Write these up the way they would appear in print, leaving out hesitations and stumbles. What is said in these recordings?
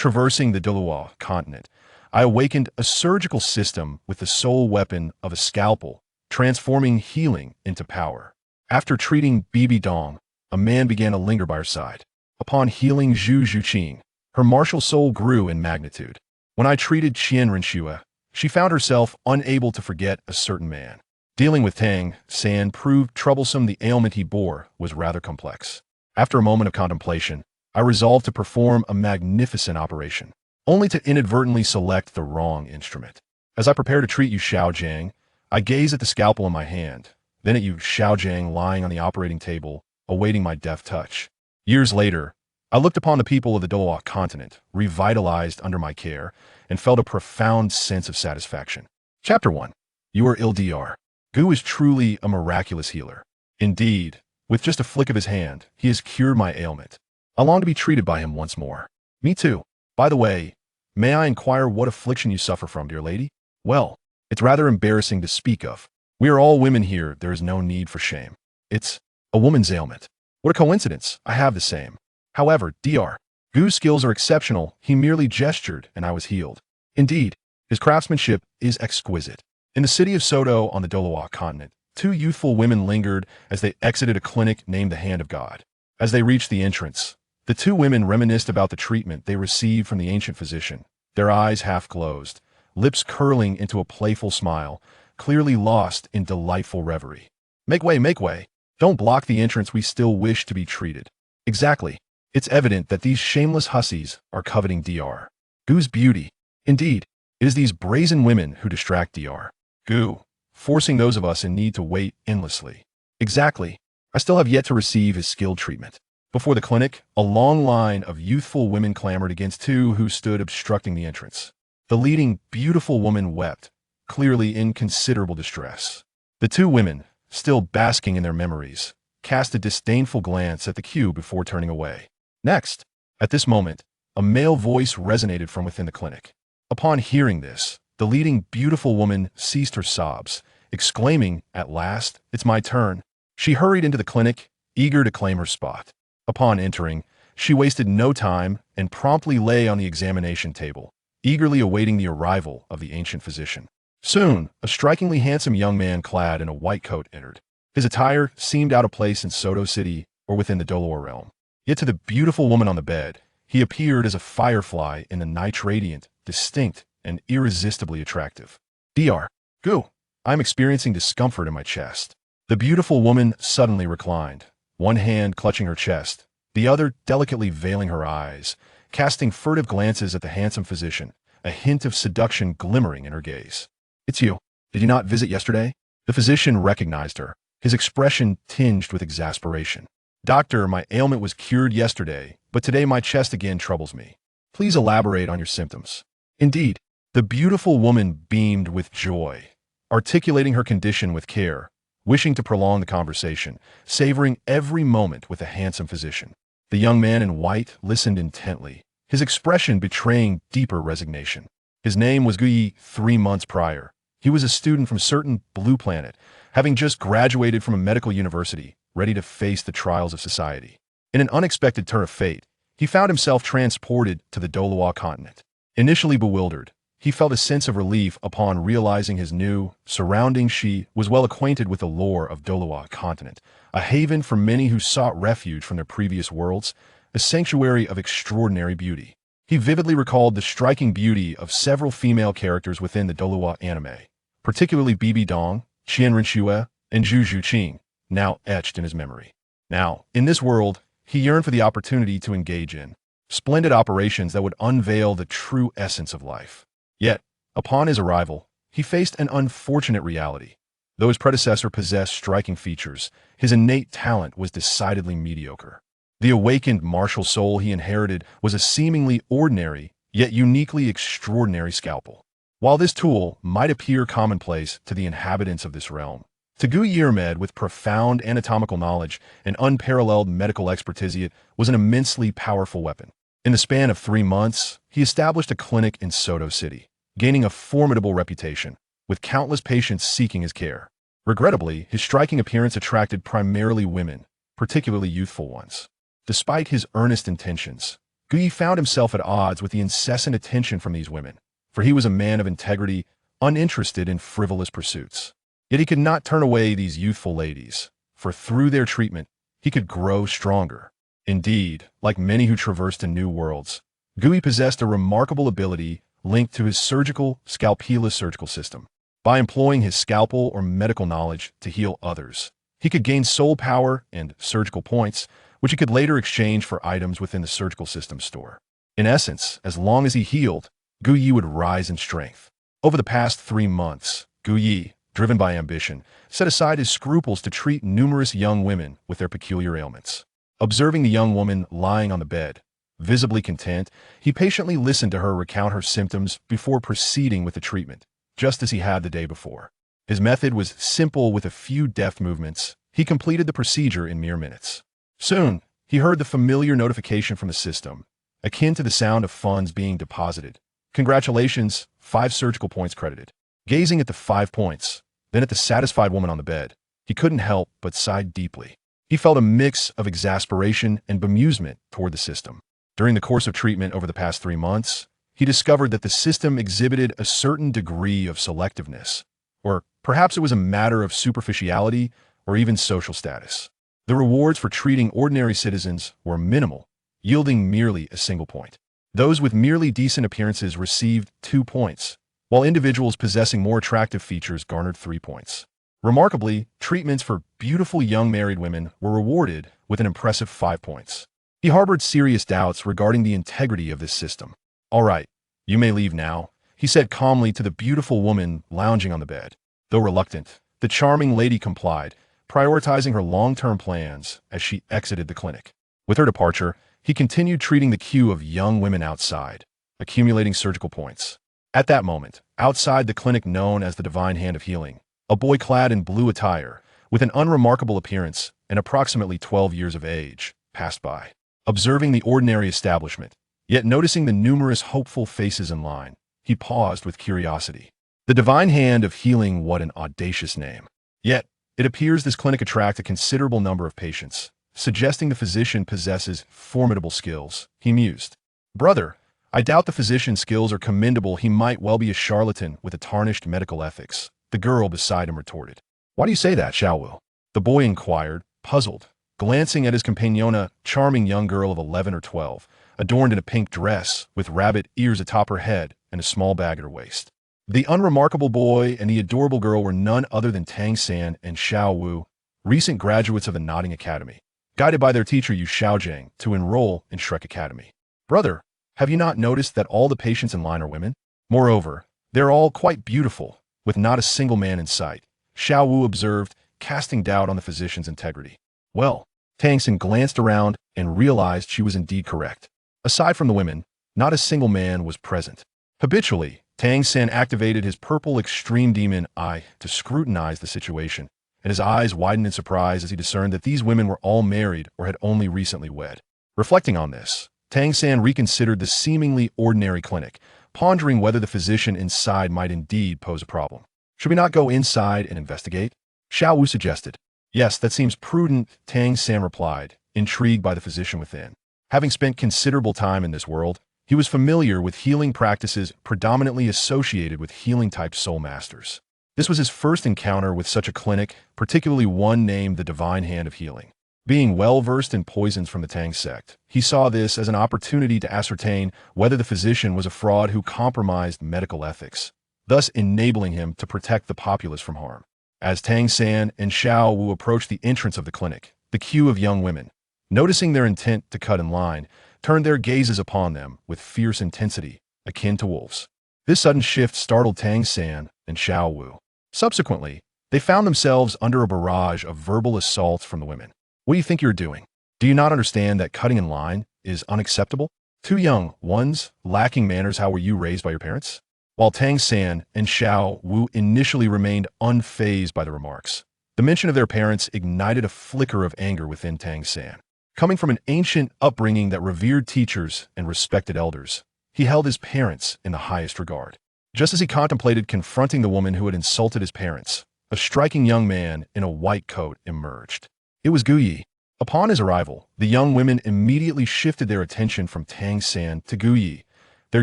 traversing the Douluo continent, I awakened a surgical system with the sole weapon of a scalpel, transforming healing into power. After treating Bibi Dong, a man began to linger by her side. Upon healing Zhu Zhuqing, her martial soul grew in magnitude. When I treated Qian Renxue, she found herself unable to forget a certain man. Dealing with Tang San proved troublesome. The ailment he bore was rather complex. After a moment of contemplation, I resolved to perform a magnificent operation, only to inadvertently select the wrong instrument. As I prepared to treat Yu Xiaogang, I gazed at the scalpel in my hand, then at Yu Xiaogang lying on the operating table, awaiting my deft touch. Years later, I looked upon the people of the Douluo continent, revitalized under my care, and felt a profound sense of satisfaction. Chapter 1. You are ill, Dr. Gu is truly a miraculous healer. Indeed, with just a flick of his hand, he has cured my ailment. I long to be treated by him once more. Me too. By the way, may I inquire what affliction you suffer from, dear lady? Well, it's rather embarrassing to speak of. We are all women here, there is no need for shame. It's a woman's ailment. What a coincidence, I have the same. However, Dr. Gu's skills are exceptional, he merely gestured and I was healed. Indeed, his craftsmanship is exquisite. In the city of Soto on the Douluo continent, two youthful women lingered as they exited a clinic named the Hand of God. As they reached the entrance, the two women reminisced about the treatment they received from the ancient physician, their eyes half closed, lips curling into a playful smile, clearly lost in delightful reverie. Make way, make way. Don't block the entrance, we still wish to be treated. Exactly. It's evident that these shameless hussies are coveting Dr. Gu's beauty. Indeed, it is these brazen women who distract Dr. Gu, forcing those of us in need to wait endlessly. Exactly. I still have yet to receive his skilled treatment. Before the clinic, a long line of youthful women clamored against two who stood obstructing the entrance. The leading beautiful woman wept, clearly in considerable distress. The two women, still basking in their memories, cast a disdainful glance at the queue before turning away. Next, at this moment, a male voice resonated from within the clinic. Upon hearing this, the leading beautiful woman ceased her sobs, exclaiming, "At last, it's my turn." She hurried into the clinic, eager to claim her spot. Upon entering, she wasted no time and promptly lay on the examination table, eagerly awaiting the arrival of the ancient physician. Soon, a strikingly handsome young man clad in a white coat entered. His attire seemed out of place in Soto City or within the Douluo realm. Yet to the beautiful woman on the bed, he appeared as a firefly in the night, radiant, distinct, and irresistibly attractive. Dr. Gu, I'm experiencing discomfort in my chest. The beautiful woman suddenly reclined, one hand clutching her chest, the other delicately veiling her eyes, casting furtive glances at the handsome physician, a hint of seduction glimmering in her gaze. It's you. Did you not visit yesterday? The physician recognized her, his expression tinged with exasperation. Doctor, my ailment was cured yesterday, but today my chest again troubles me. Please elaborate on your symptoms. Indeed, the beautiful woman beamed with joy, articulating her condition with care, wishing to prolong the conversation, savoring every moment with the handsome physician. The young man in white listened intently, his expression betraying deeper resignation. His name was Gui. 3 months prior, he was a student from certain blue planet, having just graduated from a medical university, ready to face the trials of society. In an unexpected turn of fate, he found himself transported to the Douluo continent. Initially bewildered, he felt a sense of relief upon realizing his new surroundings. She was well acquainted with the lore of Douluo continent, a haven for many who sought refuge from their previous worlds, a sanctuary of extraordinary beauty. He vividly recalled the striking beauty of several female characters within the Douluo anime, particularly Bibi Dong, Qian Renxue, and Zhu Zhuqing, now etched in his memory. Now, in this world, he yearned for the opportunity to engage in splendid operations that would unveil the true essence of life. Yet, upon his arrival, he faced an unfortunate reality. Though his predecessor possessed striking features, his innate talent was decidedly mediocre. The awakened martial soul he inherited was a seemingly ordinary, yet uniquely extraordinary scalpel. While this tool might appear commonplace to the inhabitants of this realm, to Gu Yirmed, with profound anatomical knowledge and unparalleled medical expertise, it was an immensely powerful weapon. In the span of 3 months, he established a clinic in Soto City, gaining a formidable reputation, with countless patients seeking his care. Regrettably, his striking appearance attracted primarily women, particularly youthful ones. Despite his earnest intentions, Gu Yi found himself at odds with the incessant attention from these women, for he was a man of integrity, uninterested in frivolous pursuits. Yet he could not turn away these youthful ladies, for through their treatment, he could grow stronger. Indeed, like many who traversed in new worlds, Gu Yi possessed a remarkable ability linked to his Scalpel surgical system. By employing his scalpel or medical knowledge to heal others, he could gain soul power and surgical points, which he could later exchange for items within the surgical system store. In essence, as long as he healed, Gu Yi would rise in strength. Over the past 3 months, Gu Yi, driven by ambition, set aside his scruples to treat numerous young women with their peculiar ailments. Observing the young woman lying on the bed, visibly content, he patiently listened to her recount her symptoms before proceeding with the treatment, just as he had the day before. His method was simple with a few deft movements. He completed the procedure in mere minutes. Soon, he heard the familiar notification from the system, akin to the sound of funds being deposited. Congratulations, 5 surgical points credited. Gazing at the 5 points, then at the satisfied woman on the bed, he couldn't help but sigh deeply. He felt a mix of exasperation and bemusement toward the system. During the course of treatment over the past 3 months, he discovered that the system exhibited a certain degree of selectiveness, or perhaps it was a matter of superficiality or even social status. The rewards for treating ordinary citizens were minimal, yielding merely a single point. Those with merely decent appearances received 2 points, while individuals possessing more attractive features garnered 3 points. Remarkably, treatments for beautiful young married women were rewarded with an impressive 5 points. He harbored serious doubts regarding the integrity of this system. "All right, you may leave now," he said calmly to the beautiful woman lounging on the bed. Though reluctant, the charming lady complied, prioritizing her long-term plans as she exited the clinic. With her departure, he continued treating the queue of young women outside, accumulating surgical points. At that moment, outside the clinic known as the Divine Hand of Healing, a boy clad in blue attire, with an unremarkable appearance and approximately 12 years of age, passed by. Observing the ordinary establishment, yet noticing the numerous hopeful faces in line, he paused with curiosity. The Divine Hand of Healing, what an audacious name. Yet, it appears this clinic attracts a considerable number of patients, suggesting the physician possesses formidable skills, he mused. "Brother, I doubt the physician's skills are commendable. He might well be a charlatan with a tarnished medical ethics," the girl beside him retorted. "Why do you say that, Xiaowu?" the boy inquired, puzzled, glancing at his companiona, charming young girl of 11 or 12, adorned in a pink dress, with rabbit ears atop her head and a small bag at her waist. The unremarkable boy and the adorable girl were none other than Tang San and Xiaowu, recent graduates of the Nodding Academy, guided by their teacher Yu Xiaogang to enroll in Shrek Academy. "Brother, have you not noticed that all the patients in line are women? Moreover, they're all quite beautiful, with not a single man in sight," Xiaowu observed, casting doubt on the physician's integrity. Well, Tang San glanced around and realized she was indeed correct. Aside from the women, not a single man was present. Habitually, Tang San activated his purple extreme demon eye to scrutinize the situation, and his eyes widened in surprise as he discerned that these women were all married or had only recently wed. Reflecting on this, Tang San reconsidered the seemingly ordinary clinic, pondering whether the physician inside might indeed pose a problem. "Should we not go inside and investigate?" Xiaowu suggested. "Yes, that seems prudent," Tang San replied, intrigued by the physician within. Having spent considerable time in this world, he was familiar with healing practices predominantly associated with healing-type soul masters. This was his first encounter with such a clinic, particularly one named the Divine Hand of Healing. Being well-versed in poisons from the Tang sect, he saw this as an opportunity to ascertain whether the physician was a fraud who compromised medical ethics, thus enabling him to protect the populace from harm. As Tang San and Xiaowu approached the entrance of the clinic, the queue of young women, noticing their intent to cut in line, turned their gazes upon them with fierce intensity, akin to wolves. This sudden shift startled Tang San and Xiaowu. Subsequently, they found themselves under a barrage of verbal assaults from the women. "What do you think you're doing? Do you not understand that cutting in line is unacceptable? Too young ones, lacking manners. How were you raised by your parents?" While Tang San and Xiaowu initially remained unfazed by the remarks, the mention of their parents ignited a flicker of anger within Tang San. Coming from an ancient upbringing that revered teachers and respected elders, he held his parents in the highest regard. Just as he contemplated confronting the woman who had insulted his parents, a striking young man in a white coat emerged. It was Gu Yi. Upon his arrival, the young women immediately shifted their attention from Tang San to Gu Yi, their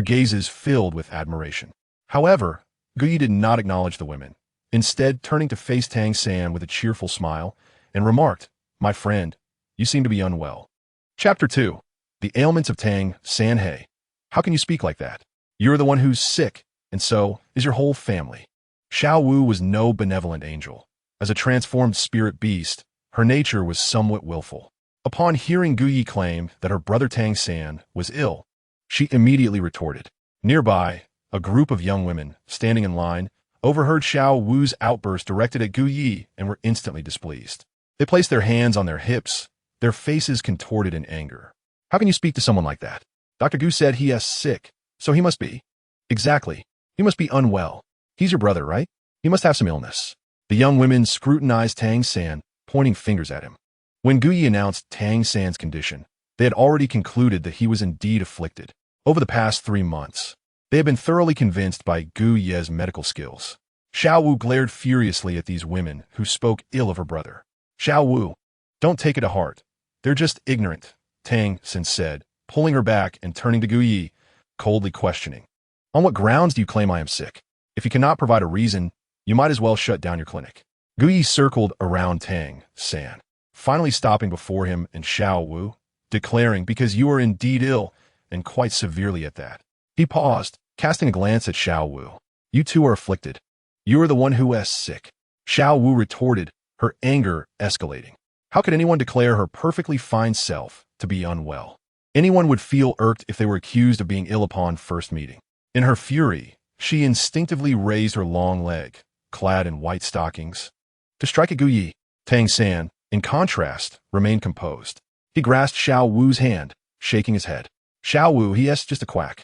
gazes filled with admiration. However, Gu Yi did not acknowledge the women, instead turning to face Tang San with a cheerful smile and remarked, "My friend, you seem to be unwell." Chapter 2. The Ailments of Tang San. Hey, how can you speak like that? You're the one who's sick, and so is your whole family. Xiao Wu was no benevolent angel. As a transformed spirit beast, her nature was somewhat willful. Upon hearing Gu Yi claim that her brother Tang San was ill, she immediately retorted. Nearby, a group of young women, standing in line, overheard Xiao Wu's outburst directed at Gu Yi and were instantly displeased. They placed their hands on their hips, their faces contorted in anger. How can you speak to someone like that? Dr. Gu said he is sick, so he must be. Exactly. He must be unwell. He's your brother, right? He must have some illness. The young women scrutinized Tang San, pointing fingers at him. When Gu Yi announced Tang San's condition, they had already concluded that he was indeed afflicted. Over the past 3 months, they had been thoroughly convinced by Gu Ye's medical skills. Xiao Wu glared furiously at these women who spoke ill of her brother. Xiao Wu, don't take it to heart. They're just ignorant, Tang San said, pulling her back and turning to Gu Yi, coldly questioning. On what grounds do you claim I am sick? If you cannot provide a reason, you might as well shut down your clinic. Gu Yi circled around Tang San, finally stopping before him and Xiao Wu, declaring, because you are indeed ill, and quite severely at that. He paused, casting a glance at Xiao Wu. You two are afflicted. You are the one who is sick. Xiao Wu retorted, her anger escalating. How could anyone declare her perfectly fine self to be unwell? Anyone would feel irked if they were accused of being ill upon first meeting. In her fury, she instinctively raised her long leg, clad in white stockings, to strike at Gu Yi. Tang San, in contrast, remained composed. He grasped Xiao Wu's hand, shaking his head. Xiao Wu, he is just a quack.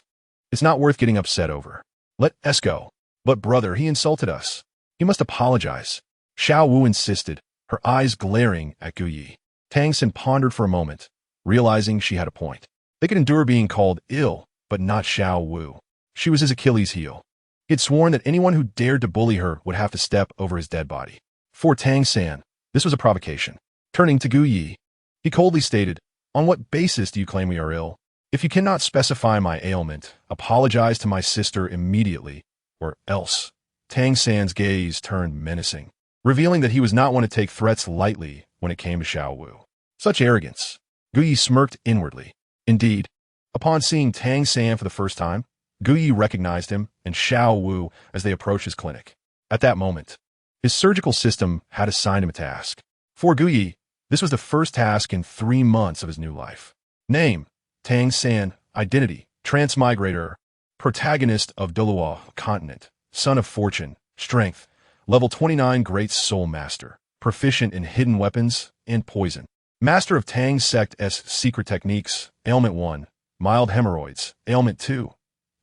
It's not worth getting upset over. Let us go. But brother, he insulted us. He must apologize. Xiao Wu insisted, her eyes glaring at Gu Yi. Tang San pondered for a moment, realizing she had a point. They could endure being called ill, but not Xiao Wu. She was his Achilles heel. He had sworn that anyone who dared to bully her would have to step over his dead body. For Tang San, this was a provocation. Turning to Gu Yi, he coldly stated, on what basis do you claim we are ill? If you cannot specify my ailment, apologize to my sister immediately, or else. Tang San's gaze turned menacing, revealing that he was not one to take threats lightly when it came to Xiao Wu. Such arrogance. Gu Yi smirked inwardly. Indeed, upon seeing Tang San for the first time, Gu Yi recognized him and Xiao Wu as they approached his clinic. At that moment, his surgical system had assigned him a task. For Gu Yi, this was the first task in 3 months of his new life. Name, Tang San. Identity, transmigrator. Protagonist of Douluo continent. Son of fortune. Strength, level 29 Great Soul Master. Proficient in hidden weapons and poison. Master of Tang Sect's secret techniques. Ailment 1, mild hemorrhoids. Ailment 2,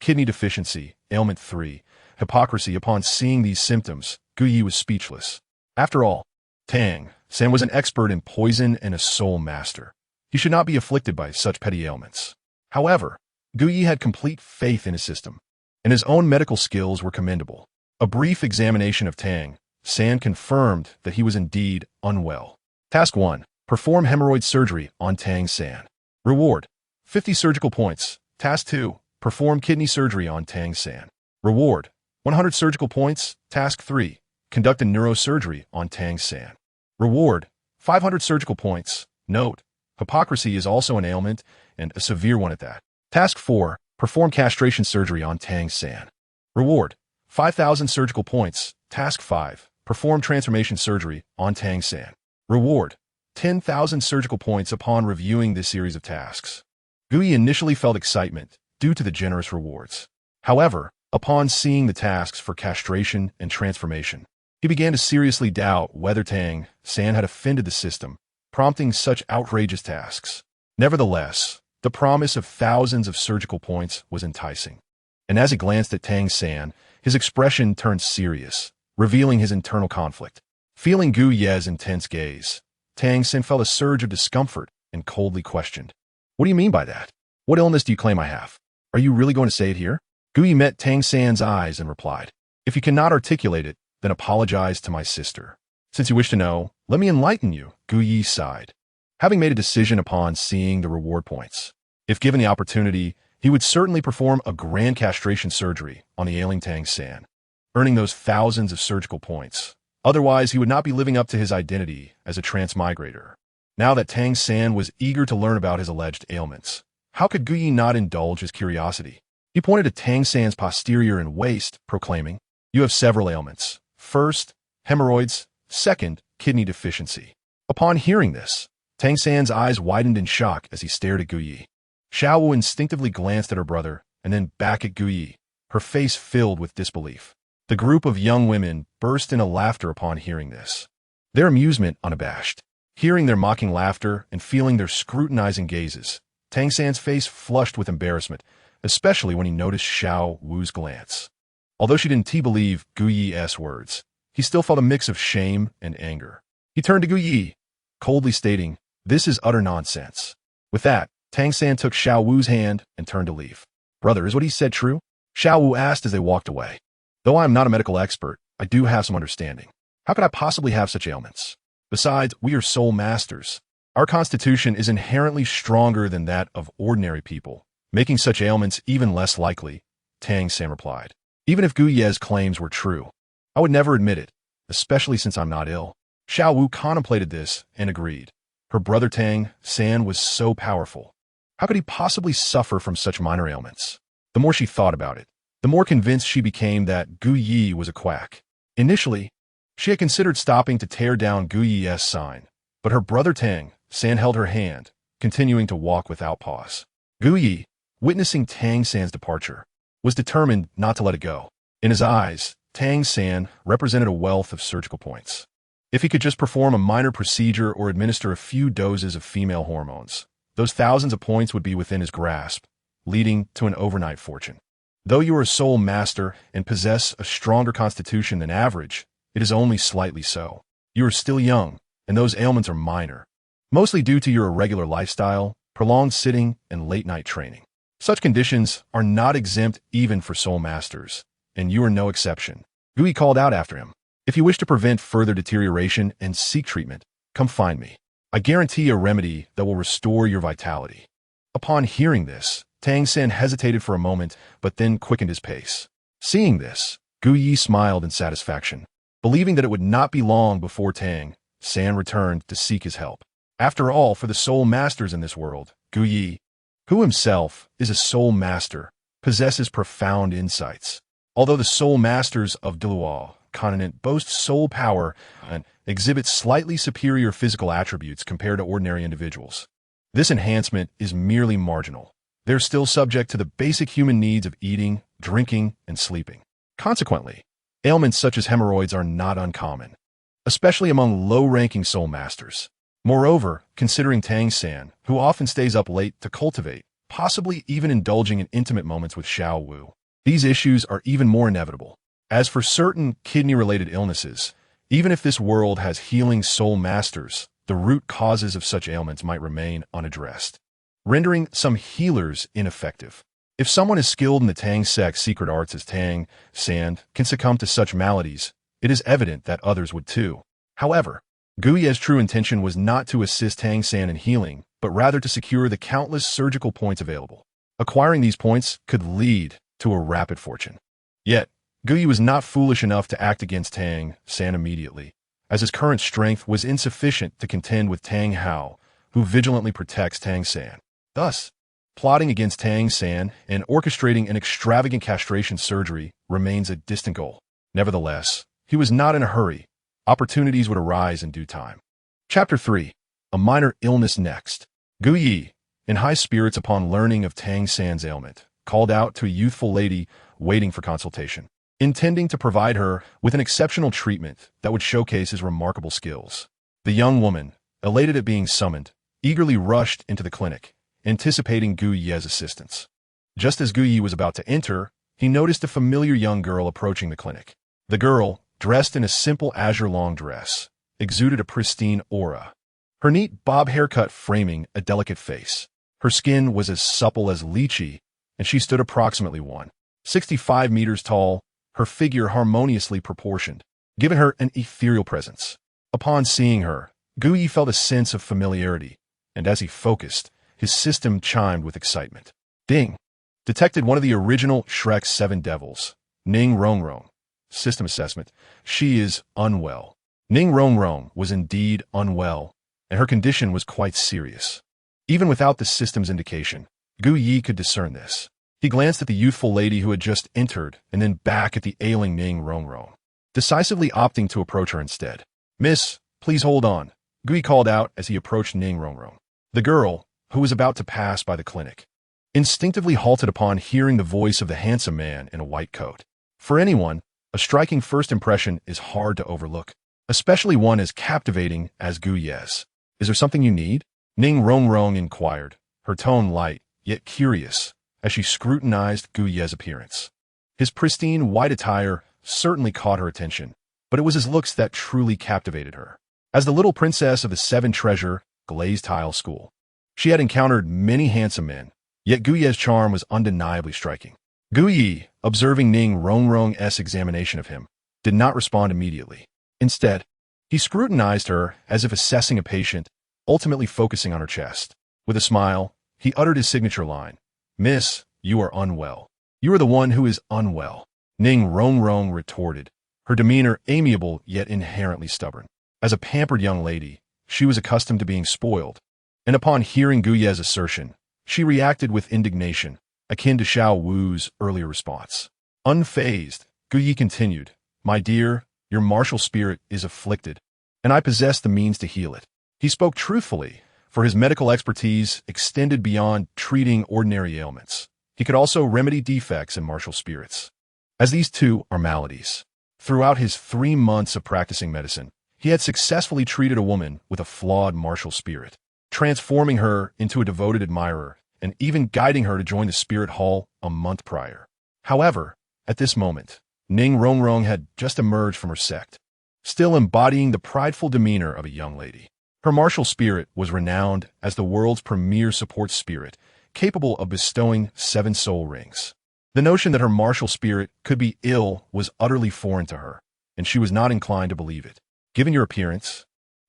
kidney deficiency. Ailment 3, hypocrisy. Upon seeing these symptoms, Gu Yi was speechless. After all, Tang San was an expert in poison and a soul master. He should not be afflicted by such petty ailments. However, Gu Yi had complete faith in his system, and his own medical skills were commendable. A brief examination of Tang San confirmed that he was indeed unwell. Task 1. Perform hemorrhoid surgery on Tang San. Reward, 50 surgical points. Task 2. Perform kidney surgery on Tang San. Reward, 100 surgical points. Task 3. Conduct a neurosurgery on Tang San. Reward, 500 surgical points. Note, hypocrisy is also an ailment, and a severe one at that. Task 4. Perform castration surgery on Tang San. Reward, 5,000 surgical points. Task 5. Perform transformation surgery on Tang San. Reward, 10,000 surgical points. Upon reviewing this series of tasks, Gu Yi initially felt excitement due to the generous rewards. However, upon seeing the tasks for castration and transformation, he began to seriously doubt whether Tang San had offended the system, prompting such outrageous tasks. Nevertheless, the promise of thousands of surgical points was enticing. And as he glanced at Tang San, his expression turned serious, revealing his internal conflict. Feeling Gu Ye's intense gaze, Tang San felt a surge of discomfort and coldly questioned. What do you mean by that? What illness do you claim I have? Are you really going to say it here? Gu Yi met Tang San's eyes and replied, if you cannot articulate it, then apologize to my sister. Since you wish to know, let me enlighten you. Gu Yi sighed. having made a decision upon seeing the reward points. If given the opportunity, he would certainly perform a grand castration surgery on the ailing Tang San, earning those thousands of surgical points. Otherwise, he would not be living up to his identity as a transmigrator. Now that Tang San was eager to learn about his alleged ailments, how could Gu Yi not indulge his curiosity? He pointed to Tang San's posterior and waist, proclaiming, "You have several ailments. First, hemorrhoids. Second, kidney deficiency." Upon hearing this, Tang San's eyes widened in shock as he stared at Gu Yi. Xiao Wu instinctively glanced at her brother and then back at Gu Yi, her face filled with disbelief. The group of young women burst into laughter upon hearing this, their amusement unabashed. Hearing their mocking laughter and feeling their scrutinizing gazes, Tang San's face flushed with embarrassment, especially when he noticed Xiao Wu's glance. Although she didn't believe Gu Yi's words, he still felt a mix of shame and anger. He turned to Gu Yi, coldly stating, "This is utter nonsense." With that, Tang San took Xiao Wu's hand and turned to leave. "Brother, is what he said true?" Xiao Wu asked as they walked away. "Though I am not a medical expert, I do have some understanding. How could I possibly have such ailments? Besides, we are soul masters. Our constitution is inherently stronger than that of ordinary people, making such ailments even less likely," Tang San replied. "Even if Gu Ye's claims were true, I would never admit it, especially since I'm not ill." Xiao Wu contemplated this and agreed. Her brother Tang San was so powerful. How could he possibly suffer from such minor ailments? The more she thought about it, the more convinced she became that Gu Yi was a quack. Initially, she had considered stopping to tear down Gu Yi's sign, but her brother Tang San held her hand, continuing to walk without pause. Gu Yi, witnessing Tang San's departure, was determined not to let it go. In his eyes, Tang San represented a wealth of surgical points. If he could just perform a minor procedure or administer a few doses of female hormones, those thousands of points would be within his grasp, leading to an overnight fortune. Though you are a soul master and possess a stronger constitution than average, it is only slightly so. You are still young, and those ailments are minor, mostly due to your irregular lifestyle, prolonged sitting, and late-night training. Such conditions are not exempt even for soul masters, and you are no exception. Gu Yi called out after him, "If you wish to prevent further deterioration and seek treatment, come find me. I guarantee a remedy that will restore your vitality." Upon hearing this, Tang San hesitated for a moment, but then quickened his pace. Seeing this, Gu Yi smiled in satisfaction, believing that it would not be long before Tang San returned to seek his help. After all, for the soul masters in this world, Gu Yi, who himself is a soul master, possesses profound insights. Although the soul masters of Douluo continent boast soul power and exhibit slightly superior physical attributes compared to ordinary individuals, this enhancement is merely marginal. They're still subject to the basic human needs of eating, drinking, and sleeping. Consequently, ailments such as hemorrhoids are not uncommon, especially among low-ranking soul masters. Moreover, considering Tang San, who often stays up late to cultivate, possibly even indulging in intimate moments with Xiao Wu, these issues are even more inevitable. As for certain kidney-related illnesses, even if this world has healing soul masters, the root causes of such ailments might remain unaddressed, rendering some healers ineffective. If someone as skilled in the Tang sect's secret arts as Tang San can succumb to such maladies, it is evident that others would too. However, Gu Ye's true intention was not to assist Tang San in healing, but rather to secure the countless surgical points available. Acquiring these points could lead to a rapid fortune. Yet, Gu Yi was not foolish enough to act against Tang San immediately, as his current strength was insufficient to contend with Tang Hao, who vigilantly protects Tang San. Thus, plotting against Tang San and orchestrating an extravagant castration surgery remains a distant goal. Nevertheless, he was not in a hurry. Opportunities would arise in due time. Chapter 3. A minor illness next. Gu Yi, in high spirits upon learning of Tang San's ailment, called out to a youthful lady waiting for consultation, intending to provide her with an exceptional treatment that would showcase his remarkable skills. The young woman, elated at being summoned, eagerly rushed into the clinic, anticipating Gu Yi's assistance. Just as Gu Yi was about to enter, he noticed a familiar young girl approaching the clinic. The girl, dressed in a simple azure-long dress, exuded a pristine aura, her neat bob haircut framing a delicate face. Her skin was as supple as lychee, and she stood approximately 165 meters tall, her figure harmoniously proportioned, giving her an ethereal presence. Upon seeing her, Gu Yi felt a sense of familiarity, and as he focused, his system chimed with excitement. Ding! Detected one of the original Shrek's 7 devils. Ning Rongrong. System assessment. She is unwell. Ning Rongrong was indeed unwell, and her condition was quite serious. Even without the system's indication, Gu Yi could discern this. He glanced at the youthful lady who had just entered, and then back at the ailing Ning Rongrong, decisively opting to approach her instead. "Miss, please hold on," Gu Yi called out as he approached Ning Rongrong. The girl, who was about to pass by the clinic, instinctively halted upon hearing the voice of the handsome man in a white coat. For anyone, a striking first impression is hard to overlook, especially one as captivating as Gu Yi's. "Is there something you need?" Ning Rongrong inquired, her tone light, yet curious, as she scrutinized Gu Yi's appearance. His pristine white attire certainly caught her attention, but it was his looks that truly captivated her. As the little princess of the 7 treasure glazed tile school, she had encountered many handsome men, yet Gu Yi's charm was undeniably striking. Gu Yi, observing Ning Rongrong's examination of him, did not respond immediately. Instead, he scrutinized her as if assessing a patient, ultimately focusing on her chest. With a smile, he uttered his signature line, "Miss, you are unwell. You are the one who is unwell." Ning Rongrong retorted, her demeanor amiable yet inherently stubborn. As a pampered young lady, she was accustomed to being spoiled, and upon hearing Gu Yi's assertion, she reacted with indignation, akin to Xiao Wu's earlier response. Unfazed, Gu Yi continued, "My dear, your martial spirit is afflicted, and I possess the means to heal it." He spoke truthfully, for his medical expertise extended beyond treating ordinary ailments. He could also remedy defects in martial spirits, as these too are maladies. Throughout his 3 months of practicing medicine, he had successfully treated a woman with a flawed martial spirit, transforming her into a devoted admirer and even guiding her to join the spirit hall a month prior. However, at this moment, Ning Rongrong had just emerged from her sect, still embodying the prideful demeanor of a young lady. Her martial spirit was renowned as the world's premier support spirit, capable of bestowing 7 soul rings. The notion that her martial spirit could be ill was utterly foreign to her, and she was not inclined to believe it. "Given your appearance,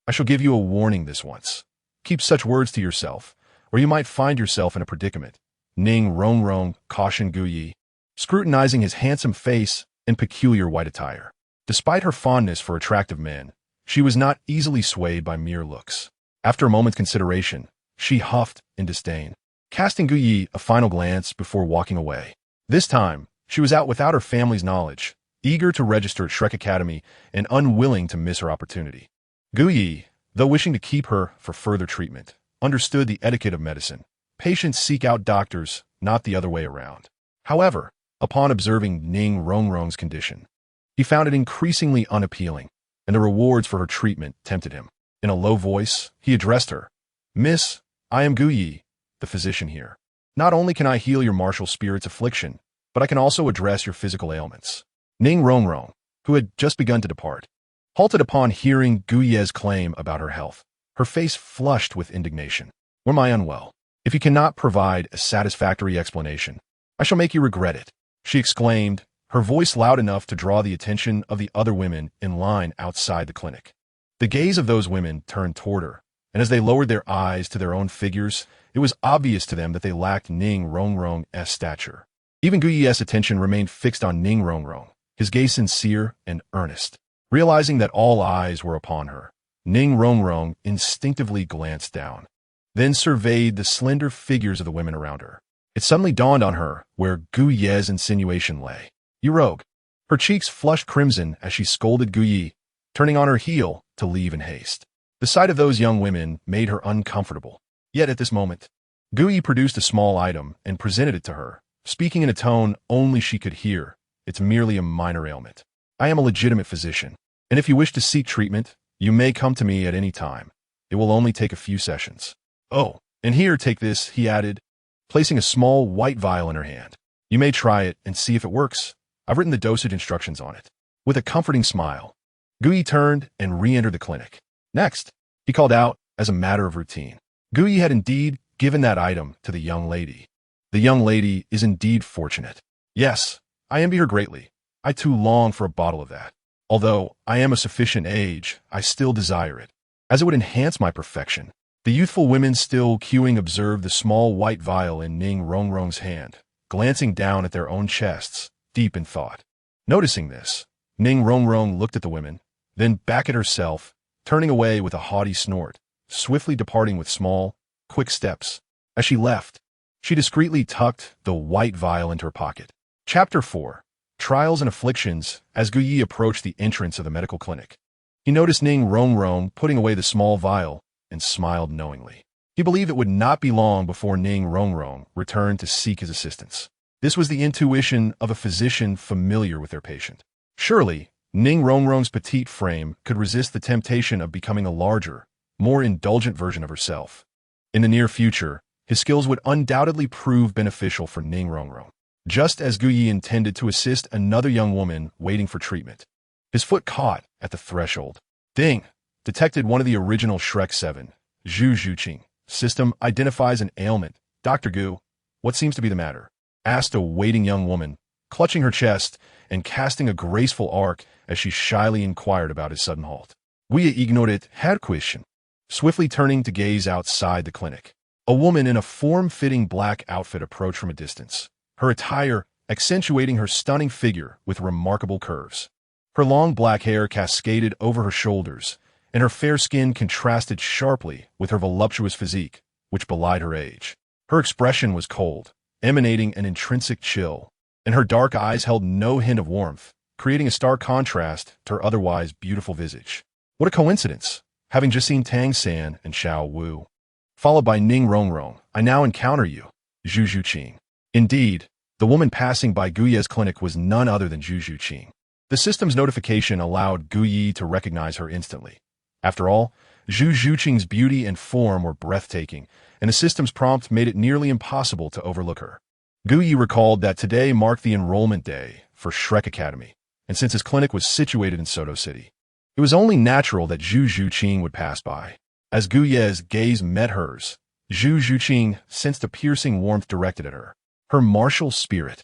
I shall give you a warning this once. Keep such words to yourself, or you might find yourself in a predicament," Ning Rongrong cautioned Gu Yi, scrutinizing his handsome face and peculiar white attire. Despite her fondness for attractive men, she was not easily swayed by mere looks. After a moment's consideration, she huffed in disdain, casting Gu Yi a final glance before walking away. This time, she was out without her family's knowledge, eager to register at Shrek Academy and unwilling to miss her opportunity. Gu Yi, though wishing to keep her for further treatment, understood the etiquette of medicine. Patients seek out doctors, not the other way around. However, upon observing Ning Rongrong's condition, he found it increasingly unappealing, and the rewards for her treatment tempted him. In a low voice, he addressed her. "Miss, I am Gu Yi, the physician here. Not only can I heal your martial spirit's affliction, but I can also address your physical ailments." Ning Rongrong, who had just begun to depart, halted upon hearing Gu Yi's claim about her health. Her face flushed with indignation. "Am I unwell? If you cannot provide a satisfactory explanation, I shall make you regret it," she exclaimed, her voice loud enough to draw the attention of the other women in line outside the clinic. The gaze of those women turned toward her, and as they lowered their eyes to their own figures, it was obvious to them that they lacked Ning Rongrong's stature. Even Gu Yi's attention remained fixed on Ning Rongrong, his gaze sincere and earnest. Realizing that all eyes were upon her, Ning Rongrong instinctively glanced down, then surveyed the slender figures of the women around her. It suddenly dawned on her where Gu Yi's insinuation lay. "You rogue!" Her cheeks flushed crimson as she scolded Gu Yi, turning on her heel to leave in haste. The sight of those young women made her uncomfortable. Yet at this moment, Gu Yi produced a small item and presented it to her, speaking in a tone only she could hear. "It's merely a minor ailment. I am a legitimate physician, and if you wish to seek treatment, you may come to me at any time. It will only take a few sessions." "Oh, and here, take this," he added, placing a small white vial in her hand. "You may try it and see if it works. I've written the dosage instructions on it." With a comforting smile, Gu Yi turned and re-entered the clinic. "Next," he called out as a matter of routine. Gu Yi had indeed given that item to the young lady. The young lady is indeed fortunate. Yes, I envy her greatly. I too long for a bottle of that. Although I am a sufficient age, I still desire it, as it would enhance my perfection. The youthful women still queuing observed the small white vial in Ning Rongrong's hand, glancing down at their own chests, deep in thought. Noticing this, Ning Rongrong looked at the women, then back at herself, turning away with a haughty snort, swiftly departing with small, quick steps. As she left, she discreetly tucked the white vial into her pocket. Chapter 4. Trials and Afflictions. As Guyi approached the entrance of the medical clinic, he noticed Ning Rongrong putting away the small vial and smiled knowingly. He believed it would not be long before Ning Rongrong returned to seek his assistance. This was the intuition of a physician familiar with their patient. Surely, Ning Rongrong's petite frame could resist the temptation of becoming a larger, more indulgent version of herself. In the near future, his skills would undoubtedly prove beneficial for Ning Rongrong, just as Guyi intended to assist another young woman waiting for treatment. His foot caught at the threshold. Ding! Detected one of the original Shrek 7. Zhu Zhuqing. System identifies an ailment. Dr. Gu, what seems to be the matter? Asked a waiting young woman, clutching her chest and casting a graceful arc as she shyly inquired about his sudden halt. We ignored her question. Swiftly turning to gaze outside the clinic, a woman in a form-fitting black outfit approached from a distance, her attire accentuating her stunning figure with remarkable curves. Her long black hair cascaded over her shoulders, and her fair skin contrasted sharply with her voluptuous physique, which belied her age. Her expression was cold, emanating an intrinsic chill, and her dark eyes held no hint of warmth, creating a stark contrast to her otherwise beautiful visage. What a coincidence, having just seen Tang San and Xiao Wu, followed by Ning Rongrong, I now encounter you, Zhu Zhuqing. Indeed, the woman passing by Guyi's clinic was none other than Zhu Zhuqing. The system's notification allowed Guyi to recognize her instantly. After all, Zhu Zhuqing's beauty and form were breathtaking, and the system's prompt made it nearly impossible to overlook her. Guyi recalled that today marked the enrollment day for Shrek Academy, and since his clinic was situated in Soto City, it was only natural that Zhu Zhuqing would pass by. As Guyi's gaze met hers, Zhu Zhuqing sensed a piercing warmth directed at her. Her martial spirit,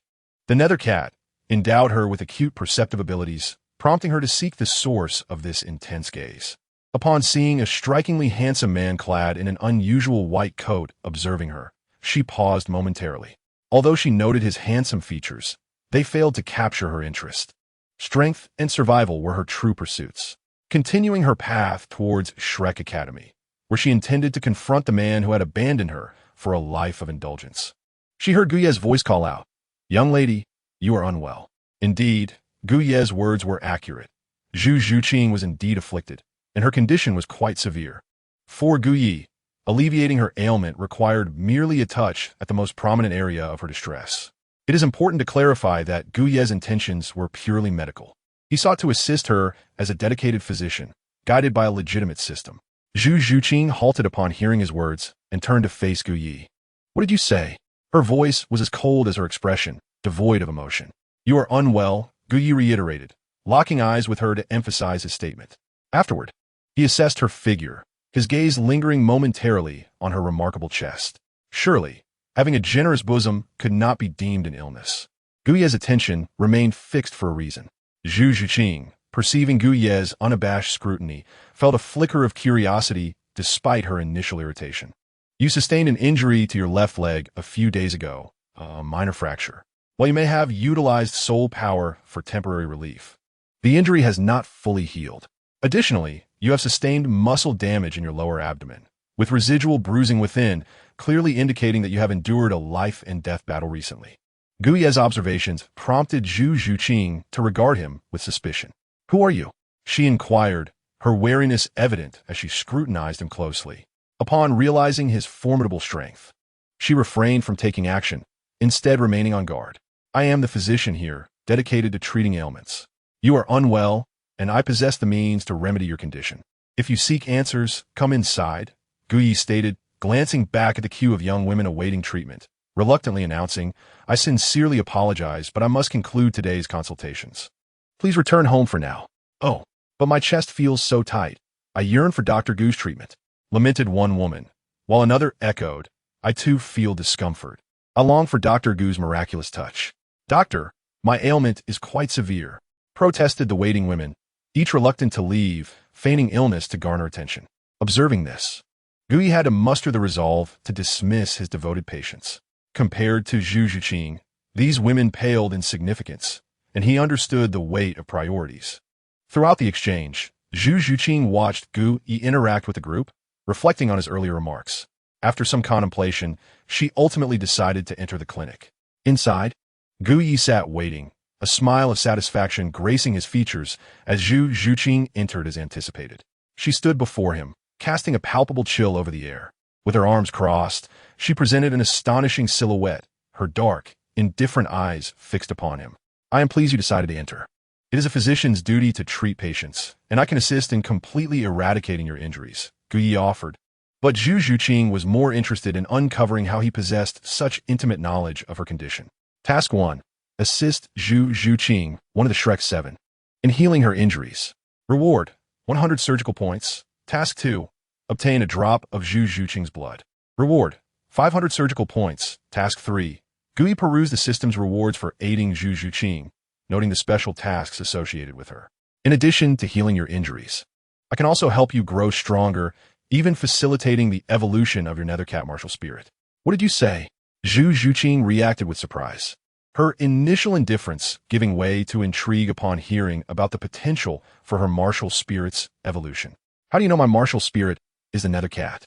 the nether cat, endowed her with acute perceptive abilities, prompting her to seek the source of this intense gaze. Upon seeing a strikingly handsome man clad in an unusual white coat observing her, she paused momentarily. Although she noted his handsome features, they failed to capture her interest. Strength and survival were her true pursuits. Continuing her path towards Shrek Academy, where she intended to confront the man who had abandoned her for a life of indulgence. She heard Guyi's voice call out, "Young lady, you are unwell." Indeed, Guyi's words were accurate. Zhu Zhuqing was indeed afflicted, and her condition was quite severe. For Guyi, alleviating her ailment required merely a touch at the most prominent area of her distress. It is important to clarify that Guyi's intentions were purely medical. He sought to assist her as a dedicated physician, guided by a legitimate system. Zhu Zhuqing halted upon hearing his words and turned to face Guyi. "What did you say?" Her voice was as cold as her expression, devoid of emotion. "You are unwell," Guyi reiterated, locking eyes with her to emphasize his statement. Afterward, he assessed her figure, his gaze lingering momentarily on her remarkable chest. Surely, having a generous bosom could not be deemed an illness. Guyi's attention remained fixed for a reason. Zhu Zhuqing, perceiving Guyi's unabashed scrutiny, felt a flicker of curiosity despite her initial irritation. "You sustained an injury to your left leg a few days ago, a minor fracture. While you may have utilized soul power for temporary relief, the injury has not fully healed. Additionally, you have sustained muscle damage in your lower abdomen, with residual bruising within, clearly indicating that you have endured a life-and-death battle recently." Guyi's observations prompted Zhu Zhuqing to regard him with suspicion. "Who are you?" she inquired, her wariness evident as she scrutinized him closely. Upon realizing his formidable strength, she refrained from taking action, instead remaining on guard. "I am the physician here, dedicated to treating ailments. You are unwell, and I possess the means to remedy your condition. If you seek answers, come inside," Guyi stated, glancing back at the queue of young women awaiting treatment, reluctantly announcing, "I sincerely apologize, but I must conclude today's consultations. Please return home for now." "Oh, but my chest feels so tight. I yearn for Dr. Gu's treatment," lamented one woman, while another echoed, "I too feel discomfort. I long for Dr. Gu's miraculous touch." "Doctor, my ailment is quite severe," protested the waiting women, each reluctant to leave, feigning illness to garner attention. Observing this, Gu Yi had to muster the resolve to dismiss his devoted patients. Compared to Zhu Zhuqing, these women paled in significance, and he understood the weight of priorities. Throughout the exchange, Zhu Zhuqing watched Gu Yi interact with the group, reflecting on his earlier remarks. After some contemplation, she ultimately decided to enter the clinic. Inside, Gu Yi sat waiting, a smile of satisfaction gracing his features as Zhu Zhuqing entered as anticipated. She stood before him, casting a palpable chill over the air. With her arms crossed, she presented an astonishing silhouette, her dark, indifferent eyes fixed upon him. I am pleased you decided to enter. It is a physician's duty to treat patients, and I can assist in completely eradicating your injuries, Gu Yi offered. But Zhu Zhuqing was more interested in uncovering how he possessed such intimate knowledge of her condition. Task 1. Assist Zhu Zhuqing, one of the Shrek 7, in healing her injuries. Reward: 100 surgical points. Task 2. Obtain a drop of Zhu Zhuqing's blood. Reward: 500 surgical points. Task 3. Gu Yi perused the system's rewards for aiding Zhu Zhuqing, noting the special tasks associated with her. In addition to healing your injuries, I can also help you grow stronger, even facilitating the evolution of your nethercat martial spirit. What did you say? Zhu Zhuqing reacted with surprise, her initial indifference giving way to intrigue upon hearing about the potential for her martial spirit's evolution. How do you know my martial spirit is the nethercat?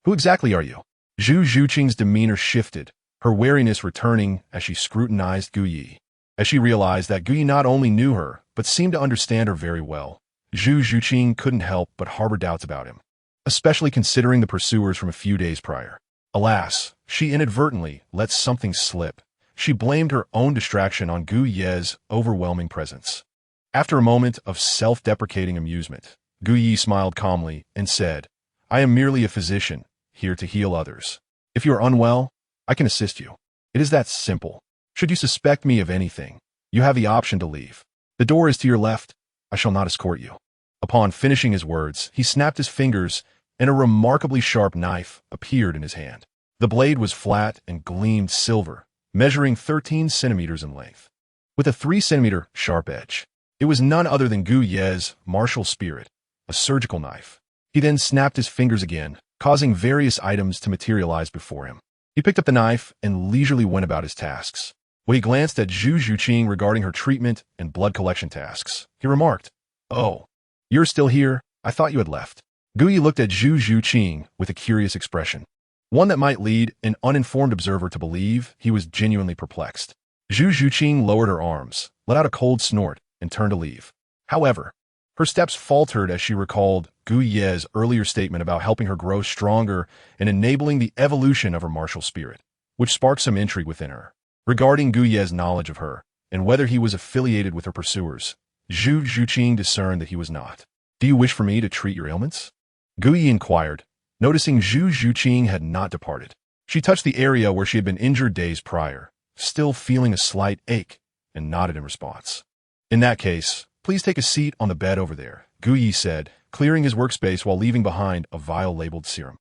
Who exactly are you? Zhu Zhuqing's demeanor shifted, her wariness returning as she scrutinized Gu Yi. As she realized that Gu Yi not only knew her, but seemed to understand her very well, Zhu Zhuqing couldn't help but harbor doubts about him, especially considering the pursuers from a few days prior. Alas, she inadvertently let something slip. She blamed her own distraction on Gu Ye's overwhelming presence. After a moment of self-deprecating amusement, Gu Yi smiled calmly and said, I am merely a physician, here to heal others. If you are unwell, I can assist you. It is that simple. Should you suspect me of anything, you have the option to leave. The door is to your left. I shall not escort you. Upon finishing his words, he snapped his fingers, and a remarkably sharp knife appeared in his hand. The blade was flat and gleamed silver, measuring 13 centimeters in length, with a 3-centimeter sharp edge. It was none other than Gu Ye's martial spirit, a surgical knife. He then snapped his fingers again, causing various items to materialize before him. He picked up the knife and leisurely went about his tasks. When he glanced at Zhu Zhuqing regarding her treatment and blood collection tasks, he remarked, Oh, you're still here? I thought you had left. Gu Yi looked at Zhu Zhuqing with a curious expression, one that might lead an uninformed observer to believe he was genuinely perplexed. Zhu Zhuqing lowered her arms, let out a cold snort, and turned to leave. However, her steps faltered as she recalled Gu Ye's earlier statement about helping her grow stronger and enabling the evolution of her martial spirit, which sparked some intrigue within her. Regarding Gu Ye's knowledge of her, and whether he was affiliated with her pursuers, Zhu Zhuqing discerned that he was not. Do you wish for me to treat your ailments? Gu Yi inquired, noticing Zhu Zhuqing had not departed. She touched the area where she had been injured days prior, still feeling a slight ache, and nodded in response. In that case, please take a seat on the bed over there, Gu Yi said, clearing his workspace while leaving behind a vial labeled serum.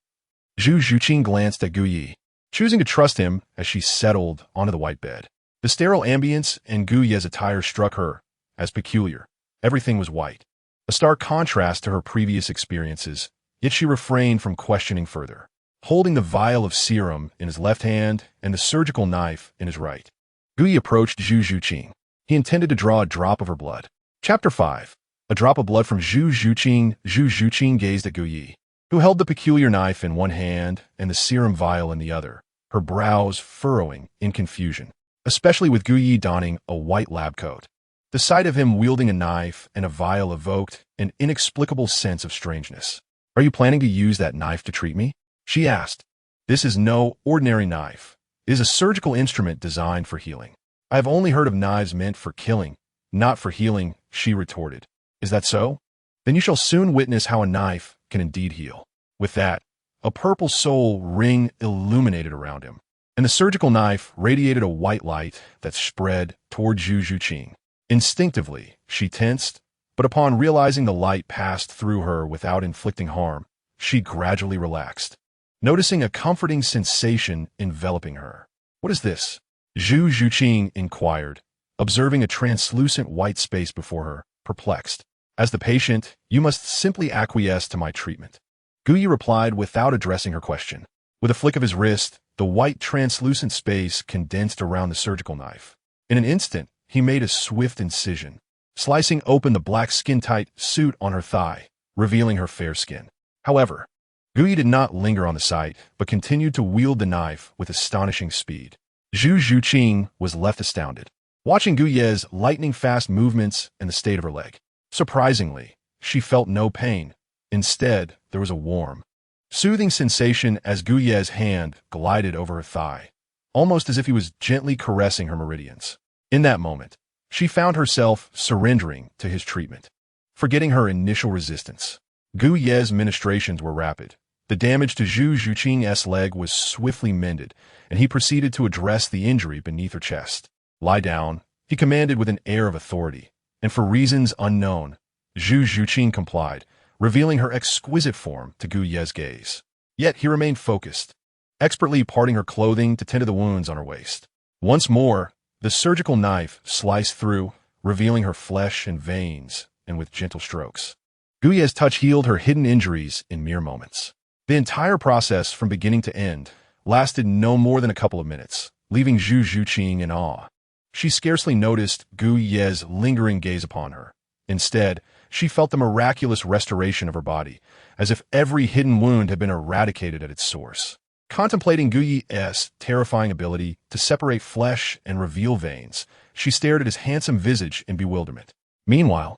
Zhu Zhuqing glanced at Gu Yi, choosing to trust him as she settled onto the white bed. The sterile ambience and Gu Ye's attire struck her as peculiar. Everything was white, a stark contrast to her previous experiences, yet she refrained from questioning further. Holding the vial of serum in his left hand and the surgical knife in his right, Gu Yi approached Zhu Zhuqing. He intended to draw a drop of her blood. Chapter 5. A drop of blood from Zhu Zhuqing. Zhu Zhuqing gazed at Gu Yi, who held the peculiar knife in one hand and the serum vial in the other, her brows furrowing in confusion, especially with Gu Yi donning a white lab coat. The sight of him wielding a knife and a vial evoked an inexplicable sense of strangeness. Are you planning to use that knife to treat me? She asked. This is no ordinary knife. It is a surgical instrument designed for healing. I have only heard of knives meant for killing, not for healing, she retorted. Is that so? Then you shall soon witness how a knife can indeed heal. With that, a purple soul ring illuminated around him, and the surgical knife radiated a white light that spread toward Zhu Zhuqing. Instinctively, she tensed, but upon realizing the light passed through her without inflicting harm, she gradually relaxed, noticing a comforting sensation enveloping her. What is this? Zhu Zhuqing inquired, observing a translucent white space before her, perplexed. As the patient, you must simply acquiesce to my treatment. Gu Yi replied without addressing her question. With a flick of his wrist, the white translucent space condensed around the surgical knife. In an instant, he made a swift incision, slicing open the black skin-tight suit on her thigh, revealing her fair skin. However, Gu Yi did not linger on the site, but continued to wield the knife with astonishing speed. Zhu Zhuqing was left astounded, watching Gu Ye's lightning-fast movements and the state of her leg. Surprisingly, she felt no pain. Instead, there was a warm, soothing sensation as Gu Ye's hand glided over her thigh, almost as if he was gently caressing her meridians. In that moment, she found herself surrendering to his treatment, forgetting her initial resistance. Gu Ye's ministrations were rapid. The damage to Zhu Zhuqing's leg was swiftly mended, and he proceeded to address the injury beneath her chest. "Lie down," he commanded with an air of authority, and for reasons unknown, Zhu Zhuqing complied, revealing her exquisite form to Gu Ye's gaze. Yet he remained focused, expertly parting her clothing to tend to the wounds on her waist. Once more, the surgical knife sliced through, revealing her flesh and veins, and with gentle strokes, Gu Ye's touch healed her hidden injuries in mere moments. The entire process, from beginning to end, lasted no more than a couple of minutes, leaving Zhu Zhuqing in awe. She scarcely noticed Gu Ye's lingering gaze upon her. Instead, she felt the miraculous restoration of her body, as if every hidden wound had been eradicated at its source. Contemplating Gu Yi's terrifying ability to separate flesh and reveal veins, she stared at his handsome visage in bewilderment. Meanwhile,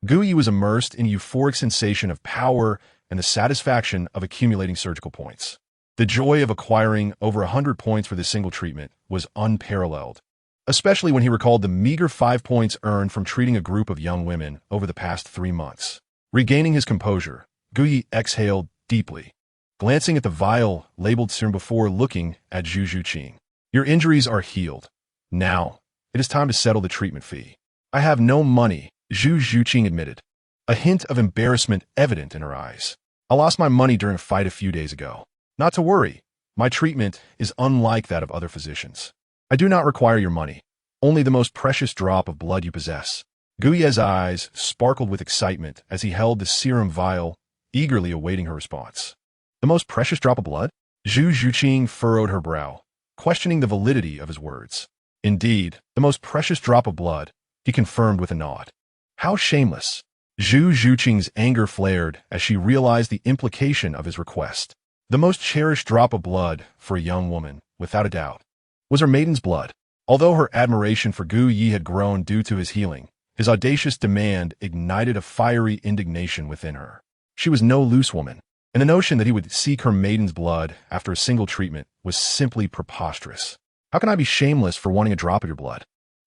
Gu Yi was immersed in euphoric sensation of power and the satisfaction of accumulating surgical points. The joy of acquiring over 100 points for this single treatment was unparalleled, especially when he recalled the meager 5 points earned from treating a group of young women over the past 3 months. Regaining his composure, Gu Yi exhaled deeply, glancing at the vial labeled serum before looking at Zhu Zhuqing. "Your injuries are healed. Now, it is time to settle the treatment fee." "I have no money," Zhu Zhuqing admitted, a hint of embarrassment evident in her eyes. "I lost my money during a fight a few days ago." "Not to worry. My treatment is unlike that of other physicians. I do not require your money, only the most precious drop of blood you possess." Gu Ye's eyes sparkled with excitement as he held the serum vial, eagerly awaiting her response. "The most precious drop of blood?" Zhu Zhuqing furrowed her brow, questioning the validity of his words. "Indeed, the most precious drop of blood," he confirmed with a nod. "How shameless!" Zhu Zhuqing's anger flared as she realized the implication of his request. The most cherished drop of blood for a young woman, without a doubt, was her maiden's blood. Although her admiration for Gu Yi had grown due to his healing, his audacious demand ignited a fiery indignation within her. She was no loose woman, and the notion that he would seek her maiden's blood after a single treatment was simply preposterous. "How can I be shameless for wanting a drop of your blood?"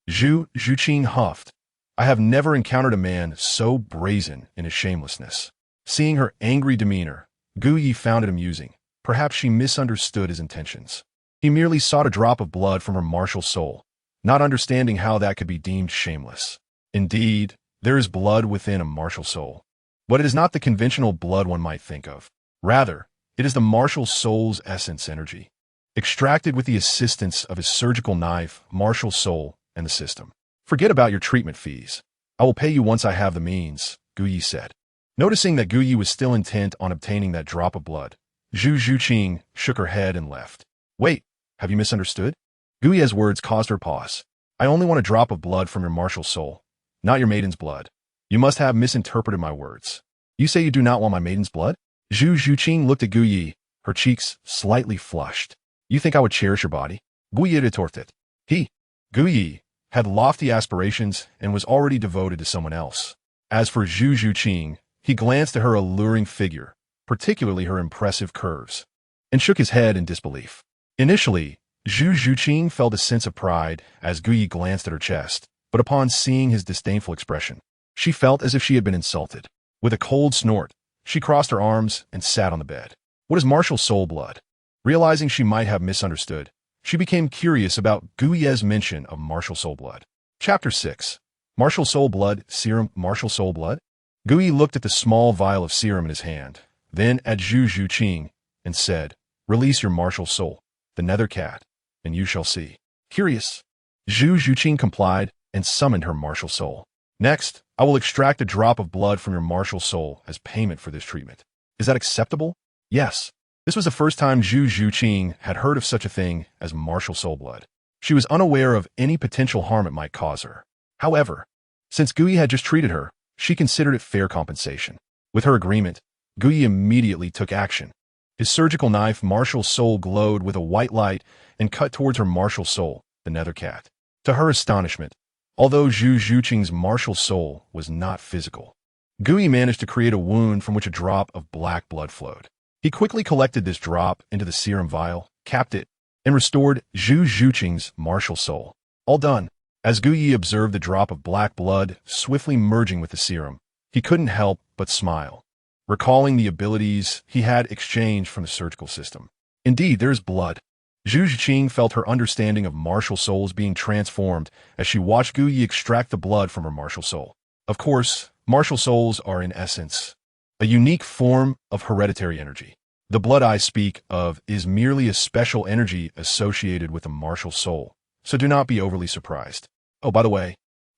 Zhu Zhuqing huffed. "I have never encountered a man so brazen in his shamelessness." Seeing her angry demeanor, Gu Yi found it amusing. Perhaps she misunderstood his intentions. He merely sought a drop of blood from her martial soul, not understanding how that could be deemed shameless. Indeed, there is blood within a martial soul, but it is not the conventional blood one might think of. Rather, it is the martial soul's essence energy, extracted with the assistance of his surgical knife, martial soul, and the system. "Forget about your treatment fees. I will pay you once I have the means," Gu Yi said. Noticing that Gu Yi was still intent on obtaining that drop of blood, Zhu Zhuqing shook her head and left. "Wait, have you misunderstood?" Gu Yi's words caused her pause. "I only want a drop of blood from your martial soul, not your maiden's blood. You must have misinterpreted my words. You say you do not want my maiden's blood?" Zhu Zhuqing looked at Gu Yi, her cheeks slightly flushed. "You think I would cherish your body?" Gu Yi retorted. Gu Yi, had lofty aspirations and was already devoted to someone else. As for Zhu Zhuqing, he glanced at her alluring figure, particularly her impressive curves, and shook his head in disbelief. Initially, Zhu Zhuqing felt a sense of pride as Gu Yi glanced at her chest, but upon seeing his disdainful expression, she felt as if she had been insulted. With a cold snort, she crossed her arms and sat on the bed. "What is martial soul blood?" Realizing she might have misunderstood, she became curious about Gu Ye's mention of martial soul blood. Chapter 6. Martial soul blood, serum, martial soul blood? Gu Yi looked at the small vial of serum in his hand, then at Zhu Zhuqing, and said, "Release your martial soul, the nether cat, and you shall see." Curious, Zhu Zhuqing complied and summoned her martial soul. "Next, I will extract a drop of blood from your martial soul as payment for this treatment. Is that acceptable?" Yes, this was the first time Zhu Zhuqing had heard of such a thing as martial soul blood. She was unaware of any potential harm it might cause her. However, since Gui had just treated her, she considered it fair compensation. With her agreement, Gui immediately took action. His surgical knife martial soul glowed with a white light and cut towards her martial soul, the nether cat. To her astonishment, although Zhu Zhuqing's martial soul was not physical, Gui managed to create a wound from which a drop of black blood flowed. He quickly collected this drop into the serum vial, capped it, and restored Zhu Zhuqing's martial soul. All done. As Gui observed the drop of black blood swiftly merging with the serum, he couldn't help but smile, recalling the abilities he had exchanged from the surgical system. Indeed, there is blood. Zhu Zhuqing felt her understanding of martial souls being transformed as she watched Gui extract the blood from her martial soul. Of course, martial souls are in essence a unique form of hereditary energy. The blood I speak of is merely a special energy associated with a martial soul, so do not be overly surprised. Oh, by the way,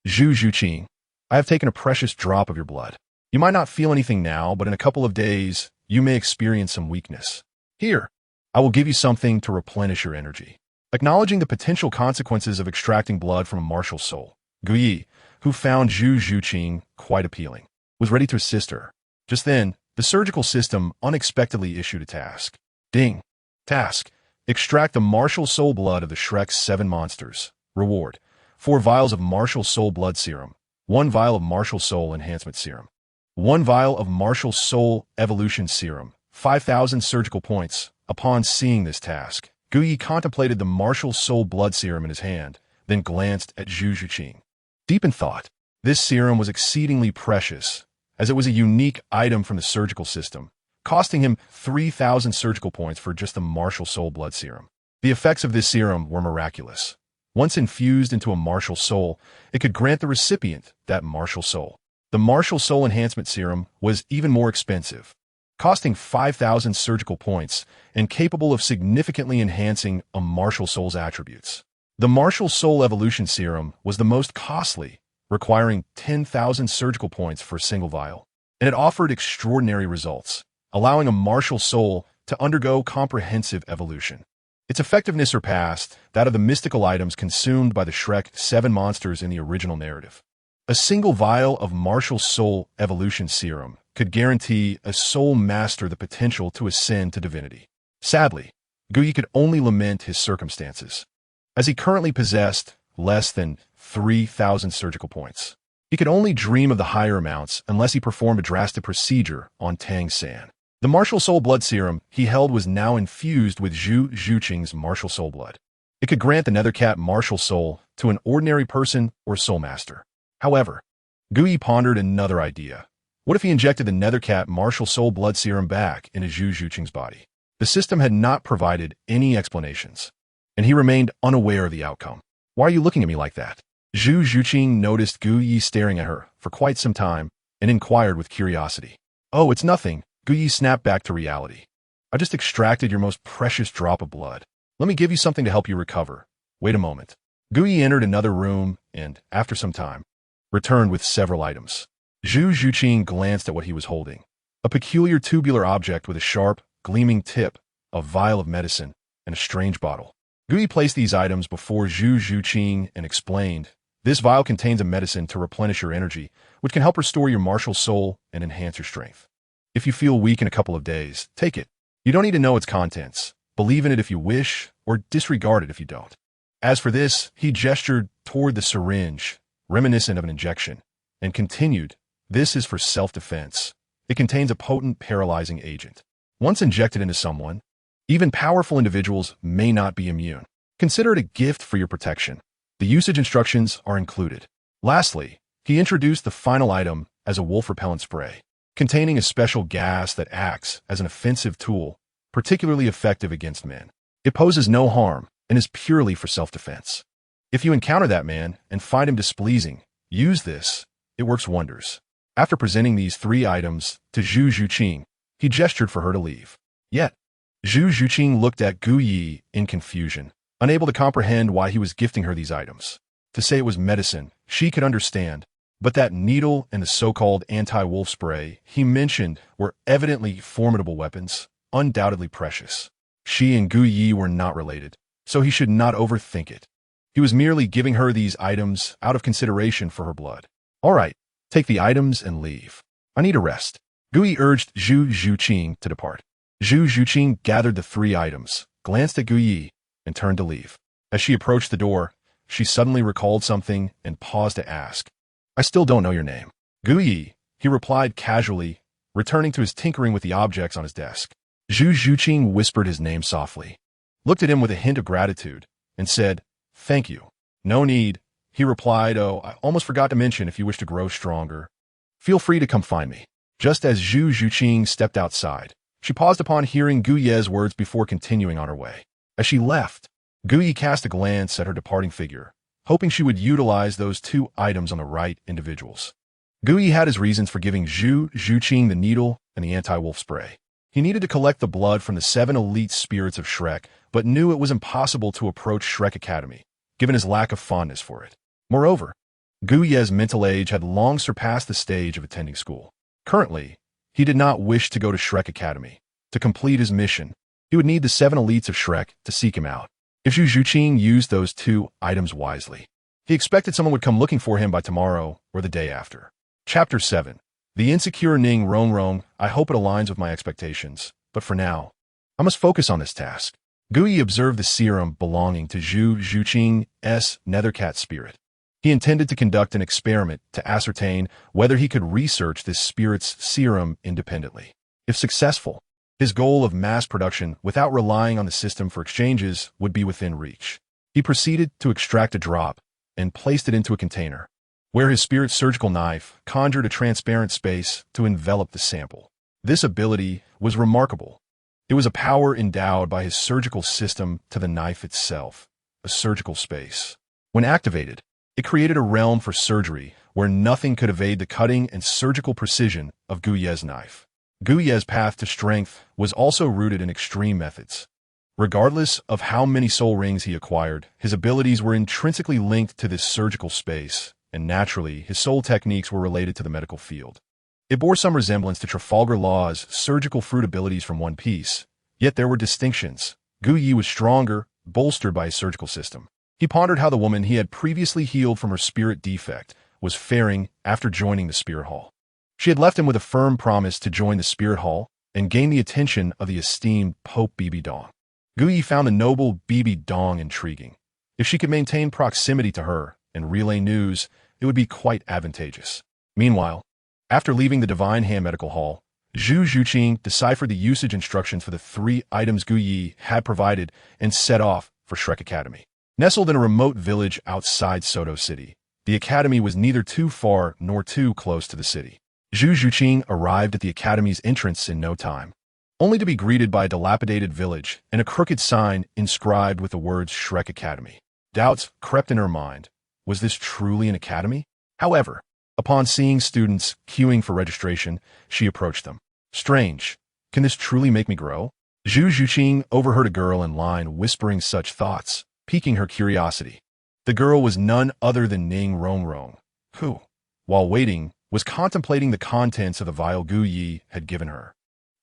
Zhu Zhuqing, I have taken a precious drop of your blood. You might not feel anything now, but in a couple of days, you may experience some weakness. Here, I will give you something to replenish your energy. Acknowledging the potential consequences of extracting blood from a martial soul, Gui, who found Zhu Zhuqing quite appealing, was ready to assist her. Just then, the surgical system unexpectedly issued a task. Ding. Task. Extract the martial soul blood of the Shrek's 7 monsters. Reward. 4 vials of martial soul blood serum. 1 vial of martial soul enhancement serum. 1 vial of martial soul evolution serum. 5,000 surgical points. Upon seeing this task, Gui contemplated the martial soul blood serum in his hand, then glanced at Zhu Zhuqing. Deep in thought, this serum was exceedingly precious, as it was a unique item from the surgical system, costing him 3,000 surgical points for just the martial soul blood serum. The effects of this serum were miraculous. Once infused into a martial soul, it could grant the recipient that martial soul. The martial soul enhancement serum was even more expensive, costing 5,000 surgical points and capable of significantly enhancing a martial soul's attributes. The martial soul evolution serum was the most costly, requiring 10,000 surgical points for a single vial, and it offered extraordinary results, allowing a martial soul to undergo comprehensive evolution. Its effectiveness surpassed that of the mystical items consumed by the Shrek 7 monsters in the original narrative. A single vial of martial soul evolution serum could guarantee a soul master the potential to ascend to divinity. Sadly, Gui could only lament his circumstances, as he currently possessed less than 3,000 surgical points. He could only dream of the higher amounts unless he performed a drastic procedure on Tang San. The martial soul blood serum he held was now infused with Zhu Zhuqing's martial soul blood. It could grant the Nethercat martial soul to an ordinary person or soul master. However, Gui pondered another idea. What if he injected the Nethercat martial soul blood serum back into Zhu Zhuqing's body? The system had not provided any explanations, and he remained unaware of the outcome. Why are you looking at me like that? Zhu Zhuqing noticed Gui staring at her for quite some time and inquired with curiosity. Oh, it's nothing. Gui snapped back to reality. I just extracted your most precious drop of blood. Let me give you something to help you recover. Wait a moment. Gui entered another room and, after some time, returned with several items. Zhu Zhuqing glanced at what he was holding. A peculiar tubular object with a sharp, gleaming tip, a vial of medicine, and a strange bottle. Gui placed these items before Zhu Zhuqing and explained, this vial contains a medicine to replenish your energy, which can help restore your martial soul and enhance your strength. If you feel weak in a couple of days, take it. You don't need to know its contents. Believe in it if you wish, or disregard it if you don't. As for this, he gestured toward the syringe, reminiscent of an injection, and continued, this is for self-defense. It contains a potent paralyzing agent. Once injected into someone, even powerful individuals may not be immune. Consider it a gift for your protection. The usage instructions are included. Lastly, he introduced the final item as a wolf repellent spray, containing a special gas that acts as an offensive tool, particularly effective against men. It poses no harm and is purely for self-defense. If you encounter that man and find him displeasing, use this. It works wonders. After presenting these 3 items to Zhu Zhuqing, he gestured for her to leave. Yet, Zhu Zhuqing looked at Gui in confusion, unable to comprehend why he was gifting her these items. To say it was medicine, she could understand, but that needle and the so-called anti-wolf spray he mentioned were evidently formidable weapons. undoubtedly precious. She and Gu Yi were not related, so he should not overthink it. He was merely giving her these items out of consideration for her blood. All right, take the items and leave. I need a rest. Gu Yi urged Zhu Zhuqing to depart. Zhu Zhuqing gathered the 3 items, glanced at Gu Yi, and turned to leave. As she approached the door, she suddenly recalled something and paused to ask, I still don't know your name. Gu Yi, he replied casually, returning to his tinkering with the objects on his desk. Zhu Zhuqing whispered his name softly, looked at him with a hint of gratitude, and said, Thank you. No need, he replied. Oh, I almost forgot to mention if you wish to grow stronger. Feel free to come find me. Just as Zhu Zhuqing stepped outside, she paused upon hearing Gu Ye's words before continuing on her way. As she left, Gu Yi cast a glance at her departing figure, hoping she would utilize those 2 items on the right individuals. Gu Yi had his reasons for giving Zhu Zhuqing the needle and the anti-wolf spray. He needed to collect the blood from the 7 elite spirits of Shrek, but knew it was impossible to approach Shrek Academy, given his lack of fondness for it. Moreover, Gu Ye's mental age had long surpassed the stage of attending school. Currently, he did not wish to go to Shrek Academy. To complete his mission, he would need the 7 elites of Shrek to seek him out. If Zhu Zhuqing used those 2 items wisely, he expected someone would come looking for him by tomorrow or the day after. Chapter 7. The insecure Ning Rongrong. I hope it aligns with my expectations, but for now, I must focus on this task. Gu Yi observed the serum belonging to Zhu Zhuqing's nethercat spirit. He intended to conduct an experiment to ascertain whether he could research this spirit's serum independently. If successful, his goal of mass production without relying on the system for exchanges would be within reach. He proceeded to extract a drop and placed it into a container, where his spirit's surgical knife conjured a transparent space to envelop the sample. This ability was remarkable. It was a power endowed by his surgical system to the knife itself, a surgical space. When activated, it created a realm for surgery where nothing could evade the cutting and surgical precision of Gu Ye's knife. Gu Ye's path to strength was also rooted in extreme methods. Regardless of how many soul rings he acquired, his abilities were intrinsically linked to this surgical space, and naturally, his soul techniques were related to the medical field. It bore some resemblance to Trafalgar Law's surgical fruit abilities from One Piece, yet there were distinctions. Gu Yi was stronger, bolstered by his surgical system. He pondered how the woman he had previously healed from her spirit defect was faring after joining the Spirit Hall. She had left him with a firm promise to join the Spirit Hall and gain the attention of the esteemed Pope Bibi Dong. Gu Yi found the noble Bibi Dong intriguing. If she could maintain proximity to her and relay news, it would be quite advantageous. Meanwhile, after leaving the Divine Hand Medical Hall, Zhu Zhuqing deciphered the usage instructions for the 3 items Gu Yi had provided and set off for Shrek Academy. Nestled in a remote village outside Soto City, the academy was neither too far nor too close to the city. Zhu Zhuqing arrived at the academy's entrance in no time, only to be greeted by a dilapidated village and a crooked sign inscribed with the words Shrek Academy. Doubts crept in her mind. Was this truly an academy? However, upon seeing students queuing for registration, she approached them. Strange. Can this truly make me grow? Zhu Zhuqing overheard a girl in line whispering such thoughts, piquing her curiosity. The girl was none other than Ning Rongrong, who, while waiting, was contemplating the contents of the vial Gu Yi had given her,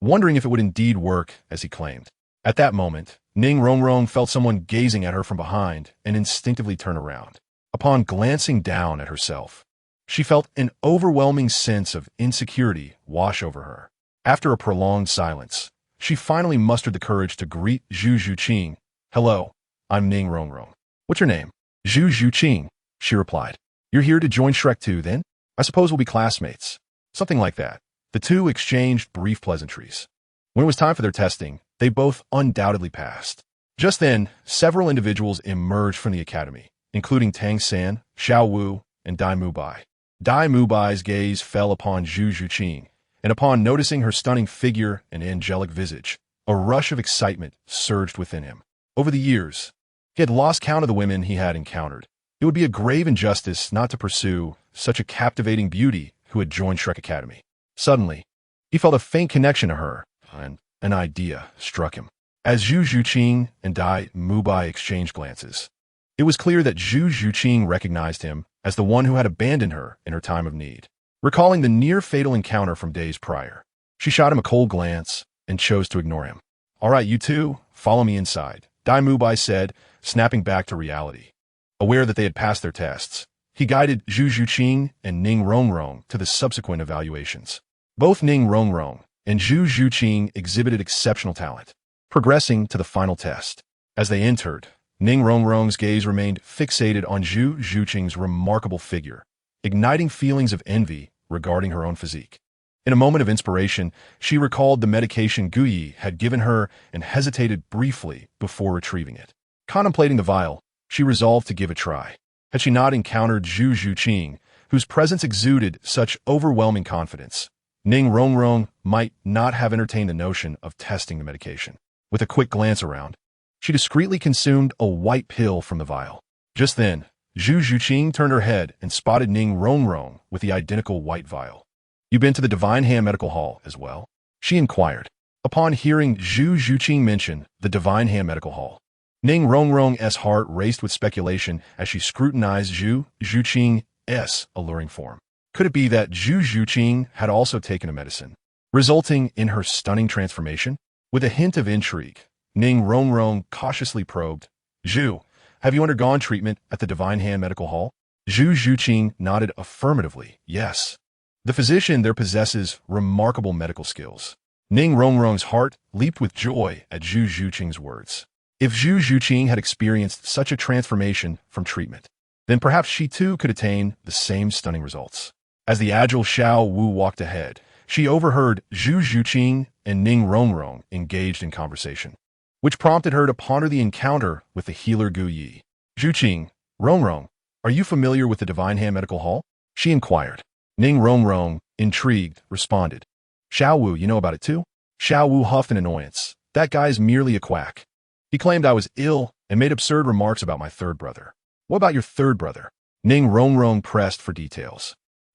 wondering if it would indeed work as he claimed. At that moment, Ning Rongrong felt someone gazing at her from behind and instinctively turned around. Upon glancing down at herself, she felt an overwhelming sense of insecurity wash over her. After a prolonged silence, she finally mustered the courage to greet Zhu Zhuqing. Hello, I'm Ning Rongrong. What's your name? Zhu Zhuqing, she replied. You're here to join Shrek 2, then? I suppose we'll be classmates. Something like that. The two exchanged brief pleasantries. When it was time for their testing, they both undoubtedly passed. Just then, several individuals emerged from the academy, including Tang San, Xiao Wu, and Dai Mubai. Dai Mubai's gaze fell upon Zhu Zhuqing, and upon noticing her stunning figure and angelic visage, a rush of excitement surged within him. Over the years, he had lost count of the women he had encountered. It would be a grave injustice not to pursue such a captivating beauty who had joined Shrek Academy. Suddenly, he felt a faint connection to her, and an idea struck him. As Zhu Zhuqing and Dai Mubai exchanged glances, it was clear that Zhu Zhuqing recognized him as the one who had abandoned her in her time of need. Recalling the near-fatal encounter from days prior, she shot him a cold glance, and chose to ignore him. "All right, you two, follow me inside," Dai Mubai said, snapping back to reality. Aware that they had passed their tests, he guided Zhu Zhuqing and Ning Rongrong to the subsequent evaluations. Both Ning Rongrong and Zhu Zhuqing exhibited exceptional talent, progressing to the final test. As they entered, Ning Rongrong's gaze remained fixated on Zhu Zhuqing's remarkable figure, igniting feelings of envy regarding her own physique. In a moment of inspiration, she recalled the medication Gu Yi had given her and hesitated briefly before retrieving it. Contemplating the vial, she resolved to give a try. Had she not encountered Zhu Zhuqing, whose presence exuded such overwhelming confidence, Ning Rongrong might not have entertained the notion of testing the medication. With a quick glance around, she discreetly consumed a white pill from the vial. Just then, Zhu Zhuqing turned her head and spotted Ning Rongrong with the identical white vial. "You been to the Divine Hand Medical Hall as well?" she inquired. Upon hearing Zhu Zhuqing mention the Divine Hand Medical Hall, Ning Rongrong's heart raced with speculation as she scrutinized Zhu Zhuqing's alluring form. Could it be that Zhu Zhuqing had also taken a medicine, resulting in her stunning transformation? With a hint of intrigue, Ning Rongrong cautiously probed, "Zhu, have you undergone treatment at the Divine Hand Medical Hall?" Zhu Zhuqing nodded affirmatively, "Yes. The physician there possesses remarkable medical skills." Ning Rongrong's heart leaped with joy at Zhu Zhuqing's words. If Zhu Zhuqing had experienced such a transformation from treatment, then perhaps she too could attain the same stunning results. As the agile Xiao Wu walked ahead, she overheard Zhu Zhuqing and Ning Rongrong engaged in conversation, which prompted her to ponder the encounter with the healer Gu Yi. "Zhuqing, Rongrong, are you familiar with the Divine Hand Medical Hall?" she inquired. Ning Rongrong, intrigued, responded, "Xiao Wu, you know about it too?" Xiao Wu huffed in annoyance. "That guy's merely a quack. He claimed I was ill and made absurd remarks about my third brother." "What about your third brother?" Ning Rongrong pressed for details.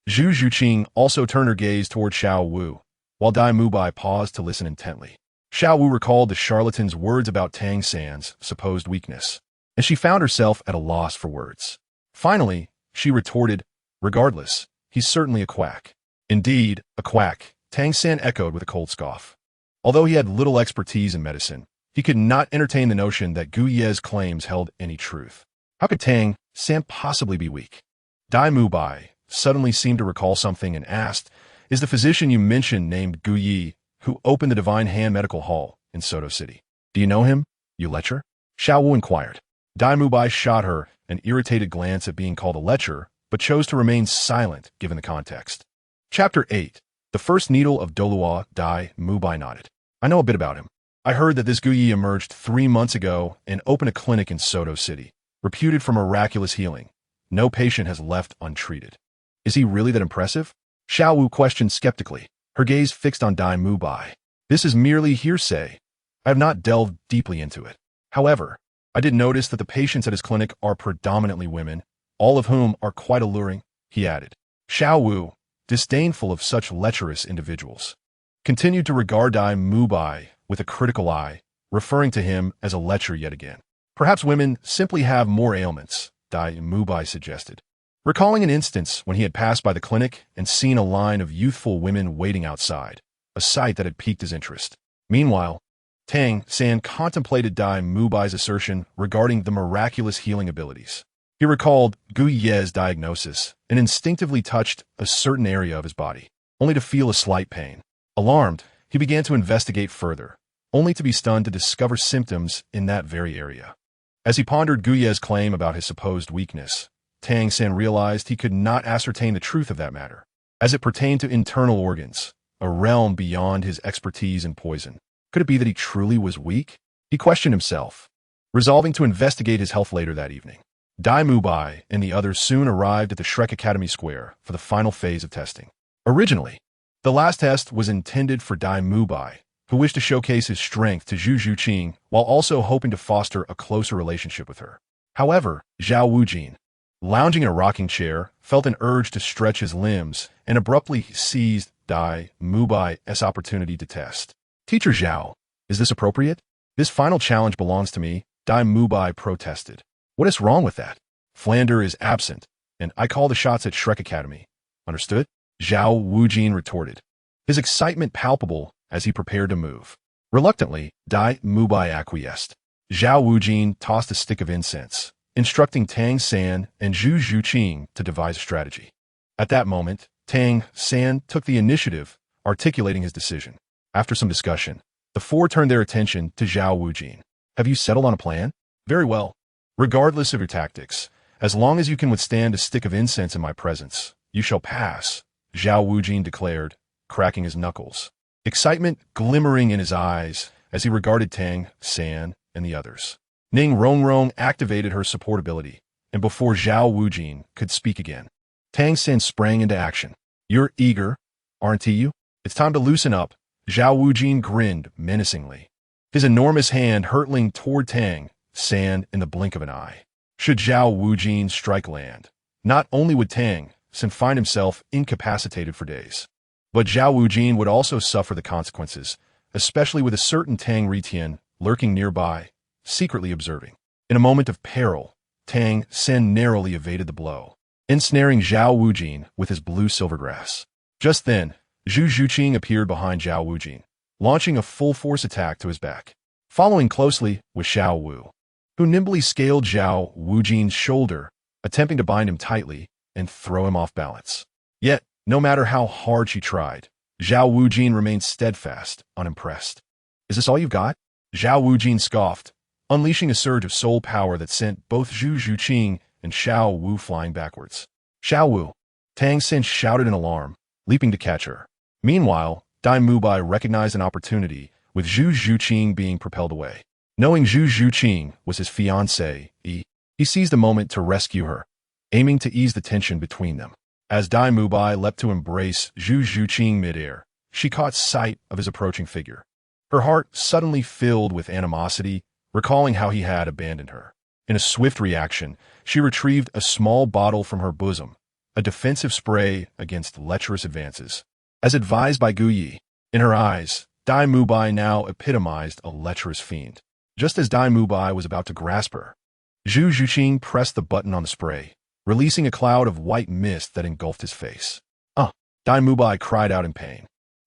Zhu Zhuqing also turned her gaze toward Xiao Wu, while Dai Mubai paused to listen intently. Xiao Wu recalled the charlatan's words about Tang San's supposed weakness, and she found herself at a loss for words. Finally, she retorted, "Regardless, he's certainly a quack." "Indeed, a quack," Tang San echoed with a cold scoff. Although he had little expertise in medicine, he could not entertain the notion that Gu Ye's claims held any truth. How could Tang San possibly be weak? Dai Mubai suddenly seemed to recall something and asked, "Is the physician you mentioned named Gu Yi, who opened the Divine Hand Medical Hall in Soto City? Do you know him, you lecher?" Xiao Wu inquired. Dai Mubai shot her an irritated glance at being called a lecher, but chose to remain silent given the context. Chapter 8. The First Needle of Douluo. Dai Mubai nodded. "I know a bit about him. I heard that this Gu Yi emerged 3 months ago and opened a clinic in Soto City, reputed for miraculous healing. No patient has left untreated." "Is he really that impressive?" Xiao Wu questioned skeptically, her gaze fixed on Dai Mubai. "This is merely hearsay. I have not delved deeply into it. However, I did notice that the patients at his clinic are predominantly women, all of whom are quite alluring," he added. Xiao Wu, disdainful of such lecherous individuals, continued to regard Dai Mubai with a critical eye, referring to him as a lecher yet again. "Perhaps women simply have more ailments," Dai Mubai suggested, recalling an instance when he had passed by the clinic and seen a line of youthful women waiting outside, a sight that had piqued his interest. Meanwhile, Tang San contemplated Dai Mubai's assertion regarding the miraculous healing abilities. He recalled Gu Ye's diagnosis and instinctively touched a certain area of his body, only to feel a slight pain. Alarmed, he began to investigate further, only to be stunned to discover symptoms in that very area. As he pondered Gu Ye's claim about his supposed weakness, Tang San realized he could not ascertain the truth of that matter, as it pertained to internal organs, a realm beyond his expertise in poison. Could it be that he truly was weak? He questioned himself, resolving to investigate his health later that evening. Dai Mubai and the others soon arrived at the Shrek Academy Square for the final phase of testing. Originally, the last test was intended for Dai Mubai, who wished to showcase his strength to Zhu Zhuqing while also hoping to foster a closer relationship with her. However, Zhao Wujin, lounging in a rocking chair, felt an urge to stretch his limbs and abruptly seized Dai Mubai's opportunity to test. "Teacher Zhao, is this appropriate? This final challenge belongs to me," Dai Mubai protested. "What is wrong with that? Flander is absent, and I call the shots at Shrek Academy. Understood?" Zhao Wujin retorted, his excitement palpable as he prepared to move. Reluctantly, Dai Mubai acquiesced. Zhao Wujin tossed a stick of incense, instructing Tang San and Zhu Zhuqing to devise a strategy. At that moment, Tang San took the initiative, articulating his decision. After some discussion, the four turned their attention to Zhao Wujin. Have you settled on a plan? Very well. Regardless of your tactics, as long as you can withstand a stick of incense in my presence, you shall pass, Zhao Wujin declared, cracking his knuckles. Excitement glimmering in his eyes as he regarded Tang San and the others. Ning Rongrong activated her support ability, and before Zhao Wujin could speak again, Tang San sprang into action. You're eager, aren't you? It's time to loosen up, Zhao Wujin grinned menacingly, his enormous hand hurtling toward Tang San in the blink of an eye. Should Zhao Wujin strike land, not only would Tang San find himself incapacitated for days, but Zhao Wujin would also suffer the consequences, especially with a certain Tang Retian lurking nearby, secretly observing. In a moment of peril, Tang San narrowly evaded the blow, ensnaring Zhao Wujin with his blue silvergrass. Just then, Zhu Zhuqing appeared behind Zhao Wujin, launching a full-force attack to his back. Following closely was Xiao Wu, who nimbly scaled Zhao Wujin's shoulder, attempting to bind him tightly and throw him off balance. Yet, no matter how hard she tried, Zhao Wujin remained steadfast, unimpressed. Is this all you've got? Zhao Wujin scoffed, unleashing a surge of soul power that sent both Zhu Zhuqing and Xiao Wu flying backwards. Xiao Wu! Tang San shouted in alarm, leaping to catch her. Meanwhile, Dai Mubai recognized an opportunity, with Zhu Zhuqing being propelled away. Knowing Zhu Zhuqing was his fiancée, he seized the moment to rescue her, aiming to ease the tension between them. As Dai Mubai leapt to embrace Zhu Zhuqing midair, she caught sight of his approaching figure. Her heart suddenly filled with animosity, recalling how he had abandoned her. In a swift reaction, she retrieved a small bottle from her bosom, a defensive spray against lecherous advances. As advised by Gu Yi, in her eyes, Dai Mubai now epitomized a lecherous fiend. Just as Dai Mubai was about to grasp her, Zhu Zhuqing pressed the button on the spray, releasing a cloud of white mist that engulfed his face. Dai Mubai cried out in pain,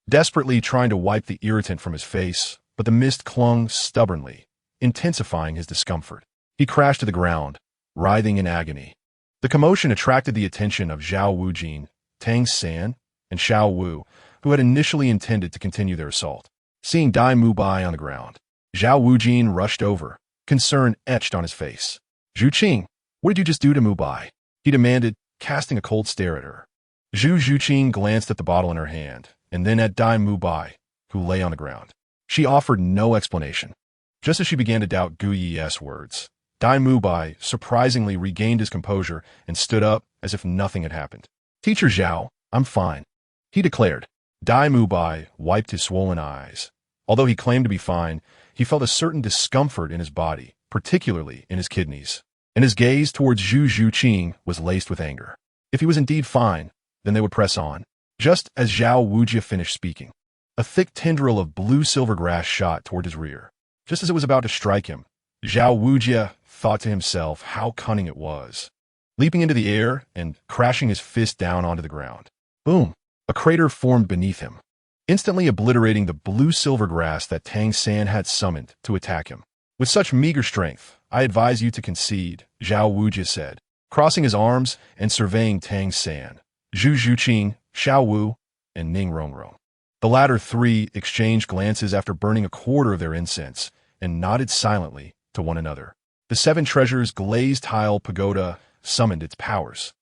desperately trying to wipe the irritant from his face, but the mist clung stubbornly, intensifying his discomfort. He crashed to the ground, writhing in agony. The commotion attracted the attention of Zhao Wujin, Tang San, and Xiao Wu, who had initially intended to continue their assault. Seeing Dai Mubai on the ground, Zhao Wujin rushed over, concern etched on his face. Zhuqing, what did you just do to Mubai? He demanded, casting a cold stare at her. Zhu Zhuqing glanced at the bottle in her hand, and then at Dai Mubai, who lay on the ground. She offered no explanation. Just as she began to doubt Gu Yi's words, Dai Mubai surprisingly regained his composure and stood up as if nothing had happened. Teacher Zhao, I'm fine, he declared. Dai Mubai wiped his swollen eyes. Although he claimed to be fine, he felt a certain discomfort in his body, particularly in his kidneys, and his gaze towards Zhu Zhuqing was laced with anger. If he was indeed fine, then they would press on. Just as Zhao Wujia finished speaking, a thick tendril of blue silver grass shot toward his rear. Just as it was about to strike him, Zhao Wujia thought to himself how cunning it was. Leaping into the air and crashing his fist down onto the ground. Boom! A crater formed beneath him, instantly obliterating the blue silver grass that Tang San had summoned to attack him. With such meager strength, I advise you to concede, Zhao Wujia said, crossing his arms and surveying Tang San, Zhu Zhuqing, Xiao Wu, and Ning Rongrong. The latter three exchanged glances after burning a quarter of their incense and nodded silently to one another. The Seven Treasures glazed tile pagoda summoned its powers,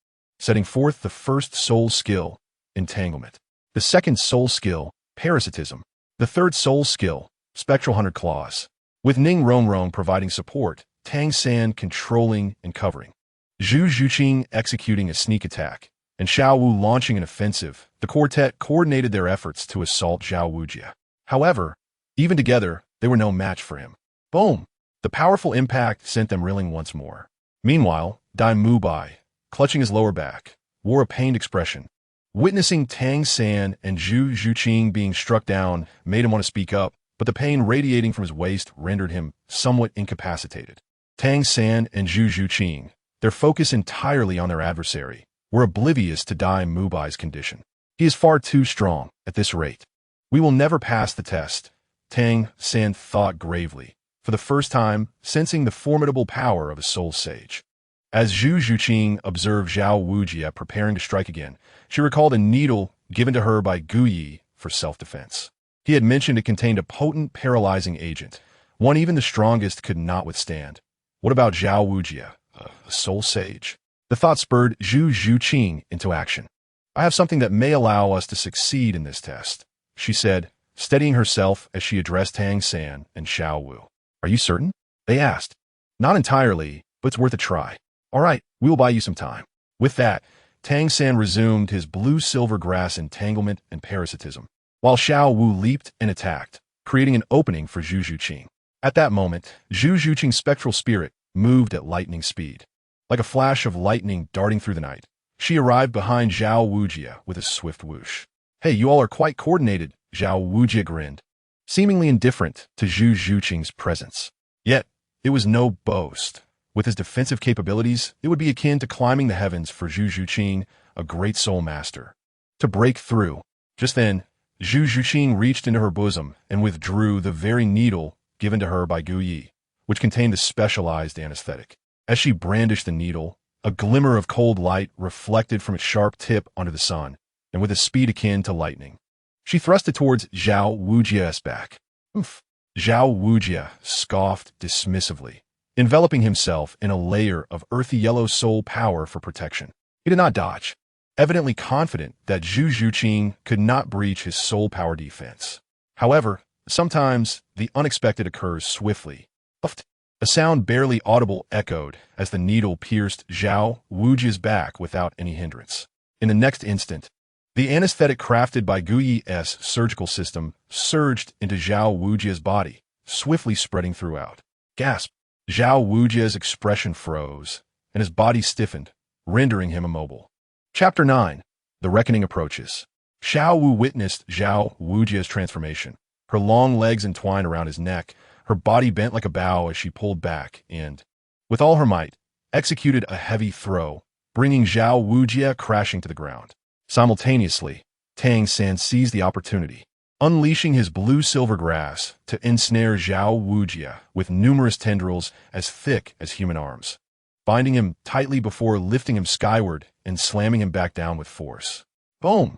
setting forth the first soul skill, entanglement. The second soul skill, parasitism. The third soul skill, spectral 100 claws. With Ning Rongrong providing support, Tang San controlling and covering, Zhu Zhuqing executing a sneak attack, and Xiao Wu launching an offensive, the quartet coordinated their efforts to assault Zhao Wujia. However, even together, they were no match for him. Boom! The powerful impact sent them reeling once more. Meanwhile, Dai Mubai, clutching his lower back, wore a pained expression. Witnessing Tang San and Zhu Zhuqing being struck down made him want to speak up, but the pain radiating from his waist rendered him somewhat incapacitated. Tang San and Zhu Zhuqing, their focus entirely on their adversary, were oblivious to Dai Mubai's condition. He is far too strong, at this rate. We will never pass the test, Tang San thought gravely, for the first time sensing the formidable power of a soul sage. As Zhu Zhuqing observed Zhao Wujie preparing to strike again, she recalled a needle given to her by Gu Yi for self-defense. He had mentioned it contained a potent paralyzing agent, one even the strongest could not withstand. What about Zhao Wujie, a soul sage? The thought spurred Zhu Zhuqing into action. I have something that may allow us to succeed in this test, she said, steadying herself as she addressed Tang San and Xiao Wu. Are you certain? They asked. Not entirely, but it's worth a try. All right, we will buy you some time. With that, Tang San resumed his blue-silver grass entanglement and parasitism, while Xiao Wu leaped and attacked, creating an opening for Zhu Zhuqing. At that moment, Zhu Zhuqing's spectral spirit moved at lightning speed. Like a flash of lightning darting through the night, she arrived behind Zhao Wujie with a swift whoosh. Hey, you all are quite coordinated, Zhao Wujie grinned, seemingly indifferent to Zhu Zhuqing's presence. Yet, it was no boast. With his defensive capabilities, it would be akin to climbing the heavens for Zhu Zhuqing, a great soul master. To break through. Just then, Zhu Zhuqing reached into her bosom and withdrew the very needle given to her by Gu Yi, which contained the specialized anesthetic. As she brandished the needle, a glimmer of cold light reflected from its sharp tip onto the sun, and with a speed akin to lightning. She thrust it towards Zhao Wujie's back. Oof. Zhao Wujie scoffed dismissively, enveloping himself in a layer of earthy yellow soul power for protection. He did not dodge, evidently confident that Zhu Zhuqing could not breach his soul power defense. However, sometimes the unexpected occurs swiftly. Uft. A sound barely audible echoed as the needle pierced Zhao Wujie's back without any hindrance. In the next instant, the anesthetic crafted by Gu Yi's surgical system surged into Zhao Wujie's body, swiftly spreading throughout. Gasp! Zhao Wujie's expression froze, and his body stiffened, rendering him immobile. Chapter 9. The Reckoning Approaches. Xiao Wu witnessed Zhao Wujie's transformation. Her long legs entwined around his neck, her body bent like a bow as she pulled back and, with all her might, executed a heavy throw, bringing Zhao Wujie crashing to the ground. Simultaneously, Tang San seized the opportunity, unleashing his blue-silver grass to ensnare Zhao Wujie with numerous tendrils as thick as human arms, binding him tightly before lifting him skyward and slamming him back down with force. Boom!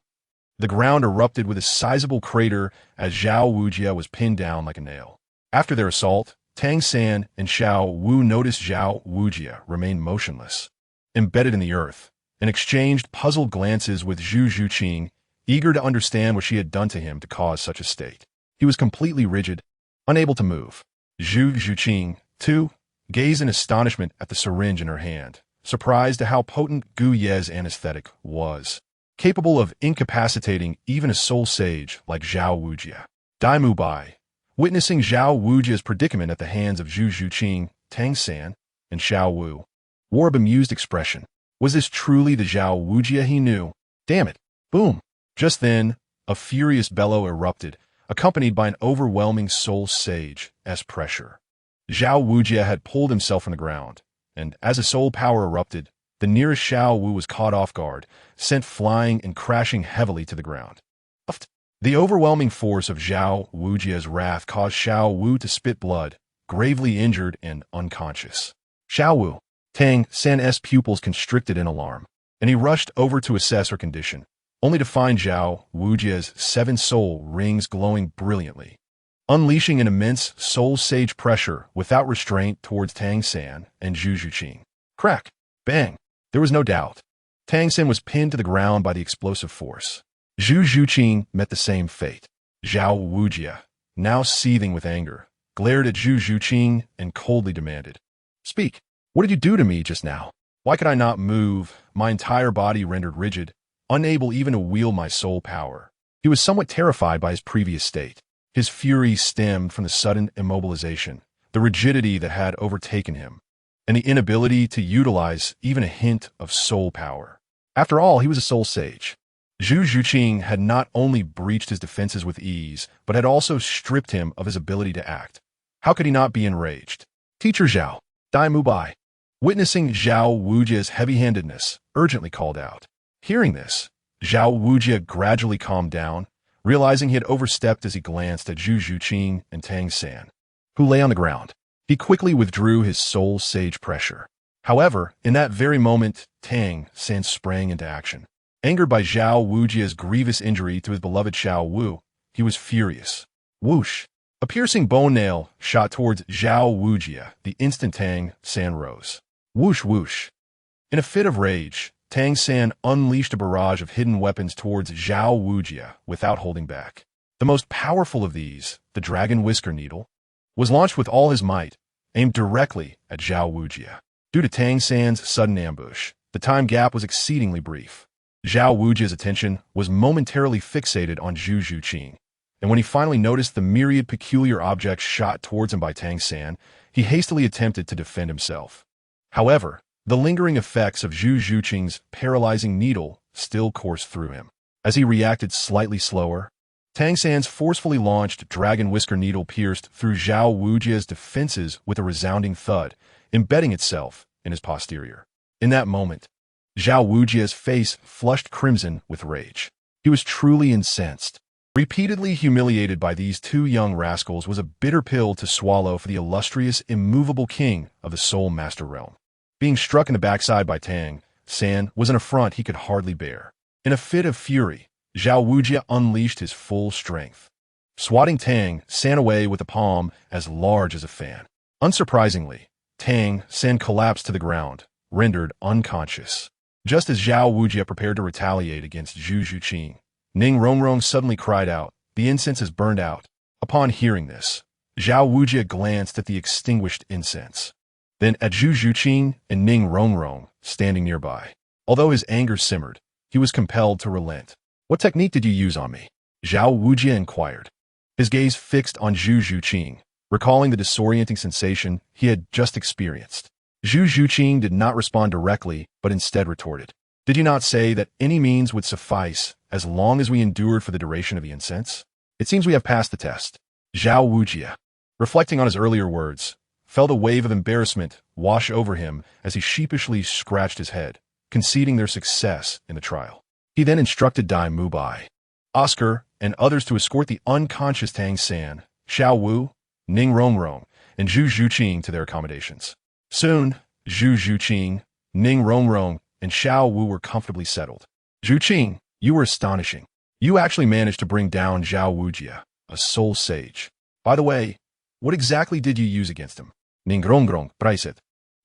The ground erupted with a sizable crater as Zhao Wujie was pinned down like a nail. After their assault, Tang San and Xiao Wu noticed Zhao Wujie remained motionless, embedded in the earth, and exchanged puzzled glances with Zhu Zhuqing, eager to understand what she had done to him to cause such a state. He was completely rigid, unable to move. Zhu Zhuqing, too, gazed in astonishment at the syringe in her hand, surprised at how potent Gu Ye's anesthetic was, capable of incapacitating even a soul sage like Zhao Wujie. Dai Mu Bai, witnessing Zhao Wujie's predicament at the hands of Zhu Zhuqing, Tang San, and Xiao Wu, wore a bemused expression. Was this truly the Zhao Wujie he knew? Damn it! Boom! Just then, a furious bellow erupted, accompanied by an overwhelming soul sage-esque pressure. Zhao Wujie had pulled himself from the ground, and as a soul power erupted, the nearest Xiao Wu was caught off guard, sent flying and crashing heavily to the ground. The overwhelming force of Zhao Wujie's wrath caused Xiao Wu to spit blood, gravely injured and unconscious. Xiao Wu, Tang San's pupils constricted in alarm, and he rushed over to assess her condition, only to find Zhao Wujie's 7 soul rings glowing brilliantly, unleashing an immense soul sage pressure without restraint towards Tang San and Zhu Zhuqing. Crack! Bang! There was no doubt. Tang San was pinned to the ground by the explosive force. Zhu Zhuqing met the same fate. Zhao Wujie, now seething with anger, glared at Zhu Zhuqing and coldly demanded, "Speak. What did you do to me just now? Why could I not move, my entire body rendered rigid, unable even to wield my soul power?" He was somewhat terrified by his previous state. His fury stemmed from the sudden immobilization, the rigidity that had overtaken him, and the inability to utilize even a hint of soul power. After all, he was a soul sage. Zhu Zhuqing had not only breached his defenses with ease, but had also stripped him of his ability to act. How could he not be enraged? Teacher Zhao, Dai Mu Bai, witnessing Zhao Wujie's heavy-handedness, urgently called out. Hearing this, Zhao Wujie gradually calmed down, realizing he had overstepped as he glanced at Zhu Zhuqing and Tang San, who lay on the ground. He quickly withdrew his soul sage pressure. However, in that very moment, Tang San sprang into action. Angered by Zhao Wujia's grievous injury to his beloved Xiao Wu, he was furious. Whoosh! A piercing bone nail shot towards Zhao Wujia the instant Tang San rose. Whoosh whoosh! In a fit of rage, Tang San unleashed a barrage of hidden weapons towards Zhao Wujia without holding back. The most powerful of these, the Dragon Whisker Needle, was launched with all his might, aimed directly at Zhao Wujia. Due to Tang San's sudden ambush, the time gap was exceedingly brief. Zhao Wujia's attention was momentarily fixated on Zhu Zhuqing, and when he finally noticed the myriad peculiar objects shot towards him by Tang San, he hastily attempted to defend himself. However, the lingering effects of Zhu Zhuqing's paralyzing needle still coursed through him. As he reacted slightly slower, Tang San's forcefully launched Dragon Whisker Needle pierced through Zhao Wujia's defenses with a resounding thud, embedding itself in his posterior. In that moment, Zhao Wujia's face flushed crimson with rage. He was truly incensed. Repeatedly humiliated by these two young rascals was a bitter pill to swallow for the illustrious, immovable king of the Soul Master Realm. Being struck in the backside by Tang San was an affront he could hardly bear. In a fit of fury, Zhao Wujia unleashed his full strength, swatting Tang San away with a palm as large as a fan. Unsurprisingly, Tang San collapsed to the ground, rendered unconscious. Just as Zhao Wujia prepared to retaliate against Zhu Zhuqing, Ning Rongrong suddenly cried out, "The incense is burned out." Upon hearing this, Zhao Wujia glanced at the extinguished incense, then at Zhu Zhuqing and Ning Rongrong standing nearby. Although his anger simmered, he was compelled to relent. "What technique did you use on me?" Zhao Wujia inquired, his gaze fixed on Zhu Zhuqing, recalling the disorienting sensation he had just experienced. Zhu Zhuqing did not respond directly, but instead retorted, "Did you not say that any means would suffice as long as we endured for the duration of the incense? It seems we have passed the test." Zhao Wujia, reflecting on his earlier words, felt a wave of embarrassment wash over him as he sheepishly scratched his head, conceding their success in the trial. He then instructed Dai Mubai, Oscar, and others to escort the unconscious Tang San, Xiao Wu, Ning Rongrong, and Zhu Zhuqing to their accommodations. Soon, Zhu Zhuqing, Ning Rongrong, and Xiao Wu were comfortably settled. "Zhuqing, you were astonishing. You actually managed to bring down Zhao Wujia, a soul sage. By the way, what exactly did you use against him?" Ning Rongrong priced.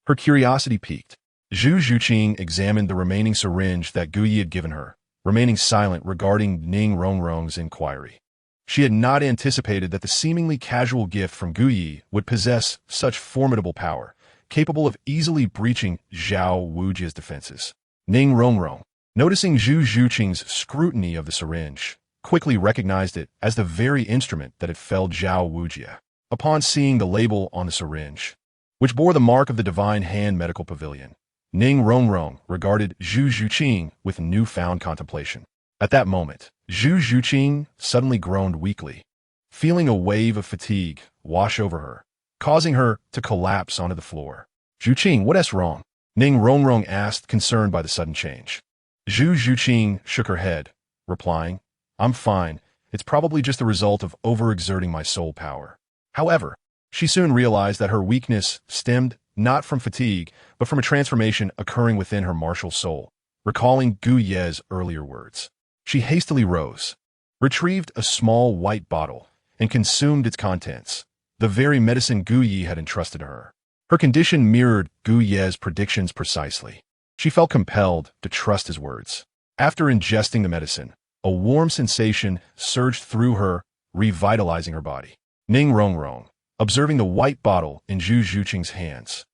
Her curiosity piqued. Zhu Zhuqing examined the remaining syringe that Gu Yi had given her, remaining silent regarding Ning Rongrong's inquiry. She had not anticipated that the seemingly casual gift from Gu Yi would possess such formidable power, capable of easily breaching Zhao Wujia's defenses. Ning Rongrong, noticing Zhu Zhuqing's scrutiny of the syringe, quickly recognized it as the very instrument that had felled Zhao Wujia. Upon seeing the label on the syringe, which bore the mark of the Divine Hand Medical Pavilion, Ning Rongrong regarded Zhu Zhuqing with newfound contemplation. At that moment, Zhu Zhuqing suddenly groaned weakly, feeling a wave of fatigue wash over her, causing her to collapse onto the floor. "Zhuqing, what's wrong?" Ning Rongrong asked, concerned by the sudden change. Zhu Zhuqing shook her head, replying, "I'm fine. It's probably just the result of overexerting my soul power." However, she soon realized that her weakness stemmed not from fatigue, but from a transformation occurring within her martial soul. Recalling Gu Ye's earlier words, she hastily rose, retrieved a small white bottle, and consumed its contents, the very medicine Gu Yi had entrusted to her. Her condition mirrored Gu Ye's predictions precisely. She felt compelled to trust his words. After ingesting the medicine, a warm sensation surged through her, revitalizing her body. Ning Rongrong, observing the white bottle in Zhu Zhuqing's hands,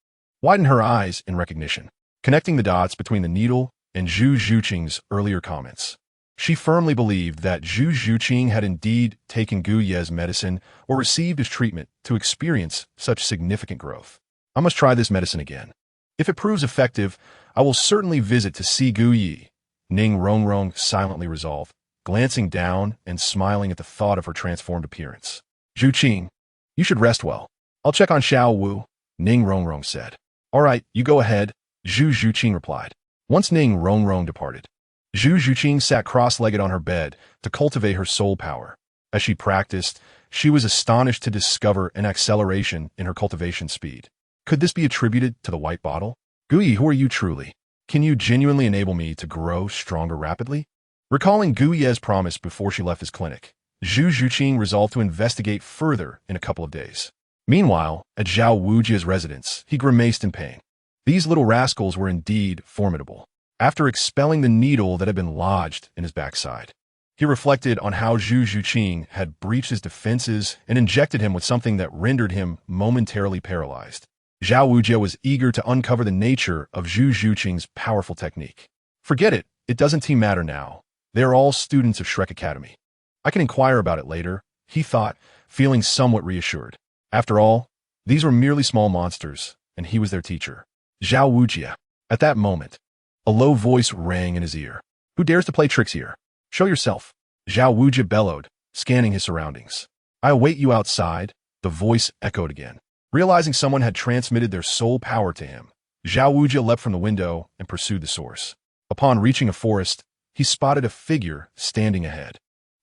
widened her eyes in recognition, connecting the dots between the needle and Zhu Zhuqing's earlier comments. She firmly believed that Zhu Zhuqing had indeed taken Gu Ye's medicine or received his treatment to experience such significant growth. "I must try this medicine again. If it proves effective, I will certainly visit to see Gu Yi," Ning Rongrong silently resolved, glancing down and smiling at the thought of her transformed appearance. "Zhuqing, you should rest well. I'll check on Xiao Wu," Ning Rongrong said. "All right, you go ahead," Zhu Zhuqing replied. Once Ning Rongrong departed, Zhu Zhuqing sat cross-legged on her bed to cultivate her soul power. As she practiced, she was astonished to discover an acceleration in her cultivation speed. Could this be attributed to the white bottle? Guyi, who are you truly? Can you genuinely enable me to grow stronger rapidly? Recalling Guyi's promise before she left his clinic, Zhu Zhuqing resolved to investigate further in a couple of days. Meanwhile, at Zhao Wujia's residence, he grimaced in pain. These little rascals were indeed formidable. After expelling the needle that had been lodged in his backside, he reflected on how Zhu Zhuqing had breached his defenses and injected him with something that rendered him momentarily paralyzed. Zhao Wujia was eager to uncover the nature of Zhu Zhuqing's powerful technique. Forget it, it doesn't matter now. They are all students of Shrek Academy. I can inquire about it later, he thought, feeling somewhat reassured. After all, these were merely small monsters, and he was their teacher. Zhao Wujia. At that moment, a low voice rang in his ear. Who dares to play tricks here? Show yourself. Zhao Wujia bellowed, scanning his surroundings. I await you outside, the voice echoed again. Realizing someone had transmitted their soul power to him, Zhao Wujia leapt from the window and pursued the source. Upon reaching a forest, he spotted a figure standing ahead.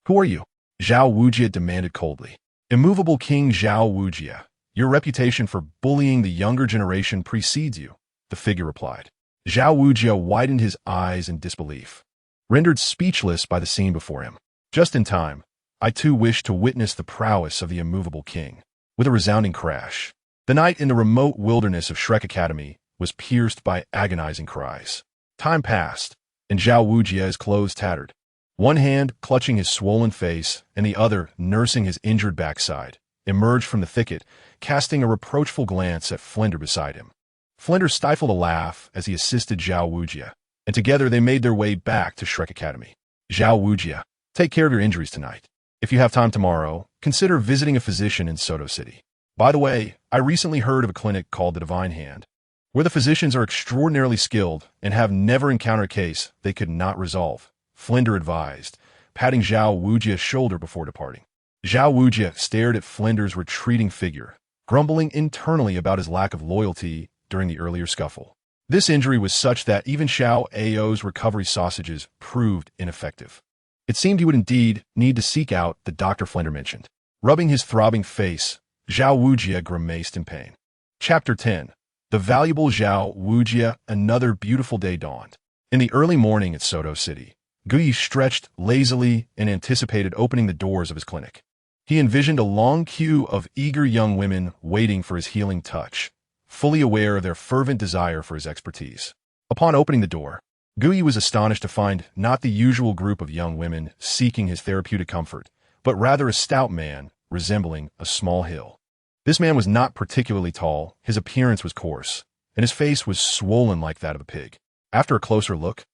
Who are you? Zhao Wujia demanded coldly. Immovable King Zhao Wujia, your reputation for bullying the younger generation precedes you, the figure replied. Zhao Wujia widened his eyes in disbelief, rendered speechless by the scene before him. Just in time, I too wished to witness the prowess of the immovable king. With a resounding crash, the night in the remote wilderness of Shrek Academy was pierced by agonizing cries. Time passed, and Zhao Wujia's clothes tattered. One hand clutching his swollen face and the other nursing his injured backside, emerged from the thicket, casting a reproachful glance at Flinder beside him. Flinder stifled a laugh as he assisted Zhao Wujia, and together they made their way back to Shrek Academy. Zhao Wujia, take care of your injuries tonight. If you have time tomorrow, consider visiting a physician in Soto City. By the way, I recently heard of a clinic called the Divine Hand, where the physicians are extraordinarily skilled and have never encountered a case they could not resolve, Flinder advised, patting Zhao Wujia's shoulder before departing. Zhao Wujia stared at Flinder's retreating figure, grumbling internally about his lack of loyalty during the earlier scuffle. This injury was such that even Xiao Ao's recovery sausages proved ineffective. It seemed he would indeed need to seek out the Dr. Flinder mentioned. Rubbing his throbbing face, Zhao Wujia grimaced in pain. Chapter 10. The valuable Zhao Wujia. Another beautiful day dawned. In the early morning at Soto City, Guyi stretched lazily and anticipated opening the doors of his clinic. He envisioned a long queue of eager young women waiting for his healing touch, fully aware of their fervent desire for his expertise. Upon opening the door, Guyi was astonished to find not the usual group of young women seeking his therapeutic comfort, but rather a stout man resembling a small hill. This man was not particularly tall, his appearance was coarse, and his face was swollen like that of a pig. After a closer look,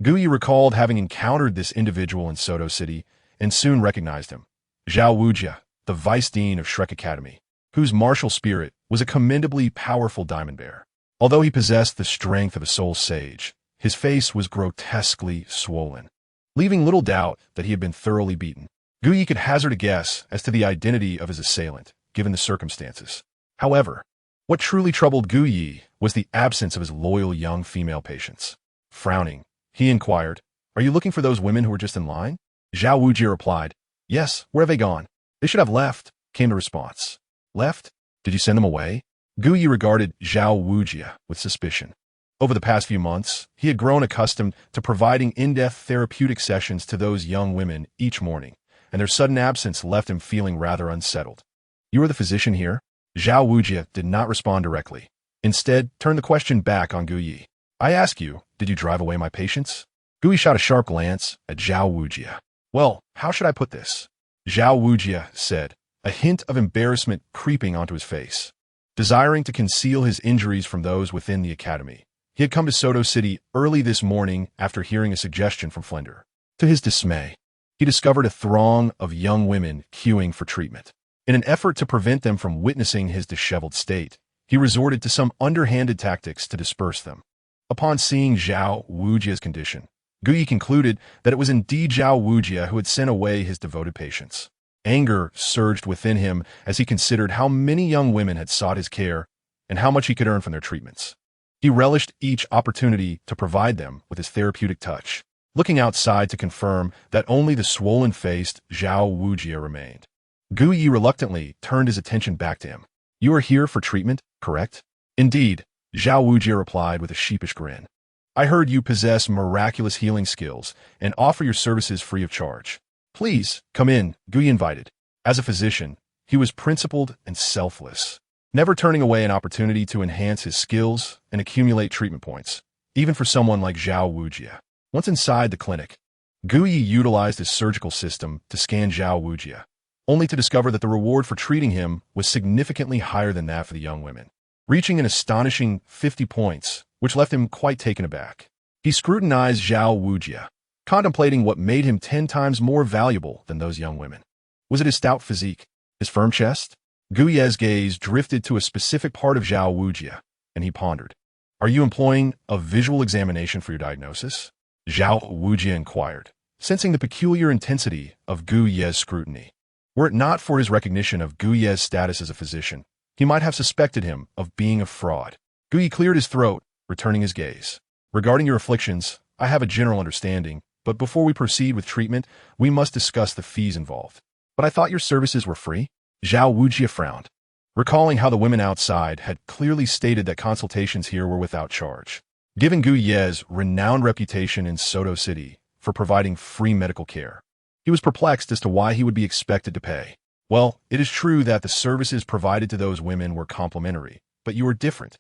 Guyi recalled having encountered this individual in Soto City and soon recognized him. Zhao Wujia, the vice dean of Shrek Academy, whose martial spirit was a commendably powerful diamond bear. Although he possessed the strength of a soul sage, his face was grotesquely swollen, leaving little doubt that he had been thoroughly beaten. Guyi could hazard a guess as to the identity of his assailant, given the circumstances. However, what truly troubled Guyi was the absence of his loyal young female patients. Frowning, he inquired, "Are you looking for those women who were just in line?" Zhao Wujia replied, "Yes, where have they gone?" "They should have left," came the response. "Left? Did you send them away?" Guyi regarded Zhao Wujia with suspicion. Over the past few months, he had grown accustomed to providing in-depth therapeutic sessions to those young women each morning, and their sudden absence left him feeling rather unsettled. "You are the physician here?" Zhao Wujia did not respond directly. Instead, turned the question back on Guyi. "I ask you, did you drive away my patients?" Guyi shot a sharp glance at Zhao Wujia. "Well, how should I put this?" Zhao Wujia said, a hint of embarrassment creeping onto his face. Desiring to conceal his injuries from those within the academy, he had come to Soto City early this morning after hearing a suggestion from Flinder. To his dismay, he discovered a throng of young women queuing for treatment. In an effort to prevent them from witnessing his disheveled state, he resorted to some underhanded tactics to disperse them. Upon seeing Zhao Wujia's condition, Guyi concluded that it was indeed Zhao Wujia who had sent away his devoted patients. Anger surged within him as he considered how many young women had sought his care and how much he could earn from their treatments. He relished each opportunity to provide them with his therapeutic touch. looking outside to confirm that only the swollen-faced Zhao Wujie remained. Gu Yi reluctantly turned his attention back to him. "You are here for treatment, correct?" "Indeed," Zhao Wujie replied with a sheepish grin. "I heard you possess miraculous healing skills and offer your services free of charge. Please, come in," Gu Yi invited. As a physician, he was principled and selfless, never turning away an opportunity to enhance his skills and accumulate treatment points, even for someone like Zhao Wujie. Once inside the clinic, Gu Yi utilized his surgical system to scan Zhao Wujie, only to discover that the reward for treating him was significantly higher than that for the young women, reaching an astonishing 50 points, which left him quite taken aback. He scrutinized Zhao Wujie, contemplating what made him 10 times more valuable than those young women. Was it his stout physique, his firm chest? Gu Yi's gaze drifted to a specific part of Zhao Wujie, and he pondered. "Are you employing a visual examination for your diagnosis?" Zhao Wujie inquired, sensing the peculiar intensity of Gu Yi's scrutiny. Were it not for his recognition of Gu Yi's status as a physician, he might have suspected him of being a fraud. Gu Yi cleared his throat, returning his gaze. "Regarding your afflictions, I have a general understanding, but before we proceed with treatment, we must discuss the fees involved." "But I thought your services were free?" Zhao Wujie frowned, recalling how the women outside had clearly stated that consultations here were without charge. Given Gu Yi's renowned reputation in Soto City for providing free medical care, he was perplexed as to why he would be expected to pay. "Well, it is true that the services provided to those women were complimentary, but you are different."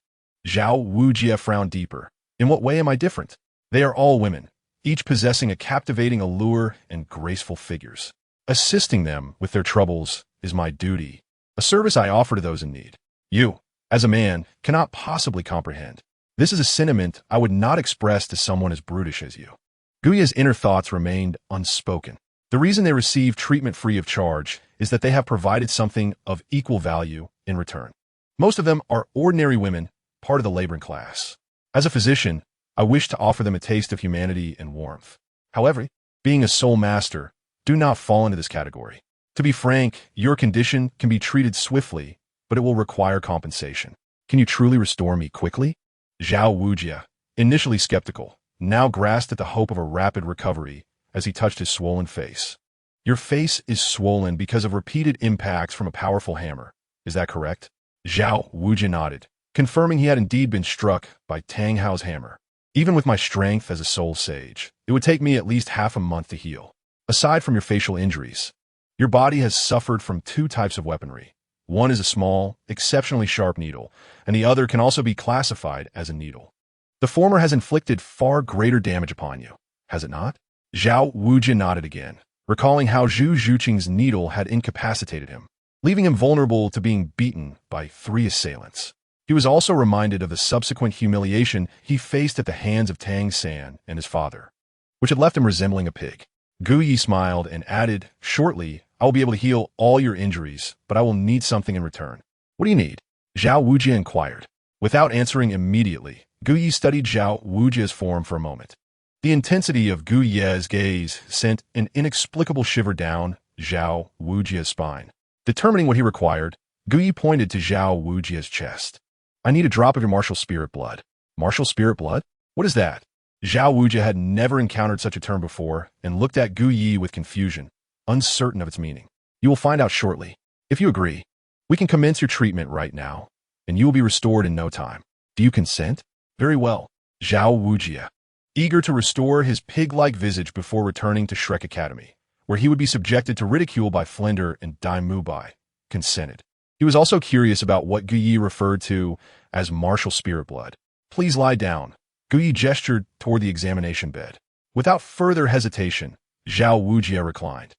Zhao Wujie frowned deeper. "In what way am I different?" "They are all women, each possessing a captivating allure and graceful figures. Assisting them with their troubles is my duty, a service I offer to those in need. You, as a man, cannot possibly comprehend. This is a sentiment I would not express to someone as brutish as you." Gu Yi's inner thoughts remained unspoken. The reason they receive treatment free of charge is that they have provided something of equal value in return. Most of them are ordinary women, part of the laboring class. As a physician, I wish to offer them a taste of humanity and warmth. However, being a soul master, do not fall into this category. To be frank, your condition can be treated swiftly, but it will require compensation. Can you truly restore me quickly? Zhao Wujie, initially skeptical, now grasped at the hope of a rapid recovery as he touched his swollen face. "Your face is swollen because of repeated impacts from a powerful hammer. Is that correct?" Zhao Wujie nodded, confirming he had indeed been struck by Tang Hao's hammer. "Even with my strength as a soul sage, it would take me at least half a month to heal. Aside from your facial injuries, your body has suffered from 2 types of weaponry. One is a small, exceptionally sharp needle, and the other can also be classified as a needle. The former has inflicted far greater damage upon you, has it not?" Zhao Wujie nodded again, recalling how Zhu Zhuqing's needle had incapacitated him, leaving him vulnerable to being beaten by 3 assailants. He was also reminded of the subsequent humiliation he faced at the hands of Tang San and his father, which had left him resembling a pig. Gu Yi smiled and added, "Shortly, I will be able to heal all your injuries, but I will need something in return." "What do you need?" Zhao Wujie inquired. Without answering immediately, Gu Yi studied Zhao Wujie's form for a moment. The intensity of Gu Yi's gaze sent an inexplicable shiver down Zhao Wujie's spine. Determining what he required, Gu Yi pointed to Zhao Wujie's chest. "I need a drop of your martial spirit blood." "Martial spirit blood? What is that?" Zhao Wujie had never encountered such a term before and looked at Gu Yi with confusion, uncertain of its meaning. "You will find out shortly. If you agree, we can commence your treatment right now, and you will be restored in no time. Do you consent?" "Very well." Zhao Wujie, eager to restore his pig-like visage before returning to Shrek Academy, where he would be subjected to ridicule by Flender and Dai Mubai, consented. He was also curious about what Gu Yi referred to as martial spirit blood. "Please lie down." Gu Yi gestured toward the examination bed. Without further hesitation, Zhao Wujie reclined,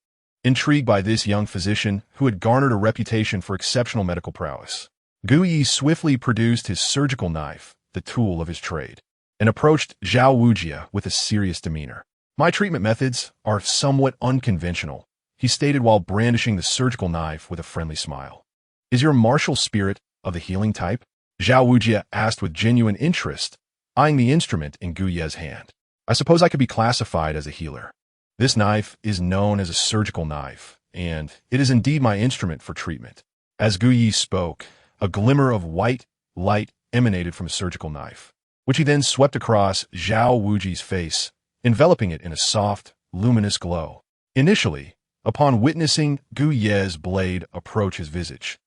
intrigued by this young physician who had garnered a reputation for exceptional medical prowess. Gu Yi swiftly produced his surgical knife, the tool of his trade, and approached Zhao Wujie with a serious demeanor. "My treatment methods are somewhat unconventional," he stated while brandishing the surgical knife with a friendly smile. "Is your martial spirit of the healing type?" Zhao Wujie asked with genuine interest, eyeing the instrument in Gu Yi's hand. "I suppose I could be classified as a healer. This knife is known as a surgical knife, and it is indeed my instrument for treatment." As Gu Yi spoke, a glimmer of white light emanated from a surgical knife, which he then swept across Zhao Wujie's face enveloping it in a soft, luminous glow. Initially, upon witnessing Gu Ye's blade approach his visage,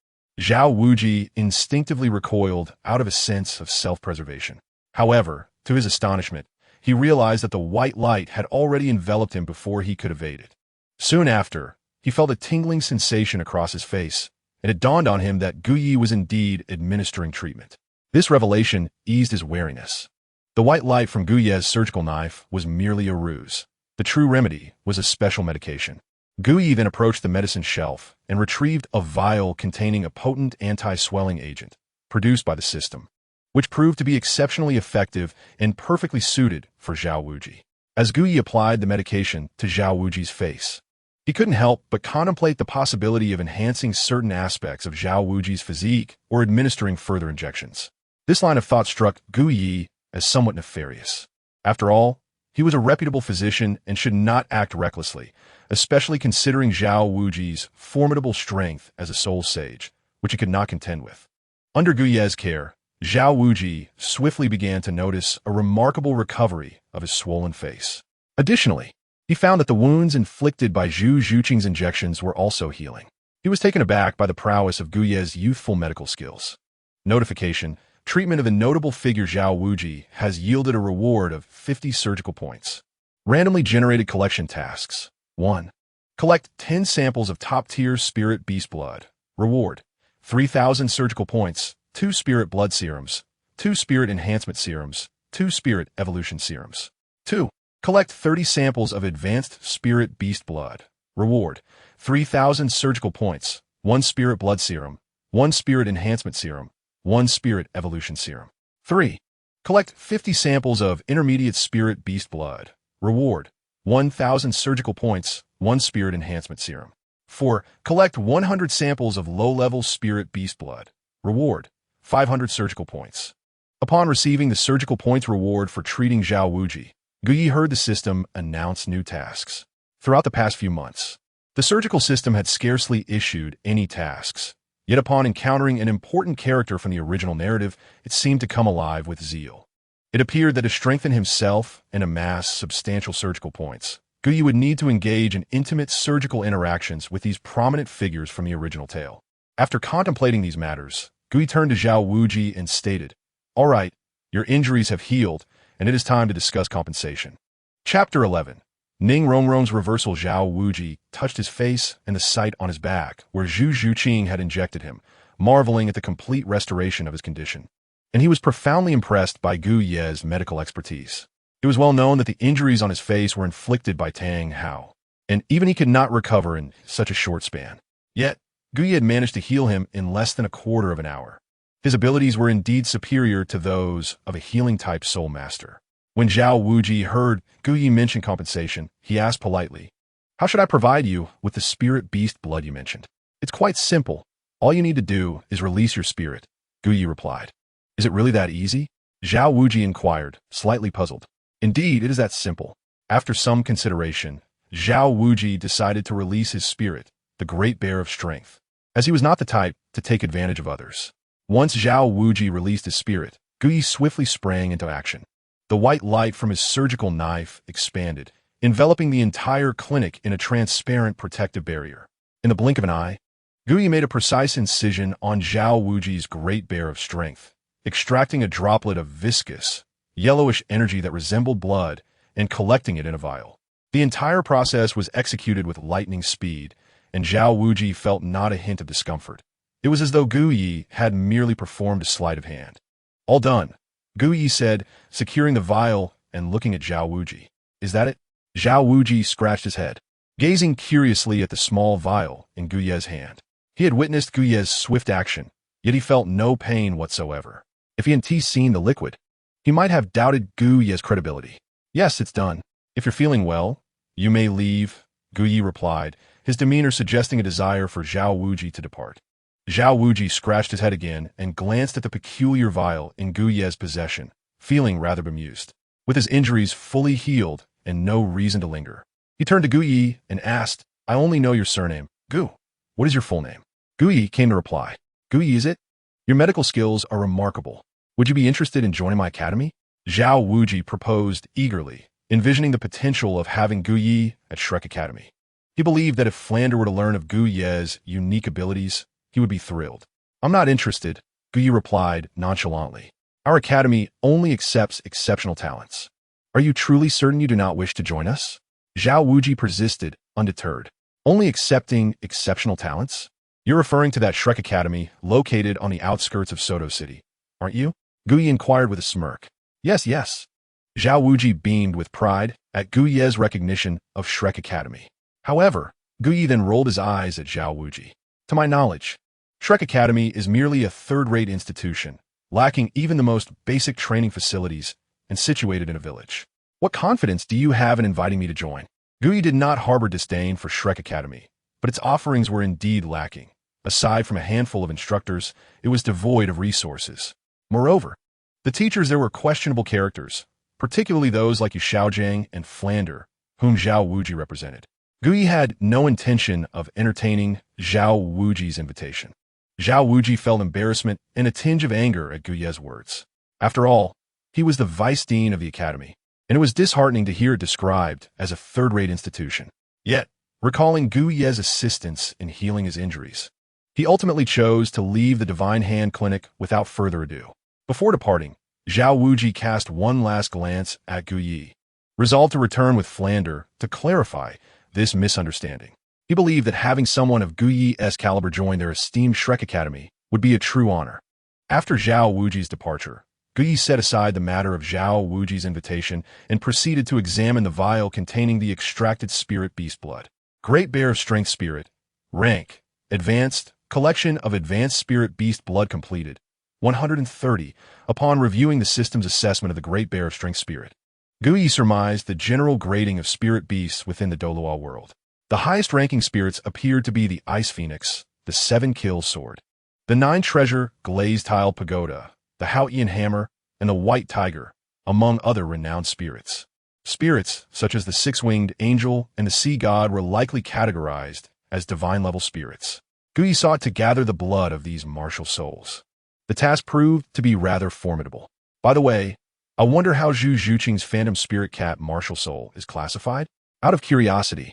Zhao Wuji instinctively recoiled out of a sense of self-preservation. However, to his astonishment, he realized that the white light had already enveloped him before he could evade it. Soon after, he felt a tingling sensation across his face, and it dawned on him that Gu Yi was indeed administering treatment. This revelation eased his wariness. The white light from Gu Ye's surgical knife was merely a ruse. The true remedy was a special medication. Gu Yi then approached the medicine shelf and retrieved a vial containing a potent anti-swelling agent produced by the system, which proved to be exceptionally effective and perfectly suited for Zhao Wuji. As Gu Yi applied the medication to Zhao Wuji's face, he couldn't help but contemplate the possibility of enhancing certain aspects of Zhao Wuji's physique or administering further injections. This line of thought struck Gu Yi as somewhat nefarious. After all, he was a reputable physician and should not act recklessly, especially considering Zhao Wuji's formidable strength as a soul sage, which he could not contend with. Under Gu Ye's care, Zhao Wuji swiftly began to notice a remarkable recovery of his swollen face. Additionally, he found that the wounds inflicted by Zhu Zhuqing's injections were also healing. He was taken aback by the prowess of Gu Ye's youthful medical skills. Notification: treatment of the notable figure Zhao Wuji has yielded a reward of 50 surgical points. Randomly generated collection tasks. 1. Collect 10 samples of top-tier spirit beast blood. Reward: 3,000 surgical points, 2 spirit blood serums, 2 spirit enhancement serums, 2 spirit evolution serums. 2. Collect 30 samples of advanced spirit beast blood. Reward: 3,000 surgical points, 1 spirit blood serum, 1 spirit enhancement serum, 1 spirit evolution serum. 3. Collect 50 samples of intermediate spirit beast blood. Reward: 1,000 surgical points, 1 spirit enhancement serum. 4. Collect 100 samples of low-level spirit beast blood. Reward: 500 surgical points. Upon receiving the surgical points reward for treating Zhao Wuji, Gu Yi heard the system announce new tasks. Throughout the past few months, the surgical system had scarcely issued any tasks. Yet upon encountering an important character from the original narrative, it seemed to come alive with zeal. It appeared that to strengthen himself and amass substantial surgical points, Gu Yi would need to engage in intimate surgical interactions with these prominent figures from the original tale. After contemplating these matters, Gu Yi turned to Zhao Wuji and stated, "All right, your injuries have healed, and it is time to discuss compensation." Chapter 11. Ning Rongrong's reversal. Zhao Wuji touched his face and the site on his back, where Zhu Zhuqing had injected him, marveling at the complete restoration of his condition. And he was profoundly impressed by Gu Ye's medical expertise. It was well known that the injuries on his face were inflicted by Tang Hao, and even he could not recover in such a short span. Yet, Gu Yi had managed to heal him in less than a quarter of an hour. His abilities were indeed superior to those of a healing-type soul master. When Zhao Wuji heard Gu Yi mention compensation, he asked politely, "How should I provide you with the spirit beast blood you mentioned?" "It's quite simple. All you need to do is release your spirit," Gu Yi replied. "Is it really that easy?" Zhao Wuji inquired, slightly puzzled. "Indeed, it is that simple." After some consideration, Zhao Wuji decided to release his spirit, the great bear of strength, as he was not the type to take advantage of others. Once Zhao Wuji released his spirit, Gu Yi swiftly sprang into action. The white light from his surgical knife expanded, enveloping the entire clinic in a transparent protective barrier. In the blink of an eye, Gu Yi made a precise incision on Zhao Wuji's great bear of strength, extracting a droplet of viscous, yellowish energy that resembled blood and collecting it in a vial. The entire process was executed with lightning speed, and Zhao Wuji felt not a hint of discomfort. It was as though Gu Yi had merely performed a sleight of hand. "All done," Gu Yi said, securing the vial and looking at Zhao Wuji. "Is that it?" Zhao Wuji scratched his head, gazing curiously at the small vial in Gu Ye's hand. He had witnessed Gu Ye's swift action, yet he felt no pain whatsoever. If he hadn't seen the liquid, he might have doubted Gu Ye's credibility. "Yes, it's done. If you're feeling well, you may leave," Gu Yi replied, his demeanor suggesting a desire for Zhao Wuji to depart. Zhao Wuji scratched his head again and glanced at the peculiar vial in Gu Ye's possession, feeling rather bemused. With his injuries fully healed and no reason to linger, he turned to Gu Yi and asked, "I only know your surname. Gu, what is your full name?" Gu Yi came to reply, "Gu Yi, is it? Your medical skills are remarkable. Would you be interested in joining my academy?" Zhao Wuji proposed eagerly, envisioning the potential of having Gu Yi at Shrek Academy. He believed that if Flander were to learn of Gu Ye's unique abilities, he would be thrilled. "I'm not interested," Gu Yi replied nonchalantly. "Our academy only accepts exceptional talents." "Are you truly certain you do not wish to join us?" Zhao Wuji persisted, undeterred. "Only accepting exceptional talents? You're referring to that Shrek Academy located on the outskirts of Soto City, aren't you?" Gu Yi inquired with a smirk. Yes. Zhao Wuji beamed with pride at Gu Ye's recognition of Shrek Academy. However, Gu Yi then rolled his eyes at Zhao Wuji. "To my knowledge, Shrek Academy is merely a third-rate institution, lacking even the most basic training facilities and situated in a village. What confidence do you have in inviting me to join?" Gu Yi did not harbor disdain for Shrek Academy, but its offerings were indeed lacking. Aside from a handful of instructors, it was devoid of resources. Moreover, the teachers there were questionable characters, particularly those like Yu Xiaogang and Flander, whom Zhao Wuji represented. Gu Yi had no intention of entertaining Zhao Wuji's invitation. Zhao Wuji felt embarrassment and a tinge of anger at Gu Ye's words. After all, he was the vice dean of the academy, and it was disheartening to hear it described as a third-rate institution. Yet, recalling Gu Ye's assistance in healing his injuries, he ultimately chose to leave the Divine Hand Clinic without further ado. Before departing, Zhao Wuji cast one last glance at Gu Yi, resolved to return with Flander to clarify this misunderstanding. He believed that having someone of Gu Yi's caliber join their esteemed Shrek Academy would be a true honor. After Zhao Wuji's departure, Gu Yi set aside the matter of Zhao Wuji's invitation and proceeded to examine the vial containing the extracted spirit beast blood. Great Bear of Strength Spirit. Rank. Advanced. Collection of advanced spirit beast blood completed. 130. Upon reviewing the system's assessment of the Great Bear of Strength Spirit, Gu Yi surmised the general grading of spirit beasts within the Douluo world. The highest-ranking spirits appeared to be the Ice Phoenix, the Seven-Kill Sword, the Nine-Treasure Glazed Tile Pagoda, the Haotian Hammer, and the White Tiger, among other renowned spirits. Spirits such as the Six-Winged Angel and the Sea God were likely categorized as divine-level spirits. Gu Yi sought to gather the blood of these martial souls. The task proved to be rather formidable. By the way, I wonder how Zhu Zhuqing's Phantom Spirit Cat martial soul is classified? Out of curiosity,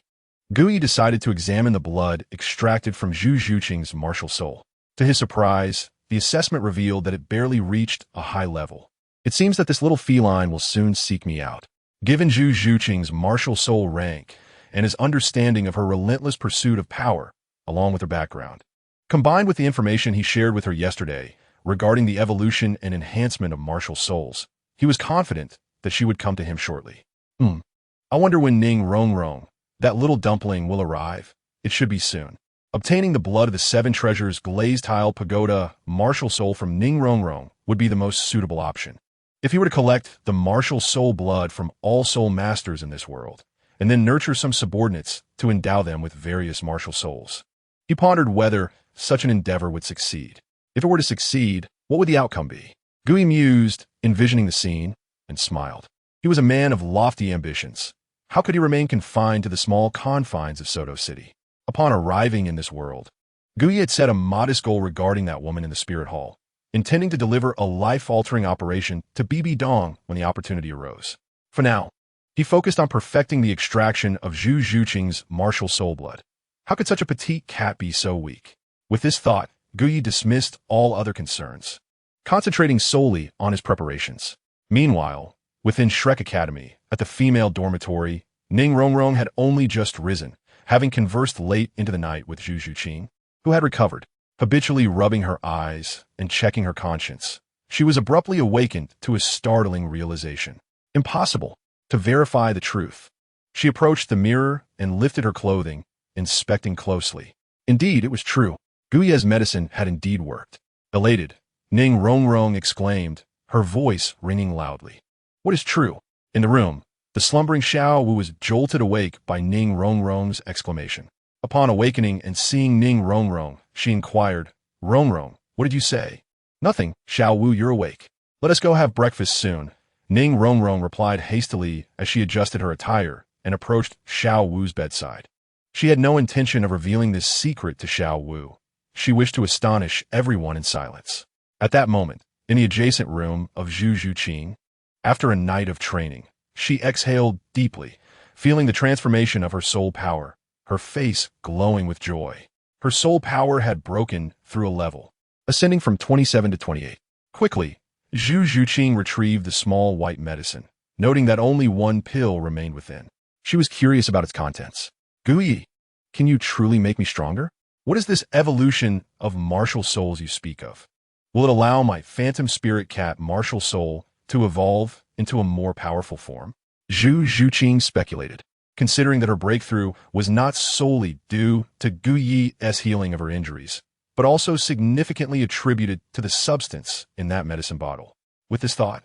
Gu Yi decided to examine the blood extracted from Zhu Zhuqing's martial soul. To his surprise, the assessment revealed that it barely reached a high level. It seems that this little feline will soon seek me out. Given Zhu Zhuqing's martial soul rank and his understanding of her relentless pursuit of power, along with her background, combined with the information he shared with her yesterday regarding the evolution and enhancement of martial souls, he was confident that she would come to him shortly. I wonder when Ning Rongrong, that little dumpling, will arrive. It should be soon. Obtaining the blood of the Seven Treasures Glazed Tile Pagoda martial soul from Ning Rongrong would be the most suitable option. If he were to collect the martial soul blood from all soul masters in this world, and then nurture some subordinates to endow them with various martial souls, he pondered whether such an endeavor would succeed. If it were to succeed, what would the outcome be? Gu Yi mused, envisioning the scene, and smiled. He was a man of lofty ambitions. How could he remain confined to the small confines of Soto City? Upon arriving in this world, Gu Yi had set a modest goal regarding that woman in the spirit hall, intending to deliver a life-altering operation to Bibi Dong when the opportunity arose. For now, he focused on perfecting the extraction of Zhu Zhuqing's martial soul blood. How could such a petite cat be so weak? With this thought, Gu Yi dismissed all other concerns, concentrating solely on his preparations. Meanwhile, within Shrek Academy, at the female dormitory, Ning Rongrong had only just risen, having conversed late into the night with Zhu Zhuqing, who had recovered. Habitually rubbing her eyes and checking her conscience, she was abruptly awakened to a startling realization. Impossible to verify the truth. She approached the mirror and lifted her clothing, inspecting closely. Indeed, it was true. Gu Yi's medicine had indeed worked. Elated, Ning Rongrong exclaimed, her voice ringing loudly. What is true? In the room, the slumbering Xiao Wu was jolted awake by Ning Rongrong's exclamation. Upon awakening and seeing Ning Rongrong, she inquired, Rongrong, what did you say? Nothing, Xiao Wu, you're awake. Let us go have breakfast soon. Ning Rongrong replied hastily as she adjusted her attire and approached Xiao Wu's bedside. She had no intention of revealing this secret to Xiao Wu. She wished to astonish everyone in silence. At that moment, in the adjacent room of Zhu Zhuqing, after a night of training, She exhaled deeply, feeling the transformation of her soul power, her face glowing with joy. Her soul power had broken through a level, ascending from 27 to 28. Quickly, Zhu Zhuqing retrieved the small white medicine, noting that only one pill remained within. She was curious about its contents. Guyi, can you truly make me stronger? What is this evolution of martial souls you speak of? Will it allow my phantom spirit cat martial soul to evolve into a more powerful form? Zhu Zhuqing speculated, considering that her breakthrough was not solely due to Guyi's healing of her injuries, but also significantly attributed to the substance in that medicine bottle. With this thought,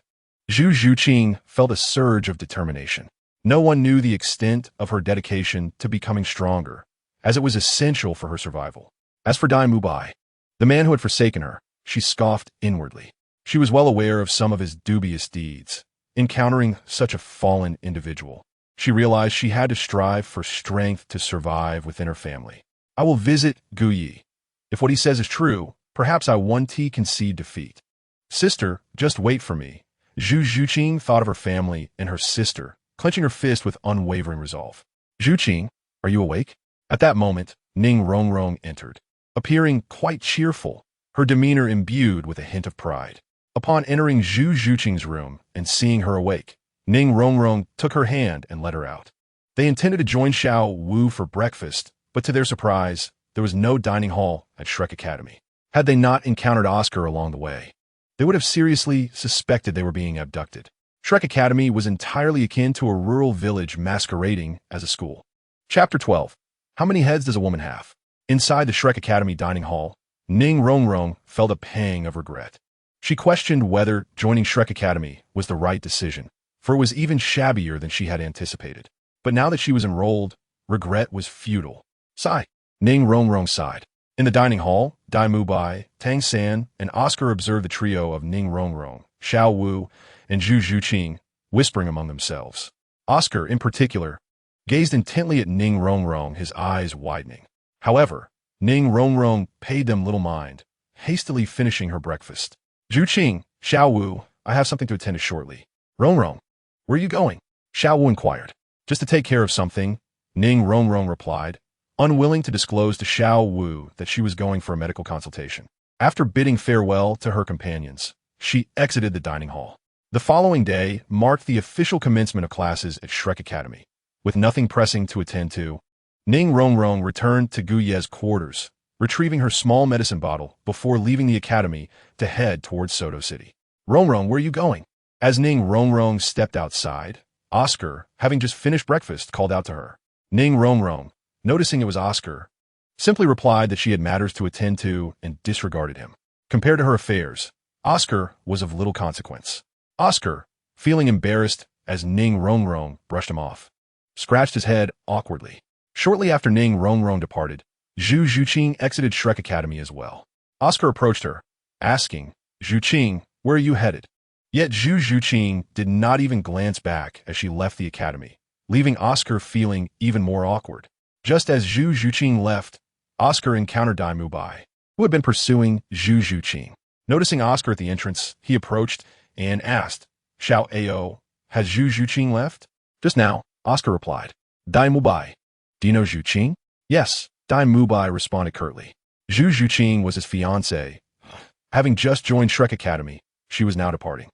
Zhu Zhuqing felt a surge of determination. No one knew the extent of her dedication to becoming stronger, as it was essential for her survival. As for Dai Mubai, the man who had forsaken her, she scoffed inwardly. She was well aware of some of his dubious deeds. Encountering such a fallen individual, she realized she had to strive for strength to survive within her family. I will visit Guyi. If what he says is true, perhaps I won't concede defeat. Sister, just wait for me. Zhu Zhuqing thought of her family and her sister, clenching her fist with unwavering resolve. Zhuqing, are you awake? At that moment, Ning Rongrong entered, appearing quite cheerful, her demeanor imbued with a hint of pride. Upon entering Zhu Zhuqing's room and seeing her awake, Ning Rongrong took her hand and led her out. They intended to join Xiao Wu for breakfast, but to their surprise, there was no dining hall at Shrek Academy. Had they not encountered Oscar along the way, they would have seriously suspected they were being abducted. Shrek Academy was entirely akin to a rural village masquerading as a school. Chapter 12. How many heads does a woman have? Inside the Shrek Academy dining hall, Ning Rongrong felt a pang of regret. She questioned whether joining Shrek Academy was the right decision, for it was even shabbier than she had anticipated. But now that she was enrolled, regret was futile. Sigh. Ning Rongrong sighed. In the dining hall, Dai Mubai, Tang San, and Oscar observed the trio of Ning Rongrong, Xiao Wu, and Zhu Zhuqing, whispering among themselves. Oscar, in particular, gazed intently at Ning Rongrong, his eyes widening. However, Ning Rongrong paid them little mind, hastily finishing her breakfast. Zhuqing, Xiao Wu, I have something to attend to shortly. Rongrong, where are you going? Xiao Wu inquired. Just to take care of something, Ning Rongrong replied, unwilling to disclose to Xiao Wu that she was going for a medical consultation. After bidding farewell to her companions, she exited the dining hall. The following day marked the official commencement of classes at Shrek Academy. With nothing pressing to attend to, Ning Rongrong returned to Guye's quarters, retrieving her small medicine bottle before leaving the academy to head towards Soto City. Rongrong, where are you going? As Ning Rongrong stepped outside, Oscar, having just finished breakfast, called out to her. Ning Rongrong, noticing it was Oscar, simply replied that she had matters to attend to and disregarded him. Compared to her affairs, Oscar was of little consequence. Oscar, feeling embarrassed as Ning Rongrong brushed him off, scratched his head awkwardly. Shortly after Ning Rongrong departed, Zhu Zhuqing exited Shrek Academy as well. Oscar approached her, asking, Zhuqing, where are you headed? Yet Zhu Zhuqing did not even glance back as she left the academy, leaving Oscar feeling even more awkward. Just as Zhu Zhuqing left, Oscar encountered Dai Mubai, who had been pursuing Zhu Zhuqing. Noticing Oscar at the entrance, he approached and asked, Xiao Ao, has Zhu Zhuqing left? Just now, Oscar replied. Dai Mubai, do you know Zhuqing? Yes, Dai Mubai responded curtly. Zhu Zhuqing was his fiancée. Having just joined Shrek Academy, she was now departing.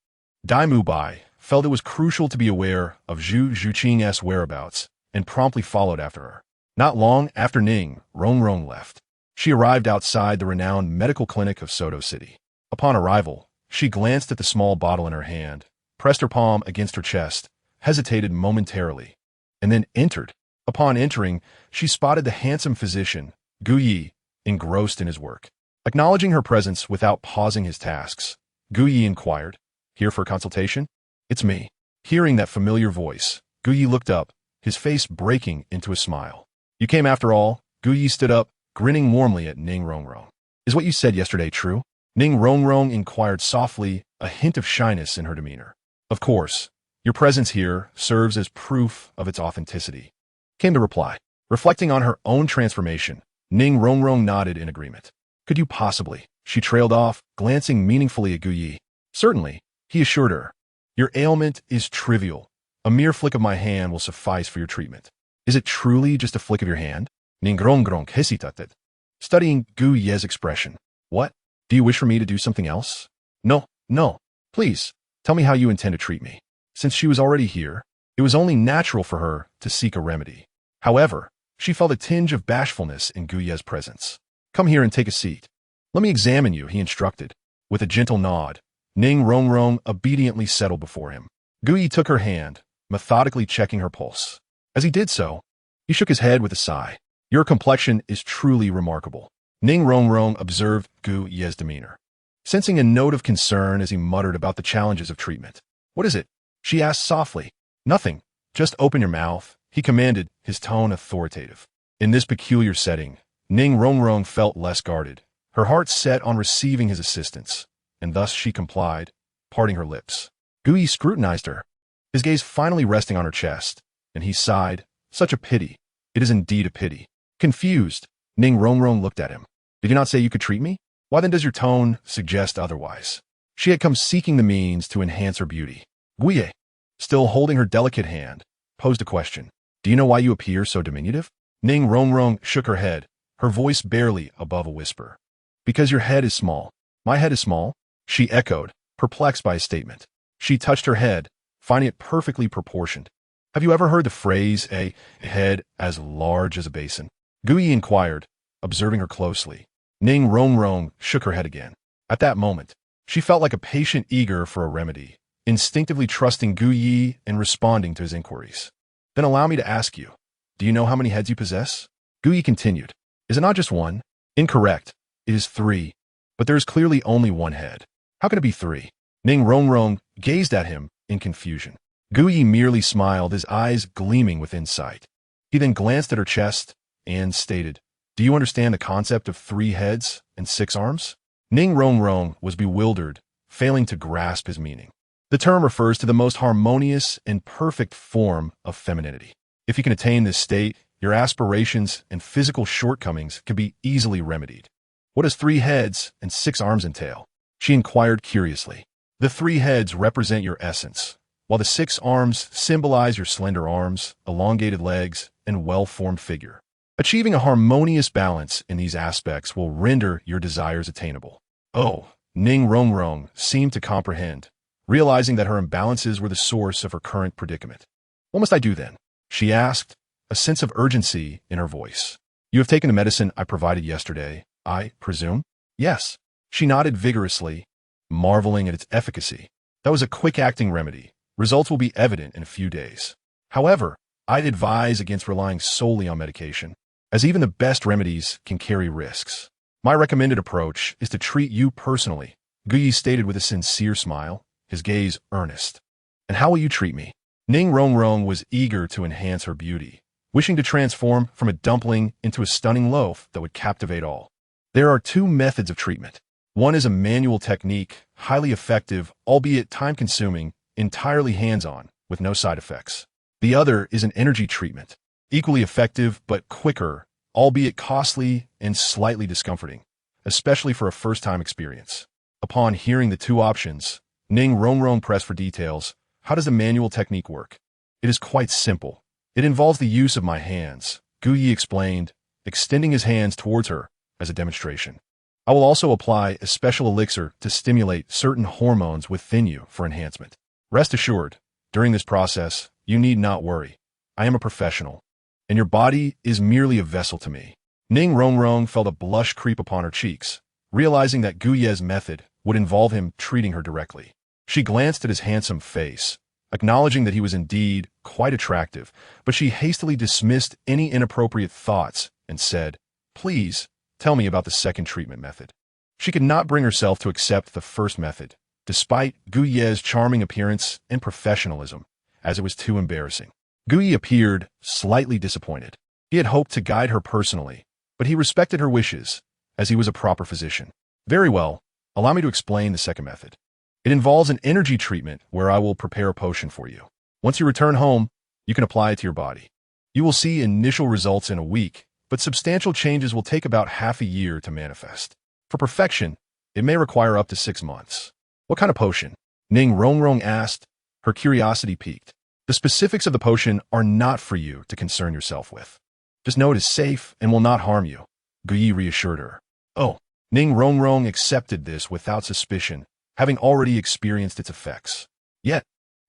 Dai Mubai felt it was crucial to be aware of Zhu Zhuqing's whereabouts and promptly followed after her. Not long after Ning Rongrong left, she arrived outside the renowned medical clinic of Soto City. Upon arrival, she glanced at the small bottle in her hand, pressed her palm against her chest, hesitated momentarily, and then entered. Upon entering, she spotted the handsome physician, Guyi, engrossed in his work. Acknowledging her presence without pausing his tasks, Guyi inquired, Here for a consultation? It's me. Hearing that familiar voice, Guyi looked up, his face breaking into a smile. You came after all. Guyi stood up, grinning warmly at Ning Rongrong. Is what you said yesterday true? Ning Rongrong inquired softly, a hint of shyness in her demeanor. Of course. Your presence here serves as proof of its authenticity, came the reply. Reflecting on her own transformation, Ning Rongrong nodded in agreement. Could you possibly? She trailed off, glancing meaningfully at Guyi. Certainly, he assured her. Your ailment is trivial. A mere flick of my hand will suffice for your treatment. Is it truly just a flick of your hand? Ningrong hesitated, studying Gu Ye's expression. What? Do you wish for me to do something else? No, no. Please, tell me how you intend to treat me. Since she was already here, it was only natural for her to seek a remedy. However, she felt a tinge of bashfulness in Gu Ye's presence. Come here and take a seat. Let me examine you, he instructed. With a gentle nod, Ning Rongrong obediently settled before him. Gu Ye took her hand, methodically checking her pulse. As he did so, he shook his head with a sigh. Your complexion is truly remarkable. Ning Rongrong observed Gu Ye's demeanor, sensing a note of concern as he muttered about the challenges of treatment. What is it? She asked softly. Nothing. Just open your mouth, he commanded, his tone authoritative. In this peculiar setting, Ning Rongrong felt less guarded, her heart set on receiving his assistance, and thus she complied, parting her lips. Gu Ye scrutinized her, his gaze finally resting on her chest, and he sighed. Such a pity. It is indeed a pity. Confused, Ning Rongrong looked at him. Did you not say you could treat me? Why then does your tone suggest otherwise? She had come seeking the means to enhance her beauty. Gu Ye, still holding her delicate hand, posed a question. Do you know why you appear so diminutive? Ning Rongrong shook her head, her voice barely above a whisper. Because your head is small. My head is small? She echoed, perplexed by his statement. She touched her head, finding it perfectly proportioned. Have you ever heard the phrase, a head as large as a basin? Gu Ye inquired, observing her closely. Ning Rongrong shook her head again. At that moment, she felt like a patient eager for a remedy, instinctively trusting Gu Ye and responding to his inquiries. Then allow me to ask you, do you know how many heads you possess? Gu Ye continued. Is it not just one? Incorrect. It is 3. But there is clearly only one head. How can it be 3? Ning Rongrong gazed at him in confusion. Gu Ye merely smiled, his eyes gleaming with insight. He then glanced at her chest and stated, do you understand the concept of 3 heads and 6 arms? Ning Rongrong was bewildered, failing to grasp his meaning. The term refers to the most harmonious and perfect form of femininity. If you can attain this state, your aspirations and physical shortcomings can be easily remedied. What does 3 heads and 6 arms entail? She inquired curiously. The 3 heads represent your essence, while the 6 arms symbolize your slender arms, elongated legs, and well-formed figure. Achieving a harmonious balance in these aspects will render your desires attainable. Oh, Ning Rongrong seemed to comprehend, realizing that her imbalances were the source of her current predicament. What must I do then? She asked, a sense of urgency in her voice. You have taken the medicine I provided yesterday, I presume? Yes. She nodded vigorously, marveling at its efficacy. That was a quick-acting remedy. Results will be evident in a few days. However, I'd advise against relying solely on medication, as even the best remedies can carry risks. My recommended approach is to treat you personally, Gu Ye stated with a sincere smile, his gaze earnest. And how will you treat me? Ning Rongrong was eager to enhance her beauty, wishing to transform from a dumpling into a stunning loaf that would captivate all. There are 2 methods of treatment. One is a manual technique, highly effective, albeit time-consuming, entirely hands-on, with no side effects. The other is an energy treatment, equally effective but quicker, albeit costly and slightly discomforting, especially for a first-time experience. Upon hearing the 2 options, Ning Rongrong pressed for details. How does the manual technique work? It is quite simple. It involves the use of my hands, Gu Ye explained, extending his hands towards her as a demonstration. I will also apply a special elixir to stimulate certain hormones within you for enhancement. Rest assured, during this process, you need not worry. I am a professional, and your body is merely a vessel to me. Ning Rongrong felt a blush creep upon her cheeks, realizing that Gu Ye's method would involve him treating her directly. She glanced at his handsome face, acknowledging that he was indeed quite attractive, but she hastily dismissed any inappropriate thoughts and said, please, tell me about the second treatment method. She could not bring herself to accept the first method, despite Gu Ye's charming appearance and professionalism, as it was too embarrassing. Gu Ye appeared slightly disappointed. He had hoped to guide her personally, but he respected her wishes, as he was a proper physician. Very well, allow me to explain the second method. It involves an energy treatment where I will prepare a potion for you. Once you return home, you can apply it to your body. You will see initial results in a week, but substantial changes will take about half a year to manifest. For perfection, it may require up to 6 months. What kind of potion? Ning Rongrong asked, her curiosity piqued. The specifics of the potion are not for you to concern yourself with. Just know it is safe and will not harm you, Gu Yi reassured her. Oh, Ning Rongrong accepted this without suspicion, having already experienced its effects. Yet,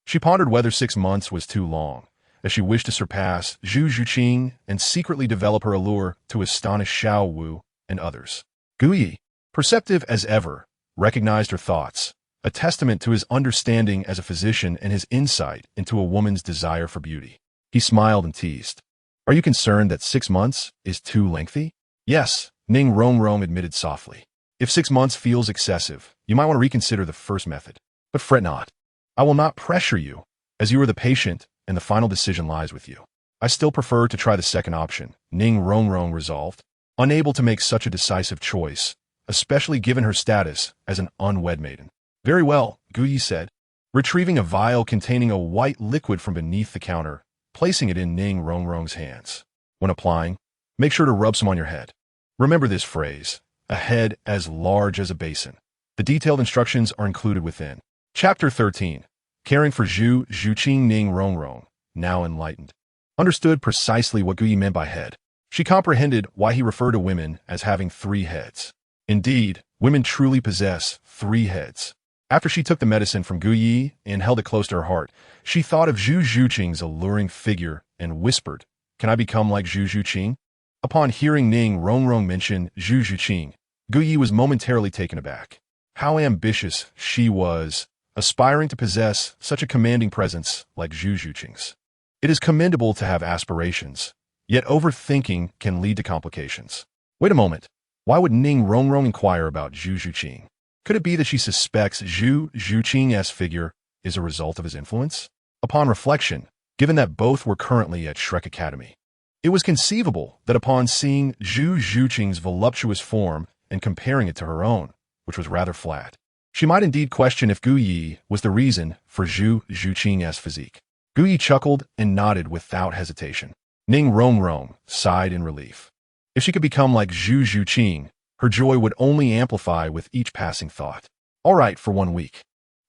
she pondered whether 6 months was too long, as she wished to surpass Zhu Zhuqing and secretly develop her allure to astonish Xiao Wu and others. Gu Yi, perceptive as ever, recognized her thoughts, a testament to his understanding as a physician and his insight into a woman's desire for beauty. He smiled and teased. Are you concerned that 6 months is too lengthy? Yes, Ning Rongrong admitted softly. If 6 months feels excessive, you might want to reconsider the first method. But fret not. I will not pressure you, as you are the patient and the final decision lies with you. I still prefer to try the second option, Ning Rongrong resolved, unable to make such a decisive choice, especially given her status as an unwed maiden. Very well, Gu Yi said, retrieving a vial containing a white liquid from beneath the counter, placing it in Ning Rongrong's hands. When applying, make sure to rub some on your head. Remember this phrase, a head as large as a basin. The detailed instructions are included within. Chapter 13. Caring for Zhu Zhuqing. Ning Rongrong, now enlightened, understood precisely what Gu Yi meant by head. She comprehended why he referred to women as having 3 heads. Indeed, women truly possess 3 heads. After she took the medicine from Gu Yi and held it close to her heart, she thought of Zhu Zhuqing's alluring figure and whispered, "Can I become like Zhu Zhuqing?" Upon hearing Ning Rongrong mention Zhu Zhuqing, Gu Yi was momentarily taken aback. How ambitious she was, aspiring to possess such a commanding presence like Zhu Zhuqing's. It is commendable to have aspirations, yet overthinking can lead to complications. Wait a moment. Why would Ning Rongrong inquire about Zhu Zhuqing? Could it be that she suspects Zhu Zhuqing's figure is a result of his influence? Upon reflection, given that both were currently at Shrek Academy, it was conceivable that upon seeing Zhu Zhuqing's voluptuous form and comparing it to her own, which was rather flat, she might indeed question if Gu Yi was the reason for Zhu Zhuqing's physique. Gu Yi chuckled and nodded without hesitation. Ning Rongrong sighed in relief. If she could become like Zhu Zhuqing, her joy would only amplify with each passing thought. All right, for 1 week.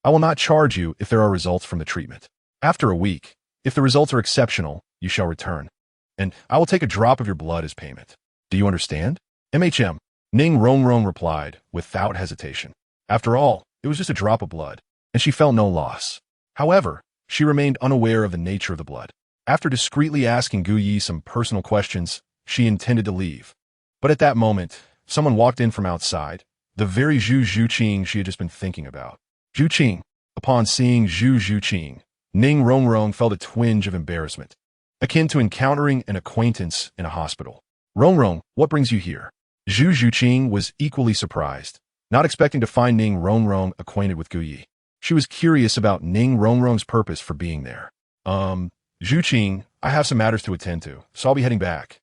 I will not charge you if there are results from the treatment. After a week, if the results are exceptional, you shall return, and I will take a drop of your blood as payment. Do you understand? MHM, Ning Rongrong replied without hesitation. After all, it was just a drop of blood, and she felt no loss. However, she remained unaware of the nature of the blood. After discreetly asking Gu Yi some personal questions, she intended to leave. But at that moment, someone walked in from outside, the very Zhu Zhuqing she had just been thinking about. Zhuqing. Upon seeing Zhu Zhuqing, Ning Rongrong felt a twinge of embarrassment, akin to encountering an acquaintance in a hospital. Rongrong, what brings you here? Zhu Zhuqing was equally surprised, not expecting to find Ning Rongrong acquainted with Gu Yi. She was curious about Ning Rongrong's purpose for being there. Zhuqing, I have some matters to attend to, so I'll be heading back,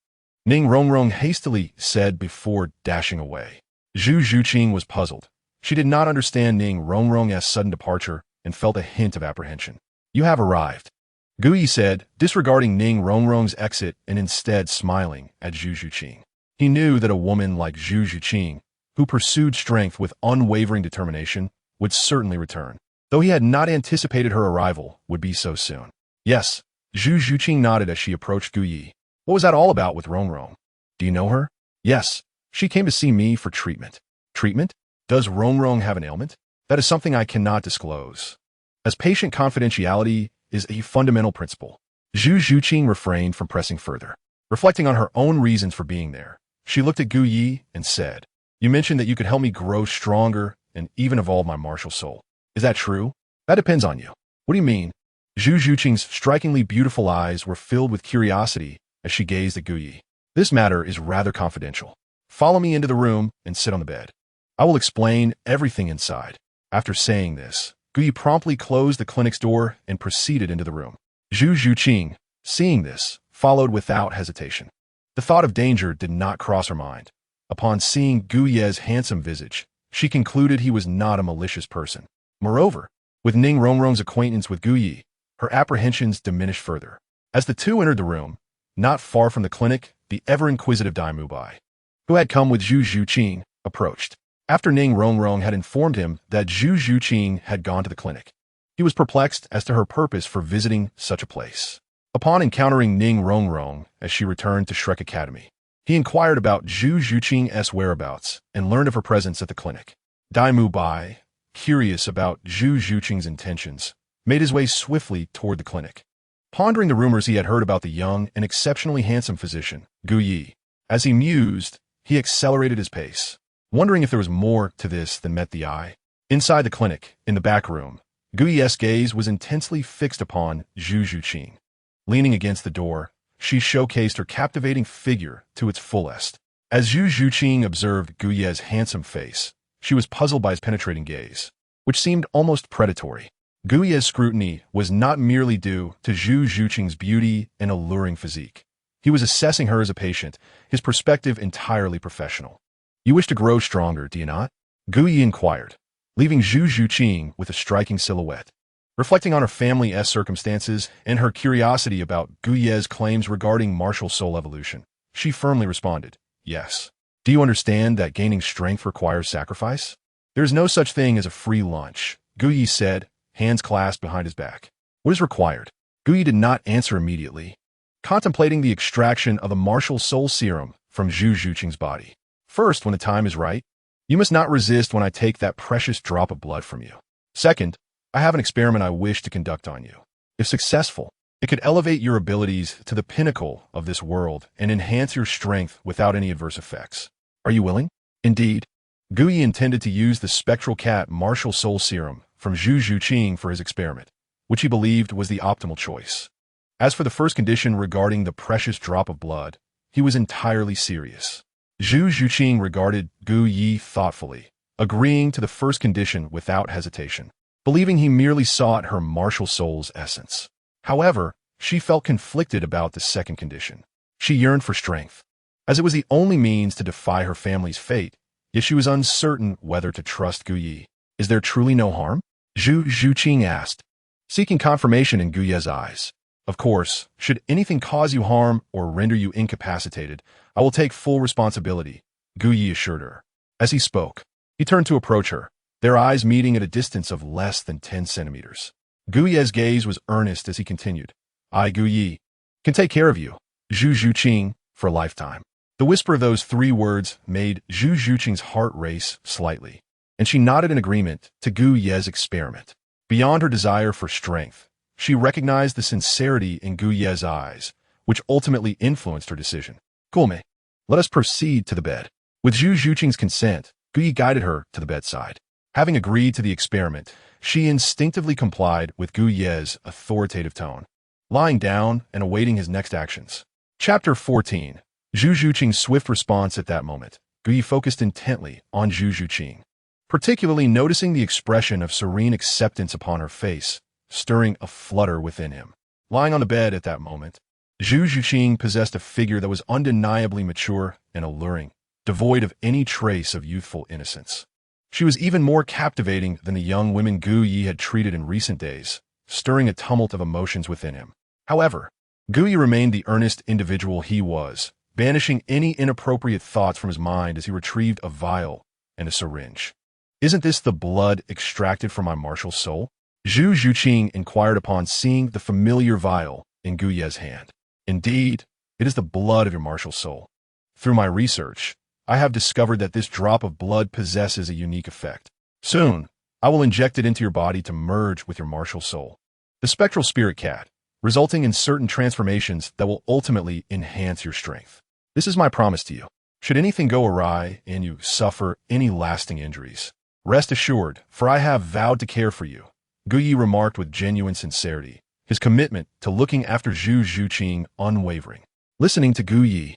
Ning Rongrong hastily said before dashing away. Zhu Zhuqing was puzzled. She did not understand Ning Rongrong's sudden departure and felt a hint of apprehension. You have arrived, Gu Yi said, disregarding Ning Rongrong's exit and instead smiling at Zhu Zhuqing. He knew that a woman like Zhu Zhuqing, who pursued strength with unwavering determination, would certainly return, though he had not anticipated her arrival would be so soon. Yes, Zhu Zhuqing nodded as she approached Gu Yi. What was that all about with Rongrong? Do you know her? Yes, she came to see me for treatment. Treatment? Does Rongrong have an ailment? That is something I cannot disclose, as patient confidentiality is a fundamental principle. Zhu Zhuqing refrained from pressing further. Reflecting on her own reasons for being there, she looked at Gu Yi and said, You mentioned that you could help me grow stronger and even evolve my martial soul. Is that true? That depends on you. What do you mean? Zhu Zhuqing's strikingly beautiful eyes were filled with curiosity as she gazed at Gu Yi. This matter is rather confidential. Follow me into the room and sit on the bed. I will explain everything inside. After saying this, Gu Yi promptly closed the clinic's door and proceeded into the room. Zhu Zhuqing, seeing this, followed without hesitation. The thought of danger did not cross her mind. Upon seeing Gu Ye's handsome visage, she concluded he was not a malicious person. Moreover, with Ning Rongrong's acquaintance with Gu Yi, her apprehensions diminished further. As the two entered the room, not far from the clinic, the ever-inquisitive Dai Mubai, who had come with Zhu Zhuqing, approached. After Ning Rongrong had informed him that Zhu Zhuqing had gone to the clinic, He was perplexed as to her purpose for visiting such a place. Upon encountering Ning Rongrong as she returned to Shrek Academy, he inquired about Zhu Zhuqing's whereabouts and learned of her presence at the clinic. Dai Mu Bai, curious about Zhu Zhuqing's intentions, made his way swiftly toward the clinic. Pondering the rumors he had heard about the young and exceptionally handsome physician, Gu Yi, as he mused, he accelerated his pace, wondering if there was more to this than met the eye. Inside the clinic, in the back room, Gu Yi's gaze was intensely fixed upon Zhu Zhuqing. Leaning against the door, she showcased her captivating figure to its fullest. As Zhu Zhuqing observed Gu Yi's handsome face, she was puzzled by his penetrating gaze, which seemed almost predatory. Gu Yi's scrutiny was not merely due to Zhu Zhuqing's beauty and alluring physique. He was assessing her as a patient, his perspective entirely professional. "You wish to grow stronger, do you not?" Gu Yi inquired, leaving Zhu Zhuqing with a striking silhouette. Reflecting on her family's circumstances and her curiosity about Gu Yi's claims regarding martial soul evolution, she firmly responded, "Yes. Do you understand that gaining strength requires sacrifice? There is no such thing as a free lunch," Gu Yi said, hands clasped behind his back. "What is required?" Gu Yi did not answer immediately, contemplating the extraction of a martial soul serum from Zhu Zhuqing's body. "First, when the time is right, you must not resist when I take that precious drop of blood from you. Second, I have an experiment I wish to conduct on you. If successful, it could elevate your abilities to the pinnacle of this world and enhance your strength without any adverse effects. Are you willing?" Indeed, Gu Yi intended to use the spectral cat martial soul serum from Zhu Zhuqing for his experiment, which he believed was the optimal choice. As for the first condition regarding the precious drop of blood, he was entirely serious. Zhu Zhuqing regarded Gu Yi thoughtfully, agreeing to the first condition without hesitation, believing he merely sought her martial soul's essence. However, she felt conflicted about the second condition. She yearned for strength, as it was the only means to defy her family's fate, yet she was uncertain whether to trust Gu Yi. "Is there truly no harm?" Zhu Zhuqing asked, seeking confirmation in Gu Yi's eyes. "Of course, should anything cause you harm or render you incapacitated, I will take full responsibility," Gu Yi assured her. As he spoke, he turned to approach her, their eyes meeting at a distance of less than 10 centimeters. Gu Yi's gaze was earnest as he continued, "I, Gu Yi, can take care of you, Zhu Zhuqing, for a lifetime." The whisper of those 3 words made Zhu Zhuqing's heart race slightly, and she nodded in agreement to Gu Yi's experiment. Beyond her desire for strength, she recognized the sincerity in Gu Yi's eyes, which ultimately influenced her decision. "Gulme, let us proceed to the bed." With Zhu Zhuqing's consent, Gu Yi guided her to the bedside. Having agreed to the experiment, she instinctively complied with Gu Yi's authoritative tone, lying down and awaiting his next actions. Chapter 14. Zhu Zhuqing's swift response at that moment. Gu Yi focused intently on Zhu Zhuqing, particularly noticing the expression of serene acceptance upon her face, stirring a flutter within him. Lying on the bed at that moment, Zhu Zhuqing possessed a figure that was undeniably mature and alluring, devoid of any trace of youthful innocence. She was even more captivating than the young women Gu Yi had treated in recent days, stirring a tumult of emotions within him. However, Gu Yi remained the earnest individual he was, banishing any inappropriate thoughts from his mind as he retrieved a vial and a syringe. "Isn't this the blood extracted from my martial soul?" Zhu Zhuqing inquired upon seeing the familiar vial in Gu Yi's hand. "Indeed, it is the blood of your martial soul. Through my research, I have discovered that this drop of blood possesses a unique effect. Soon, I will inject it into your body to merge with your martial soul, the spectral spirit cat, resulting in certain transformations that will ultimately enhance your strength. This is my promise to you. Should anything go awry and you suffer any lasting injuries, rest assured, for I have vowed to care for you," Gu Yi remarked with genuine sincerity, his commitment to looking after Zhu Zhuqing unwavering. Listening to Gu Yi,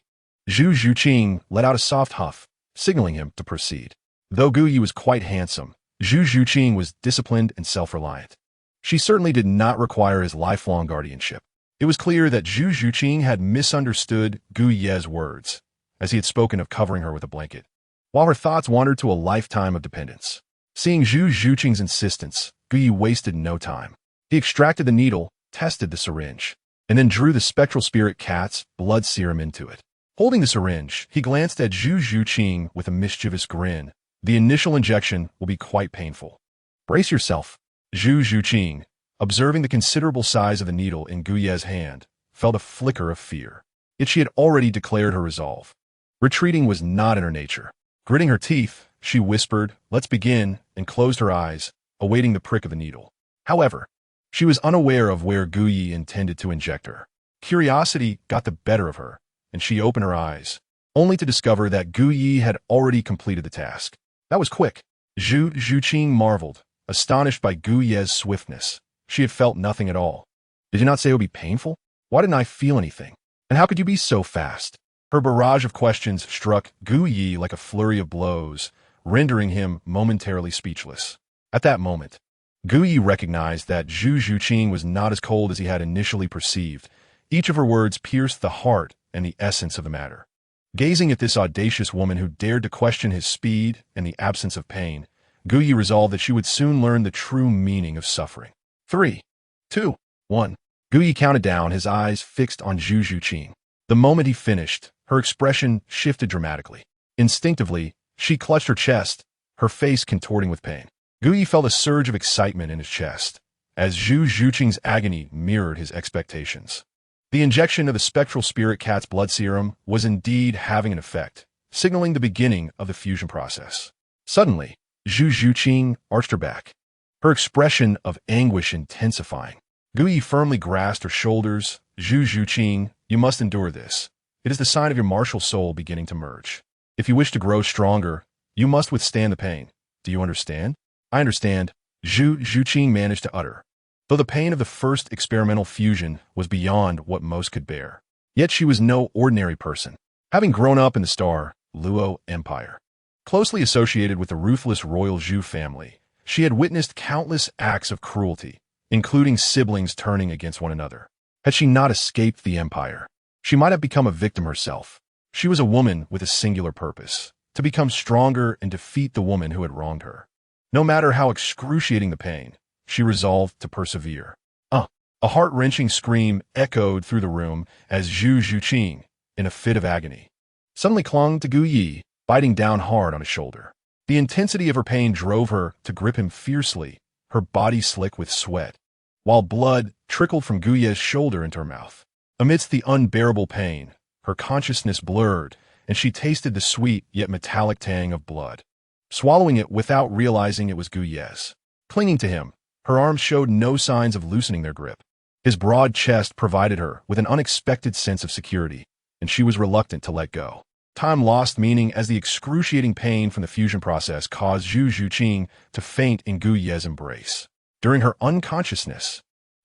Zhu Zhuqing let out a soft huff, signaling him to proceed. Though Gu Yi was quite handsome, Zhu Zhuqing was disciplined and self-reliant. She certainly did not require his lifelong guardianship. It was clear that Zhu Zhuqing had misunderstood Gu Yi's words, as he had spoken of covering her with a blanket, while her thoughts wandered to a lifetime of dependence. Seeing Zhu Zhuqing's insistence, Gu Yi wasted no time. He extracted the needle, tested the syringe, and then drew the spectral spirit cat's blood serum into it. Holding the syringe, he glanced at Zhu Zhuqing with a mischievous grin. "The initial injection will be quite painful. Brace yourself." Zhu Zhuqing, Observing the considerable size of the needle in Gu Ye's hand, felt a flicker of fear. Yet she had already declared her resolve. Retreating was not in her nature. Gritting her teeth, she whispered, "Let's begin," and closed her eyes, awaiting the prick of the needle. However, she was unaware of where Gu Yi intended to inject her. Curiosity got the better of her, and she opened her eyes, only to discover that Gu Yi had already completed the task. That was quick. Zhu Zhuqing marveled, astonished by Gu Ye's swiftness. She had felt nothing at all. "Did you not say it would be painful? Why didn't I feel anything? And how could you be so fast?" Her barrage of questions struck Gu Yi like a flurry of blows, rendering him momentarily speechless. At that moment, Gu Yi recognized that Zhu Zhuqing was not as cold as he had initially perceived. Each of her words pierced the heart and the essence of the matter. Gazing at this audacious woman who dared to question his speed and the absence of pain, Gu Yi resolved that she would soon learn the true meaning of suffering. 3, 2, 1. Gu Yi counted down, his eyes fixed on Zhu Zhuqing. The moment he finished, her expression shifted dramatically. Instinctively, she clutched her chest, her face contorting with pain. Gu Yi felt a surge of excitement in his chest, as Zhu Zhuqing's agony mirrored his expectations. The injection of the spectral spirit cat's blood serum was indeed having an effect, signaling the beginning of the fusion process. Suddenly, Zhu Zhuqing arched her back, her expression of anguish intensifying. Gu Yi firmly grasped her shoulders. "Zhu Zhuqing, you must endure this. It is the sign of your martial soul beginning to merge. If you wish to grow stronger, you must withstand the pain. Do you understand?" "I understand," Zhu Zhuqing managed to utter, though the pain of the first experimental fusion was beyond what most could bear. Yet she was no ordinary person. Having grown up in the Douluo Empire, closely associated with the ruthless royal Zhu family, she had witnessed countless acts of cruelty, including siblings turning against one another. Had she not escaped the empire, she might have become a victim herself. She was a woman with a singular purpose: to become stronger and defeat the woman who had wronged her. No matter how excruciating the pain, she resolved to persevere. A heart-wrenching scream echoed through the room as Zhu Zhuqing, in a fit of agony, suddenly clung to Gu Yi, biting down hard on his shoulder. The intensity of her pain drove her to grip him fiercely, her body slick with sweat, while blood trickled from Gu Yi's shoulder into her mouth. Amidst the unbearable pain, her consciousness blurred, and she tasted the sweet yet metallic tang of blood, swallowing it without realizing it was Gu Yi's. Clinging to him, her arms showed no signs of loosening their grip. His broad chest provided her with an unexpected sense of security, and she was reluctant to let go. Time lost meaning as the excruciating pain from the fusion process caused Zhu Zhuqing to faint in Gu Yi's embrace. During her unconsciousness,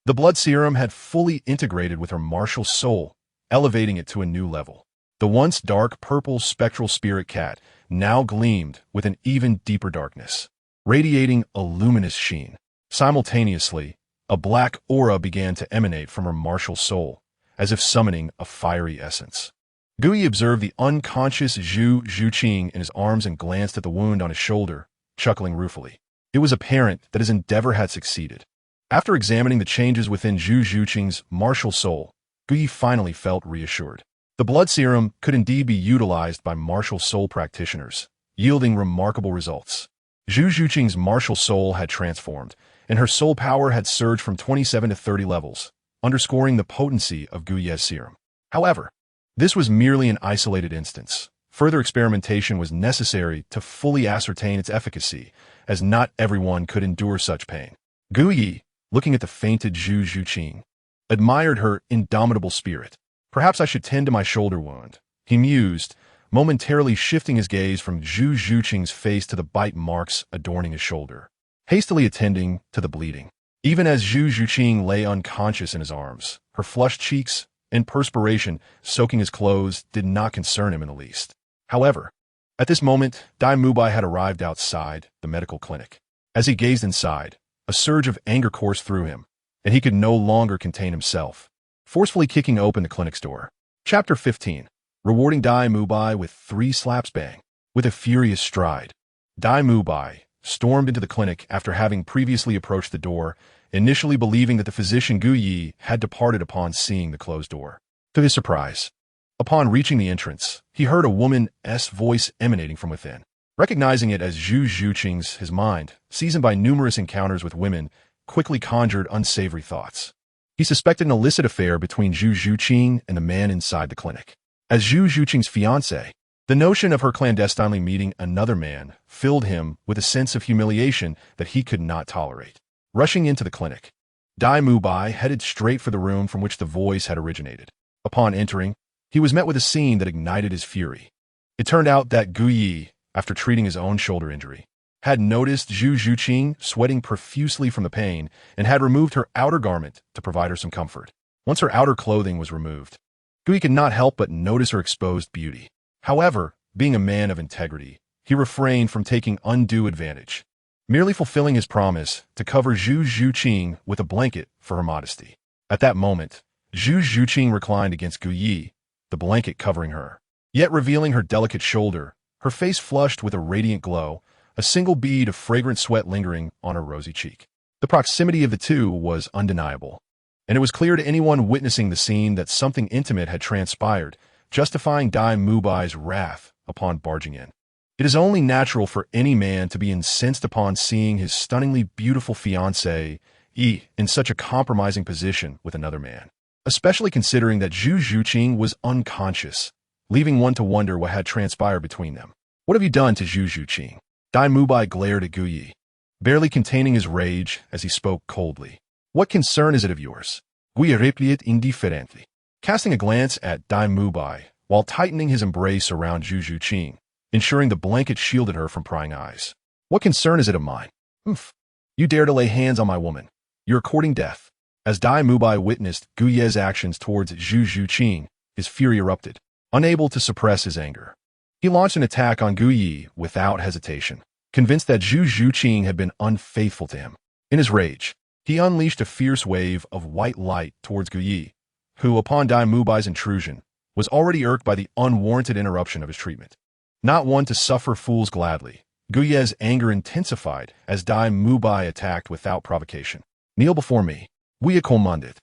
the blood serum had fully integrated with her martial soul, elevating it to a new level. The once dark purple spectral spirit cat now gleamed with an even deeper darkness, radiating a luminous sheen. Simultaneously, a black aura began to emanate from her martial soul, as if summoning a fiery essence. Gu Yi observed the unconscious Zhu Zhuqing in his arms and glanced at the wound on his shoulder, chuckling ruefully. It was apparent that his endeavor had succeeded. After examining the changes within Zhu Zhuqing's martial soul, Gu Yi finally felt reassured. The blood serum could indeed be utilized by martial soul practitioners, yielding remarkable results. Zhu Zhuqing's martial soul had transformed, and her soul power had surged from 27 to 30 levels, underscoring the potency of Gu Yi's serum. However, this was merely an isolated instance. Further experimentation was necessary to fully ascertain its efficacy, as not everyone could endure such pain. Gu Yi, looking at the fainted Zhu Zhuqing, admired her indomitable spirit. "Perhaps I should tend to my shoulder wound," he mused, momentarily shifting his gaze from Zhu Zhuqing's face to the bite marks adorning his shoulder, hastily attending to the bleeding. Even as Zhu Zhuqing lay unconscious in his arms, her flushed cheeks and perspiration soaking his clothes did not concern him in the least. However, at this moment, Dai Mubai had arrived outside the medical clinic. As he gazed inside, a surge of anger coursed through him, and he could no longer contain himself, forcefully kicking open the clinic's door. Chapter 15. Rewarding Dai Mubai with 3 slaps. Bang. With a furious stride, Dai Mubai stormed into the clinic after having previously approached the door, initially believing that the physician Gu Yi had departed upon seeing the closed door. To his surprise, upon reaching the entrance, he heard a woman's voice emanating from within. Recognizing it as Zhu Zhuqing's, his mind, seasoned by numerous encounters with women, quickly conjured unsavory thoughts. He suspected an illicit affair between Zhu Zhuqing and the man inside the clinic. As Zhu Zhuqing's fiancé, the notion of her clandestinely meeting another man filled him with a sense of humiliation that he could not tolerate. Rushing into the clinic, Dai Mubai headed straight for the room from which the voice had originated. Upon entering, he was met with a scene that ignited his fury. It turned out that Gu Yi, after treating his own shoulder injury, had noticed Zhu Zhuqing sweating profusely from the pain and had removed her outer garment to provide her some comfort. Once her outer clothing was removed, Gu Yi could not help but notice her exposed beauty. However, being a man of integrity, he refrained from taking undue advantage, merely fulfilling his promise to cover Zhu Zhuqing with a blanket for her modesty. At that moment, Zhu Zhuqing reclined against Gu Yi, the blanket covering her, yet revealing her delicate shoulder, her face flushed with a radiant glow, a single bead of fragrant sweat lingering on her rosy cheek. The proximity of the two was undeniable, and it was clear to anyone witnessing the scene that something intimate had transpired, justifying Dai Mubai's wrath upon barging in. It is only natural for any man to be incensed upon seeing his stunningly beautiful fiancée in such a compromising position with another man, especially considering that Zhu Zhuqing was unconscious, leaving one to wonder what had transpired between them. What have you done to Zhu Zhuqing? Dai Mubai glared at Gu Yi, barely containing his rage as he spoke coldly. What concern is it of yours? Gu Yi replied indifferently, casting a glance at Dai Mubai while tightening his embrace around Zhu Zhuqing, ensuring the blanket shielded her from prying eyes. What concern is it of mine? Humph. You dare to lay hands on my woman. You're courting death. As Dai Mubai witnessed Gu Yi's actions towards Zhu Zhuqing, his fury erupted, unable to suppress his anger. He launched an attack on Gu Yi without hesitation, convinced that Zhu Zhuqing had been unfaithful to him. In his rage, he unleashed a fierce wave of white light towards Gu Yi, who, upon Dai Mubai's intrusion, was already irked by the unwarranted interruption of his treatment. Not one to suffer fools gladly, Gu Yi's anger intensified as Dai Mubai attacked without provocation. Kneel before me, Gu Yi commanded,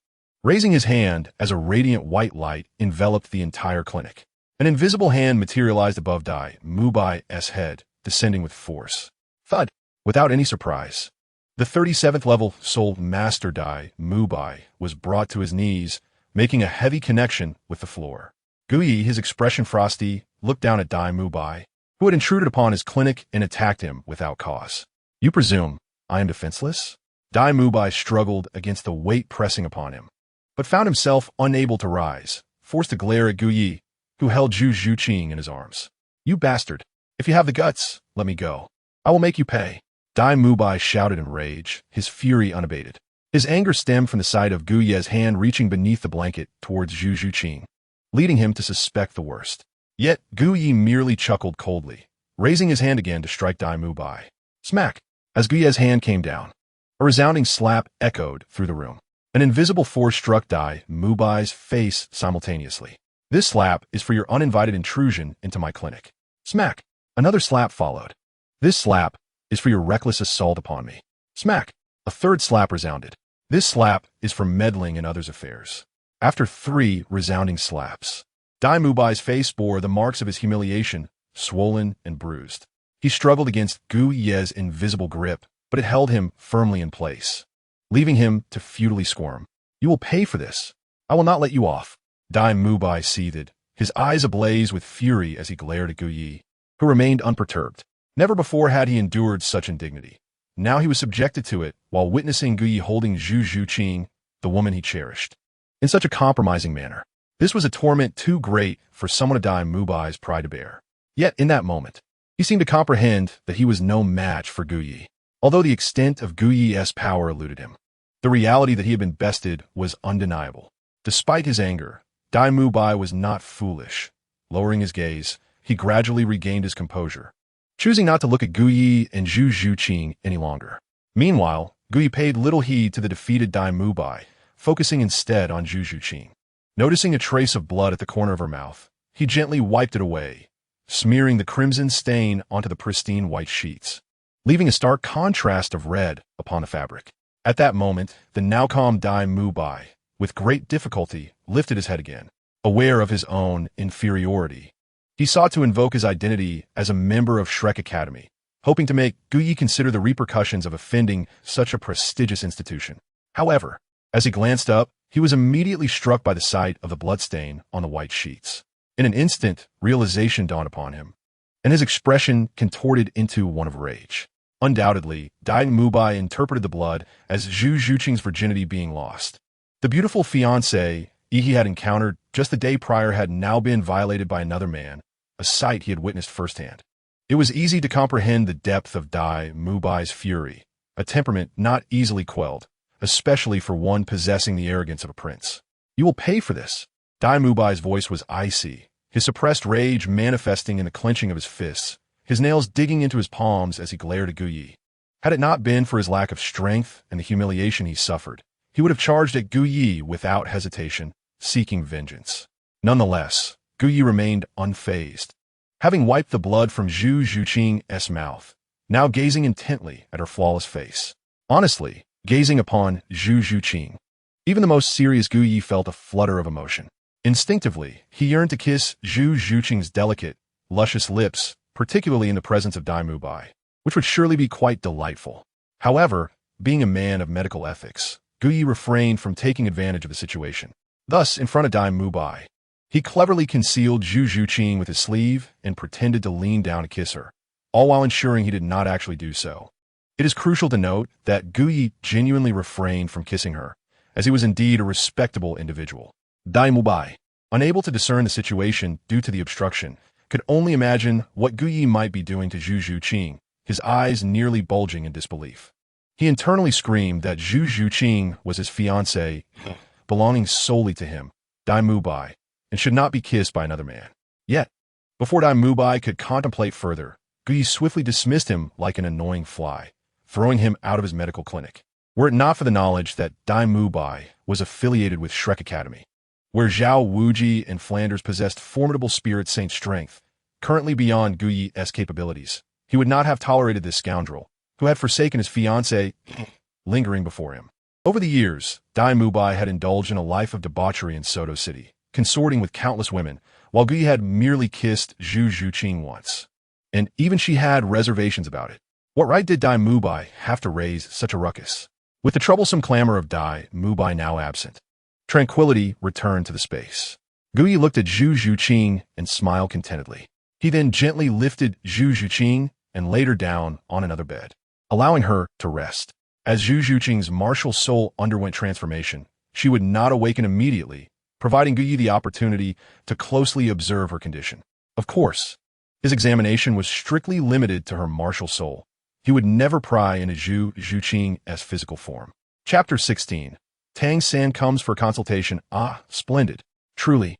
raising his hand as a radiant white light enveloped the entire clinic. An invisible hand materialized above Dai Mubai's head, descending with force. Thud! Without any surprise, the 37th level Soul Master Dai Mubai was brought to his knees, making a heavy connection with the floor. Gu Yi, his expression frosty, looked down at Dai Mubai, who had intruded upon his clinic and attacked him without cause. You presume I am defenseless? Dai Mubai struggled against the weight pressing upon him, but found himself unable to rise, forced to glare at Gu Yi, who held Zhu Zhuqing in his arms. You bastard! If you have the guts, let me go. I will make you pay. Dai Mubai shouted in rage, his fury unabated. His anger stemmed from the sight of Gu Yi's hand reaching beneath the blanket towards Zhu Zhuqing, leading him to suspect the worst. Yet Gu Yi merely chuckled coldly, raising his hand again to strike Dai Mubai. Smack! As Gu Yi's hand came down, a resounding slap echoed through the room. An invisible force struck Dai Mubai's face simultaneously. This slap is for your uninvited intrusion into my clinic. Smack! Another slap followed. This slap is for your reckless assault upon me. Smack! A third slap resounded. This slap is for meddling in others' affairs. After 3 resounding slaps, Dai Mubai's face bore the marks of his humiliation, swollen and bruised. He struggled against Gu Yi's invisible grip, but it held him firmly in place, leaving him to futilely squirm. You will pay for this. I will not let you off. Dai Mubai seethed, his eyes ablaze with fury as he glared at Gu Yi, who remained unperturbed. Never before had he endured such indignity. Now he was subjected to it while witnessing Gu Yi holding Zhu Zhuqing, the woman he cherished, in such a compromising manner. This was a torment too great for someone of Dai Mubai's pride to bear. Yet in that moment, he seemed to comprehend that he was no match for Gu Yi. Although the extent of Gu Yi's power eluded him, the reality that he had been bested was undeniable. Despite his anger, Dai Mubai was not foolish. Lowering his gaze, he gradually regained his composure, choosing not to look at Gu Yi and Zhu Zhuqing any longer. Meanwhile, Gu Yi paid little heed to the defeated Dai Mubai, focusing instead on Zhu Zhuqing. Noticing a trace of blood at the corner of her mouth, he gently wiped it away, smearing the crimson stain onto the pristine white sheets, leaving a stark contrast of red upon the fabric. At that moment, the now calm Dai Mubai, with great difficulty, lifted his head again. Aware of his own inferiority, he sought to invoke his identity as a member of Shrek Academy, hoping to make Gu Yi consider the repercussions of offending such a prestigious institution. However, as he glanced up, he was immediately struck by the sight of the bloodstain on the white sheets. In an instant, realization dawned upon him, and his expression contorted into one of rage. Undoubtedly, Dai Mubai interpreted the blood as Zhu Zhuqing's virginity being lost. The beautiful fiancée he had encountered just the day prior had now been violated by another man, a sight he had witnessed firsthand. It was easy to comprehend the depth of Dai Mubai's fury, a temperament not easily quelled, especially for one possessing the arrogance of a prince. "You will pay for this." Dai Mubai's voice was icy, his suppressed rage manifesting in the clenching of his fists, his nails digging into his palms as he glared at Gu Yi. Had it not been for his lack of strength and the humiliation he suffered, he would have charged at Gu Yi without hesitation, seeking vengeance. Nonetheless, Gu Yi remained unfazed, having wiped the blood from Zhu Zhuqing's mouth, now gazing intently at her flawless face. Honestly, gazing upon Zhu Zhuqing, even the most serious Gu Yi felt a flutter of emotion. Instinctively, he yearned to kiss Zhu Zhuqing's delicate, luscious lips, particularly in the presence of Dai Mubai, which would surely be quite delightful. However, being a man of medical ethics, Gu Yi refrained from taking advantage of the situation. Thus, in front of Dai Mubai, he cleverly concealed Zhu Zhuqing with his sleeve and pretended to lean down to kiss her, all while ensuring he did not actually do so. It is crucial to note that Gu Yi genuinely refrained from kissing her, as he was indeed a respectable individual. Dai Mubai, unable to discern the situation due to the obstruction, could only imagine what Gu Yi might be doing to Zhu Zhuqing, his eyes nearly bulging in disbelief. He internally screamed that Zhu Zhuqing was his fiancée, belonging solely to him, Dai Mubai, and should not be kissed by another man. Yet, before Dai Mubai could contemplate further, Gu Yi swiftly dismissed him like an annoying fly, throwing him out of his medical clinic. Were it not for the knowledge that Dai Mubai was affiliated with Shrek Academy, where Zhao Wuji and Flanders possessed formidable spirit saint strength, currently beyond Gu Yi's capabilities, he would not have tolerated this scoundrel, who had forsaken his fiancée, lingering before him. Over the years, Dai Mubai had indulged in a life of debauchery in Soto City, consorting with countless women, while Gu Yi had merely kissed Zhu Zhuqing once. And even she had reservations about it. What right did Dai Mubai have to raise such a ruckus? With the troublesome clamor of Dai Mubai now absent, tranquility returned to the space. Gu Yi looked at Zhu Zhuqing and smiled contentedly. He then gently lifted Zhu Zhuqing and laid her down on another bed, allowing her to rest. As Zhu Zhuqing's martial soul underwent transformation, she would not awaken immediately, providing Gu Yi the opportunity to closely observe her condition. Of course, his examination was strictly limited to her martial soul. He would never pry into Zhu Zhuqing's physical form. Chapter 16. Tang San comes for consultation. Ah, splendid. Truly,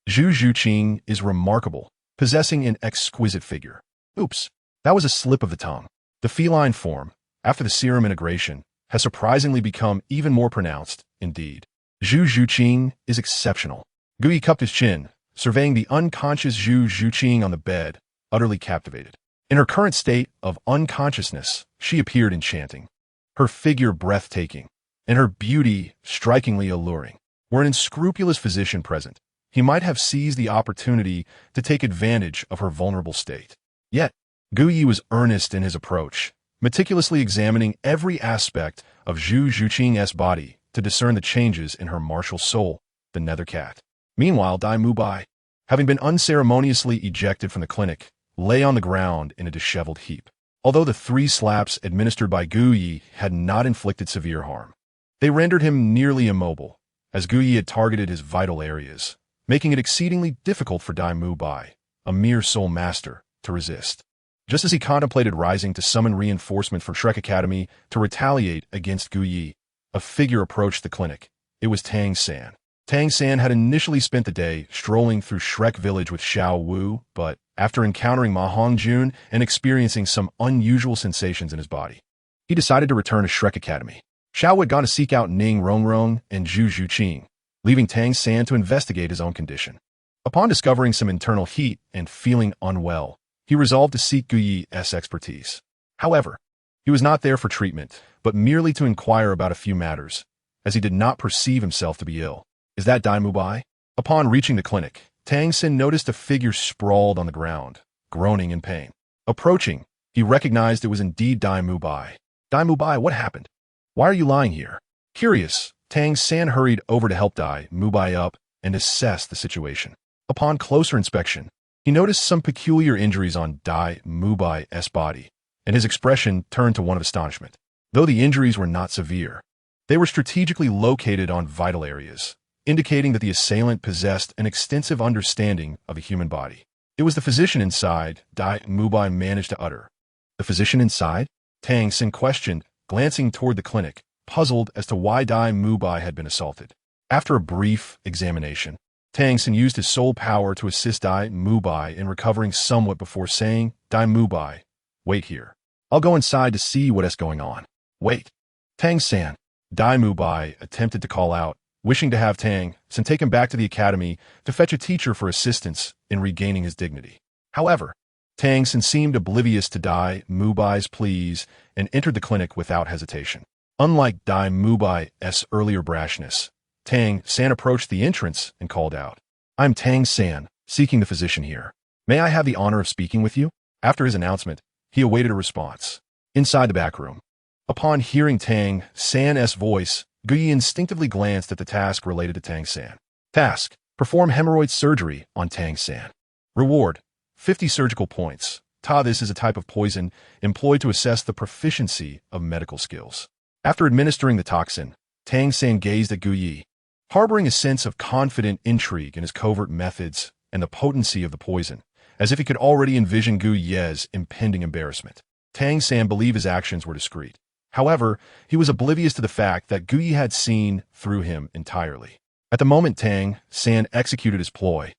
Zhu Zhuqing is remarkable, possessing an exquisite figure. Oops, that was a slip of the tongue. The feline form, after the serum integration, has surprisingly become even more pronounced, indeed. Zhu Zhuqing is exceptional. Gu Yi cupped his chin, surveying the unconscious Zhu Zhuqing on the bed, utterly captivated. In her current state of unconsciousness, she appeared enchanting, her figure breathtaking, and her beauty strikingly alluring. Were an unscrupulous physician present, he might have seized the opportunity to take advantage of her vulnerable state. Yet, Gu Yi was earnest in his approach, meticulously examining every aspect of Zhu Zhuqing's body to discern the changes in her martial soul, the nether cat. Meanwhile, Dai Mubai, having been unceremoniously ejected from the clinic, lay on the ground in a disheveled heap. Although the 3 slaps administered by Gu Yi had not inflicted severe harm, they rendered him nearly immobile, as Gu Yi had targeted his vital areas, making it exceedingly difficult for Dai Mubai, a mere soul master, to resist. Just as he contemplated rising to summon reinforcement from Shrek Academy to retaliate against Gu Yi, a figure approached the clinic. It was Tang San. Tang San had initially spent the day strolling through Shrek Village with Xiao Wu, but after encountering Ma Hongjun and experiencing some unusual sensations in his body, he decided to return to Shrek Academy. Xiao had gone to seek out Ning Rongrong and Zhu Zhuqing, leaving Tang San to investigate his own condition. Upon discovering some internal heat and feeling unwell, he resolved to seek Gu Yi's expertise. However, he was not there for treatment, but merely to inquire about a few matters, as he did not perceive himself to be ill. Is that Dai Mubai? Upon reaching the clinic, Tang San noticed a figure sprawled on the ground, groaning in pain. Approaching, He recognized it was indeed Dai Mubai. Dai Mubai, what happened? Why are you lying here? Curious, Tang San hurried over to help Dai Mubai up and assess the situation. Upon closer inspection, he noticed some peculiar injuries on Dai Mubai's body, and his expression turned to one of astonishment. Though the injuries were not severe, they were strategically located on vital areas, indicating that the assailant possessed an extensive understanding of the human body. It was the physician inside, Dai Mubai managed to utter. The physician inside? Tang San questioned, glancing toward the clinic, puzzled as to why Dai Mubai had been assaulted. After a brief examination, Tang San used his soul power to assist Dai Mubai in recovering somewhat before saying, Dai Mubai, wait here. I'll go inside to see what is going on. Wait. Tang San. Dai Mubai attempted to call out, wishing to have Tang San take him back to the academy to fetch a teacher for assistance in regaining his dignity. However, Tang San seemed oblivious to Dai Mubai's pleas and entered the clinic without hesitation. Unlike Dai Mubai's earlier brashness, Tang San approached the entrance and called out, I'm Tang San, seeking the physician here. May I have the honor of speaking with you? After his announcement, he awaited a response. Inside the back room. Upon hearing Tang San's voice, Guyi instinctively glanced at the task related to Tang San. Task: perform hemorrhoid surgery on Tang San. Reward: 50 surgical points. This is a type of poison employed to assess the proficiency of medical skills. After administering the toxin, Tang San gazed at Guyi, harboring a sense of confident intrigue in his covert methods and the potency of the poison, as if he could already envision Guyi's impending embarrassment. Tang San believed his actions were discreet. However, he was oblivious to the fact that Guyi had seen through him entirely. At the moment Tang San executed his ploy,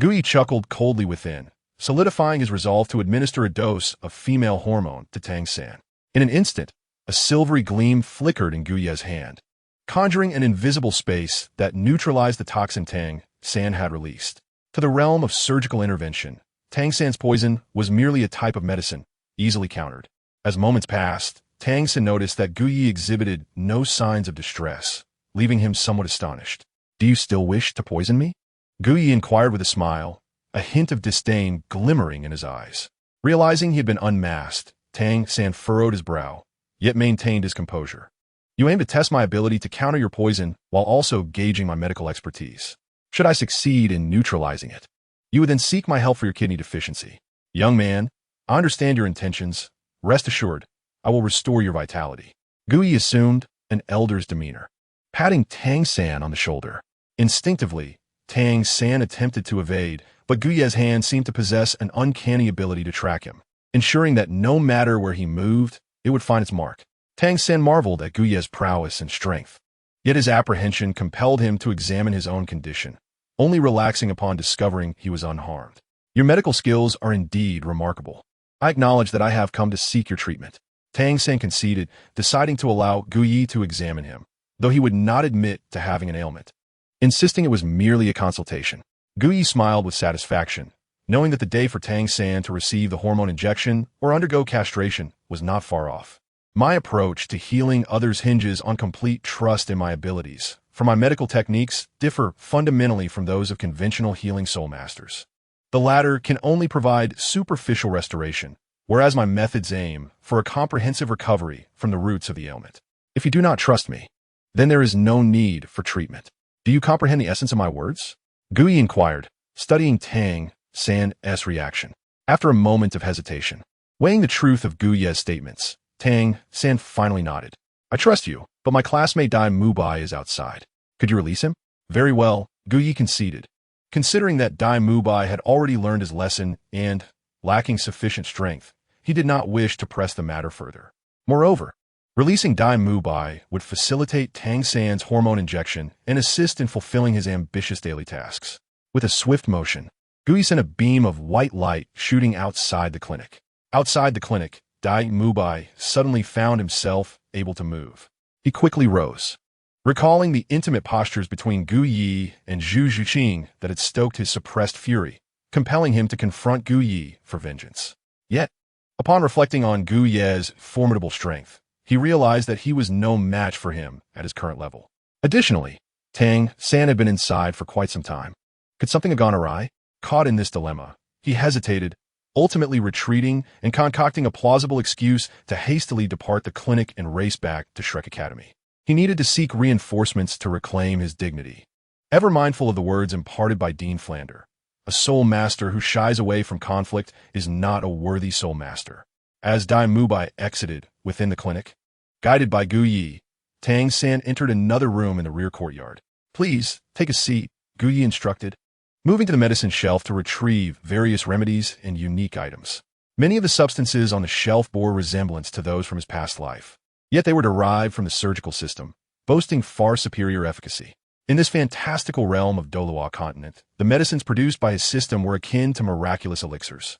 Guyi chuckled coldly within, solidifying his resolve to administer a dose of female hormone to Tang San. In an instant, a silvery gleam flickered in Guyi's hand, conjuring an invisible space that neutralized the toxin Tang San had released. To the realm of surgical intervention, Tang San's poison was merely a type of medicine, easily countered. As moments passed, Tang San noticed that Guyi exhibited no signs of distress, leaving him somewhat astonished. Do you still wish to poison me? Guyi inquired with a smile, a hint of disdain glimmering in his eyes. Realizing he had been unmasked, Tang San furrowed his brow, yet maintained his composure. You aim to test my ability to counter your poison while also gauging my medical expertise. Should I succeed in neutralizing it, you would then seek my help for your kidney deficiency. Young man, I understand your intentions. Rest assured, I will restore your vitality. Guyi assumed an elder's demeanor, patting Tang San on the shoulder. Instinctively, Tang San attempted to evade, but Guyi's hand seemed to possess an uncanny ability to track him, ensuring that no matter where he moved, it would find its mark. Tang San marveled at Guyi's prowess and strength, yet his apprehension compelled him to examine his own condition, only relaxing upon discovering he was unharmed. Your medical skills are indeed remarkable. I acknowledge that I have come to seek your treatment. Tang San conceded, deciding to allow Guyi to examine him, though he would not admit to having an ailment, insisting it was merely a consultation. Guyi smiled with satisfaction, knowing that the day for Tang San to receive the hormone injection or undergo castration was not far off. My approach to healing others hinges on complete trust in my abilities, for my medical techniques differ fundamentally from those of conventional healing soul masters. The latter can only provide superficial restoration, whereas my methods aim for a comprehensive recovery from the roots of the ailment. If you do not trust me, then there is no need for treatment. Do you comprehend the essence of my words? Guyi inquired, studying Tang San's reaction. After a moment of hesitation, weighing the truth of Guyi's statements, Tang San finally nodded. I trust you, but my classmate Dai Mubai is outside. Could you release him? Very well, Guyi conceded. Considering that Dai Mubai had already learned his lesson and, lacking sufficient strength, he did not wish to press the matter further. Moreover, releasing Dai Mubai would facilitate Tang San's hormone injection and assist in fulfilling his ambitious daily tasks. With a swift motion, Guyi sent a beam of white light shooting outside the clinic. Outside the clinic, Dai Mubai suddenly found himself able to move. He quickly rose, recalling the intimate postures between Guyi and Zhu Zhuqing that had stoked his suppressed fury, compelling him to confront Guyi for vengeance. Yet, upon reflecting on Guyi's formidable strength, he realized that he was no match for him at his current level. Additionally, Tang San had been inside for quite some time. Could something have gone awry? Caught in this dilemma, he hesitated, ultimately retreating and concocting a plausible excuse to hastily depart the clinic and race back to Shrek Academy. He needed to seek reinforcements to reclaim his dignity. Ever mindful of the words imparted by Dean Flander, a soul master who shies away from conflict is not a worthy soul master. As Dai Mubai exited within the clinic, guided by Gu Yi, Tang San entered another room in the rear courtyard. "Please, take a seat," Gu Yi instructed, moving to the medicine shelf to retrieve various remedies and unique items. Many of the substances on the shelf bore resemblance to those from his past life, yet they were derived from the surgical system, boasting far superior efficacy. In this fantastical realm of Douluo continent, the medicines produced by his system were akin to miraculous elixirs.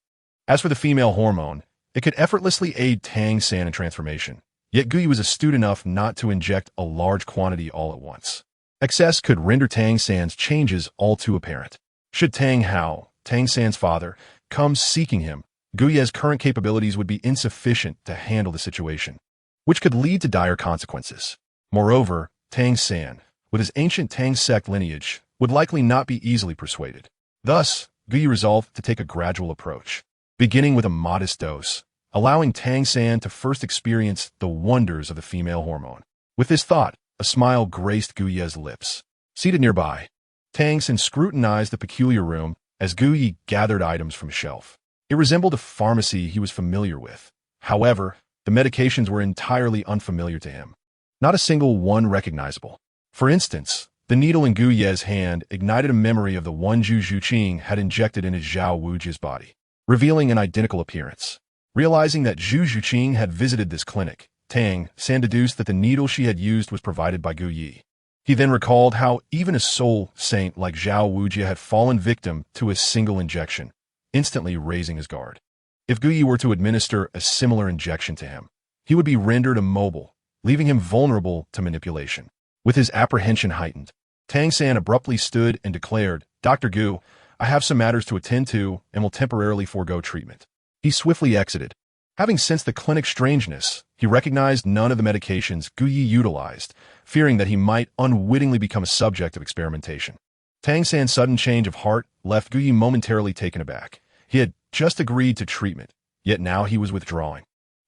As for the female hormone, it could effortlessly aid Tang San in transformation, yet Gu Yi was astute enough not to inject a large quantity all at once. Excess could render Tang San's changes all too apparent. Should Tang Hao, Tang San's father, come seeking him, Gu Yi's current capabilities would be insufficient to handle the situation, which could lead to dire consequences. Moreover, Tang San, with his ancient Tang sect lineage, would likely not be easily persuaded. Thus, Gu Yi resolved to take a gradual approach, beginning with a modest dose, allowing Tang San to first experience the wonders of the female hormone. With this thought, a smile graced Gu Yi's lips. Seated nearby, Tang San scrutinized the peculiar room as Gu Yi gathered items from a shelf. It resembled a pharmacy he was familiar with. However, the medications were entirely unfamiliar to him. Not a single one recognizable. For instance, the needle in Gu Yi's hand ignited a memory of the one Zhu Zhuqing had injected in his Zhao Wuji's body, revealing an identical appearance. Realizing that Zhu Zhuqing had visited this clinic, Tang San deduced that the needle she had used was provided by Gu Yi. He then recalled how even a soul saint like Zhao Wuji had fallen victim to a single injection, instantly raising his guard. If Gu Yi were to administer a similar injection to him, he would be rendered immobile, leaving him vulnerable to manipulation. With his apprehension heightened, Tang San abruptly stood and declared, "Dr. Gu, I have some matters to attend to and will temporarily forego treatment." He swiftly exited. Having sensed the clinic's strangeness, he recognized none of the medications Gu Yi utilized, fearing that he might unwittingly become a subject of experimentation. Tang San's sudden change of heart left Gu Yi momentarily taken aback. He had just agreed to treatment, yet now he was withdrawing.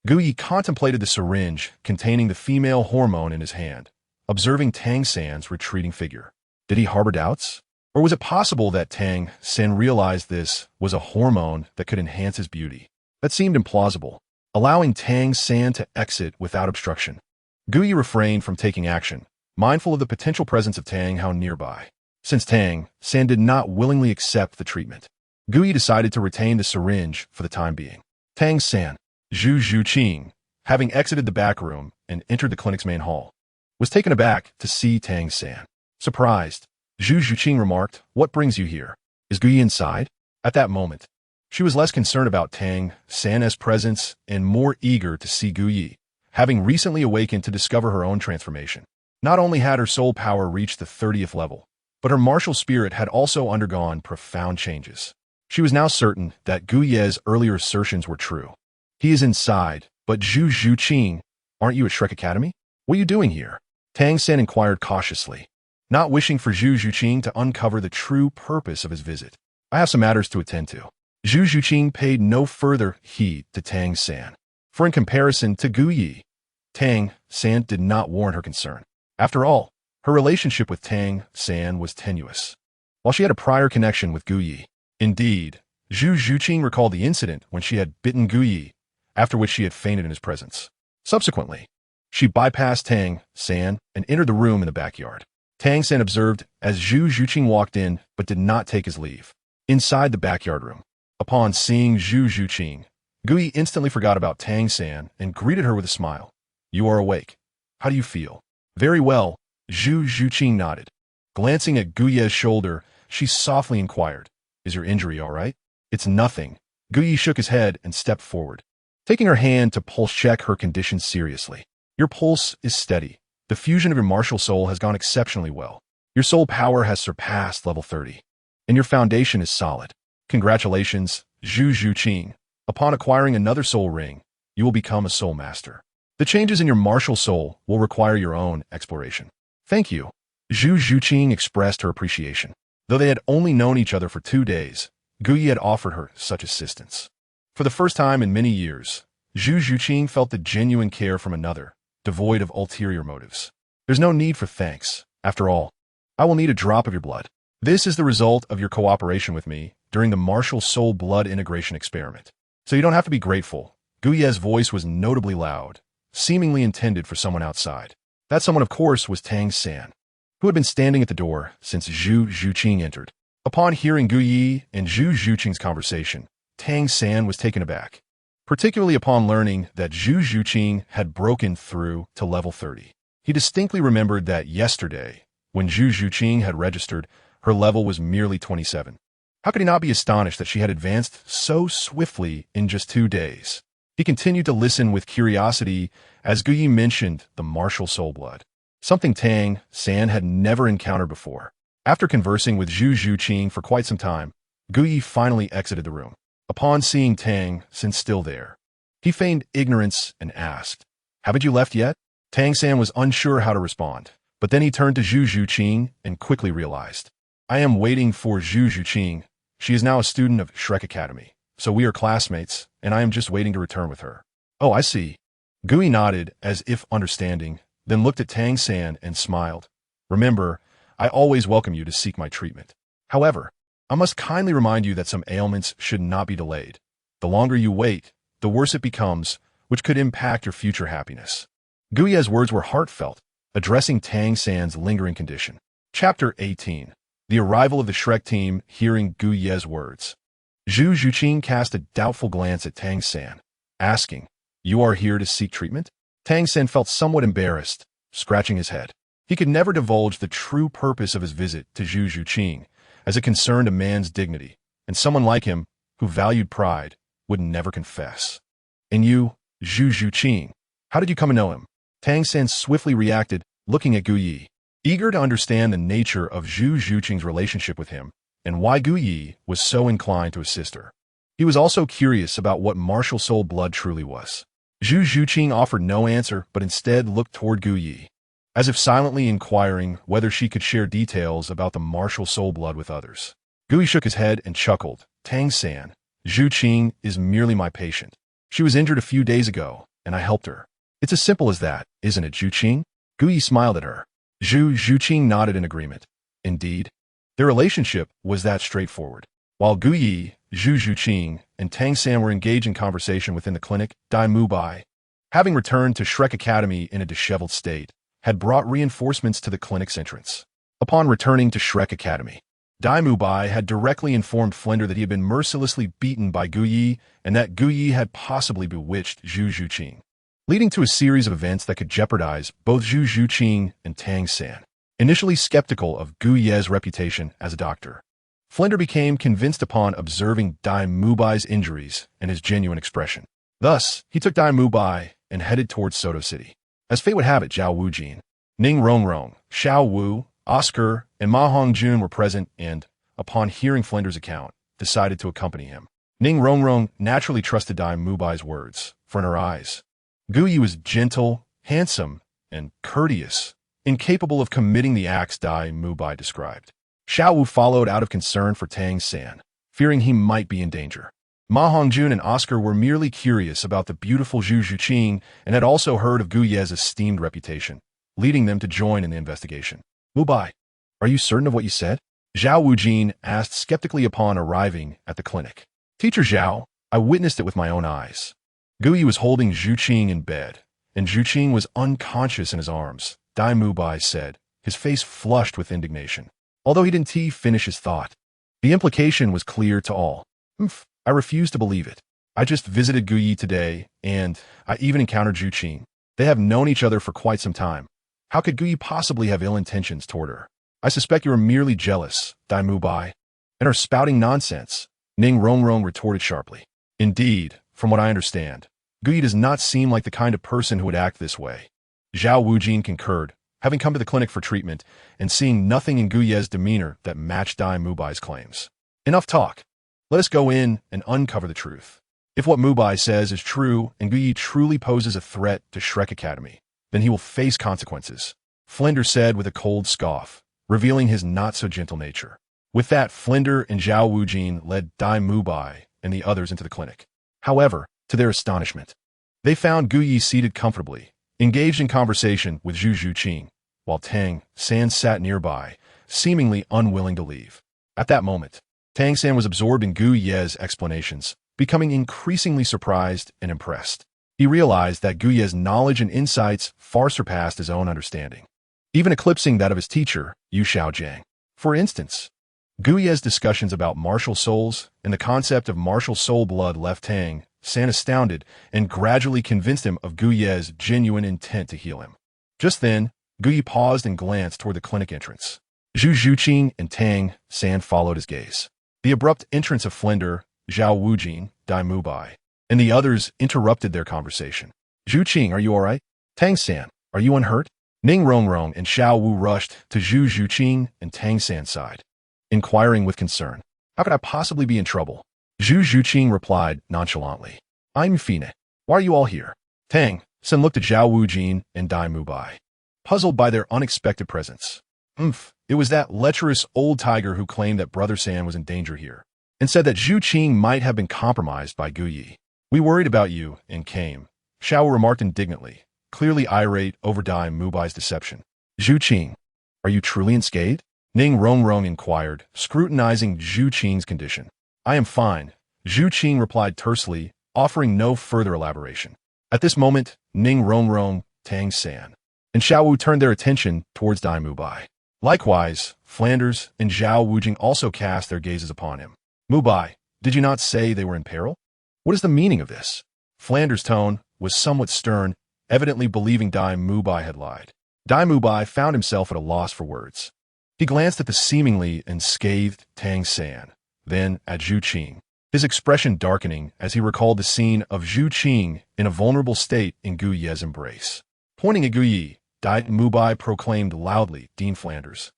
Gu Yi contemplated the syringe containing the female hormone in his hand, observing Tang San's retreating figure. Did he harbor doubts? Or was it possible that Tang San realized this was a hormone that could enhance his beauty? That seemed implausible, allowing Tang San to exit without obstruction. Gu Yi refrained from taking action, mindful of the potential presence of Tang Hao nearby. Since Tang San did not willingly accept the treatment, Gu Yi decided to retain the syringe for the time being. Tang San, Zhu Zhuqing, having exited the back room and entered the clinic's main hall, was taken aback to see Tang San. Surprised, Zhu Zhuqing remarked, "What brings you here? Is Gu Yi inside?" At that moment, she was less concerned about Tang San's presence and more eager to see Gu Yi, having recently awakened to discover her own transformation. Not only had her soul power reached the 30th level, but her martial spirit had also undergone profound changes. She was now certain that Gu Yi's earlier assertions were true. "He is inside, but Zhu Zhuqing, aren't you at Shrek Academy? What are you doing here?" Tang San inquired cautiously, not wishing for Zhu Zhuqing to uncover the true purpose of his visit. "I have some matters to attend to." Zhu Zhuqing paid no further heed to Tang San, for in comparison to Gu Yi, Tang San did not warrant her concern. After all, her relationship with Tang San was tenuous, while she had a prior connection with Gu Yi. Indeed, Zhu Zhuqing recalled the incident when she had bitten Gu Yi, after which she had fainted in his presence. Subsequently, she bypassed Tang San and entered the room in the backyard. Tang San observed as Zhu Zhuqing walked in but did not take his leave. Inside the backyard room, upon seeing Zhu Zhuqing, Gu Yi instantly forgot about Tang San and greeted her with a smile. "You are awake. How do you feel?" "Very well," Zhu Zhuqing nodded. Glancing at Gu Yi's shoulder, she softly inquired, "Is your injury all right?" "It's nothing." Gu Yi shook his head and stepped forward, taking her hand to pulse check her condition seriously. "Your pulse is steady. The fusion of your martial soul has gone exceptionally well. Your soul power has surpassed level 30, and your foundation is solid. Congratulations, Zhu Zhuqing. Upon acquiring another soul ring, you will become a soul master. The changes in your martial soul will require your own exploration." "Thank you." Zhu Zhuqing expressed her appreciation. Though they had only known each other for 2 days, Gu Yi had offered her such assistance. For the first time in many years, Zhu Zhuqing felt the genuine care from another, devoid of ulterior motives. There's no need for thanks. After all, I will need a drop of your blood. This is the result of your cooperation with me during the martial soul blood integration experiment. So you don't have to be grateful. Gu Ye's voice was notably loud, seemingly intended for someone outside. That someone, of course, was Tang San, who had been standing at the door since Zhu Zhuqing entered. Upon hearing Gu Yi and Zhu Zhuqing's conversation, Tang San was taken aback, particularly upon learning that Zhu Zhuqing had broken through to level 30. He distinctly remembered that yesterday, when Zhu Zhuqing had registered, her level was merely 27. How could he not be astonished that she had advanced so swiftly in just 2 days? He continued to listen with curiosity as Gu Yi mentioned the martial soul blood, something Tang San had never encountered before. After conversing with Zhu Zhuqing for quite some time, Gu Yi finally exited the room. Upon seeing Tang San still there, he feigned ignorance and asked, "Haven't you left yet?" Tang San was unsure how to respond, but then he turned to Zhu Zhuqing and quickly realized, "I am waiting for Zhu Zhuqing. She is now a student of Shrek Academy, so we are classmates, and I am just waiting to return with her." "Oh, I see." Gu Yi nodded as if understanding, then looked at Tang San and smiled. "Remember, I always welcome you to seek my treatment. However, I must kindly remind you that some ailments should not be delayed. The longer you wait, the worse it becomes, which could impact your future happiness." Gu Ye's words were heartfelt, addressing Tang San's lingering condition. Chapter 18. The arrival of the Shrek team hearing Gu Ye's words. Zhu Zhuqing cast a doubtful glance at Tang San, asking, "You are here to seek treatment?" Tang San felt somewhat embarrassed, scratching his head. He could never divulge the true purpose of his visit to Zhu Zhuqing, as it concerned a man's dignity, and someone like him, who valued pride, would never confess. "And you, Zhu Zhuqing, how did you come to know him?" Tang San swiftly reacted, looking at Gu Yi, eager to understand the nature of Zhu Zhuqing's relationship with him, and why Gu Yi was so inclined to assist her. He was also curious about what martial soul blood truly was. Zhu Zhuqing offered no answer, but instead looked toward Gu Yi, as if silently inquiring whether she could share details about the martial soul blood with others. Gu Yi shook his head and chuckled. "Tang San, Zhuqing is merely my patient. She was injured a few days ago, and I helped her. It's as simple as that, isn't it, Zhuqing?" Gu Yi smiled at her. Zhu Zhuqing nodded in agreement. Indeed, their relationship was that straightforward. While Gu Yi, Zhu Zhuqing, and Tang San were engaged in conversation within the clinic, Dai Mubai, having returned to Shrek Academy in a disheveled state, had brought reinforcements to the clinic's entrance. Upon returning to Shrek Academy, Dai Mubai had directly informed Flinder that he had been mercilessly beaten by Gu Yi and that Gu Yi had possibly bewitched Zhu Zhuqing, leading to a series of events that could jeopardize both Zhu Zhuqing and Tang San. Initially skeptical of Gu Ye's reputation as a doctor, Flinder became convinced upon observing Dai Mubai's injuries and his genuine expression. Thus, he took Dai Mubai and headed towards Soto City. As fate would have it, Zhao Wujin, Ning Rongrong, Xiao Wu, Oscar, and Ma Hongjun were present and, upon hearing Flinder's account, decided to accompany him. Ning Rongrong naturally trusted Dai Mubai's words, for in her eyes, Gu Yi was gentle, handsome, and courteous, incapable of committing the acts Dai Mubai described. Xiao Wu followed out of concern for Tang San, fearing he might be in danger. Ma Hongjun and Oscar were merely curious about the beautiful Zhu Zhuqing and had also heard of Gu Ye's esteemed reputation, leading them to join in the investigation. "Mubai, are you certain of what you said?" Zhao Wujin asked skeptically upon arriving at the clinic. "Teacher Zhao, I witnessed it with my own eyes." Gu Yi was holding Zhuqing in bed, and Zhuqing was unconscious in his arms, Dai Mubai said, his face flushed with indignation. Although he didn't finish his thought, the implication was clear to all. I refuse to believe it. I just visited Gu Yi today, and I even encountered Zhuqing. They have known each other for quite some time. How could Gu Yi possibly have ill intentions toward her? I suspect you are merely jealous, Dai Mubai, and are spouting nonsense, Ning Rongrong retorted sharply. Indeed, from what I understand, Gu Yi does not seem like the kind of person who would act this way. Zhao Wujin concurred, having come to the clinic for treatment and seeing nothing in Gu Ye's demeanor that matched Dai Mubai's claims. Enough talk. Let us go in and uncover the truth. If what Mubai says is true and Gu Yi truly poses a threat to Shrek Academy, then he will face consequences, Flinder said with a cold scoff, revealing his not-so-gentle nature. With that, Flinder and Zhao Wujin led Dai Mubai and the others into the clinic. However, to their astonishment, they found Gu Yi seated comfortably, engaged in conversation with Zhu Zhuqing, while Tang San sat nearby, seemingly unwilling to leave. At that moment, Tang San was absorbed in Gu Ye's explanations, becoming increasingly surprised and impressed. He realized that Gu Ye's knowledge and insights far surpassed his own understanding, even eclipsing that of his teacher, Yu Xiaogang. For instance, Gu Ye's discussions about martial souls and the concept of martial soul blood left Tang San astounded and gradually convinced him of Gu Ye's genuine intent to heal him. Just then, Gu Yi paused and glanced toward the clinic entrance. Zhu Zhuqing and Tang San followed his gaze. The abrupt entrance of Flender, Zhao Wujing, Dai Mubai, and the others interrupted their conversation. Zhuqing, are you all right? Tang San, are you unhurt? Ning Rongrong and Xiao Wu rushed to Zhu Zhuqing and Tang San's side, inquiring with concern. How could I possibly be in trouble? Zhu Zhuqing replied nonchalantly. I'm Fine. Why are you all here? Tang San looked at Zhao Wujing and Dai Mubai, puzzled by their unexpected presence. It was that lecherous old tiger who claimed that Brother San was in danger here, and said that Zhu Qing might have been compromised by Gu Yi. We worried about you and came, Xiao remarked indignantly, clearly irate over Dai Mubai's deception. Zhu Qing, are you truly unscathed? Ning Rongrong inquired, scrutinizing Zhu Qing's condition. I am fine, Zhu Qing replied tersely, offering no further elaboration. At this moment, Ning Rongrong, Tang San, and Xiao Wu turned their attention towards Dai Mubai. Likewise, Flanders and Zhao Wujing also cast their gazes upon him. Mubai, did you not say they were in peril? What is the meaning of this? Flanders' tone was somewhat stern, evidently believing Dai Mubai had lied. Dai Mubai found himself at a loss for words. He glanced at the seemingly unscathed Tang San, then at Zhu Qing, his expression darkening as he recalled the scene of Zhu Qing in a vulnerable state in Gu Ye's embrace. Pointing at Gu Yi, Dai Mubai proclaimed loudly, Dean Flanders.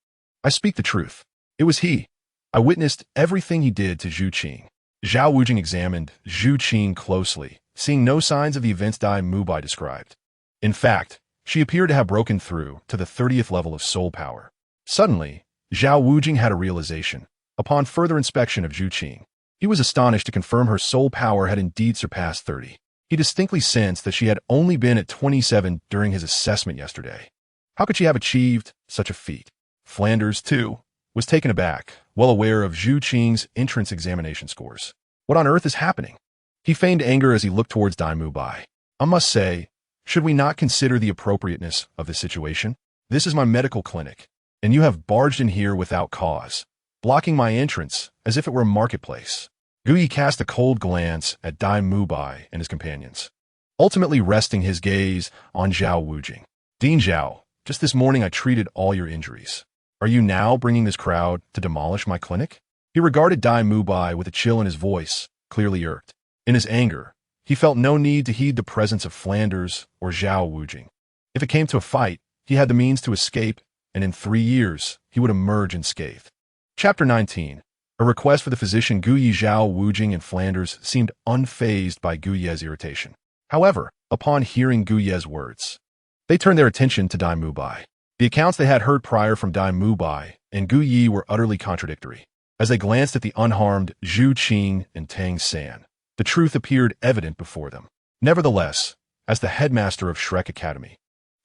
I speak the truth. It was he. I witnessed everything he did to Zhu Qing. Zhao Wujing examined Zhu Qing closely, seeing no signs of the events Dai Mubai described. In fact, she appeared to have broken through to the 30th level of soul power. Suddenly, Zhao Wujing had a realization. Upon further inspection of Zhu Qing, he was astonished to confirm her soul power had indeed surpassed 30. He distinctly sensed that she had only been at 27 during his assessment yesterday. How could she have achieved such a feat? Flanders, too, was taken aback, well aware of Zhu Qing's entrance examination scores. What on earth is happening? He feigned anger as he looked towards Dai Mubai. I must say, should we not consider the appropriateness of this situation? This is my medical clinic, and you have barged in here without cause, blocking my entrance as if it were a marketplace. Gu Yi cast a cold glance at Dai Mubai and his companions, ultimately resting his gaze on Zhao Wujing. Dean Zhao, just this morning I treated all your injuries. Are you now bringing this crowd to demolish my clinic? He regarded Dai Mubai with a chill in his voice, clearly irked. In his anger, he felt no need to heed the presence of Flanders or Zhao Wujing. If it came to a fight, he had the means to escape, and in 3 years, he would emerge unscathed. Chapter 19. A request for the physician. Gu Yi, Zhao Wujing, and Flanders seemed unfazed by Gu Ye's irritation. However, upon hearing Gu Ye's words, they turned their attention to Dai Mubai. The accounts they had heard prior from Dai Mubai and Gu Yi were utterly contradictory. As they glanced at the unharmed Zhu Qing and Tang San, the truth appeared evident before them. Nevertheless, as the headmaster of Shrek Academy,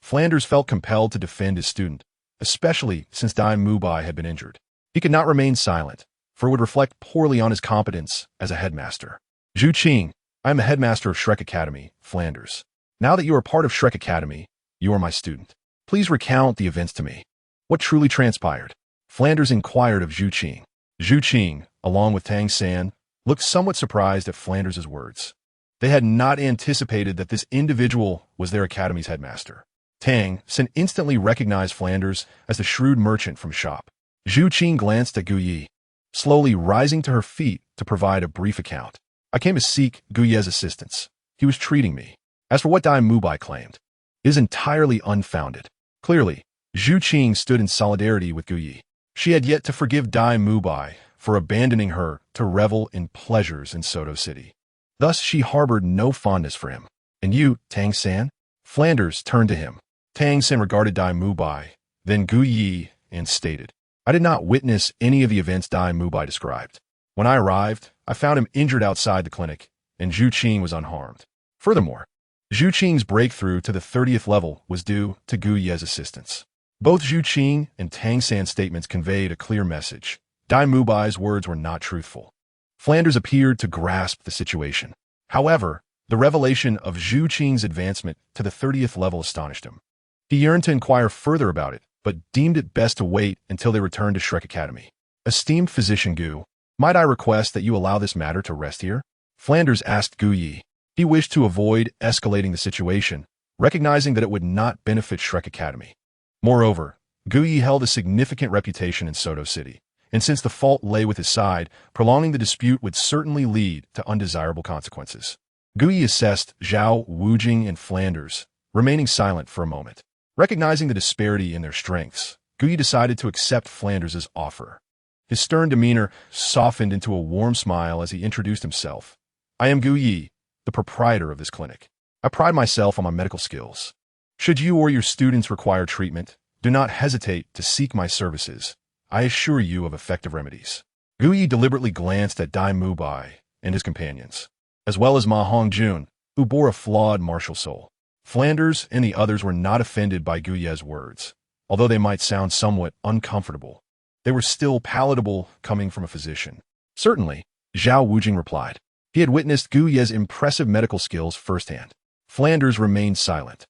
Flanders felt compelled to defend his student, especially since Dai Mubai had been injured. He could not remain silent, for it would reflect poorly on his competence as a headmaster. Zhu Qing, I am the headmaster of Shrek Academy, Flanders. Now that you are part of Shrek Academy, you are my student. Please recount the events to me. What truly transpired? Flanders inquired of Zhu Qing. Zhu Qing, along with Tang San, looked somewhat surprised at Flanders' words. They had not anticipated that this individual was their academy's headmaster. Tang San instantly recognized Flanders as the shrewd merchant from shop. Zhu Qing glanced at Gu Yi, slowly rising to her feet to provide a brief account. I came to seek Gu Ye's assistance. He was treating me. As for what Dai Mubai claimed, it is entirely unfounded. Clearly, Zhu Qing stood in solidarity with Gu Yi. She had yet to forgive Dai Mubai for abandoning her to revel in pleasures in Soto City. Thus she harbored no fondness for him. And you, Tang San? Flanders turned to him. Tang San regarded Dai Mubai, then Gu Yi, and stated, I did not witness any of the events Dai Mubai described. When I arrived, I found him injured outside the clinic, and Zhu Zhuqing was unharmed. Furthermore, Zhu Zhuqing's breakthrough to the 30th level was due to Gu Ye's assistance. Both Zhu Zhuqing and Tang San's statements conveyed a clear message. Dai Mubai's words were not truthful. Flanders appeared to grasp the situation. However, the revelation of Zhu Zhuqing's advancement to the 30th level astonished him. He yearned to inquire further about it, but deemed it best to wait until they returned to Shrek Academy. Esteemed physician Gu, might I request that you allow this matter to rest here? Flanders asked Gu Yi. He wished to avoid escalating the situation, recognizing that it would not benefit Shrek Academy. Moreover, Gu Yi held a significant reputation in Soto City, and since the fault lay with his side, prolonging the dispute would certainly lead to undesirable consequences. Gu Yi assessed Zhao Wujing and Flanders, remaining silent for a moment. Recognizing the disparity in their strengths, Gu Yi decided to accept Flanders' offer. His stern demeanor softened into a warm smile as he introduced himself. I am Gu Yi, the proprietor of this clinic. I pride myself on my medical skills. Should you or your students require treatment, do not hesitate to seek my services. I assure you of effective remedies. Gu Yi deliberately glanced at Dai Mubai and his companions, as well as Ma Hongjun, who bore a flawed martial soul. Flanders and the others were not offended by Gu Ye's words, although they might sound somewhat uncomfortable. They were still palatable coming from a physician. Certainly, Zhao Wujing replied. He had witnessed Gu Ye's impressive medical skills firsthand. Flanders remained silent,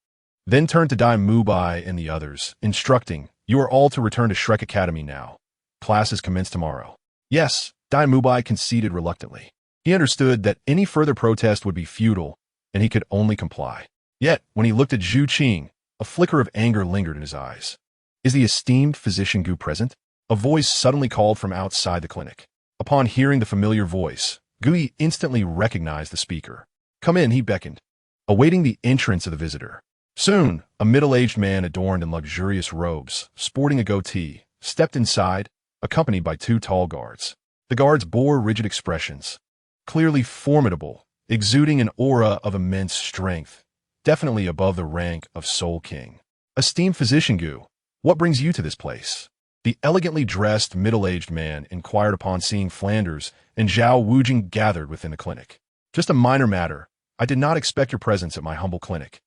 then turned to Dai Mubai and the others, instructing, You are all to return to Shrek Academy now. Classes commence tomorrow. Yes, Dai Mubai conceded reluctantly. He understood that any further protest would be futile, and he could only comply. Yet, when he looked at Zhu Zhuqing, a flicker of anger lingered in his eyes. Is the esteemed physician Gu present? A voice suddenly called from outside the clinic. Upon hearing the familiar voice, Gu Yi instantly recognized the speaker. Come in, he beckoned, awaiting the entrance of the visitor. Soon, a middle-aged man adorned in luxurious robes, sporting a goatee, stepped inside, accompanied by two tall guards. The guards bore rigid expressions, clearly formidable, exuding an aura of immense strength, definitely above the rank of Soul King. Esteemed physician Gu, what brings you to this place? The elegantly dressed middle-aged man inquired upon seeing Flanders and Zhao Wujing gathered within the clinic. Just a minor matter. I did not expect your presence at my humble clinic.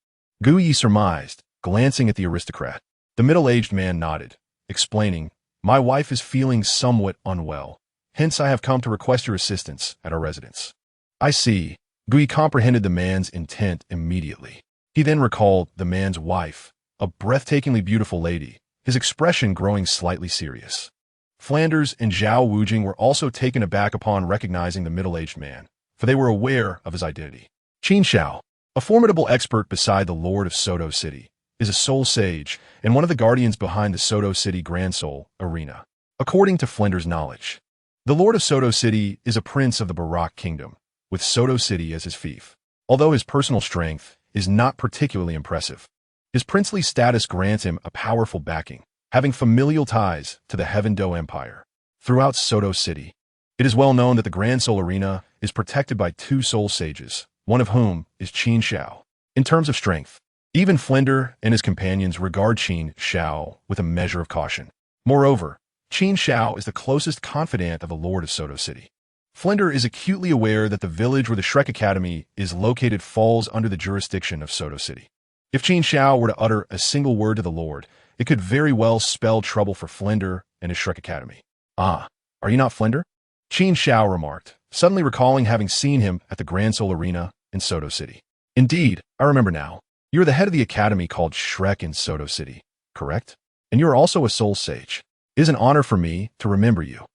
Gu Yi surmised, glancing at the aristocrat. The middle-aged man nodded, explaining, My wife is feeling somewhat unwell. Hence I have come to request your assistance at our residence. I see. Gu Yi comprehended the man's intent immediately. He then recalled the man's wife, a breathtakingly beautiful lady, his expression growing slightly serious. Flanders and Zhao Wujing were also taken aback upon recognizing the middle-aged man, for they were aware of his identity. Qin Xiao, a formidable expert beside the Lord of Soto City, is a soul sage and one of the guardians behind the Soto City Grand Soul Arena. According to Flanders' knowledge, the Lord of Soto City is a prince of the Barak Kingdom, with Soto City as his fief. Although his personal strength is not particularly impressive, his princely status grants him a powerful backing, having familial ties to the Heaven Do Empire. Throughout Soto City, it is well known that the Grand Soul Arena is protected by two soul sages, one of whom is Qin Xiao. In terms of strength, even Flender and his companions regard Qin Xiao with a measure of caution. Moreover, Qin Xiao is the closest confidant of the Lord of Soto City. Flender is acutely aware that the village where the Shrek Academy is located falls under the jurisdiction of Soto City. If Qin Xiao were to utter a single word to the Lord, it could very well spell trouble for Flender and his Shrek Academy. Ah, are you not Flender? Qin Xiao remarked, suddenly recalling having seen him at the Grand Soul Arena in Soto City. Indeed, I remember now. You are the head of the academy called Shrek in Soto City, correct? And you are also a soul sage. It is an honor for me to remember you.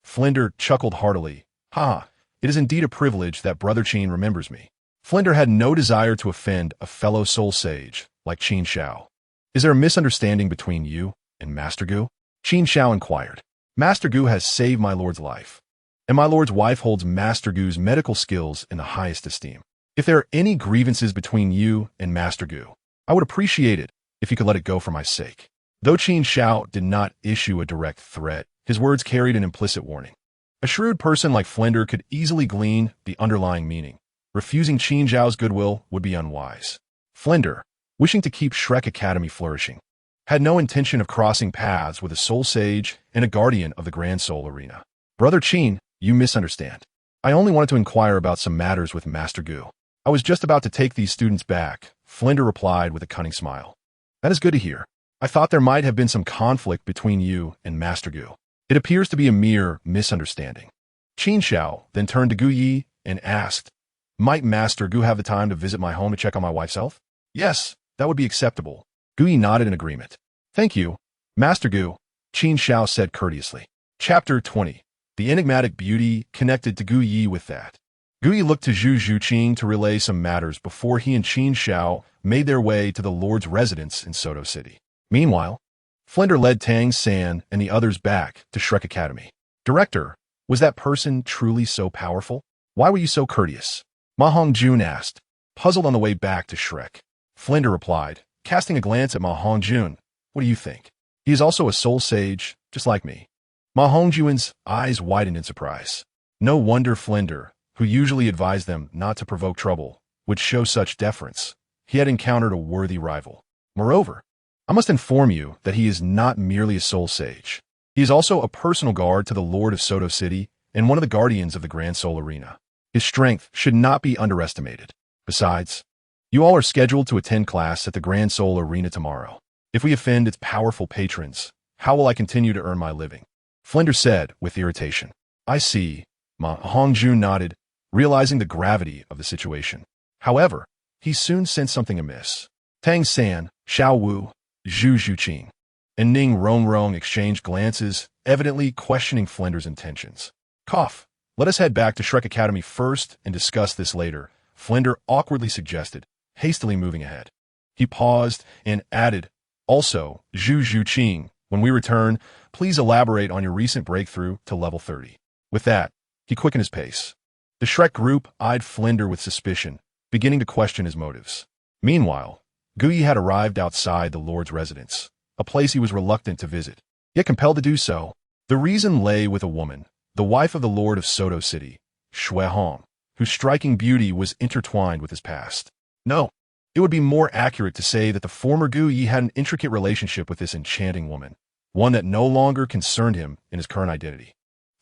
Flender chuckled heartily. Ha, it is indeed a privilege that Brother Qin remembers me. Flender had no desire to offend a fellow soul sage like Qin Xiao. Is there a misunderstanding between you and Master Gu? Qin Xiao inquired. Master Gu has saved my lord's life, and my lord's wife holds Master Gu's medical skills in the highest esteem. If there are any grievances between you and Master Gu, I would appreciate it if you could let it go for my sake. Though Qin Xiao did not issue a direct threat, his words carried an implicit warning. A shrewd person like Flender could easily glean the underlying meaning. Refusing Qin Xiao's goodwill would be unwise. Flender, wishing to keep Shrek Academy flourishing, had no intention of crossing paths with a soul sage and a guardian of the Grand Soul Arena. Brother Qin, you misunderstand. I only wanted to inquire about some matters with Master Gu. I was just about to take these students back, Flinder replied with a cunning smile. That is good to hear. I thought there might have been some conflict between you and Master Gu. It appears to be a mere misunderstanding. Qin Xiao then turned to Gu Yi and asked, Might Master Gu have the time to visit my home to check on my wife's health? Yes, that would be acceptable. Gu Yi nodded in agreement. Thank you, Master Gu, Qin Xiao said courteously. Chapter 20. The enigmatic beauty connected to Gu Yi with that. Gu Yi looked to Zhu Zhuqing to relay some matters before he and Qin Xiao made their way to the Lord's residence in Soto City. Meanwhile, Flinder led Tang San and the others back to Shrek Academy. Director, was that person truly so powerful? Why were you so courteous? Ma Hongjun asked, puzzled on the way back to Shrek. Flinder replied, casting a glance at Ma Hongjun. What do you think? He is also a soul sage, just like me. Ma Hongjun's eyes widened in surprise. No wonder Flinder, who usually advised them not to provoke trouble, would show such deference. He had encountered a worthy rival. Moreover, I must inform you that he is not merely a soul sage. He is also a personal guard to the Lord of Soto City and one of the guardians of the Grand Soul Arena. His strength should not be underestimated. Besides, you all are scheduled to attend class at the Grand Soul Arena tomorrow. If we offend its powerful patrons, how will I continue to earn my living? Flinder said with irritation. I see, Ma Hongjun nodded, realizing the gravity of the situation. However, he soon sensed something amiss. Tang San, Xiao Wu, Zhu Zhuqing, and Ning Rongrong exchanged glances, evidently questioning Flinder's intentions. Cough. Let us head back to Shrek Academy first and discuss this later, Flinder awkwardly suggested, hastily moving ahead. He paused and added, also, Zhu Zhuqing, when we return, please elaborate on your recent breakthrough to level 30. With that, he quickened his pace. The Shrek group eyed Flinder with suspicion, beginning to question his motives. Meanwhile, Gu Yi had arrived outside the Lord's residence, a place he was reluctant to visit, yet compelled to do so. The reason lay with a woman, the wife of the Lord of Soto City, Shui Hong, whose striking beauty was intertwined with his past. No, it would be more accurate to say that the former Gu Yi had an intricate relationship with this enchanting woman, one that no longer concerned him in his current identity.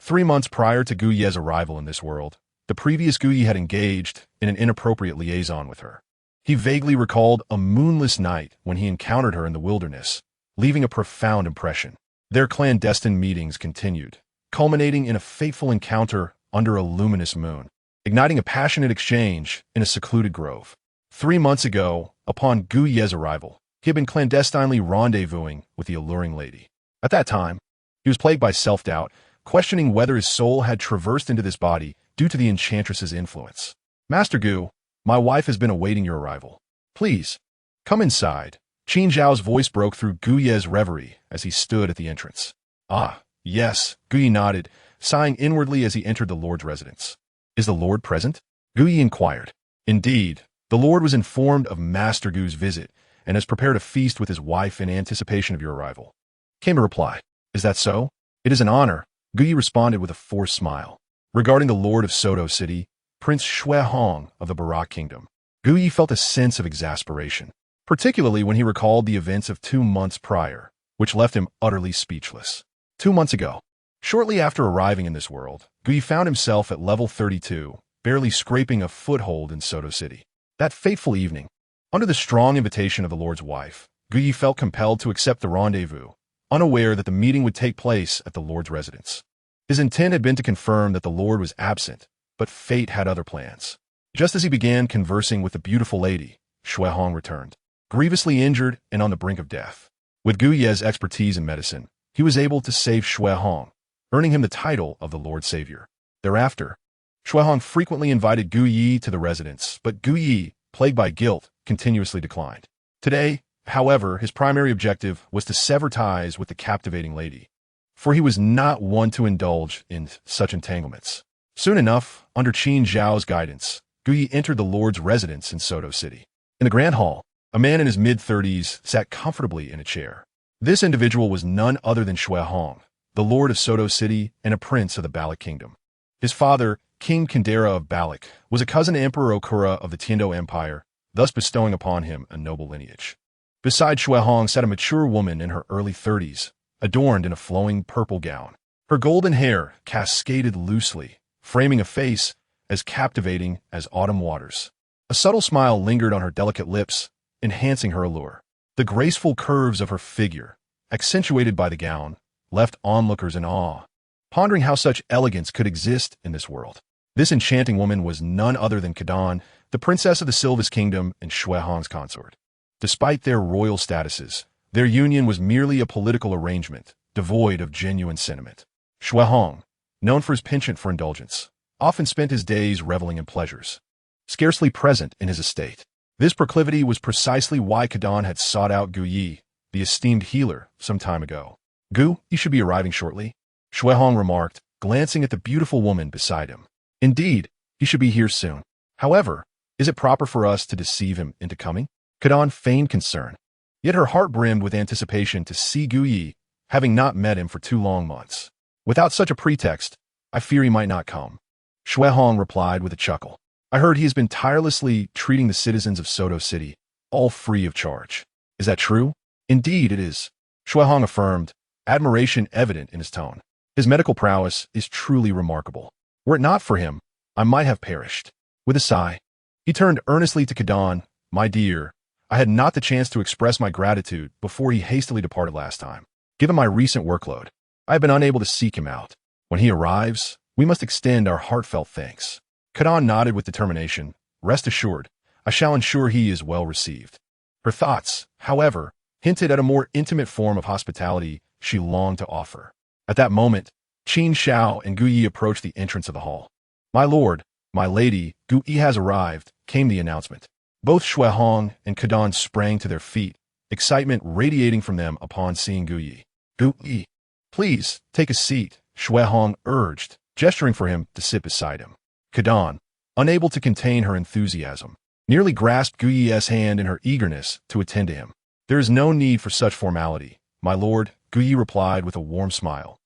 3 months prior to Gu Ye's arrival in this world, the previous Gu Yi had engaged in an inappropriate liaison with her. He vaguely recalled a moonless night when he encountered her in the wilderness, leaving a profound impression. Their clandestine meetings continued, culminating in a fateful encounter under a luminous moon, igniting a passionate exchange in a secluded grove. 3 months ago, upon Gu Ye's arrival, he had been clandestinely rendezvousing with the alluring lady. At that time, he was plagued by self-doubt, questioning whether his soul had traversed into this body due to the enchantress's influence. Master Gu, my wife has been awaiting your arrival. Please, come inside. Qin Zhao's voice broke through Gu Ye's reverie as he stood at the entrance. Ah, yes, Gu Yi nodded, sighing inwardly as he entered the Lord's residence. Is the Lord present? Gu Yi inquired. Indeed, the Lord was informed of Master Gu's visit and has prepared a feast with his wife in anticipation of your arrival. Came a reply. Is that so? It is an honor, Gu Yi responded with a forced smile. Regarding the Lord of Soto City, Prince Shui Hong of the Barak Kingdom, Gu Yi felt a sense of exasperation, particularly when he recalled the events of 2 months prior, which left him utterly speechless. 2 months ago, shortly after arriving in this world, Gu Yi found himself at level 32, barely scraping a foothold in Soto City. That fateful evening, under the strong invitation of the Lord's wife, Gu Yi felt compelled to accept the rendezvous, unaware that the meeting would take place at the Lord's residence. His intent had been to confirm that the Lord was absent, but fate had other plans. Just as he began conversing with the beautiful lady, Shui Hong returned, grievously injured and on the brink of death. With Gu Ye's expertise in medicine, he was able to save Shui Hong, earning him the title of the Lord Savior. Thereafter, Shui Hong frequently invited Gu Yi to the residence, but Gu Yi, plagued by guilt, continuously declined. Today, however, his primary objective was to sever ties with the captivating lady, for he was not one to indulge in such entanglements. Soon enough, under Qin Zhao's guidance, Gu Yi entered the Lord's residence in Soto City. In the grand hall, a man in his mid-30s sat comfortably in a chair. This individual was none other than Shui Hong, the Lord of Soto City and a prince of the Balak Kingdom. His father, King Kandera of Balak, was a cousin to Emperor Okura of the Tiando Empire, thus bestowing upon him a noble lineage. Beside Shui Hong sat a mature woman in her early 30s, adorned in a flowing purple gown. Her golden hair cascaded loosely, framing a face as captivating as autumn waters. A subtle smile lingered on her delicate lips, enhancing her allure. The graceful curves of her figure, accentuated by the gown, left onlookers in awe, pondering how such elegance could exist in this world. This enchanting woman was none other than Kadan, the princess of the Silvis Kingdom and Xue Hong's consort. Despite their royal statuses, their union was merely a political arrangement, devoid of genuine sentiment. Xue Hong, known for his penchant for indulgence, often spent his days reveling in pleasures, scarcely present in his estate. This proclivity was precisely why Kadan had sought out Gu Yi, the esteemed healer, some time ago. Gu, you should be arriving shortly, Xue Hong remarked, glancing at the beautiful woman beside him. Indeed, he should be here soon. However, is it proper for us to deceive him into coming? Kadan feigned concern, yet her heart brimmed with anticipation to see Gu Yi, having not met him for 2 long months. Without such a pretext, I fear he might not come. Xue Hong replied with a chuckle. I heard he has been tirelessly treating the citizens of Soto City, all free of charge. Is that true? Indeed it is, Xue Hong affirmed, admiration evident in his tone. His medical prowess is truly remarkable. Were it not for him, I might have perished. With a sigh, he turned earnestly to Kadan. My dear, I had not the chance to express my gratitude before he hastily departed last time. Given my recent workload, I have been unable to seek him out. When he arrives, we must extend our heartfelt thanks. Kadan nodded with determination. Rest assured, I shall ensure he is well received. Her thoughts, however, hinted at a more intimate form of hospitality she longed to offer. At that moment, Qin Xiao and Gu Yi approached the entrance of the hall. My lord, my lady, Gu Yi has arrived, came the announcement. Both Xue Hong and Kadan sprang to their feet, excitement radiating from them upon seeing Gu Yi. Gu Yi, please, take a seat, Xue Hong urged, gesturing for him to sit beside him. Kadan, unable to contain her enthusiasm, nearly grasped Gu Yi's hand in her eagerness to attend to him. There is no need for such formality, my lord, Gu Yi replied with a warm smile.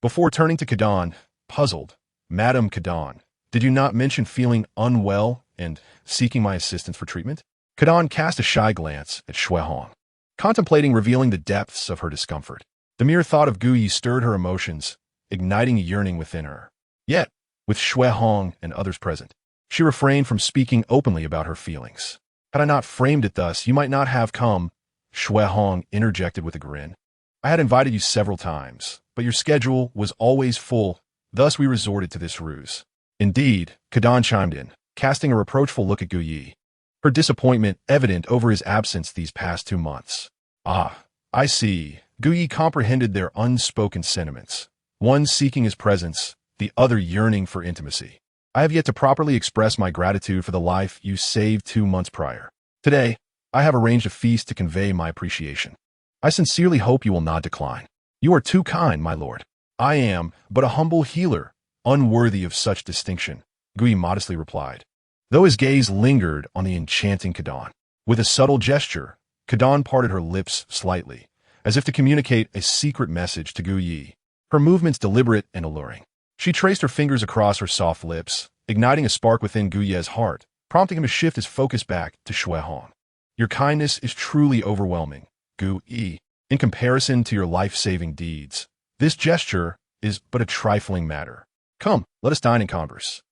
Before turning to Kadan, puzzled, Madam Kadan, did you not mention feeling unwell and seeking my assistance for treatment? Kadan cast a shy glance at Xue Hong, contemplating revealing the depths of her discomfort. The mere thought of Gu Yi stirred her emotions, igniting a yearning within her. Yet, with Xue Hong and others present, she refrained from speaking openly about her feelings. Had I not framed it thus, you might not have come, Xue Hong interjected with a grin. I had invited you several times, but your schedule was always full, thus we resorted to this ruse. Indeed, Kadan chimed in, casting a reproachful look at Gu Yi, her disappointment evident over his absence these past 2 months. Ah, I see. Gu Yi comprehended their unspoken sentiments, one seeking his presence, the other yearning for intimacy. I have yet to properly express my gratitude for the life you saved 2 months prior. Today, I have arranged a feast to convey my appreciation. I sincerely hope you will not decline. You are too kind, my lord. I am but a humble healer, unworthy of such distinction, Gu Yi modestly replied, though his gaze lingered on the enchanting Kadan. With a subtle gesture, Kadan parted her lips slightly, as if to communicate a secret message to Gu Yi, her movements deliberate and alluring. She traced her fingers across her soft lips, igniting a spark within Gu Yi's heart, prompting him to shift his focus back to Xue Hong. Your kindness is truly overwhelming, Gu Yi. In comparison to your life-saving deeds, this gesture is but a trifling matter. Come, let us dine and converse.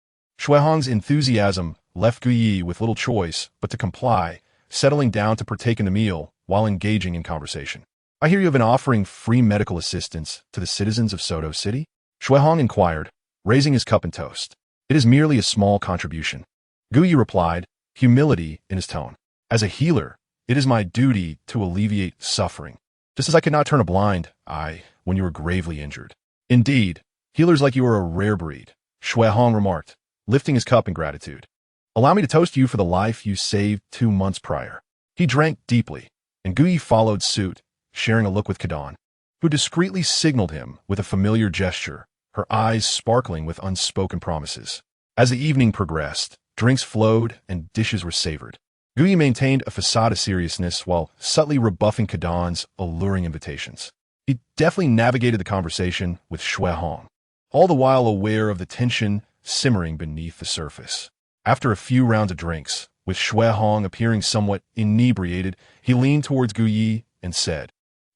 Xue Hong's enthusiasm left Gu Yi with little choice but to comply, settling down to partake in the meal while engaging in conversation. I hear you have been offering free medical assistance to the citizens of Soto City? Xue Hong inquired, raising his cup in toast. It is merely a small contribution. Gu Yi replied, humility in his tone. As a healer, it is my duty to alleviate suffering, just as I could not turn a blind eye when you were gravely injured. Indeed, healers like you are a rare breed, Xue Hong remarked, lifting his cup in gratitude. Allow me to toast you for the life you saved 2 months prior. He drank deeply, and Gu Yi followed suit, sharing a look with Kadan, who discreetly signaled him with a familiar gesture, her eyes sparkling with unspoken promises. As the evening progressed, drinks flowed and dishes were savored. Gu Yi maintained a facade of seriousness while subtly rebuffing Kadan's alluring invitations. He deftly navigated the conversation with Xue Hong, all the while aware of the tension simmering beneath the surface. After a few rounds of drinks, with Xue Hong appearing somewhat inebriated, he leaned towards Gu Yi and said,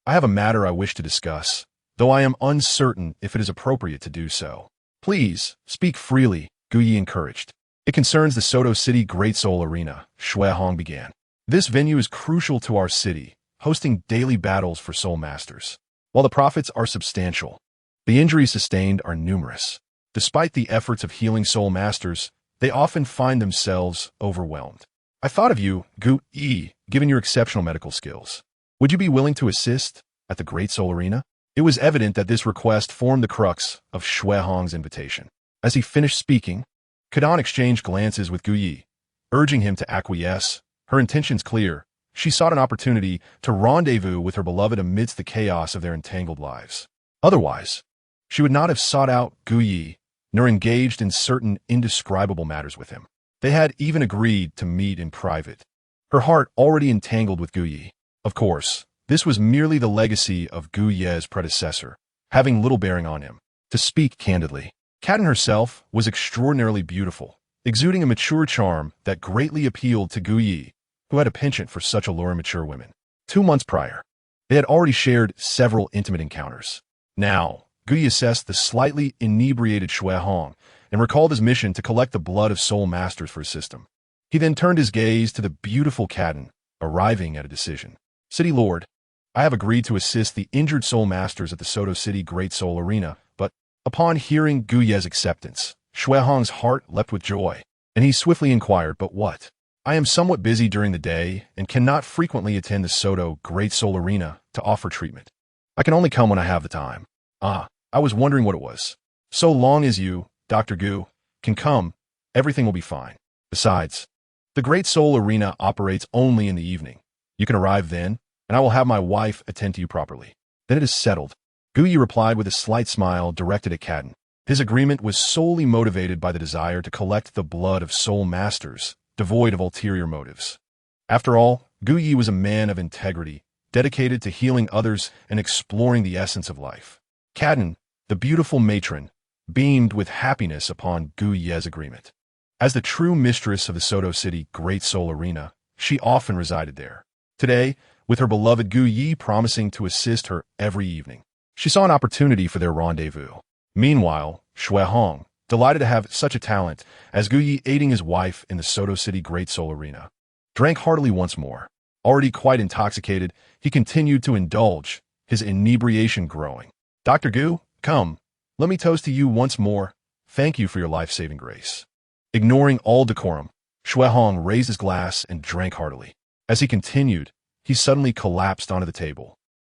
I have a matter I wish to discuss, though I am uncertain if it is appropriate to do so. Please, speak freely, Gu Yi encouraged. It concerns the Soto City Great Soul Arena, Xue Hong began. This venue is crucial to our city, hosting daily battles for soul masters. While the profits are substantial, the injuries sustained are numerous. Despite the efforts of healing soul masters, they often find themselves overwhelmed. I thought of you, Gu Yi, given your exceptional medical skills. Would you be willing to assist at the Great Soul Arena? It was evident that this request formed the crux of Xue Hong's invitation. As he finished speaking, Kadan exchanged glances with Gu Yi, urging him to acquiesce. Her intentions clear. She sought an opportunity to rendezvous with her beloved amidst the chaos of their entangled lives. Otherwise, she would not have sought out Gu Yi, nor engaged in certain indescribable matters with him. They had even agreed to meet in private. Her heart already entangled with Gu Yi. Of course, this was merely the legacy of Gu Ye's predecessor, having little bearing on him. To speak candidly, Kaden herself was extraordinarily beautiful, exuding a mature charm that greatly appealed to Gu Yi, who had a penchant for such alluring mature women. 2 months prior, they had already shared several intimate encounters. Now, Gu Yi assessed the slightly inebriated Xue Hong and recalled his mission to collect the blood of soul masters for his system. He then turned his gaze to the beautiful Kaden, arriving at a decision. City Lord, I have agreed to assist the injured soul masters at the Soto City Great Soul Arena, but upon hearing Gu Ye's acceptance, Xue Hong's heart leapt with joy, and he swiftly inquired, but what? I am somewhat busy during the day and cannot frequently attend the Soto Great Soul Arena to offer treatment. I can only come when I have the time. I was wondering what it was. So long as you, Dr. Gu, can come, everything will be fine. Besides, the Great Soul Arena operates only in the evening. You can arrive then, and I will have my wife attend to you properly. Then it is settled. Gu Yi replied with a slight smile directed at Kaden. His agreement was solely motivated by the desire to collect the blood of soul masters, devoid of ulterior motives. After all, Gu Yi was a man of integrity, dedicated to healing others and exploring the essence of life. Kaden, the beautiful matron, beamed with happiness upon Gu Ye's agreement. As the true mistress of the Soto City Great Soul Arena, she often resided there. Today, with her beloved Gu Yi promising to assist her every evening, she saw an opportunity for their rendezvous. Meanwhile, Xue Hong, delighted to have such a talent as Gu Yi aiding his wife in the Soto City Great Soul Arena, drank heartily once more. Already quite intoxicated, he continued to indulge, his inebriation growing. Dr. Gu, come, let me toast to you once more. Thank you for your life-saving grace. Ignoring all decorum, Xue Hong raised his glass and drank heartily. As he continued, he suddenly collapsed onto the table.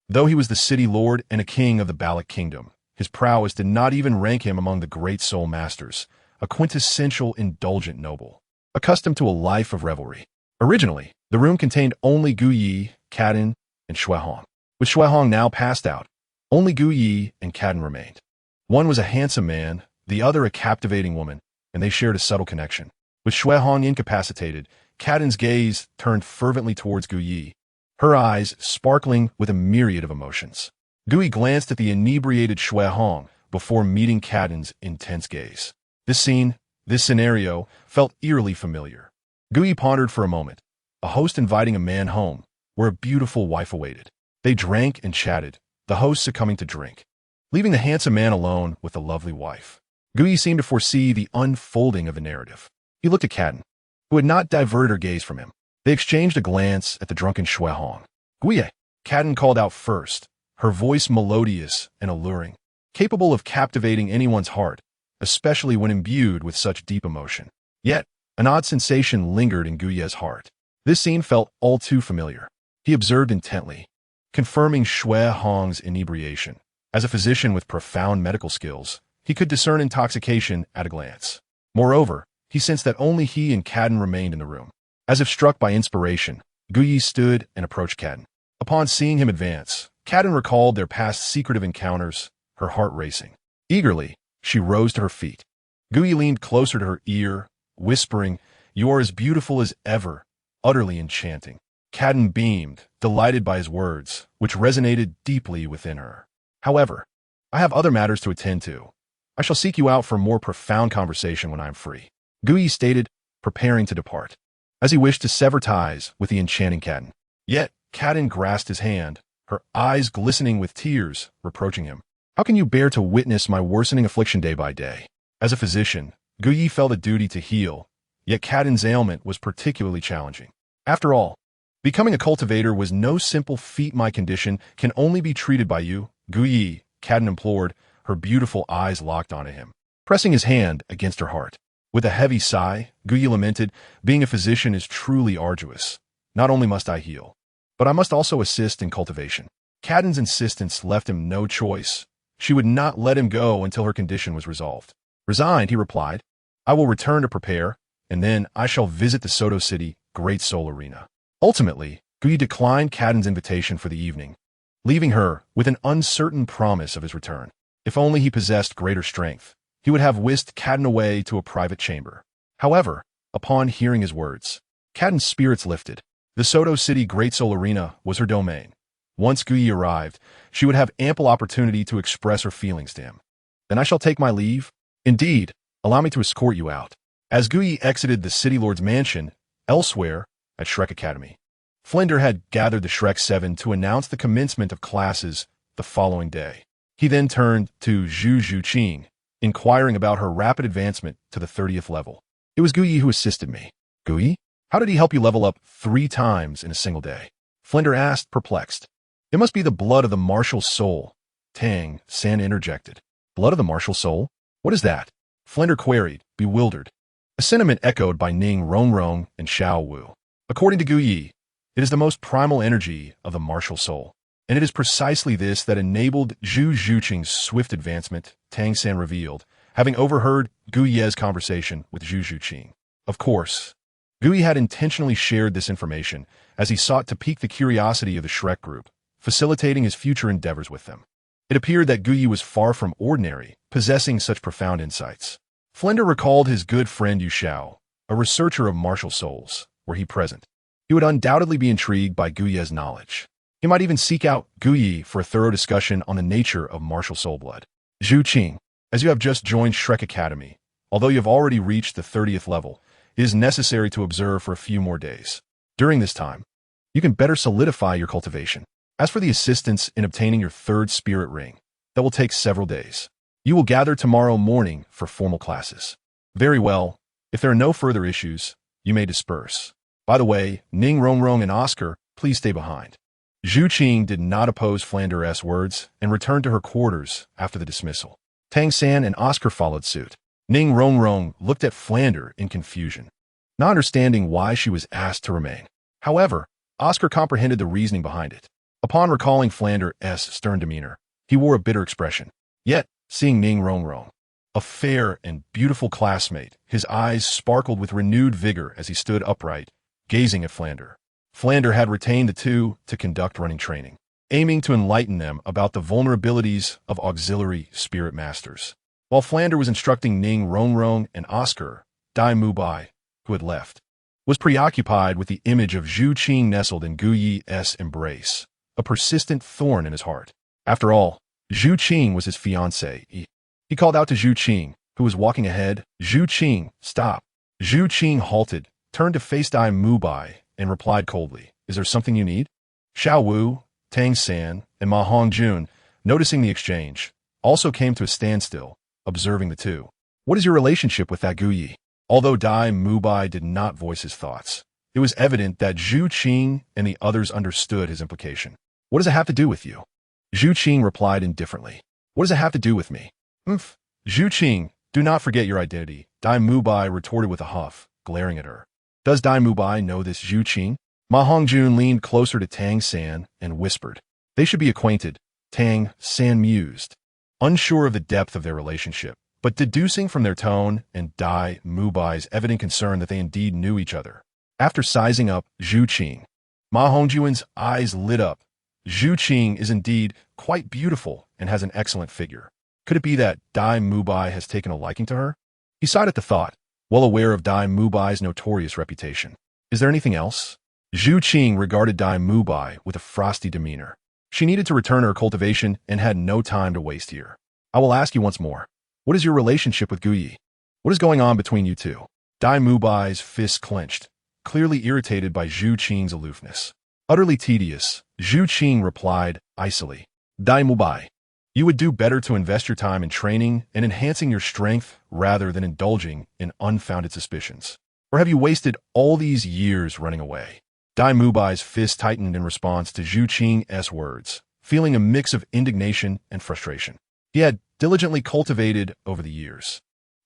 Though he was the city lord and a king of the Balak kingdom, his prowess did not even rank him among the great soul masters, a quintessential indulgent noble, accustomed to a life of revelry. Originally, the room contained only Gu Yi, Kaden, and Xue Hong. With Xue Hong now passed out, only Gu Yi and Kaden remained. One was a handsome man, the other a captivating woman, and they shared a subtle connection. With Xue Hong incapacitated, Kaden's gaze turned fervently towards Gu Yi, her eyes sparkling with a myriad of emotions. Gu Yi glanced at the inebriated Xue Hong before meeting Kaden's intense gaze. This scene, this scenario, felt eerily familiar. Gu Yi pondered for a moment, a host inviting a man home, where a beautiful wife awaited. They drank and chatted, the host succumbing to drink, leaving the handsome man alone with the lovely wife. Gu Yi seemed to foresee the unfolding of the narrative. He looked at Kaden, who had not diverted her gaze from him. They exchanged a glance at the drunken Xue Hong. Gu Yi, Kaden called out first, her voice melodious and alluring, capable of captivating anyone's heart, especially when imbued with such deep emotion. Yet, an odd sensation lingered in Gu Ye's heart. This scene felt all too familiar. He observed intently, confirming Xue Hong's inebriation. As a physician with profound medical skills, he could discern intoxication at a glance. Moreover, he sensed that only he and Kaden remained in the room. As if struck by inspiration, Gu Yi stood and approached Kaden. Upon seeing him advance, Kaden recalled their past secretive encounters, her heart racing. Eagerly, she rose to her feet. Gu Yi leaned closer to her ear, whispering, "You are as beautiful as ever," utterly enchanting. Kaden beamed, delighted by his words, which resonated deeply within her. However, I have other matters to attend to. I shall seek you out for a more profound conversation when I am free. Gu Yi stated, preparing to depart, as he wished to sever ties with the enchanting Kaden. Yet, Kaden grasped his hand, her eyes glistening with tears, reproaching him. How can you bear to witness my worsening affliction day by day? As a physician, Gu Yi felt a duty to heal, yet Caden's ailment was particularly challenging. After all, becoming a cultivator was no simple feat. My condition can only be treated by you, Gu Yi, Caden implored, her beautiful eyes locked onto him, pressing his hand against her heart. With a heavy sigh, Gu Yi lamented, being a physician is truly arduous. Not only must I heal, but I must also assist in cultivation. Caden's insistence left him no choice. She would not let him go until her condition was resolved. Resigned, he replied, I will return to prepare, and then I shall visit the Soto City Great Soul Arena. Ultimately, Gu Yi declined Caden's invitation for the evening, leaving her with an uncertain promise of his return. If only he possessed greater strength, he would have whisked Caden away to a private chamber. However, upon hearing his words, Caden's spirits lifted. The Soto City Great Soul Arena was her domain. Once Gu Yi arrived, she would have ample opportunity to express her feelings to him. Then I shall take my leave. Indeed, allow me to escort you out. As Gu Yi exited the City Lord's mansion, elsewhere, at Shrek Academy, Flinder had gathered the Shrek 7 to announce the commencement of classes the following day. He then turned to Zhu Zhuqing, inquiring about her rapid advancement to the 30th level. It was Gu Yi who assisted me. Gu Yi? How did he help you level up 3 times in a single day? Flinder asked, perplexed. It must be the blood of the martial soul, Tang San interjected. Blood of the martial soul? What is that? Flinder queried, bewildered. A sentiment echoed by Ning Rongrong and Xiao Wu. According to Gu Yi, it is the most primal energy of the martial soul, and it is precisely this that enabled Zhu Zhuqing's swift advancement, Tang San revealed, having overheard Gu Ye's conversation with Zhu Zhuqing. Of course, Gu Yi had intentionally shared this information as he sought to pique the curiosity of the Shrek group, facilitating his future endeavors with them. It appeared that Gu Yi was far from ordinary, possessing such profound insights. Flinder recalled his good friend Yu Xiao, a researcher of martial souls, were he present. He would undoubtedly be intrigued by Gu Ye's knowledge. He might even seek out Gu Yi for a thorough discussion on the nature of martial soul blood. Zhu Qing, as you have just joined Shrek Academy, although you have already reached the 30th level, it is necessary to observe for a few more days. During this time, you can better solidify your cultivation. As for the assistance in obtaining your 3rd spirit ring, that will take several days. You will gather tomorrow morning for formal classes. Very well. If there are no further issues, you may disperse. By the way, Ning Rongrong and Oscar, please stay behind. Zhu Qing did not oppose Flander's words and returned to her quarters after the dismissal. Tang San and Oscar followed suit. Ning Rongrong looked at Flander in confusion, not understanding why she was asked to remain. However, Oscar comprehended the reasoning behind it. Upon recalling Flander's stern demeanor, he wore a bitter expression. Yet, seeing Ning Rongrong, a fair and beautiful classmate, his eyes sparkled with renewed vigor as he stood upright, gazing at Flander. Flander had retained the two to conduct running training, aiming to enlighten them about the vulnerabilities of auxiliary spirit masters. While Flander was instructing Ning Rongrong and Oscar, Dai Mubai, who had left, was preoccupied with the image of Zhu Qing nestled in Gu Yi's embrace, a persistent thorn in his heart. After all, Zhu Qing was his fiancée. He called out to Zhu Qing, who was walking ahead. Zhu Qing, stop. Zhu Qing halted, turned to face Dai Mubai, and replied coldly, is there something you need? Xiao Wu, Tang San, and Ma Hongjun, noticing the exchange, also came to a standstill, observing the two. What is your relationship with that Gu Yi? Although Dai Mubai did not voice his thoughts, it was evident that Zhu Qing and the others understood his implication. What does it have to do with you? Zhu Qing replied indifferently. What does it have to do with me? Zhu Qing, do not forget your identity, Dai Mubai retorted with a huff, glaring at her. Does Dai Mubai know this Zhu Qing? Ma Hongjun leaned closer to Tang San and whispered. They should be acquainted, Tang San mused, unsure of the depth of their relationship, but deducing from their tone and Dai Mubai's evident concern that they indeed knew each other. After sizing up Zhu Qing, Ma Hongjun's eyes lit up. Zhu Qing is indeed quite beautiful and has an excellent figure. Could it be that Dai Mubai has taken a liking to her? He sighed at the thought, well aware of Dai Mubai's notorious reputation. Is there anything else? Zhu Qing regarded Dai Mubai with a frosty demeanor. She needed to return her cultivation and had no time to waste here. I will ask you once more. What is your relationship with Gu Yi? What is going on between you two? Dai Mubai's fists clenched, clearly irritated by Zhu Qing's aloofness. Utterly tedious, Zhu Qing replied, icily. Dai Mubai, You would do better to invest your time in training and enhancing your strength rather than indulging in unfounded suspicions. Or have you wasted all these years running away? Dai Mubai's fist tightened in response to Zhu Qing's words, feeling a mix of indignation and frustration. He had diligently cultivated over the years,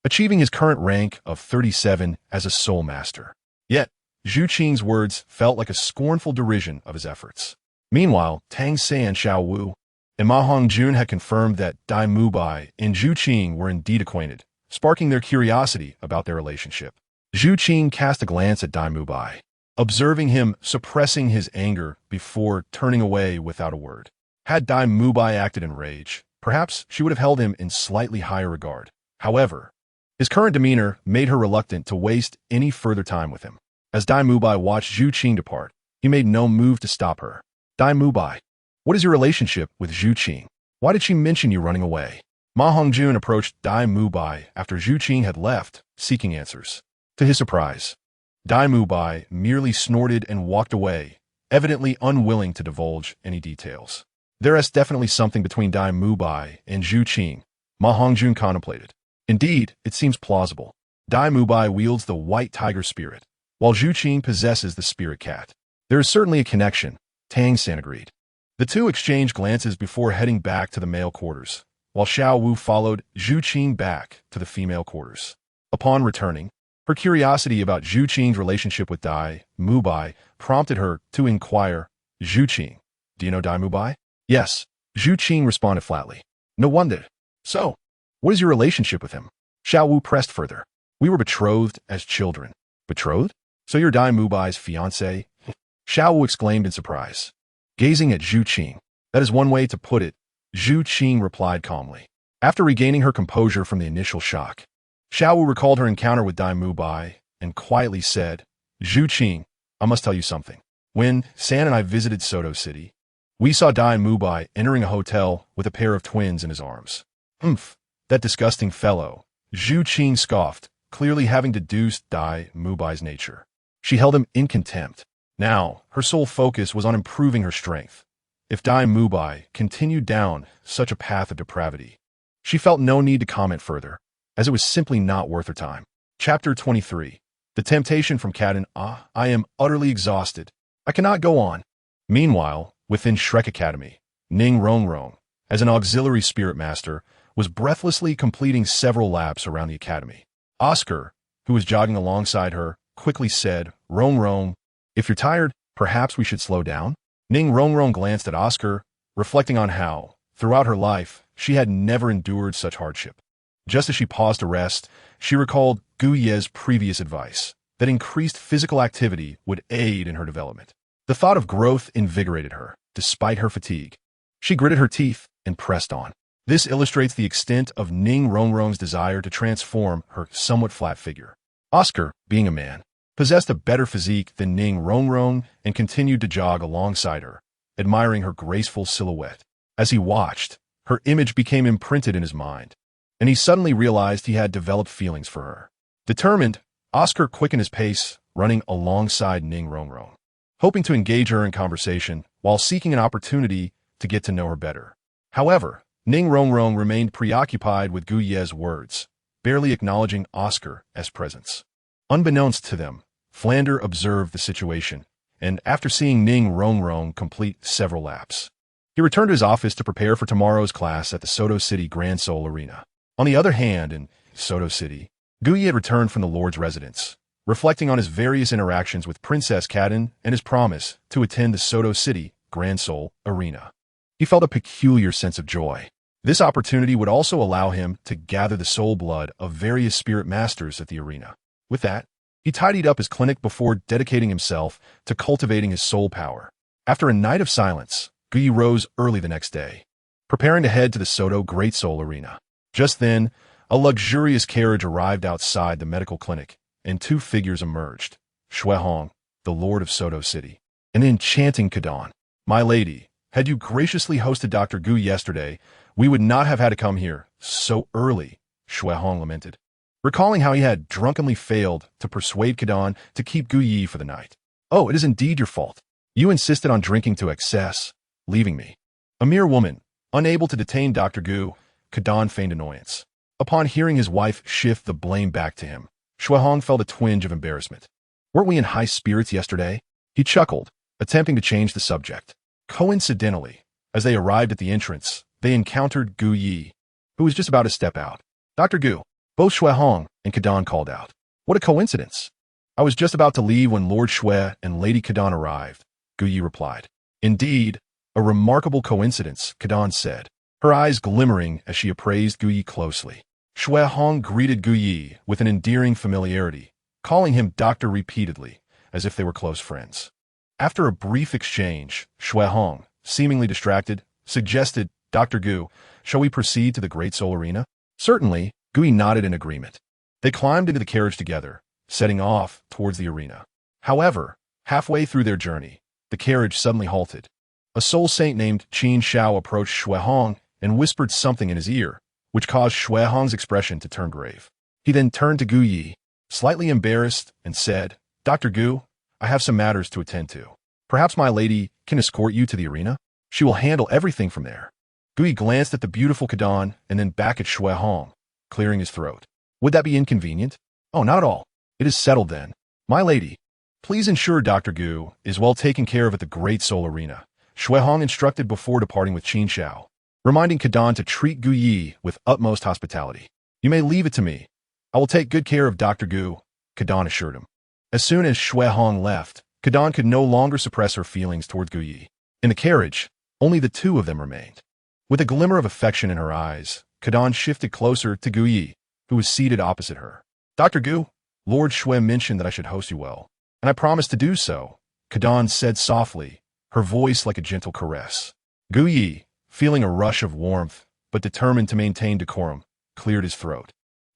achieving his current rank of 37 as a soul master. Yet, Zhu Qing's words felt like a scornful derision of his efforts. Meanwhile, Tang San, Xiao Wu, and Ma Hongjun had confirmed that Dai Mubai and Zhu Qing were indeed acquainted, sparking their curiosity about their relationship. Zhu Qing cast a glance at Dai Mubai, observing him suppressing his anger before turning away without a word. Had Dai Mubai acted in rage, perhaps she would have held him in slightly higher regard. However, his current demeanor made her reluctant to waste any further time with him. As Dai Mubai watched Zhu Qing depart, he made no move to stop her. Dai Mubai, what is your relationship with Zhu Qing? Why did she mention you running away? Ma Hongjun approached Dai Mubai after Zhu Qing had left, seeking answers. To his surprise, Dai Mubai merely snorted and walked away, evidently unwilling to divulge any details. There is definitely something between Dai Mubai and Zhu Qing, Ma Hongjun contemplated. Indeed, it seems plausible. Dai Mubai wields the white tiger spirit, while Zhu Qing possesses the spirit cat. There is certainly a connection, Tang San agreed. The two exchanged glances before heading back to the male quarters, while Xiao Wu followed Zhu Qing back to the female quarters. Upon returning, her curiosity about Zhu Qing's relationship with Dai Mubai prompted her to inquire, Zhu Qing, do you know Dai Mubai? Yes, Zhu Qing responded flatly. No wonder. So, what is your relationship with him? Xiao Wu pressed further. We were betrothed as children. Betrothed? So you're Dai Mubai's fiancé? Xiao Wu exclaimed in surprise. Gazing at Zhu Qing. That is one way to put it, Zhu Qing replied calmly. After regaining her composure from the initial shock, Xiao Wu recalled her encounter with Dai Mubai and quietly said, Zhu Qing, I must tell you something. When San and I visited Soto City, we saw Dai Mubai entering a hotel with a pair of twins in his arms. Humph, that disgusting fellow. Zhu Qing scoffed, clearly having deduced Dai Mubai's nature. She held him in contempt. Now, her sole focus was on improving her strength. If Dai Mubai continued down such a path of depravity, she felt no need to comment further, as it was simply not worth her time. Chapter 23. The Temptation from Cadden. I am utterly exhausted. I cannot go on. Meanwhile, within Shrek Academy, Ning Rongrong, as an auxiliary spirit master, was breathlessly completing several laps around the academy. Oscar, who was jogging alongside her, quickly said, Rongrong, if you're tired, perhaps we should slow down? Ning Rongrong glanced at Oscar, reflecting on how, throughout her life, she had never endured such hardship. Just as she paused to rest, she recalled Gu Ye's previous advice, that increased physical activity would aid in her development. The thought of growth invigorated her, despite her fatigue. She gritted her teeth and pressed on. This illustrates the extent of Ning Rongrong's desire to transform her somewhat flat figure. Oscar, being a man, possessed a better physique than Ning Rongrong and continued to jog alongside her, admiring her graceful silhouette. As he watched, her image became imprinted in his mind, and he suddenly realized he had developed feelings for her. Determined, Oscar quickened his pace, running alongside Ning Rongrong, hoping to engage her in conversation while seeking an opportunity to get to know her better. However, Ning Rongrong remained preoccupied with Gu Ye's words, barely acknowledging Oscar as presence. Unbeknownst to them, Flander observed the situation, and after seeing Ning Rongrong complete several laps, he returned to his office to prepare for tomorrow's class at the Soto City Grand Soul Arena. On the other hand, in Soto City, Gu Ye had returned from the Lord's residence, reflecting on his various interactions with Princess Cadden and his promise to attend the Soto City Grand Soul Arena. He felt a peculiar sense of joy. This opportunity would also allow him to gather the soul blood of various spirit masters at the arena. With that, he tidied up his clinic before dedicating himself to cultivating his soul power. After a night of silence, Gu Ye rose early the next day, preparing to head to the Soto Great Soul Arena. Just then, a luxurious carriage arrived outside the medical clinic, and two figures emerged. Shui Hong, the Lord of Soto City, and the enchanting Kadon. My lady, had you graciously hosted Dr. Gu yesterday, we would not have had to come here so early, Shui Hong lamented, recalling how he had drunkenly failed to persuade Kadon to keep Gu Yi for the night. Oh, it is indeed your fault. You insisted on drinking to excess, leaving me, a mere woman, Unable to detain Dr. Gu, Kadan feigned annoyance. Upon hearing his wife shift the blame back to him, Shuehong felt a twinge of embarrassment. Weren't we in high spirits yesterday? He chuckled, attempting to change the subject. Coincidentally, as they arrived at the entrance, they encountered Gu Yi, who was just about to step out. Dr. Gu, both Shuehong and Kadan called out. What a coincidence. I was just about to leave when Lord Xue and Lady Kadan arrived, Gu Yi replied. Indeed, a remarkable coincidence, Kadan said, her eyes glimmering as she appraised Gu Yi closely. Shuehong greeted Gu Yi with an endearing familiarity, calling him doctor repeatedly, as if they were close friends. After a brief exchange, Shuehong, seemingly distracted, suggested, Dr. Gu, shall we proceed to the Great Soul Arena? Certainly, Gu Yi nodded in agreement. They climbed into the carriage together, setting off towards the arena. However, halfway through their journey, the carriage suddenly halted. A soul saint named Qin Shao approached Shuehong and whispered something in his ear, which caused Shuehong's expression to turn grave. He then turned to Gu Yi, slightly embarrassed, and said, Dr. Gu, I have some matters to attend to. Perhaps my lady can escort you to the arena? She will handle everything from there. Gu Yi glanced at the beautiful Kadan and then back at Shuehong, clearing his throat. Would that be inconvenient? Oh, not at all. It is settled then. My lady, please ensure Dr. Gu is well taken care of at the Great Soul Arena, Shuehong instructed before departing with Qin Shao, reminding Kadan to treat Gu Yi with utmost hospitality. You may leave it to me. I will take good care of Dr. Gu, Kadan assured him. As soon as Shuehong left, Kadan could no longer suppress her feelings toward Gu Yi. In the carriage, only the two of them remained. With a glimmer of affection in her eyes, Kadan shifted closer to Gu Yi, who was seated opposite her. Dr. Gu, Lord Xue mentioned that I should host you well, and I promised to do so, Kadan said softly, her voice like a gentle caress. Gu Yi, feeling a rush of warmth, but determined to maintain decorum, cleared his throat.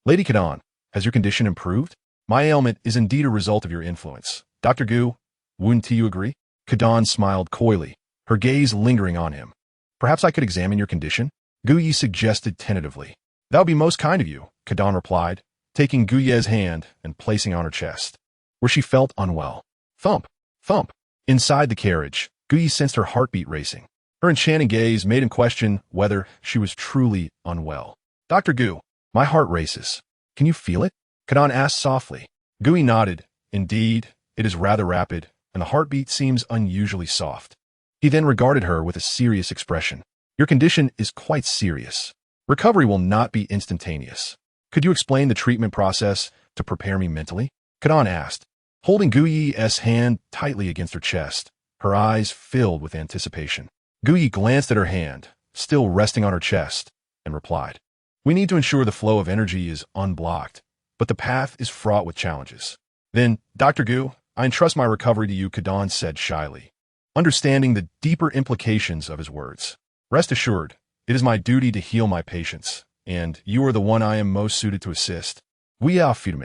Lady Kadan, has your condition improved? My ailment is indeed a result of your influence. Dr. Gu, wouldn't you agree? Kadan smiled coyly, her gaze lingering on him. Perhaps I could examine your condition? Gu Yi suggested tentatively. That would be most kind of you, Kadan replied, taking Gu Ye's hand and placing on her chest, where she felt unwell. Thump, thump. Inside the carriage, Gu Yi sensed her heartbeat racing. Her enchanting gaze made him question whether she was truly unwell. Dr. Gu, my heart races. Can you feel it? Kadan asked softly. Gu Yi nodded. Indeed, it is rather rapid, and the heartbeat seems unusually soft. He then regarded her with a serious expression. Your condition is quite serious. Recovery will not be instantaneous. Could you explain the treatment process to prepare me mentally? Kadan asked, holding Gu Yi's hand tightly against her chest, her eyes filled with anticipation. Gu Yi glanced at her hand, still resting on her chest, and replied, we need to ensure the flow of energy is unblocked, but the path is fraught with challenges. Then, Dr. Gu, I entrust my recovery to you, Kadan said shyly, understanding the deeper implications of his words. Rest assured, it is my duty to heal my patients, and you are the one I am most suited to assist. We affirm.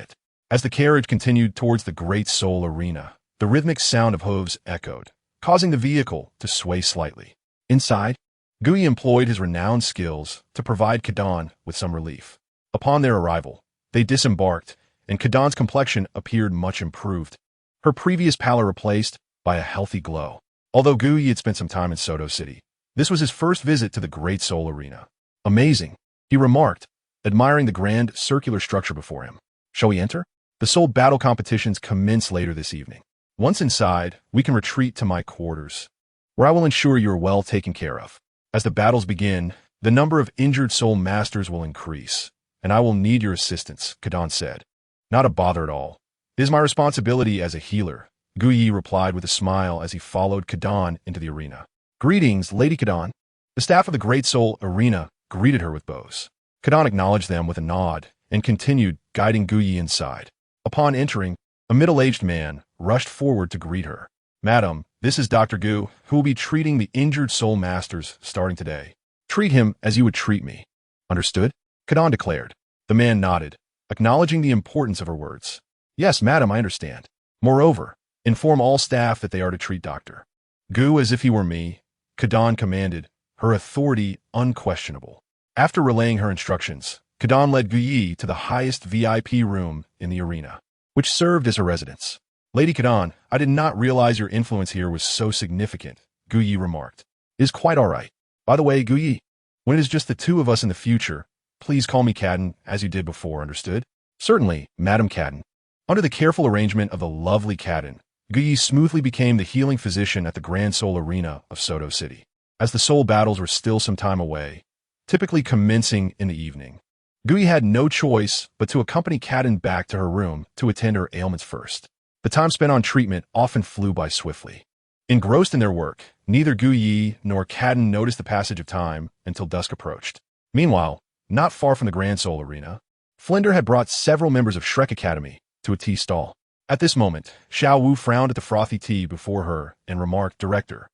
As the carriage continued towards the Great Soul Arena, the rhythmic sound of hooves echoed, causing the vehicle to sway slightly. Inside, Gu Yi employed his renowned skills to provide Kadan with some relief. Upon their arrival, they disembarked, and Kadan's complexion appeared much improved, her previous pallor replaced by a healthy glow. Although Gu Yi had spent some time in Soto City, this was his first visit to the Great Soul Arena. Amazing, he remarked, admiring the grand circular structure before him. Shall we enter? The soul battle competitions commence later this evening. Once inside, we can retreat to my quarters, where I will ensure you are well taken care of. As the battles begin, the number of injured soul masters will increase, and I will need your assistance, Kadan said. Not a bother at all. It is my responsibility as a healer, Gu Yi replied with a smile as he followed Kadan into the arena. Greetings, Lady Kadan. The staff of the Great Soul Arena greeted her with bows. Kadan acknowledged them with a nod and continued guiding Gu Yi inside. Upon entering, a middle-aged man rushed forward to greet her. Madam, this is Dr. Gu, who will be treating the injured soul masters starting today. Treat him as you would treat me. Understood? Kadan declared. The man nodded, acknowledging the importance of her words. Yes, madam, I understand. Moreover, inform all staff that they are to treat Dr. Gu as if he were me, Kadan commanded, her authority unquestionable. After relaying her instructions, Kadan led Gu Yi to the highest VIP room in the arena, which served as her residence. Lady Kadan, I did not realize your influence here was so significant, Gu Yi remarked. It is quite all right. By the way, Gu Yi, When it is just the two of us in the future, please call me Cadden as you did before, understood? Certainly, Madam Cadden. Under the careful arrangement of the lovely Cadden, Guyi smoothly became the healing physician at the Grand Soul Arena of Soto City. As the soul battles were still some time away, typically commencing in the evening, Guyi had no choice but to accompany Cadden back to her room to attend her ailments first. The time spent on treatment often flew by swiftly. Engrossed in their work, neither Guyi nor Cadden noticed the passage of time until dusk approached. Meanwhile, not far from the Grand Soul Arena, Flinder had brought several members of Shrek Academy to a tea stall. At this moment, Xiao Wu frowned at the frothy tea before her and remarked, "Director,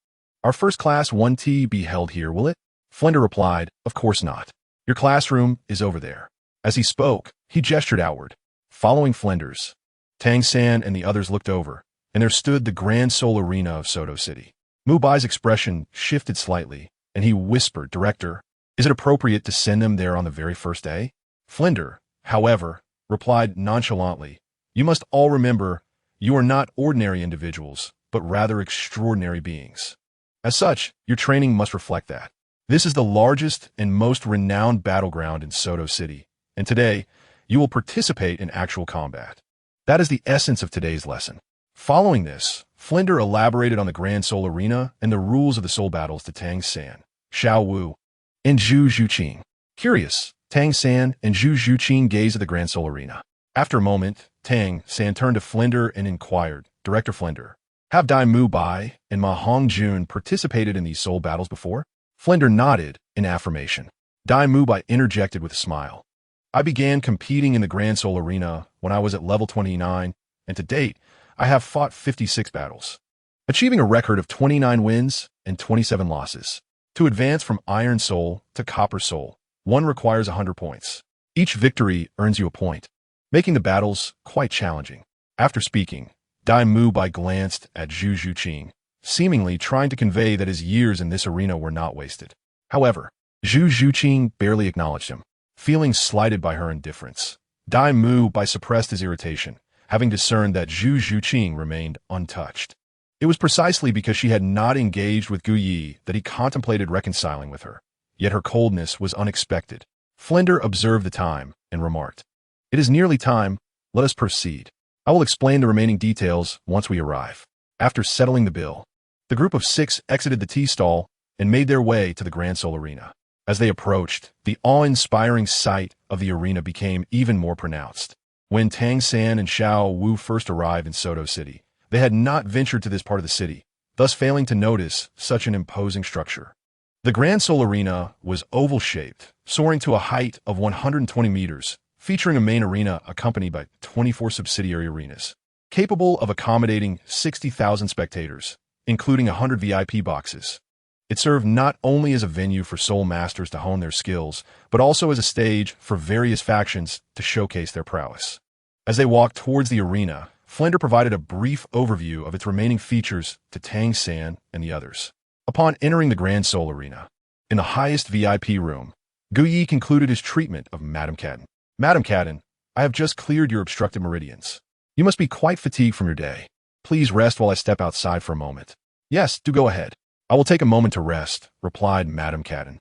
our first class 1 tea be held here, will it?" Flinder replied, "Of course not. Your classroom is over there." As he spoke, he gestured outward. Following Flinder's, Tang San and the others looked over, and there stood the Grand Soul Arena of Soto City. Mu Bai's expression shifted slightly, and he whispered, "Director, is it appropriate to send them there on the very first day?" Flinder, however, replied nonchalantly, "You must all remember, you are not ordinary individuals, but rather extraordinary beings. As such, your training must reflect that. This is the largest and most renowned battleground in Soto City, and today, you will participate in actual combat. That is the essence of today's lesson." Following this, Flinder elaborated on the Grand Soul Arena and the rules of the soul battles to Tang San, Xiao Wu, and Zhu Zhuqing. Curious, Tang San and Zhu Zhuqing gazed at the Grand Soul Arena. After a moment, Tang San turned to Flinder and inquired, "Director Flinder, have Dai Mu Bai and Ma Hongjun participated in these soul battles before?" Flinder nodded in affirmation. Dai Mu Bai interjected with a smile. "I began competing in the Grand Soul Arena when I was at level 29, and to date, I have fought 56 battles, achieving a record of 29 wins and 27 losses. To advance from Iron Soul to Copper Soul, one requires 100 points. Each victory earns you a point, making the battles quite challenging." After speaking, Dai Mu Bai glanced at Zhu Zhuqing, seemingly trying to convey that his years in this arena were not wasted. However, Zhu Zhuqing barely acknowledged him, feeling slighted by her indifference. Dai Mu Bai suppressed his irritation, having discerned that Zhu Zhuqing remained untouched. It was precisely because she had not engaged with Guyi that he contemplated reconciling with her, yet her coldness was unexpected. Flinder observed the time and remarked, "It is nearly time, let us proceed. I will explain the remaining details once we arrive." After settling the bill, the group of 6 exited the tea stall and made their way to the Grand Soul Arena. As they approached, the awe-inspiring sight of the arena became even more pronounced. When Tang San and Xiao Wu first arrived in Soto City, they had not ventured to this part of the city, thus failing to notice such an imposing structure. The Grand Soul Arena was oval-shaped, soaring to a height of 120 meters, featuring a main arena accompanied by 24 subsidiary arenas, capable of accommodating 60,000 spectators, including 100 VIP boxes. It served not only as a venue for soul masters to hone their skills, but also as a stage for various factions to showcase their prowess. As they walked towards the arena, Flinder provided a brief overview of its remaining features to Tang San and the others. Upon entering the Grand Soul Arena, in the highest VIP room, Guyi concluded his treatment of Madam Cadden. "Madam Cadden, I have just cleared your obstructed meridians. You must be quite fatigued from your day. Please rest while I step outside for a moment." "Yes, do go ahead. I will take a moment to rest," replied Madam Cadden,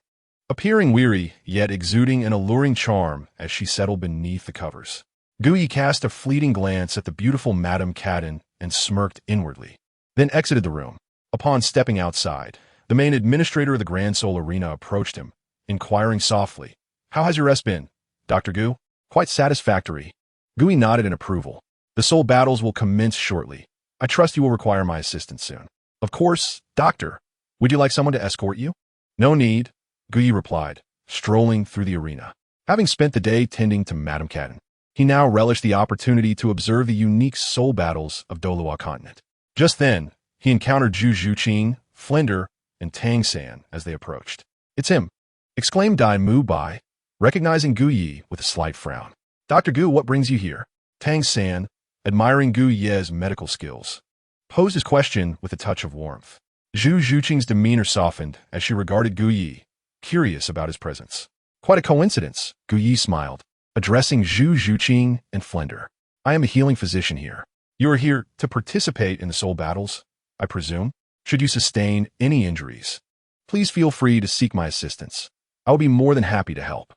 appearing weary, yet exuding an alluring charm as she settled beneath the covers. Guyi cast a fleeting glance at the beautiful Madam Cadden and smirked inwardly, then exited the room. Upon stepping outside, the main administrator of the Grand Soul Arena approached him, inquiring softly, "How has your rest been, Dr. Gu?" "Quite satisfactory." Guyi nodded in approval. "The soul battles will commence shortly. I trust you will require my assistance soon." "Of course, Doctor. Would you like someone to escort you?" "No need," Guyi replied, strolling through the arena. Having spent the day tending to Madam Cadden, he now relished the opportunity to observe the unique soul battles of Douluo continent. Just then, he encountered Zhu Zhuqing, Flinder, and Tang San as they approached. "It's him," exclaimed Dai Mu Bai, recognizing Guyi with a slight frown. "Dr. Gu, what brings you here?" Tang San, admiring Guyi's medical skills, posed his question with a touch of warmth. Zhu Zhuqing's demeanor softened as she regarded Guyi, curious about his presence. "Quite a coincidence," Guyi smiled, addressing Zhu Zhuqing and Flinder. "I am a healing physician here. You are here to participate in the soul battles, I presume? Should you sustain any injuries, please feel free to seek my assistance." I would be more than happy to help.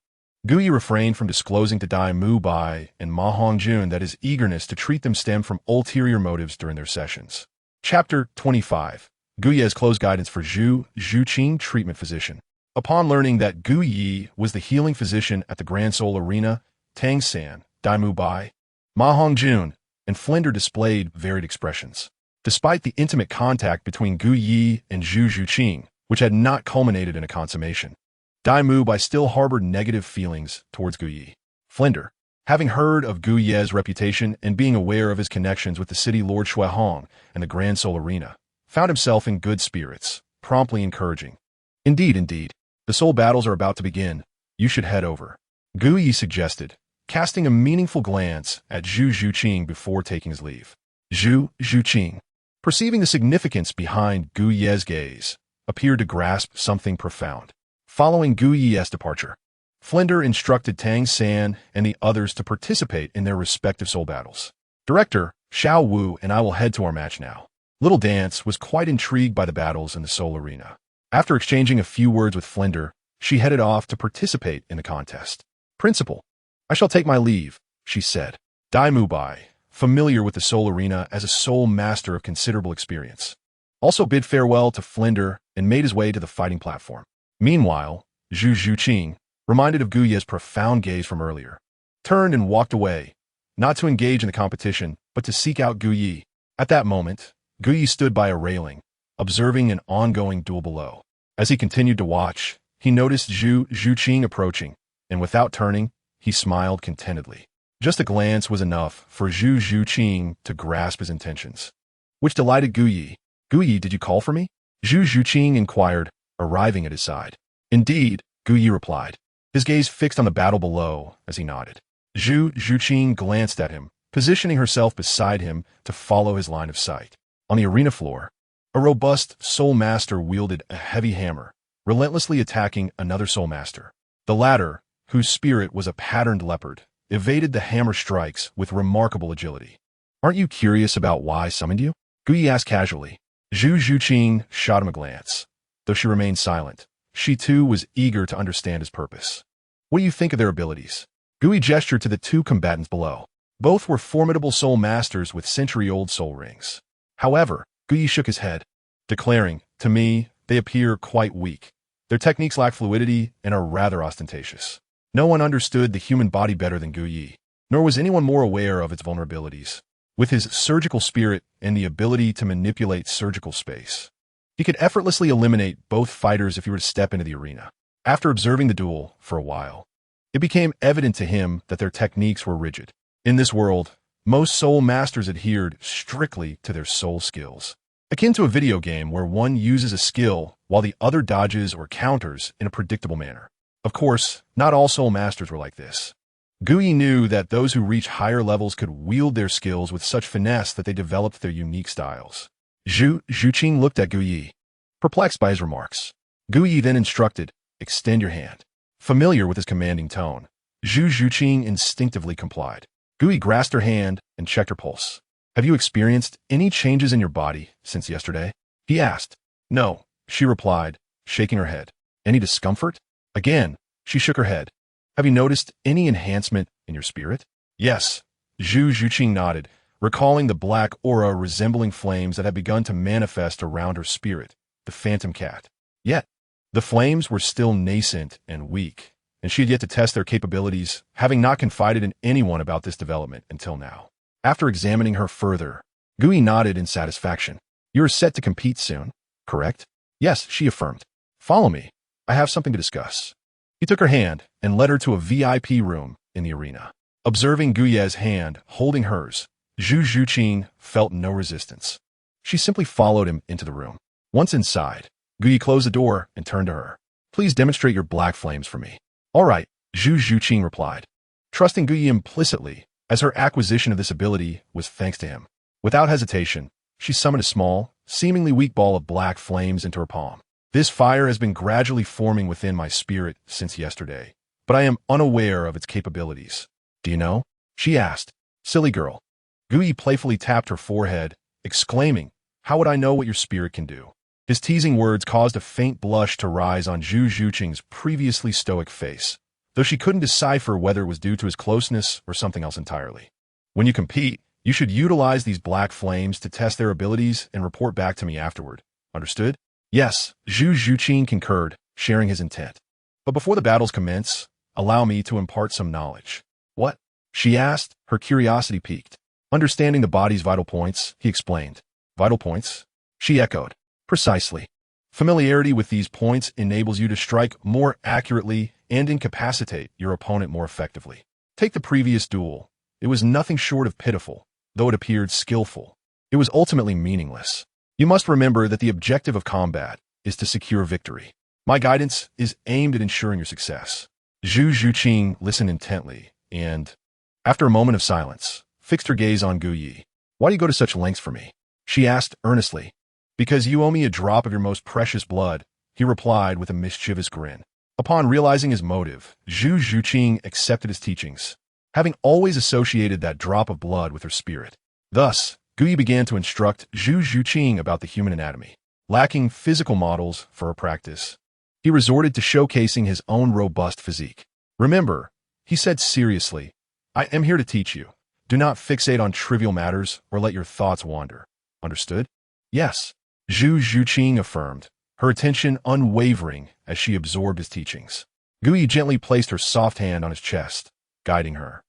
Guyi refrained from disclosing to Dai Mu Bai and Ma Hongjun that his eagerness to treat them stemmed from ulterior motives during their sessions. Chapter 25. Guyi's close guidance for Zhu Zhuqing, treatment physician. Upon learning that Guyi was the healing physician at the Grand Soul Arena, Tang San, Dai Mu Bai, Ma Hongjun, and Flinder displayed varied expressions. Despite the intimate contact between Guyi and Zhu Zhuqing, which had not culminated in a consummation, Dai Mu Bai still harbored negative feelings towards Guyi. Flinder, having heard of Guyi's reputation and being aware of his connections with the city Lord Shuihong and the Grand Soul Arena, found himself in good spirits, promptly encouraging. Indeed, the soul battles are about to begin. You should head over. Guyi suggested, casting a meaningful glance at Zhu Zhuqing before taking his leave. Zhu Zhuqing, perceiving the significance behind Guyi's gaze, appeared to grasp something profound. Following Guyi's departure, Flinder instructed Tang San and the others to participate in their respective soul battles. Director, Xiao Wu and I will head to our match now. Little Dance was quite intrigued by the battles in the Soul Arena. After exchanging a few words with Flinder, she headed off to participate in the contest. Principal, I shall take my leave, she said. Dai Mu Bai, familiar with the Soul Arena as a soul master of considerable experience, also bid farewell to Flinder and made his way to the fighting platform. Meanwhile, Zhu Zhuqing, reminded of Guyi's profound gaze from earlier, turned and walked away, not to engage in the competition, but to seek out Guyi. At that moment, Guyi stood by a railing, observing an ongoing duel below. As he continued to watch, he noticed Zhu Zhuqing approaching, and without turning, he smiled contentedly. Just a glance was enough for Zhu Zhuqing to grasp his intentions, which delighted Guyi. Guyi, did you call for me? Zhu Zhuqing inquired, arriving at his side. Indeed, Guyi replied, his gaze fixed on the battle below as he nodded. Zhu Zhuqing glanced at him, positioning herself beside him to follow his line of sight. On the arena floor, a robust soul master wielded a heavy hammer, relentlessly attacking another soul master. The latter, whose spirit was a patterned leopard, evaded the hammer strikes with remarkable agility. Aren't you curious about why I summoned you? Guyi asked casually. Zhu Zhuqing shot him a glance. Though she remained silent, she too was eager to understand his purpose. What do you think of their abilities? Guyi gestured to the two combatants below. Both were formidable soul masters with century-old soul rings. However, Guyi shook his head, declaring, to me, they appear quite weak. Their techniques lack fluidity and are rather ostentatious. No one understood the human body better than Guyi, nor was anyone more aware of its vulnerabilities. With his surgical spirit and the ability to manipulate surgical space, he could effortlessly eliminate both fighters if he were to step into the arena. After observing the duel for a while, it became evident to him that their techniques were rigid. In this world, most soul masters adhered strictly to their soul skills, akin to a video game where one uses a skill while the other dodges or counters in a predictable manner. Of course, not all soul masters were like this. Guyi knew that those who reached higher levels could wield their skills with such finesse that they developed their unique styles. Zhu Zhuqing looked at Guyi, perplexed by his remarks. Guyi then instructed, extend your hand. Familiar with his commanding tone, Zhu Zhuqing instinctively complied. Guyi grasped her hand and checked her pulse. Have you experienced any changes in your body since yesterday? He asked. No, she replied, shaking her head. Any discomfort? Again, she shook her head. Have you noticed any enhancement in your spirit? Yes, Zhu Zhuqing nodded, recalling the black aura resembling flames that had begun to manifest around her spirit, the phantom cat. Yet, the flames were still nascent and weak, and she had yet to test their capabilities, having not confided in anyone about this development until now. After examining her further, Guyi nodded in satisfaction. You are set to compete soon, correct? Yes, she affirmed. Follow me. I have something to discuss. He took her hand and led her to a VIP room in the arena. Observing Guyi's hand holding hers, Zhu Zhuqing felt no resistance. She simply followed him into the room. Once inside, Guyi closed the door and turned to her. Please demonstrate your black flames for me. All right, Zhu Zhuqing replied, trusting Guyi implicitly, as her acquisition of this ability was thanks to him. Without hesitation, she summoned a small, seemingly weak ball of black flames into her palm. This fire has been gradually forming within my spirit since yesterday, but I am unaware of its capabilities. Do you know? She asked. Silly girl. Guyi playfully tapped her forehead, exclaiming, how would I know what your spirit can do? His teasing words caused a faint blush to rise on Zhu Zhuqing's previously stoic face, though she couldn't decipher whether it was due to his closeness or something else entirely. When you compete, you should utilize these black flames to test their abilities and report back to me afterward. Understood? Yes, Zhu Zhuqing concurred, sharing his intent. But before the battles commence, allow me to impart some knowledge. What? She asked, her curiosity piqued. Understanding the body's vital points, he explained. Vital points? She echoed. Precisely. Familiarity with these points enables you to strike more accurately and incapacitate your opponent more effectively. Take the previous duel. It was nothing short of pitiful, though it appeared skillful. It was ultimately meaningless. You must remember that the objective of combat is to secure victory. My guidance is aimed at ensuring your success. Zhu Zhuqing listened intently and, after a moment of silence, fixed her gaze on Gu Yi. Why do you go to such lengths for me? She asked earnestly. Because you owe me a drop of your most precious blood, he replied with a mischievous grin. Upon realizing his motive, Zhu Zhuqing accepted his teachings, having always associated that drop of blood with her spirit. Thus, Gu Yi began to instruct Zhu Zhuqing about the human anatomy. Lacking physical models for her practice, he resorted to showcasing his own robust physique. Remember, he said seriously, I am here to teach you. Do not fixate on trivial matters or let your thoughts wander. Understood? Yes, Zhu Zhuqing affirmed, her attention unwavering as she absorbed his teachings. Gu Yi gently placed her soft hand on his chest, guiding her.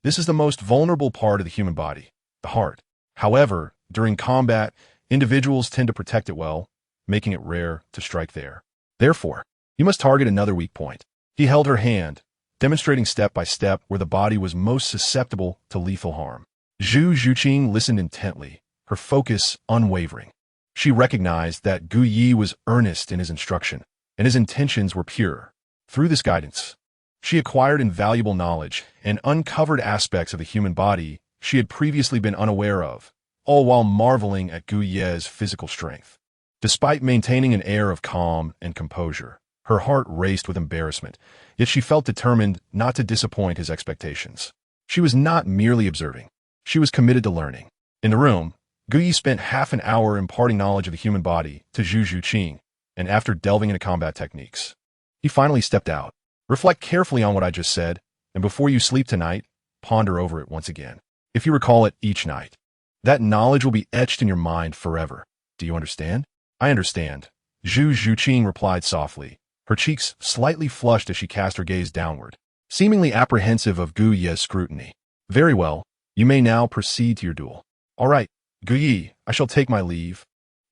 This is the most vulnerable part of the human body, the heart. However, during combat, individuals tend to protect it well, making it rare to strike there. Therefore, you must target another weak point. He held her hand, demonstrating step by step where the body was most susceptible to lethal harm. Zhu Zhuqing listened intently, her focus unwavering. She recognized that Gu Yi was earnest in his instruction, and his intentions were pure. Through this guidance, she acquired invaluable knowledge and uncovered aspects of the human body she had previously been unaware of, all while marveling at Gu Ye's physical strength. Despite maintaining an air of calm and composure, her heart raced with embarrassment, yet she felt determined not to disappoint his expectations. She was not merely observing. She was committed to learning. In the room, Gu Yi spent half an hour imparting knowledge of the human body to Zhu Zhuqing, and after delving into combat techniques, he finally stepped out. Reflect carefully on what I just said, and before you sleep tonight, ponder over it once again. If you recall it each night, that knowledge will be etched in your mind forever. Do you understand? I understand, Zhu Zhuqing replied softly, her cheeks slightly flushed as she cast her gaze downward, seemingly apprehensive of Gu Ye's scrutiny. Very well, you may now proceed to your duel. All right, Gu Yi, I shall take my leave,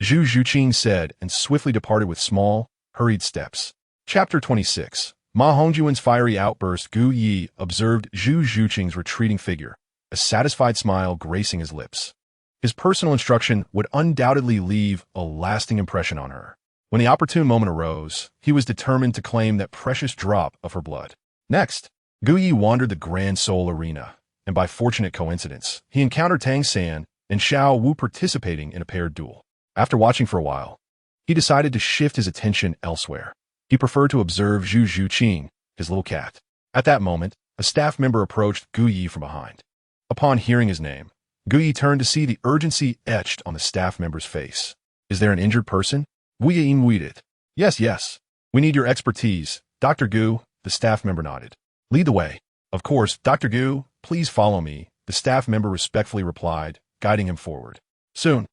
Zhu Zhuqing said and swiftly departed with small, hurried steps. Chapter 26. Ma Hongjuan's fiery outburst. Gu Yi observed Zhu Zhuqing's retreating figure, a satisfied smile gracing his lips. His personal instruction would undoubtedly leave a lasting impression on her. When the opportune moment arose, he was determined to claim that precious drop of her blood. Next, Gu Yi wandered the Grand Soul Arena, and by fortunate coincidence, he encountered Tang San and Xiao Wu participating in a paired duel. After watching for a while, he decided to shift his attention elsewhere. He preferred to observe Zhu Zhuqing, his little cat. At that moment, a staff member approached Gu Yi from behind. Upon hearing his name, Gu Yi turned to see the urgency etched on the staff member's face. Is there an injured person? Wu Yi muited. Yes. We need your expertise. Dr. Gu, the staff member nodded. Lead the way. Of course, Dr. Gu, please follow me, the staff member respectfully replied, guiding him forward. Soon,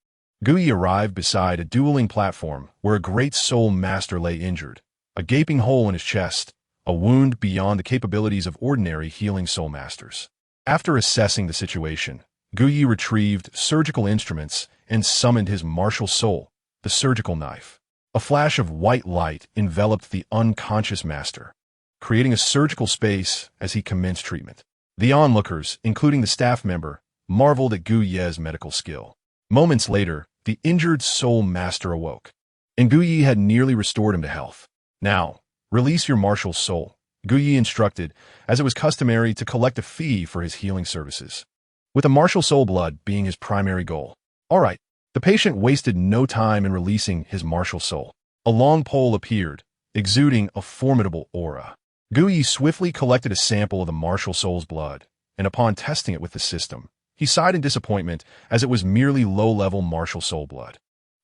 Gu Yi arrived beside a dueling platform where a great soul master lay injured, a gaping hole in his chest, a wound beyond the capabilities of ordinary healing soul masters. After assessing the situation, Gu Yi retrieved surgical instruments and summoned his martial soul, the surgical knife. A flash of white light enveloped the unconscious master, creating a surgical space as he commenced treatment. The onlookers, including the staff member, marveled at Gu Ye's medical skill. Moments later, the injured soul master awoke, and Gu Yi had nearly restored him to health. Now, release your martial soul, Gu Yi instructed, as it was customary to collect a fee for his healing services, with the martial soul blood being his primary goal. All right, the patient wasted no time in releasing his martial soul. A long pole appeared, exuding a formidable aura. Gu Yi swiftly collected a sample of the martial soul's blood, and upon testing it with the system, he sighed in disappointment as it was merely low-level martial soul blood.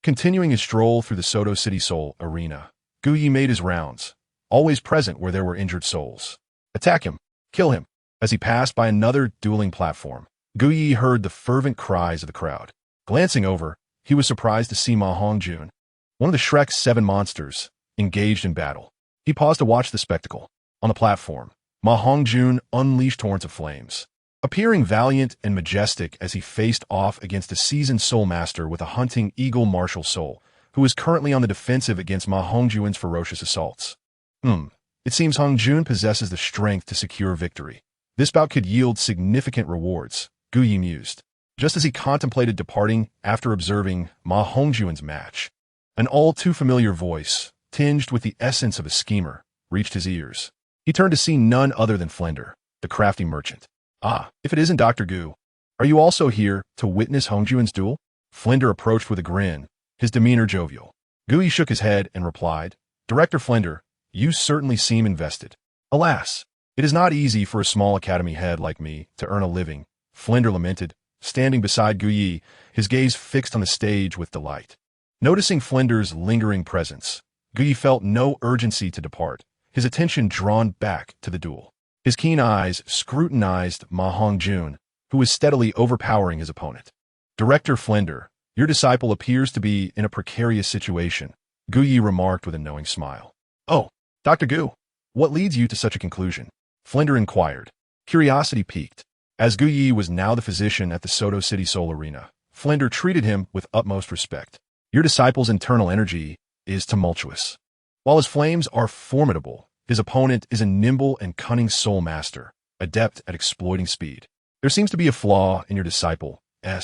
Continuing his stroll through the Soto City Soul arena, Gu Yi made his rounds, always present where there were injured souls. Attack him! Kill him! As he passed by another dueling platform, Gu Yi heard the fervent cries of the crowd. Glancing over, he was surprised to see Ma Hongjun, one of the Shrek's 7 monsters, engaged in battle. He paused to watch the spectacle. On the platform, Ma Hongjun unleashed torrents of flames, appearing valiant and majestic as he faced off against a seasoned soul master with a hunting eagle martial soul, who is currently on the defensive against Ma Hongjun's ferocious assaults. It seems Hongjun possesses the strength to secure victory. This bout could yield significant rewards, Gu Yi mused, just as he contemplated departing after observing Ma Hongjun's match. An all-too-familiar voice, tinged with the essence of a schemer, reached his ears. He turned to see none other than Flender, the crafty merchant. Ah, if it isn't Dr. Gu. Are you also here to witness Hongjun's duel? Flender approached with a grin, his demeanor jovial. Gu Yi shook his head and replied, Director Flender, you certainly seem invested. Alas, it is not easy for a small academy head like me to earn a living, Flender lamented, standing beside Gu Yi, his gaze fixed on the stage with delight. Noticing Flender's lingering presence, Gu Yi felt no urgency to depart, his attention drawn back to the duel. His keen eyes scrutinized Ma Hongjun, who was steadily overpowering his opponent. Director Flender, your disciple appears to be in a precarious situation, Gu Yi remarked with a knowing smile. Oh, Dr. Gu, what leads you to such a conclusion? Flender inquired, curiosity piqued. As Gu Yi was now the physician at the Soto City Soul Arena, Flender treated him with utmost respect. Your disciple's internal energy is tumultuous. While his flames are formidable, his opponent is a nimble and cunning soul master, adept at exploiting speed. There seems to be a flaw in your disciple's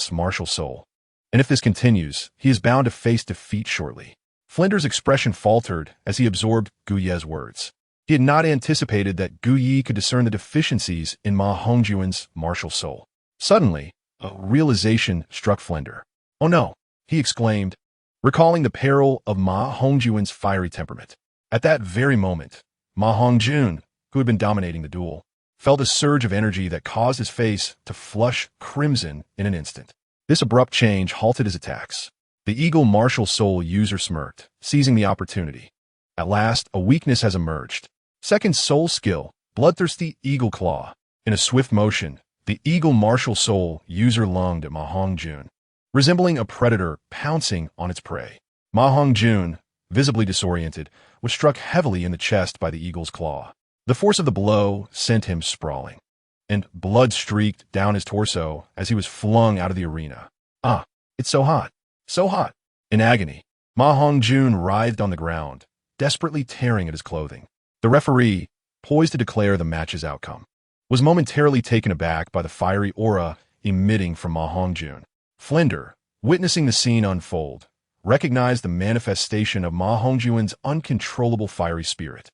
martial soul, and if this continues, he is bound to face defeat shortly. Flender's expression faltered as he absorbed Gu Yi's words. He had not anticipated that Gu Yi could discern the deficiencies in Ma Hongjun's martial soul. Suddenly, a realization struck Flender. Oh no, he exclaimed, recalling the peril of Ma Hongjun's fiery temperament. At that very moment, Ma Hongjun, who had been dominating the duel, felt a surge of energy that caused his face to flush crimson in an instant. This abrupt change halted his attacks. The eagle martial soul user smirked, seizing the opportunity. At last, a weakness has emerged. Second soul skill, bloodthirsty eagle claw. In a swift motion, the eagle martial soul user lunged at Ma Hongjun, resembling a predator pouncing on its prey. Ma Hongjun, visibly disoriented, was struck heavily in the chest by the eagle's claw. The force of the blow sent him sprawling, and blood streaked down his torso as he was flung out of the arena. Ah, it's so hot, so hot. In agony, Ma Hongjun writhed on the ground, desperately tearing at his clothing. The referee, poised to declare the match's outcome, was momentarily taken aback by the fiery aura emitting from Ma Hongjun. Flender, witnessing the scene unfold, recognized the manifestation of Ma Hongjun's uncontrollable fiery spirit.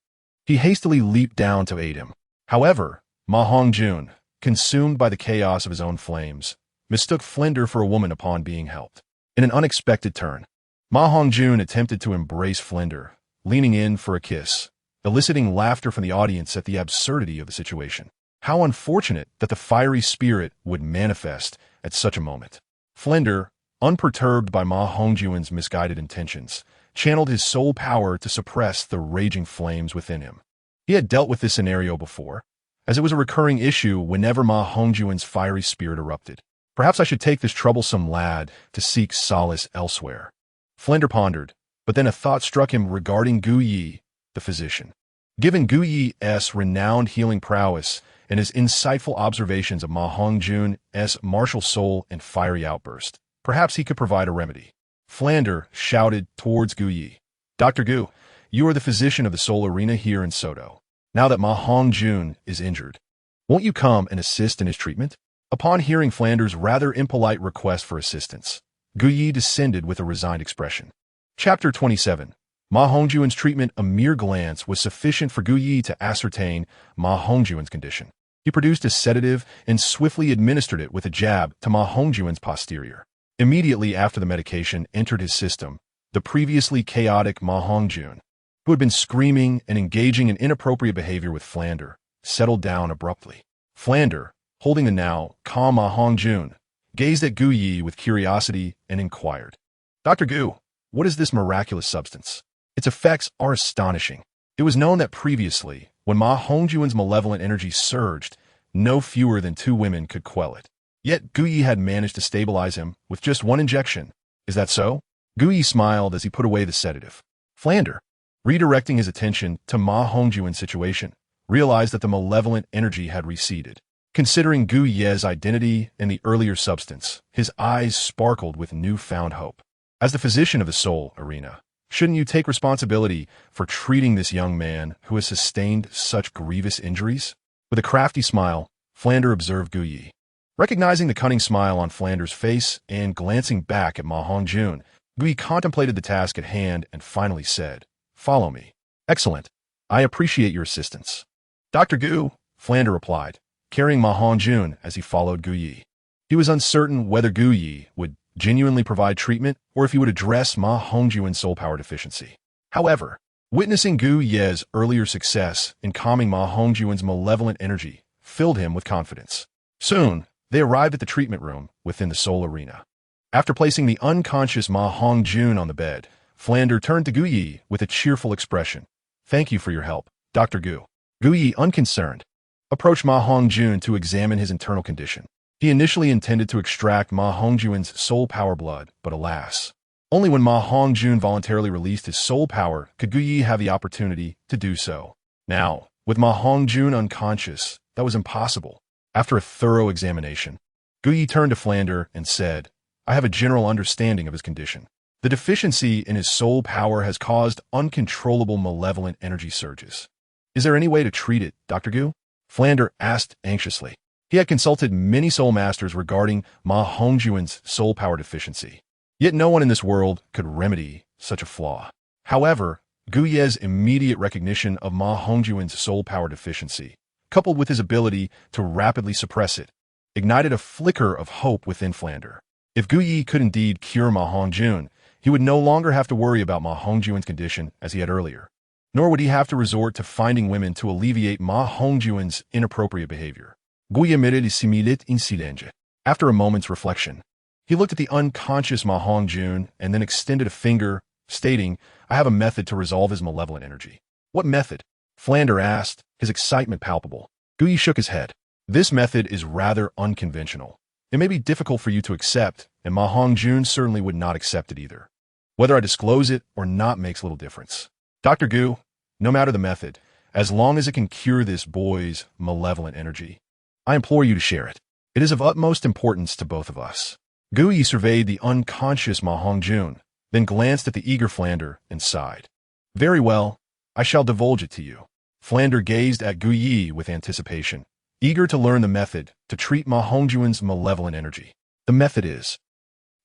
He hastily leaped down to aid him. However, Ma Hongjun, consumed by the chaos of his own flames, mistook Flender for a woman upon being helped. In an unexpected turn, Ma Hongjun attempted to embrace Flender, leaning in for a kiss, eliciting laughter from the audience at the absurdity of the situation. How unfortunate that the fiery spirit would manifest at such a moment. Flender, unperturbed by Ma Hongjun's misguided intentions, channeled his soul power to suppress the raging flames within him. He had dealt with this scenario before, as it was a recurring issue whenever Ma Hongjun's fiery spirit erupted. Perhaps I should take this troublesome lad to seek solace elsewhere. Flender pondered, but then a thought struck him regarding Gu Yi, the physician. Given Gu Yi's renowned healing prowess and his insightful observations of Ma Hongjun's martial soul and fiery outburst, perhaps he could provide a remedy. Flender shouted towards Gu Yi. Dr. Gu, you are the physician of the Soul Arena here in Soto. Now that Ma Hongjun is injured, won't you come and assist in his treatment? Upon hearing Flender's rather impolite request for assistance, Gu Yi descended with a resigned expression. Chapter 27. Ma Hongjun's treatment. A mere glance was sufficient for Gu Yi to ascertain Ma Hongjun's condition. He produced a sedative and swiftly administered it with a jab to Ma Hongjun's posterior. Immediately after the medication entered his system, the previously chaotic Ma Hongjun, who had been screaming and engaging in inappropriate behavior with Flender, settled down abruptly. Flender, holding the now calm Ma Hongjun, gazed at Gu Yi with curiosity and inquired, Dr. Gu, What is this miraculous substance? Its effects are astonishing. It was known that previously, when Ma Hongjuan's malevolent energy surged, no fewer than 2 women could quell it. Yet Gu Yi had managed to stabilize him with just 1 injection. Is that so? Gu Yi smiled as he put away the sedative. Flander, redirecting his attention to Ma Hongjuan's situation, realized that the malevolent energy had receded. Considering Gu Ye's identity and the earlier substance, his eyes sparkled with newfound hope. As the physician of the soul arena, shouldn't you take responsibility for treating this young man who has sustained such grievous injuries? With a crafty smile, Flander observed Gu Yi. Recognizing the cunning smile on Flander's face and glancing back at Ma Hongjun, Gu Yi contemplated the task at hand and finally said, "Follow me." "Excellent. I appreciate your assistance." "Dr. Gu," Flander replied, carrying Ma Hongjun as he followed Gu Yi. He was uncertain whether Gu Yi would genuinely provide treatment or if he would address Ma Hongjuan's soul power deficiency. However, witnessing Gu Ye's earlier success in calming Ma Hongjuan's malevolent energy filled him with confidence. Soon, they arrived at the treatment room within the soul arena. After placing the unconscious Ma Hongjun on the bed, Flander turned to Gu Yi with a cheerful expression. "Thank you for your help, Dr. Gu." Gu Yi, unconcerned, approached Ma Hongjun to examine his internal condition. He initially intended to extract Ma Hongjuan's soul power blood, but alas, only when Ma Hongjun voluntarily released his soul power could Gu Yi have the opportunity to do so. Now, with Ma Hongjun unconscious, that was impossible. After a thorough examination, Gu Yi turned to Flander and said, "I have a general understanding of his condition. The deficiency in his soul power has caused uncontrollable malevolent energy surges. Is there any way to treat it, Dr. Gu?" Flander asked anxiously. He had consulted many soul masters regarding Ma Hongjuan's soul power deficiency. Yet no one in this world could remedy such a flaw. However, Gu Ye's immediate recognition of Ma Hongjuan's soul power deficiency, coupled with his ability to rapidly suppress it, ignited a flicker of hope within Flander. If Gu Yi could indeed cure Ma Hongjun, he would no longer have to worry about Ma Hongjuan's condition as he had earlier. Nor would he have to resort to finding women to alleviate Ma Hongjuan's inappropriate behavior. Gu Yi emitted a similit in silence. After a moment's reflection, he looked at the unconscious Ma Hongjun and then extended a finger, stating, "I have a method to resolve his malevolent energy." "What method?" Flander asked, his excitement palpable. Gu Yi shook his head. "This method is rather unconventional. It may be difficult for you to accept, and Ma Hongjun certainly would not accept it either. Whether I disclose it or not makes little difference. Dr. Gu, no matter the method, as long as it can cure this boy's malevolent energy, I implore you to share it. It is of utmost importance to both of us." Gu Yi surveyed the unconscious Ma Hongjun, then glanced at the eager Flander and sighed. "Very well, I shall divulge it to you." Flander gazed at Gu Yi with anticipation, eager to learn the method to treat Ma Hongjuan's malevolent energy. "The method is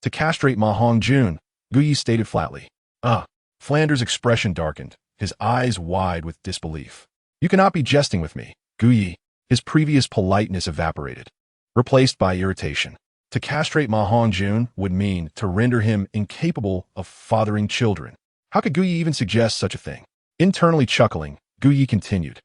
to castrate Ma Hongjun," Gu Yi stated flatly. Flander's expression darkened, his eyes wide with disbelief. "You cannot be jesting with me, Gu Yi." His previous politeness evaporated, replaced by irritation. To castrate Ma Hongjun would mean to render him incapable of fathering children. How could Gu Yi even suggest such a thing? Internally chuckling, Gu Yi continued.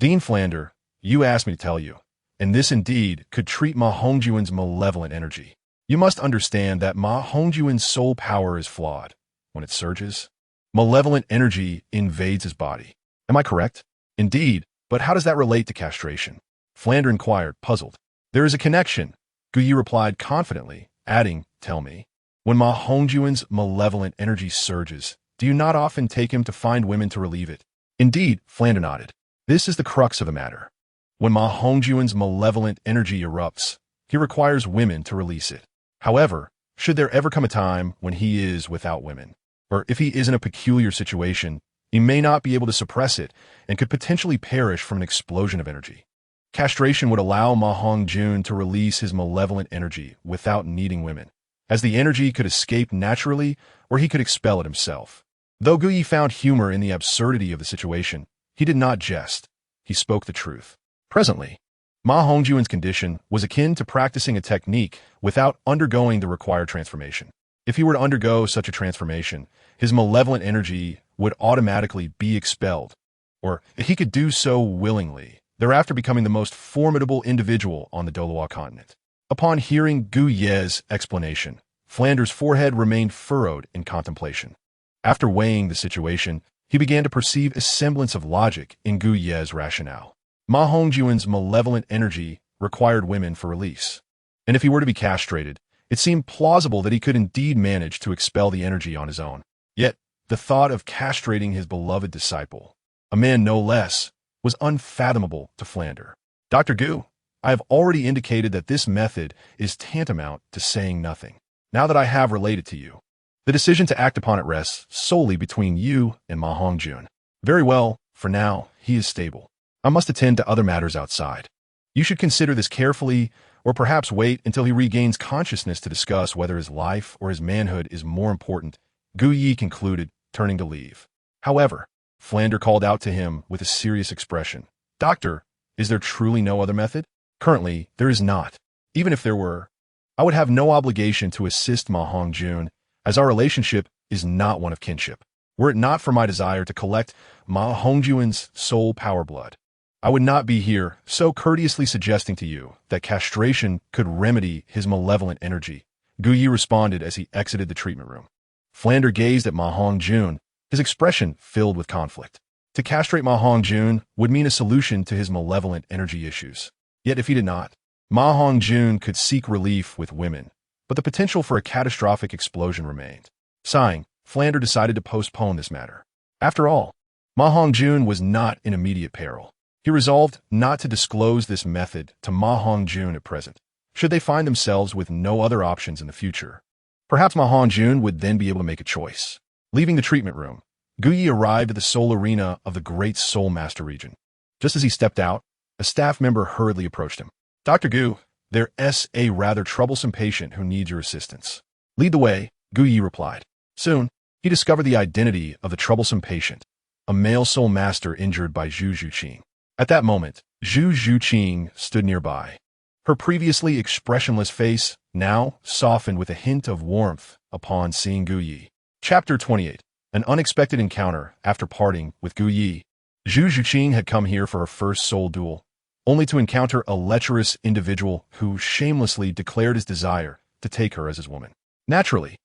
"Dean Flander, you asked me to tell you, and this indeed could treat Ma Hongjuan's malevolent energy. You must understand that Ma Hongjuan's soul power is flawed. When it surges, malevolent energy invades his body. Am I correct?" "Indeed, but how does that relate to castration?" Flander inquired, puzzled. "There is a connection," Gu Yi replied confidently, adding, "Tell me, when Ma Hongjuan's malevolent energy surges, do you not often take him to find women to relieve it?" "Indeed," Flander nodded. "This is the crux of the matter. When Ma Hongjuan's malevolent energy erupts, he requires women to release it. However, should there ever come a time when he is without women, or if he is in a peculiar situation, he may not be able to suppress it and could potentially perish from an explosion of energy. Castration would allow Ma Hongjun to release his malevolent energy without needing women, as the energy could escape naturally or he could expel it himself." Though Gu Yi found humor in the absurdity of the situation, he did not jest. He spoke the truth. Presently, Ma Hongjuan's condition was akin to practicing a technique without undergoing the required transformation. If he were to undergo such a transformation, his malevolent energy would automatically be expelled, or if he could do so willingly, thereafter becoming the most formidable individual on the Douluo continent. Upon hearing Gu Ye's explanation, Flander's forehead remained furrowed in contemplation. After weighing the situation, he began to perceive a semblance of logic in Gu Ye's rationale. Ma Hongjuan's malevolent energy required women for release. And if he were to be castrated, it seemed plausible that he could indeed manage to expel the energy on his own. Yet, the thought of castrating his beloved disciple, a man no less, was unfathomable to Flander. Dr. Gu, I have already indicated that this method is tantamount to saying nothing. Now that I have related to you, the decision to act upon it rests solely between you and Ma Hongjun. Very well, for now, he is stable. I must attend to other matters outside. You should consider this carefully, or perhaps wait until he regains consciousness to discuss whether his life or his manhood is more important, Gu Yi concluded, turning to leave. However, Flander called out to him with a serious expression. Doctor, is there truly no other method? Currently, there is not. Even if there were, I would have no obligation to assist Ma Hongjun, as our relationship is not one of kinship. Were it not for my desire to collect Ma Hongjuan's soul power blood, I would not be here so courteously suggesting to you that castration could remedy his malevolent energy, Gu Yi responded as he exited the treatment room. Flander gazed at Ma Hongjun, his expression filled with conflict. To castrate Ma Hongjun would mean a solution to his malevolent energy issues. Yet if he did not, Ma Hongjun could seek relief with women, but the potential for a catastrophic explosion remained. Sighing, Flander decided to postpone this matter. After all, Ma Hongjun was not in immediate peril. He resolved not to disclose this method to Ma Hongjun at present, should they find themselves with no other options in the future. Perhaps Ma Hongjun would then be able to make a choice. Leaving the treatment room, Gu Yi arrived at the Soul Arena of the Great Soul Master region. Just as he stepped out, a staff member hurriedly approached him. Dr. Gu, there's a rather troublesome patient who needs your assistance. Lead the way, Gu Yi replied. Soon, he discovered the identity of the troublesome patient, a male soul master injured by Zhu Zhuqing. At that moment, Zhu Zhuqing stood nearby. Her previously expressionless face now softened with a hint of warmth upon seeing Gu Yi. Chapter 28. An unexpected encounter after parting with Gu Yi. Zhu Zhuqing had come here for her first soul duel, only to encounter a lecherous individual who shamelessly declared his desire to take her as his woman. Naturally,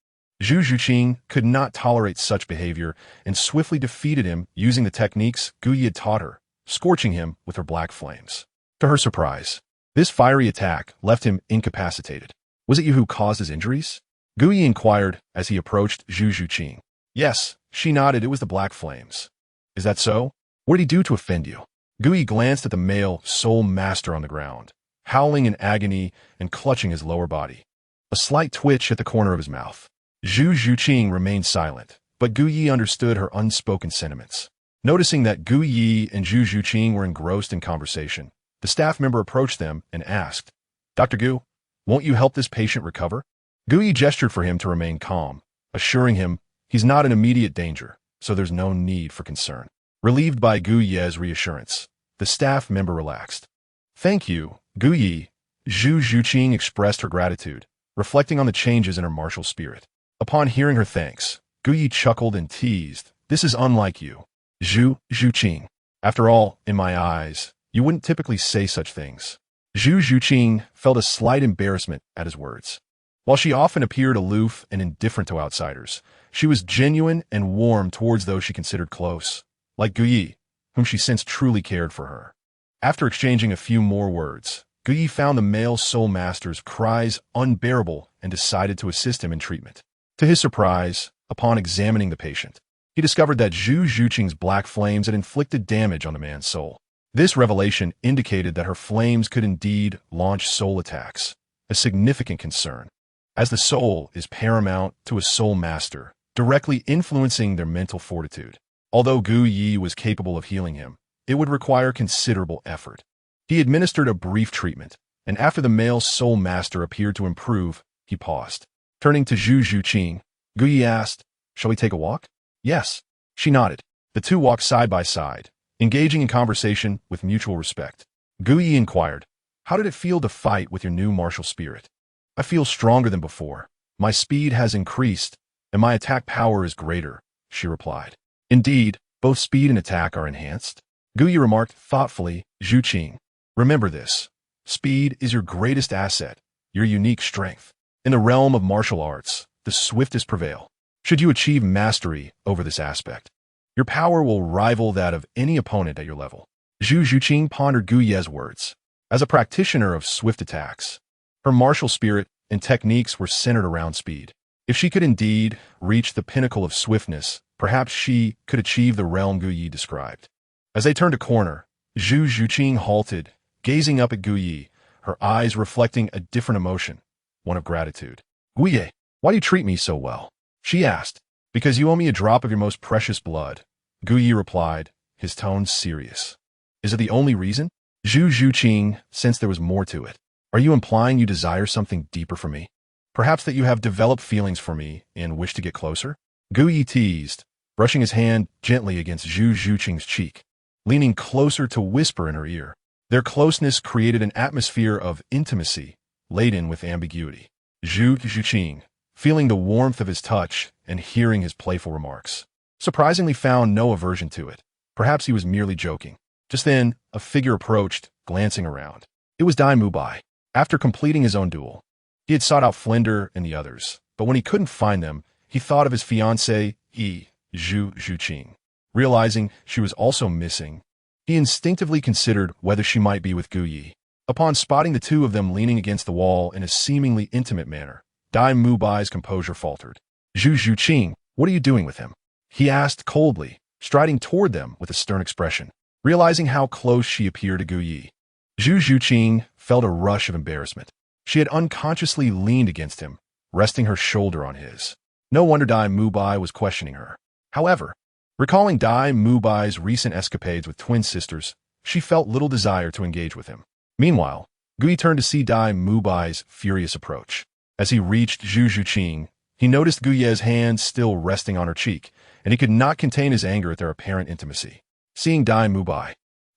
Zhu Zhuqing could not tolerate such behavior and swiftly defeated him using the techniques Gu Yi had taught her, scorching him with her black flames. To her surprise, this fiery attack left him incapacitated. Was it you who caused his injuries? Gu Yi inquired as he approached Zhu Zhuqing. Yes, she nodded. It was the black flames. Is that so? What did he do to offend you? Gu Yi glanced at the male soul master on the ground, howling in agony and clutching his lower body. A slight twitch at the corner of his mouth. Zhu Zhuqing remained silent, but Gu Yi understood her unspoken sentiments. Noticing that Gu Yi and Zhu Zhuqing were engrossed in conversation, the staff member approached them and asked, Dr. Gu, won't you help this patient recover? Gu Yi gestured for him to remain calm, assuring him he's not in immediate danger, so there's no need for concern. Relieved by Gu Ye's reassurance, the staff member relaxed. Thank you, Gu Yi. Zhu Zhuqing expressed her gratitude, reflecting on the changes in her martial spirit. Upon hearing her thanks, Gu Yi chuckled and teased, This is unlike you, Zhu Zhuqing. After all, in my eyes, you wouldn't typically say such things. Zhu Zhuqing felt a slight embarrassment at his words. While she often appeared aloof and indifferent to outsiders, she was genuine and warm towards those she considered close, like Gu Yi, whom she sensed truly cared for her. After exchanging a few more words, Gu Yi found the male soul master's cries unbearable and decided to assist him in treatment. To his surprise, upon examining the patient, he discovered that Zhu Zhuqing's black flames had inflicted damage on the man's soul. This revelation indicated that her flames could indeed launch soul attacks, a significant concern, as the soul is paramount to a soul master, directly influencing their mental fortitude. Although Gu Yi was capable of healing him, it would require considerable effort. He administered a brief treatment, and after the male soul master appeared to improve, he paused. Turning to Zhu Zhuqing, Gu Yi asked, Shall we take a walk? Yes. She nodded. The two walked side by side, engaging in conversation with mutual respect. Gu Yi inquired, How did it feel to fight with your new martial spirit? I feel stronger than before. My speed has increased, and my attack power is greater, she replied. Indeed, both speed and attack are enhanced. Gu Yi remarked thoughtfully, Zhuqing, remember this. Speed is your greatest asset, your unique strength. In the realm of martial arts, the swiftest prevail. Should you achieve mastery over this aspect, your power will rival that of any opponent at your level. Zhu Zhuqing pondered Gu Ye's words. As a practitioner of swift attacks, her martial spirit and techniques were centered around speed. If she could indeed reach the pinnacle of swiftness, perhaps she could achieve the realm Gu Yi described. As they turned a corner, Zhu Zhuqing halted, gazing up at Gu Yi, her eyes reflecting a different emotion, one of gratitude. Gu Yi, why do you treat me so well? She asked. Because you owe me a drop of your most precious blood. Gu Yi replied, his tone serious. Is it the only reason? Zhu Zhuqing sensed there was more to it. Are you implying you desire something deeper from me? Perhaps that you have developed feelings for me and wish to get closer? Gu Yi teased, brushing his hand gently against Zhu Zhuqing's cheek, leaning closer to whisper in her ear. Their closeness created an atmosphere of intimacy, laden with ambiguity. Zhu Zhuqing, feeling the warmth of his touch and hearing his playful remarks, surprisingly found no aversion to it. Perhaps he was merely joking. Just then, a figure approached, glancing around. It was Dai Mubai. After completing his own duel, he had sought out Flinder and the others, but when he couldn't find them, he thought of his fiancée, Zhu Zhuqing. Realizing she was also missing, he instinctively considered whether she might be with Gu Yi. Upon spotting the two of them leaning against the wall in a seemingly intimate manner, Dai Mubai's composure faltered. Zhu Zhuqing, what are you doing with him? He asked coldly, striding toward them with a stern expression. Realizing how close she appeared to Gu Yi, Zhu Zhuqing felt a rush of embarrassment. She had unconsciously leaned against him, resting her shoulder on his. No wonder Dai Mubai was questioning her. However, recalling Dai Mubai's recent escapades with twin sisters, she felt little desire to engage with him. Meanwhile, Gu Yi turned to see Dai Mubai's furious approach. As he reached Zhu Zhuqing, he noticed Gu Ye's hand still resting on her cheek, and he could not contain his anger at their apparent intimacy. Seeing Dai Mubai,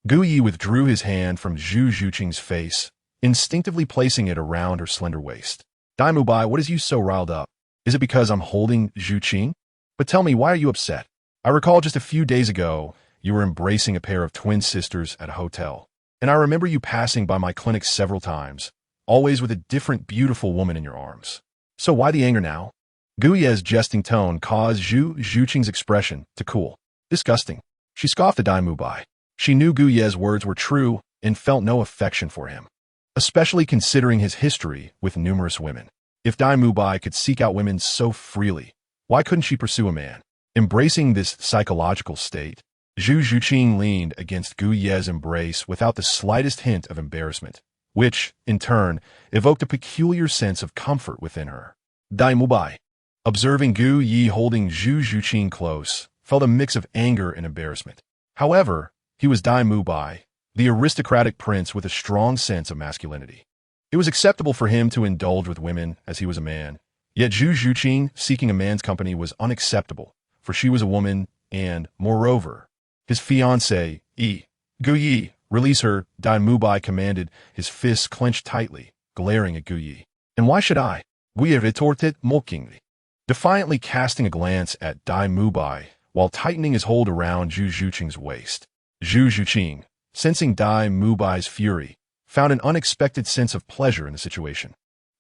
Gu Yi withdrew his hand from Zhu Zhuqing's face, instinctively placing it around her slender waist. Dai Mubai, what has you so riled up? Is it because I'm holding Zhuqing? But tell me, why are you upset? I recall just a few days ago, you were embracing a pair of twin sisters at a hotel, and I remember you passing by my clinic several times, always with a different beautiful woman in your arms. So why the anger now? Gu Ye's jesting tone caused Zhu Zhuqing's expression to cool. Disgusting. She scoffed at Dai Mubai. She knew Gu Ye's words were true and felt no affection for him, especially considering his history with numerous women. If Dai Mubai could seek out women so freely, why couldn't she pursue a man? Embracing this psychological state, Zhu Zhuqing leaned against Gu Ye's embrace without the slightest hint of embarrassment, which, in turn, evoked a peculiar sense of comfort within her. Dai Mubai, observing Gu Yi holding Zhu Zhuqing close, felt a mix of anger and embarrassment. However, he was Dai Mubai, the aristocratic prince with a strong sense of masculinity. It was acceptable for him to indulge with women as he was a man, yet Zhu Zhuqing seeking a man's company was unacceptable, for she was a woman and, moreover, his fiancée, Gu Yi, release her, Dai Mubai commanded, his fists clenched tightly, glaring at Gu Yi. And why should I? Gu Yi retorted mockingly, defiantly casting a glance at Dai Mubai while tightening his hold around Zhu Zhuqing's waist. Zhu Zhuqing, sensing Dai Mubai's fury, found an unexpected sense of pleasure in the situation.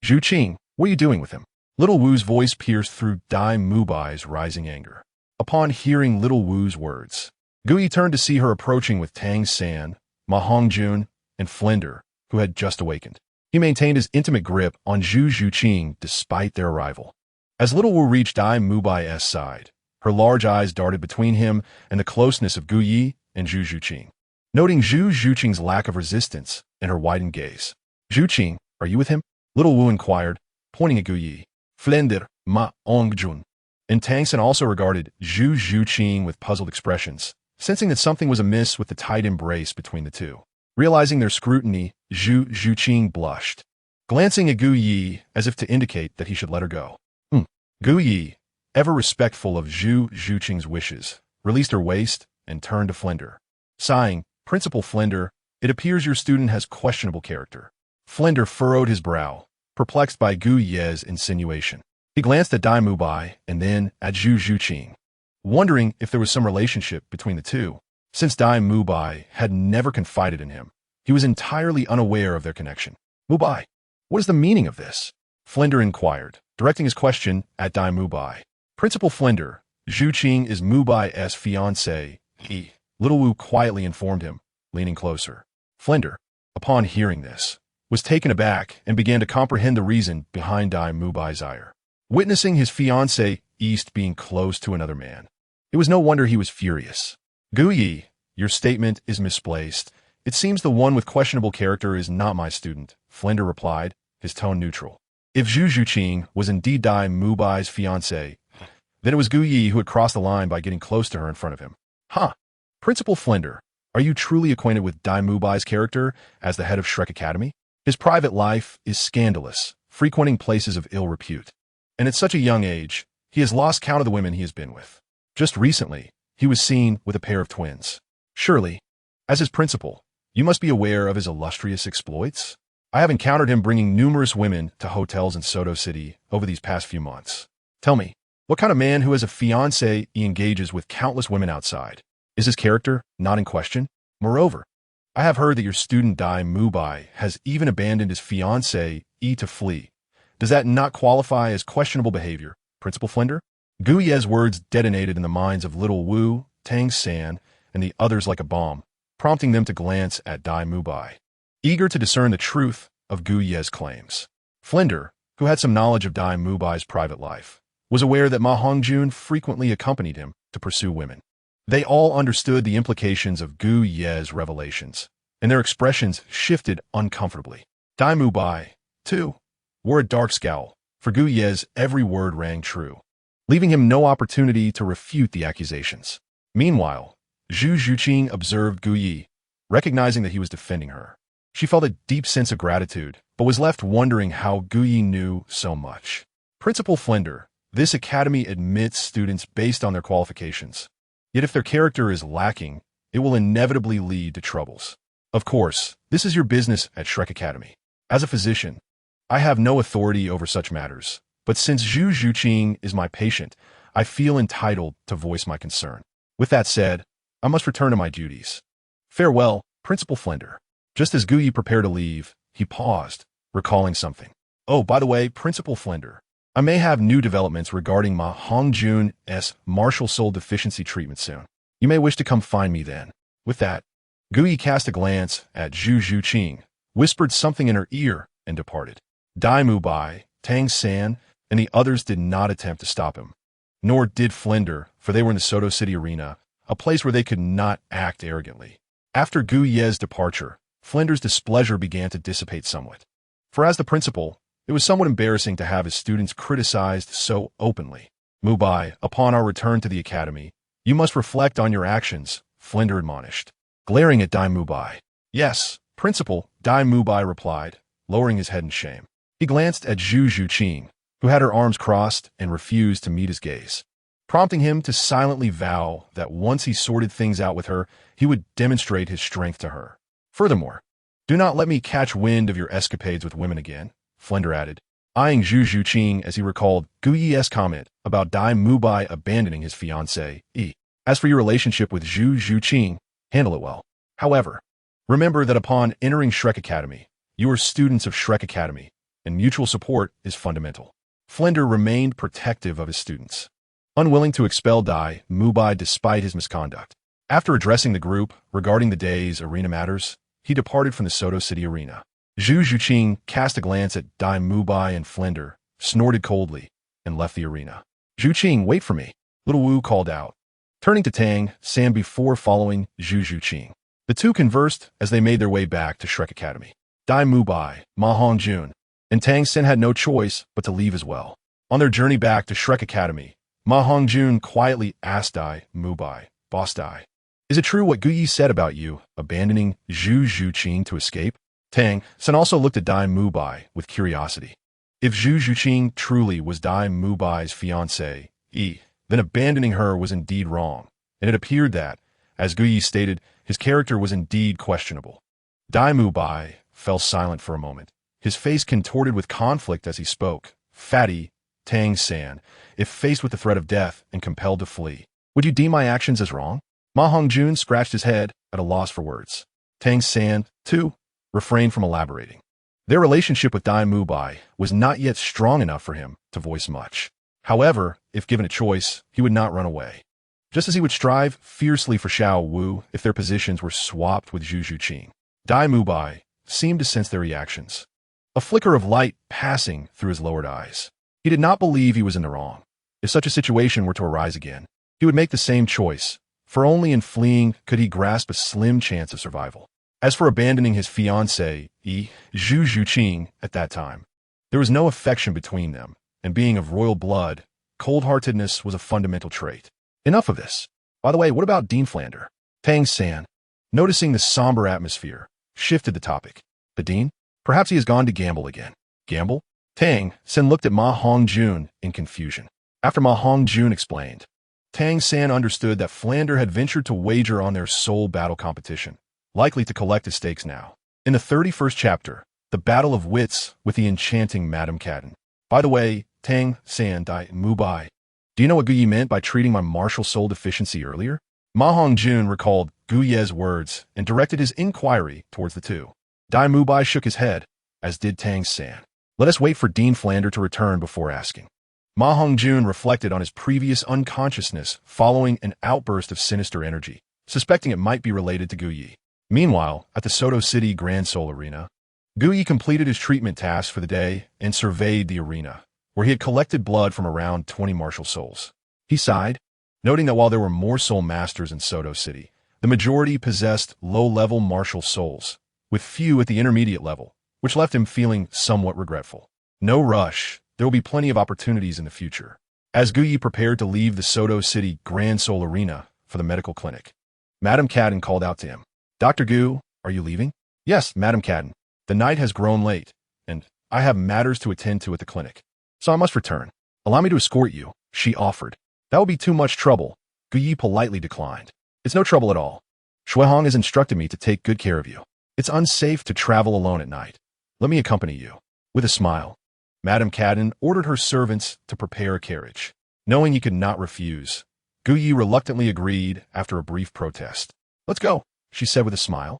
Zhuqing, what are you doing with him? Little Wu's voice pierced through Dai Mubai's rising anger. Upon hearing Little Wu's words, Gu Yi turned to see her approaching with Tang San, Ma Hongjun, and Flinder, who had just awakened. He maintained his intimate grip on Zhu Zhuqing despite their arrival. As Little Wu reached Dai Mubai's side, her large eyes darted between him and the closeness of Gu Yi and Zhu Zhuqing. Noting Zhu Zhuqing's lack of resistance and her widened gaze. Zhuqing, are you with him? Little Wu inquired, pointing at Gu Yi. Flinder, Ma Hongjun. And Tang San also regarded Zhu Zhuqing with puzzled expressions, sensing that something was amiss with the tight embrace between the two. Realizing their scrutiny, Zhu Zhuqing blushed, glancing at Gu Yi as if to indicate that he should let her go. Gu Yi, ever respectful of Zhu Zhuqing's wishes, released her waist and turned to Flinder. Sighing, Principal Flinder, it appears your student has questionable character. Flinder furrowed his brow, perplexed by Gu Ye's insinuation. He glanced at Dai Mubai and then at Zhu Zhuqing, wondering if there was some relationship between the two. Since Dai Mubai had never confided in him, he was entirely unaware of their connection. Mubai, what is the meaning of this? Flinder inquired, directing his question at Dai Mubai. Principal Flender, Zhu Qing is Mubai's fiancé, Little Wu quietly informed him, leaning closer. Flender, upon hearing this, was taken aback and began to comprehend the reason behind Dai Mubai's ire. Witnessing his fiancé East being close to another man, it was no wonder he was furious. Gu Yi, your statement is misplaced. It seems the one with questionable character is not my student, Flender replied, his tone neutral. If Zhu Zhuqing was indeed Dai Mubai's fiancé, then it was Gu Yi who had crossed the line by getting close to her in front of him. Huh. Principal Flender, are you truly acquainted with Dai Mubai's character as the head of Shrek Academy? His private life is scandalous, frequenting places of ill repute. And at such a young age, he has lost count of the women he has been with. Just recently, he was seen with a pair of twins. Surely, as his principal, you must be aware of his illustrious exploits? I have encountered him bringing numerous women to hotels in Soto City over these past few months. Tell me, what kind of man who has a fiancé he engages with countless women outside? Is his character not in question? Moreover, I have heard that your student Dai Mubai has even abandoned his fiancé to flee. Does that not qualify as questionable behavior, Principal Flender? Gu Ye's words detonated in the minds of Little Wu, Tang San, and the others like a bomb, prompting them to glance at Dai Mubai, eager to discern the truth of Gu Ye's claims. Flender, who had some knowledge of Dai Mubai's private life, was aware that Ma Hongjun frequently accompanied him to pursue women. They all understood the implications of Gu Ye's revelations, and their expressions shifted uncomfortably. Dai Mubai, too, wore a dark scowl, for Gu Ye's every word rang true, leaving him no opportunity to refute the accusations. Meanwhile, Zhu Zhuqing observed Gu Yi, recognizing that he was defending her. She felt a deep sense of gratitude, but was left wondering how Gu Yi knew so much. Principal Flender, this academy admits students based on their qualifications. Yet if their character is lacking, it will inevitably lead to troubles. Of course, this is your business at Shrek Academy. As a physician, I have no authority over such matters, but since Zhu Zhuqing is my patient, I feel entitled to voice my concern. With that said, I must return to my duties. Farewell, Principal Flender. Just as Gu Yi prepared to leave, he paused, recalling something. Oh, by the way, Principal Flender, I may have new developments regarding Ma Hongjun's martial soul deficiency treatment soon. You may wish to come find me then. With that, Gu Yi cast a glance at Zhu Zhuqing, whispered something in her ear, and departed. Dai Mubai, Tang San, and the others did not attempt to stop him. Nor did Flender, for they were in the Soto City arena, a place where they could not act arrogantly. After Gu Ye's departure, Flender's displeasure began to dissipate somewhat. For as the principal, it was somewhat embarrassing to have his students criticized so openly. Mubai, upon our return to the academy, you must reflect on your actions, Flender admonished, glaring at Dai Mubai. Yes, Principal, Dai Mubai replied, lowering his head in shame. He glanced at Zhu Zhuqing, who had her arms crossed and refused to meet his gaze, prompting him to silently vow that once he sorted things out with her, he would demonstrate his strength to her. Furthermore, do not let me catch wind of your escapades with women again, Flender added, eyeing Zhu Zhuqing as he recalled Gu Yi's comment about Dai Mubai abandoning his fiancée. As for your relationship with Zhu Zhuqing, handle it well. However, remember that upon entering Shrek Academy, you are students of Shrek Academy, and mutual support is fundamental. Flender remained protective of his students, unwilling to expel Dai Mubai despite his misconduct. After addressing the group regarding the day's arena matters, he departed from the Soto City arena. Zhu Zhuqing cast a glance at Dai Mubai and Flender, snorted coldly, and left the arena. Zhuqing, wait for me, Little Wu called out, turning to Tang San before following Zhu Zhuqing. The two conversed as they made their way back to Shrek Academy. Dai Mubai, Ma Hongjun, and Tang San had no choice but to leave as well. On their journey back to Shrek Academy, Ma Hongjun quietly asked Dai Mubai, Boss Dai, is it true what Gu Yi said about you abandoning Zhu Zhuqing to escape? Tang San also looked at Dai Mubai with curiosity. If Zhu Zhuqing truly was Dai Mubai's fiancée, then abandoning her was indeed wrong, and it appeared that, as Gu Yi stated, his character was indeed questionable. Dai Mubai fell silent for a moment, his face contorted with conflict as he spoke. Fatty, Tang San, if faced with the threat of death and compelled to flee, would you deem my actions as wrong? Ma Hongjun scratched his head at a loss for words. Tang San, too, refrained from elaborating. Their relationship with Dai Mubai was not yet strong enough for him to voice much. However, if given a choice, he would not run away. Just as he would strive fiercely for Xiao Wu if their positions were swapped with Zhu Zhuqing. Dai Mubai seemed to sense their reactions. A flicker of light passing through his lowered eyes. He did not believe he was in the wrong. If such a situation were to arise again, he would make the same choice, for only in fleeing could he grasp a slim chance of survival. As for abandoning his fiancée, Zhu Zhuqing, at that time, there was no affection between them, and being of royal blood, cold-heartedness was a fundamental trait. Enough of this. By the way, what about Dean Flander? Tang San, noticing the somber atmosphere, shifted the topic. The Dean? Perhaps he has gone to gamble again. Gamble? Tang San looked at Ma Hongjun in confusion. After Ma Hongjun explained, Tang San understood that Flander had ventured to wager on their soul battle competition, likely to collect his stakes now. In the 31st chapter, the battle of wits with the enchanting Madame Cadden. By the way, Tang San Dai Mubai, do you know what Gu Yi meant by treating my martial soul deficiency earlier? Ma Hongjun recalled Gu Ye's words and directed his inquiry towards the two. Dai Mubai shook his head, as did Tang San. Let us wait for Dean Flander to return before asking. Ma Hongjun reflected on his previous unconsciousness following an outburst of sinister energy, suspecting it might be related to Gu Yi. Meanwhile, at the Soto City Grand Soul Arena, Gu Yi completed his treatment tasks for the day and surveyed the arena, where he had collected blood from around 20 martial souls. He sighed, noting that while there were more soul masters in Soto City, the majority possessed low-level martial souls, with few at the intermediate level, which left him feeling somewhat regretful. No rush, there will be plenty of opportunities in the future. As Gu Yi prepared to leave the Soto City Grand Soul Arena for the medical clinic, Madame Cadden called out to him. Dr. Gu, are you leaving? Yes, Madame Cadden. The night has grown late, and I have matters to attend to at the clinic, so I must return. Allow me to escort you, she offered. That will be too much trouble. Gu Yi politely declined. It's no trouble at all. Shuehong has instructed me to take good care of you. It's unsafe to travel alone at night. Let me accompany you. With a smile, Madame Cadden ordered her servants to prepare a carriage. Knowing he could not refuse, Gu Yi reluctantly agreed after a brief protest. Let's go, she said with a smile,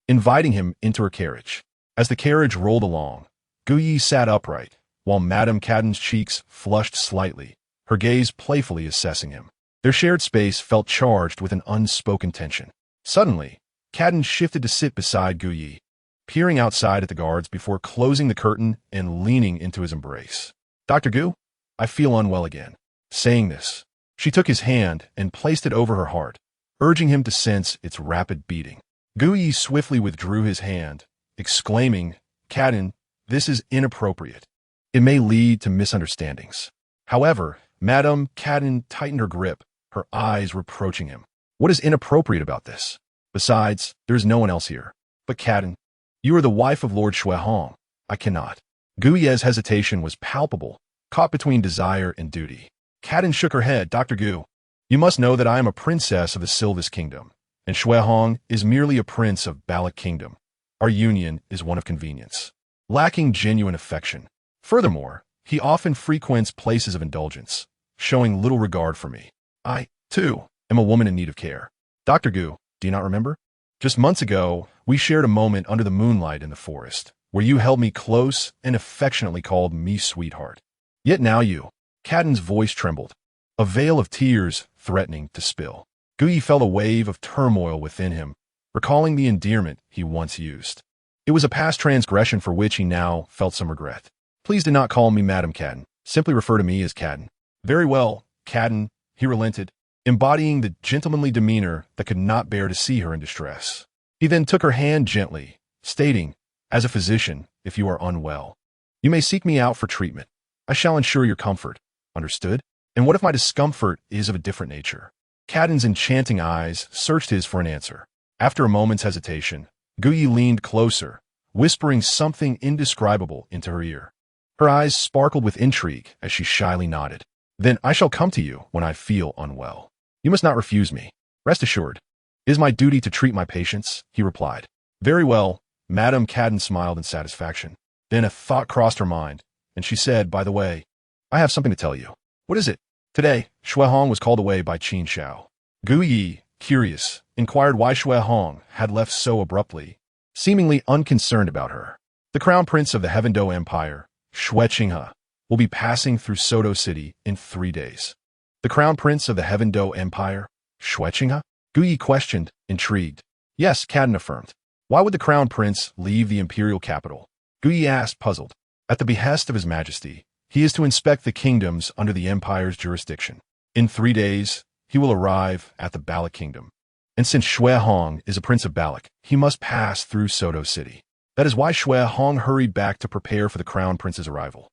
inviting him into her carriage. As the carriage rolled along, Gu Yi sat upright, while Madame Cadden's cheeks flushed slightly, her gaze playfully assessing him. Their shared space felt charged with an unspoken tension. Suddenly, Cadden shifted to sit beside Gu Yi, peering outside at the guards before closing the curtain and leaning into his embrace. Dr. Gu, I feel unwell again. Saying this, she took his hand and placed it over her heart, urging him to sense its rapid beating. Gu Yi swiftly withdrew his hand, exclaiming, Cadden, this is inappropriate. It may lead to misunderstandings. However, Madame Cadden tightened her grip, her eyes reproaching him. What is inappropriate about this? Besides, there is no one else here. But Cadden, you are the wife of Lord Shuehong. I cannot. Gu Ye's hesitation was palpable, caught between desire and duty. Cadden shook her head. Dr. Gu, you must know that I am a princess of the Silvis Kingdom, and Shuehong is merely a prince of Balak Kingdom. Our union is one of convenience, lacking genuine affection. Furthermore, he often frequents places of indulgence, showing little regard for me. I, too, am a woman in need of care. Dr. Gu, do you not remember? Just months ago, we shared a moment under the moonlight in the forest, where you held me close and affectionately called me sweetheart. Yet now you, Cadden's voice trembled, a veil of tears threatening to spill. Gu Yi felt a wave of turmoil within him, recalling the endearment he once used. It was a past transgression for which he now felt some regret. Please do not call me Madame Cadden. Simply refer to me as Cadden. Very well, Cadden, he relented, embodying the gentlemanly demeanor that could not bear to see her in distress. He then took her hand gently, stating, as a physician, if you are unwell, you may seek me out for treatment. I shall ensure your comfort. Understood? And what if my discomfort is of a different nature? Cadden's enchanting eyes searched his for an answer. After a moment's hesitation, Gu Yi leaned closer, whispering something indescribable into her ear. Her eyes sparkled with intrigue as she shyly nodded. Then I shall come to you when I feel unwell. You must not refuse me. Rest assured. It is my duty to treat my patients, he replied. Very well, Madame Cadden smiled in satisfaction. Then a thought crossed her mind, and she said, by the way, I have something to tell you. What is it? Today, Shuehong was called away by Qin Shao. Gu Yi, curious, inquired why Shuehong had left so abruptly, seemingly unconcerned about her. The crown prince of the Heaven Do Empire, Xue Qinghe, will be passing through Soto City in 3 days. The Crown Prince of the Heaven Do Empire, Shuqing? Guyi questioned, intrigued. Yes, Cadden affirmed. Why would the Crown Prince leave the imperial capital? Guyi asked, puzzled. At the behest of His Majesty, he is to inspect the kingdoms under the empire's jurisdiction. In 3 days, he will arrive at the Balak Kingdom. And since Xue Hong is a prince of Balak, he must pass through Soto City. That is why Xue Hong hurried back to prepare for the Crown Prince's arrival.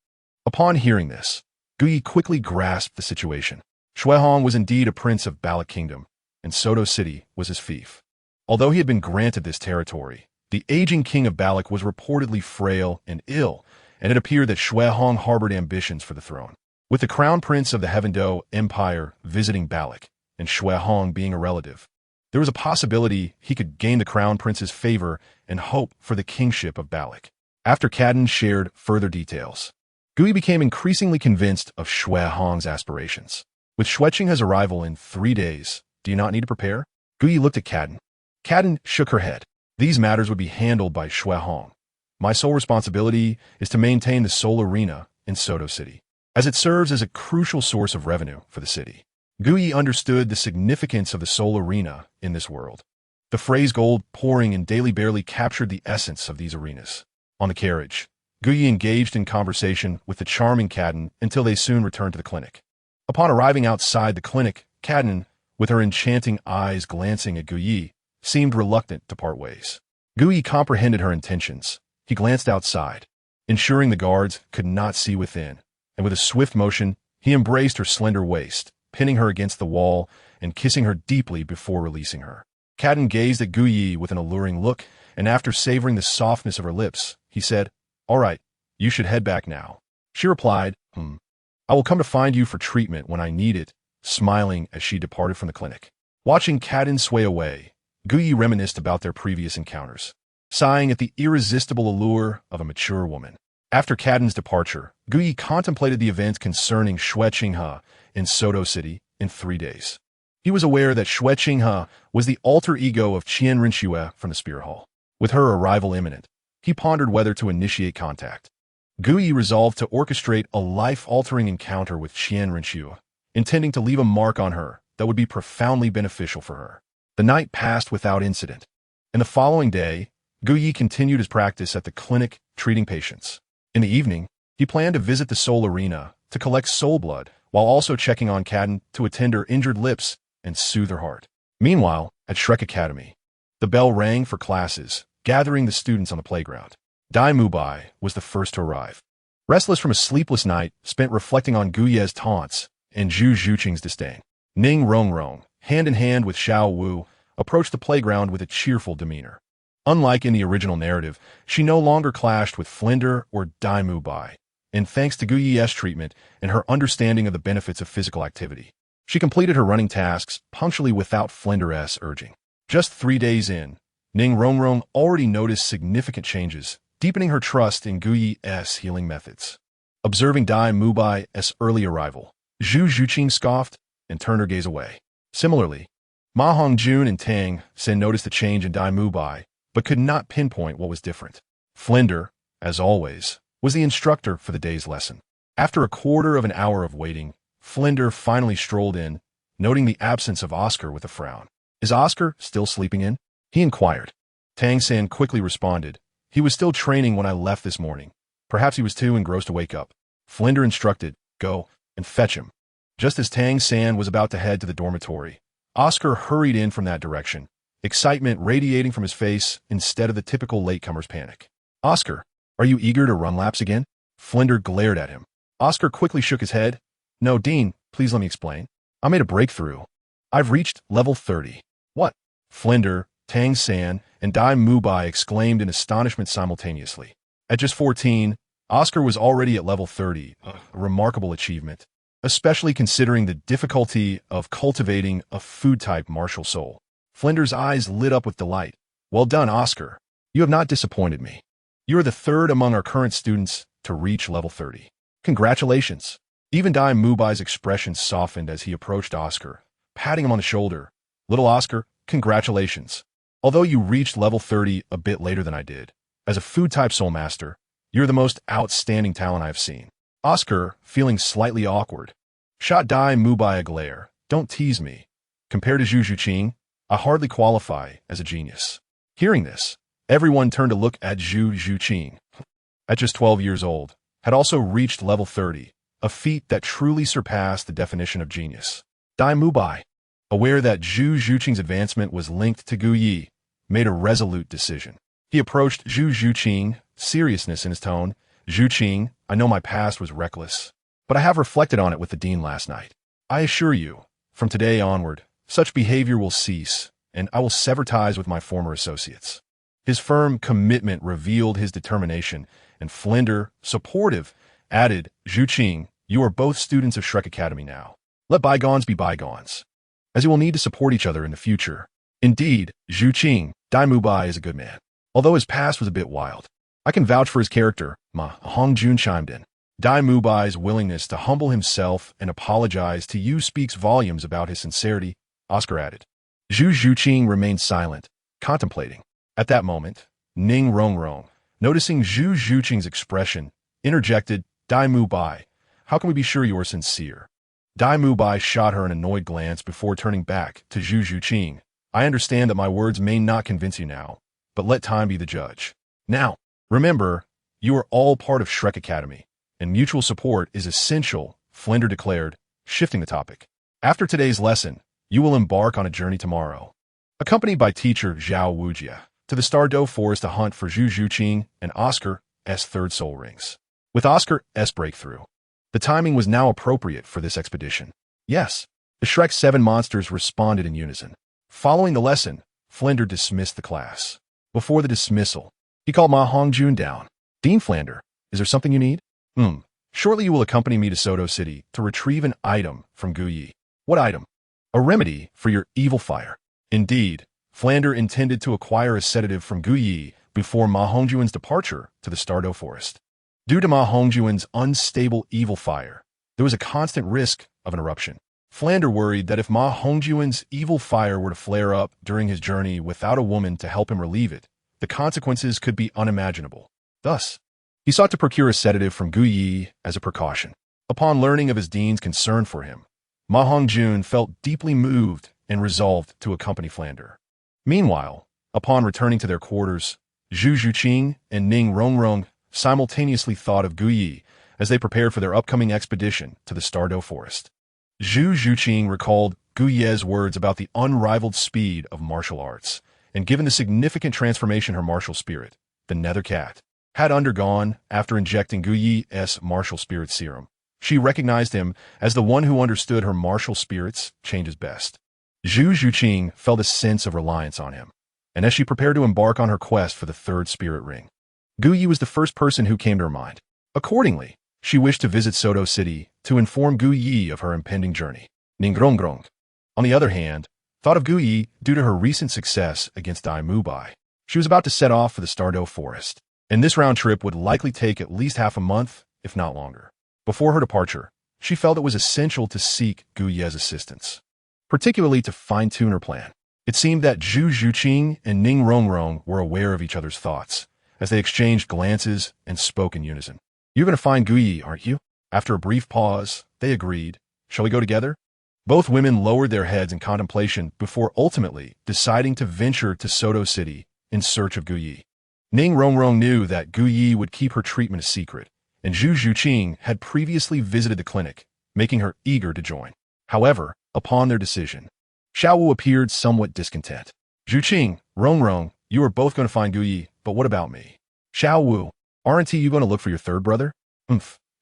Upon hearing this, Guyi quickly grasped the situation. Xue Hong was indeed a prince of Balak Kingdom, and Soto City was his fief. Although he had been granted this territory, the aging king of Balak was reportedly frail and ill, and it appeared that Xue Hong harbored ambitions for the throne. With the Crown Prince of the Heaven Do Empire visiting Balak, and Xue Hong being a relative, there was a possibility he could gain the Crown Prince's favor and hope for the kingship of Balak. After Cadden shared further details, Guyi became increasingly convinced of Xue Hong's aspirations. With Shuqing's arrival in 3 days, do you not need to prepare? Guyi looked at Cadden. Cadden shook her head. These matters would be handled by Xue Hong. My sole responsibility is to maintain the Soul Arena in Soto City, as it serves as a crucial source of revenue for the city. Guyi understood the significance of the Soul Arena in this world. The phrase gold pouring in daily barely captured the essence of these arenas. On the carriage, Guyi engaged in conversation with the charming Cadden until they soon returned to the clinic. Upon arriving outside the clinic, Cadden, with her enchanting eyes glancing at Guyi, seemed reluctant to part ways. Guyi comprehended her intentions. He glanced outside, ensuring the guards could not see within, and with a swift motion, he embraced her slender waist, pinning her against the wall and kissing her deeply before releasing her. Cadden gazed at Guyi with an alluring look, and after savoring the softness of her lips, he said, "All right, you should head back now." She replied, "I will come to find you for treatment when I need it," smiling as she departed from the clinic. Watching Cadden sway away, Guyi reminisced about their previous encounters, sighing at the irresistible allure of a mature woman. After Cadden's departure, Guyi contemplated the events concerning Shuqing in Soto City in 3 days. He was aware that Shuqing was the alter ego of Qian Renxue from the Spear Hall. With her arrival imminent, he pondered whether to initiate contact. Guyi resolved to orchestrate a life-altering encounter with Qian Renxue, intending to leave a mark on her that would be profoundly beneficial for her. The night passed without incident, and the following day, Guyi continued his practice at the clinic treating patients. In the evening, he planned to visit the Soul Arena to collect soul blood, while also checking on Cadden to attend her injured lips and soothe her heart. Meanwhile, at Shrek Academy, the bell rang for classes, gathering the students on the playground. Dai Mubai was the first to arrive. Restless from a sleepless night spent reflecting on Guyi's taunts and Zhu Zhuqing's disdain, Ning Rongrong, hand in hand with Xiao Wu, approached the playground with a cheerful demeanor. Unlike in the original narrative, she no longer clashed with Flinder or Dai Mubai, and thanks to Guyi's treatment and her understanding of the benefits of physical activity, she completed her running tasks punctually without Flinder's urging. Just 3 days in, Ning Rongrong already noticed significant changes, deepening her trust in Guyi's healing methods. Observing Dai Mubai's early arrival, Zhu Zhuqing scoffed and turned her gaze away. Similarly, Ma Hongjun and Tang San noticed the change in Dai Mubai, but could not pinpoint what was different. Flinder, as always, was the instructor for the day's lesson. After a quarter of an hour of waiting, Flinder finally strolled in, noting the absence of Oscar with a frown. "Is Oscar still sleeping in?" he inquired. Tang San quickly responded, "He was still training when I left this morning. Perhaps he was too engrossed to wake up." Flinder instructed, "Go and fetch him." Just as Tang San was about to head to the dormitory, Oscar hurried in from that direction, excitement radiating from his face instead of the typical latecomer's panic. "Oscar, are you eager to run laps again?" Flinder glared at him. Oscar quickly shook his head. "No, Dean, please let me explain. I made a breakthrough. I've reached level 30. "What?" Flinder, Tang San, and Dai Mubai exclaimed in astonishment simultaneously. At just 14, Oscar was already at level 30, a remarkable achievement, especially considering the difficulty of cultivating a food-type martial soul. Flinder's eyes lit up with delight. "Well done, Oscar. You have not disappointed me. You are the third among our current students to reach level 30. Congratulations." Even Dai Mubai's expression softened as he approached Oscar, patting him on the shoulder. "Little Oscar, congratulations. Although you reached level 30 a bit later than I did, as a food-type soul master, you're the most outstanding talent I have seen." Oscar, feeling slightly awkward, shot Dai Mubai a glare. Don't tease me. Compared to Zhu Zhuqing, I hardly qualify as a genius. Hearing this, everyone turned to look at Zhu Zhuqing. At just 12 years old, had also reached level 30, a feat that truly surpassed the definition of genius. Dai Mubai, aware that Zhu Zhuqing's advancement was linked to Gu Yi, made a resolute decision. He approached Zhu Zhuqing, seriousness in his tone. Zhuqing, I know my past was reckless, but I have reflected on it with the dean last night. I assure you, from today onward, such behavior will cease, and I will sever ties with my former associates. His firm commitment revealed his determination, and Flinder, supportive, added, Zhuqing, you are both students of Shrek Academy now. Let bygones be bygones, as you will need to support each other in the future. Indeed, Zhuqing, Dai Mubai is a good man. Although his past was a bit wild, I can vouch for his character, Ma Hongjun chimed in. Dai Mubai's willingness to humble himself and apologize to you speaks volumes about his sincerity, Oscar added. Zhu Zhuqing remained silent, contemplating. At that moment, Ning Rongrong, noticing Zhu Zhuqing's expression, interjected, Dai Mubai, how can we be sure you are sincere? Dai Mubai shot her an annoyed glance before turning back to Zhu Zhuqing. I understand that my words may not convince you now, but let time be the judge. Now, remember, you are all part of Shrek Academy, and mutual support is essential, Flinder declared, shifting the topic. After today's lesson, you will embark on a journey tomorrow, accompanied by teacher Zhao Wujia, to the Stardow Forest to hunt for Zhu Zhuqing and Oscar's third soul rings. With Oscar's breakthrough, the timing was now appropriate for this expedition. Yes, the Shrek 7 monsters responded in unison. Following the lesson, Flinder dismissed the class. Before the dismissal, he called Ma Hongjun down. Dean Flinder, is there something you need? Shortly you will accompany me to Soto City to retrieve an item from Gu Yi. What item? A remedy for your evil fire. Indeed, Flinder intended to acquire a sedative from Gu Yi before Ma Hongjuan's departure to the Stardow Forest. Due to Ma Hongjuan's unstable evil fire, there was a constant risk of an eruption. Flinder worried that if Ma Hongjuan's evil fire were to flare up during his journey without a woman to help him relieve it, the consequences could be unimaginable. Thus, he sought to procure a sedative from Gu Yi as a precaution. Upon learning of his dean's concern for him, Ma Hongjun felt deeply moved and resolved to accompany Flinder. Meanwhile, upon returning to their quarters, Zhu Zhuqing and Ning Rongrong simultaneously thought of Gu Yi as they prepared for their upcoming expedition to the Stardow Forest. Zhu Zhuqing recalled Gu Ye's words about the unrivaled speed of martial arts, and given the significant transformation her martial spirit, the Nether Cat, had undergone after injecting Gu Yi's martial spirit serum. She recognized him as the one who understood her martial spirit's changes best. Zhu Zhuqing felt a sense of reliance on him, and as she prepared to embark on her quest for the third spirit ring, Gu Yi was the first person who came to her mind. Accordingly, she wished to visit Soto City to inform Gu Yi of her impending journey. Ning Rongrong, on the other hand, thought of Gu Yi due to her recent success against Dai Mubai. She was about to set off for the Stardow Forest, and this round trip would likely take at least half a month, if not longer. Before her departure, she felt it was essential to seek Gu Ye's assistance, particularly to fine-tune her plan. It seemed that Zhu Zhuqing and Ning Rongrong were aware of each other's thoughts, as they exchanged glances and spoke in unison. You're going to find Gu Yi, aren't you? After a brief pause, they agreed. Shall we go together? Both women lowered their heads in contemplation before ultimately deciding to venture to Soto City in search of Gu Yi. Ning Rongrong knew that Gu Yi would keep her treatment a secret, and Zhu Zhuqing had previously visited the clinic, making her eager to join. However, upon their decision, Xiao Wu appeared somewhat discontent. Zhuqing, Rongrong, you are both going to find Gu Yi, but what about me? Xiao Wu, aren't you going to look for your third brother?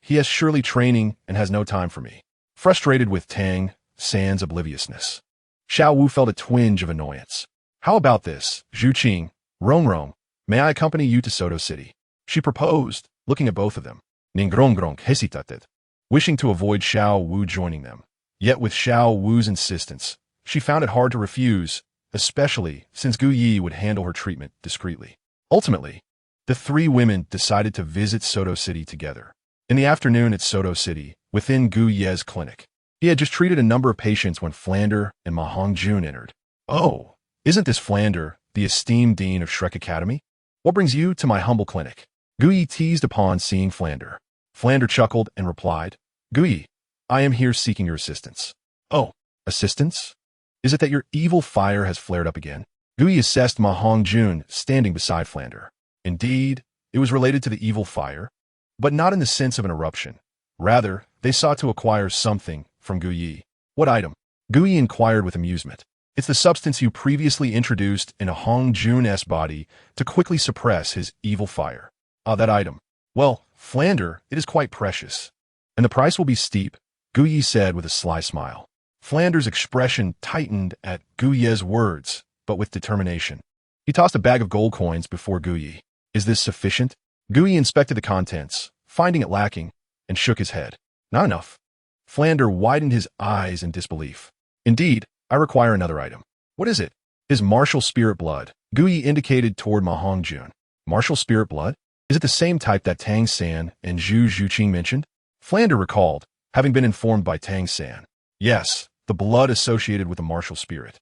He has surely training and has no time for me. Frustrated with Tang San's obliviousness, Xiao Wu felt a twinge of annoyance. How about this, Zhuqing, Rongrong, may I accompany you to Soto City? She proposed, looking at both of them. Ning Rongrong hesitated, wishing to avoid Xiao Wu joining them. Yet with Xiao Wu's insistence, she found it hard to refuse, especially since Gu Yi would handle her treatment discreetly. Ultimately, the three women decided to visit Soto City together. In the afternoon at Soto City, within Gu Ye's clinic, he had just treated a number of patients when Flinder and Ma Hongjun entered. Oh, isn't this Flinder, the esteemed dean of Shrek Academy? What brings you to my humble clinic? Gu Yi teased upon seeing Flinder. Flander chuckled and replied, Guyi, I am here seeking your assistance. Oh, assistance? Is it that your evil fire has flared up again? Guyi assessed Ma Hongjun standing beside Flander. Indeed, it was related to the evil fire, but not in the sense of an eruption. Rather, they sought to acquire something from Guyi. What item? Guyi inquired with amusement. It's the substance you previously introduced in a Hongjun's body to quickly suppress his evil fire. Ah, that item. Well, Flander, it is quite precious. And the price will be steep, Guyi said with a sly smile. Flander's expression tightened at Guyi's words, but with determination. He tossed a bag of gold coins before Guyi. Is this sufficient? Guyi inspected the contents, finding it lacking, and shook his head. Not enough. Flander widened his eyes in disbelief. Indeed, I require another item. What is it? His martial spirit blood. Guyi indicated toward Ma Hongjun. Martial spirit blood? Is it the same type that Tang San and Zhu Zhuqing mentioned? Flander recalled, having been informed by Tang San. Yes, the blood associated with the martial spirit.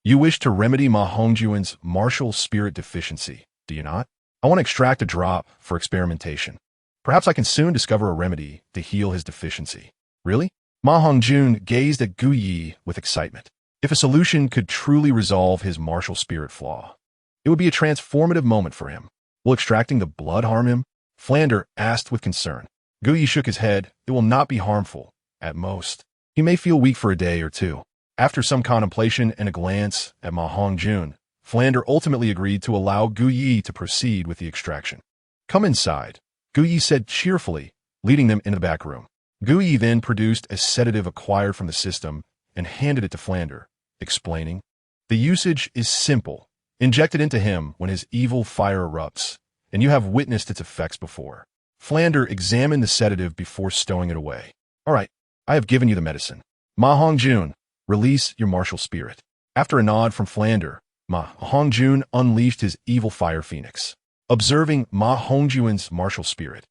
You wish to remedy Ma Hongjun's martial spirit deficiency, do you not? I want to extract a drop for experimentation. Perhaps I can soon discover a remedy to heal his deficiency. Really? Ma Hongjun gazed at Guyi with excitement. If a solution could truly resolve his martial spirit flaw, it would be a transformative moment for him. Will extracting the blood harm him? Flander asked with concern. Guyi shook his head. It will not be harmful, at most. He may feel weak for a day or two. After some contemplation and a glance at Ma Hongjun, Flander ultimately agreed to allow Guyi to proceed with the extraction. Come inside, Guyi said cheerfully, leading them into the back room. Guyi then produced a sedative acquired from the system and handed it to Flander, explaining, the usage is simple. Inject it into him when his evil fire erupts, and you have witnessed its effects before. Flander examined the sedative before stowing it away. All right, I have given you the medicine. Ma Hongjun, release your martial spirit. After a nod from Flander, Ma Hongjun unleashed his evil fire phoenix. Observing Ma Hongjun's martial spirit,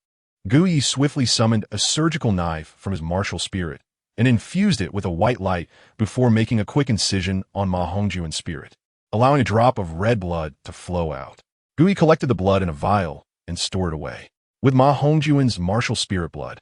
Guyi swiftly summoned a surgical knife from his martial spirit and infused it with a white light before making a quick incision on Ma Hongjun's spirit, allowing a drop of red blood to flow out. Guyi collected the blood in a vial and stored it away. With Ma Hongjun's martial spirit blood,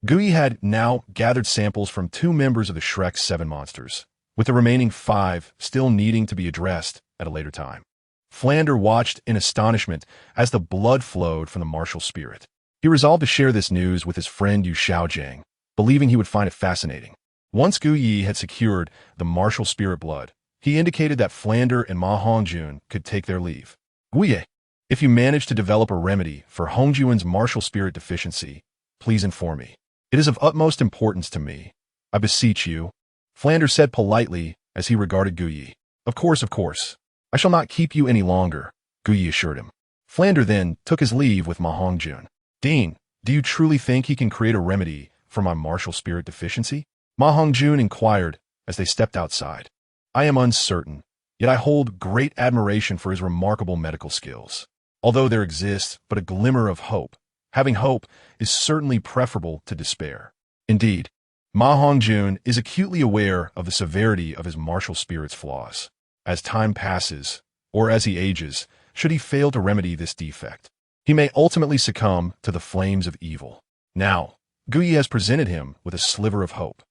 Guyi had now gathered samples from 2 members of the Shrek 7 monsters, with the remaining 5 still needing to be addressed at a later time. Flander watched in astonishment as the blood flowed from the martial spirit. He resolved to share this news with his friend Yu Xiaogang, believing he would find it fascinating. Once Guyi had secured the martial spirit blood, he indicated that Flander and Ma Hongjun could take their leave. Guyi, if you manage to develop a remedy for Hongjun's martial spirit deficiency, please inform me. It is of utmost importance to me. I beseech you, Flander said politely as he regarded Guyi. Of course. I shall not keep you any longer, Guyi assured him. Flander then took his leave with Ma Hongjun. Dean, do you truly think he can create a remedy for my martial spirit deficiency? Ma Hongjun inquired as they stepped outside. I am uncertain, yet I hold great admiration for his remarkable medical skills. Although there exists but a glimmer of hope, having hope is certainly preferable to despair. Indeed, Ma Hongjun is acutely aware of the severity of his martial spirit's flaws. As time passes, or as he ages, should he fail to remedy this defect, he may ultimately succumb to the flames of evil. Now, Guyi has presented him with a sliver of hope.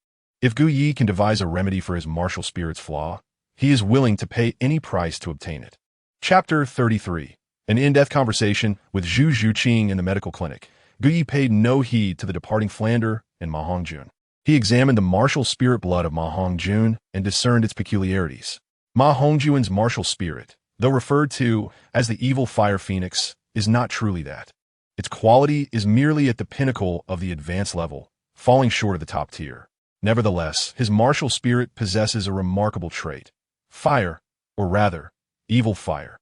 If Guyi can devise a remedy for his martial spirit's flaw, he is willing to pay any price to obtain it. Chapter 33. An in-depth conversation with Zhu Zhuqing in the medical clinic. Guyi paid no heed to the departing Flander and Ma Hongjun. He examined the martial spirit blood of Ma Hongjun and discerned its peculiarities. Ma Hongjun's martial spirit, though referred to as the evil fire phoenix, is not truly that. Its quality is merely at the pinnacle of the advanced level, falling short of the top tier. Nevertheless, his martial spirit possesses a remarkable trait. Fire, or rather, evil fire.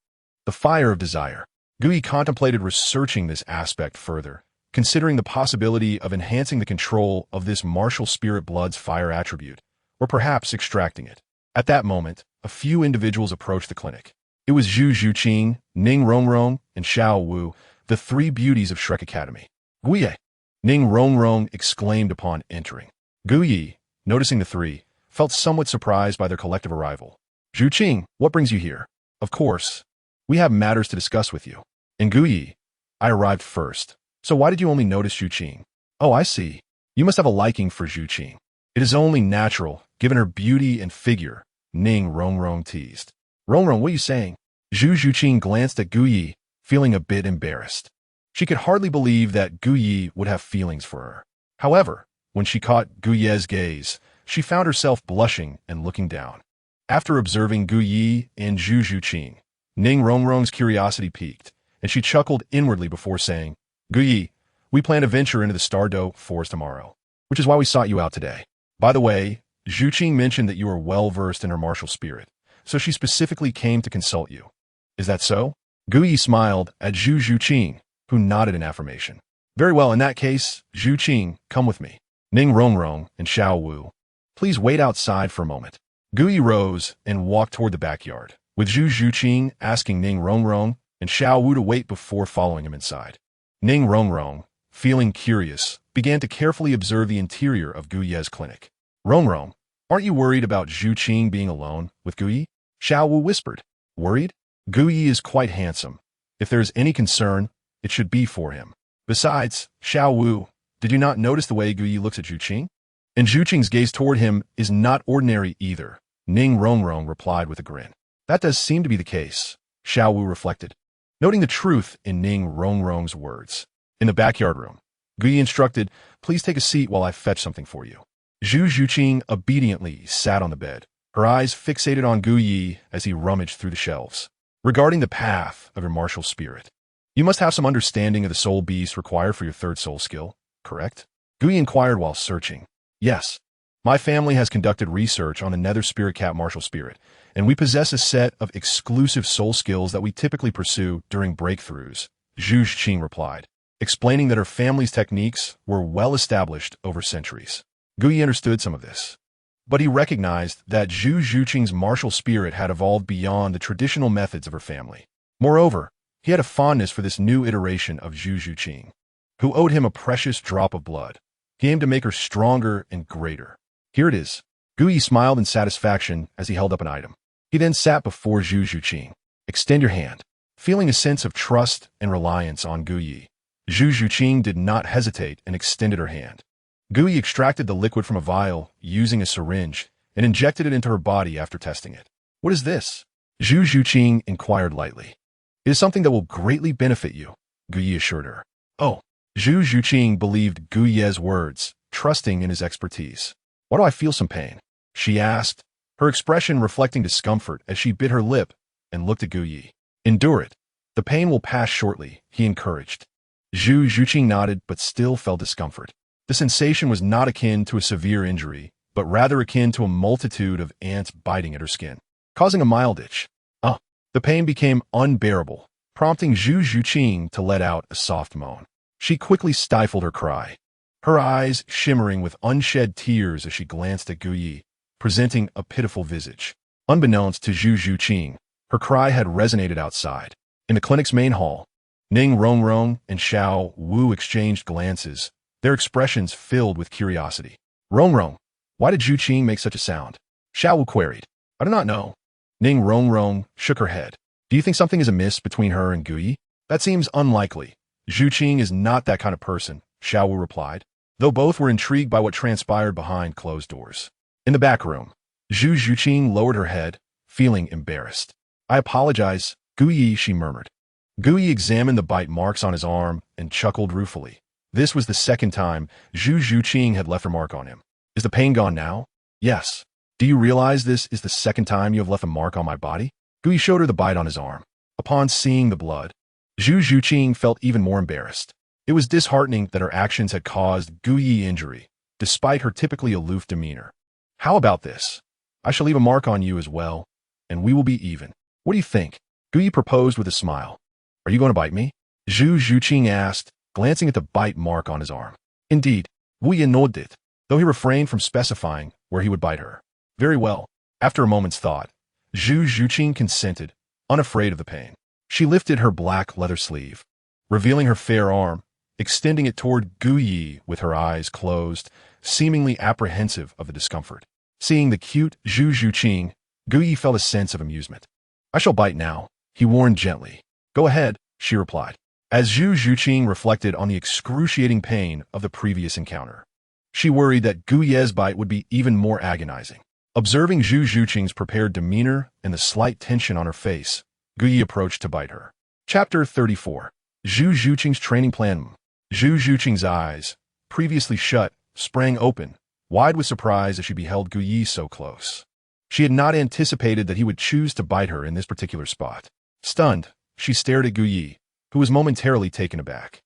The fire of desire. Guyi contemplated researching this aspect further, considering the possibility of enhancing the control of this martial spirit blood's fire attribute, or perhaps extracting it. At that moment, a few individuals approached the clinic. It was Zhu Zhuqing, Ning Rongrong, and Xiao Wu, the 3 beauties of Shrek Academy. Guyi! Ning Rongrong exclaimed upon entering. Guyi, noticing the 3, felt somewhat surprised by their collective arrival. Zhuqing, what brings you here? Of course. We have matters to discuss with you. And Guyi, I arrived first. So why did you only notice Zhuqing? Oh, I see. You must have a liking for Zhu Qing. It is only natural, given her beauty and figure, Ning Rongrong teased. Rongrong, what are you saying? Zhu Zhuqing glanced at Gu Yi, feeling a bit embarrassed. She could hardly believe that Gu Yi would have feelings for her. However, when she caught Gu Ye's gaze, she found herself blushing and looking down. After observing Gu Yi and Zhu Zhuqing, Ning Rongrong's curiosity piqued, and she chuckled inwardly before saying, Gu Yi, we plan to venture into the Stardow Forest tomorrow, which is why we sought you out today. By the way, Zhu Qing mentioned that you are well-versed in her martial spirit, so she specifically came to consult you. Is that so? Gu Yi smiled at Zhu Zhuqing, who nodded in affirmation. Very well, in that case, Zhu Qing, come with me. Ning Rongrong and Xiao Wu, please wait outside for a moment. Gu Yi rose and walked toward the backyard, with Zhu Zhuqing asking Ning Rongrong and Xiao Wu to wait before following him inside. Ning Rongrong, feeling curious, began to carefully observe the interior of Gu Ye's clinic. Rongrong, aren't you worried about Zhu Qing being alone with Gu Yi? Xiao Wu whispered. Worried? Gu Yi is quite handsome. If there is any concern, it should be for him. Besides, Xiao Wu, did you not notice the way Gu Yi looks at Zhu Qing? And Zhu Qing's gaze toward him is not ordinary either, Ning Rongrong replied with a grin. That does seem to be the case, Xiao Wu reflected, noting the truth in Ning Rongrong's words. In the backyard room, Gu Yi instructed, please take a seat while I fetch something for you. Zhu Zhuqing obediently sat on the bed, her eyes fixated on Gu Yi as he rummaged through the shelves. Regarding the path of your martial spirit, you must have some understanding of the soul beast required for your third soul skill, correct? Gu Yi inquired while searching. Yes. My family has conducted research on the Nether Spirit Cat martial spirit, and we possess a set of exclusive soul skills that we typically pursue during breakthroughs, Zhu Zhuqing replied, explaining that her family's techniques were well established over centuries. Gu Yi understood some of this, but he recognized that Zhu Zhuqing's martial spirit had evolved beyond the traditional methods of her family. Moreover, he had a fondness for this new iteration of Zhu Zhuqing, who owed him a precious drop of blood. He aimed to make her stronger and greater. Here it is. Gu Yi smiled in satisfaction as he held up an item. He then sat before Zhu Zhuqing. Extend your hand. Feeling a sense of trust and reliance on Gu Yi, Zhu Zhuqing did not hesitate and extended her hand. Gu Yi extracted the liquid from a vial using a syringe and injected it into her body after testing it. What is this? Zhu Zhuqing inquired lightly. It is something that will greatly benefit you, Gu Yi assured her. Oh. Zhu Zhuqing believed Gu Ye's words, trusting in his expertise. Why do I feel some pain? She asked, her expression reflecting discomfort as she bit her lip and looked at Gu Yi. Endure it. The pain will pass shortly, he encouraged. Zhu Zhuqing nodded but still felt discomfort. The sensation was not akin to a severe injury, but rather akin to a multitude of ants biting at her skin, causing a mild itch. The pain became unbearable, prompting Zhu Zhuqing to let out a soft moan. She quickly stifled her cry, her eyes shimmering with unshed tears as she glanced at Gu Yi, presenting a pitiful visage. Unbeknownst to Zhu Zhuqing, her cry had resonated outside. In the clinic's main hall, Ning Rongrong and Xiao Wu exchanged glances, their expressions filled with curiosity. Rongrong, why did Zhu Qing make such a sound? Xiao Wu queried. I do not know. Ning Rongrong shook her head. Do you think something is amiss between her and Gu Yi? That seems unlikely. Zhu Qing is not that kind of person, Xiao Wu replied, though both were intrigued by what transpired behind closed doors. In the back room, Zhu Zhuqing lowered her head, feeling embarrassed. I apologize, Gu Yi, she murmured. Gu Yi examined the bite marks on his arm and chuckled ruefully. This was the second time Zhu Zhuqing had left a mark on him. Is the pain gone now? Yes. Do you realize this is the second time you have left a mark on my body? Gu Yi showed her the bite on his arm. Upon seeing the blood, Zhu Zhuqing felt even more embarrassed. It was disheartening that her actions had caused Gu Yi injury, despite her typically aloof demeanor. How about this? I shall leave a mark on you as well, and we will be even. What do you think? Gu Yi proposed with a smile. Are you going to bite me? Zhu Zhuqing asked, glancing at the bite mark on his arm. Indeed, Wu Yi nodded it, though he refrained from specifying where he would bite her. Very well. After a moment's thought, Zhu Zhuqing consented, unafraid of the pain. She lifted her black leather sleeve, revealing her fair arm, extending it toward Gu Yi with her eyes closed, seemingly apprehensive of the discomfort. Seeing the cute Zhu Zhuqing, Gu Yi felt a sense of amusement. I shall bite now, he warned gently. Go ahead, she replied. As Zhu Zhuqing reflected on the excruciating pain of the previous encounter, she worried that Gu Ye's bite would be even more agonizing. Observing Zhu Zhuqing's prepared demeanor and the slight tension on her face, Gu Ye approached to bite her. Chapter 34. Zhu Zhuqing's Training Plan. Zhu Zhuqing's eyes, previously shut, sprang open, wide with surprise as she beheld Gu Ye so close. She had not anticipated that he would choose to bite her in this particular spot. Stunned, she stared at Gu Ye, who was momentarily taken aback.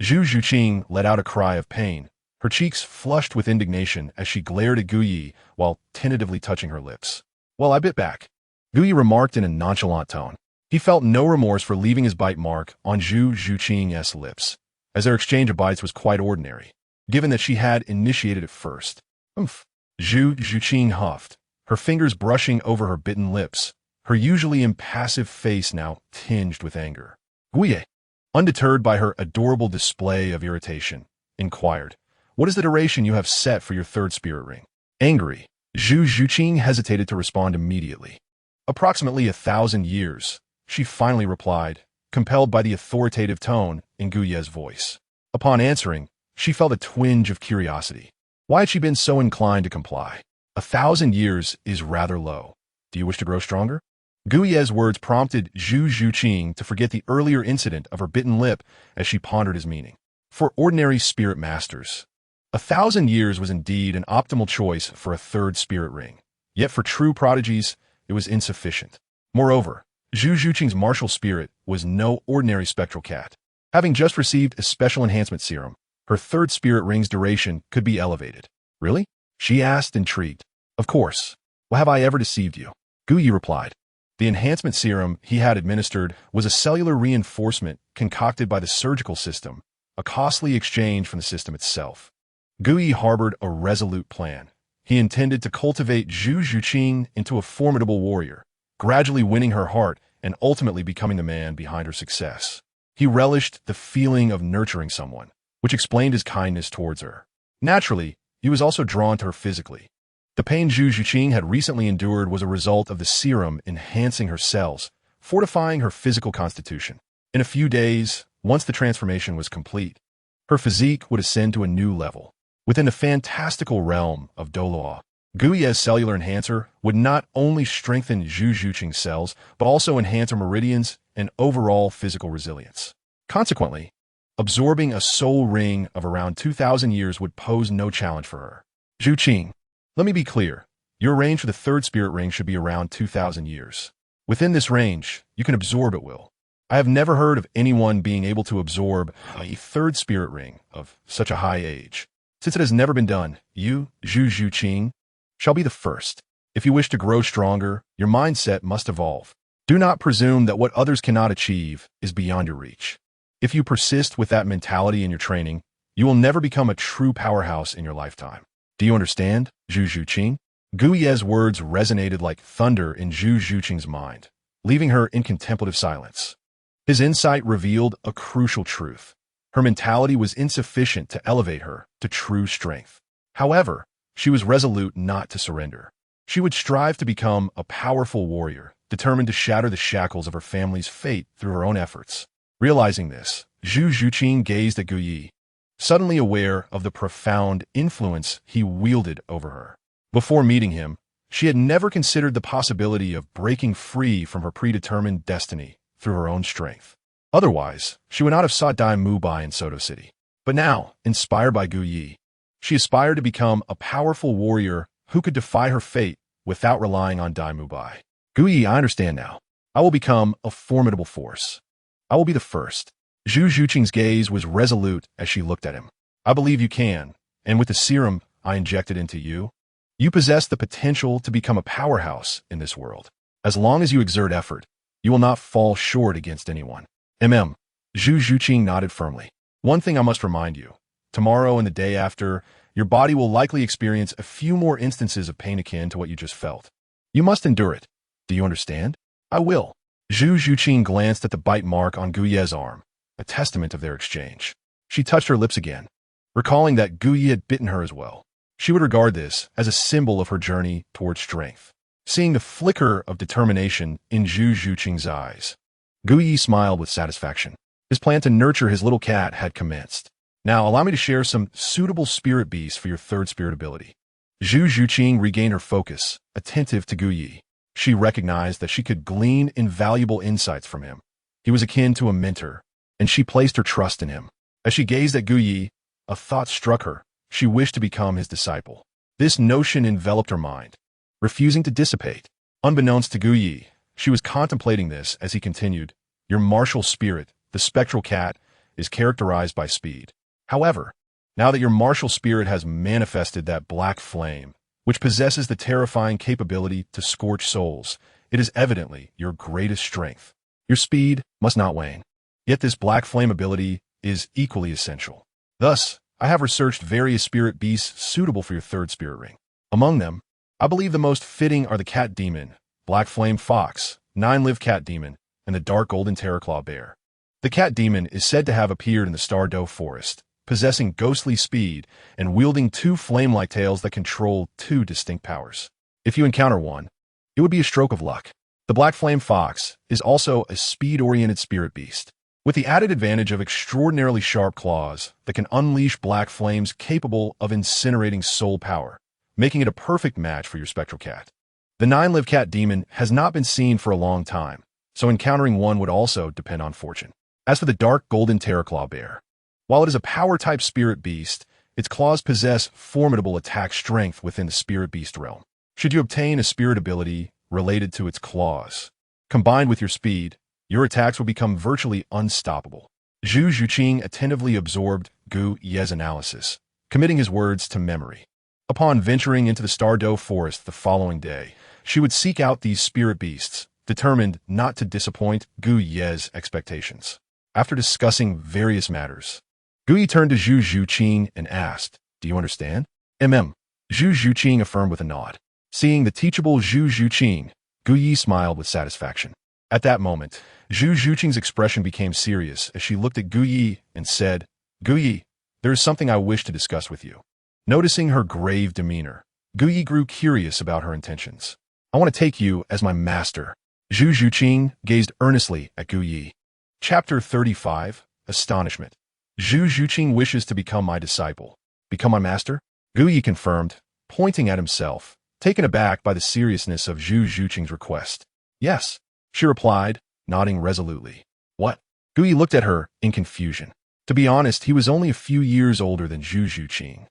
Zhu Zhuqing let out a cry of pain, her cheeks flushed with indignation as she glared at Gu Ye while tentatively touching her lips. "Well, I bit back," Gu Ye remarked in a nonchalant tone. He felt no remorse for leaving his bite mark on Zhu Zhuqing's lips, as their exchange of bites was quite ordinary, given that she had initiated it first. "Umph," Zhu Zhuqing huffed, her fingers brushing over her bitten lips, her usually impassive face now tinged with anger. Gu Ye, undeterred by her adorable display of irritation, inquired, "What is the duration you have set for your third spirit ring?" Angry, Zhu Zhuqing hesitated to respond immediately. "Approximately 1,000 years," she finally replied, compelled by the authoritative tone in Gu Ye's voice. Upon answering, she felt a twinge of curiosity. Why had she been so inclined to comply? 1,000 years is rather low. Do you wish to grow stronger? Gu Ye's words prompted Zhu Zhuqing to forget the earlier incident of her bitten lip as she pondered his meaning. For ordinary spirit masters, 1,000 years was indeed an optimal choice for a third spirit ring. Yet for true prodigies, it was insufficient. Moreover, Zhu Zhuqing's martial spirit was no ordinary spectral cat. Having just received a special enhancement serum, her third spirit ring's duration could be elevated. "Really?" she asked, intrigued. "Of course. Well, have I ever deceived you?" Gu Ye replied. The enhancement serum he had administered was a cellular reinforcement concocted by the surgical system, a costly exchange from the system itself. Gu Ye harbored a resolute plan. He intended to cultivate Zhu Zhuqing into a formidable warrior, gradually winning her heart and ultimately becoming the man behind her success. He relished the feeling of nurturing someone, which explained his kindness towards her. Naturally, he was also drawn to her physically. The pain Zhu Zhuqing had recently endured was a result of the serum enhancing her cells, fortifying her physical constitution. In a few days, once the transformation was complete, her physique would ascend to a new level. Within the fantastical realm of Douluo, Gu Ye's cellular enhancer would not only strengthen Zhu Zhuqing's cells, but also enhance her meridians and overall physical resilience. Consequently, absorbing a soul ring of around 2,000 years would pose no challenge for her. "Zhuqing, let me be clear. Your range for the third spirit ring should be around 2,000 years. Within this range, you can absorb at will. I have never heard of anyone being able to absorb a third spirit ring of such a high age. Since it has never been done, you, Zhu Zhuqing, shall be the first. If you wish to grow stronger, your mindset must evolve. Do not presume that what others cannot achieve is beyond your reach. If you persist with that mentality in your training, you will never become a true powerhouse in your lifetime. Do you understand, Zhu Zhuqing?" Gu Ye's words resonated like thunder in Zhu Zhuqing's mind, leaving her in contemplative silence. His insight revealed a crucial truth. Her mentality was insufficient to elevate her to true strength. However, she was resolute not to surrender. She would strive to become a powerful warrior, determined to shatter the shackles of her family's fate through her own efforts. Realizing this, Zhu Zhuqing gazed at Gu Ye, suddenly aware of the profound influence he wielded over her. Before meeting him, she had never considered the possibility of breaking free from her predetermined destiny through her own strength. Otherwise, she would not have sought Dai Mu Bai in Soto City. But now, inspired by Gu Ye, she aspired to become a powerful warrior who could defy her fate without relying on Dai Mu Bai. "Gu Ye, I understand now. I will become a formidable force. I will be the first." Zhu Zhuqing's gaze was resolute as she looked at him. "I believe you can, and with the serum I injected into you, you possess the potential to become a powerhouse in this world. As long as you exert effort, you will not fall short against anyone." Zhu Zhuqing nodded firmly. "One thing I must remind you. Tomorrow and the day after, your body will likely experience a few more instances of pain akin to what you just felt. You must endure it. Do you understand?" "I will." Zhu Zhuqing glanced at the bite mark on Gu Ye's arm, a testament of their exchange. She touched her lips again, recalling that Gu Ye had bitten her as well. She would regard this as a symbol of her journey toward strength. Seeing the flicker of determination in Zhu Zhuqing's eyes, Gu Ye smiled with satisfaction. His plan to nurture his little cat had commenced. Now, allow me to share some suitable spirit beasts for your third spirit ability. Zhu Zhuqing regained her focus, attentive to Gu Yi. She recognized that she could glean invaluable insights from him. He was akin to a mentor, and she placed her trust in him. As she gazed at Gu Yi, a thought struck her. She wished to become his disciple. This notion enveloped her mind, refusing to dissipate. Unbeknownst to Gu Yi, she was contemplating this as he continued, "Your martial spirit, the spectral cat, is characterized by speed. However, now that your martial spirit has manifested that black flame, which possesses the terrifying capability to scorch souls, it is evidently your greatest strength. Your speed must not wane. Yet this black flame ability is equally essential. Thus, I have researched various spirit beasts suitable for your third spirit ring. Among them, I believe the most fitting are the cat demon, black flame fox, nine-live cat demon, and the dark golden terraclaw bear. The cat demon is said to have appeared in the Douluo forest, possessing ghostly speed and wielding two flame-like tails that control two distinct powers. If you encounter one, it would be a stroke of luck. The black flame fox is also a speed-oriented spirit beast, with the added advantage of extraordinarily sharp claws that can unleash black flames capable of incinerating soul power, making it a perfect match for your spectral cat. The nine-live cat demon has not been seen for a long time, so encountering one would also depend on fortune. As for the dark golden terraclaw bear, while it is a power-type spirit beast, its claws possess formidable attack strength within the spirit beast realm. Should you obtain a spirit ability related to its claws, combined with your speed, your attacks will become virtually unstoppable. Zhu Zhuqing attentively absorbed Gu Ye's analysis, committing his words to memory. Upon venturing into the Douluo forest the following day, she would seek out these spirit beasts, determined not to disappoint Gu Ye's expectations. After discussing various matters, Gu Yi turned to Zhu Zhuqing and asked, "Do you understand?" Zhu Zhuqing affirmed with a nod. Seeing the teachable Zhu Zhuqing, Gu Yi smiled with satisfaction. At that moment, Zhu Zhuqing's expression became serious as she looked at Gu Yi and said, "Gu Yi, there is something I wish to discuss with you." Noticing her grave demeanor, Gu Yi grew curious about her intentions. "I want to take you as my master." Zhu Zhuqing gazed earnestly at Gu Yi. Chapter 35, Astonishment. Zhu Zhuqing wishes to become my disciple. Become my master? Gu Yi confirmed, pointing at himself, taken aback by the seriousness of Zhu Zhuqing's request. "Yes," she replied, nodding resolutely. "What?" Gu Yi looked at her in confusion. To be honest, he was only a few years older than Zhu Zhuqing,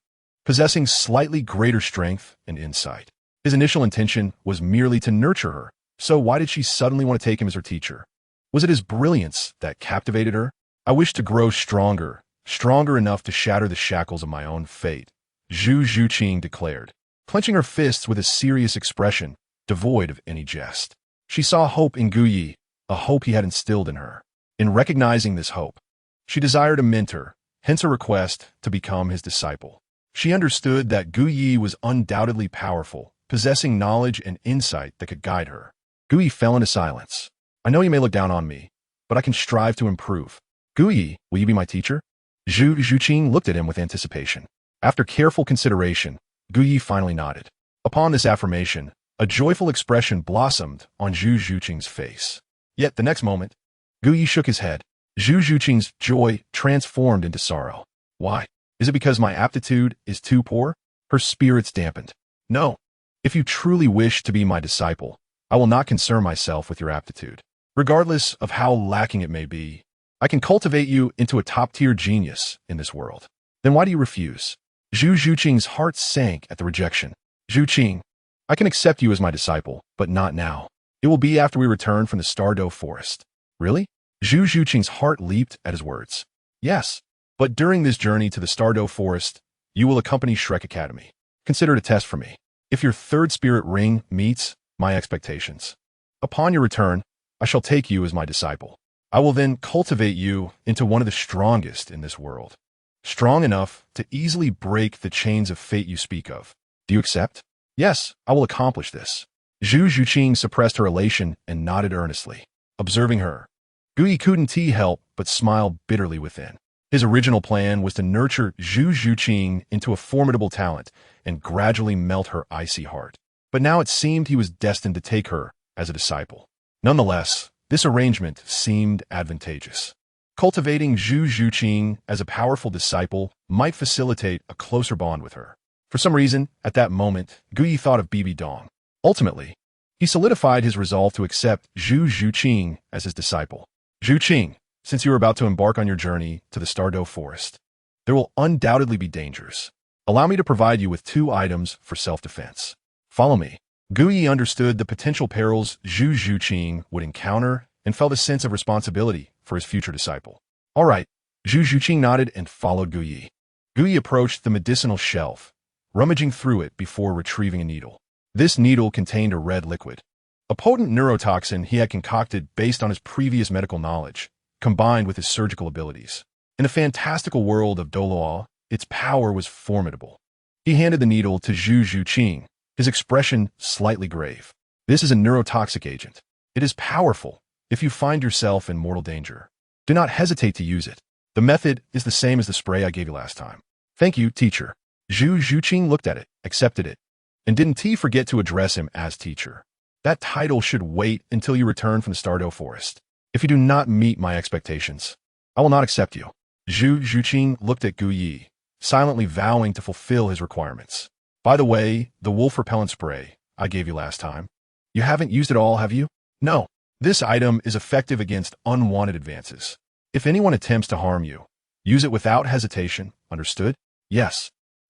possessing slightly greater strength and insight. His initial intention was merely to nurture her, so why did she suddenly want to take him as her teacher? Was it his brilliance that captivated her? "I wish to grow stronger enough to shatter the shackles of my own fate," Zhu Zhuqing declared, clenching her fists with a serious expression, devoid of any jest. She saw hope in Gu Yi, a hope he had instilled in her. In recognizing this hope, she desired a mentor, hence a request to become his disciple. She understood that Gu Yi was undoubtedly powerful, possessing knowledge and insight that could guide her. Gu Yi fell into silence. "I know you may look down on me, but I can strive to improve. Gu Yi, will you be my teacher?" Zhu Zhuqing looked at him with anticipation. After careful consideration, Gu Yi finally nodded. Upon this affirmation, a joyful expression blossomed on Zhu Zhuqing's face. Yet the next moment, Gu Yi shook his head. Zhu Zhuqing's joy transformed into sorrow. "Why? Is it because my aptitude is too poor?" Her spirits dampened. "No. If you truly wish to be my disciple, I will not concern myself with your aptitude. Regardless of how lacking it may be, I can cultivate you into a top-tier genius in this world. Then why do you refuse?" Zhu Zhuqing's heart sank at the rejection. "Zhuqing, I can accept you as my disciple, but not now. It will be after we return from the Douluo forest." "Really?" Zhu Zhuqing's heart leaped at his words. "Yes, but during this journey to the Douluo forest, you will accompany Shrek Academy. Consider it a test for me. If your third spirit ring meets my expectations, upon your return, I shall take you as my disciple. I will then cultivate you into one of the strongest in this world, strong enough to easily break the chains of fate you speak of. Do you accept?" "Yes, I will accomplish this." Zhu Zhuqing suppressed her elation and nodded earnestly. Observing her, Gu Yi couldn't help but smile bitterly within. His original plan was to nurture Zhu Zhuqing into a formidable talent and gradually melt her icy heart. But now it seemed he was destined to take her as a disciple. Nonetheless, this arrangement seemed advantageous. Cultivating Zhu Zhuqing as a powerful disciple might facilitate a closer bond with her. For some reason, at that moment, Guyi thought of Bibi Dong. Ultimately, he solidified his resolve to accept Zhu Zhuqing as his disciple. Zhuqing, since you are about to embark on your journey to the Douluo forest, there will undoubtedly be dangers. Allow me to provide you with 2 items for self-defense. Follow me. Guyi understood the potential perils Zhu Zhuqing would encounter and felt a sense of responsibility for his future disciple. All right, Zhu Zhuqing nodded and followed Guyi. Guyi approached the medicinal shelf, rummaging through it before retrieving a needle. This needle contained a red liquid, a potent neurotoxin he had concocted based on his previous medical knowledge, combined with his surgical abilities. In the fantastical world of Douluo, its power was formidable. He handed the needle to Zhu Zhuqing, his expression slightly grave. This is a neurotoxic agent. It is powerful if you find yourself in mortal danger. Do not hesitate to use it. The method is the same as the spray I gave you last time. Thank you, teacher. Zhu Zhuqing looked at it, accepted it. And didn't he forget to address him as teacher? That title should wait until you return from the Douluo forest. If you do not meet my expectations, I will not accept you. Zhu Zhuqing looked at Guyi, silently vowing to fulfill his requirements. By the way, the wolf repellent spray I gave you last time, you haven't used it all, have you? No. This item is effective against unwanted advances. If anyone attempts to harm you, use it without hesitation, understood? Yes.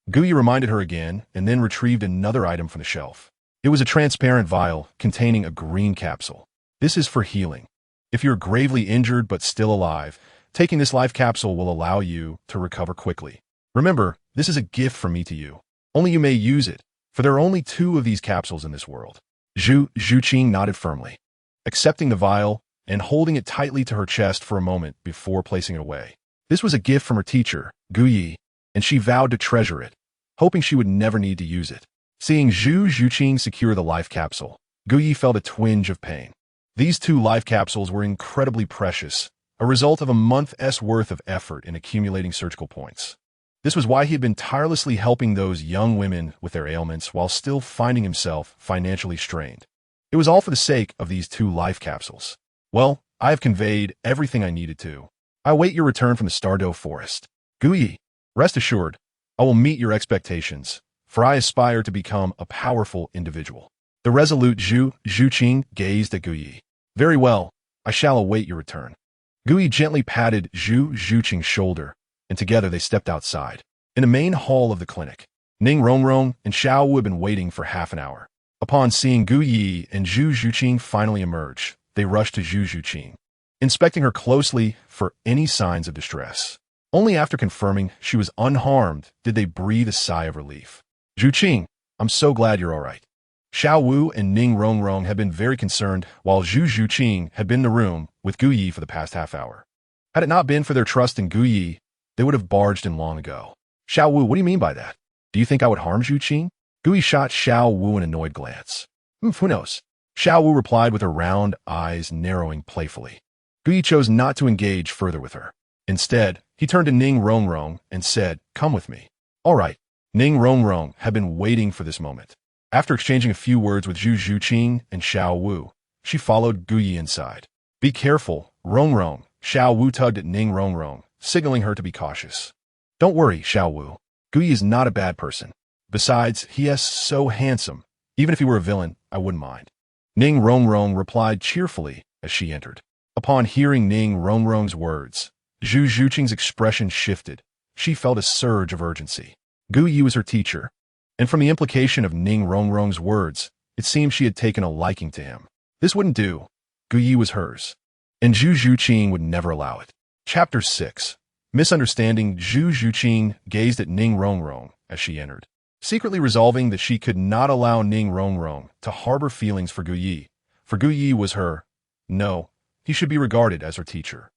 Guyi reminded her again and then retrieved another item from the shelf. It was a transparent vial containing a green capsule. This is for healing. If you're gravely injured but still alive, taking this life capsule will allow you to recover quickly. Remember, this is a gift from me to you. Only you may use it, for there are only 2 of these capsules in this world. Zhu Zhuqing nodded firmly, accepting the vial and holding it tightly to her chest for a moment before placing it away. This was a gift from her teacher, Guyi, and she vowed to treasure it, hoping she would never need to use it. Seeing Zhu Zhuqing secure the life capsule, Guyi felt a twinge of pain. These 2 life capsules were incredibly precious, a result of a month's worth of effort in accumulating surgical points. This was why he had been tirelessly helping those young women with their ailments while still finding himself financially strained. It was all for the sake of these 2 life capsules. Well, I have conveyed everything I needed to. I await your return from the Douluo forest. Guyi, rest assured, I will meet your expectations, for I aspire to become a powerful individual. The resolute Zhu Zhuqing gazed at Guyi. Very well, I shall await your return. Guyi gently patted Zhu Zhuqing's shoulder, and together they stepped outside. In the main hall of the clinic, Ning Rongrong and Xiao Wu had been waiting for half an hour. Upon seeing Guyi and Zhu Zhuqing finally emerge, they rushed to Zhu Zhuqing, inspecting her closely for any signs of distress. Only after confirming she was unharmed did they breathe a sigh of relief. Zhuqing, I'm so glad you're all right. Xiao Wu and Ning Rongrong had been very concerned, while Zhu Zhuqing had been in the room with Guyi for the past half hour. Had it not been for their trust in Guyi, they would have barged in long ago. Xiao Wu, what do you mean by that? Do you think I would harm Zhuqing? Guyi shot Xiao Wu an annoyed glance. Who knows? Xiao Wu replied with her round eyes narrowing playfully. Guyi chose not to engage further with her. Instead, he turned to Ning Rongrong and said, come with me. All right. Ning Rongrong had been waiting for this moment. After exchanging a few words with Zhu Zhuqing and Xiao Wu, she followed Guyi inside. Be careful, Rongrong. Xiao Wu tugged at Ning Rongrong, signaling her to be cautious. Don't worry, Xiao Wu. Guyi is not a bad person. Besides, he is so handsome. Even if he were a villain, I wouldn't mind. Ning Rongrong replied cheerfully as she entered. Upon hearing Ning Rongrong's words, Zhu Zhuqing's expression shifted. She felt a surge of urgency. Guyi was her teacher, and from the implication of Ning Rongrong's words, it seemed she had taken a liking to him. This wouldn't do. Guyi was hers, and Zhu Zhuqing would never allow it. Chapter 6. Misunderstanding. Zhu Zhuqing gazed at Ning Rongrong as she entered, secretly resolving that she could not allow Ning Rongrong to harbor feelings for Guyi, for Guyi was her. No, he should be regarded as her teacher.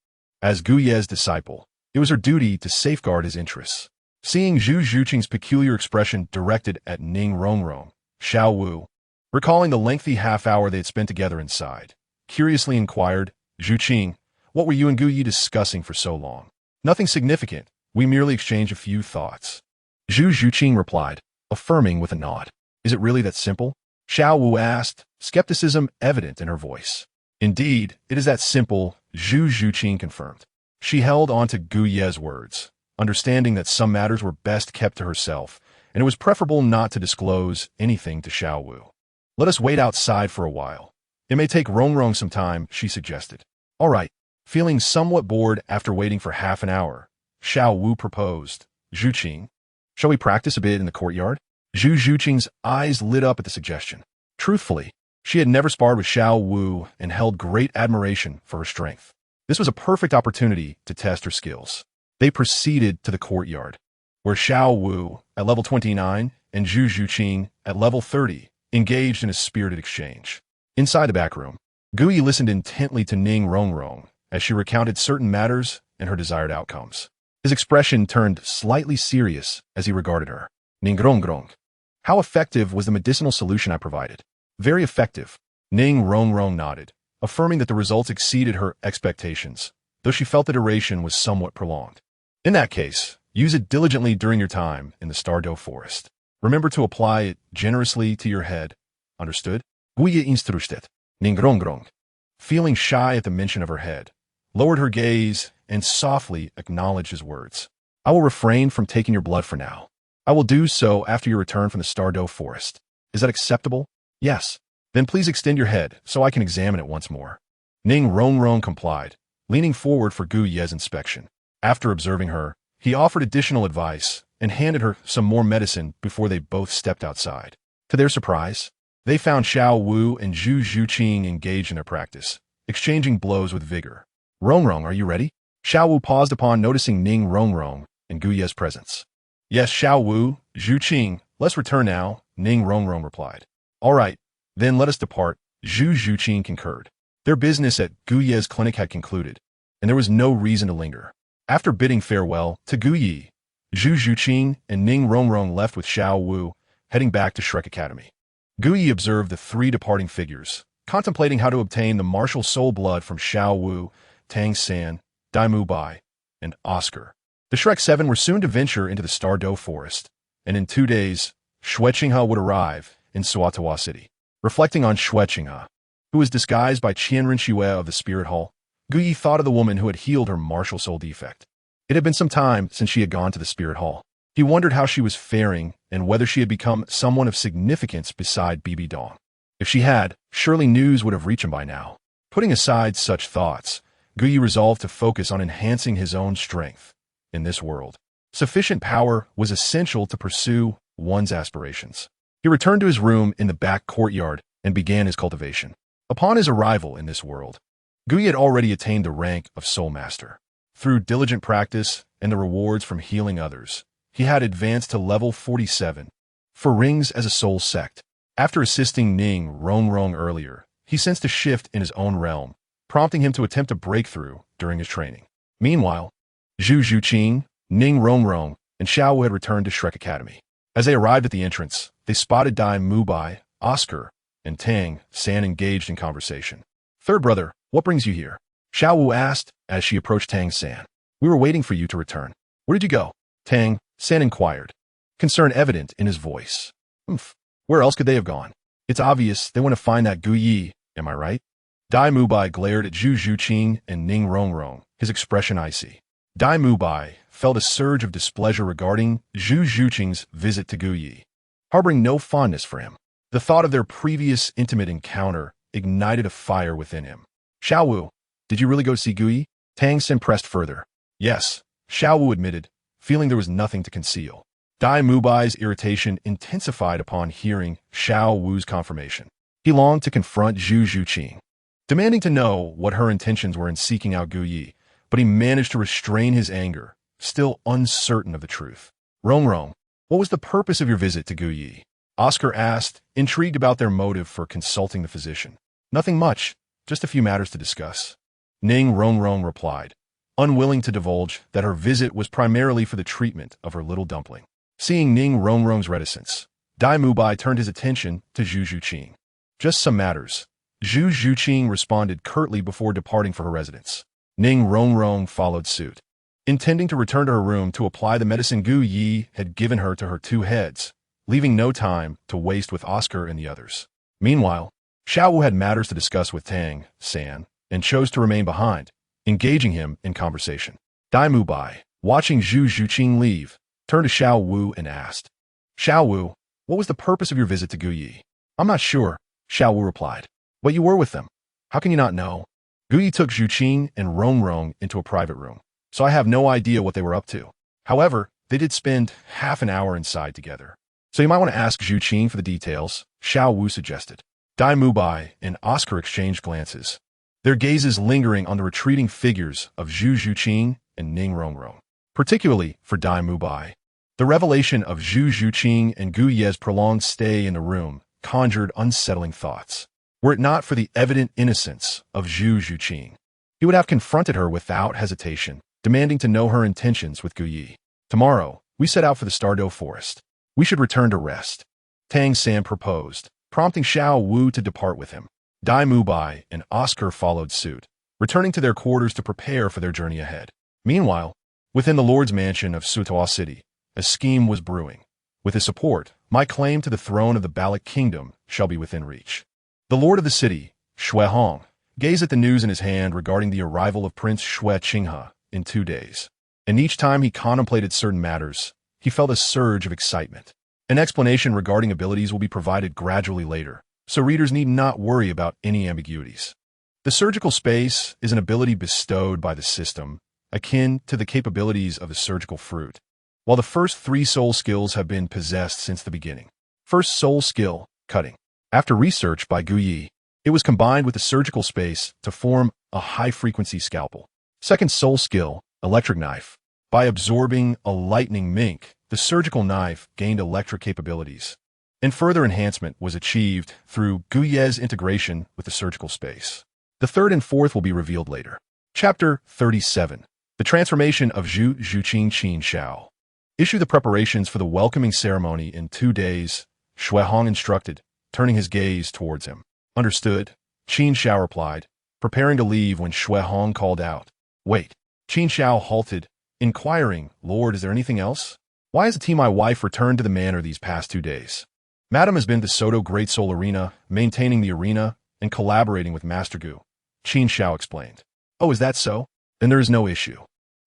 As Guyi's disciple, it was her duty to safeguard his interests. Seeing Zhu Zhuqing's peculiar expression directed at Ning Rongrong, Xiao Wu, recalling the lengthy half-hour they had spent together inside, curiously inquired, Zhuqing, what were you and Guyi discussing for so long? Nothing significant. We merely exchanged a few thoughts. Zhu Zhuqing replied, affirming with a nod. Is it really that simple? Xiao Wu asked, skepticism evident in her voice. Indeed, it is that simple, Zhu Zhuqing confirmed. She held on to Gu Ye's words, understanding that some matters were best kept to herself, and it was preferable not to disclose anything to Xiao Wu. Let us wait outside for a while. It may take Rongrong some time, she suggested. All right. Feeling somewhat bored after waiting for half an hour, Xiao Wu proposed. Zhu Zhuqing, shall we practice a bit in the courtyard? Zhu Zhuqing's eyes lit up at the suggestion. Truthfully, she had never sparred with Xiao Wu and held great admiration for her strength. This was a perfect opportunity to test her skills. They proceeded to the courtyard, where Xiao Wu, at level 29, and Zhu Zhuqing, at level 30, engaged in a spirited exchange. Inside the back room, Gui listened intently to Ning Rongrong as she recounted certain matters and her desired outcomes. His expression turned slightly serious as he regarded her. Ning Rongrong, how effective was the medicinal solution I provided? Very effective. Ning Rongrong nodded, affirming that the results exceeded her expectations, though she felt the duration was somewhat prolonged. In that case, use it diligently during your time in the Stardow Forest. Remember to apply it generously to your head. Understood? Guye instructed. Ning Rongrong, feeling shy at the mention of her head, lowered her gaze and softly acknowledged his words. I will refrain from taking your blood for now. I will do so after your return from the Stardow Forest. Is that acceptable? Yes. Then please extend your head so I can examine it once more. Ning Rongrong complied, leaning forward for Gu Ye's inspection. After observing her, he offered additional advice and handed her some more medicine before they both stepped outside. To their surprise, they found Xiao Wu and Zhu Zhuqing engaged in their practice, exchanging blows with vigor. Rongrong, are you ready? Xiao Wu paused upon noticing Ning Rongrong and Gu Ye's presence. Yes, Xiao Wu, Zhuqing, let's return now, Ning Rongrong replied. All right, then let us depart, Zhu Zhuqing concurred. Their business at Gu Ye's clinic had concluded, and there was no reason to linger. After bidding farewell to Gu Ye, Zhu Zhuqing and Ning Rongrong left with Xiao Wu, heading back to Shrek Academy. Gu Ye observed the three departing figures, contemplating how to obtain the martial soul blood from Xiao Wu, Tang San, Dai Mu Bai, and Oscar. The Shrek 7 were soon to venture into the Stardow Forest, and in 2 days, Xue Qinghe would arrive in Suatawa City. Reflecting on Xue Qinghe, who was disguised by Qian Renxue of the Spirit Hall, Gu Yi thought of the woman who had healed her martial soul defect. It had been some time since she had gone to the Spirit Hall. He wondered how she was faring and whether she had become someone of significance beside Bibi Dong. If she had, surely news would have reached him by now. Putting aside such thoughts, Gu Yi resolved to focus on enhancing his own strength. In this world, sufficient power was essential to pursue one's aspirations. He returned to his room in the back courtyard and began his cultivation. Upon his arrival in this world, Gu Yi had already attained the rank of Soul Master. Through diligent practice and the rewards from healing others, he had advanced to level 47 for rings as a soul sect. After assisting Ning Rongrong earlier, he sensed a shift in his own realm, prompting him to attempt a breakthrough during his training. Meanwhile, Zhu Zhuqing, Ning Rongrong, and Xiao Wu had returned to Shrek Academy. As they arrived at the entrance, they spotted Dai Mu Bai, Oscar, and Tang San engaged in conversation. Third brother, what brings you here? Xiao Wu asked as she approached Tang San. We were waiting for you to return. Where did you go? Tang San inquired, concern evident in his voice. Where else could they have gone? It's obvious they want to find that Gu Yi, am I right? Dai Mu Bai glared at Zhu Zhuqing and Ning Rongrong, his expression icy. Dai Mu Bai felt a surge of displeasure regarding Zhu Zhuqing's visit to Gu Yi, harboring no fondness for him. The thought of their previous intimate encounter ignited a fire within him. Xiao Wu, did you really go see Gu Yi? Tang San pressed further. Yes, Xiao Wu admitted, feeling there was nothing to conceal. Dai Mu Bai's irritation intensified upon hearing Xiao Wu's confirmation. He longed to confront Zhu Zhuqing, demanding to know what her intentions were in seeking out Gu Yi, but he managed to restrain his anger, still uncertain of the truth. Rongrong, what was the purpose of your visit to Gu Yi? Oscar asked, intrigued about their motive for consulting the physician. Nothing much, just a few matters to discuss. Ning Rongrong replied, unwilling to divulge that her visit was primarily for the treatment of her little dumpling. Seeing Ning Rongrong's reticence, Dai Mu Bai turned his attention to Zhu Zhuqing. Just some matters. Zhu Zhuqing responded curtly before departing for her residence. Ning Rongrong followed suit. Intending to return to her room to apply the medicine Gu Yi had given her to her 2 heads, leaving no time to waste with Oscar and the others. Meanwhile, Xiao Wu had matters to discuss with Tang San and chose to remain behind, engaging him in conversation. Dai Mubai, watching Zhu Zhuqing leave, turned to Xiao Wu and asked, Xiao Wu, what was the purpose of your visit to Guyi? I'm not sure, Xiao Wu replied. But you were with them. How can you not know? Guyi took Zhuqing and Rong into a private room, so I have no idea what they were up to. However, they did spend half an hour inside together. So you might want to ask Zhuqing for the details, Xiao Wu suggested. Dai Mubai and Oscar exchanged glances, their gazes lingering on the retreating figures of Zhu Zhuqing and Ning Rongrong. Particularly for Dai Mubai, the revelation of Zhu Zhuqing and Gu Ye's prolonged stay in the room conjured unsettling thoughts. Were it not for the evident innocence of Zhu Zhuqing, he would have confronted her without hesitation, demanding to know her intentions with Gu Yi. Tomorrow, we set out for the Stardo Forest. We should return to rest, Tang San proposed, prompting Xiao Wu to depart with him. Dai Mubai and Oscar followed suit, returning to their quarters to prepare for their journey ahead. Meanwhile, within the Lord's mansion of Sutawa City, a scheme was brewing. With his support, my claim to the throne of the Balik Kingdom shall be within reach. The Lord of the city, Xue Hong, gazed at the news in his hand regarding the arrival of Prince Xue Qinghe in 2 days. And each time he contemplated certain matters, he felt a surge of excitement. An explanation regarding abilities will be provided gradually later, so readers need not worry about any ambiguities. The surgical space is an ability bestowed by the system, akin to the capabilities of the surgical fruit, while the first 3 soul skills have been possessed since the beginning. First soul skill, cutting. After research by Gu Yi, it was combined with the surgical space to form a high-frequency scalpel. Second soul skill, electric knife. By absorbing a lightning mink, the surgical knife gained electric capabilities, and further enhancement was achieved through Gu Ye's integration with the surgical space. The third and fourth will be revealed later. Chapter 37. The Transformation of Zhu Zhuqing Qin Xiao. Issue the preparations for the welcoming ceremony in 2 days, Xue Hong instructed, turning his gaze towards him. Understood, Qin Xiao replied, preparing to leave when Xue Hong called out. Wait. Qin Xiao halted, inquiring, Lord, is there anything else? Why has the team my wife returned to the manor these past 2 days? Madam has been to Soto Great Soul Arena, maintaining the arena, and collaborating with Master Gu. Qin Xiao explained. Oh, is that so? Then there is no issue.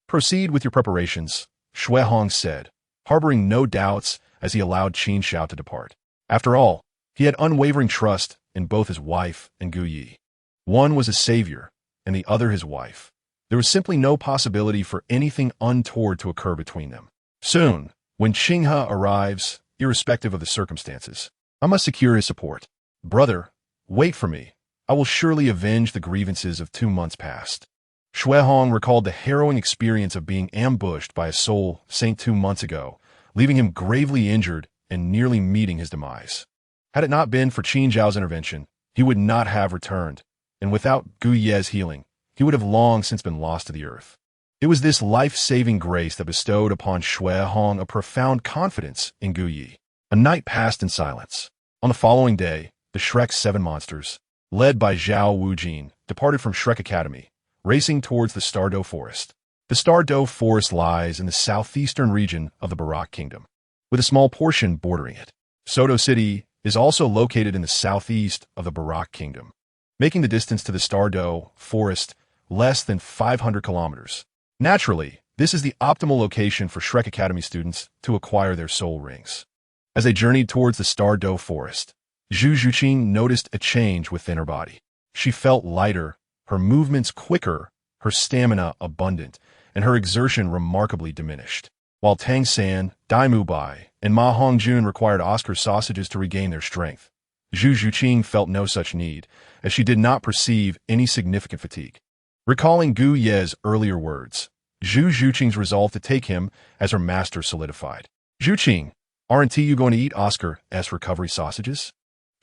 Proceed with your preparations, Xue Hong said, harboring no doubts as he allowed Qin Xiao to depart. After all, he had unwavering trust in both his wife and Gu Yi. One was his savior, and the other his wife. There was simply no possibility for anything untoward to occur between them. Soon, when Qinghe arrives, irrespective of the circumstances, I must secure his support. Brother, wait for me. I will surely avenge the grievances of 2 months past. Xue Hong recalled the harrowing experience of being ambushed by a soul saint 2 months ago, leaving him gravely injured and nearly meeting his demise. Had it not been for Qin Zhao's intervention, he would not have returned, and without Gu Ye's healing, he would have long since been lost to the earth. It was this life-saving grace that bestowed upon Xue Hong a profound confidence in Gu Yi. A night passed in silence. On the following day, the Shrek's 7 monsters, led by Zhao Wujin, departed from Shrek Academy, racing towards the Stardo Forest. The Stardo Forest lies in the southeastern region of the Barak Kingdom, with a small portion bordering it. Soto City is also located in the southeast of the Barak Kingdom, making the distance to the Stardo Forest less than 500 kilometers. Naturally, this is the optimal location for Shrek Academy students to acquire their soul rings. As they journeyed towards the Stardo Forest, Zhu Zhuqing noticed a change within her body. She felt lighter, her movements quicker, her stamina abundant, and her exertion remarkably diminished. While Tang San, Dai Mubai, and Ma Hongjun required Oscar sausages to regain their strength, Zhu Zhuqing felt no such need, as she did not perceive any significant fatigue. Recalling Gu Ye's earlier words, Zhu Zhuqing's resolve to take him as her master solidified. Zhuqing, aren't you going to eat Oscar's recovery sausages?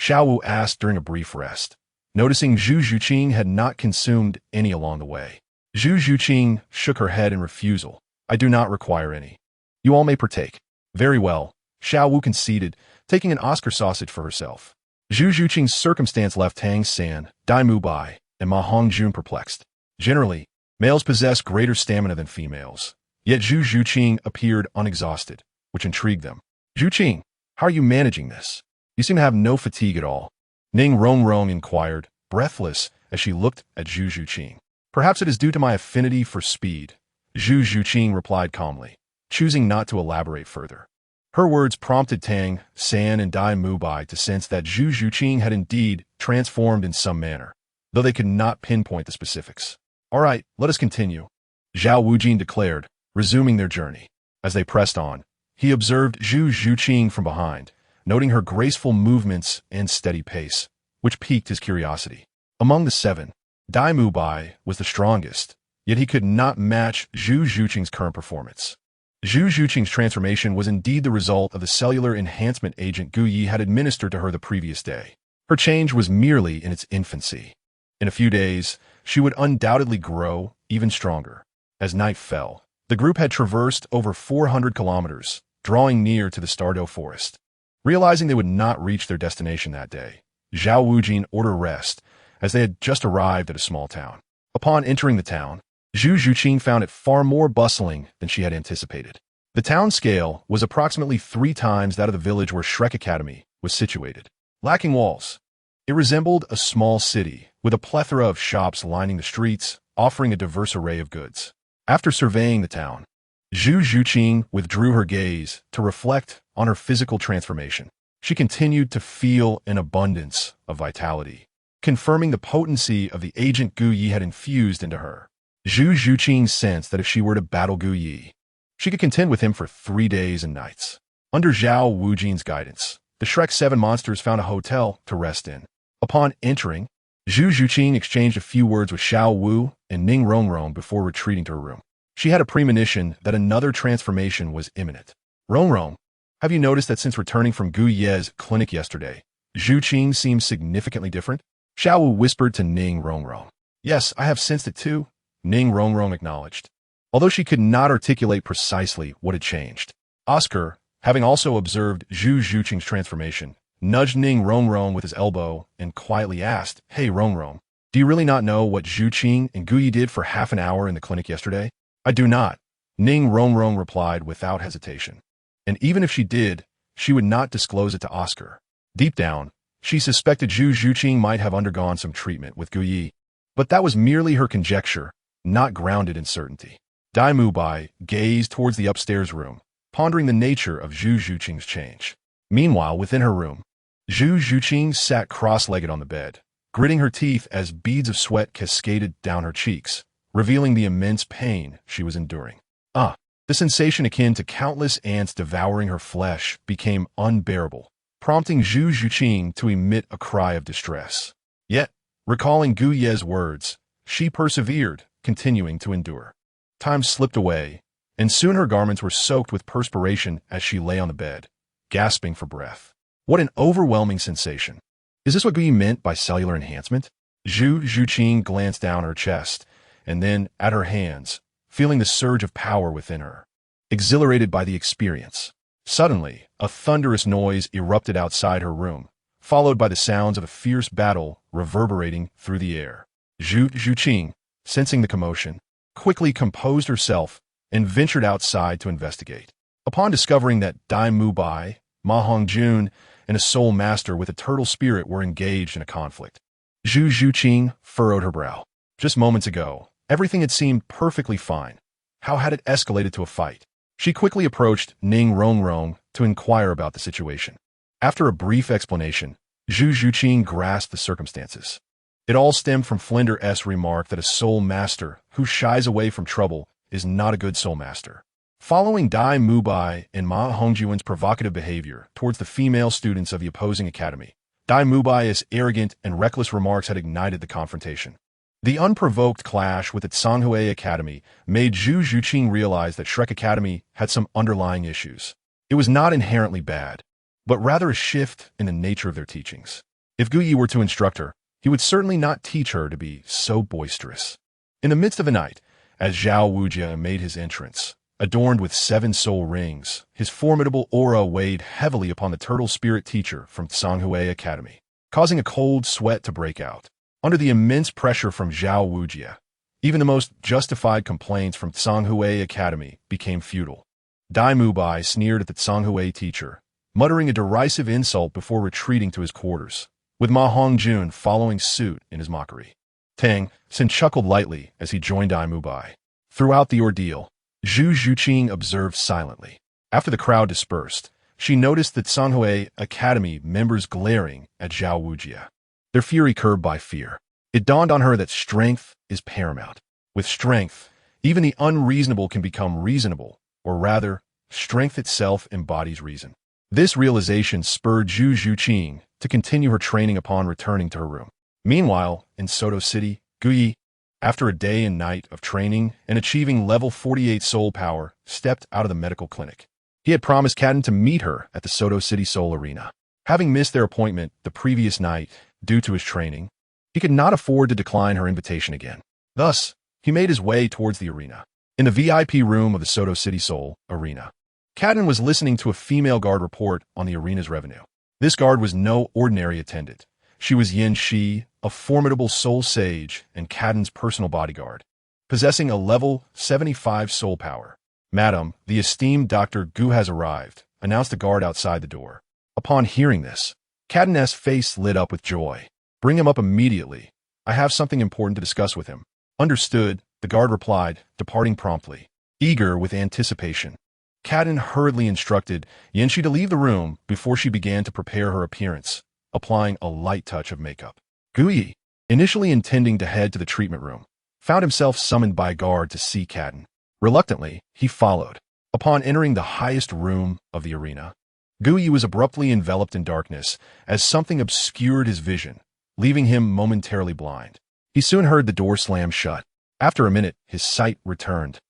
Xiao Wu asked during a brief rest, noticing Zhu Zhuqing had not consumed any along the way. Zhu Zhuqing shook her head in refusal. I do not require any. You all may partake. Very well, Xiao Wu conceded, taking an Oscar sausage for herself. Zhu Zhuqing's circumstance left Tang San, Dai Mubai, and Ma Hongjun perplexed. Generally, males possess greater stamina than females, yet Zhu Zhuqing appeared unexhausted, which intrigued them. Zhuqing, how are you managing this? You seem to have no fatigue at all. Ning Rongrong inquired, breathless, as she looked at Zhu Zhuqing. Perhaps it is due to my affinity for speed, Zhu Zhuqing replied calmly, choosing not to elaborate further. Her words prompted Tang San and Dai Mubai to sense that Zhu Zhuqing had indeed transformed in some manner, though they could not pinpoint the specifics. All right, let us continue, Zhao Wujin declared, resuming their journey. As they pressed on, he observed Zhu Zhuqing from behind, noting her graceful movements and steady pace, which piqued his curiosity. Among the seven, Dai Mubai was the strongest, yet he could not match Zhu Zhuqing's current performance. Zhu Zhuqing's transformation was indeed the result of the cellular enhancement agent Gu Yi had administered to her the previous day. Her change was merely in its infancy. In a few days, she would undoubtedly grow even stronger. As night fell, the group had traversed over 400 kilometers, drawing near to the Stardow forest. Realizing they would not reach their destination that day, Zhao Wujin ordered rest, as they had just arrived at a small town. Upon entering the town, Zhu Zhuqing found it far more bustling than she had anticipated. The town scale was approximately 3 times that of the village where Shrek Academy was situated. Lacking walls, it resembled a small city, with a plethora of shops lining the streets, offering a diverse array of goods. After surveying the town, Zhu Zhuqing withdrew her gaze to reflect on her physical transformation. She continued to feel an abundance of vitality, confirming the potency of the agent Gu Yi had infused into her. Zhu Zhuqing sensed that if she were to battle Gu Yi, she could contend with him for 3 days and nights. Under Zhao Wujin's guidance, the Shrek 7 monsters found a hotel to rest in. Upon entering, Zhu Zhuqing exchanged a few words with Xiao Wu and Ning Rongrong before retreating to her room. She had a premonition that another transformation was imminent. Rongrong, have you noticed that since returning from Gu Ye's clinic yesterday, Zhu Qing seems significantly different? Xiao Wu whispered to Ning Rongrong. Yes, I have sensed it too, Ning Rongrong acknowledged, although she could not articulate precisely what had changed. Oscar, having also observed Zhu Zhuqing's transformation, nudged Ning Rongrong with his elbow and quietly asked, Hey Rongrong, do you really not know what Zhu Qing and Gu Yi did for half an hour in the clinic yesterday? I do not, Ning Rongrong replied without hesitation. And even if she did, she would not disclose it to Oscar. Deep down, she suspected Zhu Zhuqing might have undergone some treatment with Gu Yi, but that was merely her conjecture, not grounded in certainty. Dai Mubai gazed towards the upstairs room, pondering the nature of Zhu Zhuqing's change. Meanwhile, within her room, Zhu Zhuqing sat cross-legged on the bed, gritting her teeth as beads of sweat cascaded down her cheeks, revealing the immense pain she was enduring. The sensation akin to countless ants devouring her flesh became unbearable, prompting Zhu Zhuqing to emit a cry of distress. Yet, recalling Gu Ye's words, she persevered, continuing to endure. Time slipped away, and soon her garments were soaked with perspiration as she lay on the bed, gasping for breath. What an overwhelming sensation. Is this what Gu Yi meant by cellular enhancement? Zhu Zhuqing glanced down her chest, and then at her hands, feeling the surge of power within her. Exhilarated by the experience, suddenly, a thunderous noise erupted outside her room, followed by the sounds of a fierce battle reverberating through the air. Zhu Zhuqing, sensing the commotion, quickly composed herself and ventured outside to investigate. Upon discovering that Dai Mubai, Ma Hongjun, and a soul master with a turtle spirit were engaged in a conflict, Zhu Zhuqing furrowed her brow. Just moments ago, everything had seemed perfectly fine. How had it escalated to a fight? She quickly approached Ning Rongrong to inquire about the situation. After a brief explanation, Zhu Zhuqing grasped the circumstances. It all stemmed from Flinder's remark that a soul master who shies away from trouble is not a good soul master. Following Dai Mubai and Ma Hongjuan's provocative behavior towards the female students of the opposing academy, Dai Mubai's arrogant and reckless remarks had ignited the confrontation. The unprovoked clash with its Sanghui Academy made Zhu Zhuqing realize that Shrek Academy had some underlying issues. It was not inherently bad, but rather a shift in the nature of their teachings. If Gu Yi were to instruct her, he would certainly not teach her to be so boisterous. In the midst of the night, as Zhao Wujia made his entrance, adorned with 7 soul rings, his formidable aura weighed heavily upon the turtle spirit teacher from Sanghui Academy, causing a cold sweat to break out. Under the immense pressure from Zhao Wujia, even the most justified complaints from Sanghui Academy became futile. Dai Mubai sneered at the Sanghui teacher, muttering a derisive insult before retreating to his quarters, with Ma Hongjun following suit in his mockery. Tang San chuckled lightly as he joined Aimu Bai. Throughout the ordeal, Zhu Zhuqing observed silently. After the crowd dispersed, she noticed that Sanhui Academy members glaring at Zhao Wujia, their fury curbed by fear. It dawned on her that strength is paramount. With strength, even the unreasonable can become reasonable, or rather, strength itself embodies reason. This realization spurred Zhu Zhuqing to continue her training upon returning to her room. Meanwhile, in Soto City, Guyi, after a day and night of training and achieving level 48 soul power, stepped out of the medical clinic. He had promised Cadden to meet her at the Soto City Soul Arena. Having missed their appointment the previous night due to his training, he could not afford to decline her invitation again. Thus, he made his way towards the arena. In the VIP room of the Soto City Soul Arena, Cadden was listening to a female guard report on the arena's revenue. This guard was no ordinary attendant. She was Yin Shi, a formidable soul sage and Cadden's personal bodyguard, possessing a level 75 soul power. "Madam, the esteemed Dr. Gu has arrived," announced the guard outside the door. Upon hearing this, Cadden's face lit up with joy. "Bring him up immediately. I have something important to discuss with him." "Understood," the guard replied, departing promptly. Eager with anticipation, Cadden hurriedly instructed Yanxi to leave the room before she began to prepare her appearance, applying a light touch of makeup. Guyi, initially intending to head to the treatment room, found himself summoned by a guard to see Cadden. Reluctantly, he followed. Upon entering the highest room of the arena, Guyi was abruptly enveloped in darkness as something obscured his vision, leaving him momentarily blind. He soon heard the door slam shut. After a minute, his sight returned,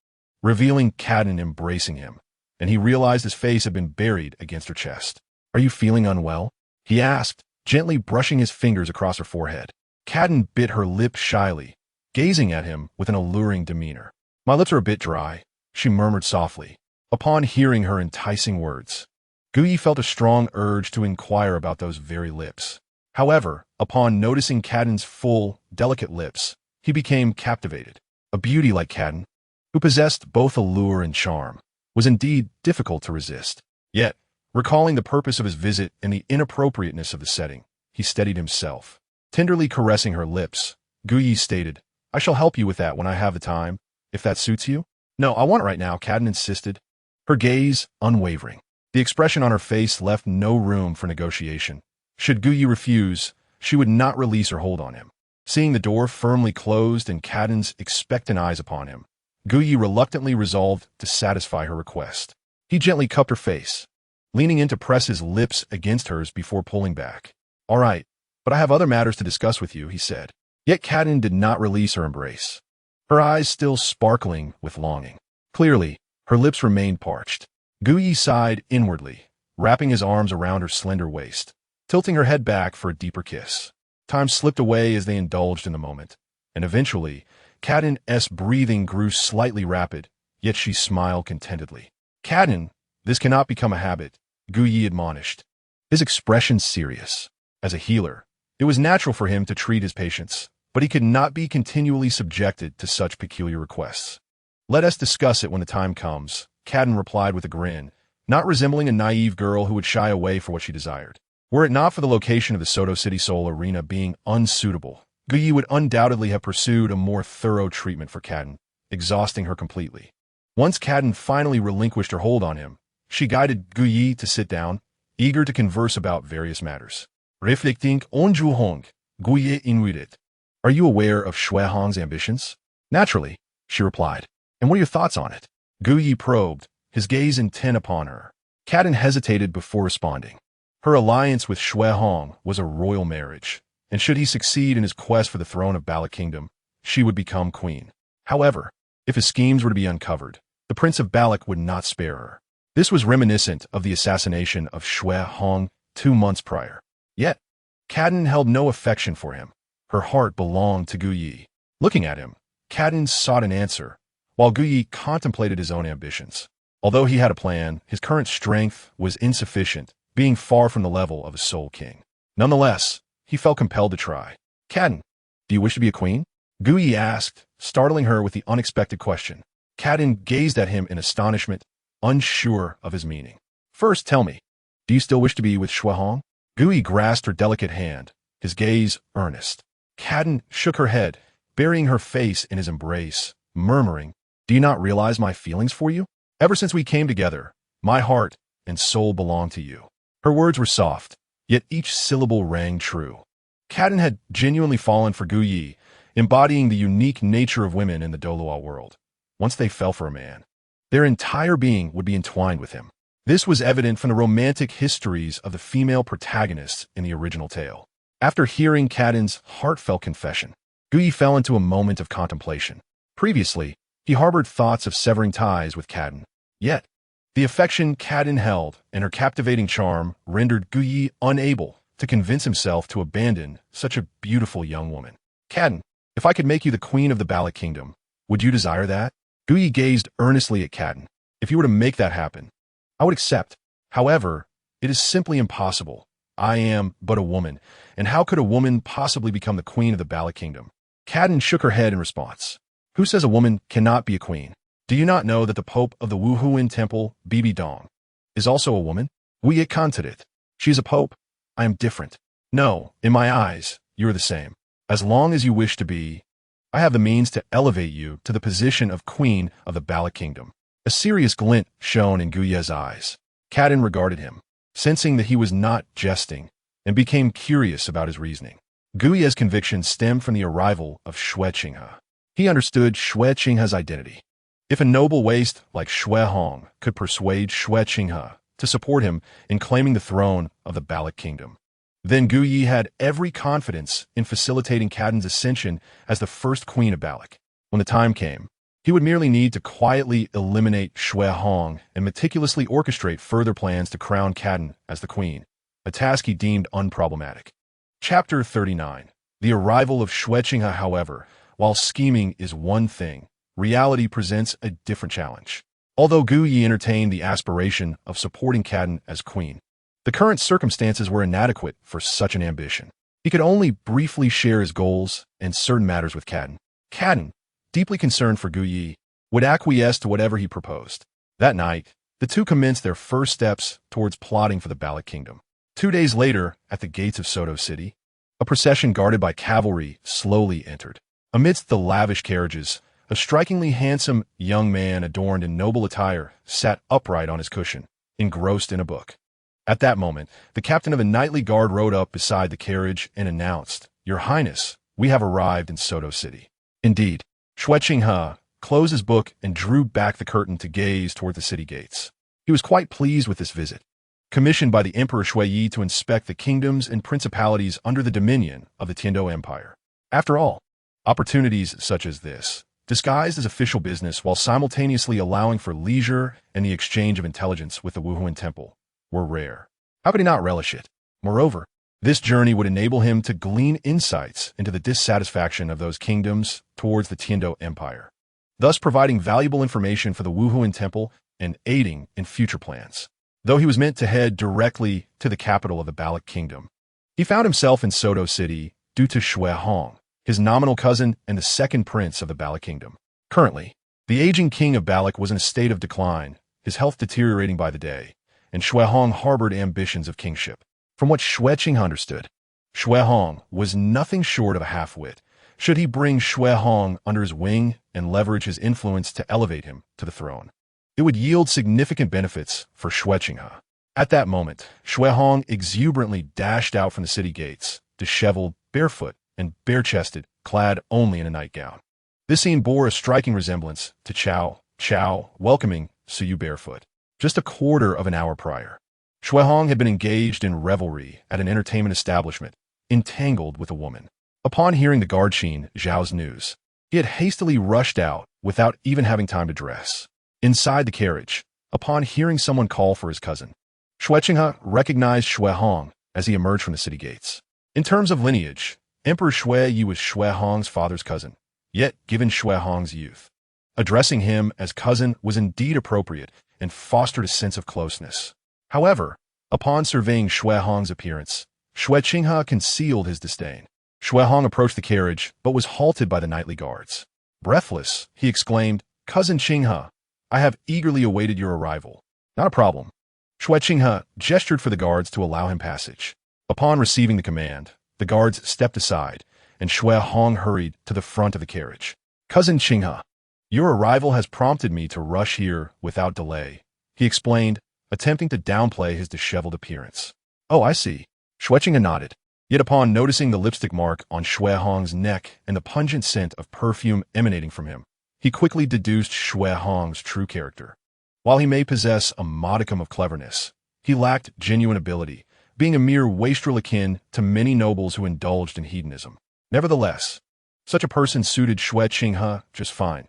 revealing Cadden embracing him, and he realized his face had been buried against her chest. "Are you feeling unwell?" he asked, gently brushing his fingers across her forehead. Cadden bit her lip shyly, gazing at him with an alluring demeanor. "My lips are a bit dry," she murmured softly. Upon hearing her enticing words, Guyi felt a strong urge to inquire about those very lips. However, upon noticing Cadden's full, delicate lips, he became captivated. A beauty like Cadden, who possessed both allure and charm, was indeed difficult to resist. Yet, recalling the purpose of his visit and the inappropriateness of the setting, he steadied himself. Tenderly caressing her lips, Guyi stated, "I shall help you with that when I have the time, if that suits you." "No, I want it right now," Cadden insisted, her gaze unwavering. The expression on her face left no room for negotiation. Should Guyi refuse, she would not release her hold on him. Seeing the door firmly closed and Cadden's expectant eyes upon him, Guyi reluctantly resolved to satisfy her request. He gently cupped her face, leaning in to press his lips against hers before pulling back. "All right, but I have other matters to discuss with you," he said. Yet Cadden did not release her embrace, her eyes still sparkling with longing. Clearly, her lips remained parched. Guyi sighed inwardly, wrapping his arms around her slender waist, tilting her head back for a deeper kiss. Time slipped away as they indulged in the moment, and eventually, Cadden's breathing grew slightly rapid, yet she smiled contentedly. "Cadden, this cannot become a habit," Guyi admonished, his expression serious. As a healer, it was natural for him to treat his patients, but he could not be continually subjected to such peculiar requests. "Let us discuss it when the time comes," Cadden replied with a grin, not resembling a naive girl who would shy away for what she desired. Were it not for the location of the Soto City Soul Arena being unsuitable, Guyi would undoubtedly have pursued a more thorough treatment for Cadden, exhausting her completely. Once Cadden finally relinquished her hold on him, she guided Guyi to sit down, eager to converse about various matters. Reflecting on Zhu Hong, Guyi invited, "Are you aware of Shui Hong's ambitions?" "Naturally," she replied. "And what are your thoughts on it?" Guyi probed, his gaze intent upon her. Cadden hesitated before responding. Her alliance with Shui Hong was a royal marriage, and should he succeed in his quest for the throne of Balak Kingdom, she would become queen. However, if his schemes were to be uncovered, the Prince of Balak would not spare her. This was reminiscent of the assassination of Shui Hong 2 months prior. Yet, Cadden held no affection for him. Her heart belonged to Guyi. Looking at him, Cadden sought an answer, while Guyi contemplated his own ambitions. Although he had a plan, his current strength was insufficient, being far from the level of a soul king. Nonetheless, he felt compelled to try. "Cadden, do you wish to be a queen?" Guyi asked, startling her with the unexpected question. Cadden gazed at him in astonishment, unsure of his meaning. "First, tell me, do you still wish to be with Shui Hong?" Guyi grasped her delicate hand, his gaze earnest. Cadden shook her head, burying her face in his embrace, murmuring, "Do you not realize my feelings for you? Ever since we came together, my heart and soul belong to you." Her words were soft, yet each syllable rang true. Kaden had genuinely fallen for Gu Yi, embodying the unique nature of women in the Douluo world. Once they fell for a man, their entire being would be entwined with him. This was evident from the romantic histories of the female protagonists in the original tale. After hearing Kaden's heartfelt confession, Gu Yi fell into a moment of contemplation. Previously, he harbored thoughts of severing ties with Kaden. Yet, the affection Kaden held and her captivating charm rendered Gu Yi unable to convince himself to abandon such a beautiful young woman. "Kaden, if I could make you the queen of the Bala Kingdom, would you desire that?" Gu Yi gazed earnestly at Kaden. "If you were to make that happen, I would accept. However, it is simply impossible. I am but a woman, and how could a woman possibly become the queen of the Bala Kingdom?" Kaden shook her head in response. "Who says a woman cannot be a queen? Do you not know that the Pope of the Wuhuan Temple, Bibi Dong, is also a woman? We it. She is a pope. I am different. No, in my eyes, you are the same. As long as you wish to be, I have the means to elevate you to the position of queen of the Bala Kingdom." A serious glint shone in Gu Ye's eyes. Kaden regarded him, sensing that he was not jesting, and became curious about his reasoning. Gu Ye's conviction stemmed from the arrival of Xue Qinghe. He understood Xue Qinghe's identity. If a noble waste like Xue Hong could persuade Xue Qinghe to support him in claiming the throne of the Bala Kingdom, then Gu Yi had every confidence in facilitating Kaden's ascension as the first queen of Balak. When the time came, he would merely need to quietly eliminate Xue Hong and meticulously orchestrate further plans to crown Kaden as the queen, a task he deemed unproblematic. Chapter 39. The arrival of Xue Qinghe. However, while scheming is one thing, reality presents a different challenge. Although Gu Yi entertained the aspiration of supporting Kaden as queen, the current circumstances were inadequate for such an ambition. He could only briefly share his goals and certain matters with Kaden. Kaden, deeply concerned for Gu Yi, would acquiesce to whatever he proposed. That night, the two commenced their first steps towards plotting for the Bala Kingdom. 2 days later, at the gates of Soto City, a procession guarded by cavalry slowly entered. Amidst the lavish carriages, a strikingly handsome young man adorned in noble attire sat upright on his cushion, engrossed in a book. At that moment, the captain of a knightly guard rode up beside the carriage and announced, "Your Highness, we have arrived in Soto City." Indeed, Xue Qinghe closed his book and drew back the curtain to gaze toward the city gates. He was quite pleased with this visit. Commissioned by the Emperor Xue Yi to inspect the kingdoms and principalities under the dominion of the Tiando Empire. After all, opportunities such as this, disguised as official business while simultaneously allowing for leisure and the exchange of intelligence with the Wuhuan Temple, were rare. How could he not relish it? Moreover, this journey would enable him to glean insights into the dissatisfaction of those kingdoms towards the Tiando Empire, thus providing valuable information for the Wuhuan Temple and aiding in future plans. Though he was meant to head directly to the capital of the Balak Kingdom, he found himself in Soto City due to Xue Hong, his nominal cousin and the second prince of the Balak Kingdom. Currently, the aging king of Balak was in a state of decline, his health deteriorating by the day, and Xue Hong harbored ambitions of kingship. From what Xue Qinghe understood, Xue Hong was nothing short of a half-wit. Should he bring Xue Hong under his wing and leverage his influence to elevate him to the throne, it would yield significant benefits for Xue Qinghe. At that moment, Xue Hong exuberantly dashed out from the city gates, disheveled, barefoot, and bare-chested, clad only in a nightgown. This scene bore a striking resemblance to Chao welcoming Suyu barefoot, just a quarter of an hour prior. Xue Hong had been engaged in revelry at an entertainment establishment, entangled with a woman. Upon hearing the guard Xin Zhao's news, he had hastily rushed out without even having time to dress. Inside the carriage, upon hearing someone call for his cousin, Xue Qinghe recognized Xue Hong as he emerged from the city gates. In terms of lineage, Emperor Xue Yi was Xue Hong's father's cousin, yet given Xue Hong's youth, addressing him as cousin was indeed appropriate and fostered a sense of closeness. However, upon surveying Xue Hong's appearance, Xue Qinghe concealed his disdain. Xue Hong approached the carriage, but was halted by the knightly guards. Breathless, he exclaimed, "Cousin Qinghe, I have eagerly awaited your arrival." "Not a problem." Xue Qinghe gestured for the guards to allow him passage. Upon receiving the command, the guards stepped aside, and Xue Hong hurried to the front of the carriage. "Cousin Qinghe, your arrival has prompted me to rush here without delay," he explained, attempting to downplay his disheveled appearance. "Oh, I see." Xue Qinghe nodded. Yet upon noticing the lipstick mark on Xue Hong's neck and the pungent scent of perfume emanating from him, he quickly deduced Xue Hong's true character. While he may possess a modicum of cleverness, he lacked genuine ability, being a mere wastrel akin to many nobles who indulged in hedonism. Nevertheless, such a person suited Xue Qinghe just fine.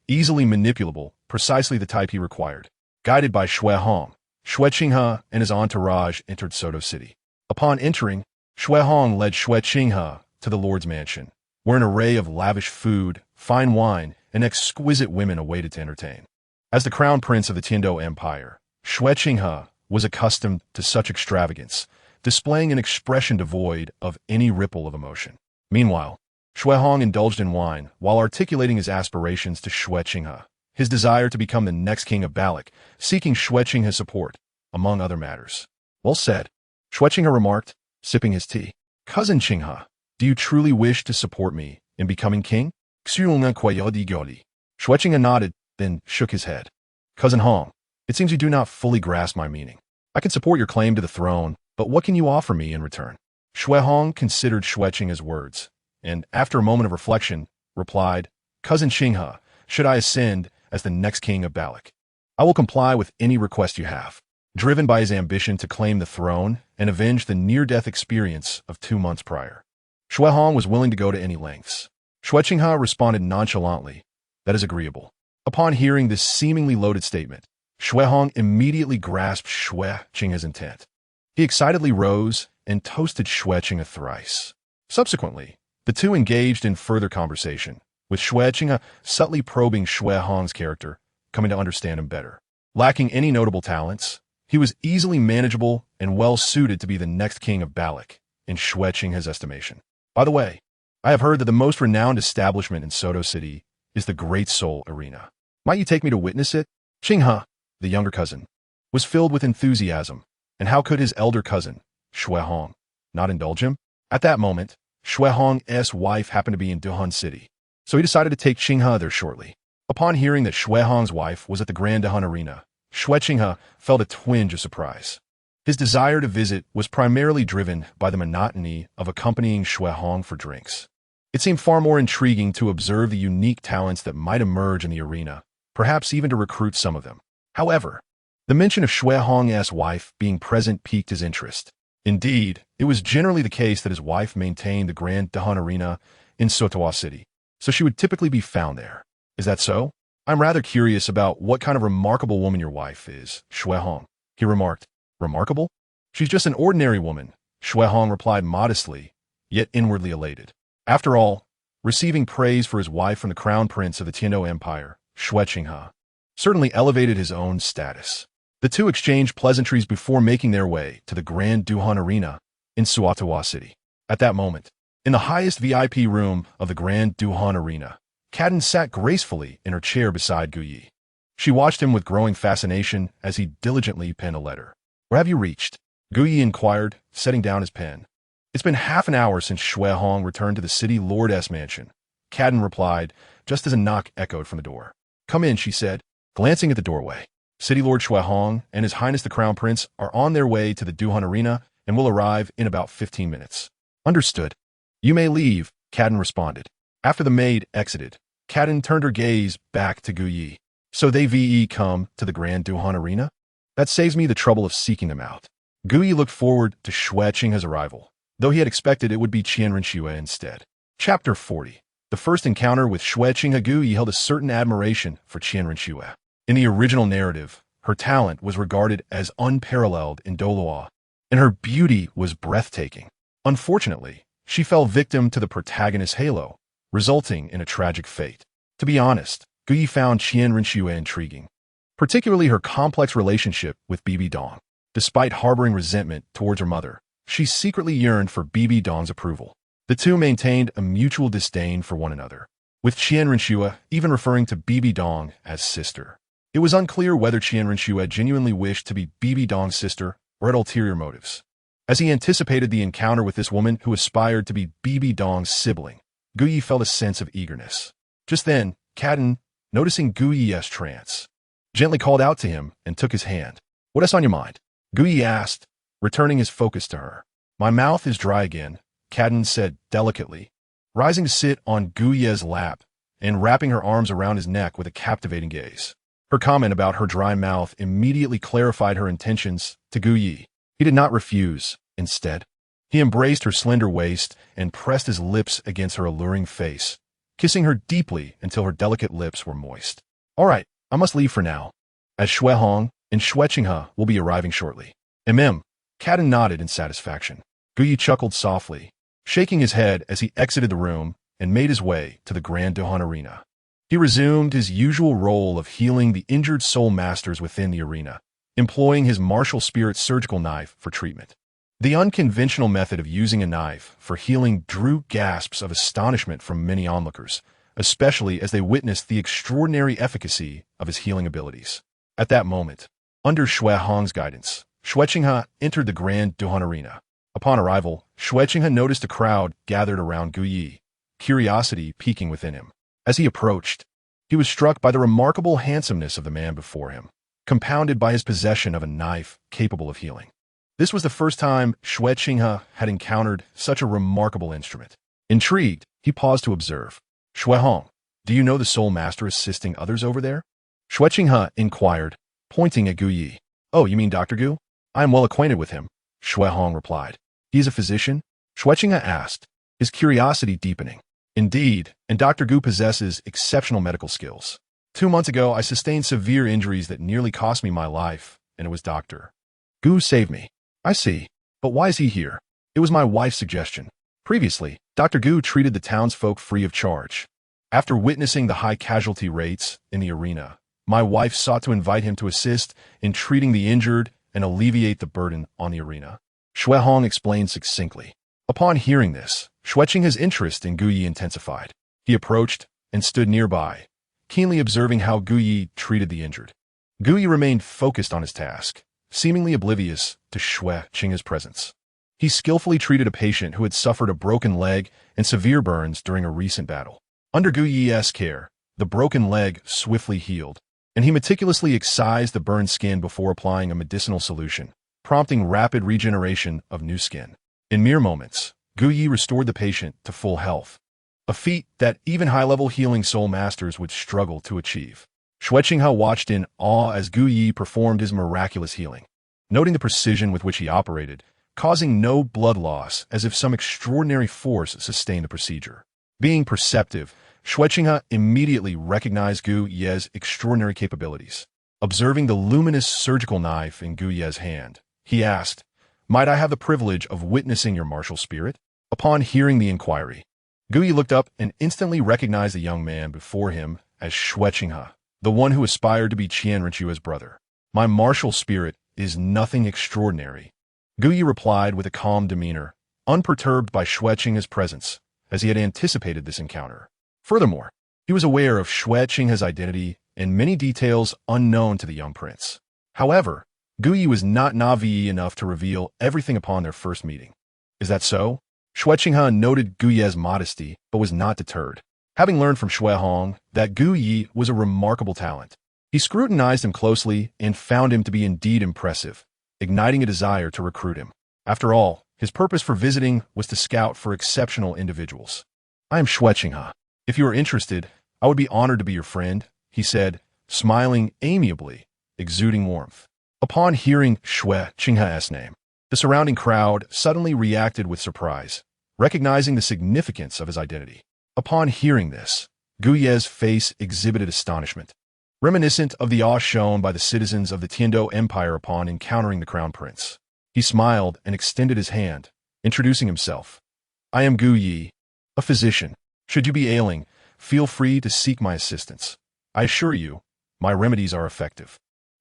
Easily manipulable, precisely the type he required. Guided by Xue Hong, Xue Qinghe and his entourage entered Soto City. Upon entering, Xue Hong led Xue Qinghe to the Lord's mansion, where an array of lavish food, fine wine, and exquisite women awaited to entertain. As the crown prince of the Tiando Empire, Xue Qinghe was accustomed to such extravagance, displaying an expression devoid of any ripple of emotion. Meanwhile, Xue Hong indulged in wine while articulating his aspirations to Xue Qinghe, his desire to become the next king of Balak, seeking Xue Qinghe's support, among other matters. "Well said," Xue Qinghe remarked, sipping his tea. "Cousin Qinghe, do you truly wish to support me in becoming king?" Xue Qinghe nodded, then shook his head. "Cousin Hong, it seems you do not fully grasp my meaning. I can support your claim to the throne, but what can you offer me in return?" Xue Hong considered Xue Qinghe's words, and after a moment of reflection, replied, "Cousin Qinghe, should I ascend as the next king of Balak, I will comply with any request you have." Driven by his ambition to claim the throne and avenge the near-death experience of 2 months prior, Xue Hong was willing to go to any lengths. Xue Qinghe responded nonchalantly, "That is agreeable." Upon hearing this seemingly loaded statement, Xue Hong immediately grasped Xue Qinghe's intent. He excitedly rose and toasted Xue Qinghe thrice. Subsequently, the two engaged in further conversation, with Xue Qinghe subtly probing Xue Hong's character, coming to understand him better. Lacking any notable talents, he was easily manageable and well-suited to be the next king of Balak, in Xue Qinghe's estimation. By the way, I have heard that the most renowned establishment in Soto City is the Great Soul Arena. Might you take me to witness it? Qinghe, the younger cousin, was filled with enthusiasm, and how could his elder cousin, Xue Hong, not indulge him? At that moment, Xue Hong's wife happened to be in Duhan City, so he decided to take Qinghe there shortly. Upon hearing that Xue Hong's wife was at the Grand Duhan Arena, Xue Qinghe felt a twinge of surprise. His desire to visit was primarily driven by the monotony of accompanying Xue Hong for drinks. It seemed far more intriguing to observe the unique talents that might emerge in the arena, perhaps even to recruit some of them. However, the mention of Xue Hong's wife being present piqued his interest. Indeed, it was generally the case that his wife maintained the Grand Duhan Arena in Soto City, so she would typically be found there. "Is that so? I'm rather curious about what kind of remarkable woman your wife is, Xue Hong," he remarked. "Remarkable? She's just an ordinary woman," Xue Hong replied modestly, yet inwardly elated. After all, receiving praise for his wife from the crown prince of the Tiando Empire, Xue Qinghe, certainly elevated his own status. The two exchanged pleasantries before making their way to the Grand Duhan Arena in Soto City. At that moment, in the highest VIP room of the Grand Duhan Arena, Cadden sat gracefully in her chair beside Gu Yi. She watched him with growing fascination as he diligently penned a letter. "Where have you reached?" Gu Yi inquired, setting down his pen. "It's been half an hour since Xue Hong returned to the city lord's mansion," Cadden replied, just as a knock echoed from the door. "Come in," she said, glancing at the doorway. "City Lord Xue Hong and His Highness the Crown Prince are on their way to the Duhan Arena and will arrive in about 15 minutes. "Understood. You may leave," Cadden responded. After the maid exited, Cadden turned her gaze back to Gu Yi. "So they come to the Grand Duhan Arena? That saves me the trouble of seeking them out." Gu Yi looked forward to Xue Qinghe's arrival, though he had expected it would be Qian Renxue instead. Chapter 40. The first encounter with Xue Qinghe. Gu Yi held a certain admiration for Qian Renxue. In the original narrative, her talent was regarded as unparalleled in Douluo, and her beauty was breathtaking. Unfortunately, she fell victim to the protagonist's halo, resulting in a tragic fate. To be honest, Gu Yi found Qian Renxue intriguing, particularly her complex relationship with Bibi Dong. Despite harboring resentment towards her mother, she secretly yearned for Bibi Dong's approval. The two maintained a mutual disdain for one another, with Qian Renxue even referring to Bibi Dong as sister. It was unclear whether Qian Renxue genuinely wished to be Bibi Dong's sister or had ulterior motives. As he anticipated the encounter with this woman who aspired to be Bibi Dong's sibling, Gu Yi felt a sense of eagerness. Just then, Cadden, noticing Gu Yi's trance, gently called out to him and took his hand. "What is on your mind?" Gu Yi asked, returning his focus to her. "My mouth is dry again," Cadden said delicately, rising to sit on Gu Yi's lap and wrapping her arms around his neck with a captivating gaze. Her comment about her dry mouth immediately clarified her intentions to Gu Yi. He did not refuse. Instead, he embraced her slender waist and pressed his lips against her alluring face, kissing her deeply until her delicate lips were moist. "All right, I must leave for now, as Xue Hong and Xue Qinghe will be arriving shortly." Cadden nodded in satisfaction. Gu Yi chuckled softly, shaking his head as he exited the room and made his way to the Grand Dohan arena. He resumed his usual role of healing the injured soul masters within the arena, employing his martial spirit surgical knife for treatment. The unconventional method of using a knife for healing drew gasps of astonishment from many onlookers, especially as they witnessed the extraordinary efficacy of his healing abilities. At that moment, under Xue Hong's guidance, Xue Qinghe entered the Grand Dohan arena. Upon arrival, Xue Qinghe noticed a crowd gathered around Gu Yi, curiosity piquing within him. As he approached, he was struck by the remarkable handsomeness of the man before him, compounded by his possession of a knife capable of healing. This was the first time Xue Qinghe had encountered such a remarkable instrument. Intrigued, he paused to observe. "Xue Hong, do you know the soul master assisting others over there?" Xue Qinghe inquired, pointing at Gu Yi. "Oh, you mean Dr. Gu? I am well acquainted with him," Xue Hong replied. "He is a physician?" Xue Qinghe asked, his curiosity deepening. "Indeed, and Dr. Gu possesses exceptional medical skills. 2 months ago, I sustained severe injuries that nearly cost me my life, and it was Dr. Gu saved me." "I see. But why is he here?" "It was my wife's suggestion. Previously, Dr. Gu treated the townsfolk free of charge. After witnessing the high casualty rates in the arena, my wife sought to invite him to assist in treating the injured and alleviate the burden on the arena." Xue Hong explained succinctly. Upon hearing this, Xue Qinghe's interest in Gu Yi intensified. He approached and stood nearby, keenly observing how Gu Yi treated the injured. Gu Yi remained focused on his task, seemingly oblivious to Xue Qinghe's presence. He skillfully treated a patient who had suffered a broken leg and severe burns during a recent battle. Under Gu Yi's care, the broken leg swiftly healed, and he meticulously excised the burned skin before applying a medicinal solution, prompting rapid regeneration of new skin. In mere moments, Gu Yi restored the patient to full health, a feat that even high-level healing soul masters would struggle to achieve. Xue Qinghe watched in awe as Gu Yi performed his miraculous healing, noting the precision with which he operated, causing no blood loss as if some extraordinary force sustained the procedure. Being perceptive, Xue Qinghe immediately recognized Gu Yi's extraordinary capabilities. Observing the luminous surgical knife in Gu Yi's hand, he asked, "Might I have the privilege of witnessing your martial spirit?" Upon hearing the inquiry, Gu Yi looked up and instantly recognized the young man before him as Xue Qinghe, the one who aspired to be Qian Renxue's brother. "My martial spirit is nothing extraordinary," Gu Yi replied with a calm demeanor, unperturbed by Xue Qinghe's presence, as he had anticipated this encounter. Furthermore, he was aware of Xue Qinghe's identity and many details unknown to the young prince. However, Gu Yi was not naive enough to reveal everything upon their first meeting. "Is that so?" Xue Qinghe noted Gu Yi's modesty, but was not deterred. Having learned from Xue Hong that Gu Yi was a remarkable talent, he scrutinized him closely and found him to be indeed impressive, igniting a desire to recruit him. After all, his purpose for visiting was to scout for exceptional individuals. "I am Xue Qinghe. If you are interested, I would be honored to be your friend," he said, smiling amiably, exuding warmth. Upon hearing Xue Qinghe's name, the surrounding crowd suddenly reacted with surprise, recognizing the significance of his identity. Upon hearing this, Gu Yi's face exhibited astonishment, reminiscent of the awe shown by the citizens of the Tiando Empire upon encountering the crown prince. He smiled and extended his hand, introducing himself. "I am Gu Yi, a physician. Should you be ailing, feel free to seek my assistance. I assure you, my remedies are effective."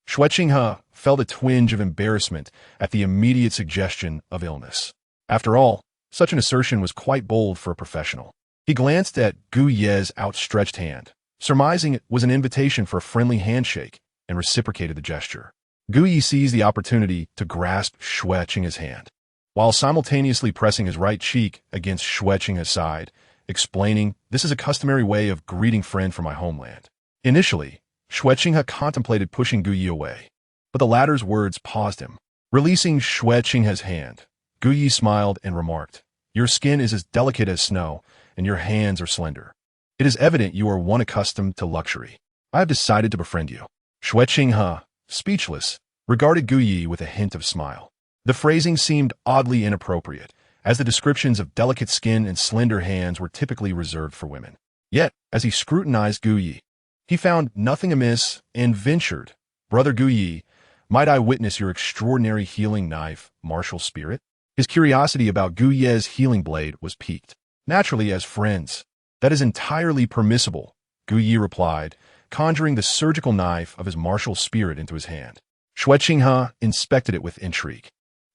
Xue Qinghe felt a twinge of embarrassment at the immediate suggestion of illness. After all, such an assertion was quite bold for a professional. He glanced at Gu Yi's outstretched hand, surmising it was an invitation for a friendly handshake, and reciprocated the gesture. Gu Yi seized the opportunity to grasp Xue Qinghe's hand, while simultaneously pressing his right cheek against Xue Qinghe's side, explaining, "This is a customary way of greeting friend from my homeland." Initially, Xue Qinghe contemplated pushing Gu Yi away, but the latter's words paused him. Releasing Xue Qinghe's hand, Gu Yi smiled and remarked, "Your skin is as delicate as snow, and your hands are slender. It is evident you are one accustomed to luxury. I have decided to befriend you." Xue Qinghe, speechless, regarded Gu Yi with a hint of smile. The phrasing seemed oddly inappropriate, as the descriptions of delicate skin and slender hands were typically reserved for women. Yet, as he scrutinized Gu Yi, he found nothing amiss and ventured, "Brother Gu Yi, might I witness your extraordinary healing knife, martial spirit?" His curiosity about Gu Ye's healing blade was piqued. "Naturally, as friends. That is entirely permissible," Gu Yi replied, conjuring the surgical knife of his martial spirit into his hand. Xue Qinghe inspected it with intrigue,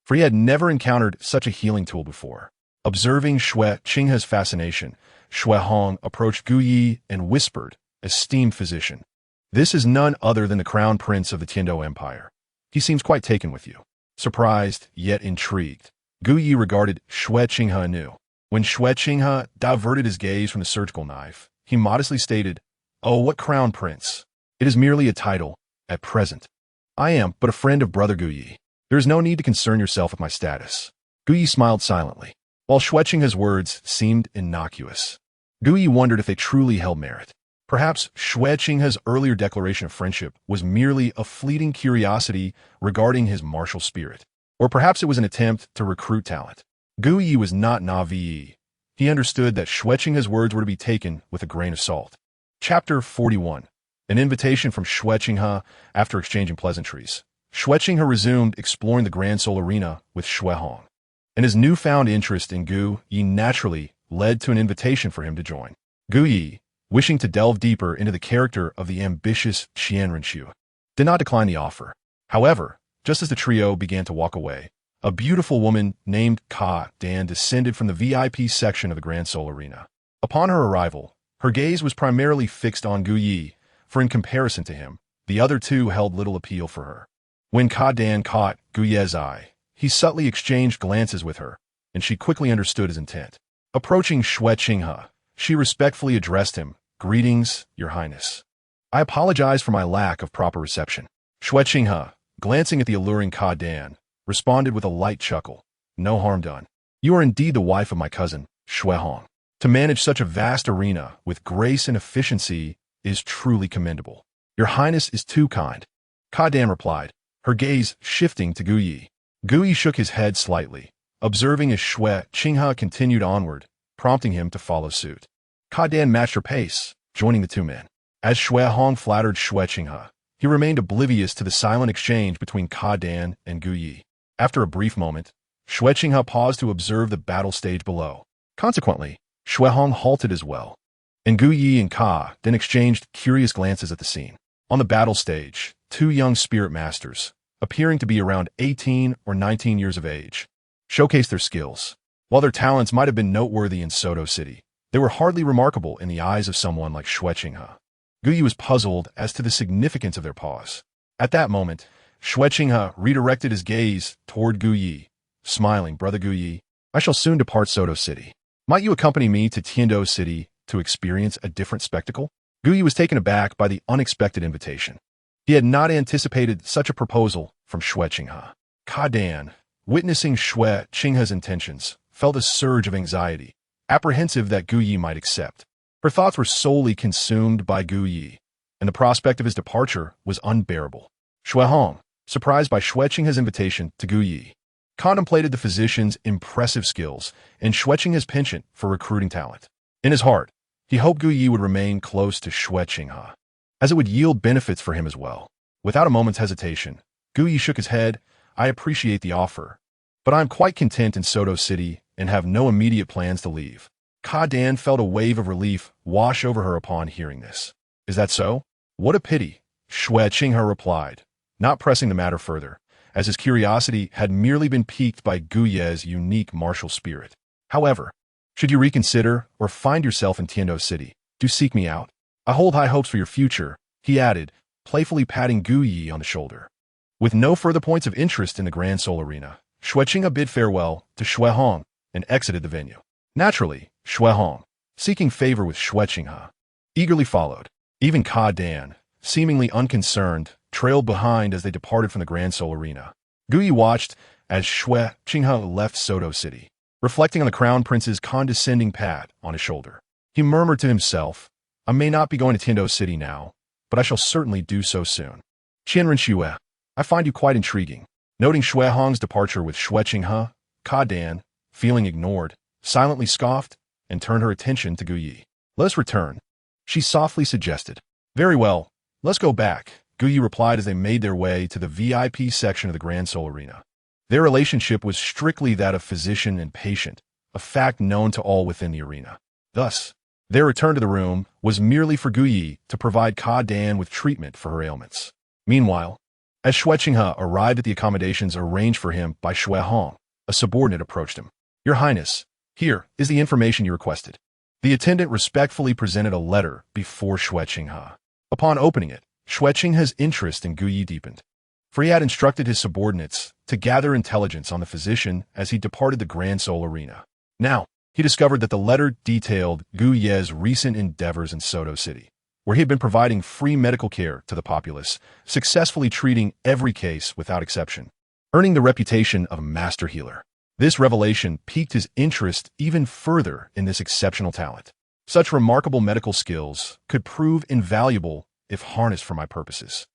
for he had never encountered such a healing tool before. Observing Xue Qinghe's fascination, Xue Hong approached Gu Yi and whispered, "Esteemed physician, this is none other than the crown prince of the Tiando Empire. He seems quite taken with you." Surprised, yet intrigued, Gu Yi regarded Xue Qinghe anew. When Xue Qinghe diverted his gaze from the surgical knife, he modestly stated, "Oh, what crown prince? It is merely a title, at present. I am but a friend of Brother Gu Yi. There is no need to concern yourself with my status." Gu Yi smiled silently. While Xue Qinghe's words seemed innocuous, Gu Yi wondered if they truly held merit. Perhaps Xue Qinghe's earlier declaration of friendship was merely a fleeting curiosity regarding his martial spirit, or perhaps it was an attempt to recruit talent. Gu Yi was not naive. He understood that Xue Qinghe's words were to be taken with a grain of salt. Chapter 41. An invitation from Xue Qinghe. After exchanging pleasantries, Xue Qinghe resumed exploring the Grand Soul Arena with Xue Hong, and his newfound interest in Gu Yi naturally led to an invitation for him to join. Gu Yi, wishing to delve deeper into the character of the ambitious Qian Renxue, did not decline the offer. However, just as the trio began to walk away, a beautiful woman named Ka Dan descended from the VIP section of the Grand Soul Arena. Upon her arrival, her gaze was primarily fixed on Gu Yi, for in comparison to him, the other two held little appeal for her. When Ka Dan caught Gu Ye's eye, he subtly exchanged glances with her, and she quickly understood his intent. Approaching Xue Qinghe, she respectfully addressed him, "Greetings, Your Highness. I apologize for my lack of proper reception." Xue Qinghe, glancing at the alluring Ka Dan, responded with a light chuckle, "No harm done. You are indeed the wife of my cousin, Xue Hong. To manage such a vast arena with grace and efficiency is truly commendable. Your Highness is too kind." Ka Dan replied, her gaze shifting to Gu Yi. Gu Yi shook his head slightly, observing as Xue Qinghe continued onward, prompting him to follow suit. Ka Dan matched her pace, joining the two men. As Xue Hong flattered Xue Qinghe, he remained oblivious to the silent exchange between Ka Dan and Gu Yi. After a brief moment, Xue Qinghe paused to observe the battle stage below. Consequently, Xue Hong halted as well, and Gu Yi and Ka then exchanged curious glances at the scene. On the battle stage, two young spirit masters, appearing to be around 18 or 19 years of age, showcased their skills. While their talents might have been noteworthy in Soto City, they were hardly remarkable in the eyes of someone like Xue Qinghe. Gu Yi was puzzled as to the significance of their pause. At that moment, Xue Qinghe redirected his gaze toward Gu Yi, smiling, "Brother Gu Yi, I shall soon depart Soto City. Might you accompany me to Tiando City to experience a different spectacle?" Gu Yi was taken aback by the unexpected invitation. He had not anticipated such a proposal from Xue Qinghe. Ka Dan, witnessing Xue Qinghe's intentions, felt a surge of anxiety, apprehensive that Gu Yi might accept. Her thoughts were solely consumed by Gu Yi, and the prospect of his departure was unbearable. Xue Hong, surprised by Xue Qinghe's invitation to Gu Yi, contemplated the physician's impressive skills and Xue Qinghe's penchant for recruiting talent. In his heart, he hoped Gu Yi would remain close to Xue Qinghe, as it would yield benefits for him as well. Without a moment's hesitation, Gu Yi shook his head. "I appreciate the offer, but I am quite content in Soto City and have no immediate plans to leave." Ka Dan felt a wave of relief wash over her upon hearing this. "Is that so? What a pity," Xue Qinghe replied, not pressing the matter further, as his curiosity had merely been piqued by Gu Ye's unique martial spirit. "However, should you reconsider or find yourself in Tiando City, do seek me out. I hold high hopes for your future," he added, playfully patting Gu Yi on the shoulder. With no further points of interest in the Grand Soul Arena, Xue Qinghe bid farewell to Xue Hong and exited the venue. Naturally, Xue Hong, seeking favor with Xue Qinghe, eagerly followed. Even Ka Dan, seemingly unconcerned, trailed behind as they departed from the Grand Soul Arena. Gu Yi watched as Xue Qinghe left Soto City, reflecting on the Crown Prince's condescending pat on his shoulder. He murmured to himself, I may not be going to Tiando City now, but I shall certainly do so soon. Qian Renxue, I find you quite intriguing. Noting Xue Hong's departure with Xue Qinghe, Ka Dan, feeling ignored, silently scoffed and turned her attention to Gu Yi. Let us return, she softly suggested. Very well, let's go back, Gu Yi replied as they made their way to the VIP section of the Grand Soul Arena. Their relationship was strictly that of physician and patient, a fact known to all within the arena. Thus, their return to the room was merely for Gu Yi to provide Ka Dan with treatment for her ailments. Meanwhile, as Xue Qinghe arrived at the accommodations arranged for him by Xue Hong, a subordinate approached him. Your Highness, here is the information you requested. The attendant respectfully presented a letter before Xue Qinghe. Upon opening it, Xue Qinghe's interest in Gu Yi deepened, for he had instructed his subordinates to gather intelligence on the physician as he departed the Grand Soul Arena. Now, he discovered that the letter detailed Gu Ye's recent endeavors in Soto City, where he had been providing free medical care to the populace, successfully treating every case without exception, earning the reputation of a master healer. This revelation piqued his interest even further in this exceptional talent. Such remarkable medical skills could prove invaluable if harnessed for my purposes.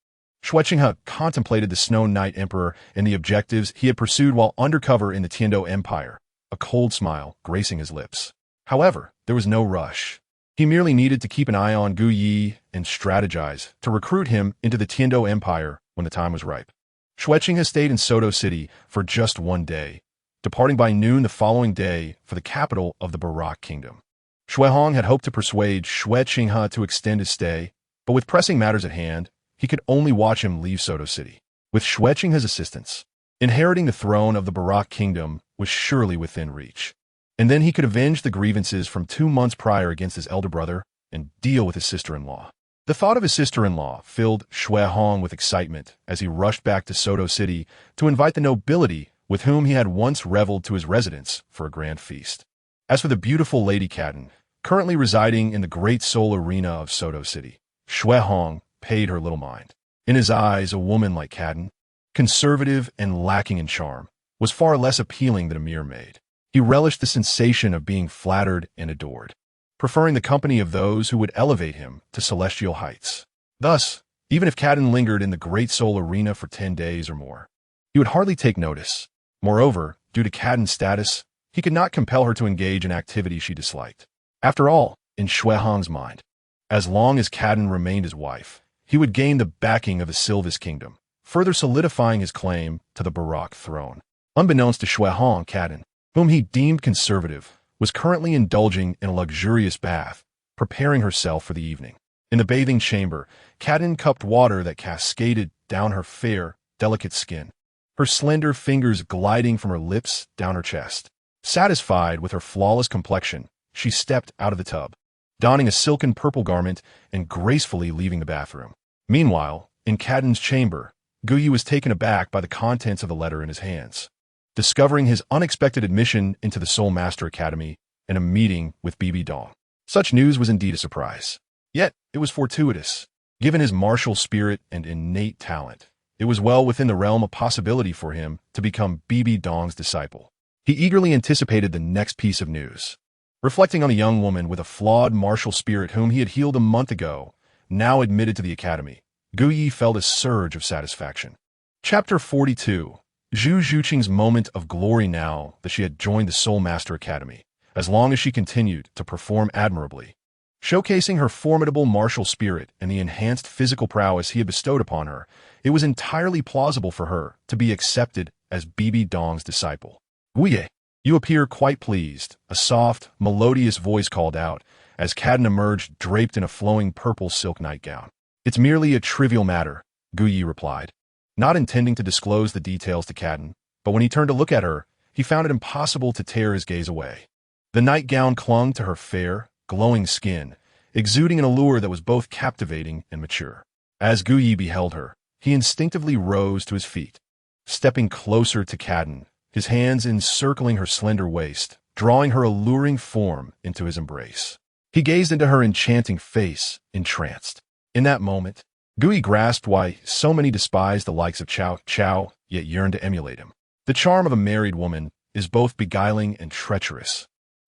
Xue Qinghe contemplated the Snow Knight Emperor and the objectives he had pursued while undercover in the Tiando Empire, a cold smile gracing his lips. However, there was no rush. He merely needed to keep an eye on Gu Yi and strategize to recruit him into the Tiando Empire when the time was ripe. Xue Qinghe stayed in Soto City for just one day, departing by noon the following day for the capital of the Barak Kingdom. Xue Hong had hoped to persuade Xue Qinghe to extend his stay, but with pressing matters at hand, he could only watch him leave Soto City. With Xue Qinghe's assistance, inheriting the throne of the Barak Kingdom was surely within reach. And then he could avenge the grievances from 2 months prior against his elder brother and deal with his sister-in-law. The thought of his sister-in-law filled Xue Hong with excitement as he rushed back to Soto City to invite the nobility with whom he had once reveled to his residence for a grand feast. As for the beautiful Lady Cadden, currently residing in the Great Soul Arena of Soto City, Xue Hong paid her little mind. In his eyes, a woman like Cadden, conservative and lacking in charm, was far less appealing than a mere maid. He relished the sensation of being flattered and adored, preferring the company of those who would elevate him to celestial heights. Thus, even if Cadden lingered in the Great Soul Arena for 10 days or more, he would hardly take notice. Moreover, due to Cadden's status, he could not compel her to engage in activities she disliked. After all, in Xue Hong's mind, as long as Cadden remained his wife, he would gain the backing of the Sylvis Kingdom, further solidifying his claim to the Barak throne. Unbeknownst to Xue Hong, Cadden, whom he deemed conservative, was currently indulging in a luxurious bath, preparing herself for the evening. In the bathing chamber, Cadden cupped water that cascaded down her fair, delicate skin, her slender fingers gliding from her lips down her chest. Satisfied with her flawless complexion, she stepped out of the tub, donning a silken purple garment and gracefully leaving the bathroom. Meanwhile, in Cadden's chamber, Gu Yi was taken aback by the contents of the letter in his hands, discovering his unexpected admission into the Soul Master Academy and a meeting with Bibi Dong. Such news was indeed a surprise. Yet, it was fortuitous. Given his martial spirit and innate talent, it was well within the realm of possibility for him to become Bibi Dong's disciple. He eagerly anticipated the next piece of news. Reflecting on a young woman with a flawed martial spirit whom he had healed a month ago, now admitted to the academy, Gu Yi felt a surge of satisfaction. Chapter 42. Zhu Zhuqing's moment of glory now that she had joined the Soul Master Academy, as long as she continued to perform admirably. Showcasing her formidable martial spirit and the enhanced physical prowess he had bestowed upon her, it was entirely plausible for her to be accepted as Bibi Dong's disciple. Gu Yi, you appear quite pleased, a soft, melodious voice called out, as Cadden emerged draped in a flowing purple silk nightgown. It's merely a trivial matter, Gu Yi replied, not intending to disclose the details to Cadden, but when he turned to look at her, he found it impossible to tear his gaze away. The nightgown clung to her fair, glowing skin, exuding an allure that was both captivating and mature. As Gu Yi beheld her, he instinctively rose to his feet, stepping closer to Cadden, his hands encircling her slender waist, drawing her alluring form into his embrace. He gazed into her enchanting face, entranced. In that moment, Gui grasped why so many despised the likes of Cao Cao, yet yearned to emulate him. The charm of a married woman is both beguiling and treacherous,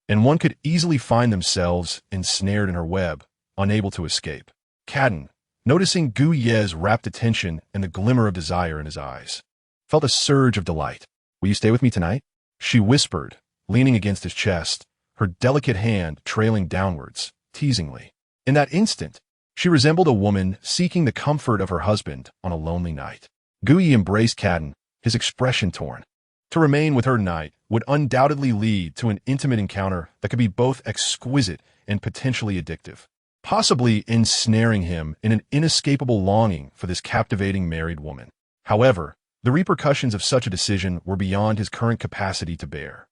and one could easily find themselves ensnared in her web, unable to escape. Cadden, noticing Gu Ye's rapt attention and the glimmer of desire in his eyes, felt a surge of delight. "Will you stay with me tonight?" she whispered, leaning against his chest, her delicate hand trailing downwards, teasingly. In that instant, she resembled a woman seeking the comfort of her husband on a lonely night. Gui embraced Cadden, his expression torn. To remain with her tonight would undoubtedly lead to an intimate encounter that could be both exquisite and potentially addictive, possibly ensnaring him in an inescapable longing for this captivating married woman. However, the repercussions of such a decision were beyond his current capacity to bear.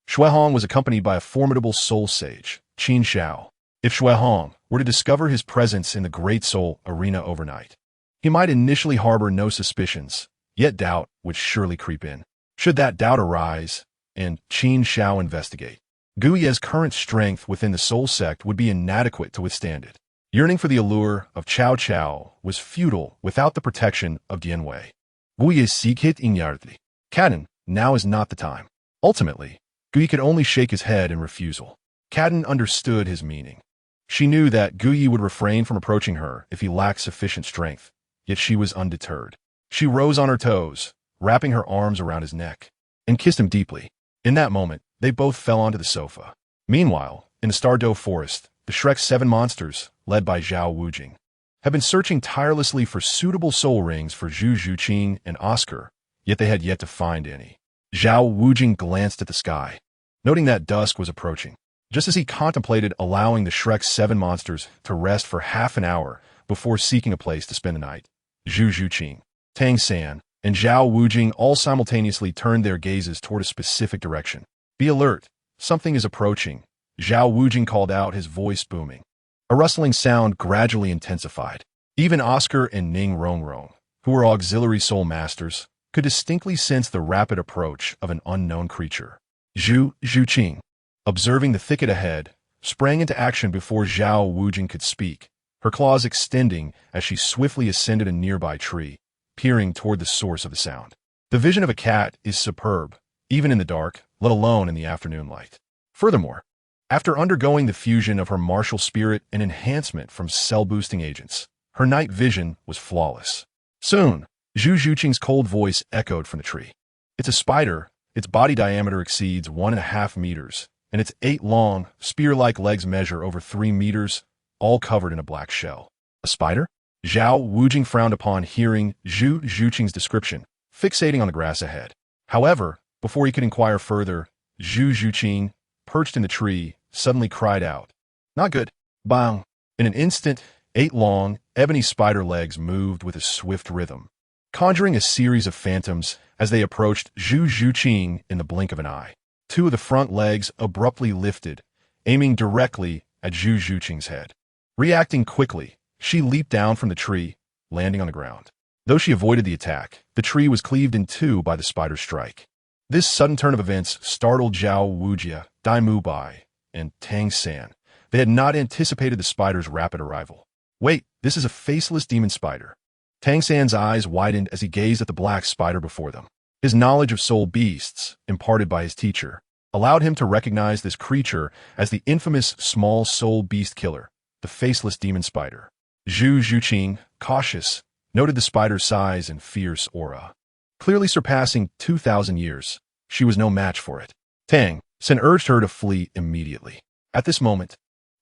Shuihong was accompanied by a formidable soul sage, Qin Xiao. If Shuihong were to discover his presence in the Great Soul Arena overnight, he might initially harbor no suspicions, yet doubt would surely creep in. Should that doubt arise, and Qin Xiao investigate, Gu Ye's current strength within the soul sect would be inadequate to withstand it. Yearning for the allure of Cao Cao was futile without the protection of Dianwei. Gu Ye sikit inyardli. Cadden, now is not the time. Ultimately, Gu Ye could only shake his head in refusal. Cadden understood his meaning. She knew that Gu Ye would refrain from approaching her if he lacked sufficient strength, yet she was undeterred. She rose on her toes, wrapping her arms around his neck, and kissed him deeply. In that moment, they both fell onto the sofa. Meanwhile, in the Stardow Forest, the Shrek's 7 monsters, led by Zhao Wujing, had been searching tirelessly for suitable soul rings for Zhu Zhuqing and Oscar, yet they had yet to find any. Zhao Wujing glanced at the sky, noting that dusk was approaching. Just as he contemplated allowing the Shrek's 7 monsters to rest for half an hour before seeking a place to spend the night, Zhu Zhuqing, Tang San, and Zhao Wujing all simultaneously turned their gazes toward a specific direction. "Be alert, something is approaching," Zhao Wujing called out, his voice booming. A rustling sound gradually intensified. Even Oscar and Ning Rongrong, who were auxiliary soul masters, could distinctly sense the rapid approach of an unknown creature. Zhu Zhuqing, observing the thicket ahead, sprang into action before Zhao Wujing could speak, her claws extending as she swiftly ascended a nearby tree, peering toward the source of the sound. The vision of a cat is superb, even in the dark, let alone in the afternoon light. Furthermore, after undergoing the fusion of her martial spirit and enhancement from cell-boosting agents, her night vision was flawless. Soon, Zhu Zhuqing's cold voice echoed from the tree. "It's a spider. Its body diameter exceeds 1.5 meters, and its 8 long, spear-like legs measure over 3 meters, all covered in a black shell." "A spider?" Zhao Wujing frowned upon hearing Zhu Zhuqing's description, fixating on the grass ahead. However, before he could inquire further, Zhu Zhuqing, perched in the tree, suddenly cried out, "Not good." Bang! In an instant, 8 long, ebony spider legs moved with a swift rhythm, conjuring a series of phantoms as they approached Zhu Zhuqing in the blink of an eye. 2 of the front legs abruptly lifted, aiming directly at Zhu Zhuqing's head. Reacting quickly, she leaped down from the tree, landing on the ground. Though she avoided the attack, the tree was cleaved in 2 by the spider's strike. This sudden turn of events startled Zhao Wujia, Dai Mu Bai, and Tang San. They had not anticipated the spider's rapid arrival. "Wait, this is a faceless demon spider." Tang San's eyes widened as he gazed at the black spider before them. His knowledge of soul beasts, imparted by his teacher, allowed him to recognize this creature as the infamous small soul beast killer, the faceless demon spider. Zhu Zhuqing, cautious, noted the spider's size and fierce aura. Clearly surpassing 2,000 years, she was no match for it. Tang San urged her to flee immediately. At this moment,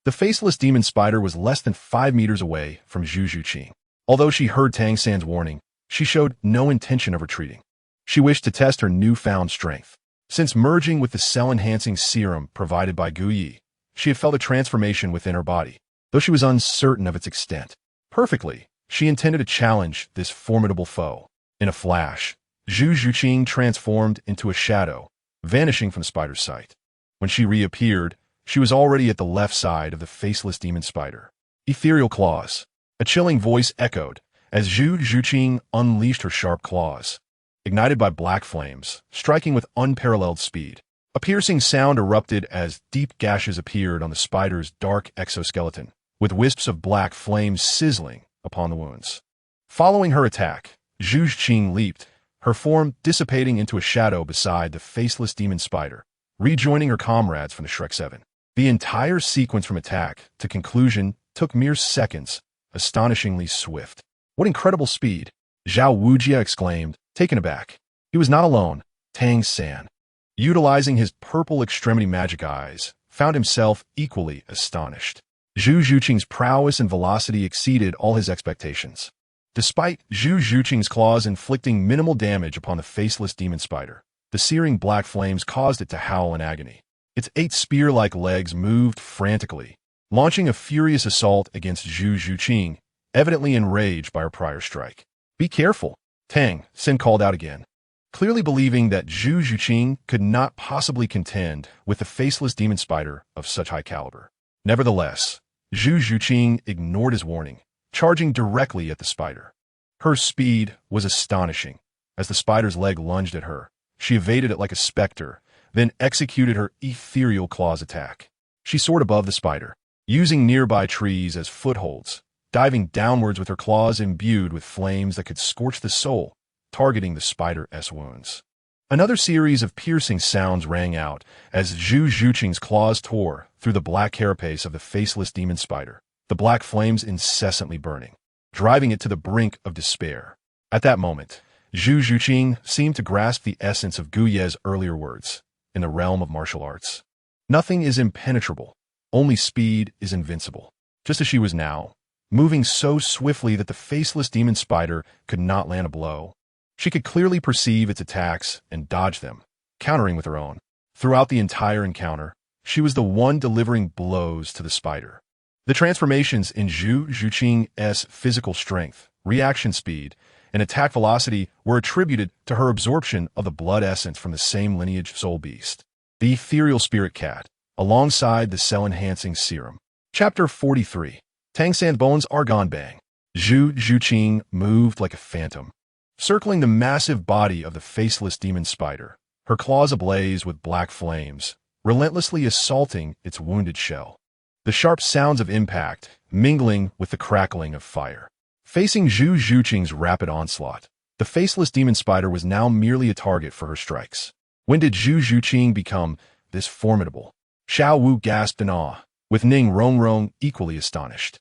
the faceless demon spider was less than 5 meters away from Zhu Zhuqing. Although she heard Tang San's warning, she showed no intention of retreating. She wished to test her newfound strength. Since merging with the cell-enhancing serum provided by Gu Ye, she had felt a transformation within her body, though she was uncertain of its extent. Perfectly, she intended to challenge this formidable foe. In a flash, Zhu Zhuqing transformed into a shadow, vanishing from the spider's sight. When she reappeared, she was already at the left side of the faceless demon spider. "Ethereal claws." A chilling voice echoed as Zhu Zhuqing unleashed her sharp claws, ignited by black flames, striking with unparalleled speed. A piercing sound erupted as deep gashes appeared on the spider's dark exoskeleton, with wisps of black flames sizzling upon the wounds. Following her attack, Zhu Zhuqing leaped, her form dissipating into a shadow beside the faceless demon spider, rejoining her comrades from the Shrek 7. The entire sequence from attack to conclusion took mere seconds, astonishingly swift. What incredible speed! Zhao Wujia exclaimed, taken aback. He was not alone. Tang San, utilizing his purple extremity magic eyes, found himself equally astonished. Zhu Zhuqing's prowess and velocity exceeded all his expectations. Despite Zhu Zhuqing's claws inflicting minimal damage upon the faceless demon spider, the searing black flames caused it to howl in agony. Its 8 spear-like legs moved frantically, launching a furious assault against Zhu Zhuqing, evidently enraged by her prior strike. Be careful, Tang San called out again, clearly believing that Zhu Zhuqing could not possibly contend with the faceless demon spider of such high caliber. Nevertheless, Zhu Zhuqing ignored his warning, charging directly at the spider. Her speed was astonishing. As the spider's leg lunged at her, she evaded it like a specter, then executed her ethereal claws attack. She soared above the spider, using nearby trees as footholds, diving downwards with her claws imbued with flames that could scorch the soul, targeting the spider's wounds. Another series of piercing sounds rang out as Zhu Zhuqing's claws tore through the black carapace of the faceless demon spider, the black flames incessantly burning, driving it to the brink of despair. At that moment, Zhu Zhuqing seemed to grasp the essence of Gu Ye's earlier words in the realm of martial arts. Nothing is impenetrable, only speed is invincible. Just as she was now, moving so swiftly that the faceless demon spider could not land a blow. She could clearly perceive its attacks and dodge them, countering with her own. Throughout the entire encounter, she was the one delivering blows to the spider. The transformations in Zhu Zhuqing's physical strength, reaction speed, and attack velocity were attributed to her absorption of the blood essence from the same lineage soul beast, the ethereal spirit cat, alongside the cell-enhancing serum. Chapter 43. Tang San's bones are gone bang. Zhu Zhuqing moved like a phantom, circling the massive body of the faceless demon spider, her claws ablaze with black flames, relentlessly assaulting its wounded shell. The sharp sounds of impact mingling with the crackling of fire. Facing Zhu Zhuqing's rapid onslaught, the faceless demon spider was now merely a target for her strikes. When did Zhu Zhuqing become this formidable? Xiao Wu gasped in awe, with Ning Rongrong equally astonished.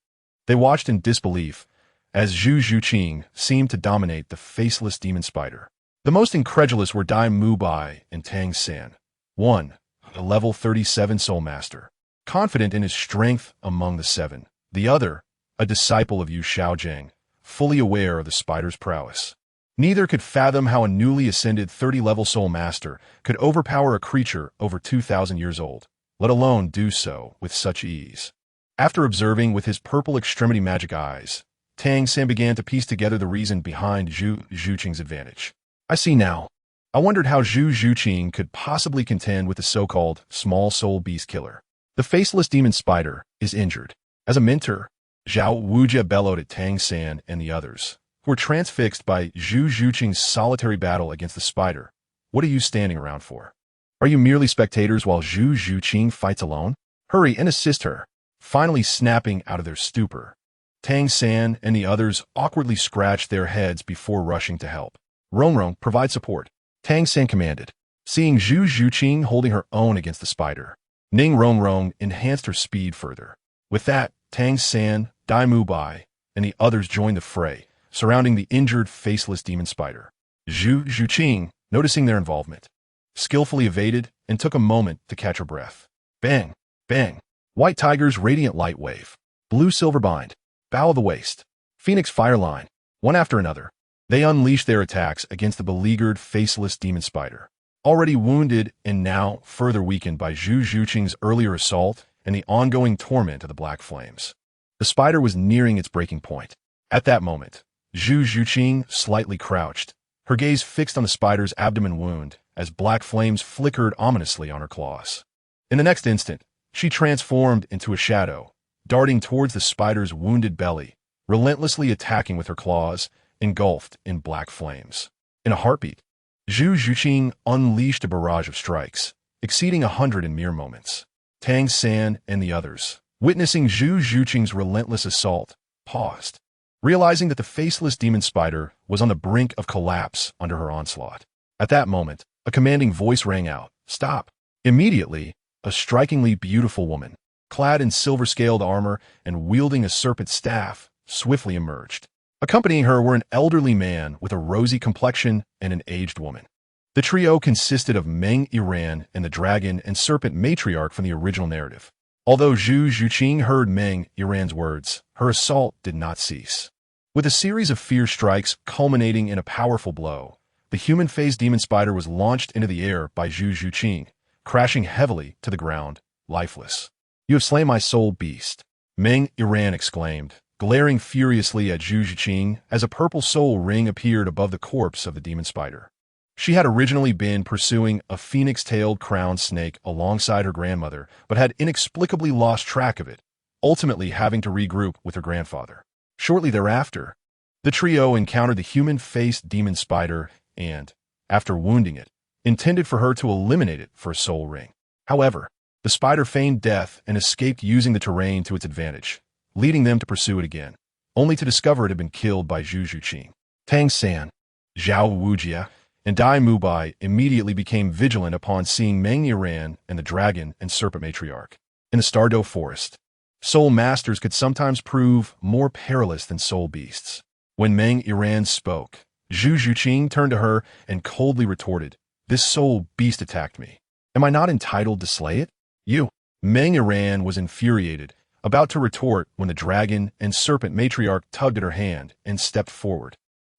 They watched in disbelief as Zhu Zhuqing seemed to dominate the faceless demon spider. The most incredulous were Dai Mubai and Tang San. One, a level 37 soul master, confident in his strength among the 7. The other, a disciple of Yu Xiaogang, fully aware of the spider's prowess. Neither could fathom how a newly ascended 30-level soul master could overpower a creature over 2,000 years old, let alone do so with such ease. After observing with his purple extremity magic eyes, Tang San began to piece together the reason behind Zhu Zhuqing's advantage. I see now. I wondered how Zhu Zhuqing could possibly contend with the so-called small soul beast killer. The faceless demon spider is injured. As a mentor, Zhao Wujia bellowed at Tang San and the others, who were transfixed by Zhu Zhuqing's solitary battle against the spider. What are you standing around for? Are you merely spectators while Zhu Zhuqing fights alone? Hurry and assist her. Finally snapping out of their stupor, Tang San and the others awkwardly scratched their heads before rushing to help. Rongrong, provide support, Tang San commanded. Seeing Zhu Zhuqing holding her own against the spider, Ning Rongrong enhanced her speed further. With that, Tang San, Dai Mubai, and the others joined the fray, surrounding the injured faceless demon spider. Zhu Zhuqing, noticing their involvement, skillfully evaded and took a moment to catch her breath. Bang! Bang! White Tiger's Radiant Light Wave, Blue Silver Bind, Bow of the Waste, Phoenix Fire Line, one after another. They unleashed their attacks against the beleaguered faceless demon spider. Already wounded and now further weakened by Zhu Zhuqing's earlier assault and the ongoing torment of the black flames. The spider was nearing its breaking point. At that moment, Zhu Zhuqing slightly crouched, her gaze fixed on the spider's abdomen wound as black flames flickered ominously on her claws. In the next instant, she transformed into a shadow, darting towards the spider's wounded belly, relentlessly attacking with her claws, engulfed in black flames. In a heartbeat, Zhu Zhuqing unleashed a barrage of strikes, exceeding 100 in mere moments. Tang San and the others, witnessing Zhu Zhuqing's relentless assault, paused, realizing that the faceless demon spider was on the brink of collapse under her onslaught. At that moment, a commanding voice rang out, "Stop!" Immediately, a strikingly beautiful woman, clad in silver-scaled armor and wielding a serpent staff, swiftly emerged. Accompanying her were an elderly man with a rosy complexion and an aged woman. The trio consisted of Meng Yiran and the dragon and serpent matriarch from the original narrative. Although Zhu Zhuqing heard Meng Yiran's words, her assault did not cease. With a series of fierce strikes culminating in a powerful blow, the human-faced demon spider was launched into the air by Zhu Zhuqing, crashing heavily to the ground, lifeless. "You have slain my soul beast," Meng Yiran exclaimed, glaring furiously at Zhu Zhuqing as a purple soul ring appeared above the corpse of the demon spider. She had originally been pursuing a phoenix-tailed crowned snake alongside her grandmother, but had inexplicably lost track of it, ultimately having to regroup with her grandfather. Shortly thereafter, the trio encountered the human-faced demon spider and, after wounding it, intended for her to eliminate it for a soul ring. However, the spider feigned death and escaped using the terrain to its advantage, leading them to pursue it again, only to discover it had been killed by Zhu Zhuqing. Tang San, Zhao Wujia, and Dai Mubai immediately became vigilant upon seeing Meng Yiran and the dragon and serpent matriarch. In the Stardow Forest, soul masters could sometimes prove more perilous than soul beasts. When Meng Yiran spoke, Zhu Zhuqing turned to her and coldly retorted, "This soul beast attacked me. Am I not entitled to slay it?" "You." Meng Yiran was infuriated, about to retort when the dragon and serpent matriarch tugged at her hand and stepped forward.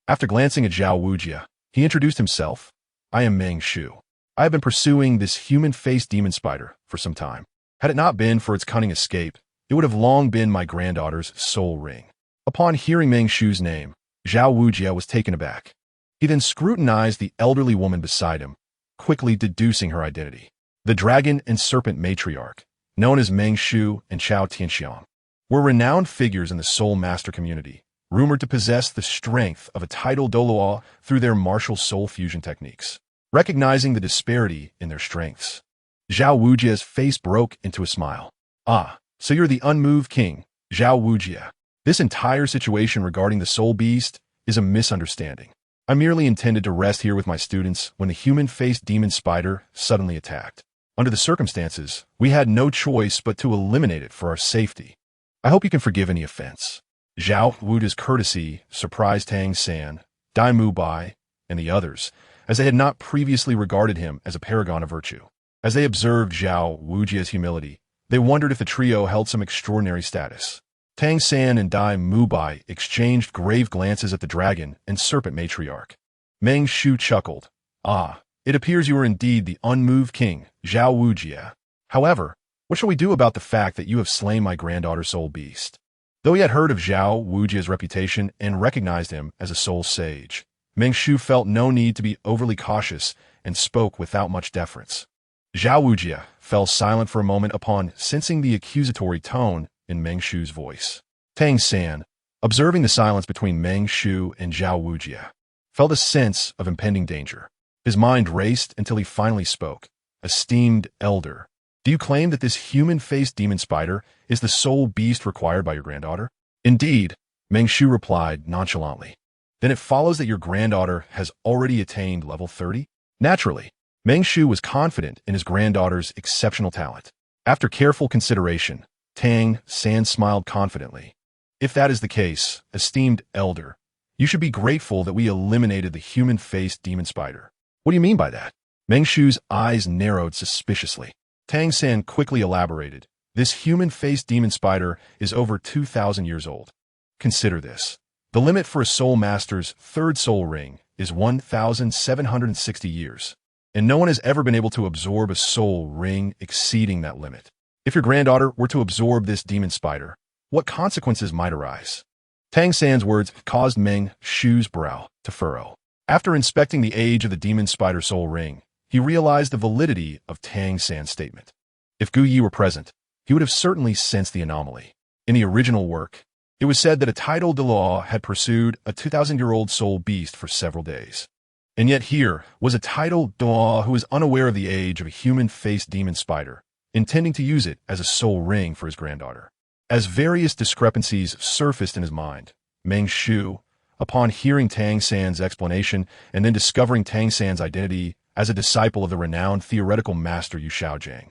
After glancing at Zhao Wujia, he introduced himself. "I am Meng Shu. I have been pursuing this human-faced demon spider for some time. Had it not been for its cunning escape, it would have long been my granddaughter's soul ring." Upon hearing Meng Shu's name, Zhao Wujia was taken aback. He then scrutinized the elderly woman beside him, quickly deducing her identity. The dragon and serpent matriarch, known as Meng Shu and Chao Tianxiang, were renowned figures in the soul master community, rumored to possess the strength of a tidal Douluo through their martial soul fusion techniques. Recognizing the disparity in their strengths, Zhao Wujia's face broke into a smile. "Ah, so you're the unmoved king, Zhao Wujia. This entire situation regarding the soul beast is a misunderstanding. I merely intended to rest here with my students when the human-faced demon spider suddenly attacked. Under the circumstances, we had no choice but to eliminate it for our safety. I hope you can forgive any offense." Zhao Wujia's courtesy surprised Tang San, Dai Mubai, and the others, as they had not previously regarded him as a paragon of virtue. As they observed Zhao Wujia's humility, they wondered if the trio held some extraordinary status. Tang San and Dai Mubai exchanged grave glances at the dragon and serpent matriarch. Meng Shu chuckled. "Ah, it appears you are indeed the unmoved king, Zhao Wujia. However, what shall we do about the fact that you have slain my granddaughter's soul beast?" Though he had heard of Zhao Wujia's reputation and recognized him as a soul sage, Meng Shu felt no need to be overly cautious and spoke without much deference. Zhao Wujia fell silent for a moment upon sensing the accusatory tone in Meng Shu's voice. Tang San, observing the silence between Meng Shu and Zhao Wujia, felt a sense of impending danger. His mind raced until he finally spoke. "Esteemed elder, do you claim that this human-faced demon spider is the soul beast required by your granddaughter?" "Indeed," Meng Shu replied nonchalantly. "Then it follows that your granddaughter has already attained level 30? Naturally, Meng Shu was confident in his granddaughter's exceptional talent. After careful consideration, Tang San smiled confidently. "If that is the case, esteemed elder, you should be grateful that we eliminated the human-faced demon spider." "What do you mean by that?" Meng Shu's eyes narrowed suspiciously. Tang San quickly elaborated. "This human-faced demon spider is over 2,000 years old. Consider this. The limit for a soul master's third soul ring is 1,760 years, and no one has ever been able to absorb a soul ring exceeding that limit. If your granddaughter were to absorb this demon spider, what consequences might arise?" Tang San's words caused Meng Shu's brow to furrow. After inspecting the age of the demon spider soul ring, he realized the validity of Tang San's statement. If Gu Yi were present, he would have certainly sensed the anomaly. In the original work, it was said that a tidal Douluo had pursued a 2,000-year-old soul beast for several days. And yet here was a titled Douluo who was unaware of the age of a human-faced demon spider, intending to use it as a soul ring for his granddaughter. As various discrepancies surfaced in his mind, Meng Shu, upon hearing Tang San's explanation and then discovering Tang San's identity as a disciple of the renowned theoretical master Yu Xiaogang,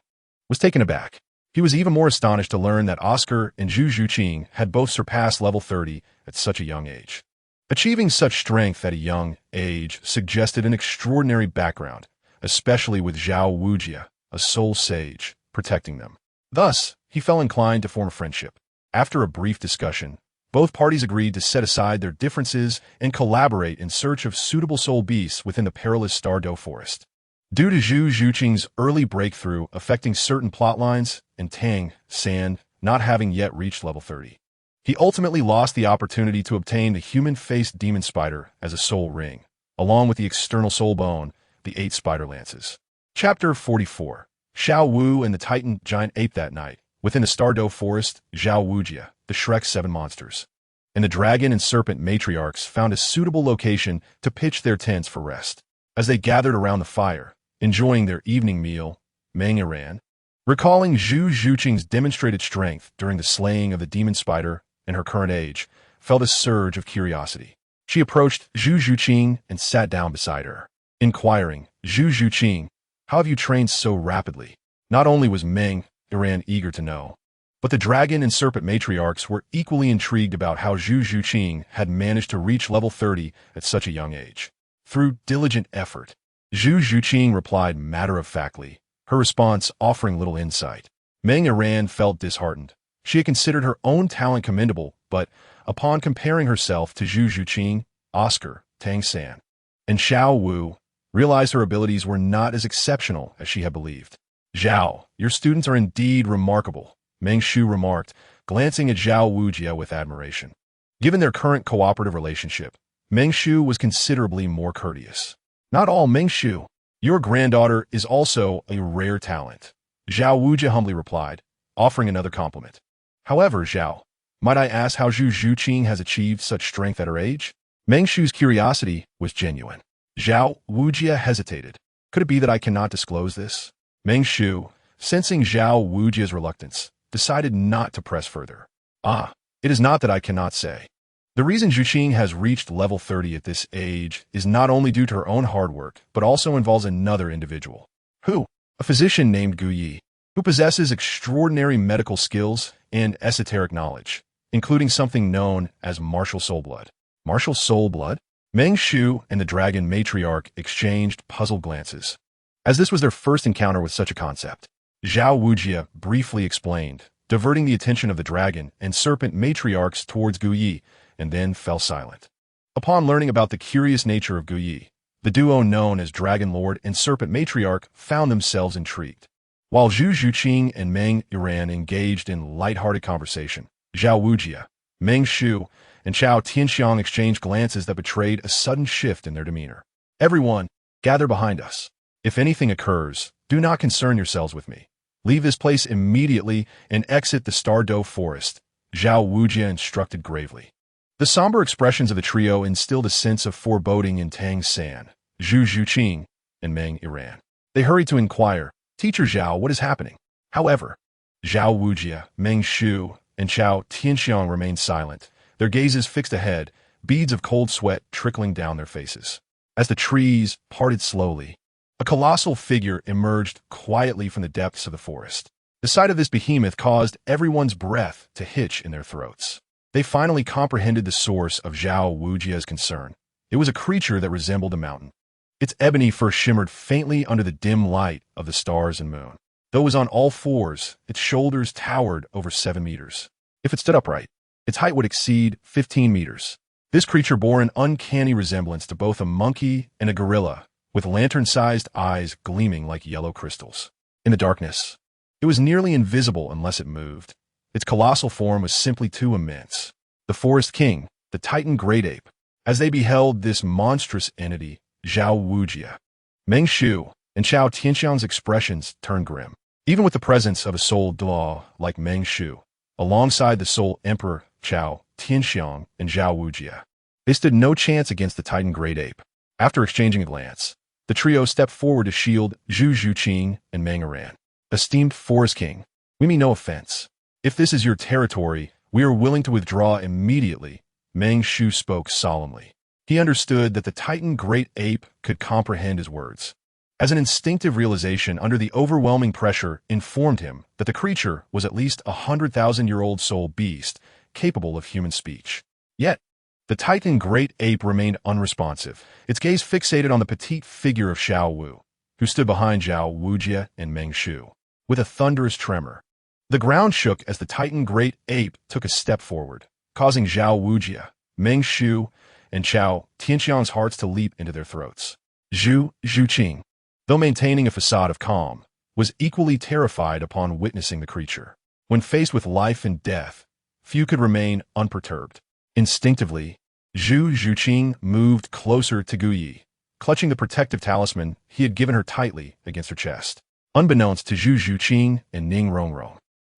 was taken aback. He was even more astonished to learn that Oscar and Zhu Zhuqing had both surpassed level 30 at such a young age. Achieving such strength at a young age suggested an extraordinary background, especially with Zhao Wujia, a soul sage, protecting them. Thus, he felt inclined to form a friendship. After a brief discussion, both parties agreed to set aside their differences and collaborate in search of suitable soul beasts within the perilous Douluo forest. Due to Zhu Zhuqing's early breakthrough affecting certain plotlines and Tang San not having yet reached level 30, he ultimately lost the opportunity to obtain the human-faced demon spider as a soul ring, along with the external soul bone, the 8 spider lances. Chapter 44. Xiao Wu and the Titan Giant Ape. That night, within the Douluo forest, Zhao Wujia, the Shrek's 7 monsters, and the dragon and serpent matriarchs found a suitable location to pitch their tents for rest. As they gathered around the fire, enjoying their evening meal, Meng Iran, recalling Zhu Zhuqing's demonstrated strength during the slaying of the demon spider and her current age, felt a surge of curiosity. She approached Zhu Zhuqing and sat down beside her, inquiring, "Zhu Zhuqing, how have you trained so rapidly?" Not only was Meng Iran eager to know, but the dragon and serpent matriarchs were equally intrigued about how Zhu Zhuqing had managed to reach level 30 at such a young age. Through diligent effort, Zhu Zhuqing replied matter-of-factly, her response offering little insight. Meng Iran felt disheartened. She had considered her own talent commendable, but upon comparing herself to Zhu Zhuqing, Oscar, Tang San, and Xiao Wu, realized her abilities were not as exceptional as she had believed. "Zhao, your students are indeed remarkable," Meng Shu remarked, glancing at Zhao Wujia with admiration. Given their current cooperative relationship, Meng Shu was considerably more courteous. "Not all, Meng Shu. Your granddaughter is also a rare talent," Zhao Wujia humbly replied, offering another compliment. "However, Zhao, might I ask how Zhu Zhuqing has achieved such strength at her age?" Meng Shu's curiosity was genuine. Zhao Wujia hesitated. "Could it be that I cannot disclose this?" Meng Shu, sensing Zhao Wujia's reluctance, decided not to press further. It is not that I cannot say. The reason Zhuqing has reached level 30 at this age is not only due to her own hard work, but also involves another individual. Who? A physician named Gu Yi, who possesses extraordinary medical skills and esoteric knowledge, including something known as martial soul blood. Martial soul blood? Meng Shu and the dragon matriarch exchanged puzzled glances, as this was their first encounter with such a concept. Zhao Wujia briefly explained, diverting the attention of the dragon and serpent matriarchs towards Gu Yi, and then fell silent. Upon learning about the curious nature of Gu Yi, the duo known as Dragon Lord and Serpent Matriarch found themselves intrigued. While Zhu Zhuqing and Meng Iran engaged in light-hearted conversation, Zhao Wujia, Meng Shu, and Chao Tianxiang exchanged glances that betrayed a sudden shift in their demeanor. "Everyone, gather behind us. If anything occurs, do not concern yourselves with me. Leave this place immediately and exit the Douluo forest," Zhao Wujia instructed gravely. The somber expressions of the trio instilled a sense of foreboding in Tang San, Zhu Zhuqing, and Meng Iran. They hurried to inquire, "Teacher Zhao, what is happening?" However, Zhao Wujia, Meng Shu, and Chao Tianxiang remained silent, their gazes fixed ahead, beads of cold sweat trickling down their faces. As the trees parted slowly, a colossal figure emerged quietly from the depths of the forest. The sight of this behemoth caused everyone's breath to hitch in their throats. They finally comprehended the source of Zhao Wujia's concern. It was a creature that resembled a mountain. Its ebony fur shimmered faintly under the dim light of the stars and moon. Though it was on all fours, its shoulders towered over 7 meters. If it stood upright, its height would exceed 15 meters. This creature bore an uncanny resemblance to both a monkey and a gorilla, with lantern-sized eyes gleaming like yellow crystals. In the darkness, it was nearly invisible unless it moved. Its colossal form was simply too immense. The forest king, the Titan great ape. As they beheld this monstrous entity, Zhao Wujia, Meng Shu, and Chao Tianxiang's expressions turned grim. Even with the presence of a soul Douluo like Meng Shu, alongside the soul emperor Chao Tianxiang and Zhao Wujia, they stood no chance against the Titan great ape. After exchanging a glance, the trio stepped forward to shield Zhu Zhuqing and Mangaran. Esteemed Forest King, we mean no offense. If this is your territory, we are willing to withdraw immediately, Meng Shu spoke solemnly. He understood that the Titan Great Ape could comprehend his words. As an instinctive realization under the overwhelming pressure informed him that the creature was at least 100,000-year-old soul beast capable of human speech. Yet, the Titan Great Ape remained unresponsive, its gaze fixated on the petite figure of Xiao Wu, who stood behind Zhao Wujie and Meng Shu. With a thunderous tremor, the ground shook as the Titan Great Ape took a step forward, causing Zhao Wujie, Meng Shu, and Chao Tianxiang's hearts to leap into their throats. Zhu Zhuqing, though maintaining a facade of calm, was equally terrified upon witnessing the creature. When faced with life and death, few could remain unperturbed. Instinctively, Zhu Zhuqing moved closer to Guyi, clutching the protective talisman he had given her tightly against her chest. Unbeknownst to Zhu Zhuqing and Ning Rongrong,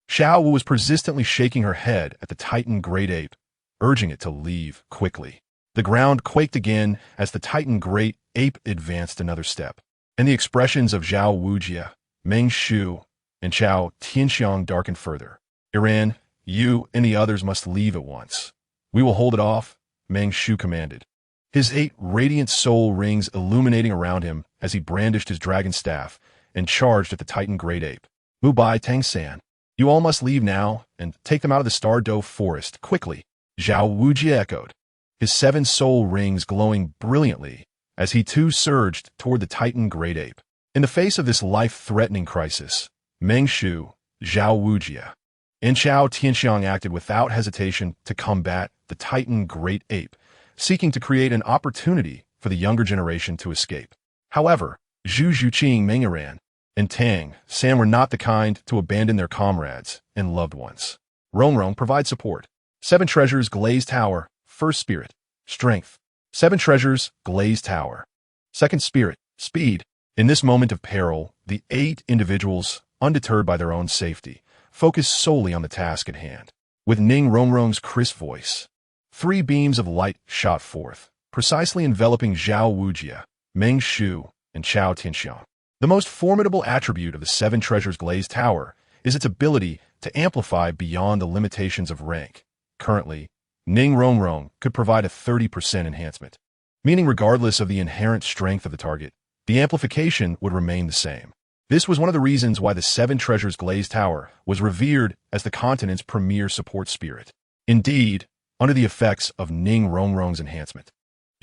Xiao Wu was persistently shaking her head at the Titan Great Ape, urging it to leave quickly. The ground quaked again as the Titan Great Ape advanced another step, and the expressions of Zhao Wujie, Meng Shu, and Chao Tianxiang darkened further. Iran, you and the others must leave at once. We will hold it off, Meng Shu commanded, his 8 radiant soul rings illuminating around him as he brandished his dragon staff and charged at the Titan Great Ape. Move by, Tang San. You all must leave now and take them out of the Star Dove forest, quickly, Zhao Wujie echoed, his 7 soul rings glowing brilliantly as he too surged toward the Titan Great Ape. In the face of this life-threatening crisis, Meng Shu, Zhao Wujie, and Chao Tianxiang acted without hesitation to combat the Titan Great Ape, seeking to create an opportunity for the younger generation to escape. However, Zhu Zhuqing, Mangaran, and Tang San were not the kind to abandon their comrades and loved ones. Rongrong provides support. 7 treasures, Glazed Tower, First Spirit, Strength. 7 treasures, Glazed Tower. Second Spirit, Speed. In this moment of peril, the 8 individuals, undeterred by their own safety, focused solely on the task at hand. With Ning Rongrong's crisp voice, 3 beams of light shot forth, precisely enveloping Zhao Wujie, Meng Shu, and Chao Tianxiang. The most formidable attribute of the 7 Treasures Glazed Tower is its ability to amplify beyond the limitations of rank. Currently, Ning Rongrong could provide a 30% enhancement, meaning regardless of the inherent strength of the target, the amplification would remain the same. This was one of the reasons why the 7 Treasures Glazed Tower was revered as the continent's premier support spirit. Indeed, under the effects of Ning Rongrong's enhancement,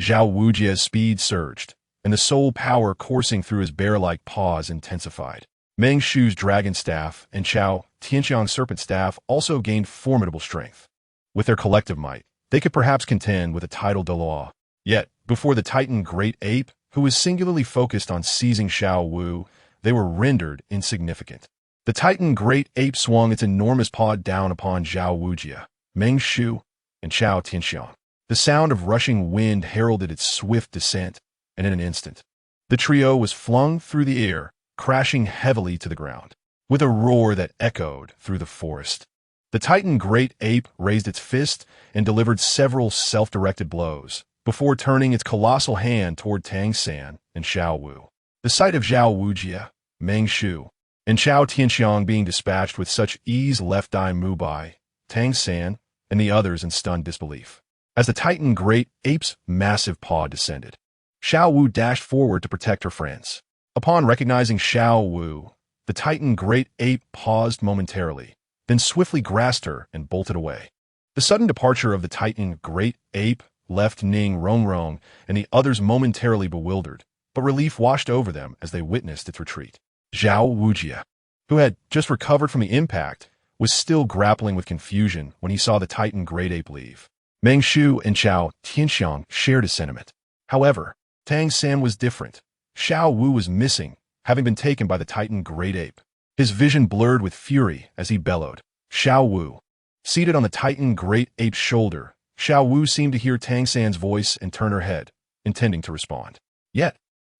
Zhao Wujie's speed surged, and the soul power coursing through his bear-like paws intensified. Meng Shu's dragon staff and Chao Tianxiang's serpent staff also gained formidable strength. With their collective might, they could perhaps contend with the title Douluo. Yet, before the Titan Great Ape, who was singularly focused on seizing Xiao Wu, they were rendered insignificant. The Titan Great Ape swung its enormous paw down upon Zhao Wujie, Meng Shu, and Chao Tianxiang. The sound of rushing wind heralded its swift descent, and in an instant, the trio was flung through the air, crashing heavily to the ground. With a roar that echoed through the forest, the Titan Great Ape raised its fist and delivered several self-directed blows, before turning its colossal hand toward Tang San and Xiao Wu. The sight of Zhao Wujie, Meng Shu, and Chao Tianxiang being dispatched with such ease left Dai Mu Bai, Tang San, and the others in stunned disbelief. As the Titan Great Ape's massive paw descended, Xiao Wu dashed forward to protect her friends. Upon recognizing Xiao Wu, the Titan Great Ape paused momentarily, then swiftly grasped her and bolted away. The sudden departure of the Titan Great Ape left Ning Rongrong and the others momentarily bewildered, but relief washed over them as they witnessed its retreat. Zhao Wujie, who had just recovered from the impact, was still grappling with confusion when he saw the Titan Great Ape leave. Meng Shu and Chao Tianxiang shared a sentiment. However, Tang San was different. Xiao Wu was missing, having been taken by the Titan Great Ape. His vision blurred with fury as he bellowed. Xiao Wu. Seated on the Titan Great Ape's shoulder, Xiao Wu seemed to hear Tang San's voice and turn her head, intending to respond. Yet,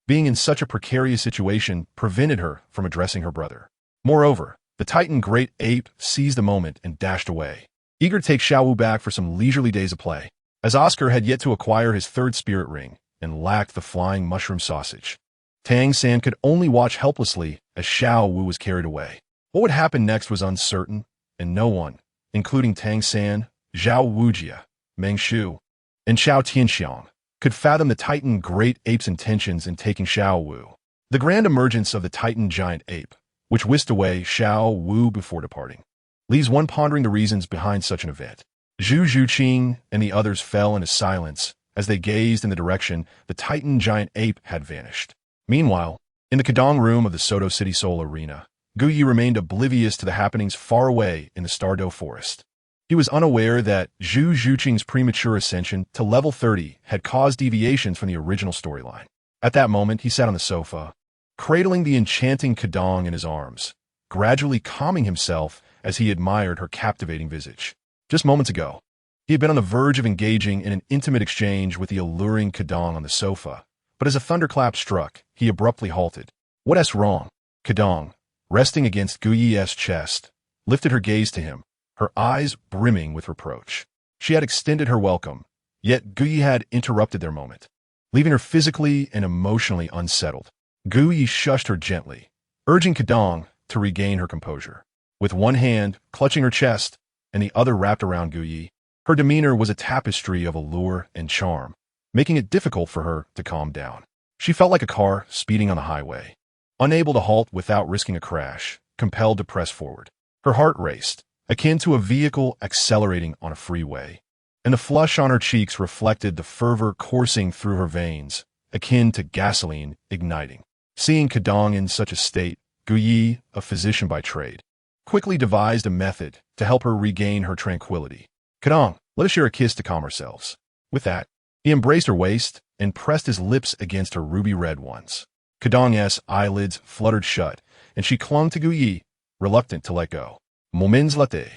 being in such a precarious situation prevented her from addressing her brother. Moreover, the Titan Great Ape seized the moment and dashed away, eager to take Xiao Wu back for some leisurely days of play. As Oscar had yet to acquire his 3rd spirit ring, and lacked the flying mushroom sausage. Tang San could only watch helplessly as Xiao Wu was carried away. What would happen next was uncertain, and no one, including Tang San, Zhao Wujia, Meng Shu, and Xiao Tianxiang, could fathom the Titan Great Ape's intentions in taking Xiao Wu. The grand emergence of the Titan Giant Ape, which whisked away Xiao Wu before departing, leaves one pondering the reasons behind such an event. Zhu Zhuqing and the others fell into silence as they gazed in the direction the Titan Giant Ape had vanished. Meanwhile, in the Kedong room of the Soto City Soul Arena, Guyi remained oblivious to the happenings far away in the Stardow Forest. He was unaware that Zhu Zhuqing's premature ascension to level 30 had caused deviations from the original storyline. At that moment, he sat on the sofa, cradling the enchanting Kedong in his arms, gradually calming himself as he admired her captivating visage. Just moments ago, he had been on the verge of engaging in an intimate exchange with the alluring Kedong on the sofa, but as a thunderclap struck, he abruptly halted. What's wrong? Kedong, resting against Guyi's chest, lifted her gaze to him, her eyes brimming with reproach. She had extended her welcome, yet Guyi had interrupted their moment, leaving her physically and emotionally unsettled. Guyi shushed her gently, urging Kedong to regain her composure. With one hand clutching her chest and the other wrapped around Guyi, her demeanor was a tapestry of allure and charm, making it difficult for her to calm down. She felt like a car speeding on the highway, unable to halt without risking a crash, compelled to press forward. Her heart raced, akin to a vehicle accelerating on a freeway, and the flush on her cheeks reflected the fervor coursing through her veins, akin to gasoline igniting. Seeing Kedong in such a state, Guyi, a physician by trade, quickly devised a method to help her regain her tranquility. Kedong, let us share a kiss to calm ourselves. With that, he embraced her waist and pressed his lips against her ruby-red ones. Kedong's eyelids fluttered shut, and she clung to Guyi, reluctant to let go. Moments later,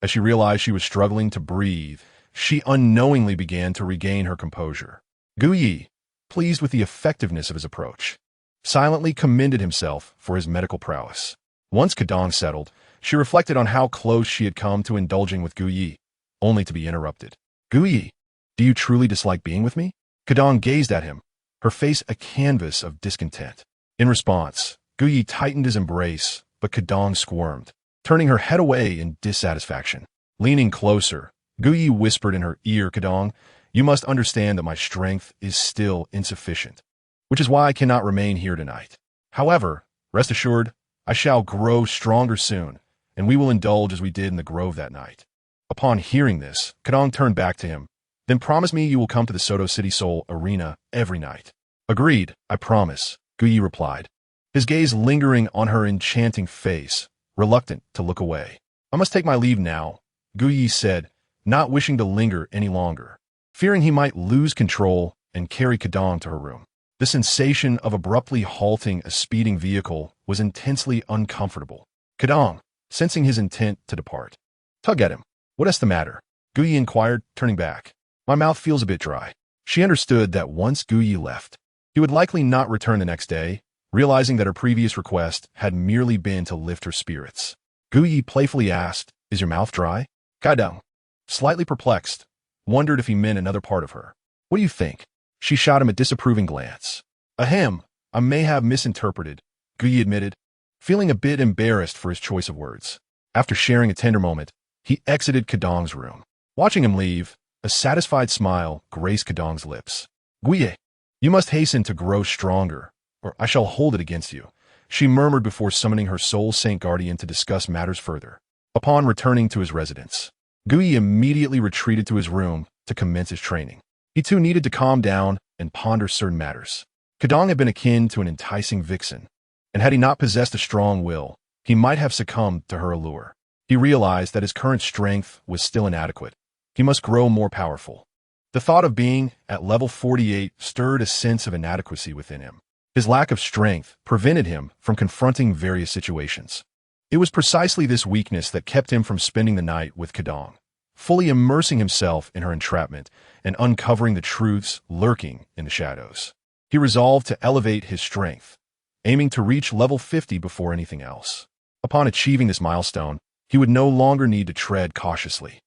as she realized she was struggling to breathe, she unknowingly began to regain her composure. Guyi, pleased with the effectiveness of his approach, silently commended himself for his medical prowess. Once Kedong settled, she reflected on how close she had come to indulging with Guyi, only to be interrupted. Guyi, do you truly dislike being with me? Kedong gazed at him, her face a canvas of discontent. In response, Guyi tightened his embrace, but Kedong squirmed, turning her head away in dissatisfaction. Leaning closer, Guyi whispered in her ear, Kedong, you must understand that my strength is still insufficient, which is why I cannot remain here tonight. However, rest assured, I shall grow stronger soon, and we will indulge as we did in the grove that night. Upon hearing this, Kedong turned back to him. Then promise me you will come to the Soto City Soul Arena every night. Agreed, I promise, Guyi replied, his gaze lingering on her enchanting face, reluctant to look away. I must take my leave now, Guyi said, not wishing to linger any longer, fearing he might lose control and carry Kedong to her room. The sensation of abruptly halting a speeding vehicle was intensely uncomfortable. Kedong, sensing his intent to depart, tug at him. What's the matter? Guyi inquired, turning back. My mouth feels a bit dry. She understood that once Guyi left, he would likely not return the next day, realizing that her previous request had merely been to lift her spirits. Guyi playfully asked, is your mouth dry? Kedong, slightly perplexed, wondered if he meant another part of her. What do you think? She shot him a disapproving glance. Ahem, I may have misinterpreted, Guyi admitted, feeling a bit embarrassed for his choice of words. After sharing a tender moment, he exited Kedong's room. Watching him leave, a satisfied smile graced Kedong's lips. Guyi, you must hasten to grow stronger, or I shall hold it against you, she murmured before summoning her soul saint guardian to discuss matters further. Upon returning to his residence, Guyi immediately retreated to his room to commence his training. He too needed to calm down and ponder certain matters. Kedong had been akin to an enticing vixen, and had he not possessed a strong will, he might have succumbed to her allure. He realized that his current strength was still inadequate. He must grow more powerful. The thought of being at level 48 stirred a sense of inadequacy within him. His lack of strength prevented him from confronting various situations. It was precisely this weakness that kept him from spending the night with Kedong, fully immersing himself in her entrapment and uncovering the truths lurking in the shadows. He resolved to elevate his strength, aiming to reach level 50 before anything else. Upon achieving this milestone, he would no longer need to tread cautiously.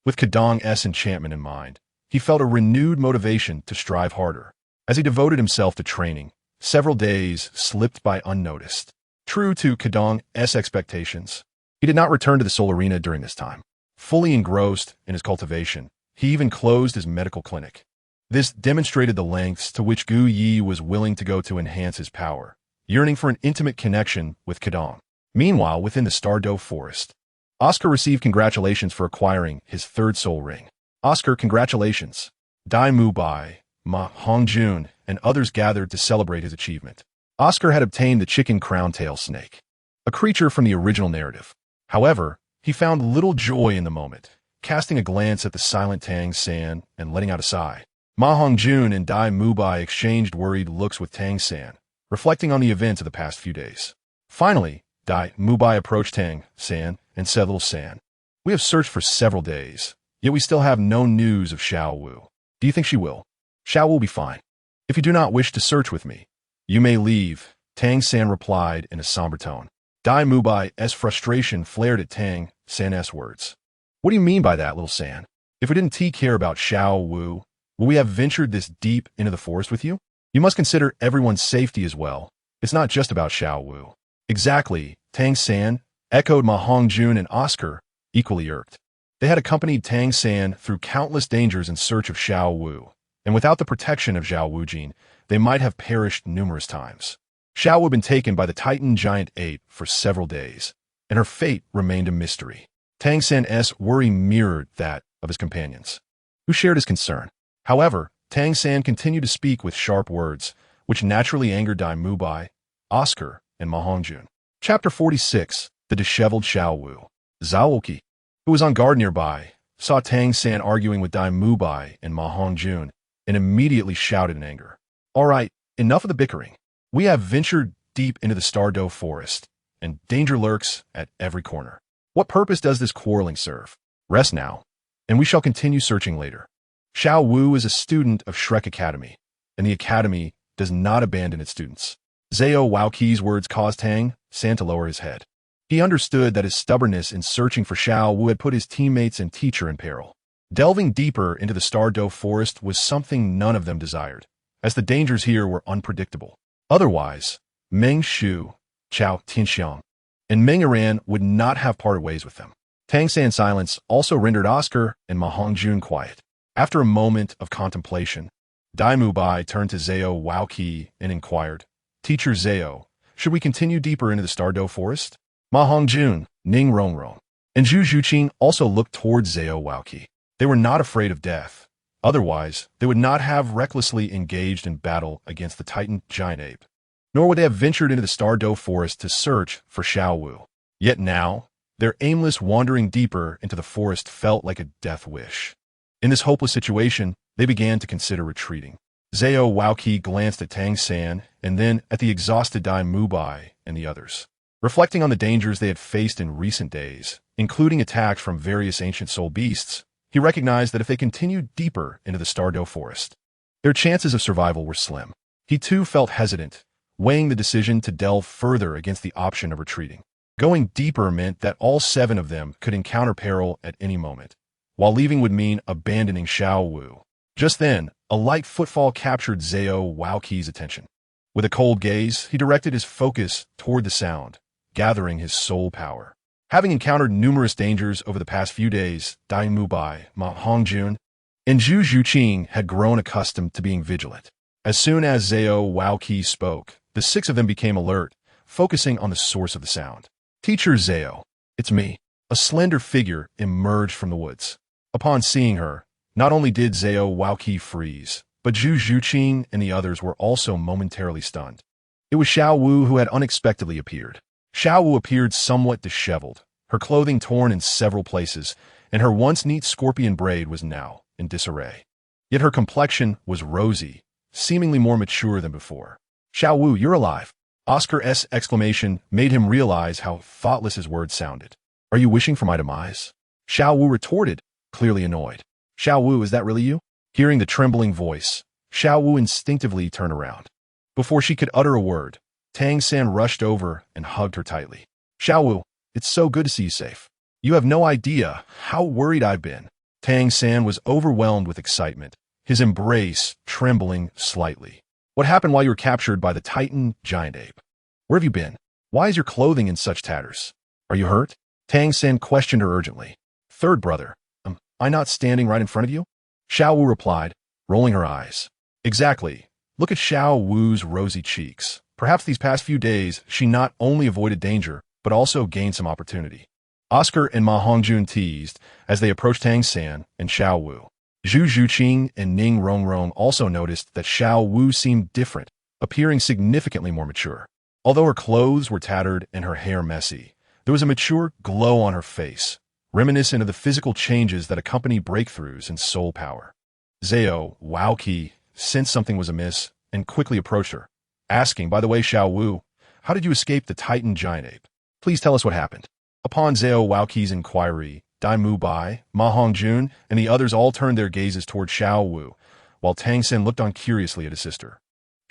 With Kedong's enchantment in mind, he felt a renewed motivation to strive harder. As he devoted himself to training, several days slipped by unnoticed. True to Kedong's expectations, he did not return to the Soul Arena during this time. Fully engrossed in his cultivation, he even closed his medical clinic. This demonstrated the lengths to which Gu Yi was willing to go to enhance his power, yearning for an intimate connection with Kedong. Meanwhile, within the Stardow Forest, Oscar received congratulations for acquiring his third soul ring. Oscar, congratulations. Dai Mubai, Ma Hongjun, and others gathered to celebrate his achievement. Oscar had obtained the chicken crown-tail snake, a creature from the original narrative. However, he found little joy in the moment, casting a glance at the silent Tang San and letting out a sigh. Ma Hongjun and Dai Mubai exchanged worried looks with Tang San, reflecting on the events of the past few days. Finally, Dai Mubai approached Tang San and said, "Little San, we have searched for several days, yet we still have no news of Xiao Wu. Do you think she will? Xiao Wu will be fine. If you do not wish to search with me, you may leave," Tang San replied in a somber tone. Dai Mubai's frustration flared at Tang San's words. "What do you mean by that, little San? If we didn't take care about Xiao Wu, will we have ventured this deep into the forest with you? You must consider everyone's safety as well. It's not just about Xiao Wu." "Exactly," Tang San echoed Ma Hongjun and Oscar, equally irked. They had accompanied Tang San through countless dangers in search of Xiao Wu, and without the protection of Zhao Wujin, they might have perished numerous times. Xiao Wu had been taken by the Titan giant ape for several days, and her fate remained a mystery. Tang San's worry mirrored that of his companions, who shared his concern. However, Tang San continued to speak with sharp words, which naturally angered Dai Mubai, Oscar, and Ma Hongjun. Chapter 46, The Disheveled Xiao Wu. Zhaoqi, who was on guard nearby, saw Tang San arguing with Dai Mubai and Ma Hongjun, and immediately shouted in anger. "All right, enough of the bickering. We have ventured deep into the Stardow Forest, and danger lurks at every corner. What purpose does this quarreling serve? Rest now, and we shall continue searching later." Xiao Wu is a student of Shrek Academy, and the Academy does not abandon its students. Zhao Waoqi's words caused Tang San to lower his head. He understood that his stubbornness in searching for Xiao Wu had put his teammates and teacher in peril. Delving deeper into the Stardow Forest was something none of them desired, as the dangers here were unpredictable. Otherwise, Meng Shu, Chao Tianxiang, and Meng Iran would not have parted ways with them. Tang San's silence also rendered Oscar and Ma Hongjun quiet. After a moment of contemplation, Dai Mubai turned to Zhao Waoqi and inquired, "Teacher Zhao, should we continue deeper into the Stardow Forest?" Ma Hongjun, Ning Rongrong, and Zhu Zhuqing also looked towards Zhao Waoqi. They were not afraid of death. Otherwise, they would not have recklessly engaged in battle against the Titan giant ape, nor would they have ventured into the Stardow Forest to search for Xiao Wu. Yet now, their aimless wandering deeper into the forest felt like a death wish. In this hopeless situation, they began to consider retreating. Zhao Waoqi glanced at Tang San and then at the exhausted Dai Mubai and the others. Reflecting on the dangers they had faced in recent days, including attacks from various ancient soul beasts, he recognized that if they continued deeper into the Stardow Forest, their chances of survival were slim. He too felt hesitant, weighing the decision to delve further against the option of retreating. Going deeper meant that all 7 of them could encounter peril at any moment, while leaving would mean abandoning Xiao Wu. Just then, a light footfall captured Zhao Waoqi's attention. With a cold gaze, he directed his focus toward the sound, gathering his soul power. Having encountered numerous dangers over the past few days, Dai Mubai, Ma Hongjun, and Zhu Zhuqing had grown accustomed to being vigilant. As soon as Zhao Waoqi spoke, the 6 of them became alert, focusing on the source of the sound. "Teacher Zhao, it's me." A slender figure emerged from the woods. Upon seeing her, not only did Zhao Waoqi freeze, but Zhu Zhuqing and the others were also momentarily stunned. It was Xiao Wu who had unexpectedly appeared. Xiao Wu appeared somewhat disheveled, her clothing torn in several places, and her once neat scorpion braid was now in disarray. Yet her complexion was rosy, seemingly more mature than before. "Xiao Wu, you're alive." Oscar's exclamation made him realize how thoughtless his words sounded. "Are you wishing for my demise?" Xiao Wu retorted, clearly annoyed. "Xiao Wu, is that really you?" Hearing the trembling voice, Xiao Wu instinctively turned around. Before she could utter a word, Tang San rushed over and hugged her tightly. "Xiao Wu, it's so good to see you safe. You have no idea how worried I've been." Tang San was overwhelmed with excitement, his embrace trembling slightly. What happened while you were captured by the Titan giant ape? Where have you been? Why is your clothing in such tatters? Are you hurt? Tang San questioned her urgently. Third brother, am I not standing right in front of you? Xiao Wu replied, rolling her eyes. Exactly. Look at Xiao Wu's rosy cheeks. Perhaps these past few days she not only avoided danger, but also gained some opportunity. Oscar and Ma Hongjun teased as they approached Tang San and Xiao Wu. Zhu Zhuqing and Ning Rongrong also noticed that Xiao Wu seemed different, appearing significantly more mature. Although her clothes were tattered and her hair messy, there was a mature glow on her face, reminiscent of the physical changes that accompany breakthroughs in soul power. Zhao Waoqi sensed something was amiss and quickly approached her, asking, by the way, Xiao Wu, how did you escape the Titan giant ape? Please tell us what happened. Upon Zhao Waoqi's inquiry, Dai Mu Bai, Ma Hongjun, and the others all turned their gazes toward Xiao Wu, while Tang San looked on curiously at his sister.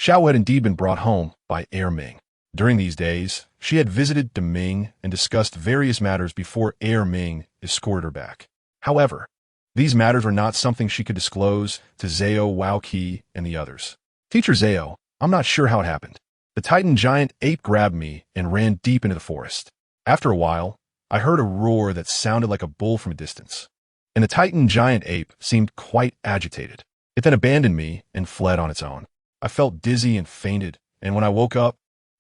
Xiao Wu had indeed been brought home by Heir Ming. During these days, she had visited De Ming and discussed various matters before Heir Ming escorted her back. However, these matters were not something she could disclose to Zhao Waoqi and the others. Teacher Zhao, I'm not sure how it happened. The Titan giant ape grabbed me and ran deep into the forest. After a while, I heard a roar that sounded like a bull from a distance, and the Titan giant ape seemed quite agitated. It then abandoned me and fled on its own. I felt dizzy and fainted, and when I woke up,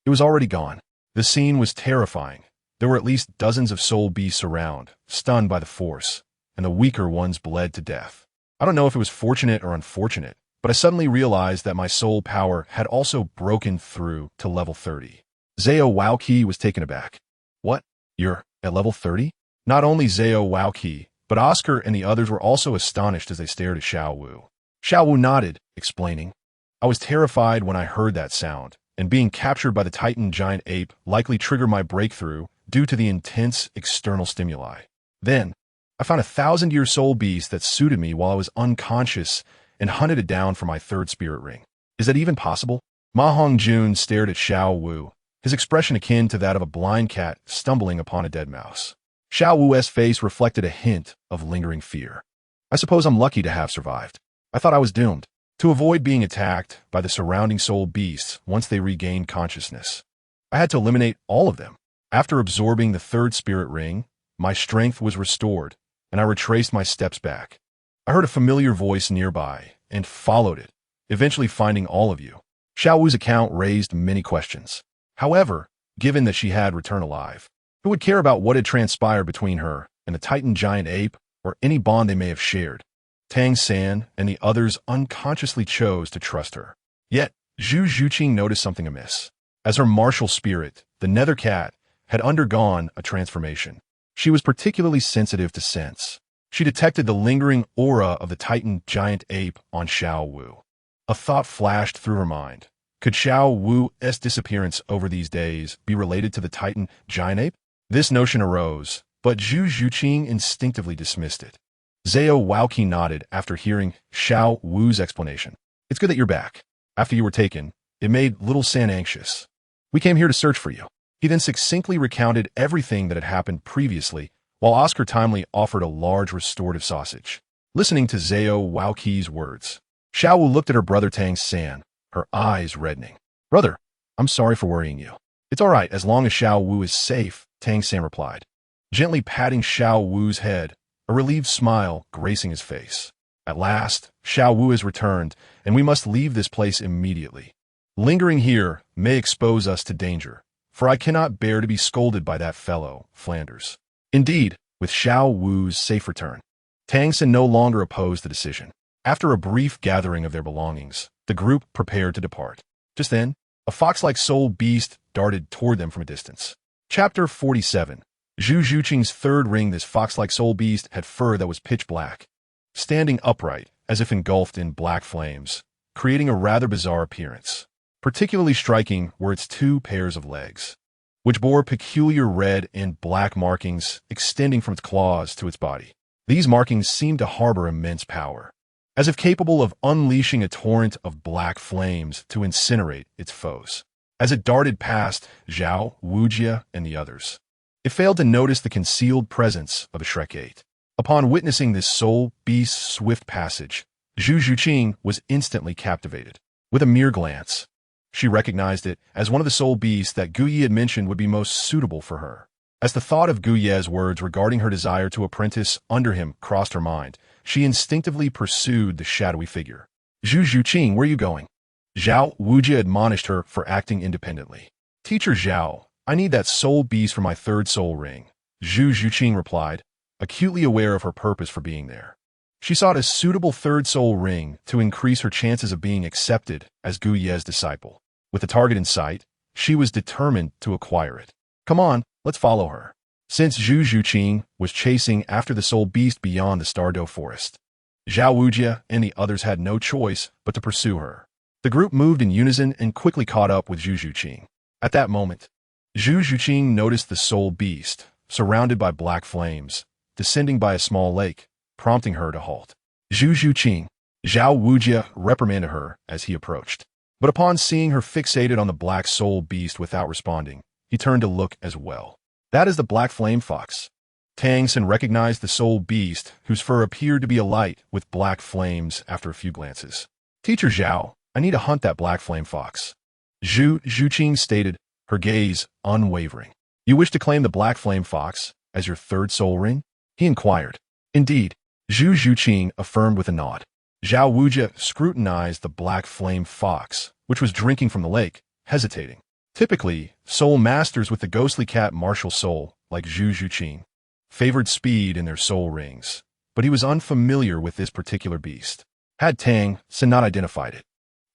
it was already gone. The scene was terrifying. There were at least dozens of soul beasts around, stunned by the force, and the weaker ones bled to death. I don't know if it was fortunate or unfortunate, but I suddenly realized that my soul power had also broken through to level 30. Zhao Waoqi was taken aback. What? You're at level 30? Not only Zhao Waoqi, but Oscar and the others were also astonished as they stared at Xiao Wu. Xiao Wu nodded, explaining, I was terrified when I heard that sound, and being captured by the Titan giant ape likely triggered my breakthrough due to the intense external stimuli. Then, I found a 1,000-year soul beast that suited me while I was unconscious and hunted it down for my third spirit ring. Is that even possible? Ma Hongjun stared at Xiao Wu, his expression akin to that of a blind cat stumbling upon a dead mouse. Xiao Wu's face reflected a hint of lingering fear. I suppose I'm lucky to have survived. I thought I was doomed to avoid being attacked by the surrounding soul beasts once they regained consciousness. I had to eliminate all of them. After absorbing the third spirit ring, my strength was restored, and I retraced my steps back. I heard a familiar voice nearby and followed it, eventually finding all of you. Xiao Wu's account raised many questions. However, given that she had returned alive, who would care about what had transpired between her and the Titan giant ape or any bond they may have shared? Tang San and the others unconsciously chose to trust her. Yet, Zhu Zhuqing noticed something amiss. As her martial spirit, the nether cat, had undergone a transformation. She was particularly sensitive to scents. She detected the lingering aura of the Titan giant ape on Xiao Wu. A thought flashed through her mind. Could Xiao Wu's disappearance over these days be related to the Titan giant ape? This notion arose, but Zhu Zhuqing instinctively dismissed it. Zhao Waoqi nodded after hearing Xiao Wu's explanation. It's good that you're back. After you were taken, it made Little San anxious. We came here to search for you. He then succinctly recounted everything that had happened previously, while Oscar timely offered a large restorative sausage. Listening to Zhao Waoqi's words, Xiao Wu looked at her brother Tang San, her eyes reddening. Brother, I'm sorry for worrying you. It's all right as long as Xiao Wu is safe, Tang San replied, gently patting Xiao Wu's head, a relieved smile gracing his face. At last, Xiao Wu has returned, and we must leave this place immediately. Lingering here may expose us to danger, for I cannot bear to be scolded by that fellow, Flanders. Indeed, with Xiao Wu's safe return, Tang San no longer opposed the decision. After a brief gathering of their belongings, the group prepared to depart. Just then, a fox-like soul beast darted toward them from a distance. Chapter 47. Zhu Zhuqing's third ring. This fox-like soul beast had fur that was pitch black, standing upright as if engulfed in black flames, creating a rather bizarre appearance. Particularly striking were its two pairs of legs, which bore peculiar red and black markings extending from its claws to its body. These markings seemed to harbor immense power, as if capable of unleashing a torrent of black flames to incinerate its foes. As it darted past Zhao, Wujia, and the others, it failed to notice the concealed presence of a Shrek 8. Upon witnessing this soul beast's swift passage, Zhu Zhuqing was instantly captivated. With a mere glance, she recognized it as one of the soul beasts that Gu Yi had mentioned would be most suitable for her. As the thought of Gu Ye's words regarding her desire to apprentice under him crossed her mind, she instinctively pursued the shadowy figure. Zhu Zhuqing, where are you going? Zhao Wujia admonished her for acting independently. Teacher Zhao, I need that soul beast for my third soul ring, Zhu Zhuqing replied, acutely aware of her purpose for being there. She sought a suitable third soul ring to increase her chances of being accepted as Gu Ye's disciple. With the target in sight, she was determined to acquire it. Come on, let's follow her. Since Zhu Zhuqing was chasing after the soul beast beyond the Stardow forest, Zhao Wujia and the others had no choice but to pursue her. The group moved in unison and quickly caught up with Zhu Zhuqing. At that moment, Zhu Zhuqing noticed the soul beast, surrounded by black flames, descending by a small lake, prompting her to halt. Zhu Zhuqing, Zhao Wujia reprimanded her as he approached. But upon seeing her fixated on the black soul beast without responding, he turned to look as well. That is the black flame fox. Tang San recognized the soul beast, whose fur appeared to be alight with black flames after a few glances. Teacher Zhao, I need to hunt that black flame fox. Zhu Zhuqing stated, her gaze unwavering. You wish to claim the black flame fox as your third soul ring? He inquired. Indeed, Zhu Zhuqing affirmed with a nod. Zhao Wujia scrutinized the black flame fox, which was drinking from the lake, hesitating. Typically, soul masters with the ghostly cat martial soul, like Zhu Zhuqing, favored speed in their soul rings, but he was unfamiliar with this particular beast. Had Tang San not identified it,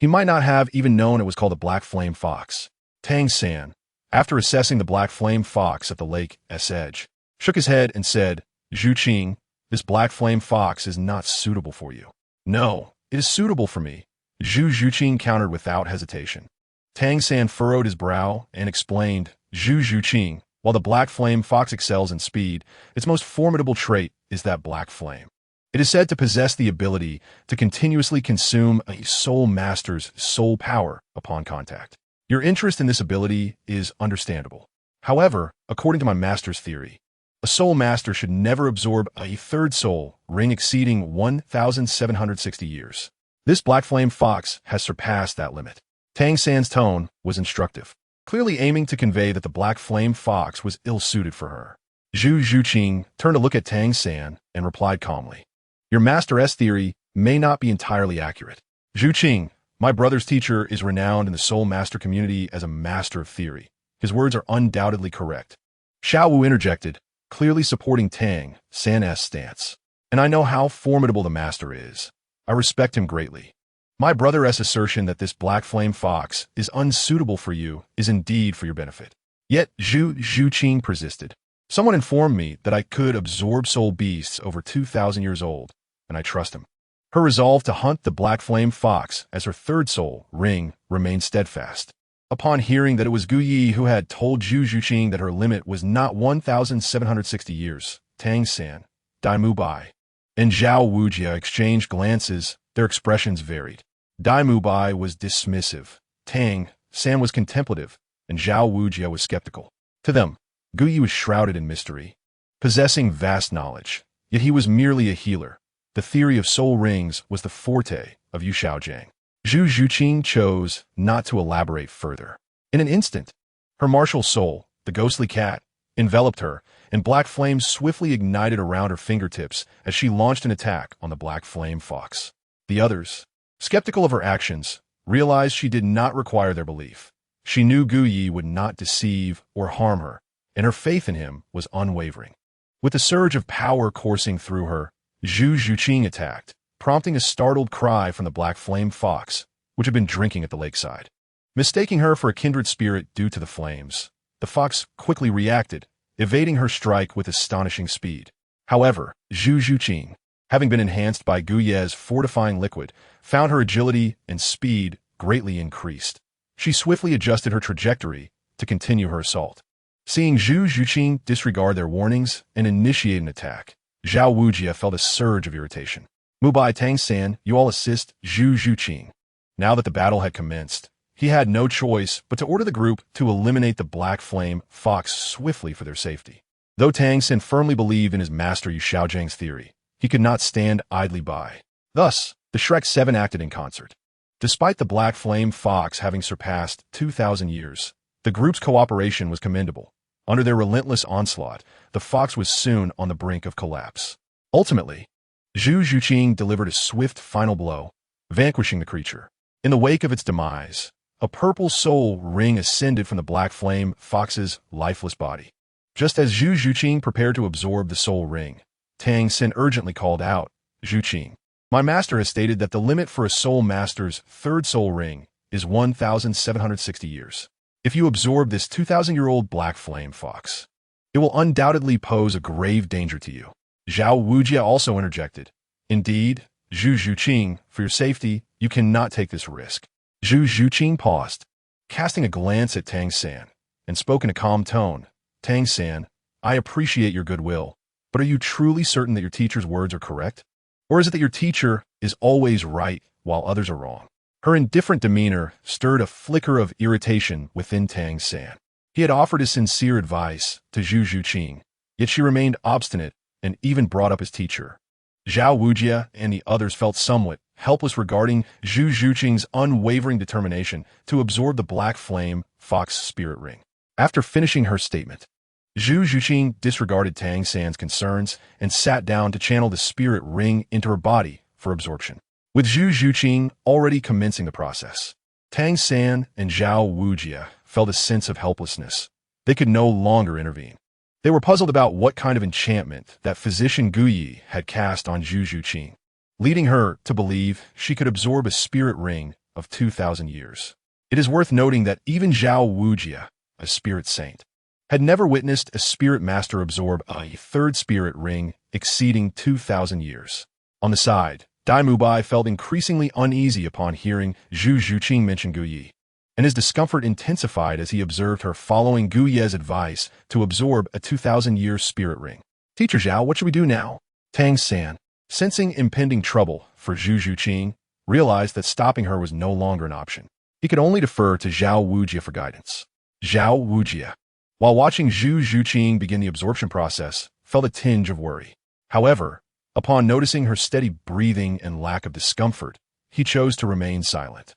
he might not have even known it was called a black flame fox. Tang San, after assessing the black flame fox at the lake's edge, shook his head and said, Zhuqing, this black flame fox is not suitable for you. No, it is suitable for me, Zhu Zhuqing countered without hesitation. Tang San furrowed his brow and explained, Zhu Zhuqing, while the black flame fox excels in speed, its most formidable trait is that black flame. It is said to possess the ability to continuously consume a soul master's soul power upon contact. Your interest in this ability is understandable. However, according to my master's theory, a soul master should never absorb a third soul ring exceeding 1,760 years. This black flame fox has surpassed that limit. Tang San's tone was instructive, clearly aiming to convey that the black flame fox was ill-suited for her. Zhu Zhuqing turned to look at Tang San and replied calmly, your master's theory may not be entirely accurate. Zhuqing, my brother's teacher is renowned in the soul master community as a master of theory. His words are undoubtedly correct. Xiao Wu interjected, clearly supporting Tang San's stance. And I know how formidable the master is. I respect him greatly. My brother's assertion that this black flame fox is unsuitable for you is indeed for your benefit. Yet Zhu Zhuqing persisted. Someone informed me that I could absorb soul beasts over 2,000 years old, and I trust him. Her resolve to hunt the black flame fox as her third soul ring remained steadfast. Upon hearing that it was Gu Yi who had told Zhu Zhuqing that her limit was not 1,760 years, Tang San, Dai Mu Bai, and Zhao Wujia exchanged glances. Their expressions varied. Dai Mu Bai was dismissive, Tang San was contemplative, and Zhao Wujia was skeptical. To them, Gu Yi was shrouded in mystery, possessing vast knowledge, yet he was merely a healer. The theory of soul rings was the forte of Yu Xiaogang. Zhu Zhuqing chose not to elaborate further. In an instant, her martial soul, the ghostly cat, enveloped her, and black flames swiftly ignited around her fingertips as she launched an attack on the black flame fox. The others, skeptical of her actions, realized she did not require their belief. She knew Gu Yi would not deceive or harm her, and her faith in him was unwavering. With a surge of power coursing through her, Zhu Zhuqing attacked, prompting a startled cry from the black flame fox, which had been drinking at the lakeside. Mistaking her for a kindred spirit due to the flames, the fox quickly reacted, evading her strike with astonishing speed. However, Zhu Zhuqing, having been enhanced by Gu Ye's fortifying liquid, found her agility and speed greatly increased. She swiftly adjusted her trajectory to continue her assault. Seeing Zhu Zhuqing disregard their warnings and initiate an attack, Zhao Wujia felt a surge of irritation. Mu Bai, Tang San, you all assist Zhu Zhuqing. Now that the battle had commenced, he had no choice but to order the group to eliminate the black flame fox swiftly for their safety. Though Tang San firmly believed in his master Yu Xiaogang's theory, he could not stand idly by. Thus, The Shrek 7 acted in concert. Despite the Black Flame Fox having surpassed 2,000 years, the group's cooperation was commendable. Under their relentless onslaught, the fox was soon on the brink of collapse. Ultimately, Zhu Zhuqing delivered a swift final blow, vanquishing the creature. In the wake of its demise, a purple soul ring ascended from the Black Flame Fox's lifeless body. Just as Zhu Zhuqing prepared to absorb the soul ring, Tang San urgently called out, "Zhuqing, my master has stated that the limit for a soul master's third soul ring is 1,760 years. If you absorb this 2,000-year-old Black Flame Fox, it will undoubtedly pose a grave danger to you." Zhao Wujia also interjected, "Indeed, Zhu Zhuqing, for your safety, you cannot take this risk." Zhu Zhuqing paused, casting a glance at Tang San, and spoke in a calm tone. "Tang San, I appreciate your goodwill, but are you truly certain that your teacher's words are correct? Or is it that your teacher is always right while others are wrong?" Her indifferent demeanor stirred a flicker of irritation within Tang San. He had offered his sincere advice to Zhu Zhuqing, yet she remained obstinate and even brought up his teacher. Zhao Wujia and the others felt somewhat helpless regarding Zhu Zhuqing's unwavering determination to absorb the Black Flame Fox spirit ring. After finishing her statement, Zhu Zhuqing disregarded Tang San's concerns and sat down to channel the spirit ring into her body for absorption. With Zhu Zhuqing already commencing the process, Tang San and Zhao Wujia felt a sense of helplessness. They could no longer intervene. They were puzzled about what kind of enchantment that physician Gu Yi had cast on Zhu Zhuqing, leading her to believe she could absorb a spirit ring of 2,000 years. It is worth noting that even Zhao Wujia, a spirit saint, had never witnessed a spirit master absorb a third spirit ring exceeding 2,000 years. On the side, Dai Mubai felt increasingly uneasy upon hearing Zhu Zhuqing mention Gu Yi, and his discomfort intensified as he observed her following Gu Ye's advice to absorb a 2,000-year spirit ring. "Teacher Zhao, what should we do now?" Tang San, sensing impending trouble for Zhu Zhuqing, realized that stopping her was no longer an option. He could only defer to Zhao Wujia for guidance. Zhao Wujia, while watching Zhu Zhuqing begin the absorption process, felt a tinge of worry. However, upon noticing her steady breathing and lack of discomfort, he chose to remain silent.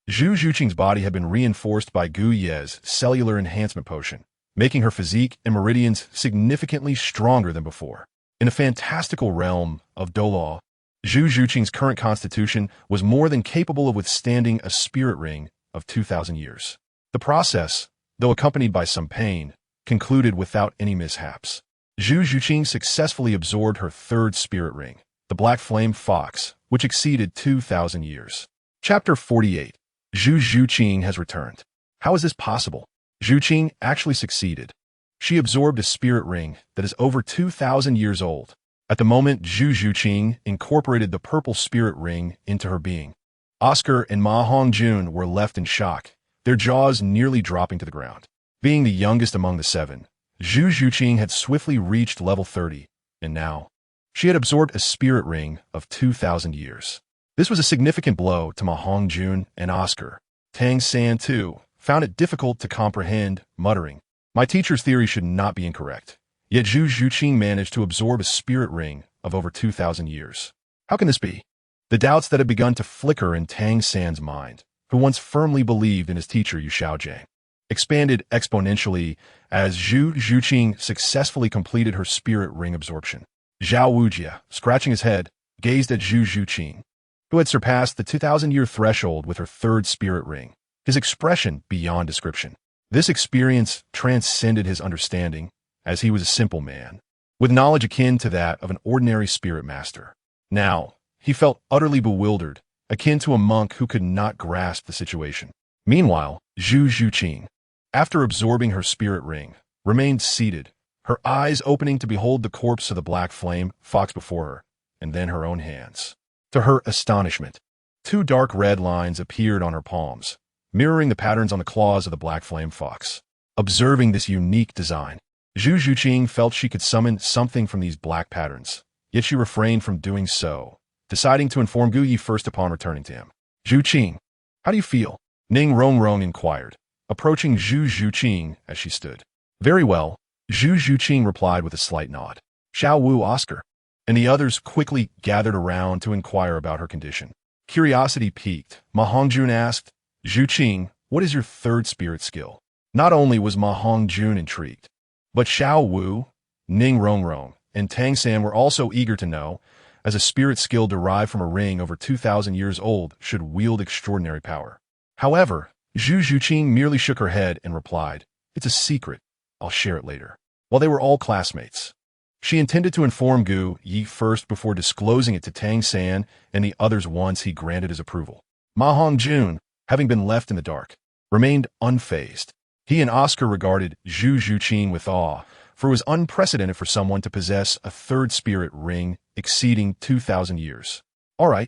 Zhu Zhuqing's body had been reinforced by Gu Ye's cellular enhancement potion, making her physique and meridians significantly stronger than before. In the fantastical realm of Douluo, Zhu Zhuqing's current constitution was more than capable of withstanding a spirit ring of 2,000 years. The process, though accompanied by some pain, concluded without any mishaps. Zhu Zhuqing successfully absorbed her third spirit ring, the Black Flame Fox, which exceeded 2,000 years. Chapter 48. Zhu Zhuqing has returned. How is this possible? Zhuqing actually succeeded. She absorbed a spirit ring that is over 2,000 years old. At the moment, Zhu Zhuqing incorporated the purple spirit ring into her being. Oscar and Ma Hongjun were left in shock, their jaws nearly dropping to the ground. Being the youngest among the seven, Zhu Zhuqing had swiftly reached level 30, and now, she had absorbed a spirit ring of 2,000 years. This was a significant blow to Ma Hongjun and Oscar. Tang San, too, found it difficult to comprehend, muttering, "My teacher's theory should not be incorrect." Yet Zhu Zhuqing managed to absorb a spirit ring of over 2,000 years. How can this be? The doubts that had begun to flicker in Tang San's mind, who once firmly believed in his teacher Yu Xiaogang, expanded exponentially as Zhu Zhuqing successfully completed her spirit ring absorption. Zhao Wujia, scratching his head, gazed at Zhu Zhuqing, who had surpassed the 2,000-year threshold with her third spirit ring, his expression beyond description. This experience transcended his understanding, as he was a simple man, with knowledge akin to that of an ordinary spirit master. Now, he felt utterly bewildered, akin to a monk who could not grasp the situation. Meanwhile, Zhu Zhuqing, after absorbing her spirit ring, remained seated, her eyes opening to behold the corpse of the Black Flame Fox before her, and then her own hands. To her astonishment, two dark red lines appeared on her palms, mirroring the patterns on the claws of the Black Flame Fox. Observing this unique design, Zhu Zhuqing felt she could summon something from these black patterns, yet she refrained from doing so, deciding to inform Gu Yi first upon returning to him. "Zhuqing, how do you feel?" Ning Rongrong inquired, approaching Zhu Zhuqing as she stood. "Very well," Zhu Zhuqing replied with a slight nod. Xiao Wu, Oscar, and the others quickly gathered around to inquire about her condition. Curiosity piqued. Ma Hongjun asked, Zhu Qing, what is your third spirit skill? Not only was Ma Hongjun intrigued, but Xiao Wu, Ning Rongrong, and Tang San were also eager to know, as a spirit skill derived from a ring over 2,000 years old should wield extraordinary power. However, Zhu Zhuqing merely shook her head and replied, It's a secret. I'll share it later. While they were all classmates, she intended to inform Gu Yi first before disclosing it to Tang San and the others once he granted his approval. Ma Hongjun, having been left in the dark, remained unfazed. He and Oscar regarded Zhu Zhuqing with awe, for it was unprecedented for someone to possess a third spirit ring exceeding 2,000 years. All right,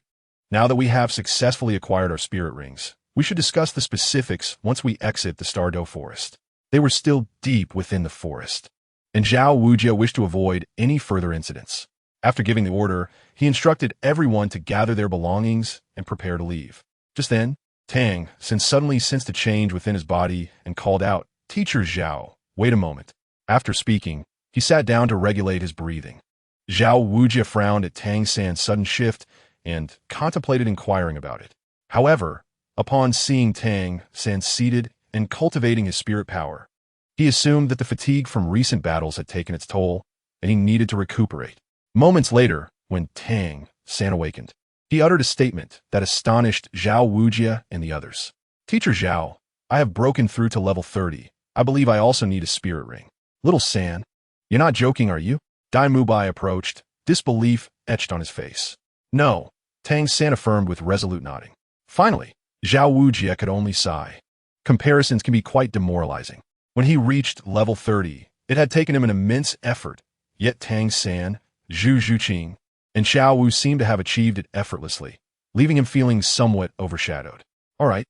now that we have successfully acquired our spirit rings, we should discuss the specifics once we exit the Stardow Forest. They were still deep within the forest, and Zhao Wujia wished to avoid any further incidents. After giving the order, he instructed everyone to gather their belongings and prepare to leave. Just then, Tang San suddenly sensed a change within his body and called out, Teacher Zhao, wait a moment. After speaking, he sat down to regulate his breathing. Zhao Wujia frowned at Tang San's sudden shift and contemplated inquiring about it. However, upon seeing Tang San seated and cultivating his spirit power, he assumed that the fatigue from recent battles had taken its toll, and he needed to recuperate. Moments later, when Tang San awakened, he uttered a statement that astonished Zhao Wujia and the others. Teacher Zhao, I have broken through to level 30. I believe I also need a spirit ring. Little San, you're not joking, are you? Dai Mubai approached, disbelief etched on his face. No, Tang San affirmed with resolute nodding. Finally, Zhao Wujia could only sigh. Comparisons can be quite demoralizing. When he reached level 30, it had taken him an immense effort, yet Tang San, Zhu Zhuqing, and Xiao Wu seemed to have achieved it effortlessly, leaving him feeling somewhat overshadowed. All right,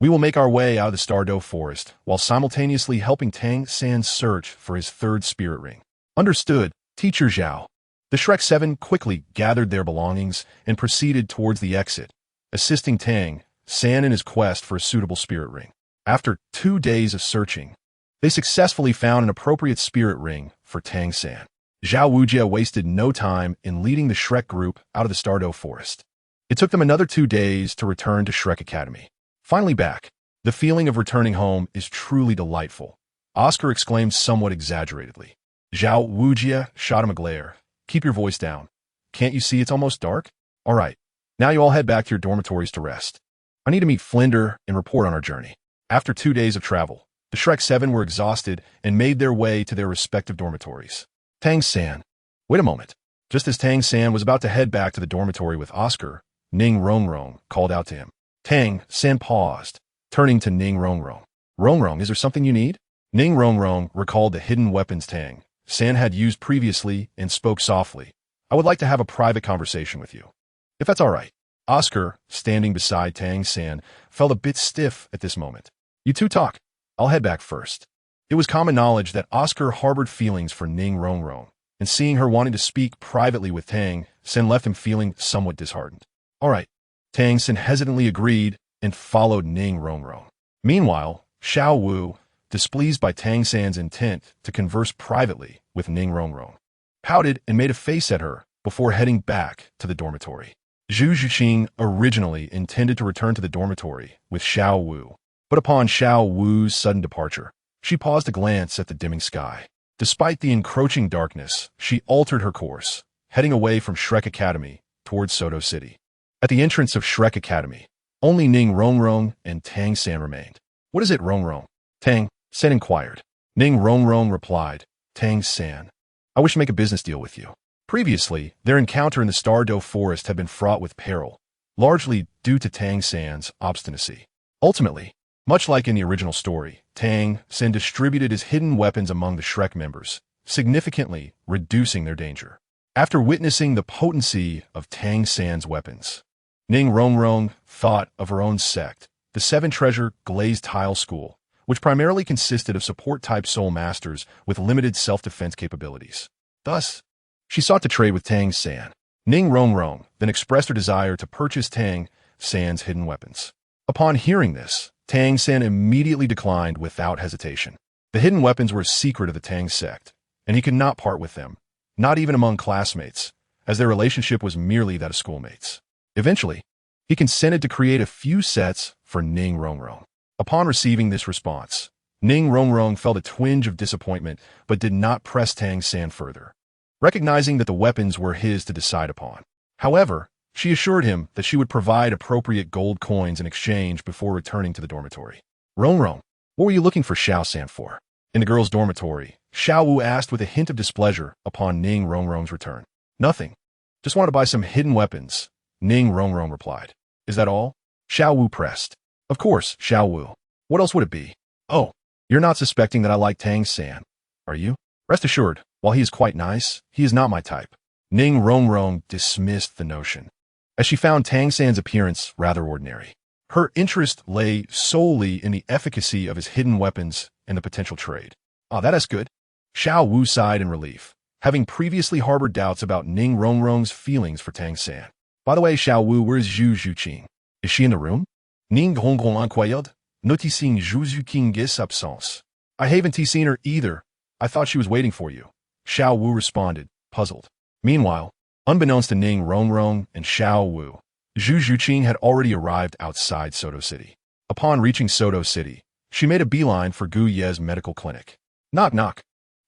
we will make our way out of the Stardow Forest while simultaneously helping Tang San search for his third spirit ring. Understood, Teacher Zhao. The Shrek 7 quickly gathered their belongings and proceeded towards the exit, assisting Tang San in his quest for a suitable spirit ring. After 2 days of searching, they successfully found an appropriate spirit ring for Tang San. Zhao Wujia wasted no time in leading the Shrek group out of the Stardow Forest. It took them another 2 days to return to Shrek Academy. Finally back, the feeling of returning home is truly delightful, Oscar exclaimed somewhat exaggeratedly. Zhao Wujia shot him a glare. Keep your voice down. Can't you see it's almost dark? All right, now you all head back to your dormitories to rest. I need to meet Flinder and report on our journey. After 2 days of travel, the Shrek 7 were exhausted and made their way to their respective dormitories. Tang San. Wait a moment. Just as Tang San was about to head back to the dormitory with Oscar, Ning Rongrong called out to him. Tang San paused, turning to Ning Rongrong. Rongrong, is there something you need? Ning Rongrong recalled the hidden weapons Tang San had used previously and spoke softly. I would like to have a private conversation with you. If that's all right. Oscar, standing beside Tang San, felt a bit stiff at this moment. You two talk. I'll head back first. It was common knowledge that Oscar harbored feelings for Ning Rongrong, and seeing her wanting to speak privately with Tang San left him feeling somewhat disheartened. All right. Tang San hesitantly agreed and followed Ning Rongrong. Meanwhile, Xiao Wu, displeased by Tang San's intent to converse privately with Ning Rongrong, pouted and made a face at her before heading back to the dormitory. Zhu Zhuqing originally intended to return to the dormitory with Xiao Wu, but upon Xiao Wu's sudden departure, she paused to glance at the dimming sky. Despite the encroaching darkness, she altered her course, heading away from Shrek Academy towards Soto City. At the entrance of Shrek Academy, only Ning Rongrong and Tang San remained. What is it, Rongrong? Tang San inquired. Ning Rongrong replied, Tang San, I wish to make a business deal with you. Previously, their encounter in the Stardow Forest had been fraught with peril, largely due to Tang San's obstinacy. Ultimately, much like in the original story, Tang San distributed his hidden weapons among the Shrek members, significantly reducing their danger. After witnessing the potency of Tang San's weapons, Ning Rongrong thought of her own sect, the Seven Treasure Glazed Tile School, which primarily consisted of support-type soul masters with limited self-defense capabilities. Thus, she sought to trade with Tang San. Ning Rongrong then expressed her desire to purchase Tang San's hidden weapons. Upon hearing this, Tang San immediately declined without hesitation. The hidden weapons were a secret of the Tang sect, and he could not part with them, not even among classmates, as their relationship was merely that of schoolmates. Eventually, He consented to create a few sets for Ning Rongrong. Upon receiving this response, Ning Rongrong felt a twinge of disappointment but did not press Tang San further, recognizing that the weapons were his to decide upon. However, she assured him that she would provide appropriate gold coins in exchange before returning to the dormitory. Rongrong, what were you looking for Xiao San for? In the girls' dormitory, Xiao Wu asked with a hint of displeasure upon Ning Rongrong's return. Nothing. Just want to buy some hidden weapons, Ning Rongrong replied. Is that all? Xiao Wu pressed. Of course, Xiao Wu. What else would it be? Oh, you're not suspecting that I like Tang San, are you? Rest assured, while he is quite nice, he is not my type. Ning Rongrong dismissed the notion, as she found Tang San's appearance rather ordinary. Her interest lay solely in the efficacy of his hidden weapons and the potential trade. Ah, that is good. Xiao Wu sighed in relief, having previously harbored doubts about Ning Rongrong's feelings for Tang San. By the way, Xiao Wu, where is Zhu Zhuqing? Is she in the room? Ning Rongrong inquired, noticing Zhu Zhuqing's absence. I haven't seen her either. I thought she was waiting for you. Xiao Wu responded, puzzled. Meanwhile, unbeknownst to Ning Rongrong and Xiao Wu, Zhu Zhuqing had already arrived outside Soto City. Upon reaching Soto City, she made a beeline for Gu Ye's medical clinic. Knock, knock.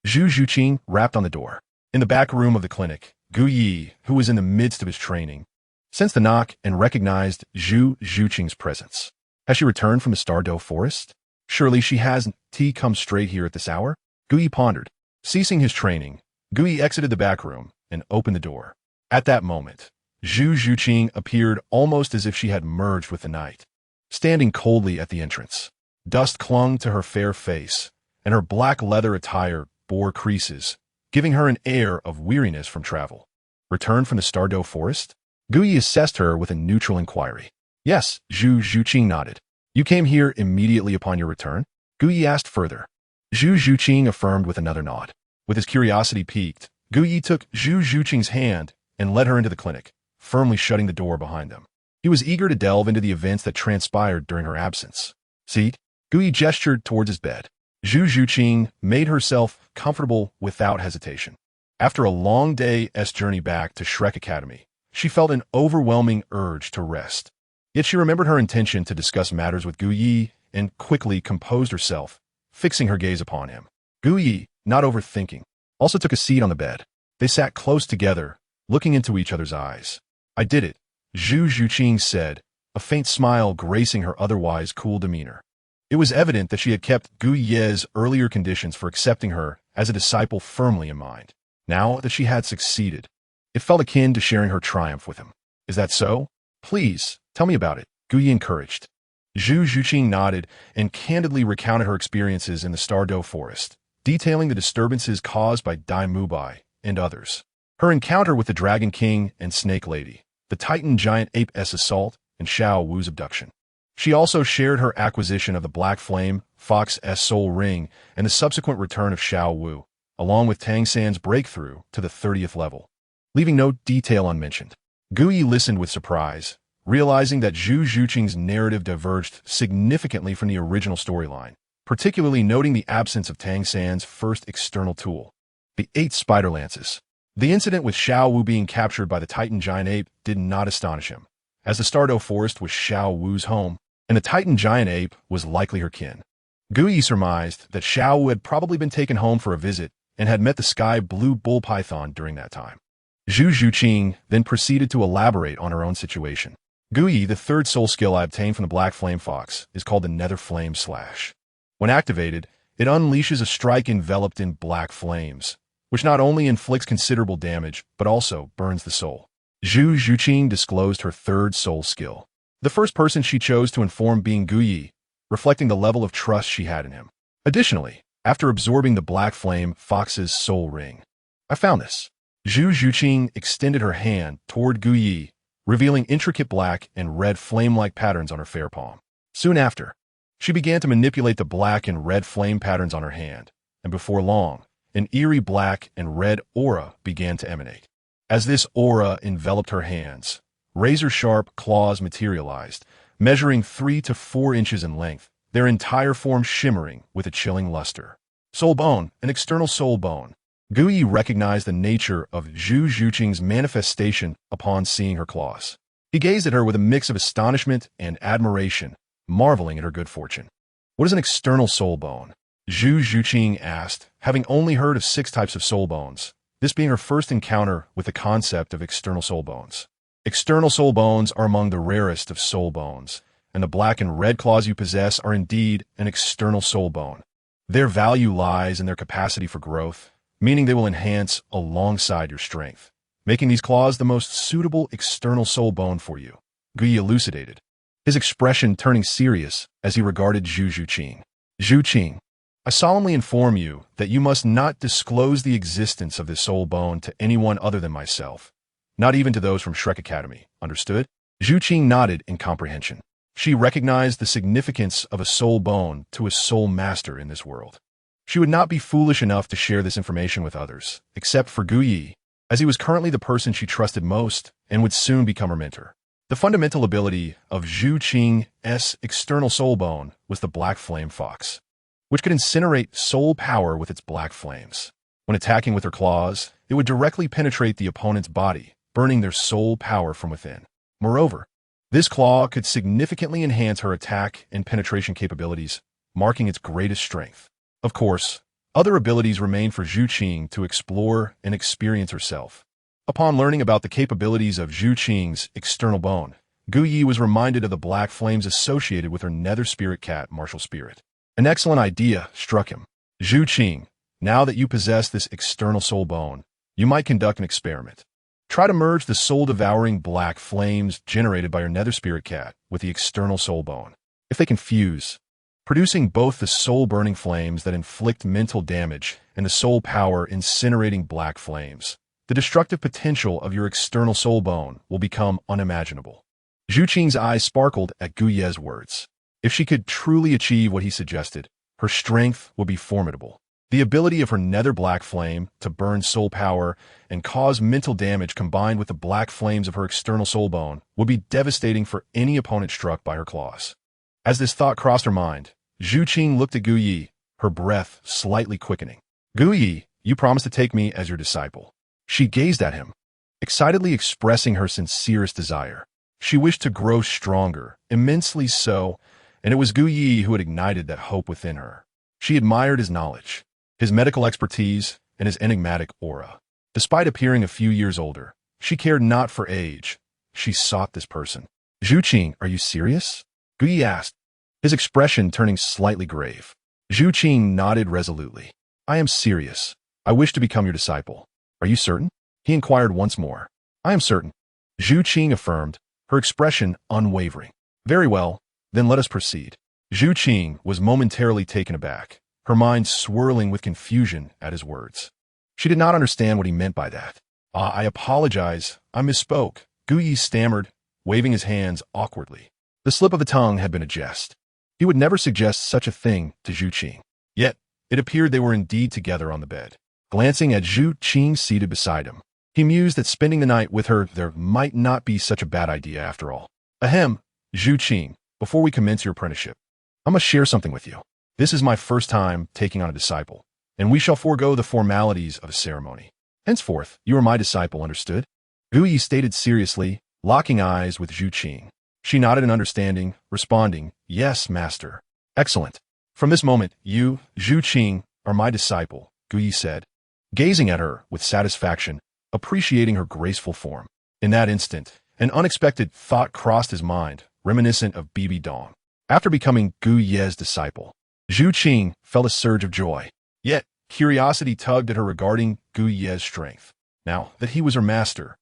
Zhu Zhuqing rapped on the door. In the back room of the clinic, Gu Ye, who was in the midst of his training, sensed the knock and recognized Zhu Zhuqing's presence. Has she returned from the Douluo forest? Surely she hasn't come straight here at this hour? Gu Ye pondered. Ceasing his training, Gu Ye exited the back room and opened the door. At that moment, Zhu Zhuqing appeared almost as if she had merged with the night, standing coldly at the entrance. Dust clung to her fair face, and her black leather attire bore creases, giving her an air of weariness from travel. Returned from the Douluo forest? Gu Ye assessed her with a neutral inquiry. Yes, Zhu Zhuqing nodded. You came here immediately upon your return? Gu Ye asked further. Zhu Zhuqing affirmed with another nod. With his curiosity piqued, Gu Ye took Zhu Zhuqing's hand and led her into the clinic, firmly shutting the door behind them. He was eager to delve into the events that transpired during her absence. Seat? Gu Ye gestured towards his bed. Zhu Zhuqing made herself comfortable without hesitation. After a long day's journey back to Shrek Academy, she felt an overwhelming urge to rest. Yet she remembered her intention to discuss matters with Gu Ye and quickly composed herself, fixing her gaze upon him. Gu Ye, not overthinking, also took a seat on the bed. They sat close together, looking into each other's eyes. I did it, Zhu Zhuqing said, a faint smile gracing her otherwise cool demeanor. It was evident that she had kept Gu Ye's earlier conditions for accepting her as a disciple firmly in mind. Now that she had succeeded, it felt akin to sharing her triumph with him. Is that so? Please, tell me about it, Gu Ye encouraged. Zhu Zhuqing nodded and candidly recounted her experiences in the Douluo forest, detailing the disturbances caused by Dai Mubai and others. Her encounter with the Dragon King and Snake Lady, the Titan Giant Ape's assault, and Xiao Wu's abduction. She also shared her acquisition of the Black Flame Fox's soul ring and the subsequent return of Xiao Wu, along with Tang San's breakthrough to the 30th level, leaving no detail unmentioned. Gu Ye listened with surprise, realizing that Zhu Zhuqing's narrative diverged significantly from the original storyline, particularly noting the absence of Tang San's first external tool, the 8 spider lances. The incident with Xiao Wu being captured by the Titan Giant Ape did not astonish him, as the Douluo forest was Xiao Wu's home, and the Titan Giant Ape was likely her kin. Gu Ye surmised that Xiao Wu had probably been taken home for a visit and had met the Sky Blue Bull Python during that time. Zhu Zhuqing then proceeded to elaborate on her own situation. Gu Ye, the third soul skill I obtained from the Black Flame Fox, is called the Nether Flame Slash. When activated, it unleashes a strike enveloped in black flames, which not only inflicts considerable damage, but also burns the soul. Zhu Zhuqing disclosed her third soul skill. The first person she chose to inform being Gu Ye, reflecting the level of trust she had in him. Additionally, after absorbing the Black Flame Fox's soul ring, I found this. Zhu Zhuqing extended her hand toward Gu Ye, revealing intricate black and red flame-like patterns on her fair palm. Soon after, she began to manipulate the black and red flame patterns on her hand, and before long, an eerie black and red aura began to emanate. As this aura enveloped her hands, razor-sharp claws materialized, measuring 3 to 4 inches in length, their entire form shimmering with a chilling luster. Soul bone, an external soul bone. Gu Ye recognized the nature of Zhu Zhuqing's manifestation upon seeing her claws. He gazed at her with a mix of astonishment and admiration, marveling at her good fortune. What is an external soul bone? Zhu Zhuqing asked, having only heard of 6 types of soul bones, this being her first encounter with the concept of external soul bones. External soul bones are among the rarest of soul bones, and the black and red claws you possess are indeed an external soul bone. Their value lies in their capacity for growth, meaning they will enhance alongside your strength, making these claws the most suitable external soul bone for you, Gui elucidated, his expression turning serious as he regarded Zhu Zhuqing. Zhuqing, I solemnly inform you that you must not disclose the existence of this soul bone to anyone other than myself, not even to those from Shrek Academy, understood? Zhuqing nodded in comprehension. She recognized the significance of a soul bone to a soul master in this world. She would not be foolish enough to share this information with others, except for Gu Yi, as he was currently the person she trusted most and would soon become her mentor. The fundamental ability of Zhu Qing's external soul bone was the Black Flame Fox, which could incinerate soul power with its black flames. When attacking with her claws, it would directly penetrate the opponent's body, burning their soul power from within. Moreover, this claw could significantly enhance her attack and penetration capabilities, marking its greatest strength. Of course, other abilities remain for Zhu Qing to explore and experience herself. Upon learning about the capabilities of Zhu Qing's external bone, Gu Yi was reminded of the black flames associated with her nether spirit cat martial spirit. An excellent idea struck him. Zhu Qing, now that you possess this external soul bone, you might conduct an experiment. Try to merge the soul-devouring black flames generated by your nether spirit cat with the external soul bone. If they can fuse, producing both the soul-burning flames that inflict mental damage and the soul power incinerating black flames, the destructive potential of your external soul bone will become unimaginable. Zhu Qing's eyes sparkled at Gu Ye's words. If she could truly achieve what he suggested, her strength would be formidable. The ability of her nether black flame to burn soul power and cause mental damage combined with the black flames of her external soul bone would be devastating for any opponent struck by her claws. As this thought crossed her mind, Zhu Qing looked at Gu Yi, her breath slightly quickening. Gu Yi, you promised to take me as your disciple. She gazed at him, excitedly expressing her sincerest desire. She wished to grow stronger, immensely so, and it was Gu Yi who had ignited that hope within her. She admired his knowledge, his medical expertise, and his enigmatic aura. Despite appearing a few years older, she cared not for age. She sought this person. Zhu Qing, are you serious? Gu Yi asked, his expression turning slightly grave. Zhu Qing nodded resolutely. I am serious. I wish to become your disciple. Are you certain? He inquired once more. I am certain. Zhu Qing affirmed, her expression unwavering. Very well, then let us proceed. Zhu Qing was momentarily taken aback, her mind swirling with confusion at his words. She did not understand what he meant by that. I apologize. I misspoke. Gu Yi stammered, waving his hands awkwardly. The slip of a tongue had been a jest. He would never suggest such a thing to Zhu Qing. Yet, it appeared they were indeed together on the bed. Glancing at Zhu Qing seated beside him, he mused that spending the night with her there might not be such a bad idea after all. Ahem, Zhu Qing, before we commence your apprenticeship, I must share something with you. This is my first time taking on a disciple, and we shall forego the formalities of a ceremony. Henceforth, you are my disciple, understood? Gu Yi stated seriously, locking eyes with Zhu Qing. She nodded in understanding, responding, Yes, master. Excellent. From this moment, you, Zhu Qing, are my disciple, Gu Yi said, gazing at her with satisfaction, appreciating her graceful form. In that instant, an unexpected thought crossed his mind, reminiscent of Bibi Dong. After becoming Gu Ye's disciple, Zhu Qing felt a surge of joy. Yet, curiosity tugged at her regarding Gu Ye's strength. Now that he was her master,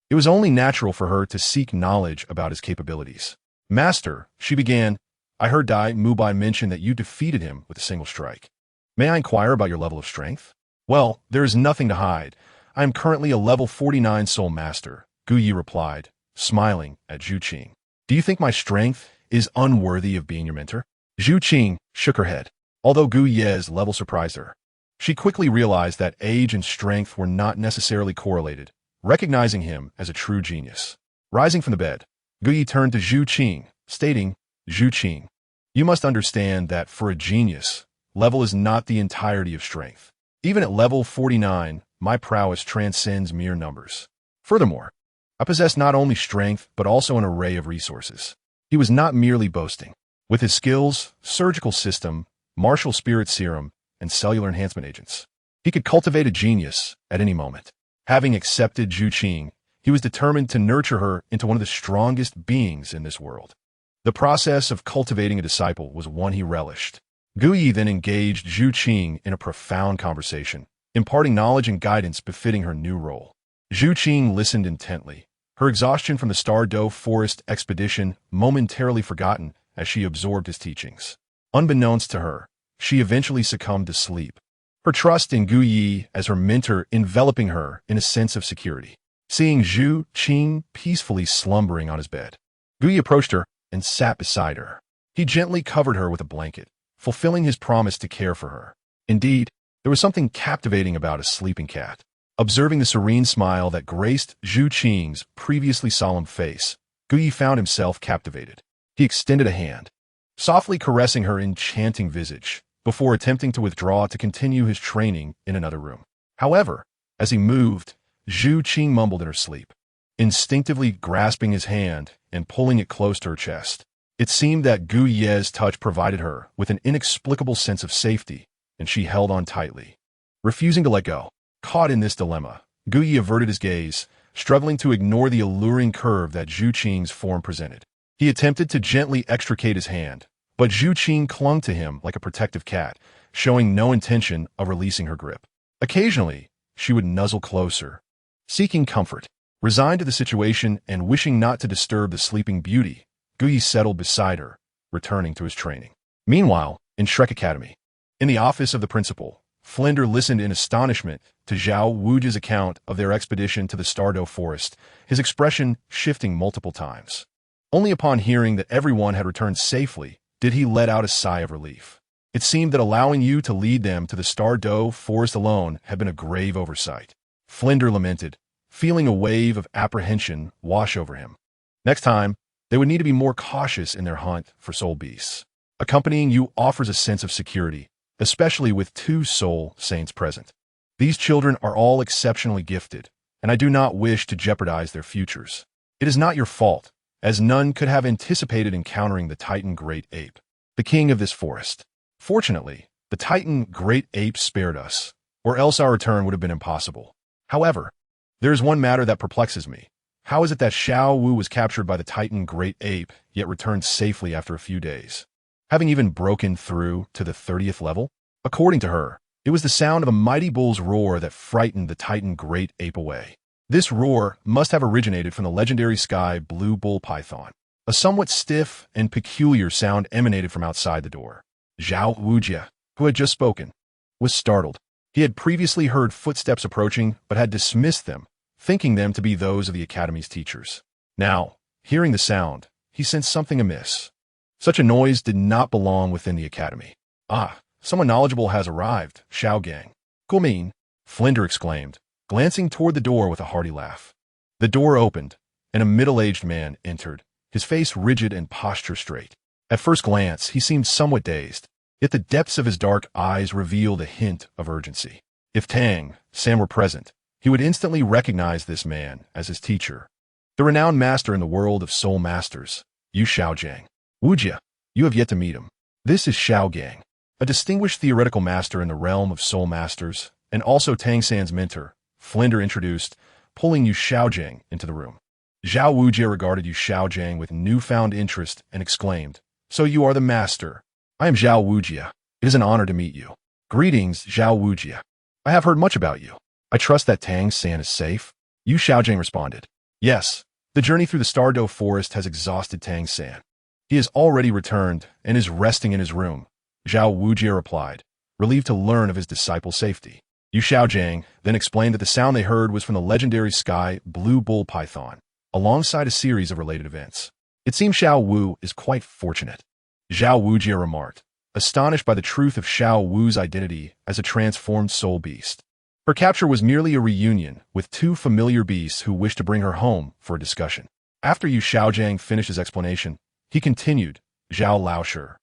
it was only natural for her to seek knowledge about his capabilities. Master, she began, I heard Dai Mubai mention that you defeated him with a single strike. May I inquire about your level of strength? Well, there is nothing to hide. I am currently a level 49 soul master, Gu Yi replied, smiling at Zhu Qing. Do you think my strength is unworthy of being your mentor? Zhu Qing shook her head. Although Gu Ye's level surprised her, she quickly realized that age and strength were not necessarily correlated, recognizing him as a true genius. Rising from the bed, Gu Yi turned to Zhu Qing, stating, Zhu Qing, you must understand that for a genius, level is not the entirety of strength. Even at level 49, my prowess transcends mere numbers. Furthermore, I possess not only strength, but also an array of resources. He was not merely boasting. With his skills, surgical system, martial spirit serum, and cellular enhancement agents, he could cultivate a genius at any moment. Having accepted Zhu Zhuqing, he was determined to nurture her into one of the strongest beings in this world. The process of cultivating a disciple was one he relished. Gu Yi then engaged Zhu Zhuqing in a profound conversation, imparting knowledge and guidance befitting her new role. Zhu Zhuqing listened intently, her exhaustion from the Douluo forest expedition momentarily forgotten as she absorbed his teachings. Unbeknownst to her, she eventually succumbed to sleep, her trust in Gu Yi as her mentor enveloping her in a sense of security. Seeing Zhu Zhuqing peacefully slumbering on his bed, Gu Yi approached her and sat beside her. He gently covered her with a blanket, fulfilling his promise to care for her. Indeed, there was something captivating about a sleeping cat. Observing the serene smile that graced Zhu Zhuqing's previously solemn face, Gu Yi found himself captivated. He extended a hand, softly caressing her enchanting visage, before attempting to withdraw to continue his training in another room. However, as he moved, Zhu Zhuqing mumbled in her sleep, instinctively grasping his hand and pulling it close to her chest. It seemed that Gu Ye's touch provided her with an inexplicable sense of safety, and she held on tightly, refusing to let go. Caught in this dilemma, Gu Yi averted his gaze, struggling to ignore the alluring curve that Zhu Zhuqing's form presented. He attempted to gently extricate his hand, but Zhu Zhuqing clung to him like a protective cat, showing no intention of releasing her grip. Occasionally, she would nuzzle closer, seeking comfort. Resigned to the situation and wishing not to disturb the sleeping beauty, Gu Yi settled beside her, returning to his training. Meanwhile, in Shrek Academy, in the office of the principal, Flinder listened in astonishment to Zhao Wuji's account of their expedition to the Douluo forest, his expression shifting multiple times. Only upon hearing that everyone had returned safely did he let out a sigh of relief. It seemed that allowing you to lead them to the Douluo forest alone had been a grave oversight. Flinder lamented, feeling a wave of apprehension wash over him. Next time, they would need to be more cautious in their hunt for soul beasts. Accompanying you offers a sense of security, especially with 2 soul saints present. These children are all exceptionally gifted, and I do not wish to jeopardize their futures. It is not your fault, as none could have anticipated encountering the Titan Great Ape, the king of this forest. Fortunately, the Titan Great Ape spared us, or else our return would have been impossible. However, there is one matter that perplexes me. How is it that Xiao Wu was captured by the Titan Great Ape, yet returned safely after a few days, having even broken through to the 30th level? According to her, it was the sound of a mighty bull's roar that frightened the Titan Great Ape away. This roar must have originated from the legendary sky blue bull python. A somewhat stiff and peculiar sound emanated from outside the door. Zhao Wujie, who had just spoken, was startled. He had previously heard footsteps approaching, but had dismissed them, thinking them to be those of the academy's teachers. Now, hearing the sound, he sensed something amiss. Such a noise did not belong within the academy. Ah, someone knowledgeable has arrived, Xiaogang. Guomin, Flinder exclaimed, glancing toward the door with a hearty laugh. The door opened, and a middle-aged man entered, his face rigid and posture straight. At first glance, he seemed somewhat dazed, yet the depths of his dark eyes revealed a hint of urgency. If Tang San were present, he would instantly recognize this man as his teacher, the renowned master in the world of soul masters, Yu Xiaogang. Wujie, you have yet to meet him. This is Xiaogang, a distinguished theoretical master in the realm of soul masters, and also Tang San's mentor, Flinder introduced, pulling Yu Xiaogang into the room. Zhao Wujie regarded Yu Xiaogang with newfound interest and exclaimed, "So you are the master. I am Zhao Wujie. It is an honor to meet you." "Greetings, Zhao Wujie. I have heard much about you. I trust that Tang San is safe?" Yu Xiaogang responded. "Yes, the journey through the Douluo forest has exhausted Tang San. He has already returned and is resting in his room," Zhao Wujie replied, relieved to learn of his disciple's safety. Yu Xiaogang then explained that the sound they heard was from the legendary sky blue bull python, alongside a series of related events. "It seems Xiao Wu is quite fortunate," Zhao Wujie remarked, astonished by the truth of Xiao Wu's identity as a transformed soul beast. Her capture was merely a reunion with 2 familiar beasts who wished to bring her home for a discussion. After Yu Xiaogang finished his explanation, he continued, "Zhao Laoshi,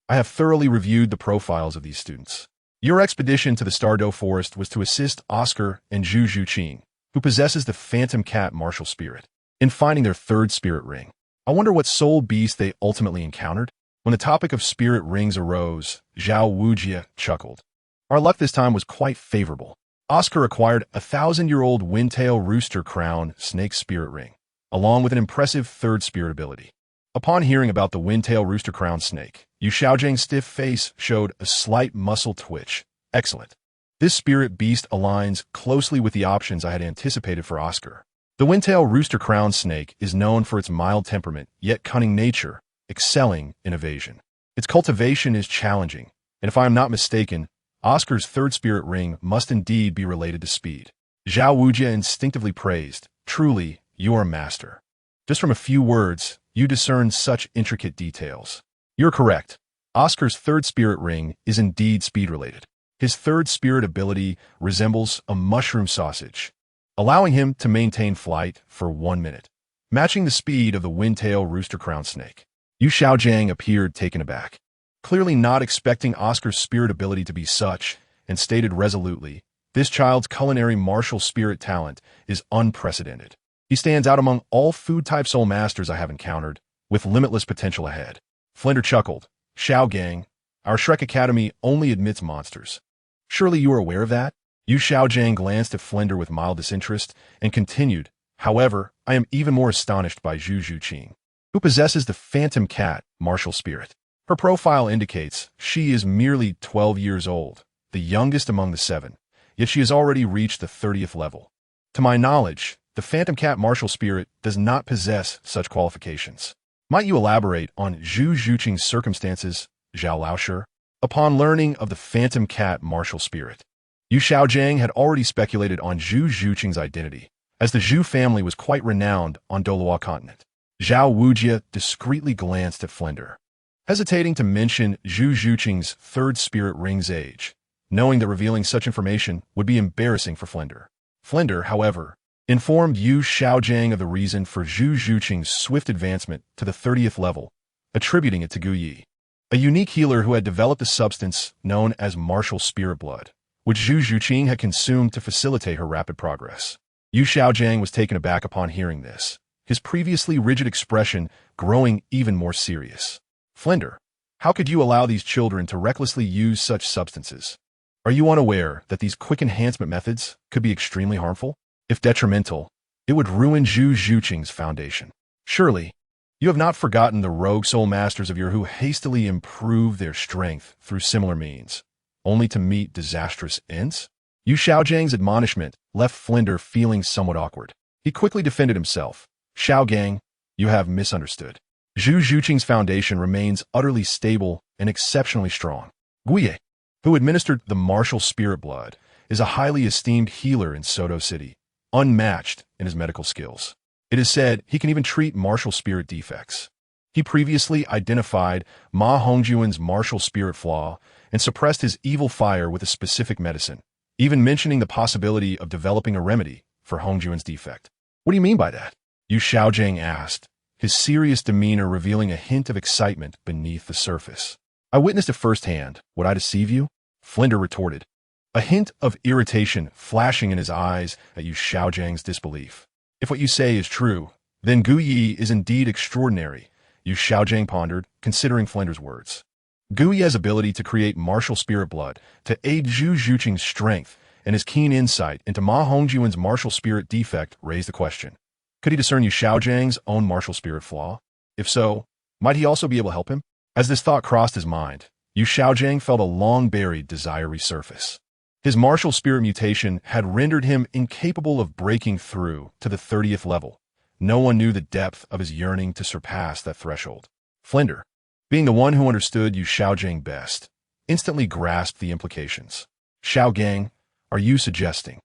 I have thoroughly reviewed the profiles of these students. Your expedition to the Douluo forest was to assist Oscar and Zhu Zhuqing, who possesses the Phantom Cat martial spirit. in finding their third spirit ring. I wonder what soul beast they ultimately encountered. When the topic of spirit rings arose, Zhao Wujie chuckled. Our luck this time was quite favorable. Oscar acquired a 1,000-year-old windtail rooster crown snake spirit ring, along with an impressive third spirit ability. Upon hearing about the windtail rooster crown snake, Yu Xiaogan's stiff face showed a slight muscle twitch. Excellent. This spirit beast aligns closely with the options I had anticipated for Oscar. The windtail rooster crown snake is known for its mild temperament, yet cunning nature, excelling in evasion. Its cultivation is challenging, and if I am not mistaken, Oscar's third spirit ring must indeed be related to speed. Zhao Wujie instinctively praised, "Truly, you are a master. Just from a few words, you discern such intricate details." You're correct. Oscar's third spirit ring is indeed speed-related. His third spirit ability resembles a mushroom sausage, allowing him to maintain flight for 1 minute, matching the speed of the windtail rooster crown snake. Yu Xiaogang appeared taken aback, clearly not expecting Oscar's spirit ability to be such, and stated resolutely, "This child's culinary martial spirit talent is unprecedented. He stands out among all food-type soul masters I have encountered, with limitless potential ahead." Flinder chuckled. "Xiaogang, our Shrek Academy only admits monsters. Surely you are aware of that?" Yu Xiaogang glanced at Flinder with mild disinterest and continued, "However, I am even more astonished by Zhu Zhuqing, who possesses the Phantom Cat martial spirit. Her profile indicates she is merely 12 years old, the youngest among the 7, yet she has already reached the 30th level. To my knowledge, the Phantom Cat martial spirit does not possess such qualifications. Might you elaborate on Zhu Zhuqing's circumstances, Zhao Laoshi?" Upon learning of the Phantom Cat martial spirit, Yu Xiaogang had already speculated on Zhu Zhuqing's identity, as the Zhu family was quite renowned on Douluo continent. Zhao Wujie discreetly glanced at Flinder, hesitating to mention Zhu Zhuqing's third spirit ring's age, knowing that revealing such information would be embarrassing for Flinder. Flinder, however, informed Yu Xiaogang of the reason for Zhu Zhuqing's swift advancement to the 30th level, attributing it to Gu Yi, a unique healer who had developed a substance known as martial spirit blood, which Zhu Zhuqing had consumed to facilitate her rapid progress. Yu Xiaogang was taken aback upon hearing this, his previously rigid expression growing even more serious. "Flinder, how could you allow these children to recklessly use such substances? Are you unaware that these quick enhancement methods could be extremely harmful? If detrimental, it would ruin Zhu Zhuqing's foundation. Surely, you have not forgotten the rogue soul masters of yore who hastily improve their strength through similar means, only to meet disastrous ends?" Yu Xiaogangs admonishment left Flinder feeling somewhat awkward. He quickly defended himself. "Xiaogang, you have misunderstood. Zhu Zhuqing's foundation remains utterly stable and exceptionally strong. Guye, who administered the martial spirit blood, is a highly esteemed healer in Soto City, unmatched in his medical skills. It is said he can even treat martial spirit defects. He previously identified Ma Hongjuan's martial spirit flaw and suppressed his evil fire with a specific medicine, even mentioning the possibility of developing a remedy for Hongjuan's defect." "What do you mean by that?" Yu Xiaogang asked, his serious demeanor revealing a hint of excitement beneath the surface. "I witnessed it firsthand. Would I deceive you?" Flinder retorted, a hint of irritation flashing in his eyes at Yu Xiaogang's disbelief. "If what you say is true, then Gu Yi is indeed extraordinary," Yu Xiaogang pondered, considering Flinder's words. Gu Yi's ability to create martial spirit blood to aid Zhu Zhuqing's strength and his keen insight into Ma Hongjuan's martial spirit defect raised the question. Could he discern Yu Xiaogangs own martial spirit flaw? If so, might he also be able to help him? As this thought crossed his mind, Yu Xiaogang felt a long-buried desire resurface. His martial spirit mutation had rendered him incapable of breaking through to the 30th level. No one knew the depth of his yearning to surpass that threshold. Flinder, being the one who understood Yu Xiaogang best, instantly grasped the implications. "Xiaogang, are you suggesting?"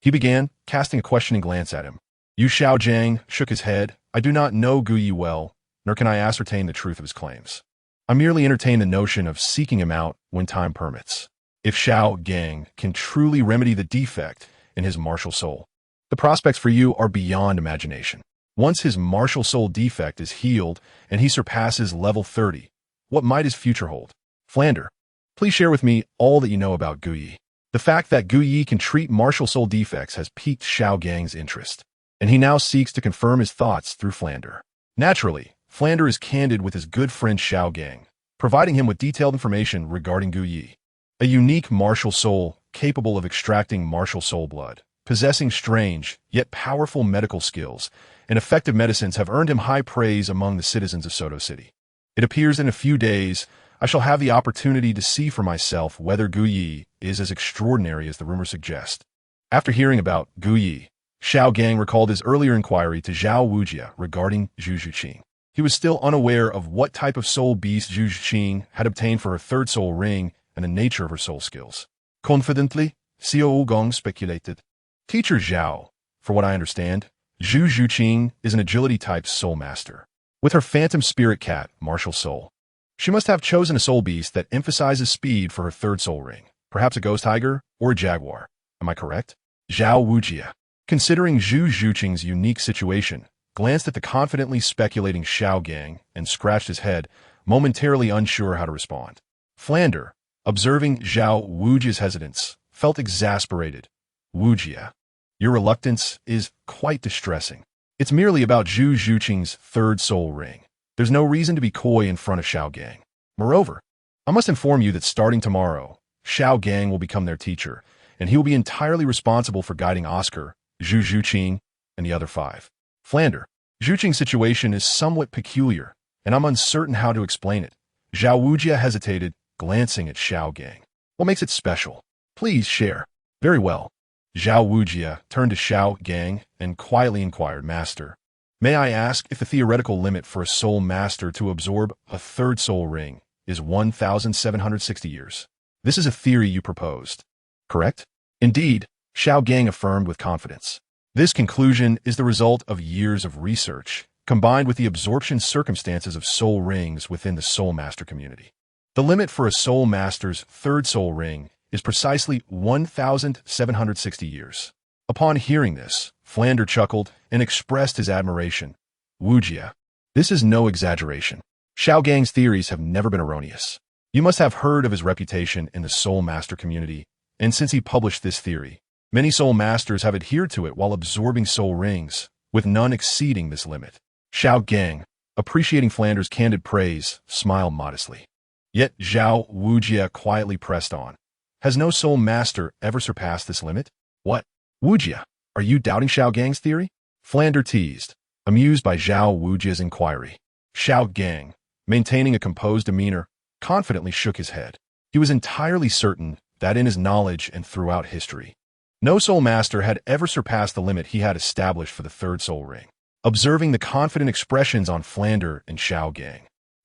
He began, casting a questioning glance at him. Yu Xiaogang shook his head. "I do not know Gu Yi well, nor can I ascertain the truth of his claims. I merely entertain the notion of seeking him out when time permits. If Xiaogang can truly remedy the defect in his martial soul, the prospects for you are beyond imagination. Once his martial soul defect is healed and he surpasses level 30, what might his future hold? Flinder, please share with me all that you know about Gu Yi." The fact that Gu Yi can treat martial soul defects has piqued Xiaogang's interest. and he now seeks to confirm his thoughts through Flander. Naturally, Flander is candid with his good friend Xiaogang, providing him with detailed information regarding Gu Yi, a unique martial soul capable of extracting martial soul blood, possessing strange yet powerful medical skills, and effective medicines have earned him high praise among the citizens of Soto City. It appears in a few days I shall have the opportunity to see for myself whether Gu Yi is as extraordinary as the rumors suggest. After hearing about Gu Yi, Xiaogang recalled his earlier inquiry to Zhao Wujia regarding Zhu Zhuqing. He was still unaware of what type of soul beast Zhu Zhuqing had obtained for her third soul ring and the nature of her soul skills. Confidently, Xiao Gong speculated. Teacher Zhao, for what I understand, Zhu Zhuqing is an agility-type soul master. With her phantom spirit cat, martial soul, she must have chosen a soul beast that emphasizes speed for her third soul ring, perhaps a ghost tiger or a jaguar. Am I correct? Zhao Wujia, considering Zhu Zhuqing's unique situation, glanced at the confidently speculating Xiaogang and scratched his head, momentarily unsure how to respond. Flander, observing Zhao Wujia's hesitance, felt exasperated. Wujia, your reluctance is quite distressing. It's merely about Zhu Zhuqing's third soul ring. There's no reason to be coy in front of Xiaogang. Moreover, I must inform you that starting tomorrow, Xiaogang will become their teacher, and he will be entirely responsible for guiding Oscar, Zhu Zhuqing, and the other 5. Flander, Zhuqing's situation is somewhat peculiar, and I'm uncertain how to explain it. Zhao Wujia hesitated, glancing at Xiaogang. What makes it special? Please share. Very well. Zhao Wujia turned to Xiaogang and quietly inquired, Master, may I ask if the theoretical limit for a soul master to absorb a third soul ring is 1,760 years? This is a theory you proposed, correct? Indeed, Xiaogang affirmed with confidence. This conclusion is the result of years of research, combined with the absorption circumstances of soul rings within the soul master community. The limit for a soul master's third soul ring is precisely 1,760 years. Upon hearing this, Flander chuckled and expressed his admiration. Wujia, this is no exaggeration. Xiaogang's theories have never been erroneous. You must have heard of his reputation in the soul master community, and since he published this theory, many soul masters have adhered to it while absorbing soul rings, with none exceeding this limit. Xiaogang, appreciating Flander's candid praise, smiled modestly. Yet Zhao Wujia quietly pressed on. Has no soul master ever surpassed this limit? What? Wujia, are you doubting Xiaogang's theory? Flander teased, amused by Zhao Wujia's inquiry. Xiaogang, maintaining a composed demeanor, confidently shook his head. He was entirely certain that in his knowledge and throughout history, no soul master had ever surpassed the limit he had established for the third soul ring. Observing the confident expressions on Flander and Xiaogang,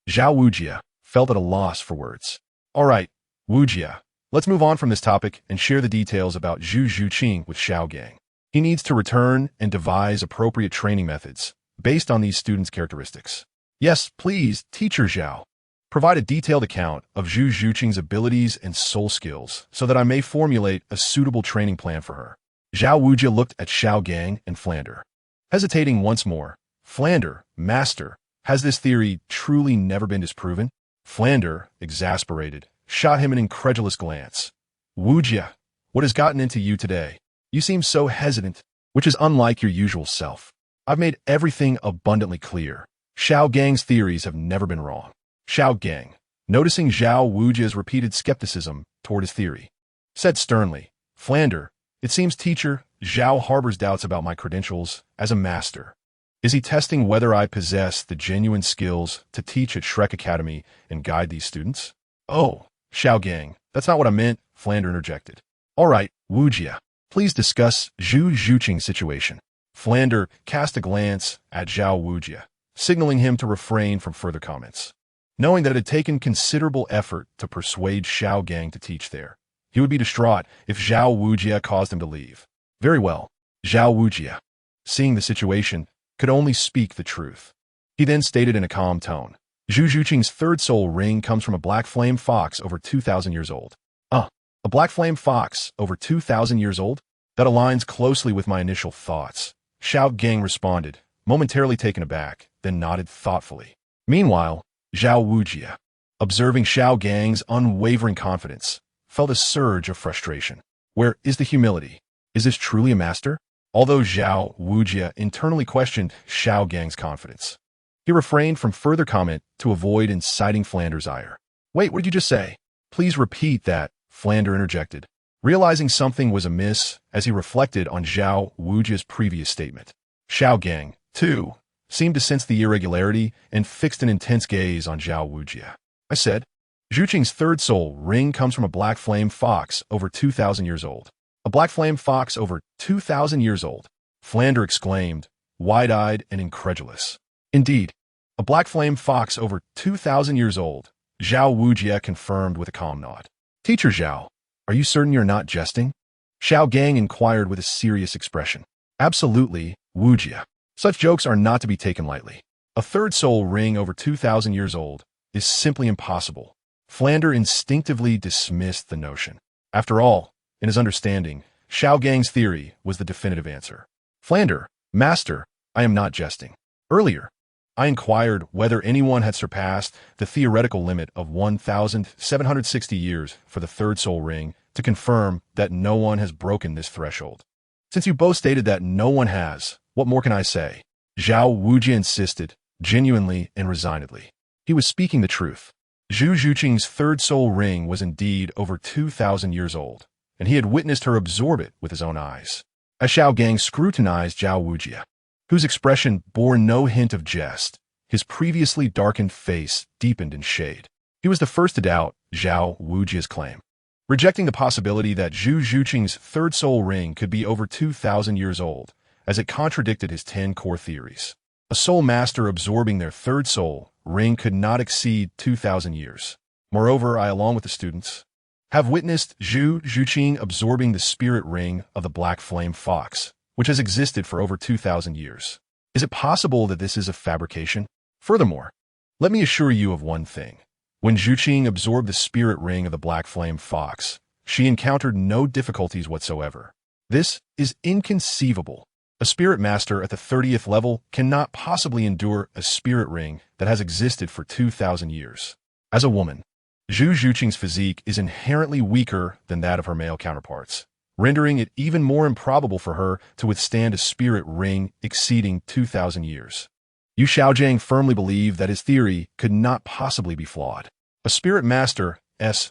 Zhao Wujia felt at a loss for words. All right, Wujia, let's move on from this topic and share the details about Zhu Zhuqing with Xiaogang. He needs to return and devise appropriate training methods based on these students' characteristics. Yes, please, Teacher Zhao. Provide a detailed account of Zhu Zhuqing's abilities and soul skills so that I may formulate a suitable training plan for her. Zhao Wujia looked at Xiaogang and Flander. Hesitating once more, Flander, Master, has this theory truly never been disproven? Flander, exasperated, shot him an incredulous glance. Wujia, what has gotten into you today? You seem so hesitant, which is unlike your usual self. I've made everything abundantly clear. Xiaogang's theories have never been wrong. Xiaogang, noticing Zhao Wujia's repeated skepticism toward his theory, said sternly, Flander, it seems Teacher Zhao harbors doubts about my credentials as a master. Is he testing whether I possess the genuine skills to teach at Shrek Academy and guide these students? Oh, Xiaogang, that's not what I meant, Flander interjected. All right, Wujia, please discuss Zhu Zhuqing's situation. Flander cast a glance at Zhao Wujia, signaling him to refrain from further comments. Knowing that it had taken considerable effort to persuade Xiaogang to teach there, he would be distraught if Zhao Wujia caused him to leave. Very well, Zhao Wujia, seeing the situation, could only speak the truth. He then stated in a calm tone, Zhu Zhuqing's third soul ring comes from a black flame fox over 2,000 years old. A black flame fox over 2,000 years old? That aligns closely with my initial thoughts. Xiaogang responded, momentarily taken aback, then nodded thoughtfully. Meanwhile, Zhao Wujia, observing Xiaogang's unwavering confidence, felt a surge of frustration. Where is the humility? Is this truly a master? Although Zhao Wujie internally questioned Xiaogang's confidence, he refrained from further comment to avoid inciting Flanders' ire. "Wait, what did you just say? Please repeat that," Flander interjected, realizing something was amiss as he reflected on Zhao Wujie's previous statement. Xiaogang, too, seemed to sense the irregularity and fixed an intense gaze on Zhao Wujie. "I said, Zhuqing's third soul ring comes from a black flame fox over 2,000 years old. A black flame fox over 2,000 years old," Flander exclaimed, wide-eyed and incredulous. "Indeed, a black flame fox over 2,000 years old," Zhao Wujie confirmed with a calm nod. "Teacher Zhao, are you certain you're not jesting?" Xiaogang inquired with a serious expression. "Absolutely, Wujie. Such jokes are not to be taken lightly. A third soul ring over 2,000 years old is simply impossible." Flander instinctively dismissed the notion. After all, in his understanding, Xiaogang's theory was the definitive answer. "Flander, Master, I am not jesting. Earlier, I inquired whether anyone had surpassed the theoretical limit of 1,760 years for the third soul ring to confirm that no one has broken this threshold. Since you both stated that no one has, what more can I say?" Zhao Wujie insisted, genuinely and resignedly. He was speaking the truth. Zhu Zhuqing's third soul ring was indeed over 2,000 years old, and he had witnessed her absorb it with his own eyes. As Xiaogang scrutinized Zhao Wujie, whose expression bore no hint of jest, his previously darkened face deepened in shade. He was the first to doubt Zhao Wujie's claim, rejecting the possibility that Zhu Zhuqing's third soul ring could be over 2,000 years old, as it contradicted his 10 core theories. A soul master absorbing their third soul ring could not exceed 2,000 years. Moreover, I, along with the students, have witnessed Zhu Zhuqing absorbing the spirit ring of the black flame fox, which has existed for over 2,000 years. Is it possible that this is a fabrication? Furthermore, let me assure you of one thing. When Zhuqing absorbed the spirit ring of the black flame fox, she encountered no difficulties whatsoever. This is inconceivable. A spirit master at the 30th level cannot possibly endure a spirit ring that has existed for 2,000 years. As a woman, Zhu Zhuqing's physique is inherently weaker than that of her male counterparts, rendering it even more improbable for her to withstand a spirit ring exceeding 2,000 years. Yu Xiaogang firmly believed that his theory could not possibly be flawed. A spirit master's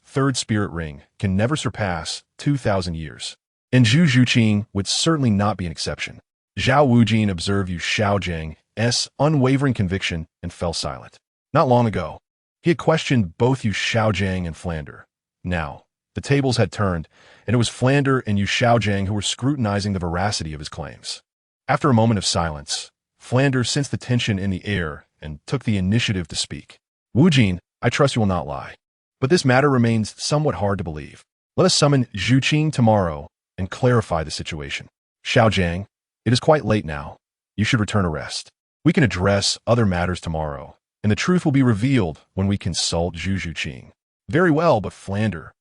third spirit ring can never surpass 2,000 years, and Zhu Zhuqing would certainly not be an exception. Zhao Wujie observed Yu Xiaogan's unwavering conviction and fell silent. Not long ago, he had questioned both Yu Xiaogang and Flander. Now, the tables had turned, and it was Flander and Yu Xiaogang who were scrutinizing the veracity of his claims. After a moment of silence, Flander sensed the tension in the air and took the initiative to speak. "Wujie, I trust you will not lie, but this matter remains somewhat hard to believe. Let us summon Zhuqing tomorrow and clarify the situation. Xiaogang, it is quite late now. You should return to rest. We can address other matters tomorrow, and the truth will be revealed when we consult Zhu Zhuqing." "Very well, but Flander,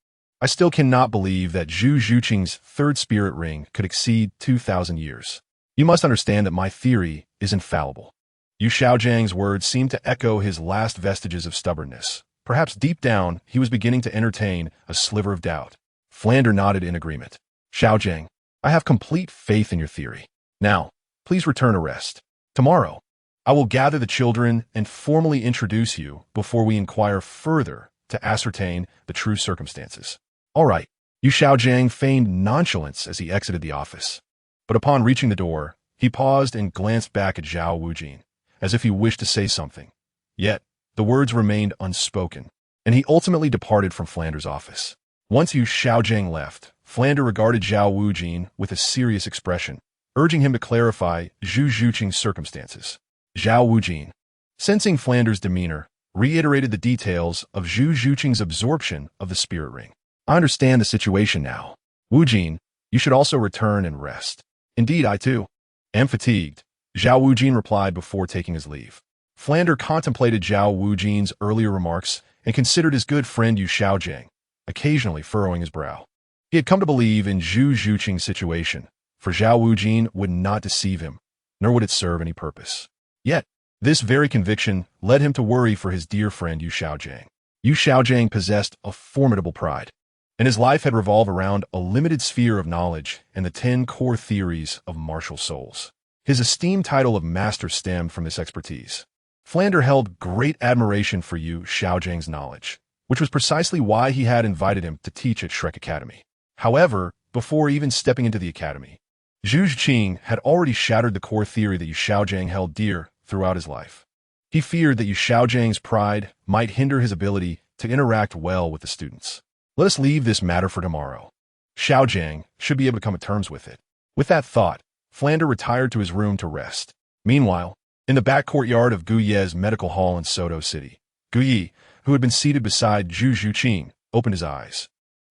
I still cannot believe that Zhu Zhuqing's third spirit ring could exceed 2,000 years. You must understand that my theory is infallible." Yu Xiaogangs words seemed to echo his last vestiges of stubbornness. Perhaps deep down, he was beginning to entertain a sliver of doubt. Flander nodded in agreement. "Xiaogang, I have complete faith in your theory. Now, please return to rest. Tomorrow, I will gather the children and formally introduce you before we inquire further to ascertain the true circumstances." "All right." Yu Xiaogang feigned nonchalance as he exited the office. But upon reaching the door, he paused and glanced back at Zhao Wujie, as if he wished to say something. Yet, the words remained unspoken, and he ultimately departed from Flander's office. Once Yu Xiaogang left, Flander regarded Zhao Wujie with a serious expression, urging him to clarify Zhu Zhuqing's circumstances. Zhao Wujie, sensing Flander's demeanor, reiterated the details of Zhu Zhuqing's absorption of the spirit ring. "I understand the situation now. Wujie, you should also return and rest." "Indeed, I too am fatigued," Zhao Wujie replied before taking his leave. Flander contemplated Zhao Wujie's earlier remarks and considered his good friend Yu Xiaogang, occasionally furrowing his brow. He had come to believe in Zhu Zhuqing's situation, for Zhao Wujie would not deceive him, nor would it serve any purpose. Yet, this very conviction led him to worry for his dear friend Yu Xiaogang. Yu Xiaogang possessed a formidable pride. and his life had revolved around a limited sphere of knowledge and the 10 core theories of martial souls. His esteemed title of master stemmed from this expertise. Flander held great admiration for Yu Xiaogang's knowledge, which was precisely why he had invited him to teach at Shrek Academy. However, before even stepping into the academy, Zhu Zhuqing had already shattered the core theory that Yu Xiaogang held dear throughout his life. He feared that Yu Xiaogangs pride might hinder his ability to interact well with the students. Let us leave this matter for tomorrow. Xiaogang should be able to come to terms with it. With that thought, Flander retired to his room to rest. Meanwhile, in the back courtyard of Gu Ye's medical hall in Soto City, Gu Ye, who had been seated beside Zhu Zhuqing, opened his eyes.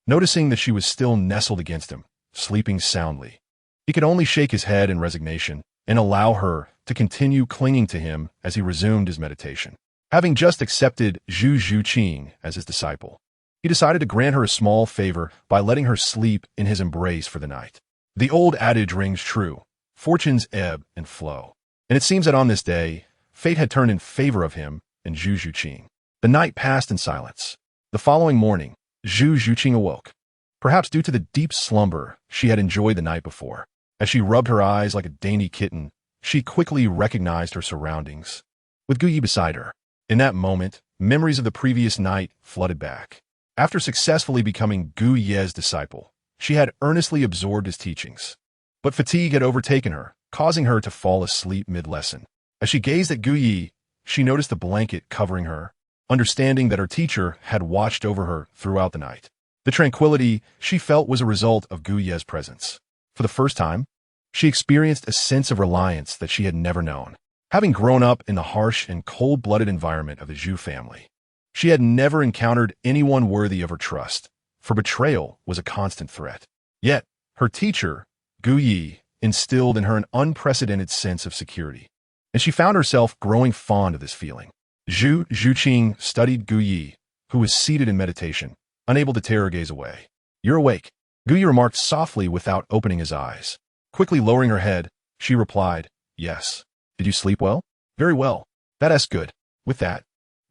Noticing that she was still nestled against him, sleeping soundly, he could only shake his head in resignation and allow her to continue clinging to him as he resumed his meditation. Having just accepted Zhu Zhuqing as his disciple, he decided to grant her a small favor by letting her sleep in his embrace for the night. The old adage rings true: fortunes ebb and flow. And it seems that on this day, fate had turned in favor of him and Zhu Zhuqing. The night passed in silence. The following morning, Zhu Zhuqing awoke, perhaps due to the deep slumber she had enjoyed the night before. As she rubbed her eyes like a dainty kitten, she quickly recognized her surroundings, with Gu Yi beside her. In that moment, memories of the previous night flooded back. After successfully becoming Gu Ye's disciple, she had earnestly absorbed his teachings. But fatigue had overtaken her, causing her to fall asleep mid-lesson. As she gazed at Gu Yi, she noticed the blanket covering her, understanding that her teacher had watched over her throughout the night. The tranquility she felt was a result of Gu Ye's presence. For the first time, she experienced a sense of reliance that she had never known. Having grown up in the harsh and cold-blooded environment of the Zhu family, she had never encountered anyone worthy of her trust, for betrayal was a constant threat. Yet, her teacher, Gu Yi, instilled in her an unprecedented sense of security, and she found herself growing fond of this feeling. Zhu Zhuqing studied Gu Yi, who was seated in meditation, unable to tear her gaze away. "You're awake," Gu Yi remarked softly without opening his eyes. Quickly lowering her head, she replied, "Yes. Did you sleep well?" "Very well. That's good." With that,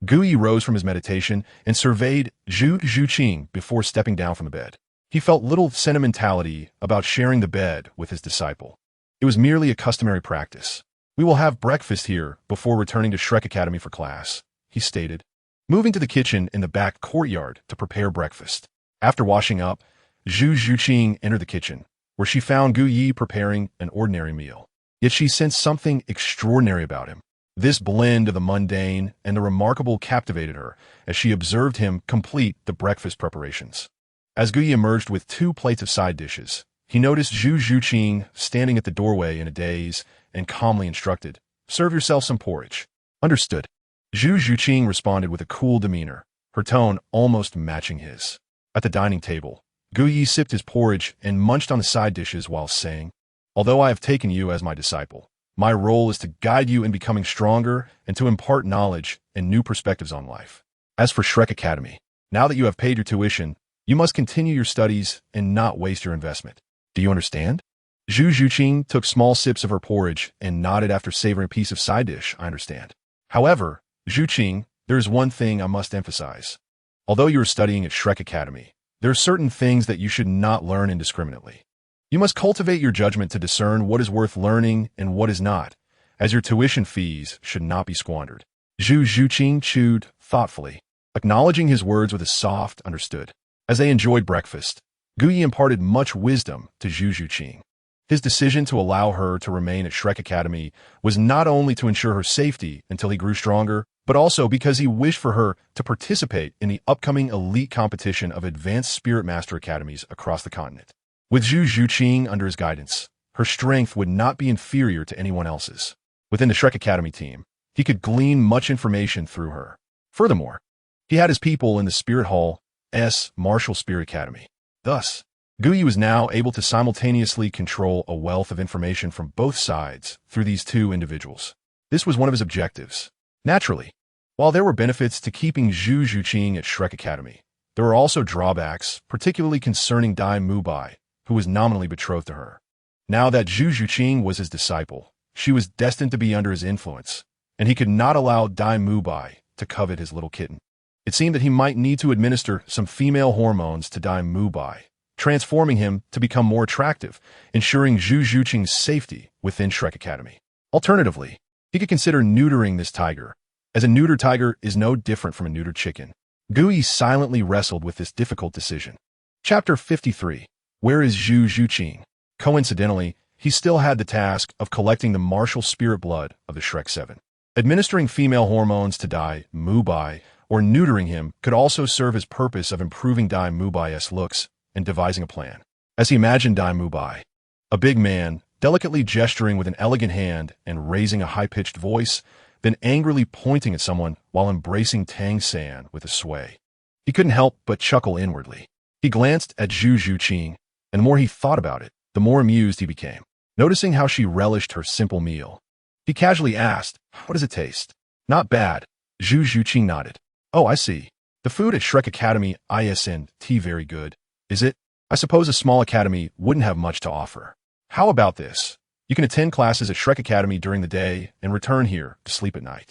Gu Yi rose from his meditation and surveyed Zhu Zhuqing before stepping down from the bed. He felt little sentimentality about sharing the bed with his disciple. It was merely a customary practice. "We will have breakfast here before returning to Shrek Academy for class," he stated, moving to the kitchen in the back courtyard to prepare breakfast. After washing up, Zhu Zhuqing entered the kitchen, where she found Gu Yi preparing an ordinary meal. Yet she sensed something extraordinary about him. This blend of the mundane and the remarkable captivated her as she observed him complete the breakfast preparations. As Gu Yi emerged with 2 plates of side dishes, he noticed Zhu Zhuqing standing at the doorway in a daze and calmly instructed, "Serve yourself some porridge." "Understood." Zhu Zhuqing responded with a cool demeanor, her tone almost matching his. At the dining table, Gu Yi sipped his porridge and munched on the side dishes while saying, "Although I have taken you as my disciple, my role is to guide you in becoming stronger and to impart knowledge and new perspectives on life. As for Shrek Academy, now that you have paid your tuition, you must continue your studies and not waste your investment. Do you understand?" Zhu Zhuqing took small sips of her porridge and nodded after savoring a piece of side dish. "I understand. However, Zhuqing, there is one thing I must emphasize. Although you are studying at Shrek Academy, there are certain things that you should not learn indiscriminately. You must cultivate your judgment to discern what is worth learning and what is not, as your tuition fees should not be squandered." Zhu Zhuqing chewed thoughtfully, acknowledging his words with a soft understood. As they enjoyed breakfast, Gu Yi imparted much wisdom to Zhu Zhuqing. His decision to allow her to remain at Shrek Academy was not only to ensure her safety until he grew stronger, but also because he wished for her to participate in the upcoming elite competition of advanced Spirit Master Academies across the continent. With Zhu Zhuqing under his guidance, her strength would not be inferior to anyone else's. Within the Shrek Academy team, he could glean much information through her. Furthermore, he had his people in the Spirit Hall's Martial Spirit Academy. Thus, Gu Yi was now able to simultaneously control a wealth of information from both sides through these 2 individuals. This was one of his objectives. Naturally, while there were benefits to keeping Zhu Zhuqing at Shrek Academy, there were also drawbacks, particularly concerning Dai Mubai, who was nominally betrothed to her. Now that Zhu Zhuqing was his disciple, she was destined to be under his influence, and he could not allow Dai Mubai to covet his little kitten. It seemed that he might need to administer some female hormones to Dai Mubai, transforming him to become more attractive, ensuring Zhu Zhuqing's safety within Shrek Academy. Alternatively, he could consider neutering this tiger, as a neutered tiger is no different from a neutered chicken. Gui silently wrestled with this difficult decision. Chapter 53. Where is Zhu Zhuqing? Coincidentally, he still had the task of collecting the martial spirit blood of the Shrek 7. Administering female hormones to Dai Mubai or neutering him could also serve his purpose of improving Dai Mubai's looks and devising a plan. As he imagined Dai Mubai, a big man, delicately gesturing with an elegant hand and raising a high-pitched voice, then angrily pointing at someone while embracing Tang San with a sway. He couldn't help but chuckle inwardly. He glanced at Zhu Zhuqing, and the more he thought about it, the more amused he became. Noticing how she relished her simple meal, he casually asked, "What does it taste?" "Not bad." Zhu Zhuqing nodded. "Oh, I see. The food at Shrek Academy isn't very good, is it? I suppose a small academy wouldn't have much to offer. How about this? You can attend classes at Shrek Academy during the day and return here to sleep at night.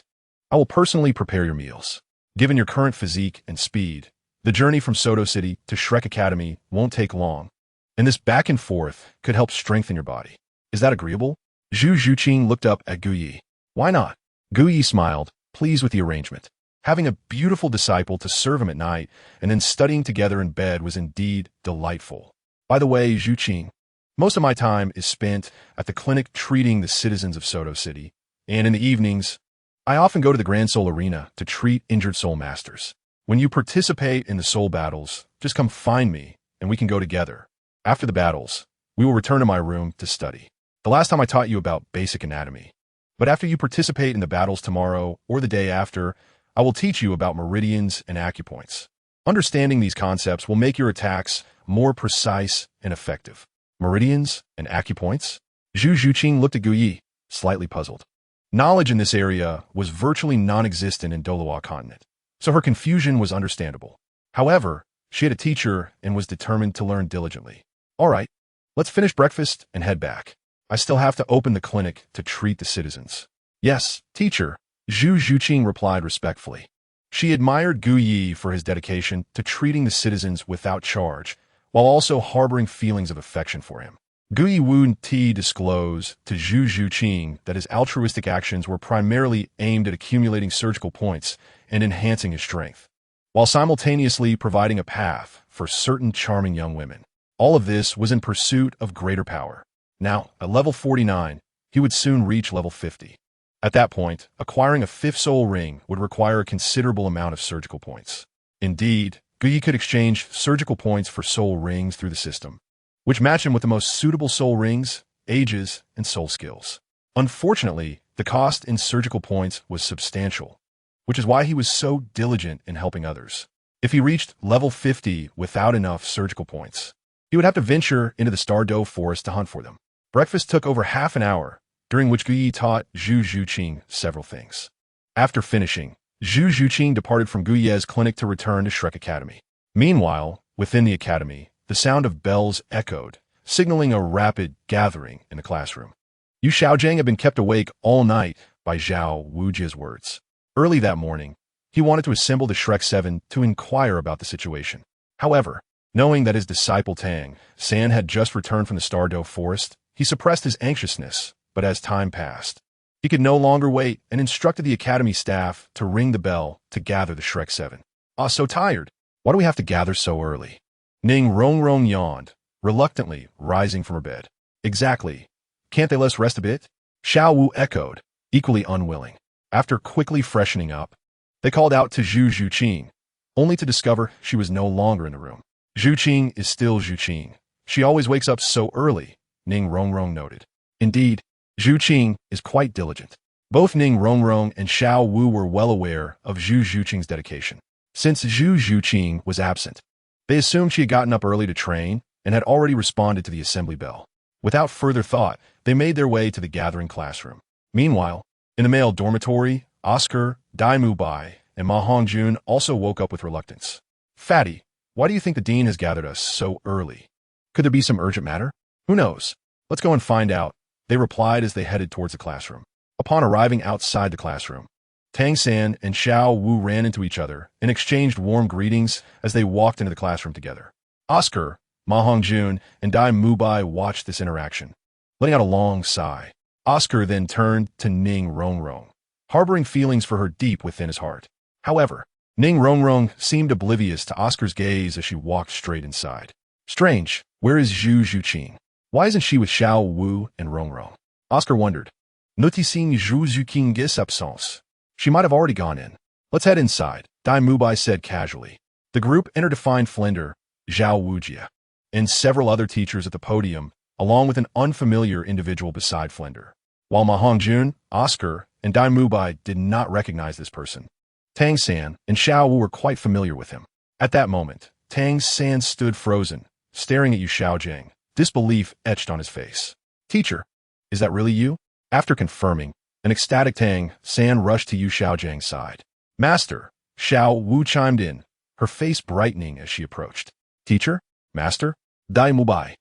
I will personally prepare your meals. Given your current physique and speed, the journey from Soto City to Shrek Academy won't take long, and this back and forth could help strengthen your body. Is that agreeable?" Zhu Zhuqing looked up at Guyi. "Why not?" Guyi smiled, pleased with the arrangement. Having a beautiful disciple to serve him at night and then studying together in bed was indeed delightful. By the way, Zhuqing, most of my time is spent at the clinic treating the citizens of Soto City, and in the evenings, I often go to the Grand Soul Arena to treat injured soul masters. When you participate in the soul battles, just come find me and we can go together. After the battles, we will return to my room to study. The last time I taught you about basic anatomy. But after you participate in the battles tomorrow or the day after, I will teach you about meridians and acupoints. Understanding these concepts will make your attacks more precise and effective. Meridians and acupoints? Zhu Zhuqing looked at Guyi, slightly puzzled. Knowledge in this area was virtually non-existent in Douluo continent, so her confusion was understandable. However, she had a teacher and was determined to learn diligently. All right, let's finish breakfast and head back. I still have to open the clinic to treat the citizens. Yes, teacher, Zhu Zhuqing replied respectfully. She admired Guyi for his dedication to treating the citizens without charge, while also harboring feelings of affection for him. Guyi would disclose to Zhu Zhuqing that his altruistic actions were primarily aimed at accumulating surgical points and enhancing his strength, while simultaneously providing a path for certain charming young women. All of this was in pursuit of greater power. Now, at level 49, he would soon reach level 50. At that point, acquiring a 5th soul ring would require a considerable amount of surgical points. Indeed, Guyi could exchange surgical points for soul rings through the system, which matched him with the most suitable soul rings, ages, and soul skills. Unfortunately, the cost in surgical points was substantial, which is why he was so diligent in helping others. If he reached level 50 without enough surgical points, he would have to venture into the Stardow Forest to hunt for them. Breakfast took over half an hour, during which Guyi taught Zhu Zhuqing several things. After finishing, Zhu Zhuqing departed from Guyi's clinic to return to Shrek Academy. Meanwhile, within the academy, the sound of bells echoed, signaling a rapid gathering in the classroom. Yu Xiaogang had been kept awake all night by Zhao Wujia's words. Early that morning, he wanted to assemble the Shrek 7 to inquire about the situation. However, knowing that his disciple Tang San had just returned from the Stardow Forest, he suppressed his anxiousness, but as time passed, he could no longer wait and instructed the academy staff to ring the bell to gather the Shrek 7. So tired. Why do we have to gather so early? Ning Rongrong yawned, reluctantly rising from her bed. Exactly. Can't they let us rest a bit? Xiao Wu echoed, equally unwilling. After quickly freshening up, they called out to Zhu Zhuqing, only to discover she was no longer in the room. Zhuqing is still Zhuqing. She always wakes up so early, Ning Rongrong noted. Indeed, Zhuqing is quite diligent. Both Ning Rongrong and Xiao Wu were well aware of Zhu Zhuqing's dedication. Since Zhu Zhuqing was absent, they assumed she had gotten up early to train and had already responded to the assembly bell. Without further thought, they made their way to the gathering classroom. Meanwhile, in the male dormitory, Oscar, Dai Mubai, and Ma Hongjun also woke up with reluctance. Fatty, why do you think the dean has gathered us so early? Could there be some urgent matter? Who knows? Let's go and find out, they replied as they headed towards the classroom. Upon arriving outside the classroom, Tang San and Xiao Wu ran into each other and exchanged warm greetings as they walked into the classroom together. Oscar, Ma Hongjun, and Dai Mubai watched this interaction, letting out a long sigh. Oscar then turned to Ning Rongrong, harboring feelings for her deep within his heart. However, Ning Rongrong seemed oblivious to Oscar's gaze as she walked straight inside. Strange, where is Zhu Zhuqing? Why isn't she with Xiao Wu and Rongrong? Oscar wondered. Noticing Zhu Zhuqing's absence. She might have already gone in. Let's head inside, Dai Mubai said casually. The group entered to find Flender, Zhao Wujia, and several other teachers at the podium, along with an unfamiliar individual beside Flender. While Ma Hongjun, Oscar, and Dai Mubai did not recognize this person, Tang San and Xiao Wu were quite familiar with him. At that moment, Tang San stood frozen, staring at Yu Xiaogang, disbelief etched on his face. Teacher, is that really you? After confirming, an ecstatic Tang San rushed to Yu Xiaogang's side. Master, Xiao Wu chimed in, her face brightening as she approached. Teacher? Master? Dai Mubai.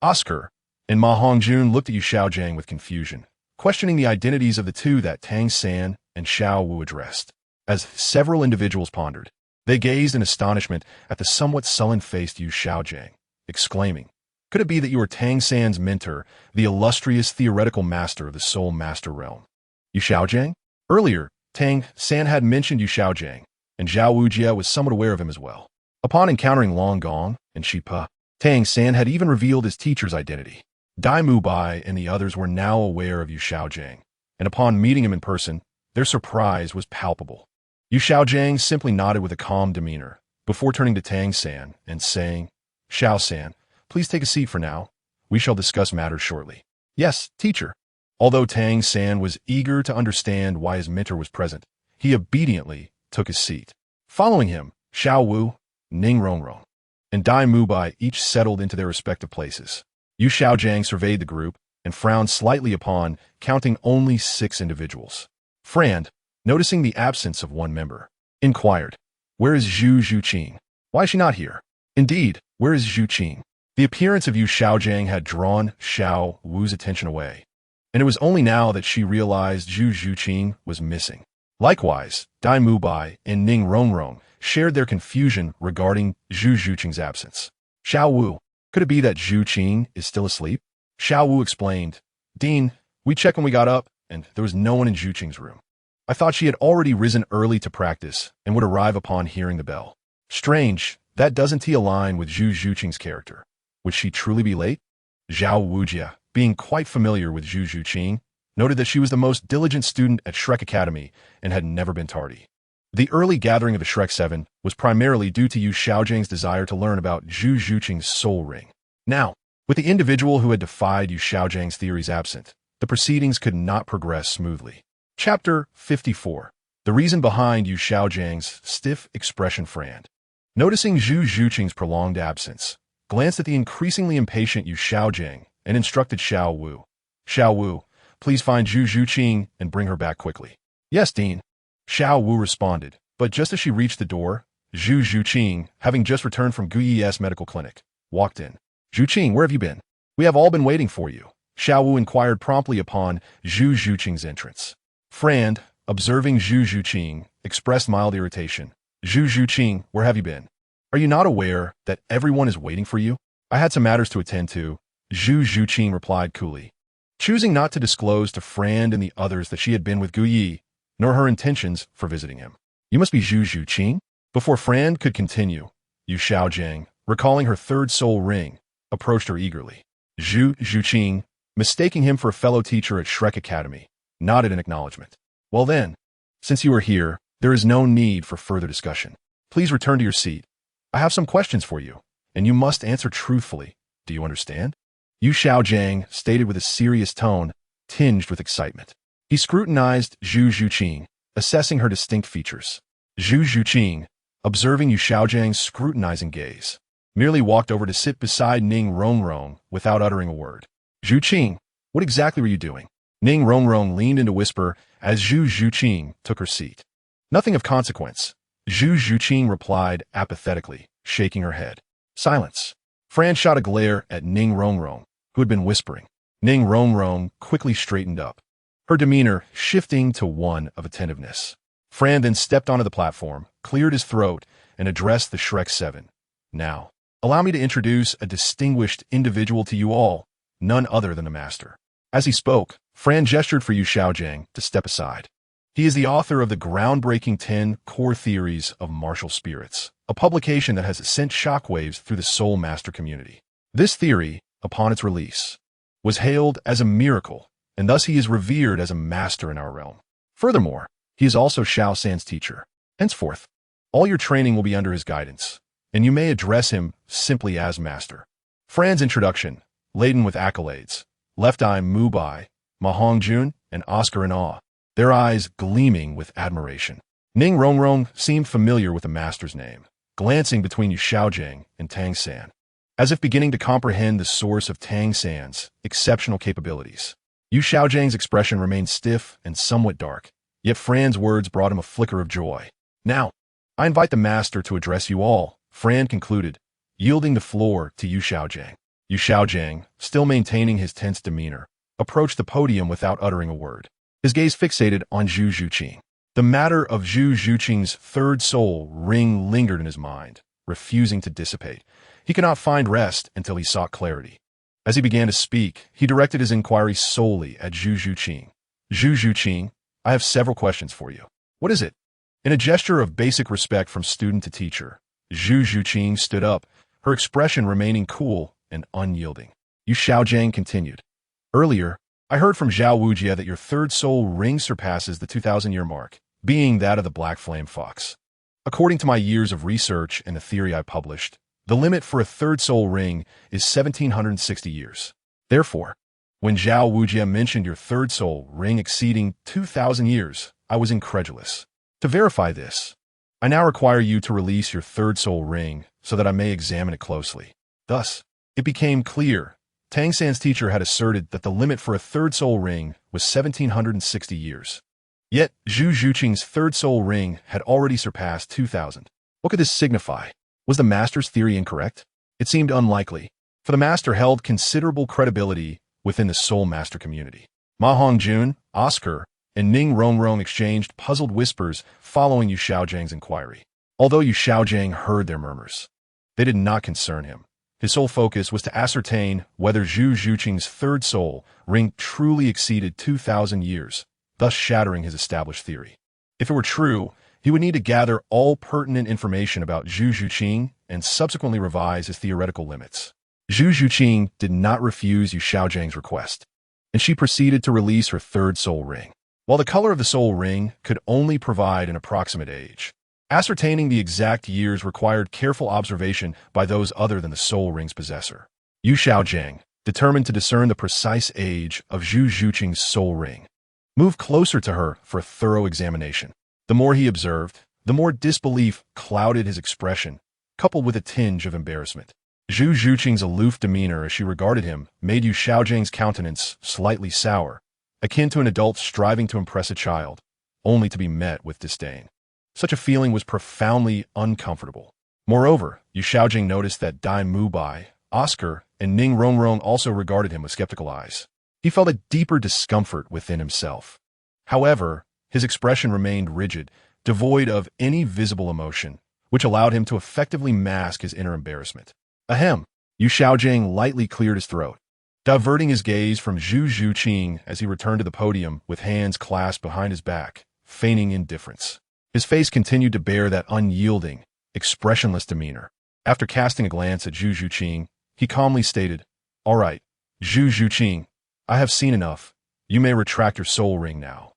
Oscar and Ma Hongjun looked at Yu Xiaogang with confusion, questioning the identities of the two that Tang San and Xiao Wu addressed. As several individuals pondered, they gazed in astonishment at the somewhat sullen-faced Yu Xiaogang, exclaiming, could it be that you are Tang San's mentor, the illustrious theoretical master of the Soul Master realm? Yu Xiaogang? Earlier, Tang San had mentioned Yu Xiaogang, and Zhao Wujia was somewhat aware of him as well. Upon encountering Long Gong and Shipa, Tang San had even revealed his teacher's identity. Dai Mubai and the others were now aware of Yu Xiaogang, and upon meeting him in person, their surprise was palpable. Yu Xiaogang simply nodded with a calm demeanor, before turning to Tang San and saying, Xiao San, please take a seat for now. We shall discuss matters shortly. Yes, teacher. Although Tang San was eager to understand why his mentor was present, he obediently took his seat. Following him, Xiao Wu, Ning Rongrong, and Dai Mubai each settled into their respective places. Yu Xiaogang surveyed the group and frowned slightly upon counting only 6 individuals. Frand, noticing the absence of one member, inquired, where is Zhu Zhuqing? Why is she not here? Indeed, where is Zhu Qing? The appearance of Yu Xiaogang had drawn Xiao Wu's attention away, and it was only now that she realized Zhu Zhuqing was missing. Likewise, Dai Mubai and Ning Rongrong shared their confusion regarding Zhu Zhuqing's absence. Xiao Wu, could it be that Zhu Qing is still asleep? Xiao Wu explained, Dean, we checked when we got up, and there was no one in Zhu Qing's room. I thought she had already risen early to practice and would arrive upon hearing the bell. Strange, that doesn't align with Zhu Zhuqing's character. Would she truly be late? Zhao Wujia, being quite familiar with Zhu Zhuqing, noted that she was the most diligent student at Shrek Academy and had never been tardy. The early gathering of the Shrek 7 was primarily due to Yu Xiaogang's desire to learn about Zhu Zhuqing's soul ring. Now, with the individual who had defied Yu Xiaogang's theories absent, the proceedings could not progress smoothly. Chapter 54. The reason behind Yu Xiaogang's stiff expression. Frand, noticing Zhu Zhuqing's prolonged absence, glanced at the increasingly impatient Yu Xiaogang and instructed Xiao Wu. Xiao Wu, please find Zhu Zhuqing and bring her back quickly. Yes, Dean. Xiao Wu responded, but just as she reached the door, Zhu Zhuqing, having just returned from Guyi's medical clinic, walked in. Zhuqing, where have you been? We have all been waiting for you, Xiao Wu inquired promptly upon Zhu Zhuqing's entrance. Frand, observing Zhu Zhuqing, expressed mild irritation. Zhu Zhuqing, where have you been? Are you not aware that everyone is waiting for you? I had some matters to attend to, Zhu Zhuqing replied coolly, choosing not to disclose to Frand and the others that she had been with Guyi, nor her intentions for visiting him. You must be Zhu Zhuqing? Before Frand could continue, Yu Xiaogang, recalling her third soul ring, approached her eagerly. Zhu Zhuqing, mistaking him for a fellow teacher at Shrek Academy, nodded in acknowledgement. Well then, since you are here, there is no need for further discussion. Please return to your seat. I have some questions for you, and you must answer truthfully. Do you understand? Yu Xiaogang stated with a serious tone, tinged with excitement. He scrutinized Zhu Zhuqing, assessing her distinct features. Zhu Zhuqing, observing Yu Xiaogang's scrutinizing gaze, merely walked over to sit beside Ning Rongrong without uttering a word. Zhuqing, what exactly were you doing? Ning Rongrong leaned in to whisper as Zhu Zhuqing took her seat. Nothing of consequence, Zhu Zhuqing replied apathetically, shaking her head. Silence. Fran shot a glare at Ning Rongrong, who had been whispering. Ning Rongrong quickly straightened up, her demeanor shifting to one of attentiveness. Fran then stepped onto the platform, cleared his throat, and addressed the Shrek 7. Now, allow me to introduce a distinguished individual to you all, none other than the master. As he spoke, Fran gestured for Yu Xiaogang to step aside. He is the author of the groundbreaking 10 Core Theories of Martial Spirits, a publication that has sent shockwaves through the Soul Master community. This theory, upon its release, was hailed as a miracle, and thus he is revered as a master in our realm. Furthermore, he is also Xiao San's teacher. Henceforth, all your training will be under his guidance, and you may address him simply as master. Fran's introduction, laden with accolades, left Ai Mubai, Ma Hongjun, and Oscar in awe, their eyes gleaming with admiration. Ning Rongrong seemed familiar with the master's name, glancing between Yu Xiaogang and Tang San, as if beginning to comprehend the source of Tang San's exceptional capabilities. Yu Xiaojiang's expression remained stiff and somewhat dark, yet Fran's words brought him a flicker of joy. Now, I invite the master to address you all, Fran concluded, yielding the floor to Yu Xiaogang. Yu Xiaogang, still maintaining his tense demeanor, approached the podium without uttering a word, his gaze fixated on Zhu Zhuqing. The matter of Zhu Zhuqing's third soul ring lingered in his mind, refusing to dissipate. He could not find rest until he sought clarity. As he began to speak, he directed his inquiry solely at Zhu Zhuqing. Zhu Zhuqing, I have several questions for you. What is it? In a gesture of basic respect from student to teacher, Zhu Zhuqing stood up, her expression remaining cool and unyielding. Yu Xiaogang continued. Earlier, I heard from Zhao Wujie that your third soul ring surpasses the 2,000-year mark, being that of the Black Flame Fox. According to my years of research and the theory I published, the limit for a third soul ring is 1,760 years. Therefore, when Zhao Wujie mentioned your third soul ring exceeding 2,000 years, I was incredulous. To verify this, I now require you to release your third soul ring so that I may examine it closely. Thus, it became clear Tang San's teacher had asserted that the limit for a third soul ring was 1,760 years. Yet, Zhu Zhuqing's third soul ring had already surpassed 2,000. What could this signify? Was the master's theory incorrect? It seemed unlikely, for the master held considerable credibility within the Soul Master community. Ma Hongjun, Oscar, and Ning Rongrong exchanged puzzled whispers following Yu Xiaojiang's inquiry. Although Yu Xiaojiang heard their murmurs, they did not concern him. His sole focus was to ascertain whether Zhu Zhuqing's third soul ring truly exceeded 2,000 years, thus shattering his established theory. If it were true, he would need to gather all pertinent information about Zhu Zhuqing and subsequently revise his theoretical limits. Zhu Zhuqing did not refuse Yu Xiaojiang's request, and she proceeded to release her third soul ring. While the color of the soul ring could only provide an approximate age, ascertaining the exact years required careful observation by those other than the soul ring's possessor. Yu Xiaogang, determined to discern the precise age of Zhu Zhuqing's soul ring, moved closer to her for a thorough examination. The more he observed, the more disbelief clouded his expression, coupled with a tinge of embarrassment. Zhu Zhuqing's aloof demeanor as she regarded him made Yu Xiaojiang's countenance slightly sour, akin to an adult striving to impress a child, only to be met with disdain. Such a feeling was profoundly uncomfortable. Moreover, Yu Xiaojiang noticed that Dai Mubai, Oscar, and Ning Rongrong also regarded him with skeptical eyes. He felt a deeper discomfort within himself. However, his expression remained rigid, devoid of any visible emotion, which allowed him to effectively mask his inner embarrassment. Ahem! Yu Xiaojiang lightly cleared his throat, diverting his gaze from Zhu Zhuqing as he returned to the podium with hands clasped behind his back, feigning indifference. His face continued to bear that unyielding, expressionless demeanor. After casting a glance at Zhu Zhuqing, he calmly stated, "All right, Zhu Zhuqing, I have seen enough. You may retract your soul ring now."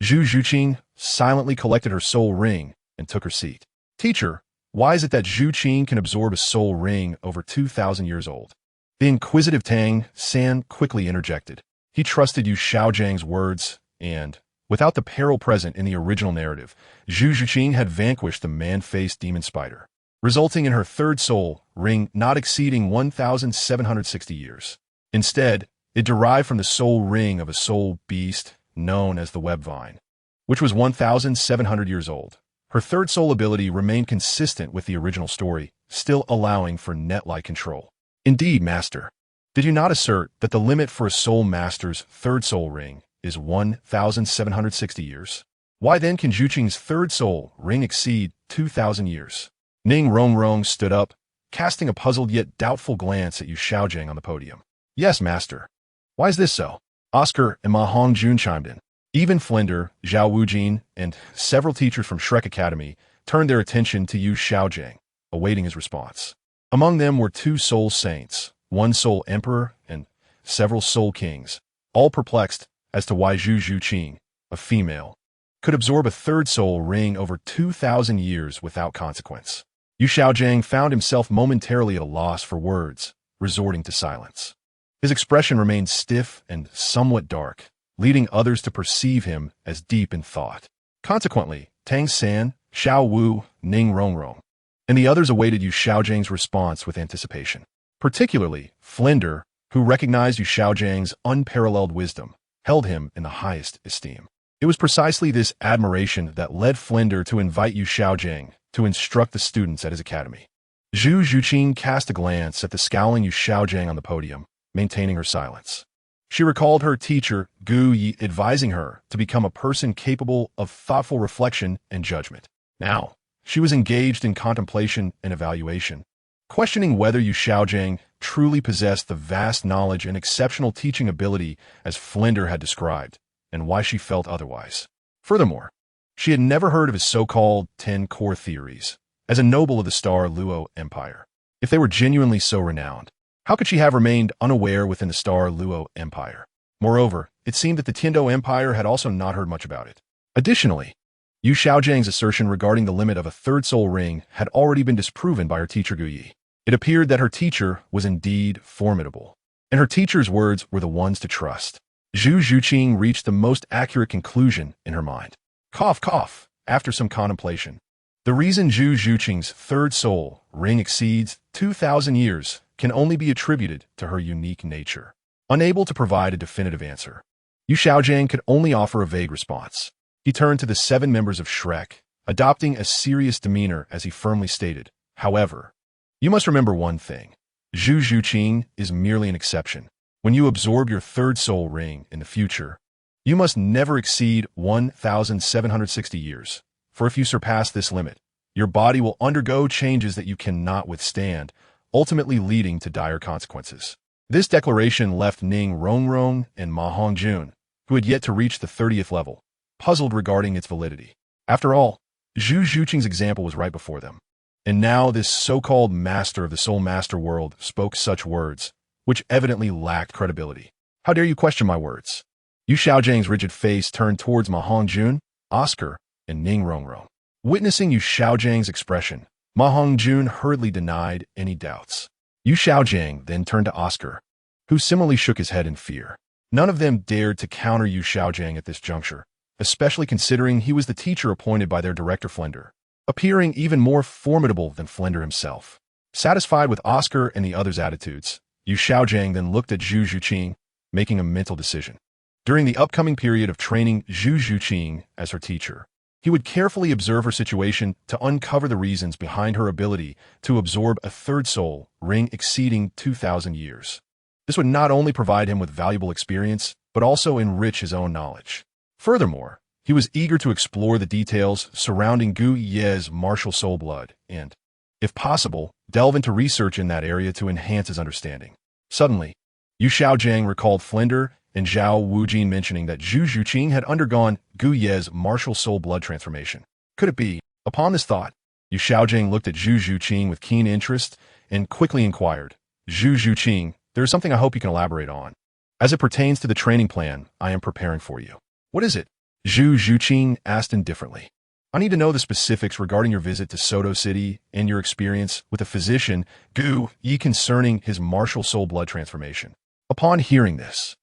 Zhu Zhuqing silently collected her soul ring and took her seat. "Teacher, why is it that Zhu Qing can absorb a soul ring over 2,000 years old?" The inquisitive Tang San quickly interjected. He trusted Yu Xiaojiang's words, and, without the peril present in the original narrative, Zhu Zhuqing had vanquished the man-faced demon spider, resulting in her third soul ring not exceeding 1,760 years. Instead, it derived from the soul ring of a soul beast known as the web vine, which was 1,700 years old. Her third soul ability remained consistent with the original story, still allowing for net-like control. Indeed, Master, did you not assert that the limit for a soul master's third soul ring is 1,760 years? Why then can Zhuqing's third soul ring exceed 2,000 years? Ning Rongrong stood up, casting a puzzled yet doubtful glance at Yu Xiaogang on the podium. Yes, master. Why is this so? Oscar and Ma Hongjun chimed in. Even Flinder, Zhao Wujin, and several teachers from Shrek Academy turned their attention to Yu Xiaogang, awaiting his response. Among them were 2 soul saints, 1 soul emperor, and several soul kings, all perplexed as to why Zhu Zhuqing, a female, could absorb a third soul ring over 2,000 years without consequence. Yu Xiaogang found himself momentarily at a loss for words, resorting to silence. His expression remained stiff and somewhat dark, leading others to perceive him as deep in thought. Consequently, Tang San, Xiao Wu, Ning Rongrong, and the others awaited Yu Xiaojiang's response with anticipation. Particularly, Flinder, who recognized Yu Xiaojiang's unparalleled wisdom, held him in the highest esteem. It was precisely this admiration that led Flinder to invite Yu Xiaogang to instruct the students at his academy. Zhu Zhuqing cast a glance at the scowling Yu Xiaogang on the podium, maintaining her silence. She recalled her teacher, Gu Yi, advising her to become a person capable of thoughtful reflection and judgment. Now, she was engaged in contemplation and evaluation, questioning whether Yu Xiaogang truly possessed the vast knowledge and exceptional teaching ability as Flinder had described, and why she felt otherwise. Furthermore, she had never heard of his so-called 10 core theories. As a noble of the Star Luo Empire, if they were genuinely so renowned, how could she have remained unaware within the Star Luo Empire? Moreover, it seemed that the Tiando Empire had also not heard much about it. Additionally, Yu Xiaojiang's assertion regarding the limit of a third soul ring had already been disproven by her teacher Gu Yi. It appeared that her teacher was indeed formidable, and her teacher's words were the ones to trust. Zhu Zhuqing reached the most accurate conclusion in her mind. Cough, cough, after some contemplation. The reason Zhu Zhuqing's third soul ring exceeds 2,000 years can only be attributed to her unique nature. Unable to provide a definitive answer, Yu Xiaogang could only offer a vague response. He turned to the 7 members of Shrek, adopting a serious demeanor as he firmly stated, however, you must remember one thing. Zhu Zhuqing is merely an exception. When you absorb your third soul ring in the future, you must never exceed 1,760 years, for if you surpass this limit, your body will undergo changes that you cannot withstand, ultimately leading to dire consequences. This declaration left Ning Rongrong and Ma Hongjun, who had yet to reach the 30th level, puzzled regarding its validity. After all, Zhu Zhuqing's example was right before them. And now this so-called master of the Soul Master world spoke such words, which evidently lacked credibility. How dare you question my words? Yu Xiaojiang's rigid face turned towards Ma Hongjun, Oscar, and Ning Rongrong. Witnessing Yu Xiaojiang's expression, Ma Hongjun hurriedly denied any doubts. Yu Xiaojiang then turned to Oscar, who similarly shook his head in fear. None of them dared to counter Yu Xiaojiang at this juncture, especially considering he was the teacher appointed by their director Flinder, appearing even more formidable than Flinder himself. Satisfied with Oscar and the others' attitudes, Yu Xiaojiang then looked at Zhu Zhuqing, making a mental decision. During the upcoming period of training Zhu Zhuqing as her teacher, he would carefully observe her situation to uncover the reasons behind her ability to absorb a third soul ring exceeding 2,000 years. This would not only provide him with valuable experience, but also enrich his own knowledge. Furthermore, he was eager to explore the details surrounding Gu Ye's martial soul blood and, if possible, delve into research in that area to enhance his understanding. Suddenly, Yu Xiaojiang recalled Flinder and Zhao Wujin mentioning that Zhu Zhuqing had undergone Gu Ye's martial soul blood transformation. Could it be? Upon this thought, Yu Xiaojiang looked at Zhu Zhuqing with keen interest and quickly inquired, Zhu Zhuqing, there is something I hope you can elaborate on. As it pertains to the training plan I am preparing for you. What is it? Zhu Zhuqing asked indifferently. I need to know the specifics regarding your visit to Soto City and your experience with the physician Gu Yi concerning his martial soul blood transformation. Upon hearing this,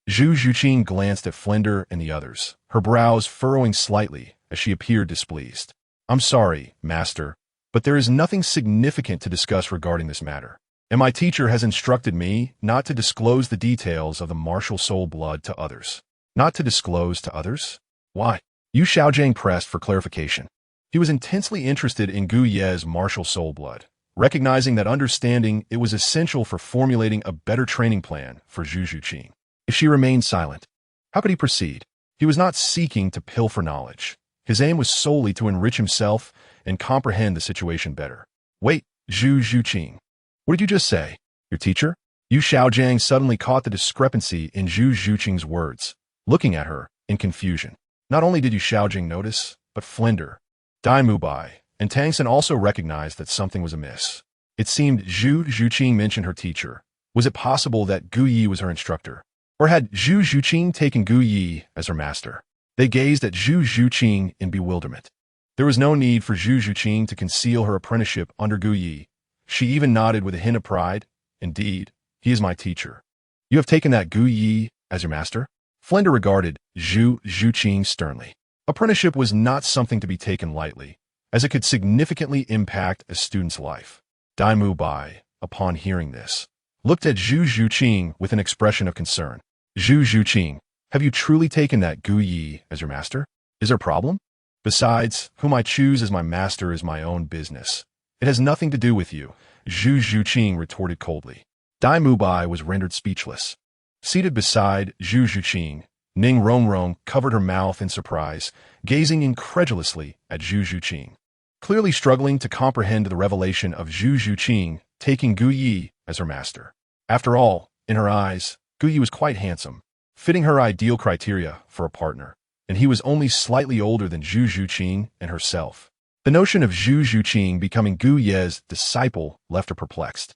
Zhu Zhuqing glanced at Flinder and the others, her brows furrowing slightly as she appeared displeased. I'm sorry, Master, but there is nothing significant to discuss regarding this matter, and my teacher has instructed me not to disclose the details of the martial soul blood to others. Not to disclose to others? Why? Yu Xiaojiang pressed for clarification. He was intensely interested in Gu Ye's martial soul blood, recognizing that understanding it was essential for formulating a better training plan for Zhu Zhuqing. If she remained silent, how could he proceed? He was not seeking to pilfer knowledge, His aim was solely to enrich himself and comprehend the situation better. Wait, Zhu Zhuqing. What did you just say? Your teacher? Yu Xiaogang suddenly caught the discrepancy in Zhu Zhuqing's words, looking at her in confusion. Not only did Yu Xiaogang notice, but Flinder, Dai Mubai, and Tang San also recognized that something was amiss. It seemed Zhu Zhuqing mentioned her teacher. Was it possible that Gu Yi was her instructor? Or had Zhu Zhuqing taken Gu Yi as her master? They gazed at Zhu Zhuqing in bewilderment. There was no need for Zhu Zhuqing to conceal her apprenticeship under Gu Yi. She even nodded with a hint of pride. Indeed, he is my teacher. You have taken that Gu Yi as your master? Flinder regarded Zhu Zhuqing sternly. Apprenticeship was not something to be taken lightly, as it could significantly impact a student's life. Dai Mubai, upon hearing this, looked at Zhu Zhuqing with an expression of concern. Zhu Zhuqing, have you truly taken that Gu Yi as your master? Is there a problem? Besides, whom I choose as my master is my own business. It has nothing to do with you, Zhu Zhuqing retorted coldly. Dai Mubai was rendered speechless. Seated beside Zhu Zhuqing, Ning Rongrong covered her mouth in surprise, gazing incredulously at Zhu Zhuqing. Clearly struggling to comprehend the revelation of Zhu Zhuqing taking Gu Yi as her master. After all, in her eyes, Gu Yi was quite handsome, fitting her ideal criteria for a partner, and he was only slightly older than Zhu Zhuqing and herself. The notion of Zhu Zhuqing becoming Gu Ye's disciple left her perplexed.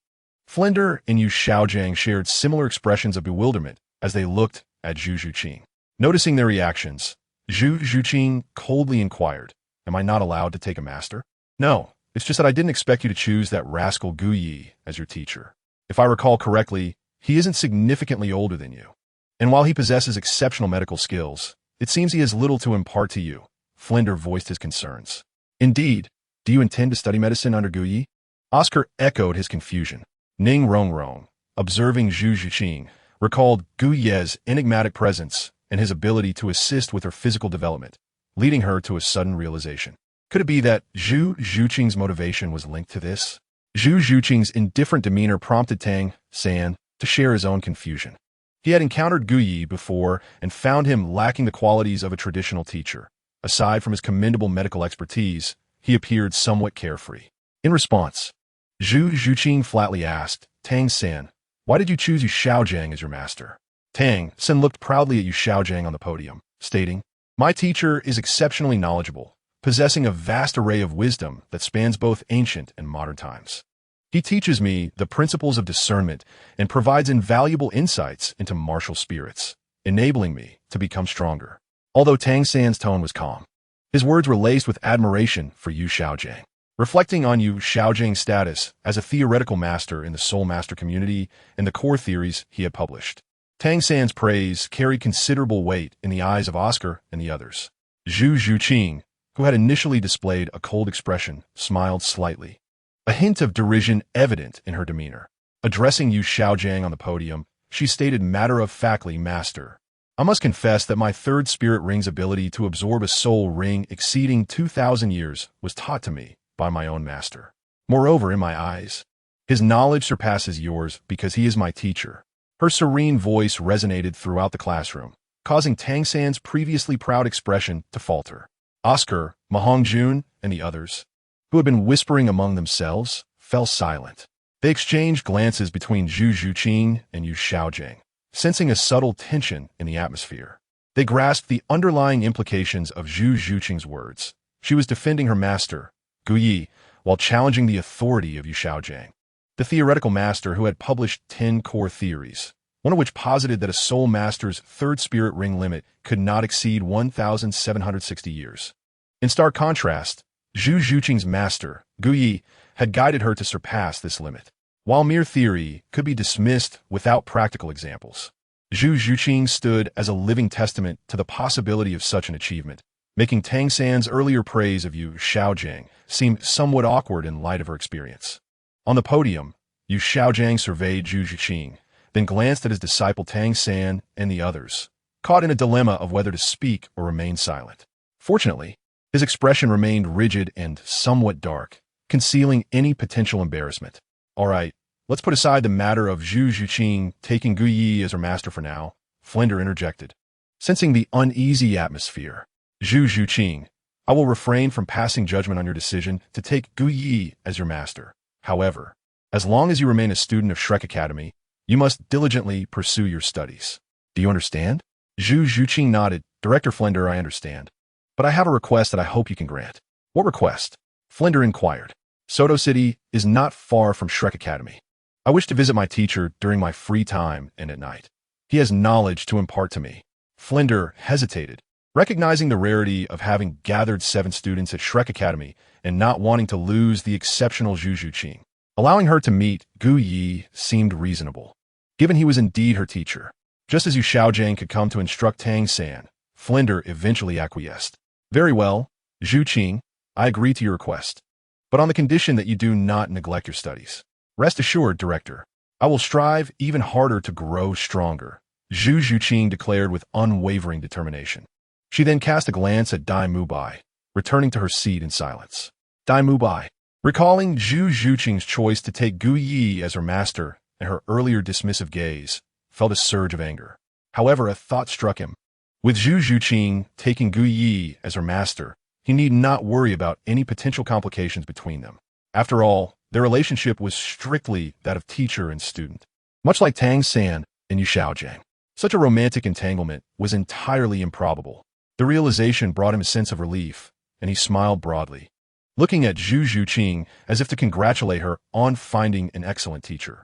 Flinder and Yu Xiaogang shared similar expressions of bewilderment as they looked at Zhu Zhuqing. Noticing their reactions, Zhu Zhuqing coldly inquired, "Am I not allowed to take a master?" "No, it's just that I didn't expect you to choose that rascal Gu Yi as your teacher. If I recall correctly, he isn't significantly older than you. And while he possesses exceptional medical skills, it seems he has little to impart to you." Flinder voiced his concerns. "Indeed, do you intend to study medicine under Gu Yi?" Oscar echoed his confusion. Ning Rongrong, observing Zhu Zhuqing, recalled Gu Ye's enigmatic presence and his ability to assist with her physical development, leading her to a sudden realization. Could it be that Zhu Zhuqing's motivation was linked to this? Zhu Zhuqing's indifferent demeanor prompted Tang San to share his own confusion. He had encountered Gu Yi before and found him lacking the qualities of a traditional teacher. Aside from his commendable medical expertise, he appeared somewhat carefree. In response, Zhu Zhuqing flatly asked, "Tang San, why did you choose Yu Xiaogang as your master?" Tang San looked proudly at Yu Xiaogang on the podium, stating, "My teacher is exceptionally knowledgeable, possessing a vast array of wisdom that spans both ancient and modern times. He teaches me the principles of discernment and provides invaluable insights into martial spirits, enabling me to become stronger." Although Tang San's tone was calm, his words were laced with admiration for Yu Xiaogang. Reflecting on Yu Xiaogan's status as a theoretical master in the Soul Master community and the core theories he had published, Tang San's praise carried considerable weight in the eyes of Oscar and the others. Zhu Zhuqing, who had initially displayed a cold expression, smiled slightly, a hint of derision evident in her demeanor. Addressing Yu Xiaogang on the podium, she stated matter-of-factly, "Master, I must confess that my third spirit ring's ability to absorb a soul ring exceeding 2,000 years was taught to me by my own master. Moreover, in my eyes, his knowledge surpasses yours because he is my teacher." Her serene voice resonated throughout the classroom, causing Tang San's previously proud expression to falter. Oscar, Mahongjun, and the others, who had been whispering among themselves, fell silent. They exchanged glances between Zhu Zhuqing and Yu Xiaogang, sensing a subtle tension in the atmosphere. They grasped the underlying implications of Zhu Zhuqing's words. She was defending her master, Gu Yi, while challenging the authority of Yu Xiaogang, the theoretical master who had published 10 core theories, one of which posited that a soul master's third spirit ring limit could not exceed 1,760 years. In stark contrast, Zhu Zhuqing's master, Gu Yi, had guided her to surpass this limit. While mere theory could be dismissed without practical examples, Zhu Zhuqing stood as a living testament to the possibility of such an achievement, making Tang San's earlier praise of Yu Xiaogang seem somewhat awkward in light of her experience. On the podium, Yu Xiaogang surveyed Zhu Zhuqing, then glanced at his disciple Tang San and the others, caught in a dilemma of whether to speak or remain silent. Fortunately, his expression remained rigid and somewhat dark, concealing any potential embarrassment. "All right, let's put aside the matter of Zhu Zhuqing taking Gu Yi as her master for now," Flinder interjected. Sensing the uneasy atmosphere, Zhu Zhuqing, I will refrain from passing judgment on your decision to take Gu Yi as your master. However, as long as you remain a student of Shrek Academy, you must diligently pursue your studies. Do you understand? Zhu Zhuqing nodded. Director Flinder, I understand. But I have a request that I hope you can grant. What request? Flinder inquired. Soto City is not far from Shrek Academy. I wish to visit my teacher during my free time and at night. He has knowledge to impart to me. Flinder hesitated, recognizing the rarity of having gathered 7 students at Shrek Academy and not wanting to lose the exceptional Zhu Zhuqing. Allowing her to meet Gu Yi seemed reasonable, given he was indeed her teacher. Just as Yu Xiaogang could come to instruct Tang San, Flinder eventually acquiesced. Very well, Zhuqing, I agree to your request, but on the condition that you do not neglect your studies. Rest assured, Director, I will strive even harder to grow stronger, Zhu Zhuqing declared with unwavering determination. She then cast a glance at Dai Mubai, returning to her seat in silence. Dai Mubai, recalling Zhu Zhuqing's choice to take Gu Yi as her master and her earlier dismissive gaze, felt a surge of anger. However, a thought struck him. With Zhu Zhuqing taking Gu Yi as her master, he need not worry about any potential complications between them. After all, their relationship was strictly that of teacher and student. Much like Tang San and Yu Xiaogang, such a romantic entanglement was entirely improbable. The realization brought him a sense of relief, and he smiled broadly, looking at Zhu Zhuqing as if to congratulate her on finding an excellent teacher.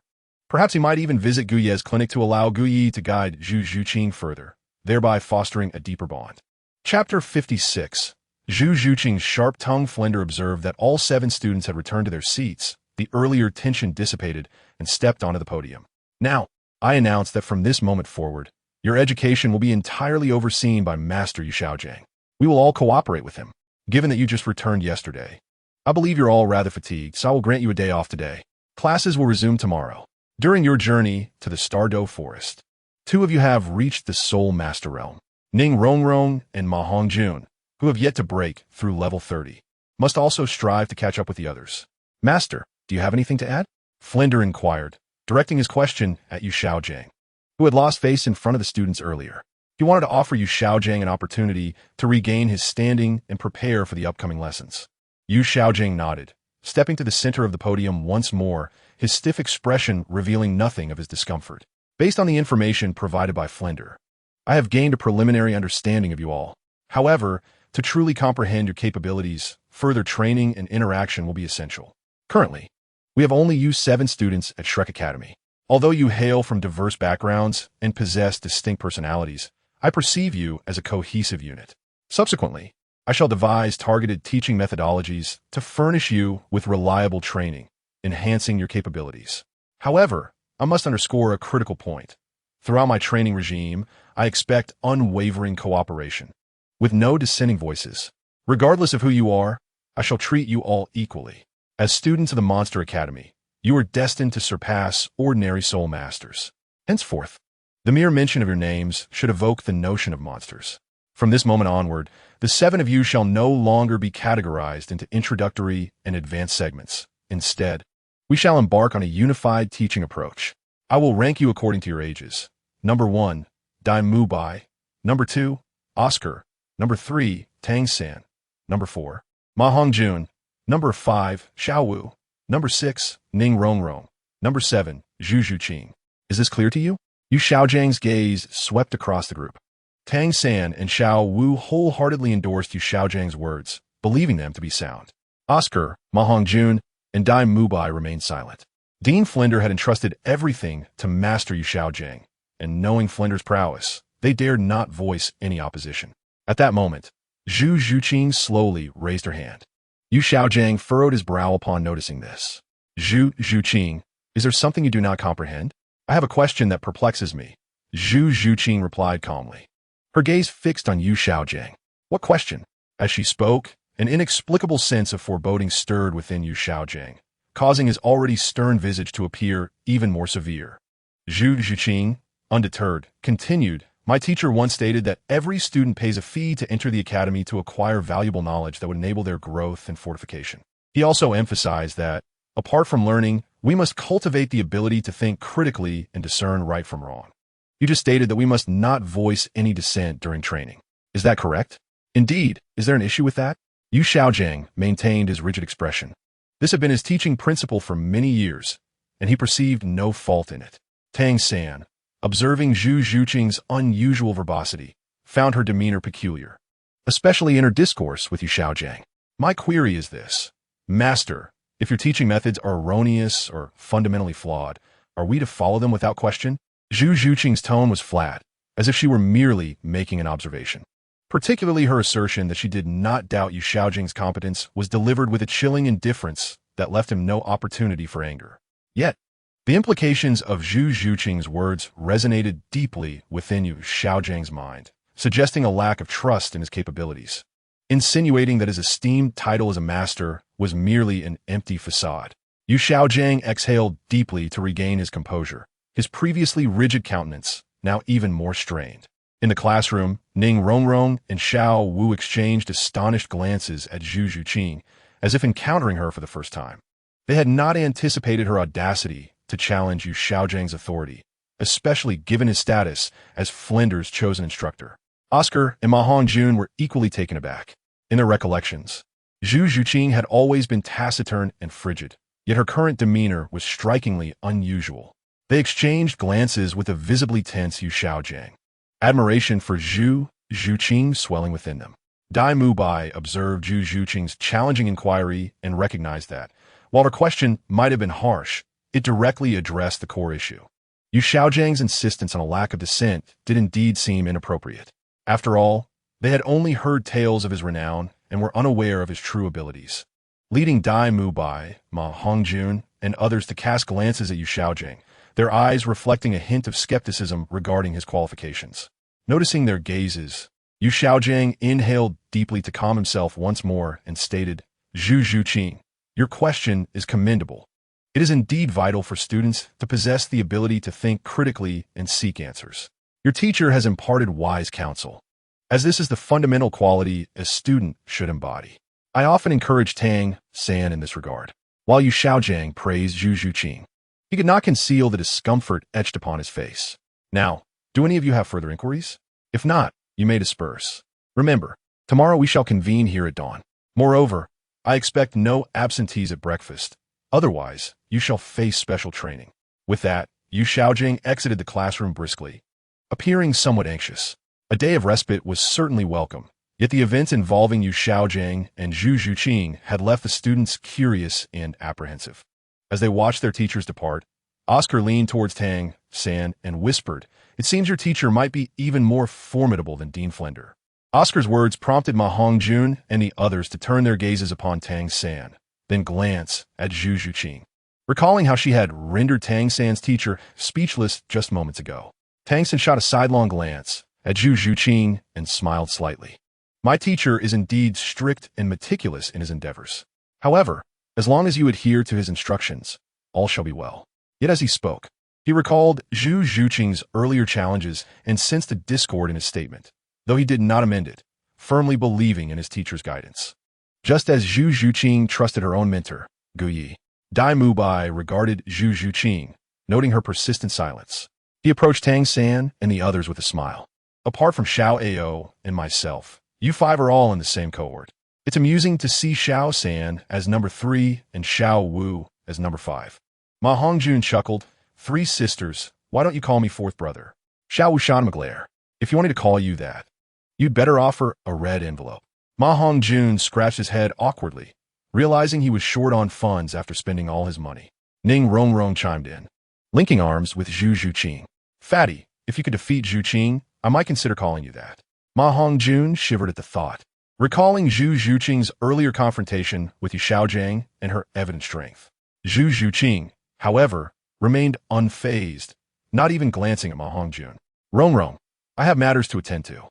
Perhaps he might even visit Gu Ye's clinic to allow Gu Yi to guide Zhu Zhuqing further, thereby fostering a deeper bond. Chapter 56. Zhu Zhuqing's sharp-tongued Flinder observed that all 7 students had returned to their seats. The earlier tension dissipated and stepped onto the podium. Now, I announce that from this moment forward, your education will be entirely overseen by Master Yu Xiaogang. We will all cooperate with him, given that you just returned yesterday. I believe you're all rather fatigued, so I will grant you a day off today. Classes will resume tomorrow. During your journey to the Stardow Forest, 2 of you have reached the Soul Master Realm. Ning Rongrong and Ma Hongjun, who have yet to break through level 30, must also strive to catch up with the others. Master, do you have anything to add? Flinder inquired, directing his question at Yu Xiaogang, who had lost face in front of the students earlier. He wanted to offer Yu Xiaogang an opportunity to regain his standing and prepare for the upcoming lessons. Yu Xiaogang nodded, stepping to the center of the podium once more, his stiff expression revealing nothing of his discomfort. Based on the information provided by Flinder, I have gained a preliminary understanding of you all. However, to truly comprehend your capabilities, further training and interaction will be essential. Currently, we have only used 7 students at Shrek Academy. Although you hail from diverse backgrounds and possess distinct personalities, I perceive you as a cohesive unit. Subsequently, I shall devise targeted teaching methodologies to furnish you with reliable training, enhancing your capabilities. However, I must underscore a critical point. Throughout my training regime, I expect unwavering cooperation, with no dissenting voices. Regardless of who you are, I shall treat you all equally. As students of the Monster Academy, you are destined to surpass ordinary soul masters. Henceforth, the mere mention of your names should evoke the notion of monsters. From this moment onward, the 7 of you shall no longer be categorized into introductory and advanced segments. Instead, we shall embark on a unified teaching approach. I will rank you according to your ages. Number 1, Dai Mubai. Number 2, Oscar. Number 3, Tang San. Number 4, Ma Hongjun. Number 5, Xiao Wu. Number 6, Ning Rongrong. Number 7, Zhu Zhuqing. Is this clear to you? Yu Xiaojiang's gaze swept across the group. Tang San and Xiao Wu wholeheartedly endorsed Yu Xiaojiang's words, believing them to be sound. Oscar, Ma Hongjun, and Dai Mubai remained silent. Dean Flinder had entrusted everything to Master Yu Xiaogang, and knowing Flinder's prowess, they dared not voice any opposition. At that moment, Zhu Zhuqing slowly raised her hand. Yu Xiaogang furrowed his brow upon noticing this. Zhu Zhuqing, is there something you do not comprehend? I have a question that perplexes me. Zhu Zhuqing replied calmly, her gaze fixed on Yu Xiaogang. What question? As she spoke, an inexplicable sense of foreboding stirred within Yu Xiaogang, causing his already stern visage to appear even more severe. Zhu Zhuqing, undeterred, continued, my teacher once stated that every student pays a fee to enter the academy to acquire valuable knowledge that would enable their growth and fortification. He also emphasized that, apart from learning, we must cultivate the ability to think critically and discern right from wrong. You just stated that we must not voice any dissent during training. Is that correct? Indeed. Is there an issue with that? Yu Xiaogang maintained his rigid expression. This had been his teaching principle for many years, and he perceived no fault in it. Tang San, observing Zhu Zhuqing's unusual verbosity, found her demeanor peculiar, especially in her discourse with Yu Xiaogang. My query is this. Master, if your teaching methods are erroneous or fundamentally flawed, are we to follow them without question? Zhu Zhuqing's tone was flat, as if she were merely making an observation. Particularly her assertion that she did not doubt Yu Xiaogangs competence was delivered with a chilling indifference that left him no opportunity for anger. Yet, the implications of Zhu Zhuqing's words resonated deeply within Yu Xiaogang's mind, suggesting a lack of trust in his capabilities, insinuating that his esteemed title as a master was merely an empty facade. Yu Xiaogang exhaled deeply to regain his composure, his previously rigid countenance now even more strained. In the classroom, Ning Rongrong and Xiao Wu exchanged astonished glances at Zhu Zhuqing, as if encountering her for the first time. They had not anticipated her audacity to challenge Yu Xiaogang's authority, especially given his status as Flinder's chosen instructor. Oscar and Ma Hongjun were equally taken aback. In their recollections, Zhu Zhuqing had always been taciturn and frigid, yet her current demeanor was strikingly unusual. They exchanged glances with a visibly tense Yu Xiaogang, admiration for Zhu Zhuqing swelling within them. Dai Mubai observed Zhu Zhuqing's challenging inquiry and recognized that, while her question might have been harsh, it directly addressed the core issue. Yu Xiaogang's insistence on a lack of dissent did indeed seem inappropriate. After all, they had only heard tales of his renown and were unaware of his true abilities. Leading Dai Mubai, Ma Hongjun, and others to cast glances at Yu Xiaogang, their eyes reflecting a hint of skepticism regarding his qualifications. Noticing their gazes, Yu Xiaogang inhaled deeply to calm himself once more and stated, Zhu Zhuqing, your question is commendable. It is indeed vital for students to possess the ability to think critically and seek answers. Your teacher has imparted wise counsel, as this is the fundamental quality a student should embody. I often encourage Tang San in this regard, while Yu Xiaogang praised Zhu Zhuqing. He could not conceal the discomfort etched upon his face. Now, do any of you have further inquiries? If not, you may disperse. Remember, tomorrow we shall convene here at dawn. Moreover, I expect no absentees at breakfast. Otherwise, you shall face special training. With that, Yu Xiaogang exited the classroom briskly, appearing somewhat anxious. A day of respite was certainly welcome, yet the events involving Yu Xiaogang and Zhu Zhuqing had left the students curious and apprehensive. As they watched their teachers depart, Oscar leaned towards Tang San and whispered, it seems your teacher might be even more formidable than Dean Flinder. Oscar's words prompted Ma Hongjun and the others to turn their gazes upon Tang San, then glance at Zhu Zhuqing. Recalling how she had rendered Tang San's teacher speechless just moments ago, Tang San shot a sidelong glance at Zhu Zhuqing and smiled slightly. My teacher is indeed strict and meticulous in his endeavors. However, as long as you adhere to his instructions, all shall be well. Yet as he spoke, he recalled Zhu Zhuqing's earlier challenges and sensed a discord in his statement, though he did not amend it, firmly believing in his teacher's guidance. Just as Zhu Zhuqing trusted her own mentor, Gu Yi, Dai Mubai regarded Zhu Zhuqing, noting her persistent silence. He approached Tang San and the others with a smile. Apart from Xiao Ao and myself, you five are all in the same cohort. It's amusing to see Xiao San as number 3 and Xiao Wu as number 5. Ma Hongjun chuckled, 3 sisters, why don't you call me 4th brother? Xiao Wu shot him a glare. If you want me to call you that, you'd better offer a red envelope. Ma Hongjun scratched his head awkwardly, realizing he was short on funds after spending all his money. Ning Rongrong chimed in, linking arms with Zhu Zhuqing. Fatty, if you could defeat Zhuqing, I might consider calling you that. Ma Hongjun shivered at the thought, recalling Zhu Zhuqing's earlier confrontation with Yu Xiaogang and her evident strength. Zhu Zhuqing, however, remained unfazed, not even glancing at Ma Hongjun. Rongrong, I have matters to attend to.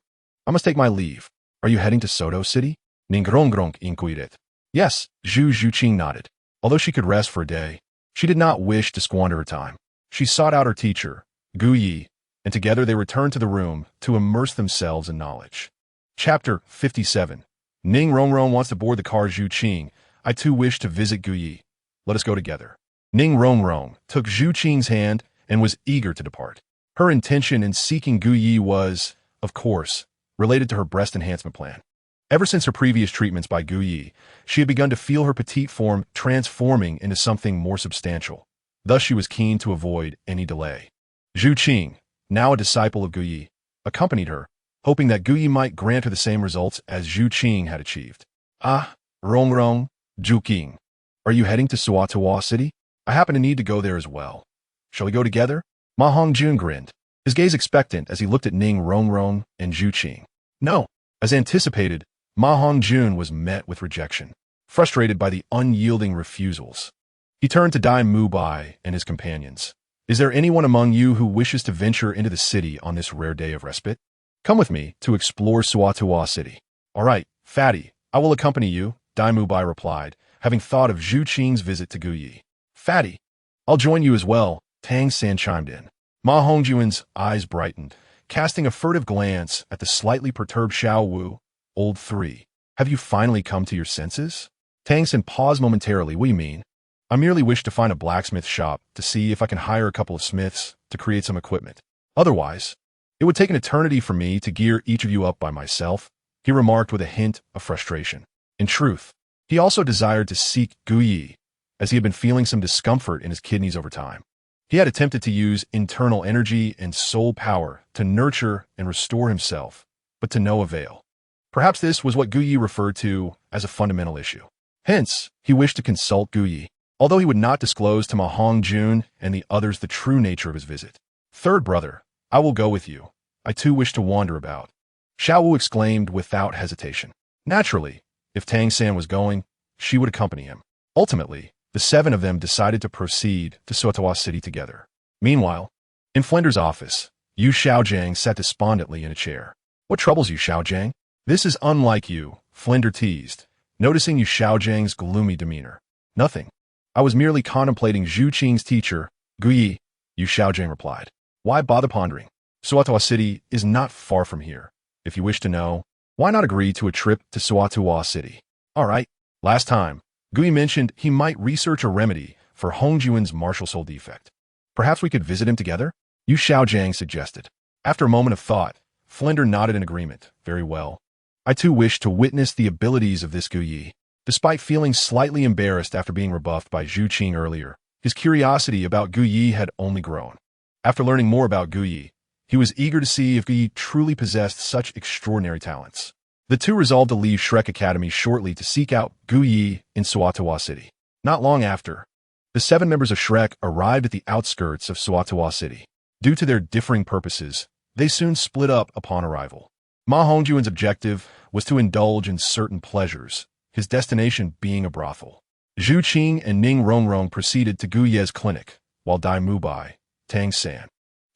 I must take my leave. Are you heading to Soto City? Ning Rongrong inquired. Yes, Zhu Zhuqing nodded. Although she could rest for a day, she did not wish to squander her time. She sought out her teacher, Gu Yi, and together they returned to the room to immerse themselves in knowledge. Chapter 57. Ning Rongrong wants to board the car Zhuqing. I too wish to visit Gu Yi. Let us go together. Ning Rongrong took Zhuqing's hand and was eager to depart. Her intention in seeking Gu Yi was, of course, related to her breast enhancement plan. Ever since her previous treatments by Gu Yi, she had begun to feel her petite form transforming into something more substantial. Thus she was keen to avoid any delay. Zhu Zhuqing, now a disciple of Gu Yi, accompanied her, hoping that Gu Yi might grant her the same results as Zhu Zhuqing had achieved. Ah, Zhu Zhuqing. Are you heading to Suatuo City? I happen to need to go there as well. Shall we go together? Ma Hongjun grinned, his gaze expectant as he looked at Ning Rongrong and Zhu Qing. No. As anticipated, Ma Hongjun was met with rejection, frustrated by the unyielding refusals. He turned to Dai Mubai and his companions. Is there anyone among you who wishes to venture into the city on this rare day of respite? Come with me to explore Suatuo City. All right, Fatty, I will accompany you, Dai Mubai replied, having thought of Zhu Qing's visit to Gu Yi. Fatty, I'll join you as well, Tang San chimed in. Ma Hongjun's eyes brightened, casting a furtive glance at the slightly perturbed Xiao Wu. Old 3. Have you finally come to your senses? Tang San paused momentarily. What do you mean? I merely wish to find a blacksmith shop to see if I can hire a couple of smiths to create some equipment. Otherwise, it would take an eternity for me to gear each of you up by myself, he remarked with a hint of frustration. In truth, he also desired to seek Gu Yi, as he had been feeling some discomfort in his kidneys over time. He had attempted to use internal energy and soul power to nurture and restore himself, but to no avail. Perhaps this was what Gu Yi referred to as a fundamental issue. Hence, he wished to consult Gu Yi, although he would not disclose to Ma Hongjun and the others the true nature of his visit. Third brother, I will go with you. I too wish to wander about. Xiao Wu exclaimed without hesitation. Naturally, if Tang San was going, she would accompany him. Ultimately, the 7 of them decided to proceed to Suatuo City together. Meanwhile, in Flender's office, Yu Xiaogang sat despondently in a chair. What troubles you, Xiaogang? This is unlike you, Flender teased, noticing Yu Xiaogang's gloomy demeanor. Nothing. I was merely contemplating Zhu Qing's teacher, Gu Yi, Yu Xiaogang replied. Why bother pondering? Suatuo City is not far from here. If you wish to know, why not agree to a trip to Suatuo City? All right. Last time, Gu Yi mentioned he might research a remedy for Hongjuan's martial soul defect. Perhaps we could visit him together? Yu Xiaogang suggested. After a moment of thought, Flender nodded in agreement. Very well. I too wish to witness the abilities of this Gu Yi. Despite feeling slightly embarrassed after being rebuffed by Zhu Qing earlier, his curiosity about Gu Yi had only grown. After learning more about Gu Yi, he was eager to see if Gu Yi truly possessed such extraordinary talents. The two resolved to leave Shrek Academy shortly to seek out Gu Yi in Suatuo City. Not long after, the 7 members of Shrek arrived at the outskirts of Suatuo City. Due to their differing purposes, they soon split up upon arrival. Ma Hongjuan's objective was to indulge in certain pleasures, his destination being a brothel. Zhu Qing and Ning Rongrong proceeded to Gu Ye's clinic, while Dai Mubai, Tang San,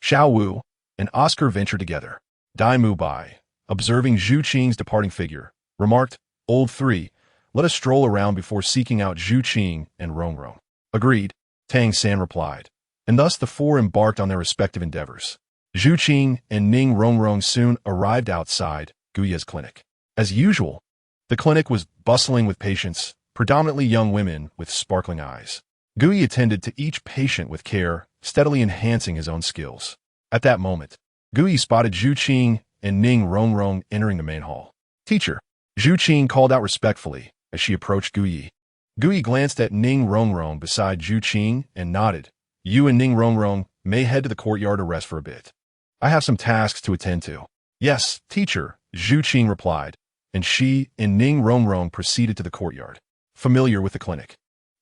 Xiao Wu, and Oscar ventured together. Dai Mubai, observing Zhu Qing's departing figure, remarked, Old 3, let us stroll around before seeking out Zhu Qing and Rongrong. Agreed, Tang San replied, and thus the 4 embarked on their respective endeavors. Zhu Qing and Ning Rongrong soon arrived outside Gu Ye's clinic. As usual, the clinic was bustling with patients, predominantly young women with sparkling eyes. Gu Yi attended to each patient with care, steadily enhancing his own skills. At that moment, Gu Yi spotted Zhu Qing and Ning Rongrong entering the main hall. Teacher, Zhu Qing called out respectfully as she approached Gu Yi. Gu Yi glanced at Ning Rongrong beside Zhu Qing and nodded. You and Ning Rongrong may head to the courtyard to rest for a bit. I have some tasks to attend to. Yes, teacher, Zhu Qing replied, and she and Ning Rongrong proceeded to the courtyard, familiar with the clinic.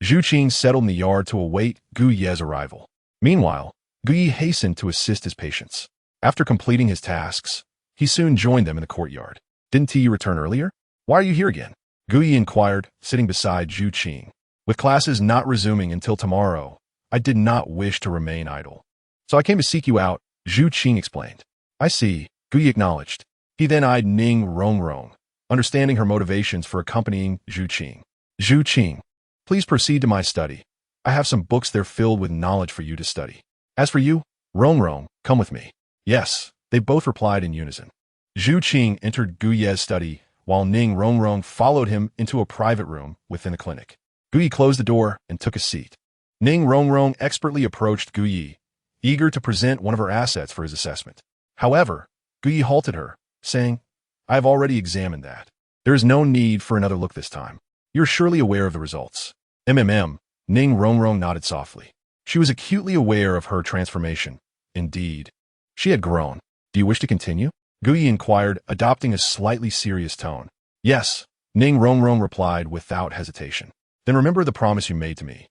Zhu Qing settled in the yard to await Gu Ye's arrival. Meanwhile, Gu Yi hastened to assist his patients. After completing his tasks, he soon joined them in the courtyard. Didn't Yi return earlier? Why are you here again? Gu Yi inquired, sitting beside Zhu Qing. With classes not resuming until tomorrow, I did not wish to remain idle. So I came to seek you out, Zhu Qing explained. I see, Gu Yi acknowledged. He then eyed Ning Rongrong, understanding her motivations for accompanying Zhu Qing. Zhu Qing, please proceed to my study. I have some books there filled with knowledge for you to study. As for you, Rongrong, come with me. Yes, they both replied in unison. Zhu Qing entered Gu Ye's study, while Ning Rongrong followed him into a private room within the clinic. Gu Yi closed the door and took a seat. Ning Rongrong expertly approached Gu Yi, eager to present one of her assets for his assessment. However, Gu Yi halted her, saying, I have already examined that. There is no need for another look this time. You're surely aware of the results. Ning Rongrong nodded softly. She was acutely aware of her transformation. Indeed. She had grown. Do you wish to continue? Guyi inquired, adopting a slightly serious tone. Yes, Ning Rongrong replied without hesitation. Then remember the promise you made to me.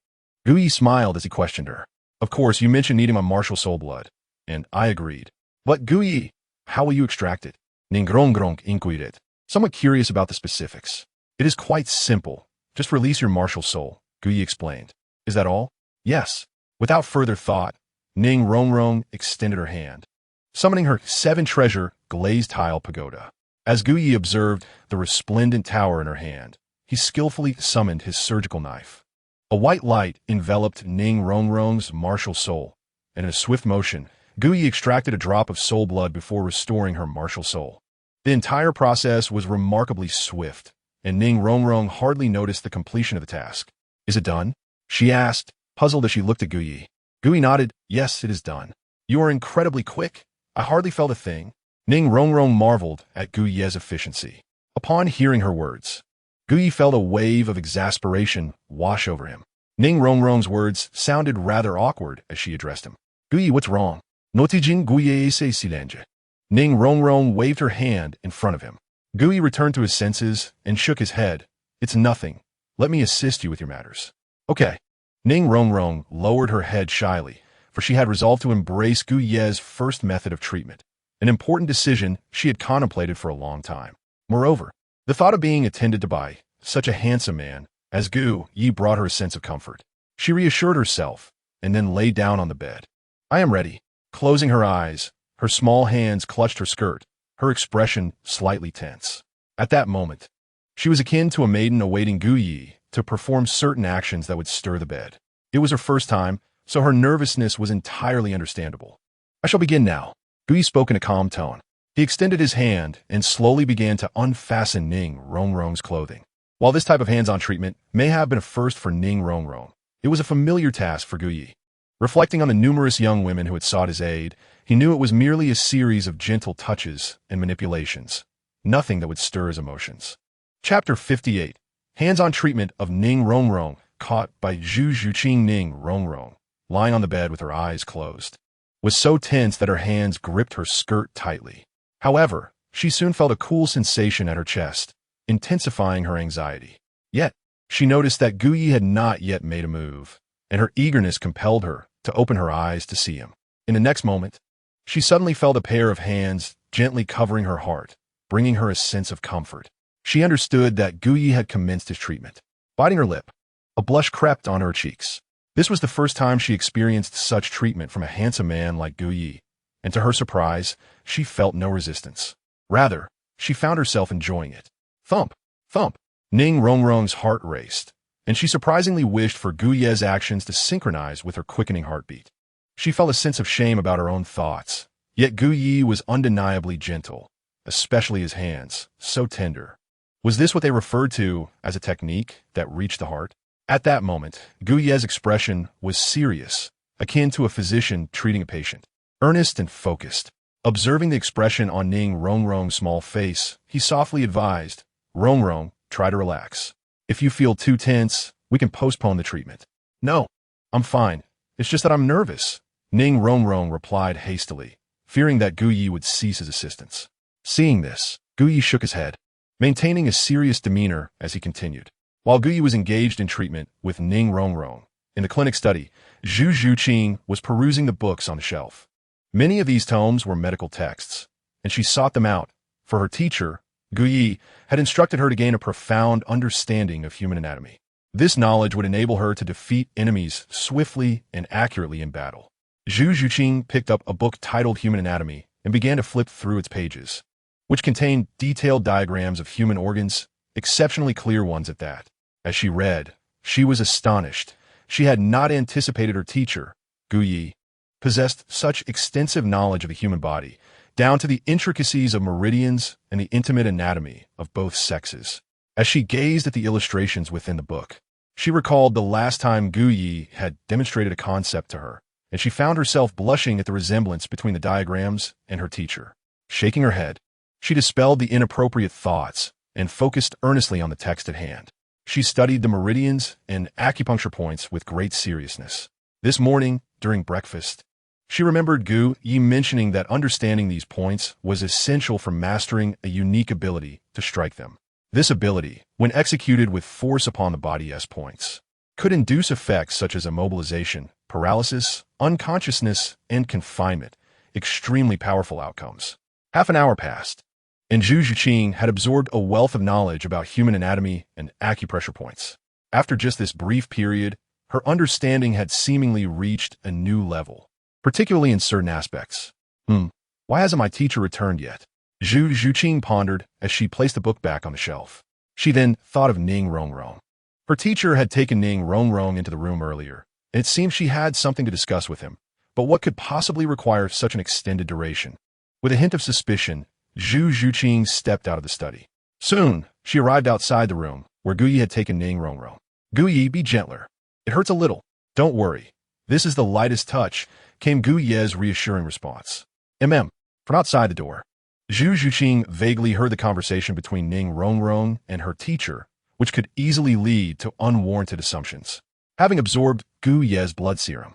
Guyi smiled as he questioned her. Of course, you mentioned needing my martial soul blood, and I agreed. But Guyi, how will you extract it? Ning Rongrong inquired, somewhat curious about the specifics. It is quite simple. Just release your martial soul, Guyi explained. Is that all? Yes. Without further thought, Ning Rongrong extended her hand, summoning her 7-treasure glazed tile pagoda. As Guyi observed the resplendent tower in her hand, he skillfully summoned his surgical knife. A white light enveloped Ning Rongrong's martial soul, and in a swift motion, Guyi extracted a drop of soul blood before restoring her martial soul. The entire process was remarkably swift, and Ning Rongrong hardly noticed the completion of the task. Is it done? She asked, puzzled as she looked at Guyi. Guyi nodded. Yes, it is done. You are incredibly quick. I hardly felt a thing. Ning Rongrong marveled at Guyi's efficiency. Upon hearing her words, Guyi felt a wave of exasperation wash over him. Ning Rongrong's words sounded rather awkward as she addressed him. Guyi, what's wrong? Notijin Guyi se silenge. Ning Rongrong waved her hand in front of him. Guyi returned to his senses and shook his head. It's nothing. Let me assist you with your matters. Okay. Ning Rongrong lowered her head shyly, for she had resolved to embrace Guyi's first method of treatment, an important decision she had contemplated for a long time. Moreover, the thought of being attended to by such a handsome man as Guyi brought her a sense of comfort. She reassured herself and then lay down on the bed. I am ready. Closing her eyes, her small hands clutched her skirt, her expression slightly tense. At that moment, she was akin to a maiden awaiting Guyi to perform certain actions that would stir the bed. It was her first time, so her nervousness was entirely understandable. I shall begin now. Guyi spoke in a calm tone. He extended his hand and slowly began to unfasten Ning Rongrong's clothing. While this type of hands-on treatment may have been a first for Ning Rongrong, it was a familiar task for Guyi. Reflecting on the numerous young women who had sought his aid, he knew it was merely a series of gentle touches and manipulations, nothing that would stir his emotions. Chapter 58. Hands-on treatment of Ning Rongrong, caught by Zhu Zhuqing. Ning Rongrong, lying on the bed with her eyes closed, was so tense that her hands gripped her skirt tightly. However, she soon felt a cool sensation at her chest, intensifying her anxiety. Yet, she noticed that Guyi had not yet made a move, and her eagerness compelled her to open her eyes to see him. In the next moment, she suddenly felt a pair of hands gently covering her heart, bringing her a sense of comfort. She understood that Guyi had commenced his treatment. Biting her lip, a blush crept on her cheeks. This was the first time she experienced such treatment from a handsome man like Guyi, and to her surprise, she felt no resistance. Rather, she found herself enjoying it. Thump, thump. Ning Rongrong's heart raced, and she surprisingly wished for Guyi's actions to synchronize with her quickening heartbeat. She felt a sense of shame about her own thoughts, yet Guyi was undeniably gentle, especially his hands, so tender. Was this what they referred to as a technique that reached the heart? At that moment, Guyi's expression was serious, akin to a physician treating a patient. Earnest and focused. Observing the expression on Ning Rongrong's small face, he softly advised, Rongrong, try to relax. If you feel too tense, we can postpone the treatment. No, I'm fine. It's just that I'm nervous. Ning Rongrong replied hastily, fearing that Guyi would cease his assistance. Seeing this, Guyi shook his head, maintaining a serious demeanor as he continued. While Guyi was engaged in treatment with Ning Rongrong, in the clinic study, Zhu Zhuqing was perusing the books on the shelf. Many of these tomes were medical texts, and she sought them out, for her teacher, Guyi, had instructed her to gain a profound understanding of human anatomy. This knowledge would enable her to defeat enemies swiftly and accurately in battle. Zhu Zhuqing picked up a book titled Human Anatomy and began to flip through its pages, which contained detailed diagrams of human organs, exceptionally clear ones at that. As she read, she was astonished. She had not anticipated her teacher, Guyi, possessed such extensive knowledge of the human body, down to the intricacies of meridians and the intimate anatomy of both sexes. As she gazed at the illustrations within the book, she recalled the last time Guyi had demonstrated a concept to her, and she found herself blushing at the resemblance between the diagrams and her teacher. Shaking her head, she dispelled the inappropriate thoughts and focused earnestly on the text at hand. She studied the meridians and acupuncture points with great seriousness. This morning, during breakfast, she remembered Gu Yi mentioning that understanding these points was essential for mastering a unique ability to strike them. This ability, when executed with force upon the body's points, could induce effects such as immobilization, paralysis, unconsciousness, and confinement, extremely powerful outcomes. Half an hour passed, and Zhu Zhuqing had absorbed a wealth of knowledge about human anatomy and acupressure points. After just this brief period, her understanding had seemingly reached a new level, particularly in certain aspects. Why hasn't my teacher returned yet? Zhu Zhuqing pondered as she placed the book back on the shelf. She then thought of Ning Rongrong. Her teacher had taken Ning Rongrong into the room earlier, and it seemed she had something to discuss with him. But what could possibly require such an extended duration? With a hint of suspicion, Zhu Zhuqing stepped out of the study. Soon, she arrived outside the room, where Gu Yi had taken Ning Rongrong. Gu Yi, be gentler. It hurts a little. Don't worry. This is the lightest touch, came Gu Ye's reassuring response. From outside the door. Zhu Zhuqing vaguely heard the conversation between Ning Rongrong and her teacher, which could easily lead to unwarranted assumptions. Having absorbed Gu Ye's blood serum,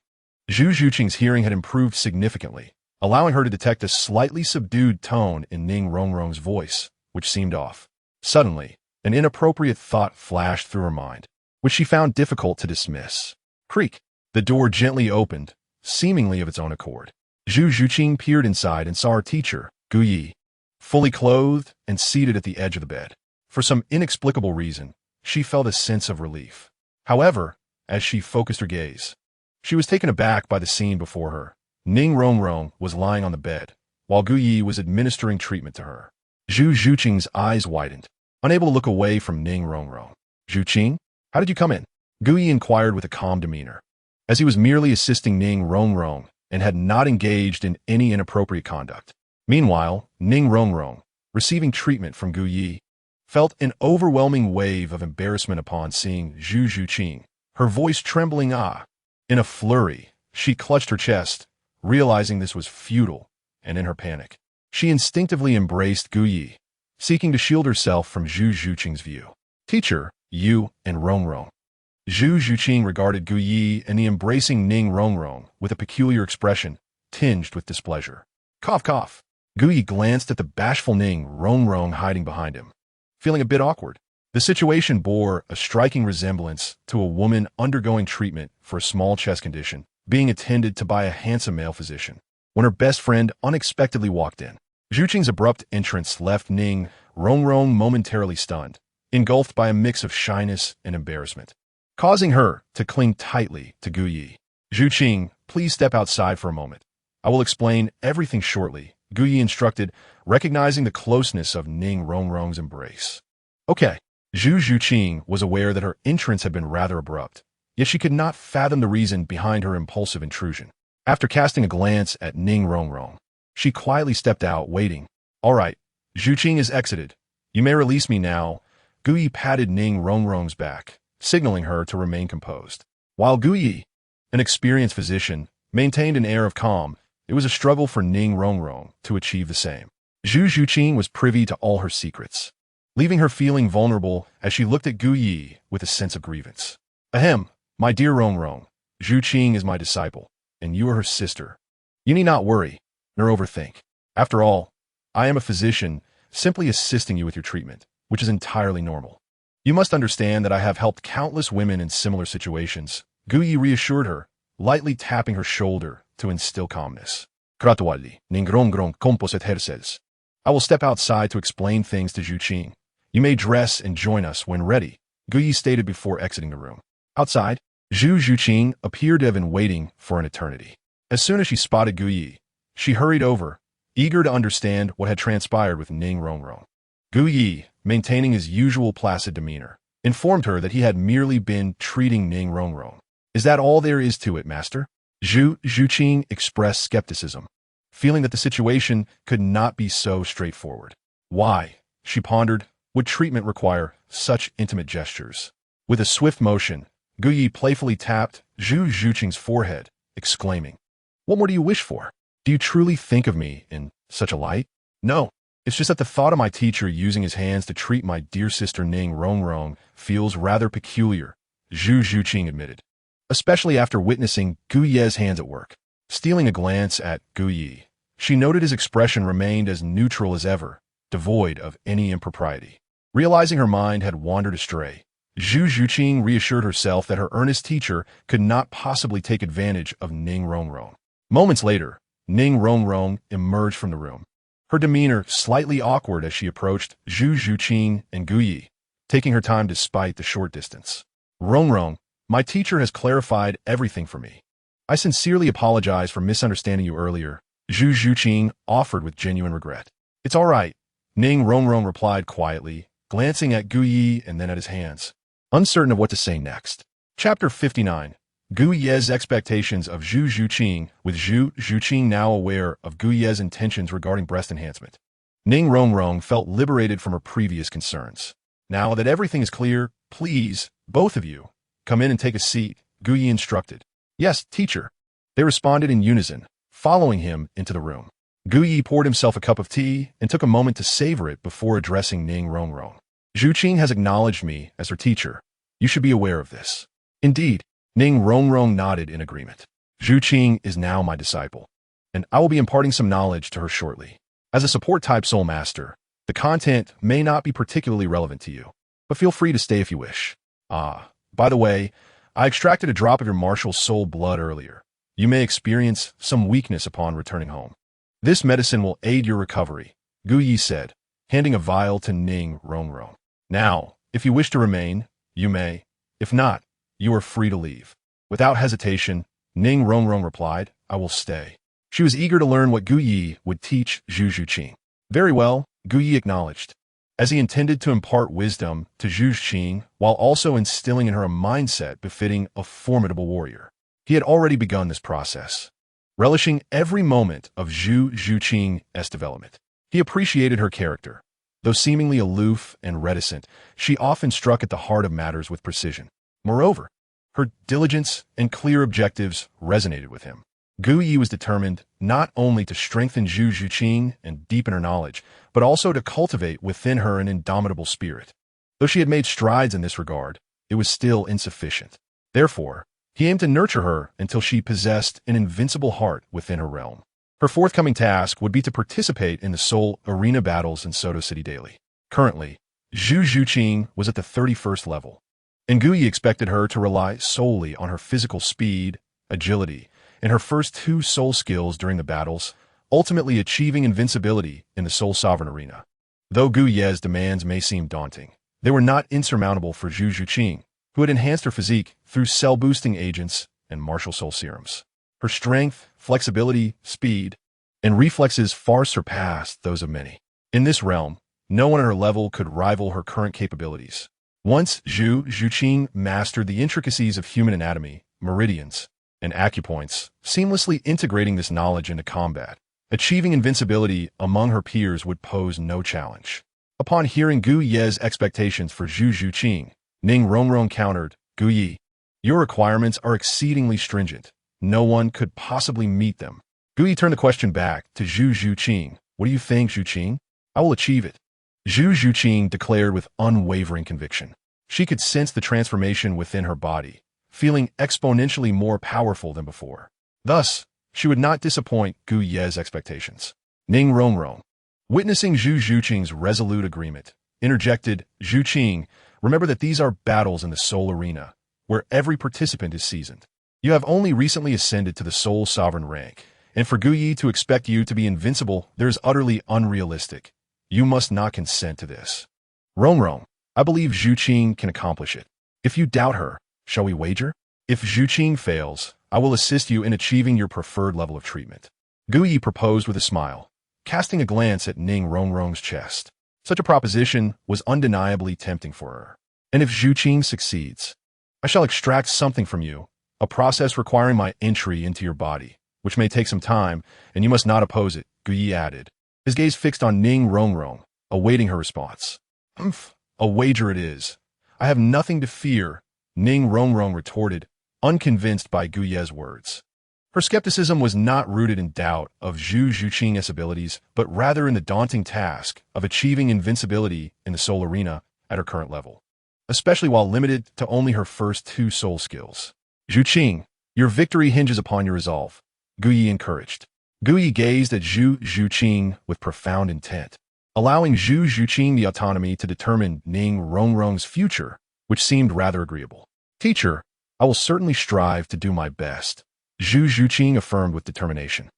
Zhu Zhuqing's hearing had improved significantly, allowing her to detect a slightly subdued tone in Ning Rongrong's voice, which seemed off. Suddenly, an inappropriate thought flashed through her mind, which she found difficult to dismiss. Creak. The door gently opened, seemingly of its own accord. Zhu Zhuqing peered inside and saw her teacher, Gu Yi, fully clothed and seated at the edge of the bed. For some inexplicable reason, she felt a sense of relief. However, as she focused her gaze, she was taken aback by the scene before her. Ning Rongrong was lying on the bed, while Gu Yi was administering treatment to her. Zhu Zhuqing's eyes widened, unable to look away from Ning Rongrong. Zhuqing, how did you come in? Gu Yi inquired with a calm demeanor, as he was merely assisting Ning Rongrong and had not engaged in any inappropriate conduct. Meanwhile, Ning Rongrong, receiving treatment from Gu Yi, felt an overwhelming wave of embarrassment upon seeing Zhu Zhuqing, her voice trembling. In a flurry, she clutched her chest, realizing this was futile, and in her panic, she instinctively embraced Gu Yi, seeking to shield herself from Zhu Zhuqing's view. Teacher, Yu and Rongrong. Zhu Zhuqing regarded Gu Yi and the embracing Ning Rongrong with a peculiar expression, tinged with displeasure. Cough, cough. Gu Yi glanced at the bashful Ning Rongrong hiding behind him, feeling a bit awkward. The situation bore a striking resemblance to a woman undergoing treatment for a small chest condition, being attended to by a handsome male physician, when her best friend unexpectedly walked in. Zhuqing's abrupt entrance left Ning Rongrong momentarily stunned, engulfed by a mix of shyness and embarrassment, causing her to cling tightly to Gu Yi. Zhuqing, please step outside for a moment. I will explain everything shortly, Gu Yi instructed, recognizing the closeness of Ning Rongrong's embrace. Okay. Zhu Zhuqing was aware that her entrance had been rather abrupt, yet she could not fathom the reason behind her impulsive intrusion. After casting a glance at Ning Rongrong, she quietly stepped out, waiting. All right, Zhuqing is exited. You may release me now. Gu Yi patted Ning Rongrong's back, signaling her to remain composed. While Gu Yi, an experienced physician, maintained an air of calm, it was a struggle for Ning Rongrong to achieve the same. Zhu Zhuqing was privy to all her secrets, leaving her feeling vulnerable as she looked at Gu Yi with a sense of grievance. My dear Rongrong, Zhuqing is my disciple, and you are her sister. You need not worry, nor overthink. After all, I am a physician, simply assisting you with your treatment, which is entirely normal. You must understand that I have helped countless women in similar situations. Gu Yi reassured her, lightly tapping her shoulder to instill calmness. Kratwali, Ning Rongrong composet herses. I will step outside to explain things to Zhuqing. You may dress and join us when ready, Gu Yi stated before exiting the room. Outside, Zhu Zhuqing appeared to have been waiting for an eternity. As soon as she spotted Gu Yi, she hurried over, eager to understand what had transpired with Ning Rongrong. Gu Yi, maintaining his usual placid demeanor, informed her that he had merely been treating Ning Rongrong. Is that all there is to it, master? Zhu Zhuqing expressed skepticism, feeling that the situation could not be so straightforward. Why, she pondered, would treatment require such intimate gestures? With a swift motion, Gu Yi playfully tapped Zhu Zhuqing's forehead, exclaiming, What more do you wish for? Do you truly think of me in such a light? No, It's just that the thought of my teacher using his hands to treat my dear sister Ning Rongrong feels rather peculiar, Zhu Zhuqing admitted, especially after witnessing Gu Ye's hands at work. Stealing a glance at Gu Ye, she noted his expression remained as neutral as ever, devoid of any impropriety. Realizing her mind had wandered astray, Zhu Zhuqing reassured herself that her earnest teacher could not possibly take advantage of Ning Rongrong. Moments later, Ning Rongrong emerged from the room, her demeanor slightly awkward as she approached Zhu Zhuqing and Gu Ye, taking her time despite the short distance. Rongrong, my teacher has clarified everything for me. I sincerely apologize for misunderstanding you earlier, Zhu Zhuqing offered with genuine regret. It's all right, Ning Rongrong replied quietly, glancing at Gu Ye and then at his hands, uncertain of what to say next. Chapter 59. Gu Ye's expectations of Zhu Zhuqing. With Zhu Zhuqing now aware of Gu Ye's intentions regarding breast enhancement, Ning Rongrong felt liberated from her previous concerns. Now that everything is clear, please, both of you, come in and take a seat, Gu Ye instructed. Yes, teacher. They responded in unison, following him into the room. Gu Ye poured himself a cup of tea and took a moment to savor it before addressing Ning Rongrong. Zhuqing has acknowledged me as her teacher. You should be aware of this. Indeed, Ning Rongrong nodded in agreement. Zhuqing is now my disciple, and I will be imparting some knowledge to her shortly. As a support-type soul master, the content may not be particularly relevant to you, but feel free to stay if you wish. By the way, I extracted a drop of your martial soul blood earlier. You may experience some weakness upon returning home. This medicine will aid your recovery, Gu Ye said, handing a vial to Ning Rongrong. Now, if you wish to remain, you may. If not, you are free to leave. Without hesitation, Ning Rongrong replied, I will stay. She was eager to learn what Gu Ye would teach Zhu Zhuqing. Very well, Gu Ye acknowledged, as he intended to impart wisdom to Zhu Zhuqing while also instilling in her a mindset befitting a formidable warrior. He had already begun this process, relishing every moment of Zhu Zhuqing's development. He appreciated her character. Though seemingly aloof and reticent, she often struck at the heart of matters with precision. Moreover, her diligence and clear objectives resonated with him. Gu Ye was determined not only to strengthen Zhu Zhuqing and deepen her knowledge, but also to cultivate within her an indomitable spirit. Though she had made strides in this regard, it was still insufficient. Therefore, he aimed to nurture her until she possessed an invincible heart within her realm. Her forthcoming task would be to participate in the soul arena battles in Soto City daily. Currently, Zhu Zhuqing was at the 31st level, and Gu Ye expected her to rely solely on her physical speed, agility, and her first two soul skills during the battles, ultimately achieving invincibility in the Soul Sovereign arena. Though Gu Ye's demands may seem daunting, they were not insurmountable for Zhu Zhuqing, who had enhanced her physique through cell-boosting agents and martial soul serums. Her strength, flexibility, speed, and reflexes far surpassed those of many. In this realm, no one at her level could rival her current capabilities. Once Zhu Zhuqing mastered the intricacies of human anatomy, meridians, and acupoints, seamlessly integrating this knowledge into combat, achieving invincibility among her peers would pose no challenge. Upon hearing Gu Ye's expectations for Zhu Zhuqing, Ning Rongrong countered, Gu Ye, your requirements are exceedingly stringent. No one could possibly meet them. Gu Ye turned the question back to Zhu Zhuqing. What do you think, Zhuqing? I will achieve it. Zhu Zhuqing declared with unwavering conviction. She could sense the transformation within her body, feeling exponentially more powerful than before. Thus, she would not disappoint Gu Ye's expectations. Ning Rongrong, witnessing Zhu Zhuqing's resolute agreement, interjected, Zhuqing, remember that these are battles in the soul arena, where every participant is seasoned. You have only recently ascended to the soul sovereign rank, and for Gu Ye to expect you to be invincible, there is utterly unrealistic. You must not consent to this. Rongrong, I believe Zhuqing can accomplish it. If you doubt her, shall we wager? If Zhuqing fails, I will assist you in achieving your preferred level of treatment. Gu Ye proposed with a smile, casting a glance at Ning Rongrong's chest. Such a proposition was undeniably tempting for her. And if Zhuqing succeeds, I shall extract something from you, a process requiring my entry into your body, which may take some time, and you must not oppose it, Gu Ye added, his gaze fixed on Ning Rongrong, awaiting her response. A wager it is. I have nothing to fear, Ning Rongrong retorted, unconvinced by Gu Ye's words. Her skepticism was not rooted in doubt of Zhu Zhuqing's abilities, but rather in the daunting task of achieving invincibility in the soul arena at her current level, especially while limited to only her first 2 soul skills. Zhuqing, your victory hinges upon your resolve, Guyi encouraged. Guyi gazed at Zhu Zhuqing with profound intent, allowing Zhu Zhuqing the autonomy to determine Ning Rongrong's future, which seemed rather agreeable. Teacher, I will certainly strive to do my best, Zhu Zhuqing affirmed with determination.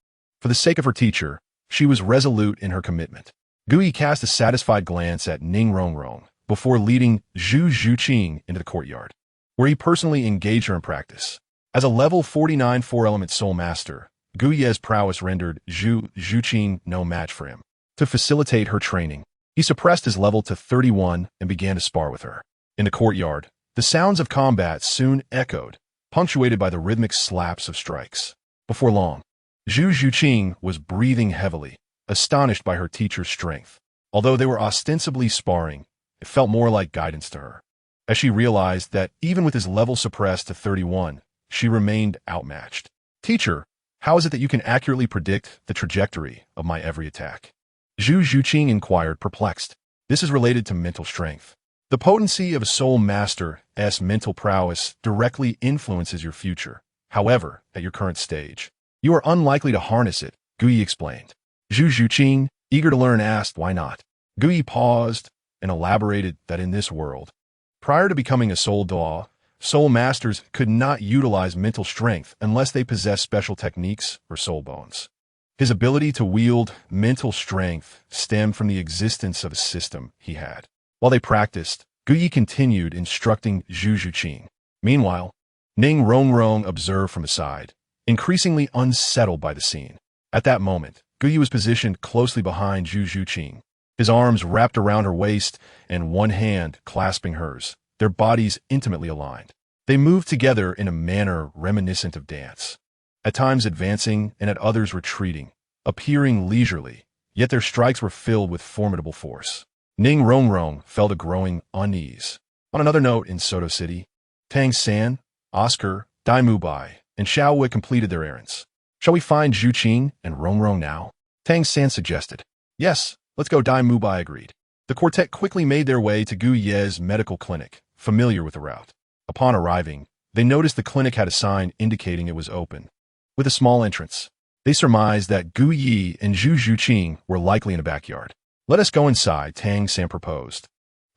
For the sake of her teacher, she was resolute in her commitment. Guyi cast a satisfied glance at Ning Rongrong before leading Zhu Zhuqing into the courtyard, where he personally engaged her in practice. As a level 49 4-element soul master, Guyi's prowess rendered Zhu Zhuqing no match for him. To facilitate her training, he suppressed his level to 31 and began to spar with her. In the courtyard, the sounds of combat soon echoed, punctuated by the rhythmic slaps of strikes. Before long, Zhu Zhuqing was breathing heavily, astonished by her teacher's strength. Although they were ostensibly sparring, it felt more like guidance to her, as she realized that even with his level suppressed to 31, she remained outmatched. Teacher, how is it that you can accurately predict the trajectory of my every attack? Zhu Zhuqing inquired, perplexed. This is related to mental strength. The potency of a soul master's mental prowess directly influences your future. However, at your current stage, you are unlikely to harness it, Guyi explained. Zhu Zhuqing, eager to learn, asked why not. Guyi paused and elaborated that in this world, prior to becoming a soul Douluo, soul masters could not utilize mental strength unless they possessed special techniques or soul bones. His ability to wield mental strength stemmed from the existence of a system he had. While they practiced, Guyi continued instructing Zhu Zhuqing. Meanwhile, Ning Rongrong observed from the side, increasingly unsettled by the scene. At that moment, Guyi was positioned closely behind Zhu Zhuqing, his arms wrapped around her waist and one hand clasping hers, their bodies intimately aligned. They moved together in a manner reminiscent of dance, at times advancing and at others retreating, appearing leisurely, yet their strikes were filled with formidable force. Ning Rongrong felt a growing unease. On another note, in Soto City, Tang San, Oscar, Dai Mubai, and Xiaowu completed their errands. Shall we find Zhuqing and Rongrong now? Tang San suggested. Yes, let's go, Dai Mubai agreed. The quartet quickly made their way to Guyi's medical clinic, familiar with the route. Upon arriving, they noticed the clinic had a sign indicating it was open, with a small entrance. They surmised that Guyi and Zhu Zhuqing were likely in a backyard. Let us go inside, Tang San proposed.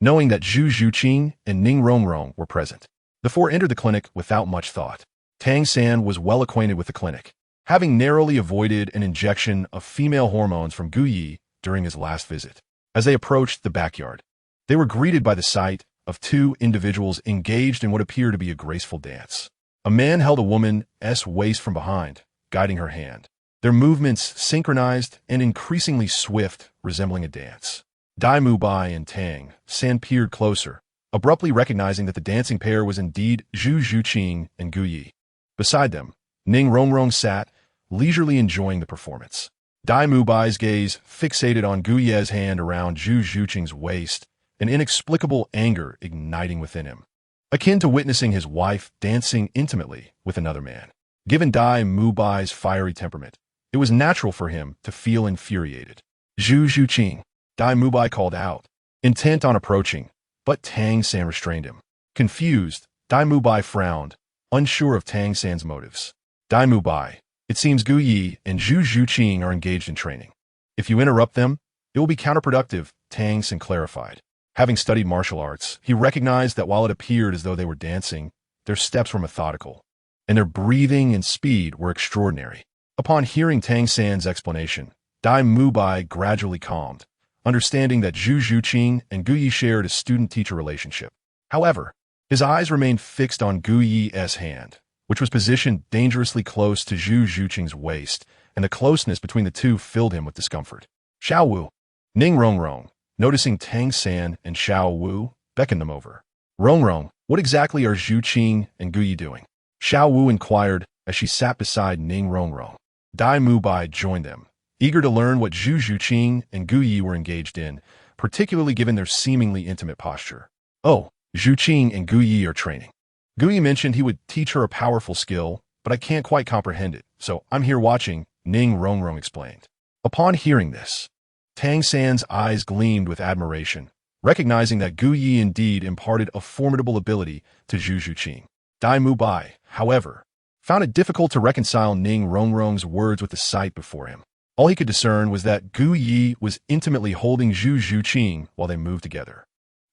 Knowing that Zhu Zhuqing and Ning Rongrong were present, the 4 entered the clinic without much thought. Tang San was well acquainted with the clinic, having narrowly avoided an injection of female hormones from Guyi during his last visit. As they approached the backyard, they were greeted by the sight of 2 individuals engaged in what appeared to be a graceful dance. A man held a woman's waist from behind, guiding her hand, their movements synchronized and increasingly swift, resembling a dance. Dai Mubai and Tang San peered closer, abruptly recognizing that the dancing pair was indeed Zhu Zhuqing and Guyi. Beside them, Ning Rongrong sat, leisurely enjoying the performance. Dai Mubai's gaze fixated on Guyi's hand around Zhu Zhuqing's waist, an inexplicable anger igniting within him, akin to witnessing his wife dancing intimately with another man. Given Dai Mubai's fiery temperament, it was natural for him to feel infuriated. Zhu Zhuqing, Dai Mubai called out, intent on approaching, but Tang San restrained him. Confused, Dai Mubai frowned, unsure of Tang San's motives. Dai Mubai, it seems Guyi and Zhu Zhuqing are engaged in training. If you interrupt them, it will be counterproductive, Tang San clarified. Having studied martial arts, he recognized that while it appeared as though they were dancing, their steps were methodical, and their breathing and speed were extraordinary. Upon hearing Tang San's explanation, Dai Mubai gradually calmed, understanding that Zhu Zhuqing and Guyi shared a student-teacher relationship. However, his eyes remained fixed on Guyi's hand, which was positioned dangerously close to Zhu Zhuqing's waist, and the closeness between the two filled him with discomfort. Xiaowu, Ning Rongrong, noticing Tang San and Xiaowu, beckoned them over. Rongrong, what exactly are Zhuqing and Guyi doing? Xiaowu inquired as she sat beside Ning Rongrong. Dai Mubai joined them, eager to learn what Zhu Zhuqing and Guyi were engaged in, particularly given their seemingly intimate posture. Oh, Zhuqing and Guyi are training. Guyi mentioned he would teach her a powerful skill, but I can't quite comprehend it, so I'm here watching, Ning Rongrong explained. Upon hearing this, Tang San's eyes gleamed with admiration, recognizing that Gu Yi indeed imparted a formidable ability to Zhu Zhuqing. Dai Mubai, however, found it difficult to reconcile Ning Rongrong's words with the sight before him. All he could discern was that Gu Yi was intimately holding Zhu Zhuqing while they moved together.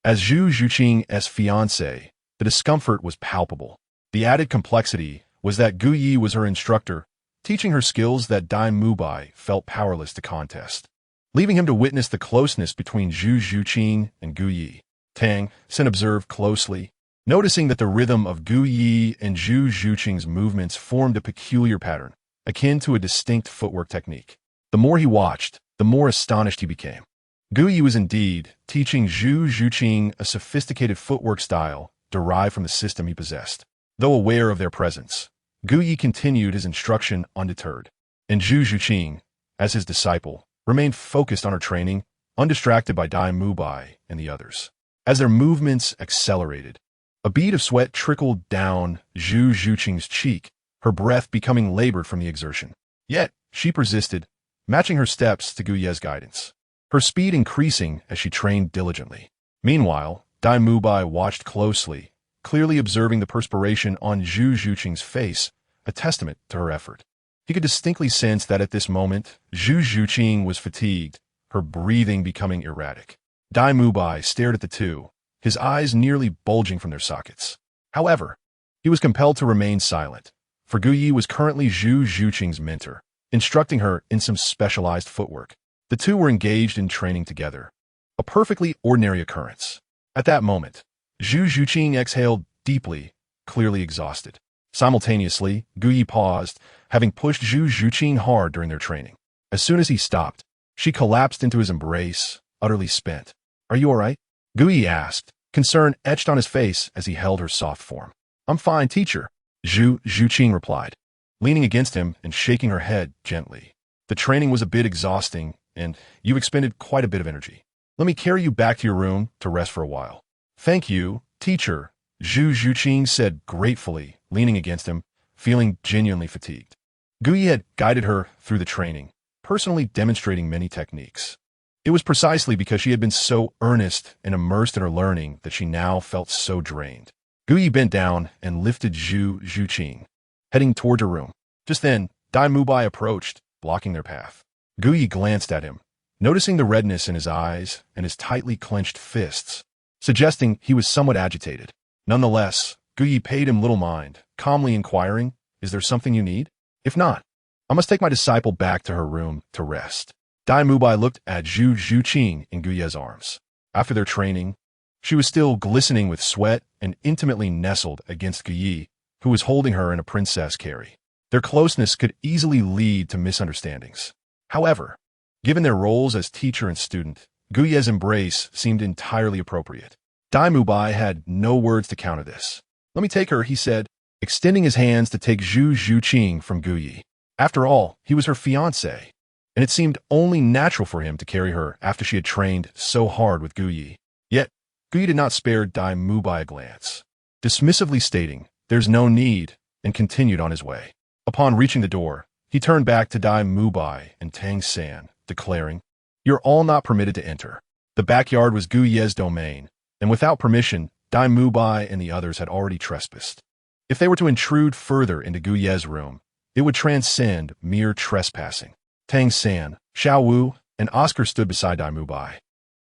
As Zhu Zhuqing's fiancé, the discomfort was palpable. The added complexity was that Gu Yi was her instructor, teaching her skills that Dai Mubai felt powerless to contest, leaving him to witness the closeness between Zhu Zhuqing and Gu Yi. Tang San observed closely, noticing that the rhythm of Gu Yi and Zhu Zhuqing's movements formed a peculiar pattern, akin to a distinct footwork technique. The more he watched, the more astonished he became. Gu Yi was indeed teaching Zhu Zhuqing a sophisticated footwork style derived from the system he possessed. Though aware of their presence, Gu Yi continued his instruction undeterred, and Zhu Zhuqing, as his disciple, remained focused on her training, undistracted by Dai Mubai and the others. As their movements accelerated, a bead of sweat trickled down Zhu Zhuqing's cheek, her breath becoming labored from the exertion. Yet, she persisted, matching her steps to Gu Ye's guidance, her speed increasing as she trained diligently. Meanwhile, Dai Mubai watched closely, clearly observing the perspiration on Zhu Zhuqing's face, a testament to her effort. He could distinctly sense that at this moment, Zhu Zhuqing was fatigued, her breathing becoming erratic. Dai Mubai stared at the two, his eyes nearly bulging from their sockets. However, he was compelled to remain silent, for Gu Yi was currently Zhu Zhuqing's mentor, instructing her in some specialized footwork. The two were engaged in training together, a perfectly ordinary occurrence. At that moment, Zhu Zhuqing exhaled deeply, clearly exhausted. Simultaneously, Gu Yi paused, having pushed Zhu Zhuqing hard during their training. As soon as he stopped, she collapsed into his embrace, utterly spent. "Are you all right?" Gu Yi asked, concern etched on his face as he held her soft form. "I'm fine, teacher," Zhu Zhuqing replied, leaning against him and shaking her head gently. "The training was a bit exhausting, and you expended quite a bit of energy. Let me carry you back to your room to rest for a while." "Thank you, teacher," Zhu Zhuqing said gratefully, leaning against him, feeling genuinely fatigued. Gu Yi had guided her through the training, personally demonstrating many techniques. It was precisely because she had been so earnest and immersed in her learning that she now felt so drained. Gu Yi bent down and lifted Zhu Zhuqing, heading toward her room. Just then, Dai Mubai approached, blocking their path. Gu Yi glanced at him, noticing the redness in his eyes and his tightly clenched fists, suggesting he was somewhat agitated. Nonetheless, Gu Yi paid him little mind, calmly inquiring, "Is there something you need? If not, I must take my disciple back to her room to rest." Dai Mubai looked at Zhu Zhuqing in Gu Ye's arms. After their training, she was still glistening with sweat and intimately nestled against Gu Yi, who was holding her in a princess carry. Their closeness could easily lead to misunderstandings. However, given their roles as teacher and student, Gu Ye's embrace seemed entirely appropriate. Dai Mubai had no words to counter this. "Let me take her," he said, extending his hands to take Zhu Zhuqing from Gu Yi. After all, he was her fiancé, and it seemed only natural for him to carry her after she had trained so hard with Gu Yi. Yet, Gu Yi did not spare Dai Mubai a glance, dismissively stating, "There's no need," and continued on his way. Upon reaching the door, he turned back to Dai Mubai and Tang San, declaring, "You're all not permitted to enter." The backyard was Gu Ye's domain, and without permission, Dai Mubai and the others had already trespassed. If they were to intrude further into Gu Ye's room, it would transcend mere trespassing. Tang San, Xiao Wu, and Oscar stood beside Dai Mubai.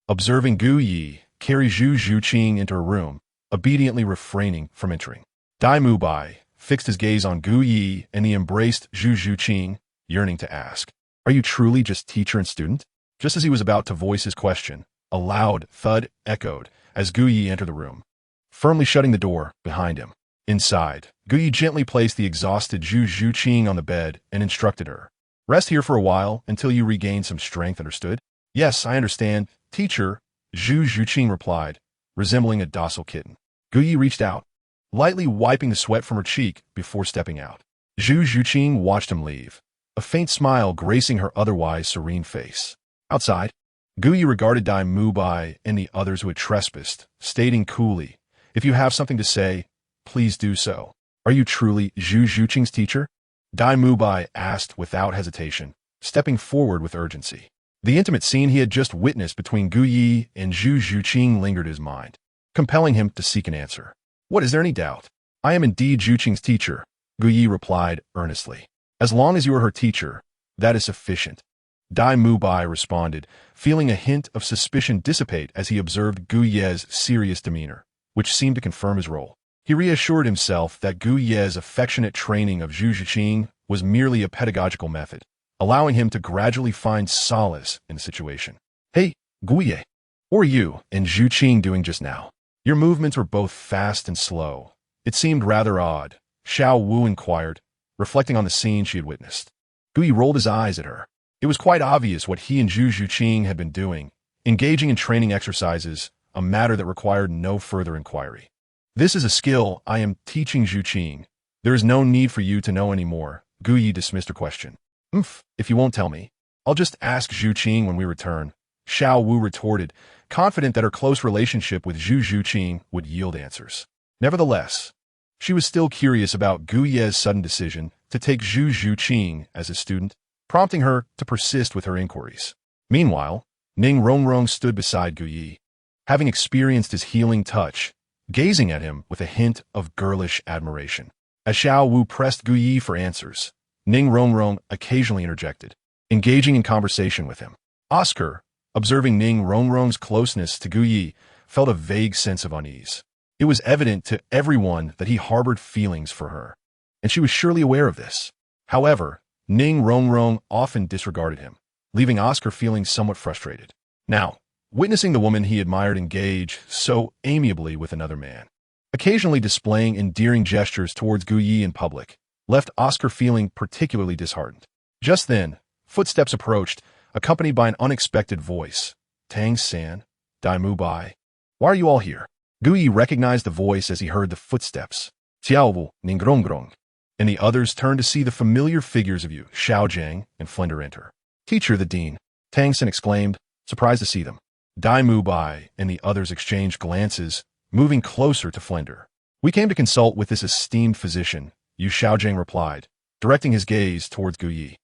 Observing Gu Yi carry Zhu Zhuqing into her room, obediently refraining from entering. Dai Mubai fixed his gaze on Gu Yi and he embraced Zhu Zhuqing, yearning to ask, "Are you truly just teacher and student?" Just as he was about to voice his question, a loud thud echoed as Gu Yi entered the room, firmly shutting the door behind him. Inside, Gu Yi gently placed the exhausted Zhu Zhuqing on the bed and instructed her, "Rest here for a while until you regain some strength, understood?" "Yes, I understand, teacher," Zhu Zhuqing replied, resembling a docile kitten. Gu Yi reached out, lightly wiping the sweat from her cheek before stepping out. Zhu Zhuqing watched him leave, a faint smile gracing her otherwise serene face. Outside, Gu Yi regarded Dai Mubai and the others who had trespassed, stating coolly, "If you have something to say, please do so." "Are you truly Zhu Zhuqing's teacher?" Dai Mubai asked without hesitation, stepping forward with urgency. The intimate scene he had just witnessed between Gu Yi and Zhu Zhuqing lingered in his mind, compelling him to seek an answer. What, is there any doubt? I am indeed Zhuqing's teacher, Gu Yi replied earnestly. As long as you are her teacher, that is sufficient. Dai Mubai responded, feeling a hint of suspicion dissipate as he observed Gu Ye's serious demeanor, which seemed to confirm his role. He reassured himself that Gu Ye's affectionate training of Zhu Zhuqing was merely a pedagogical method, allowing him to gradually find solace in the situation. Hey, Gu Ye, what were you and Zhu Zhuqing doing just now? Your movements were both fast and slow. It seemed rather odd, Xiao Wu inquired, reflecting on the scene she had witnessed. Gu Ye rolled his eyes at her. It was quite obvious what he and Zhu Zhuqing had been doing, engaging in training exercises, a matter that required no further inquiry. This is a skill I am teaching Zhu Zhuqing. There is no need for you to know any more. Gu Ye dismissed her question. If you won't tell me, I'll just ask Zhu Zhuqing when we return, Xiao Wu retorted, confident that her close relationship with Zhu Zhuqing would yield answers. Nevertheless, she was still curious about Gu Ye's sudden decision to take Zhu Zhuqing as a student, prompting her to persist with her inquiries. Meanwhile, Ning Rongrong stood beside Gu Ye, having experienced his healing touch, gazing at him with a hint of girlish admiration. As Xiao Wu pressed Gu Ye for answers, Ning Rongrong occasionally interjected, engaging in conversation with him. Oscar, observing Ning Rongrong's closeness to Gu Ye, felt a vague sense of unease. It was evident to everyone that he harbored feelings for her, and she was surely aware of this. However, Ning Rongrong often disregarded him, leaving Oscar feeling somewhat frustrated. Now, witnessing the woman he admired engage so amiably with another man, occasionally displaying endearing gestures towards Gu Ye in public, left Oscar feeling particularly disheartened. Just then, footsteps approached, accompanied by an unexpected voice. Tang San, Dai Mubai. Why are you all here? Gu Ye recognized the voice as he heard the footsteps. Xiaowu, Ning Rongrong, and the others turned to see the familiar figures of Yu Xiaogang and Flender enter. Teacher, the dean, Tang San exclaimed, surprised to see them. Dai Mubai and the others exchanged glances, moving closer to Flender. We came to consult with this esteemed physician, Yu Xiaogang replied, directing his gaze towards Gu Ye.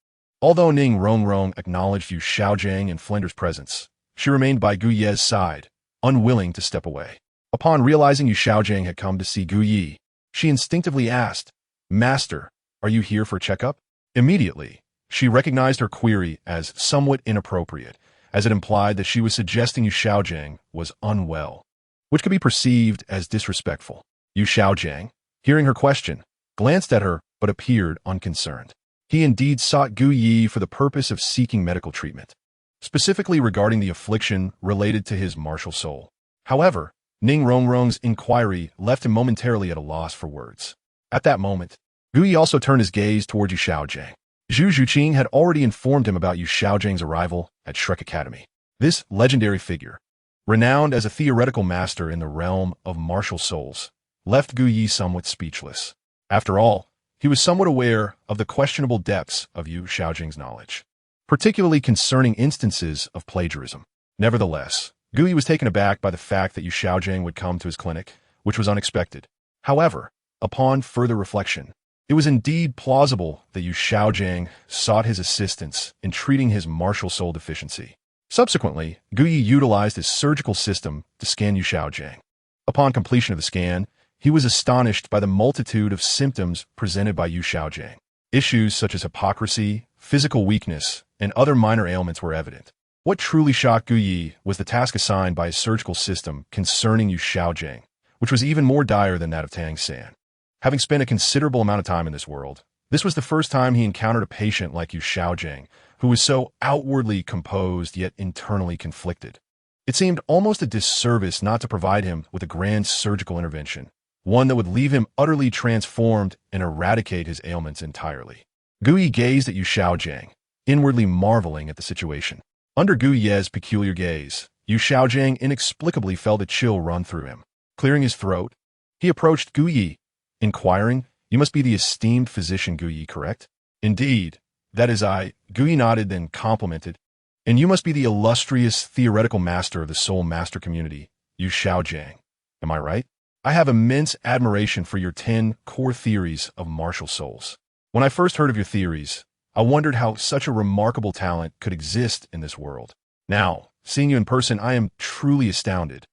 Although Ning Rongrong acknowledged Yu Xiaogang and Flender's presence, she remained by Gu Ye's side, unwilling to step away. Upon realizing Yu Xiaogang had come to see Gu Ye, she instinctively asked, Master, are you here for a checkup? Immediately, she recognized her query as somewhat inappropriate, as it implied that she was suggesting Yu Xiaogang was unwell, which could be perceived as disrespectful. Yu Xiaogang, hearing her question, glanced at her but appeared unconcerned. He indeed sought Gu Ye for the purpose of seeking medical treatment, specifically regarding the affliction related to his martial soul. However, Ning Rongrong's inquiry left him momentarily at a loss for words. At that moment, Gu Ye also turned his gaze toward Yu Xiaogang. Zhu Zhuqing had already informed him about Yu Xiaogangs arrival at Shrek Academy. This legendary figure, renowned as a theoretical master in the realm of martial souls, left Gu Ye somewhat speechless. After all, he was somewhat aware of the questionable depths of Yu Xiaogangs' knowledge, particularly concerning instances of plagiarism. Nevertheless, Gu Ye was taken aback by the fact that Yu Xiaogang would come to his clinic, which was unexpected. However, upon further reflection, it was indeed plausible that Yu Xiaogang sought his assistance in treating his martial soul deficiency. Subsequently, Gu Ye utilized his surgical system to scan Yu Xiaogang. Upon completion of the scan, he was astonished by the multitude of symptoms presented by Yu Xiaogang. Issues such as hypocrisy, physical weakness, and other minor ailments were evident. What truly shocked Gu Ye was the task assigned by his surgical system concerning Yu Xiaogang, which was even more dire than that of Tang San. Having spent a considerable amount of time in this world, this was the first time he encountered a patient like Yu Xiaogang, who was so outwardly composed yet internally conflicted. It seemed almost a disservice not to provide him with a grand surgical intervention, one that would leave him utterly transformed and eradicate his ailments entirely. Gu Ye gazed at Yu Xiaogang, inwardly marveling at the situation. Under Gu Ye's peculiar gaze, Yu Xiaogang inexplicably felt a chill run through him. Clearing his throat, he approached Gu Ye, inquiring, "You must be the esteemed physician Gu Ye, correct?" "Indeed, that is I," Gu Ye nodded, then complimented. "And you must be the illustrious theoretical master of the soul master community, Yu Xiaogang. Am I right? I have immense admiration for your 10 core theories of martial souls. When I first heard of your theories, I wondered how such a remarkable talent could exist in this world. Now, seeing you in person, I am truly astounded.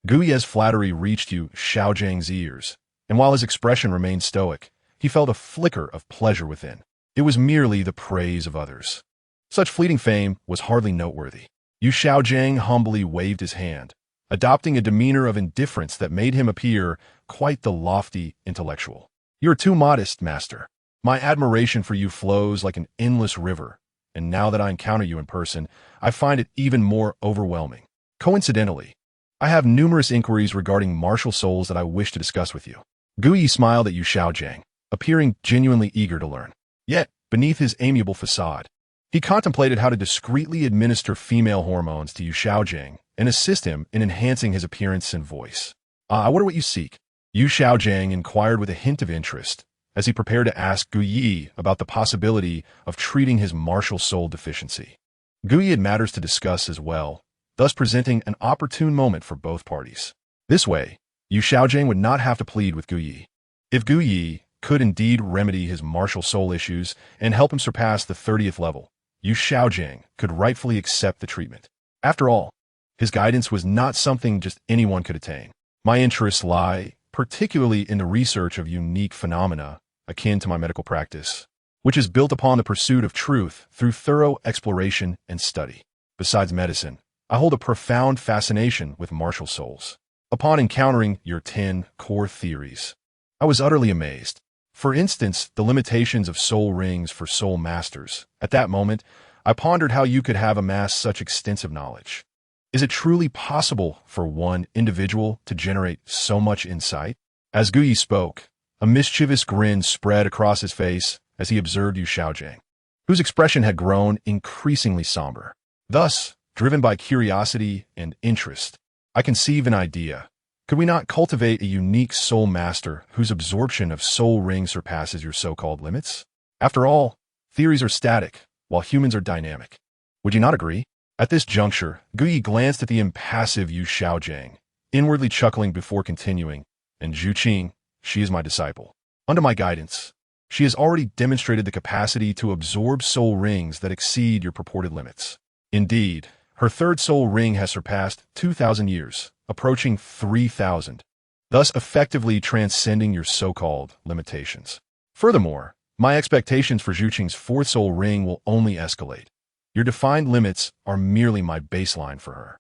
Gu Ye's flattery reached Yu Xiaogang's ears, and while his expression remained stoic, he felt a flicker of pleasure within. It was merely the praise of others. Such fleeting fame was hardly noteworthy. Yu Xiaogang humbly waved his hand, adopting a demeanor of indifference that made him appear quite the lofty intellectual. "You are too modest, master. My admiration for you flows like an endless river, and now that I encounter you in person, I find it even more overwhelming. Coincidentally, I have numerous inquiries regarding martial souls that I wish to discuss with you." Gu Yi smiled at Yu Xiaogang, appearing genuinely eager to learn. Yet, beneath his amiable facade, he contemplated how to discreetly administer female hormones to Yu Xiaogang and assist him in enhancing his appearance and voice. "I wonder what you seek?" Yu Xiaogang inquired with a hint of interest, as he prepared to ask Gu Yi about the possibility of treating his martial soul deficiency. Gu Yi had matters to discuss as well, thus presenting an opportune moment for both parties. This way, Yu Xiaogang would not have to plead with Gu Yi. If Gu Yi could indeed remedy his martial soul issues and help him surpass the 30th level, Yu Xiaogang could rightfully accept the treatment. After all, his guidance was not something just anyone could attain. My interests lie particularly in the research of unique phenomena akin to my medical practice, which is built upon the pursuit of truth through thorough exploration and study. Besides medicine, I hold a profound fascination with martial souls. Upon encountering your 10 core theories, I was utterly amazed. For instance, the limitations of soul rings for soul masters. At that moment, I pondered how you could have amassed such extensive knowledge. Is it truly possible for one individual to generate so much insight? As Gu Yi spoke, a mischievous grin spread across his face as he observed Yu Xiaogang, whose expression had grown increasingly somber. Thus, driven by curiosity and interest, I conceive an idea. Could we not cultivate a unique soul master whose absorption of soul rings surpasses your so-called limits? After all, theories are static, while humans are dynamic. Would you not agree? At this juncture, Gu Yi glanced at the impassive Yu Xiaogang, inwardly chuckling before continuing, "And Zhu Zhuqing, she is my disciple. Under my guidance, she has already demonstrated the capacity to absorb soul rings that exceed your purported limits. Indeed, her third soul ring has surpassed 2,000 years, approaching 3,000, thus effectively transcending your so-called limitations. Furthermore, my expectations for Zhu Qing's fourth soul ring will only escalate. Your defined limits are merely my baseline for her.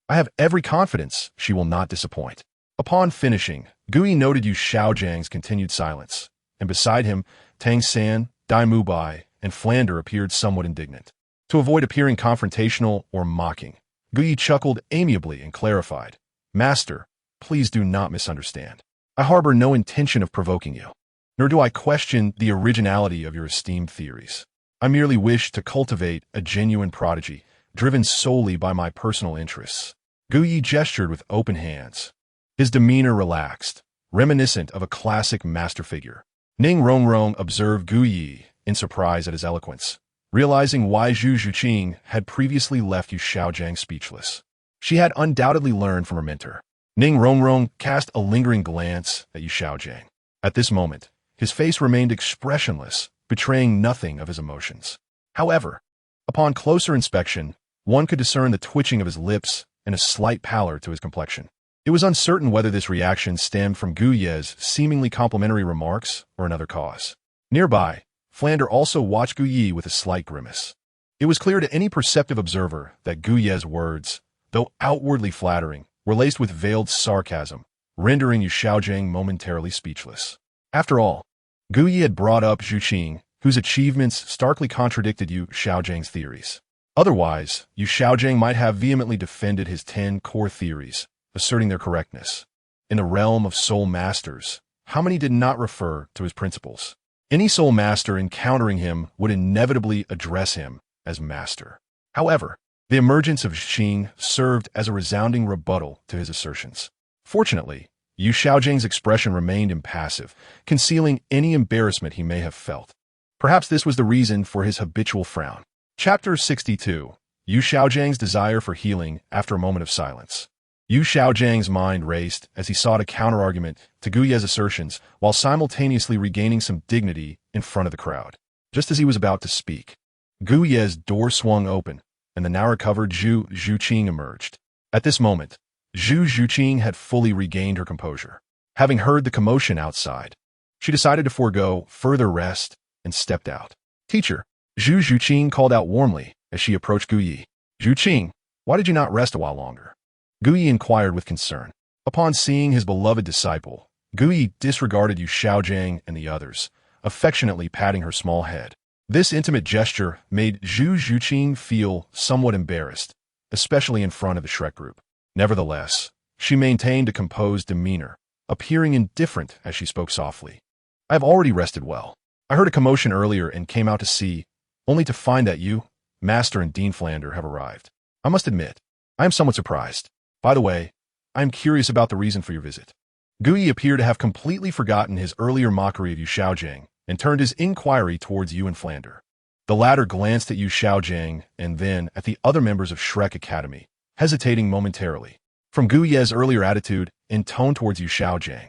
I have every confidence she will not disappoint." Upon finishing, Gu Yi noted Yu Xiaogangs continued silence, and beside him, Tang San, Dai Mubai, and Flander appeared somewhat indignant. To avoid appearing confrontational or mocking, Gu Yi chuckled amiably and clarified, "Master, please do not misunderstand. I harbor no intention of provoking you, nor do I question the originality of your esteemed theories. I merely wish to cultivate a genuine prodigy, driven solely by my personal interests." Gu Yi gestured with open hands, his demeanor relaxed, reminiscent of a classic master figure. Ning Rongrong observed Gu Yi in surprise at his eloquence, realizing why Zhu Zhuqing had previously left Yu Xiaogang speechless. She had undoubtedly learned from her mentor. Ning Rongrong cast a lingering glance at Yu Xiaogang. At this moment, his face remained expressionless, betraying nothing of his emotions. However, upon closer inspection, one could discern the twitching of his lips and a slight pallor to his complexion. It was uncertain whether this reaction stemmed from Gu Ye's seemingly complimentary remarks or another cause. Nearby, Flander also watched Gu Yi with a slight grimace. It was clear to any perceptive observer that Gu Ye's words, though outwardly flattering, were laced with veiled sarcasm, rendering Yu Xiaogang momentarily speechless. After all, Gu Yi had brought up Zhu Qing, whose achievements starkly contradicted Yu Xiaogang's theories. Otherwise, Yu Xiaogang might have vehemently defended his 10 core theories, asserting their correctness. In the realm of soul masters, how many did not refer to his principles? Any soul master encountering him would inevitably address him as master. However, the emergence of Xing served as a resounding rebuttal to his assertions. Fortunately, Yu Xiaogangs expression remained impassive, concealing any embarrassment he may have felt. Perhaps this was the reason for his habitual frown. Chapter 62. Yu Xiaogang's desire for healing after a moment of silence. Yu Xiaogang's mind raced as he sought a counterargument to Gu Ye's assertions while simultaneously regaining some dignity in front of the crowd. Just as he was about to speak, Gu Ye's door swung open, and the now-recovered Zhu Zhuqing emerged. At this moment, Zhu Zhuqing had fully regained her composure. Having heard the commotion outside, she decided to forego further rest and stepped out. "Teacher," Zhu Zhuqing called out warmly as she approached Gu Yi. "Zhuqing, why did you not rest a while longer?" Gu Yi inquired with concern. Upon seeing his beloved disciple, Gu Yi disregarded Yu Xiaogang and the others, affectionately patting her small head. This intimate gesture made Zhu Zhuqing feel somewhat embarrassed, especially in front of the Shrek group. Nevertheless, she maintained a composed demeanor, appearing indifferent as she spoke softly. "I have already rested well. I heard a commotion earlier and came out to see, only to find that you, Master and Dean Flander, have arrived. I must admit, I am somewhat surprised. By the way, I am curious about the reason for your visit." Gu Yi appeared to have completely forgotten his earlier mockery of Yu Xiaogang and turned his inquiry towards Yu and Flander. The latter glanced at Yu Xiaogang and then at the other members of Shrek Academy, hesitating momentarily. From Gu Ye's earlier attitude and tone towards Yu Xiaogang,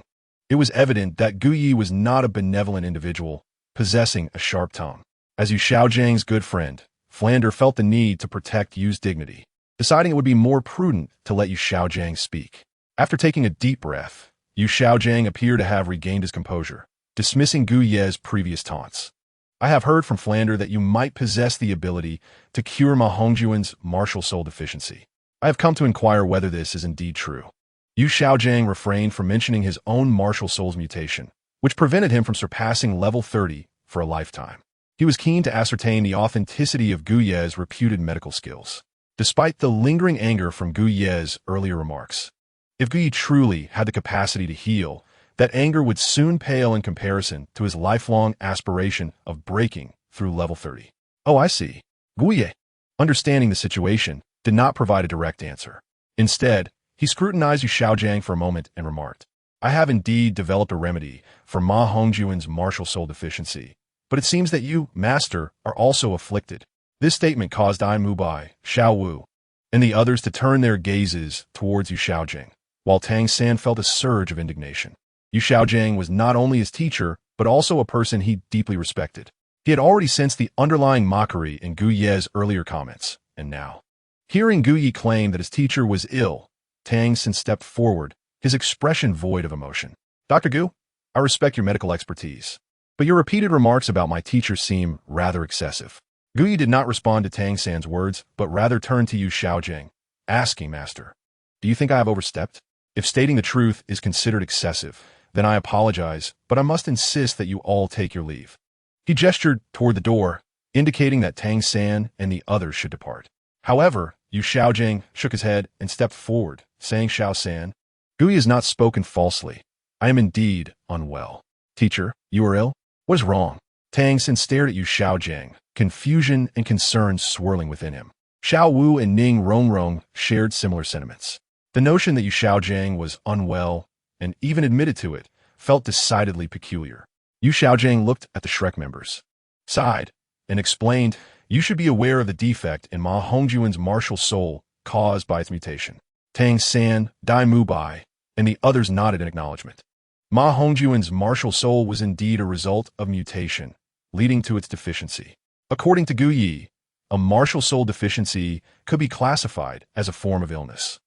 it was evident that Gu Yi was not a benevolent individual, possessing a sharp tongue. As Yu Xiaojiang's good friend, Flander felt the need to protect Yu's dignity, deciding it would be more prudent to let Yu Xiaogang speak. After taking a deep breath, Yu Xiaogang appeared to have regained his composure, dismissing Gu Ye's previous taunts. "I have heard from Flander that you might possess the ability to cure Ma Hongjuan's martial soul deficiency. I have come to inquire whether this is indeed true." Yu Xiaogang refrained from mentioning his own martial soul's mutation, which prevented him from surpassing level 30 for a lifetime. He was keen to ascertain the authenticity of Gu Ye's reputed medical skills, despite the lingering anger from Gu Ye's earlier remarks. If Gu Yi truly had the capacity to heal, that anger would soon pale in comparison to his lifelong aspiration of breaking through level 30. "Oh, I see." Gu Yi, understanding the situation, did not provide a direct answer. Instead, he scrutinized Yu Xiaogang for a moment and remarked, "I have indeed developed a remedy for Ma Hongjuan's martial soul deficiency, but it seems that you, Master, are also afflicted." This statement caused Ai Mubai, Xiao Wu, and the others to turn their gazes towards Yu Xiaogang, while Tang San felt a surge of indignation. Yu Xiaogang was not only his teacher, but also a person he deeply respected. He had already sensed the underlying mockery in Gu Ye's earlier comments, and now, hearing Gu Yi claim that his teacher was ill, Tang San stepped forward, his expression void of emotion. "Dr. Gu, I respect your medical expertise, but your repeated remarks about my teacher seem rather excessive." Gu Yi did not respond to Tang San's words, but rather turned to Yu Xiaogang, asking, "Master, do you think I have overstepped? If stating the truth is considered excessive, then I apologize, but I must insist that you all take your leave." He gestured toward the door, indicating that Tang San and the others should depart. However, Yu Xiaogang shook his head and stepped forward, saying, "Xiao San, Gu Yi has not spoken falsely. I am indeed unwell." "Teacher, you are ill? What is wrong?" Tang San stared at Yu Xiaogang, confusion and concern swirling within him. Xiao Wu and Ning Rongrong shared similar sentiments. The notion that Yu Xiaogang was unwell, and even admitted to it, felt decidedly peculiar. Yu Xiaogang looked at the Shrek members, sighed, and explained, "You should be aware of the defect in Ma Hongjuan's martial soul caused by its mutation." Tang San, Dai Mubai, and the others nodded in acknowledgement. Ma Hongjuan's martial soul was indeed a result of mutation, leading to its deficiency. According to Gu Yi, a martial soul deficiency could be classified as a form of illness.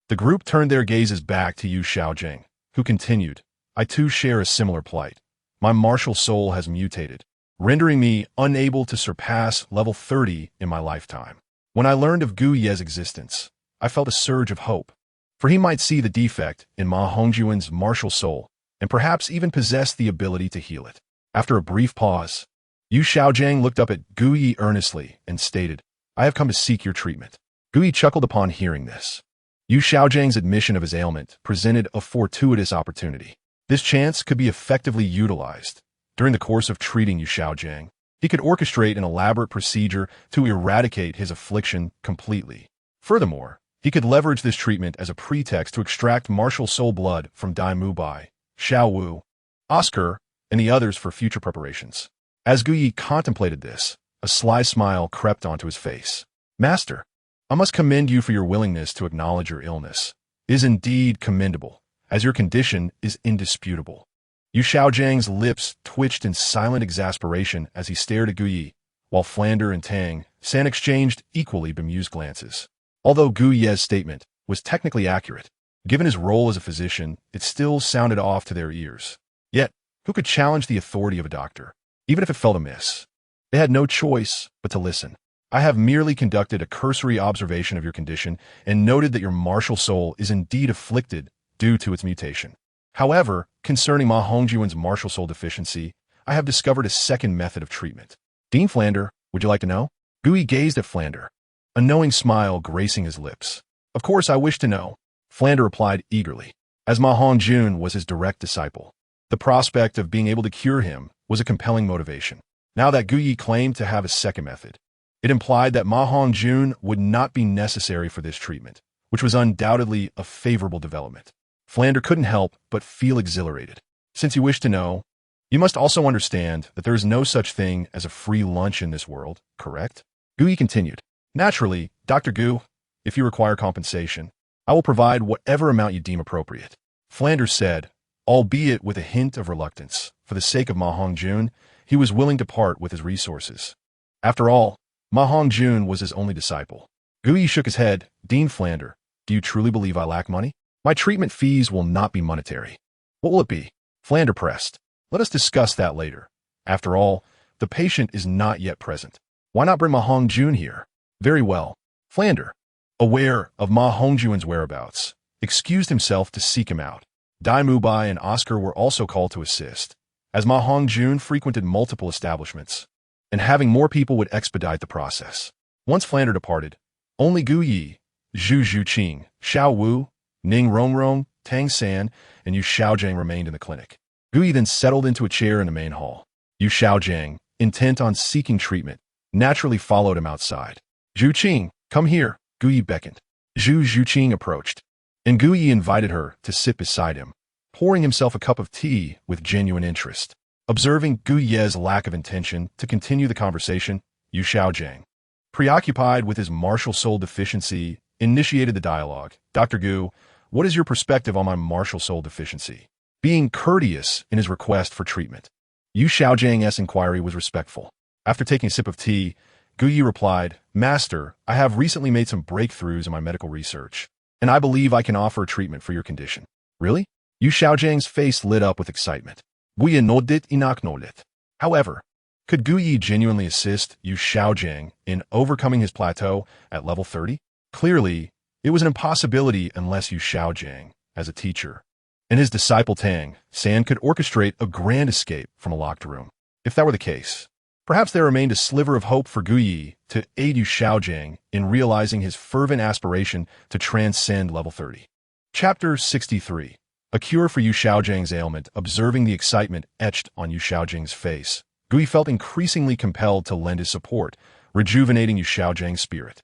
The group turned their gazes back to Yu Xiaogang, who continued, "I too share a similar plight. My martial soul has mutated, rendering me unable to surpass level 30 in my lifetime. When I learned of Gu Ye's existence, I felt a surge of hope, for he might see the defect in Ma Hongjuan's martial soul and perhaps even possess the ability to heal it." After a brief pause, Yu Xiaogang looked up at Gu Yi earnestly and stated, "I have come to seek your treatment." Gu Yi chuckled upon hearing this. Yu Xiaojiang's admission of his ailment presented a fortuitous opportunity. This chance could be effectively utilized. During the course of treating Yu Xiaogang, he could orchestrate an elaborate procedure to eradicate his affliction completely. Furthermore, he could leverage this treatment as a pretext to extract martial soul blood from Dai Mubai, Xiao Wu, Oscar, and the others for future preparations. As Gu Yi contemplated this, a sly smile crept onto his face. "Master, I must commend you for your willingness to acknowledge your illness. It is indeed commendable, as your condition is indisputable. Yu Xiaojiang's lips twitched in silent exasperation as he stared at Gu Yi, while Flander and Tang San exchanged equally bemused glances. Although Gu Ye's statement was technically accurate, given his role as a physician, it still sounded off to their ears. Yet, who could challenge the authority of a doctor, even if it felt amiss? They had no choice but to listen. I have merely conducted a cursory observation of your condition and noted that your martial soul is indeed afflicted due to its mutation. However, concerning Ma Hongjuan's martial soul deficiency, I have discovered a second method of treatment. Dean Flander, would you like to know? Gu Yi gazed at Flander, a knowing smile gracing his lips. Of course I wish to know, Flander replied eagerly, as Ma Hongjun was his direct disciple. The prospect of being able to cure him was a compelling motivation. Now that Gu Yi claimed to have a second method, it implied that Ma Hongjun would not be necessary for this treatment, which was undoubtedly a favorable development. Flander couldn't help but feel exhilarated. Since you wish to know, you must also understand that there is no such thing as a free lunch in this world, correct? Gu Yi continued. Naturally, Dr. Gu, if you require compensation, I will provide whatever amount you deem appropriate. Flander said, albeit with a hint of reluctance. For the sake of Ma Hongjun, he was willing to part with his resources. After all, Ma Hongjun was his only disciple. Gu Yi shook his head. Dean Flander, do you truly believe I lack money? My treatment fees will not be monetary. What will it be? Flander pressed. Let us discuss that later. After all, the patient is not yet present. Why not bring Ma Hongjun here? Very well. Flander, aware of Ma Hongjuan's whereabouts, excused himself to seek him out. Dai Mubai and Oscar were also called to assist, as Ma Hongjun frequented multiple establishments, and having more people would expedite the process. Once Flander departed, only Gu Yi, Zhu Zhuqing, Xiao Wu, Ning Rongrong, Tang San, and Yu Xiaogang remained in the clinic. Gu Yi then settled into a chair in the main hall. Yu Xiaogang, intent on seeking treatment, naturally followed him outside. Zhuqing, come here, Gu Yi beckoned. Zhu Zhuqing approached, and Gu Yi invited her to sit beside him, pouring himself a cup of tea with genuine interest. Observing Gu Ye's lack of intention to continue the conversation, Yu Xiaogang, preoccupied with his martial soul deficiency, initiated the dialogue. Dr. Gu, what is your perspective on my martial soul deficiency? Being courteous in his request for treatment, Yu Xiaojiang's inquiry was respectful. After taking a sip of tea, Gu Yi replied, Master, I have recently made some breakthroughs in my medical research, and I believe I can offer a treatment for your condition. Really? Yu Xiaojiang's face lit up with excitement. Gu Yi nodded acknowledged. However, could Gu Yi genuinely assist Yu Xiaojiang in overcoming his plateau at level 30? Clearly, it was an impossibility unless Yu Xiaojiang, as a teacher, and his disciple Tang San could orchestrate a grand escape from a locked room. If that were the case, perhaps there remained a sliver of hope for Gu Yi to aid Yu Xiaojiang in realizing his fervent aspiration to transcend level 30. Chapter 63. A cure for Yu Xiaojiang's ailment. Observing the excitement etched on Yu Xiaojiang's face, Gu Yi felt increasingly compelled to lend his support, rejuvenating Yu Xiaojiang's spirit.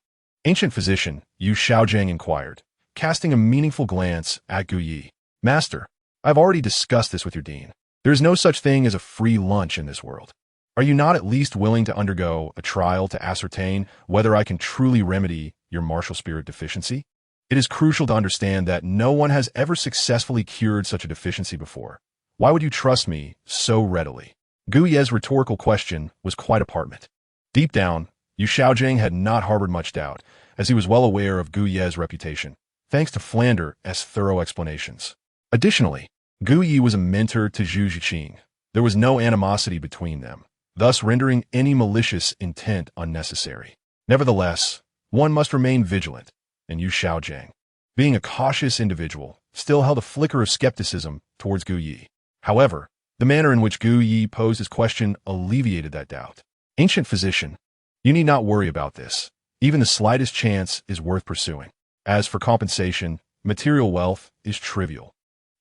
Ancient physician, Yu Xiaojiang inquired, casting a meaningful glance at Gu Yi. Master, I've already discussed this with your dean. There is no such thing as a free lunch in this world. Are you not at least willing to undergo a trial to ascertain whether I can truly remedy your martial spirit deficiency? It is crucial to understand that no one has ever successfully cured such a deficiency before. Why would you trust me so readily? Gu Ye's rhetorical question was quite apartment. Deep down, Yu Xiaojiang had not harbored much doubt, as he was well aware of Gu Ye's reputation, thanks to Flander's thorough explanations. Additionally, Gu Yi was a mentor to Zhu Zhuqing. There was no animosity between them, thus rendering any malicious intent unnecessary. Nevertheless, one must remain vigilant, and Yu Xiaojiang, being a cautious individual, still held a flicker of skepticism towards Gu Yi. However, the manner in which Gu Yi posed his question alleviated that doubt. Ancient physician, you need not worry about this. Even the slightest chance is worth pursuing. As for compensation, material wealth is trivial.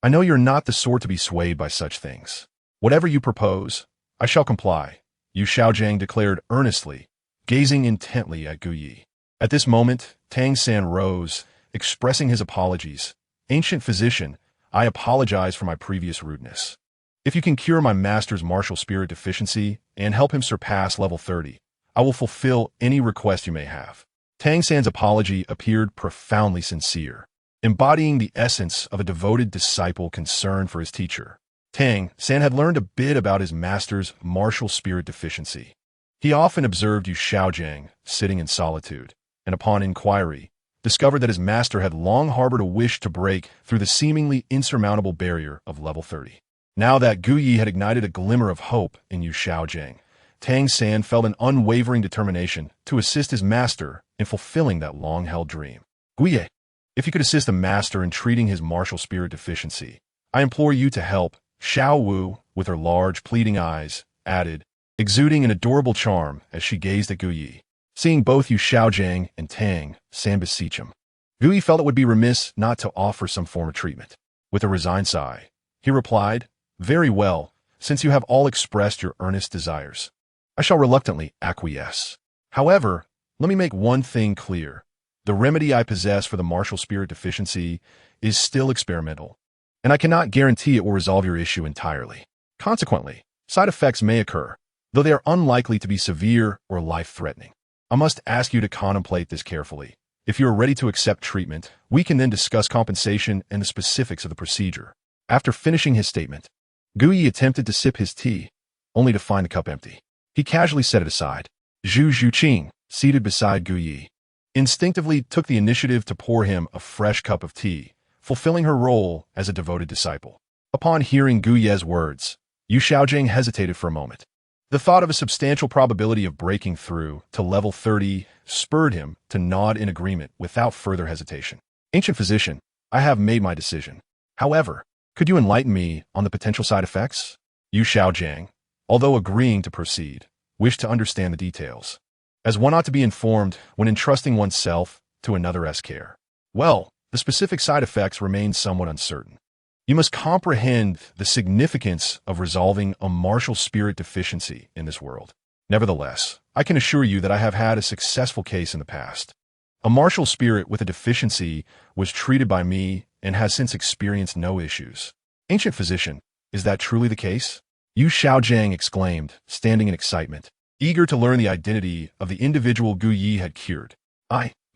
I know you're not the sort to be swayed by such things. Whatever you propose, I shall comply, Yu Xiaojiang declared earnestly, gazing intently at Gu Yi. At this moment, Tang San rose, expressing his apologies. Ancient physician, I apologize for my previous rudeness. If you can cure my master's martial spirit deficiency and help him surpass level 30, I will fulfill any request you may have. Tang San's apology appeared profoundly sincere, embodying the essence of a devoted disciple concerned for his teacher. Tang San had learned a bit about his master's martial spirit deficiency. He often observed Yu Xiaogang sitting in solitude, and upon inquiry, discovered that his master had long harbored a wish to break through the seemingly insurmountable barrier of level 30. Now that Gu Yi had ignited a glimmer of hope in Yu Xiaogang, Tang San felt an unwavering determination to assist his master in fulfilling that long-held dream. Gu Yi, if you could assist the master in treating his martial spirit deficiency, I implore you to help. Xiao Wu, with her large, pleading eyes, added, exuding an adorable charm as she gazed at Gu Yi. Seeing both Yu Xiaogang and Tang San beseech him, Gu Yi felt it would be remiss not to offer some form of treatment. With a resigned sigh, he replied, very well, since you have all expressed your earnest desires. I shall reluctantly acquiesce. However, let me make one thing clear. The remedy I possess for the martial spirit deficiency is still experimental, and I cannot guarantee it will resolve your issue entirely. Consequently, side effects may occur, though they are unlikely to be severe or life-threatening. I must ask you to contemplate this carefully. If you are ready to accept treatment, we can then discuss compensation and the specifics of the procedure. After finishing his statement, Gu Yi attempted to sip his tea, only to find the cup empty. He casually set it aside. Zhu Zhuqing, seated beside Gu Yi, instinctively took the initiative to pour him a fresh cup of tea, fulfilling her role as a devoted disciple. Upon hearing Gu Ye's words, Yu Xiaogang hesitated for a moment. The thought of a substantial probability of breaking through to level 30 spurred him to nod in agreement without further hesitation. Ancient physician, I have made my decision. However, could you enlighten me on the potential side effects? Yu Xiaogang, although agreeing to proceed, wished to understand the details, as one ought to be informed when entrusting oneself to another's care. Well, the specific side effects remain somewhat uncertain. You must comprehend the significance of resolving a martial spirit deficiency in this world. Nevertheless, I can assure you that I have had a successful case in the past. A martial spirit with a deficiency was treated by me and has since experienced no issues. Ancient physician, is that truly the case? Yu Xiaogang exclaimed, standing in excitement, eager to learn the identity of the individual Gu Yi had cured.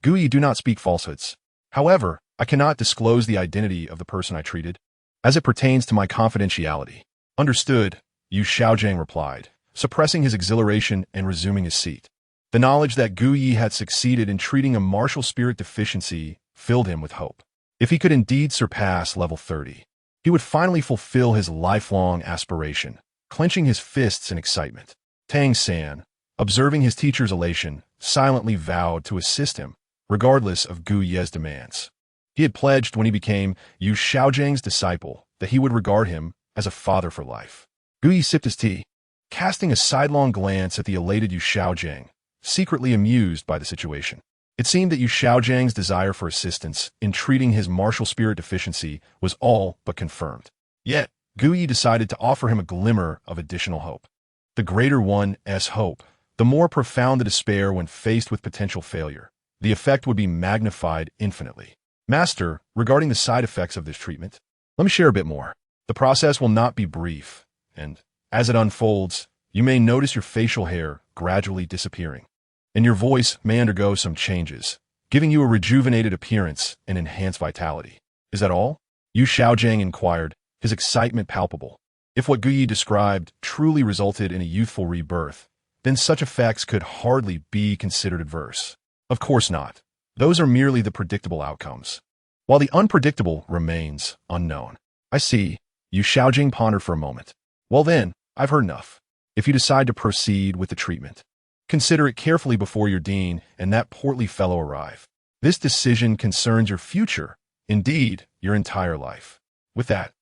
Gu Yi, do not speak falsehoods. However, I cannot disclose the identity of the person I treated, as it pertains to my confidentiality. Understood, Yu Xiaogang replied, suppressing his exhilaration and resuming his seat. The knowledge that Gu Yi had succeeded in treating a martial spirit deficiency filled him with hope. If he could indeed surpass level 30, he would finally fulfill his lifelong aspiration, clenching his fists in excitement. Tang San, observing his teacher's elation, silently vowed to assist him, regardless of Gu Ye's demands. He had pledged when he became Yu Xiaogang's disciple that he would regard him as a father for life. Gu Yi sipped his tea, casting a sidelong glance at the elated Yu Xiaogang, secretly amused by the situation. It seemed that Yu Xiaogangs desire for assistance in treating his martial spirit deficiency was all but confirmed. Yet, Gu Yi decided to offer him a glimmer of additional hope. The greater one's hope, the more profound the despair when faced with potential failure. The effect would be magnified infinitely. Master, regarding the side effects of this treatment, let me share a bit more. The process will not be brief, and as it unfolds, you may notice your facial hair gradually disappearing, and your voice may undergo some changes, giving you a rejuvenated appearance and enhanced vitality. Is that all? Yu Xiaogang inquired, his excitement palpable. If what Gu Yi described truly resulted in a youthful rebirth, then such effects could hardly be considered adverse. Of course not. Those are merely the predictable outcomes, while the unpredictable remains unknown. I see. Yu Xiaogang pondered for a moment. Well then, I've heard enough. If you decide to proceed with the treatment, consider it carefully before your dean and that portly fellow arrive. This decision concerns your future, indeed, your entire life. With that,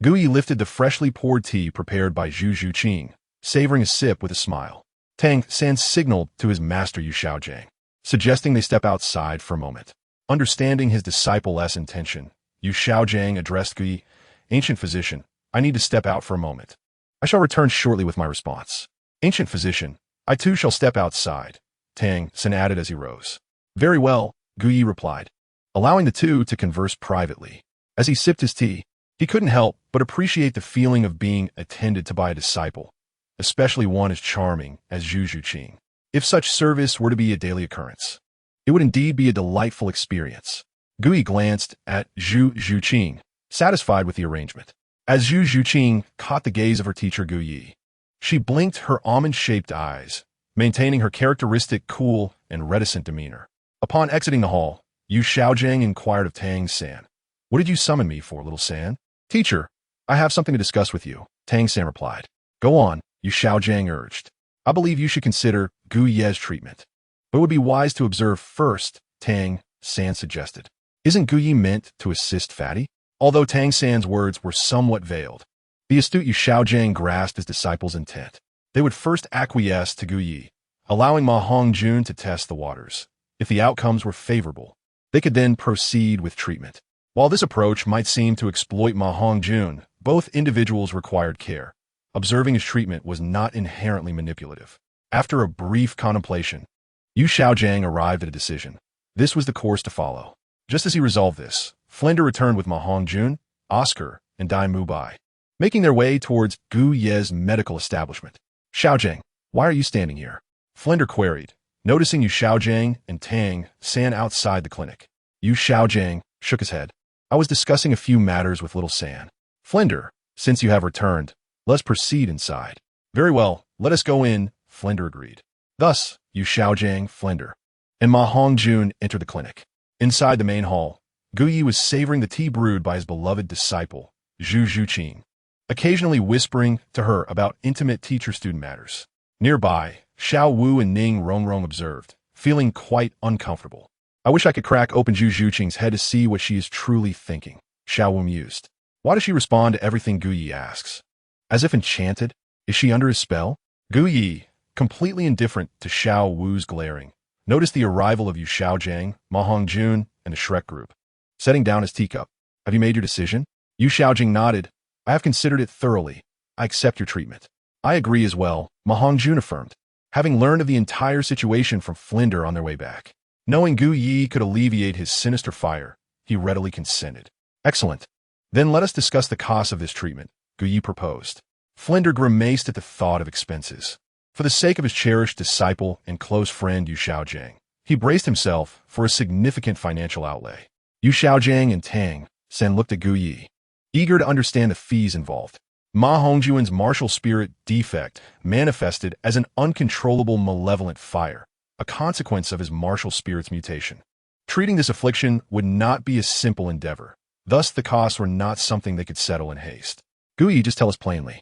Gu Yi lifted the freshly poured tea prepared by Zhu Zhuqing, savoring a sip with a smile. Tang San signaled to his master Yu Xiaogang, suggesting they step outside for a moment. Understanding his disciple-less intention, Yu Xiaogang addressed Gu Yi, Ancient physician, I need to step out for a moment. I shall return shortly with my response. Ancient physician, I too shall step outside, Tang San added as he rose. Very well, Gu Yi replied, allowing the two to converse privately. As he sipped his tea, he couldn't help but appreciate the feeling of being attended to by a disciple, especially one as charming as Zhu Zhuqing. If such service were to be a daily occurrence, it would indeed be a delightful experience. Gu Yi glanced at Zhu Zhuqing, satisfied with the arrangement. As Zhu Zhuqing caught the gaze of her teacher Gu Yi, she blinked her almond-shaped eyes, maintaining her characteristic cool and reticent demeanor. Upon exiting the hall, Yu Xiaogang inquired of Tang San, "What did you summon me for, little San?" "Teacher, I have something to discuss with you," Tang San replied. "Go on," Yu Xiaogang urged. "I believe you should consider Gu Ye's treatment. But it would be wise to observe first," Tang San suggested. "Isn't Gu Yi meant to assist Fatty?" Although Tang San's words were somewhat veiled, the astute Yu Xiaogang grasped his disciple's intent. They would first acquiesce to Gu Yi, allowing Ma Hongjun to test the waters. If the outcomes were favorable, they could then proceed with treatment. While this approach might seem to exploit Ma Hongjun, both individuals required care. Observing his treatment was not inherently manipulative. After a brief contemplation, Yu Xiaogang arrived at a decision. This was the course to follow. Just as he resolved this, Flender returned with Ma Hongjun, Oscar, and Dai Mubai, making their way towards Gu Ye's medical establishment. "Xiaogang, why are you standing here?" Flender queried, noticing Yu Xiaogang and Tang San outside the clinic. Yu Xiaogang shook his head. "I was discussing a few matters with little San." "Flender, since you have returned, let's proceed inside." "Very well, let us go in," Flender agreed. Thus, Yu Xiaogang, Flender, and Ma Hongjun entered the clinic. Inside the main hall, Gu Yi was savoring the tea brewed by his beloved disciple, Zhu Zhuqing, occasionally whispering to her about intimate teacher-student matters. Nearby, Xiao Wu and Ning Rongrong observed, feeling quite uncomfortable. "I wish I could crack open Zhu Zhuqing's head to see what she is truly thinking," Xiao Wu mused. "Why does she respond to everything Gu Yi asks? As if enchanted? Is she under his spell?" Gu Yi, completely indifferent to Xiao Wu's glaring, noticed the arrival of Yu Xiaogang, Ma Hongjun, and the Shrek group. Setting down his teacup, "Have you made your decision?" Yu Xiaogang nodded. "I have considered it thoroughly. I accept your treatment." "I agree as well," Ma Hongjun affirmed, having learned of the entire situation from Flender on their way back. Knowing Gu Yi could alleviate his sinister fire, he readily consented. "Excellent. Then let us discuss the cost of this treatment," Gu Yi proposed. Flender grimaced at the thought of expenses. For the sake of his cherished disciple and close friend Yu Xiaogang, he braced himself for a significant financial outlay. Yu Xiaogang and Tang San looked at Gu Yi, eager to understand the fees involved. Ma Hongjun's martial spirit defect manifested as an uncontrollable malevolent fire, a consequence of his martial spirit's mutation. Treating this affliction would not be a simple endeavor. Thus, the costs were not something they could settle in haste. "Gu Yi, just tell us plainly.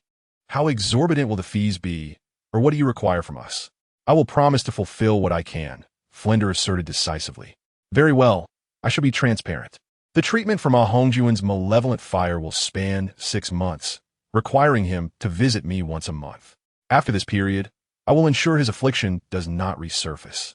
How exorbitant will the fees be, or what do you require from us?" "I will promise to fulfill what I can," Flender asserted decisively. "Very well. I shall be transparent. The treatment for Ma Hongjun's malevolent fire will span 6 months, requiring him to visit me once a month. After this period, I will ensure his affliction does not resurface.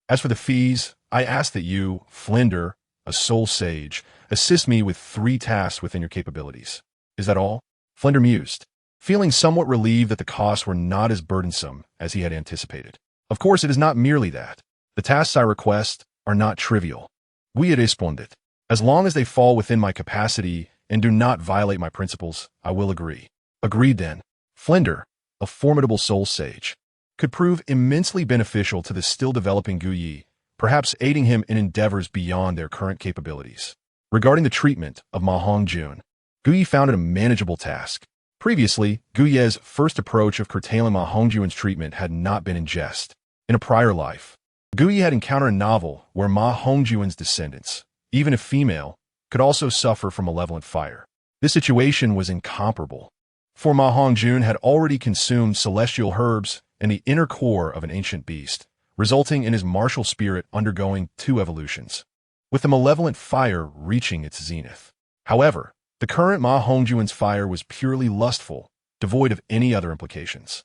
As for the fees, I ask that you, Flender, a soul sage, assist me with 3 tasks within your capabilities." "Is that all?" Flender mused, feeling somewhat relieved that the costs were not as burdensome as he had anticipated. "Of course, it is not merely that. The tasks I request are not trivial. We responded. As long as they fall within my capacity and do not violate my principles, I will agree." "Agreed then." Flender, a formidable soul sage, could prove immensely beneficial to the still developing Gu Yi, perhaps aiding him in endeavors beyond their current capabilities. Regarding the treatment of Ma Hongjun, Gu Yi found it a manageable task. Previously, Gu Ye's first approach of curtailing Ma Hongjun's treatment had not been in jest. In a prior life, Gu Yi had encountered a novel where Ma Hongjun's descendants, even if female, could also suffer from malevolent fire. This situation was incomparable, for Ma Hongjun had already consumed celestial herbs and the inner core of an ancient beast, resulting in his martial spirit undergoing 2 evolutions, with the malevolent fire reaching its zenith. However, the current Ma Hongjun's fire was purely lustful, devoid of any other implications.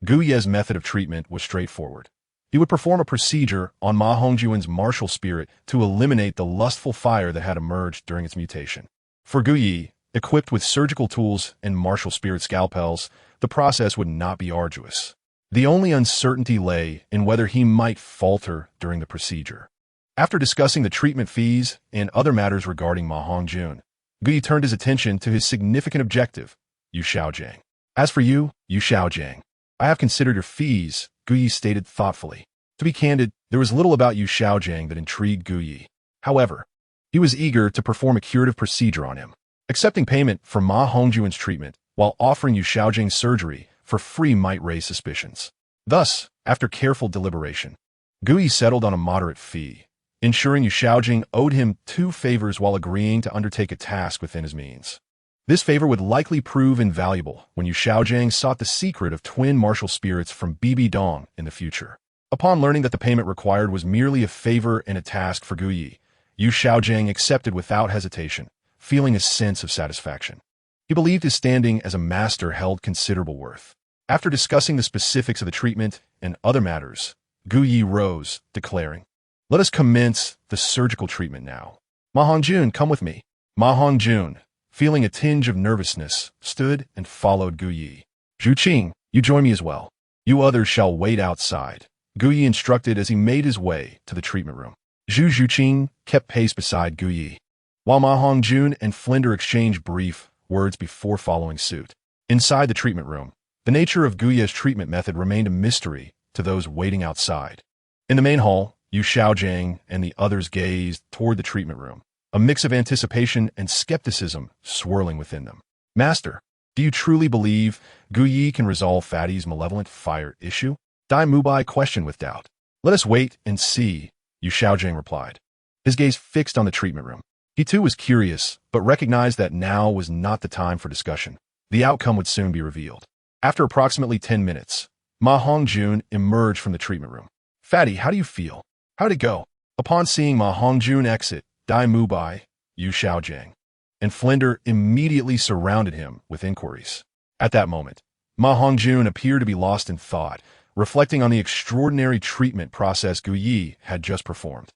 Gu Ye's method of treatment was straightforward. He would perform a procedure on Ma Hongjun's martial spirit to eliminate the lustful fire that had emerged during its mutation. For Gu Yi, equipped with surgical tools and martial spirit scalpels, the process would not be arduous. The only uncertainty lay in whether he might falter during the procedure. After discussing the treatment fees and other matters regarding Ma Hongjun, Gu Yi turned his attention to his significant objective, Yu Xiaogang. "As for you, Yu Xiaogang, I have considered your fees," Gu Yi stated thoughtfully. To be candid, there was little about Yu Xiaogang that intrigued Gu Yi. However, he was eager to perform a curative procedure on him. Accepting payment for Ma Hongjuan's treatment while offering Yu Xiaogang surgery for free might raise suspicions. Thus, after careful deliberation, Gu Yi settled on a moderate fee, ensuring Yu Xiaogang owed him 2 favors while agreeing to undertake a task within his means. This favor would likely prove invaluable when Yu Xiaogang sought the secret of twin martial spirits from Bibi Dong in the future. Upon learning that the payment required was merely a favor and a task for Gu Yi, Yu Xiaogang accepted without hesitation, feeling a sense of satisfaction. He believed his standing as a master held considerable worth. After discussing the specifics of the treatment and other matters, Gu Yi rose, declaring, "Let us commence the surgical treatment now. Ma Hongjun, come with me." Ma Hongjun, feeling a tinge of nervousness, stood and followed Gu Yi. "Zhu Zhuqing, you join me as well. You others shall wait outside," Gu Yi instructed as he made his way to the treatment room. Zhu Zhuqing kept pace beside Gu Yi, while Ma Hongjun and Flinder exchanged brief words before following suit. Inside the treatment room, the nature of Gu Ye's treatment method remained a mystery to those waiting outside. In the main hall, Yu Xiaogang and the others gazed toward the treatment room, a mix of anticipation and skepticism swirling within them. "Master, do you truly believe Gu Yi can resolve Fatty's malevolent fire issue?" Dai Mubai questioned with doubt. "Let us wait and see," Yu Xiaogang replied, his gaze fixed on the treatment room. He too was curious, but recognized that now was not the time for discussion. The outcome would soon be revealed. After approximately 10 minutes, Ma Hongjun emerged from the treatment room. "Fatty, how do you feel? How'd it go?" Upon seeing Ma Hongjun exit, Dai Mubai, Yu Xiaogang, and Flinder immediately surrounded him with inquiries. At that moment, Ma Hongjun appeared to be lost in thought, reflecting on the extraordinary treatment process Gu Yi had just performed.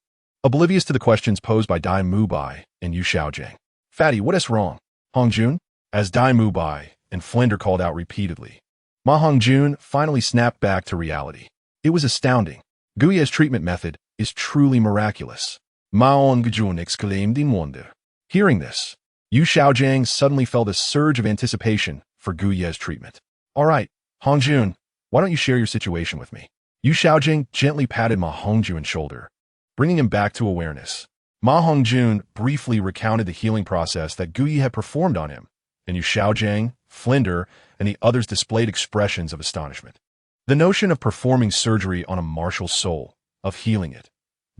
Oblivious to the questions posed by Dai Mubai and Yu Xiaogang. "Fatty, what is wrong? Hongjun?" As Dai Mubai and Flinder called out repeatedly, Ma Hongjun finally snapped back to reality. It was astounding. Gu Ye's treatment method is truly miraculous. Ma Hongjun exclaimed in wonder. Hearing this, Yu Xiaogang suddenly felt a surge of anticipation for Gu Ye's treatment. "All right, Hongjun, why don't you share your situation with me?" Yu Xiaogang gently patted Ma Hongjun's shoulder, bringing him back to awareness. Ma Hongjun briefly recounted the healing process that Gu Yi had performed on him, and Yu Xiaogang, Flinder, and the others displayed expressions of astonishment. The notion of performing surgery on a martial soul, of healing it.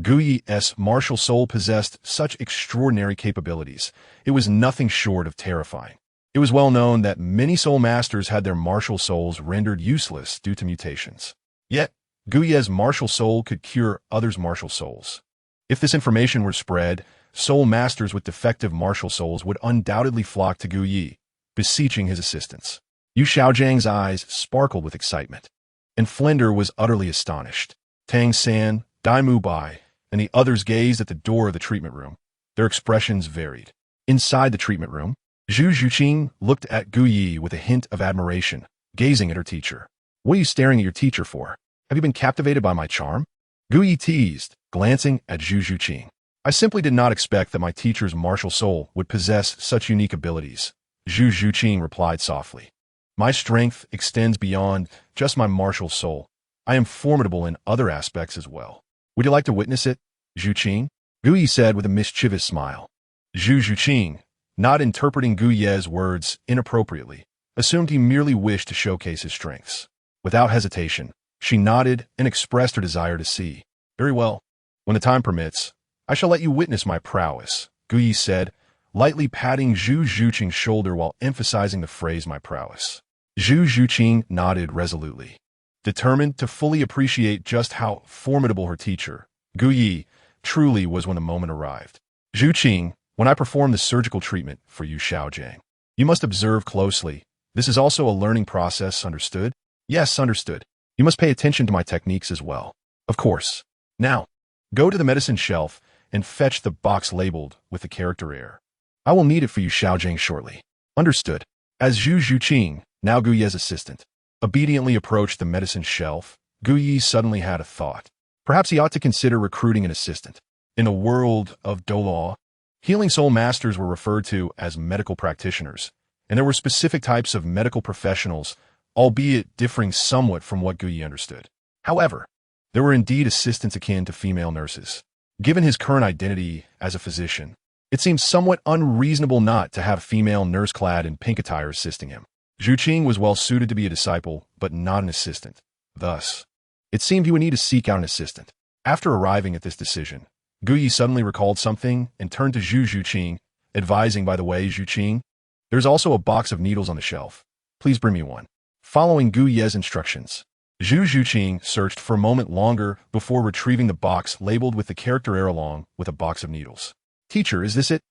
Gu Yi's martial soul possessed such extraordinary capabilities, it was nothing short of terrifying. It was well known that many soul masters had their martial souls rendered useless due to mutations. Yet, Gu Yi's martial soul could cure others' martial souls. If this information were spread, soul masters with defective martial souls would undoubtedly flock to Gu Yi, beseeching his assistance. Yu Xiaojiang's eyes sparkled with excitement, and Flinder was utterly astonished. Tang San, Dai Mubai, and the others gazed at the door of the treatment room. Their expressions varied. Inside the treatment room, Zhu Zhuqing looked at Gu Yi with a hint of admiration, gazing at her teacher. "What are you staring at your teacher for? Have you been captivated by my charm?" Gu Yi teased, glancing at Zhu Zhuqing. "I simply did not expect that my teacher's martial soul would possess such unique abilities," Zhu Zhuqing replied softly. "My strength extends beyond just my martial soul. I am formidable in other aspects as well. Would you like to witness it, Zhuqing?" Gu Yi said with a mischievous smile. Zhu Zhuqing, not interpreting Gu Ye's words inappropriately, assumed he merely wished to showcase his strengths. Without hesitation, she nodded and expressed her desire to see. "Very well. When the time permits, I shall let you witness my prowess," Gu Yi said, lightly patting Zhu Zhuqing's shoulder while emphasizing the phrase "my prowess." Zhu Zhuqing nodded resolutely, determined to fully appreciate just how formidable her teacher, Gu Yi, truly was when the moment arrived. "Zhuqing, when I perform the surgical treatment for Yu Xiaogang, you must observe closely. This is also a learning process, understood?" "Yes, understood. You must pay attention to my techniques as well." "Of course. Now, go to the medicine shelf and fetch the box labeled with the character air. I will need it for Yu Xiaogang shortly." "Understood." As Zhu Zhuqing, now Gu Ye's assistant, obediently approached the medicine shelf, Gu Yi suddenly had a thought. Perhaps he ought to consider recruiting an assistant. In the world of Douluo, healing soul masters were referred to as medical practitioners, and there were specific types of medical professionals, albeit differing somewhat from what Gu Yi understood. However, there were indeed assistants akin to female nurses. Given his current identity as a physician, It seemed somewhat unreasonable not to have a female nurse clad in pink attire assisting him. Zhu Zhuqing was well suited to be a disciple, but not an assistant. Thus, it seemed he would need to seek out an assistant. After arriving at this decision, Gu Yi suddenly recalled something and turned to Zhu Zhuqing, advising, by the way, Zhu Qing, there's also a box of needles on the shelf. Please bring me one. Following Gu Ye's instructions, Zhu Zhuqing searched for a moment longer before retrieving the box labeled with the character "error" along with a box of needles. Teacher, is this it?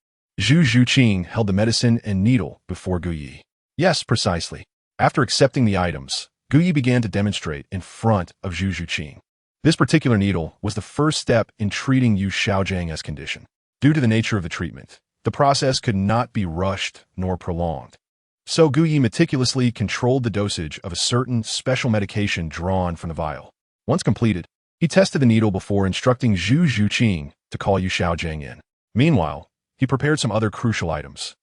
Zhu Zhuqing held the medicine and needle before Gu Yi. Yes, precisely. After accepting the items, Gu Yi began to demonstrate in front of Zhu Zhuqing. This particular needle was the first step in treating Yu Xiaogang's condition. Due to the nature of the treatment, the process could not be rushed nor prolonged. So Gu Yi meticulously controlled the dosage of a certain special medication drawn from the vial. Once completed, he tested the needle before instructing Zhu Zhuqing to call Yu Xiaogang in. Meanwhile, he prepared some other crucial items.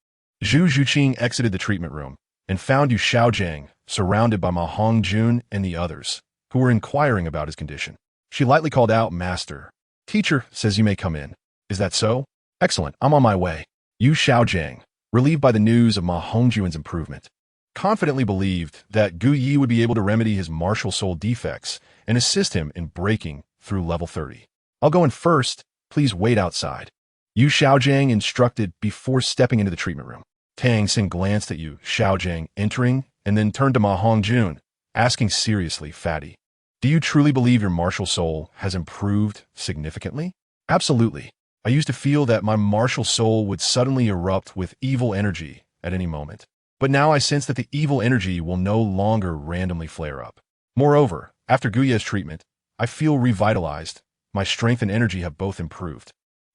Zhu Zhuqing exited the treatment room and found Yu Xiaogang surrounded by Ma Hongjun and the others, who were inquiring about his condition. She lightly called out, "Master. Teacher says you may come in. Is that so? Excellent, I'm on my way." Yu Xiaogang, relieved by the news of Ma Hongjun's improvement, confidently believed that Gu Yi would be able to remedy his martial soul defects and assist him in breaking through level 30. I'll go in first, please wait outside. Yu Xiaogang instructed before stepping into the treatment room. Tang San glanced at Yu Xiaogang entering and then turned to Ma Hongjun, asking seriously, "Fatty, do you truly believe your martial soul has improved significantly?" Absolutely. I used to feel that my martial soul would suddenly erupt with evil energy at any moment. But now I sense that the evil energy will no longer randomly flare up. Moreover, after Gu Ye's treatment, I feel revitalized. My strength and energy have both improved.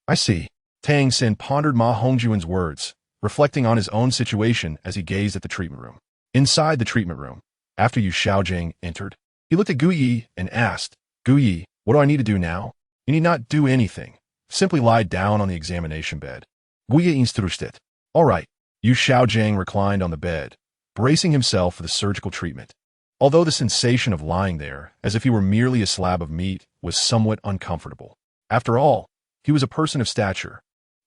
I see. Tang San pondered Ma Hongjun's words, reflecting on his own situation as he gazed at the treatment room. Inside the treatment room, after Yu Xiaogang entered, he looked at Gu Yi and asked, "Gu Yi, what do I need to do now?" "You need not do anything. Simply lie down on the examination bed." Gu Yi instructed. All right. Yu Xiaogang reclined on the bed, bracing himself for the surgical treatment. Although the sensation of lying there, as if he were merely a slab of meat, was somewhat uncomfortable. After all, he was a person of stature,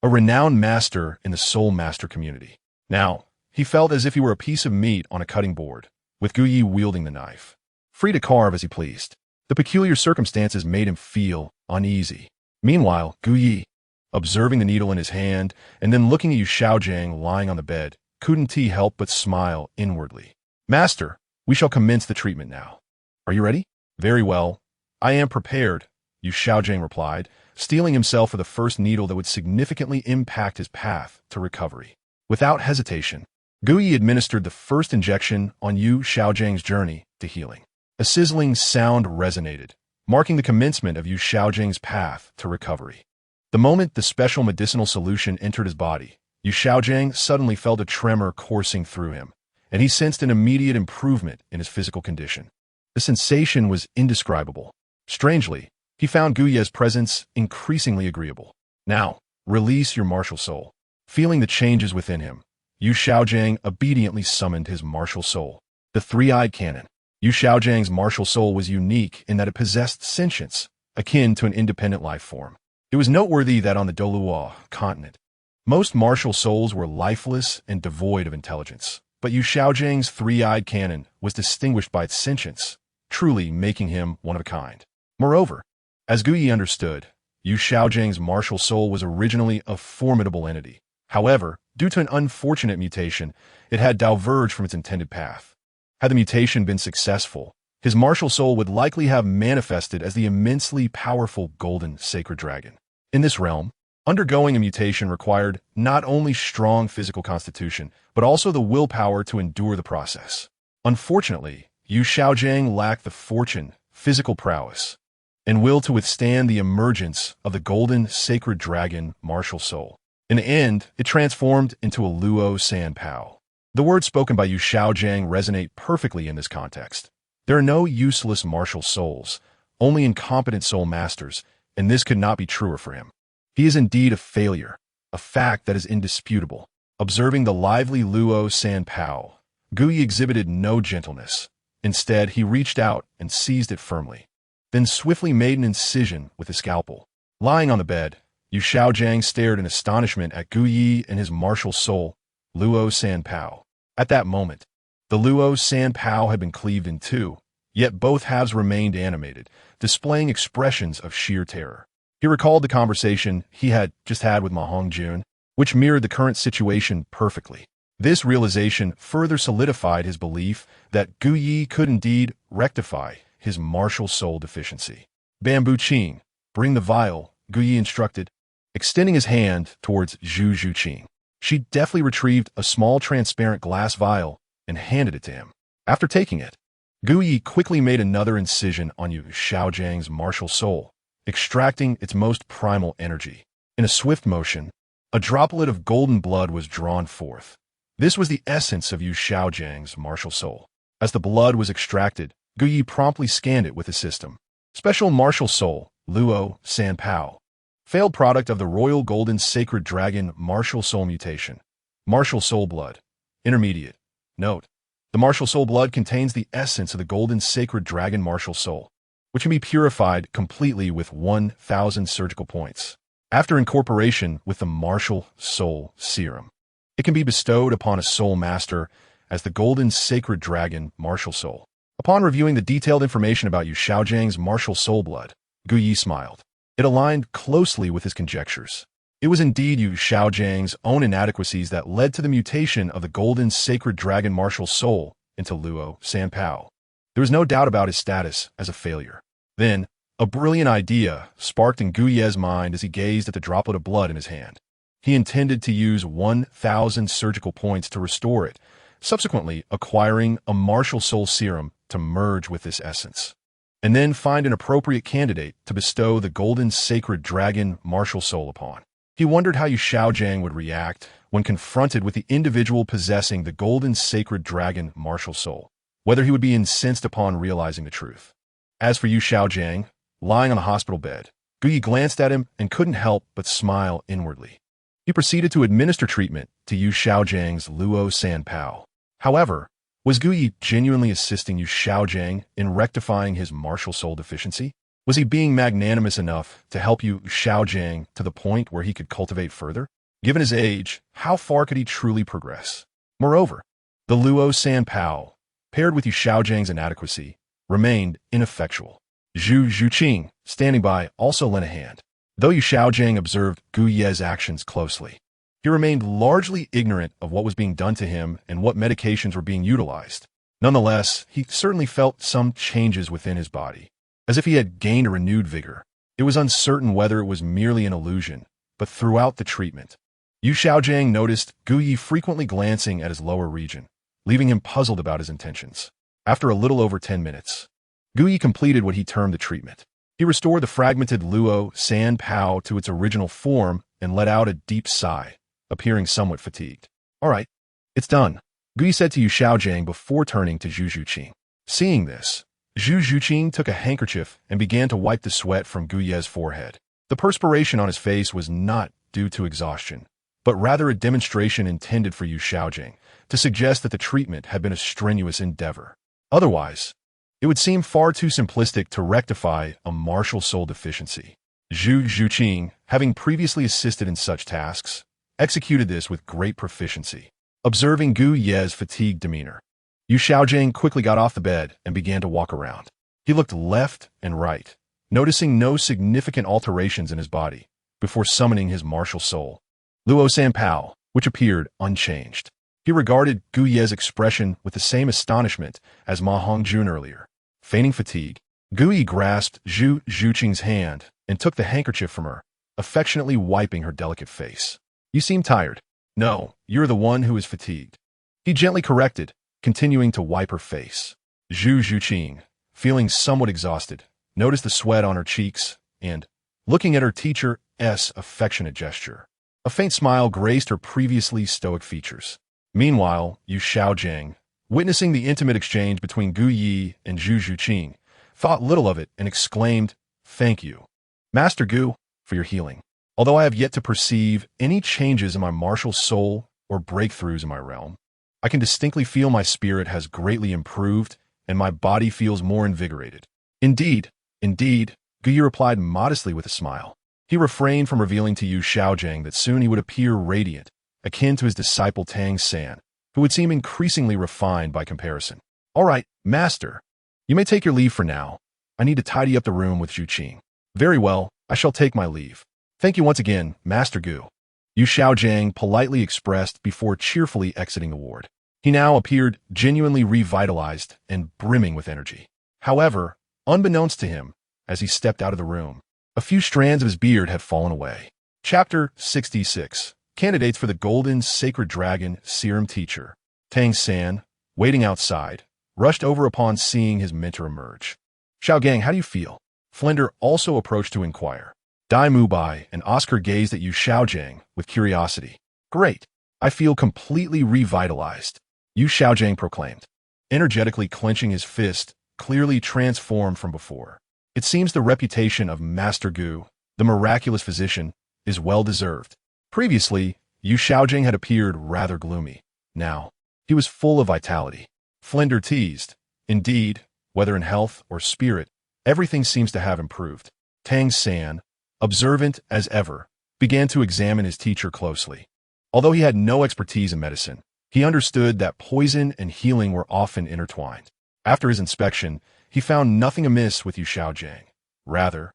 a renowned master in the soul master community. Now, he felt as if he were a piece of meat on a cutting board, with Gu Yi wielding the knife, free to carve as he pleased. The peculiar circumstances made him feel uneasy. Meanwhile, Gu Yi, observing the needle in his hand and then looking at Yu Xiaogang lying on the bed, couldn't he help but smile inwardly. "Master, we shall commence the treatment now. Are you ready?" "Very well. I am prepared," Yu Xiaogang replied, steeling himself for the first needle that would significantly impact his path to recovery. Without hesitation, Gu Yi administered the first injection on Yu Xiaogang's journey to healing. A sizzling sound resonated, marking the commencement of Yu Xiaogangs path to recovery. The moment the special medicinal solution entered his body, Yu Xiaogang suddenly felt a tremor coursing through him, and he sensed an immediate improvement in his physical condition. The sensation was indescribable. Strangely, he found Gu Ye's presence increasingly agreeable. "Now, release your martial soul." Feeling the changes within him, Yu Xiaogang obediently summoned his martial soul, the three-eyed cannon. Yu Xiaogang's martial soul was unique in that it possessed sentience, akin to an independent life form. It was noteworthy that on the Douluo continent, most martial souls were lifeless and devoid of intelligence, but Yu Xiaogang's three-eyed cannon was distinguished by its sentience, truly making him one of a kind. Moreover, as Gu Yi understood, Yu Xiaogang's martial soul was originally a formidable entity. However, due to an unfortunate mutation, it had diverged from its intended path. Had the mutation been successful, his martial soul would likely have manifested as the immensely powerful golden sacred dragon. In this realm, undergoing a mutation required not only strong physical constitution, but also the willpower to endure the process. Unfortunately, Yu Xiaogang lacked the fortune, physical prowess, and will to withstand the emergence of the golden sacred dragon martial soul. In the end, it transformed into a Luo Sanpao. The words spoken by Yu Xiaogang resonate perfectly in this context. There are no useless martial souls, only incompetent soul masters, and this could not be truer for him. He is indeed a failure, a fact that is indisputable. Observing the lively Luo Sanpao, Gu Yi exhibited no gentleness. Instead, he reached out and seized it firmly, then swiftly made an incision with his scalpel. Lying on the bed, Yu Xiaogang stared in astonishment at Gu Yi and his martial soul, Luo San Pao. At that moment, the Luo San Pao had been cleaved in two, yet both halves remained animated, displaying expressions of sheer terror. He recalled the conversation he had just had with Ma Hongjun, which mirrored the current situation perfectly. This realization further solidified his belief that Gu Yi could indeed rectify his martial soul deficiency. Bamboo Qing, bring the vial, Gu Yi instructed, extending his hand towards Zhu Zhuqing. She deftly retrieved a small transparent glass vial and handed it to him. After taking it, Gu Yi quickly made another incision on Yu Xiaojiang's martial soul, extracting its most primal energy. In a swift motion, a droplet of golden blood was drawn forth. This was the essence of Yu Xiaojiang's martial soul. As the blood was extracted, Gu Yi promptly scanned it with the system. Special martial soul, Luo San Pao. Failed product of the Royal Golden Sacred Dragon Martial Soul Mutation. Martial Soul Blood. Intermediate. Note: the Martial Soul Blood contains the essence of the Golden Sacred Dragon Martial Soul, which can be purified completely with 1,000 surgical points. After incorporation with the Martial Soul Serum, it can be bestowed upon a Soul Master as the Golden Sacred Dragon Martial Soul. Upon reviewing the detailed information about Yu Xiaojiang's Martial Soul Blood, Gu Yi smiled. It aligned closely with his conjectures. It was indeed Yu Xiaojiang's own inadequacies that led to the mutation of the Golden Sacred Dragon Martial Soul into Luo San Pao. There was no doubt about his status as a failure. Then, a brilliant idea sparked in Gu Ye's mind as he gazed at the droplet of blood in his hand. He intended to use 1,000 surgical points to restore it, subsequently acquiring a Martial Soul Serum to merge with this essence, and then find an appropriate candidate to bestow the Golden Sacred Dragon Martial Soul upon. He wondered how Yu Xiaojiang would react when confronted with the individual possessing the Golden Sacred Dragon Martial Soul, whether he would be incensed upon realizing the truth. As for Yu Xiaojiang, lying on a hospital bed, Gu Yi glanced at him and couldn't help but smile inwardly. He proceeded to administer treatment to Yu Xiaojiang's Luo San Pao. However, was Gu Yi genuinely assisting Yu Xiaojiang in rectifying his martial soul deficiency? Was he being magnanimous enough to help Yu Xiaojiang to the point where he could cultivate further? Given his age, how far could he truly progress? Moreover, the Luo San Pao, paired with Yu Xiaojiang's inadequacy, remained ineffectual. Zhu Zhuqing, standing by, also lent a hand. Though Yu Xiaojiang observed Gu Ye's actions closely, he remained largely ignorant of what was being done to him and what medications were being utilized. Nonetheless, he certainly felt some changes within his body, as if he had gained a renewed vigor. It was uncertain whether it was merely an illusion, but throughout the treatment, Yu Xiaojiang noticed Gu Yi frequently glancing at his lower region, leaving him puzzled about his intentions. After a little over 10 minutes, Gu Yi completed what he termed the treatment. He restored the fragmented Luo San Pao to its original form and let out a deep sigh, appearing somewhat fatigued. "All right, it's done," Gu Yi said to Yu Xiaojiang before turning to Zhu Zhuqing. Seeing this, Zhu Zhuqing took a handkerchief and began to wipe the sweat from Gu Ye's forehead. The perspiration on his face was not due to exhaustion, but rather a demonstration intended for Yu Xiaojiang to suggest that the treatment had been a strenuous endeavor. Otherwise, it would seem far too simplistic to rectify a martial soul deficiency. Zhu Zhuqing, having previously assisted in such tasks, executed this with great proficiency. Observing Gu Ye's fatigued demeanor, Yu Xiaojiang quickly got off the bed and began to walk around. He looked left and right, noticing no significant alterations in his body, before summoning his martial soul, Luo San Pao, which appeared unchanged. He regarded Gu Ye's expression with the same astonishment as Ma Hongjun earlier. Feigning fatigue, Gu Yi grasped Zhu Zhuqing's hand and took the handkerchief from her, affectionately wiping her delicate face. "You seem tired." "No, you're the one who is fatigued," he gently corrected, continuing to wipe her face. Zhu Zhuqing, feeling somewhat exhausted, noticed the sweat on her cheeks and, looking at her teacher's affectionate gesture, a faint smile graced her previously stoic features. Meanwhile, Yu Xiaojiang, witnessing the intimate exchange between Gu Yi and Zhu Zhuqing, thought little of it and exclaimed, "Thank you, Master Gu, for your healing. Although I have yet to perceive any changes in my martial soul or breakthroughs in my realm, I can distinctly feel my spirit has greatly improved and my body feels more invigorated." Indeed, Gu Yi replied modestly with a smile. He refrained from revealing to Yu Xiaogang that soon he would appear radiant, akin to his disciple Tang San, who would seem increasingly refined by comparison. All right, master. You may take your leave for now. I need to tidy up the room with Zhu Zhuqing. Very well, I shall take my leave. Thank you once again, Master Gu. Yu Xiaogang politely expressed before cheerfully exiting the ward. He now appeared genuinely revitalized and brimming with energy. However, unbeknownst to him, as he stepped out of the room, a few strands of his beard had fallen away. Chapter 66. Candidates for the Golden Sacred Dragon Serum Teacher. Tang San, waiting outside, rushed over upon seeing his mentor emerge. Xiaogang, how do you feel? Flender also approached to inquire. Dai Mubai and Oscar gazed at Yu Xiaogang with curiosity. Great. I feel completely revitalized, Yu Xiaogang proclaimed, energetically clenching his fist, clearly transformed from before. It seems the reputation of Master Gu, the miraculous physician, is well-deserved. Previously, Yu Xiaogang had appeared rather gloomy. Now, he was full of vitality. Flender teased. Indeed, whether in health or spirit, everything seems to have improved. Tang San, observant as ever, began to examine his teacher closely. Although he had no expertise in medicine, he understood that poison and healing were often intertwined. After his inspection, he found nothing amiss with Yu Xiaogang. Rather,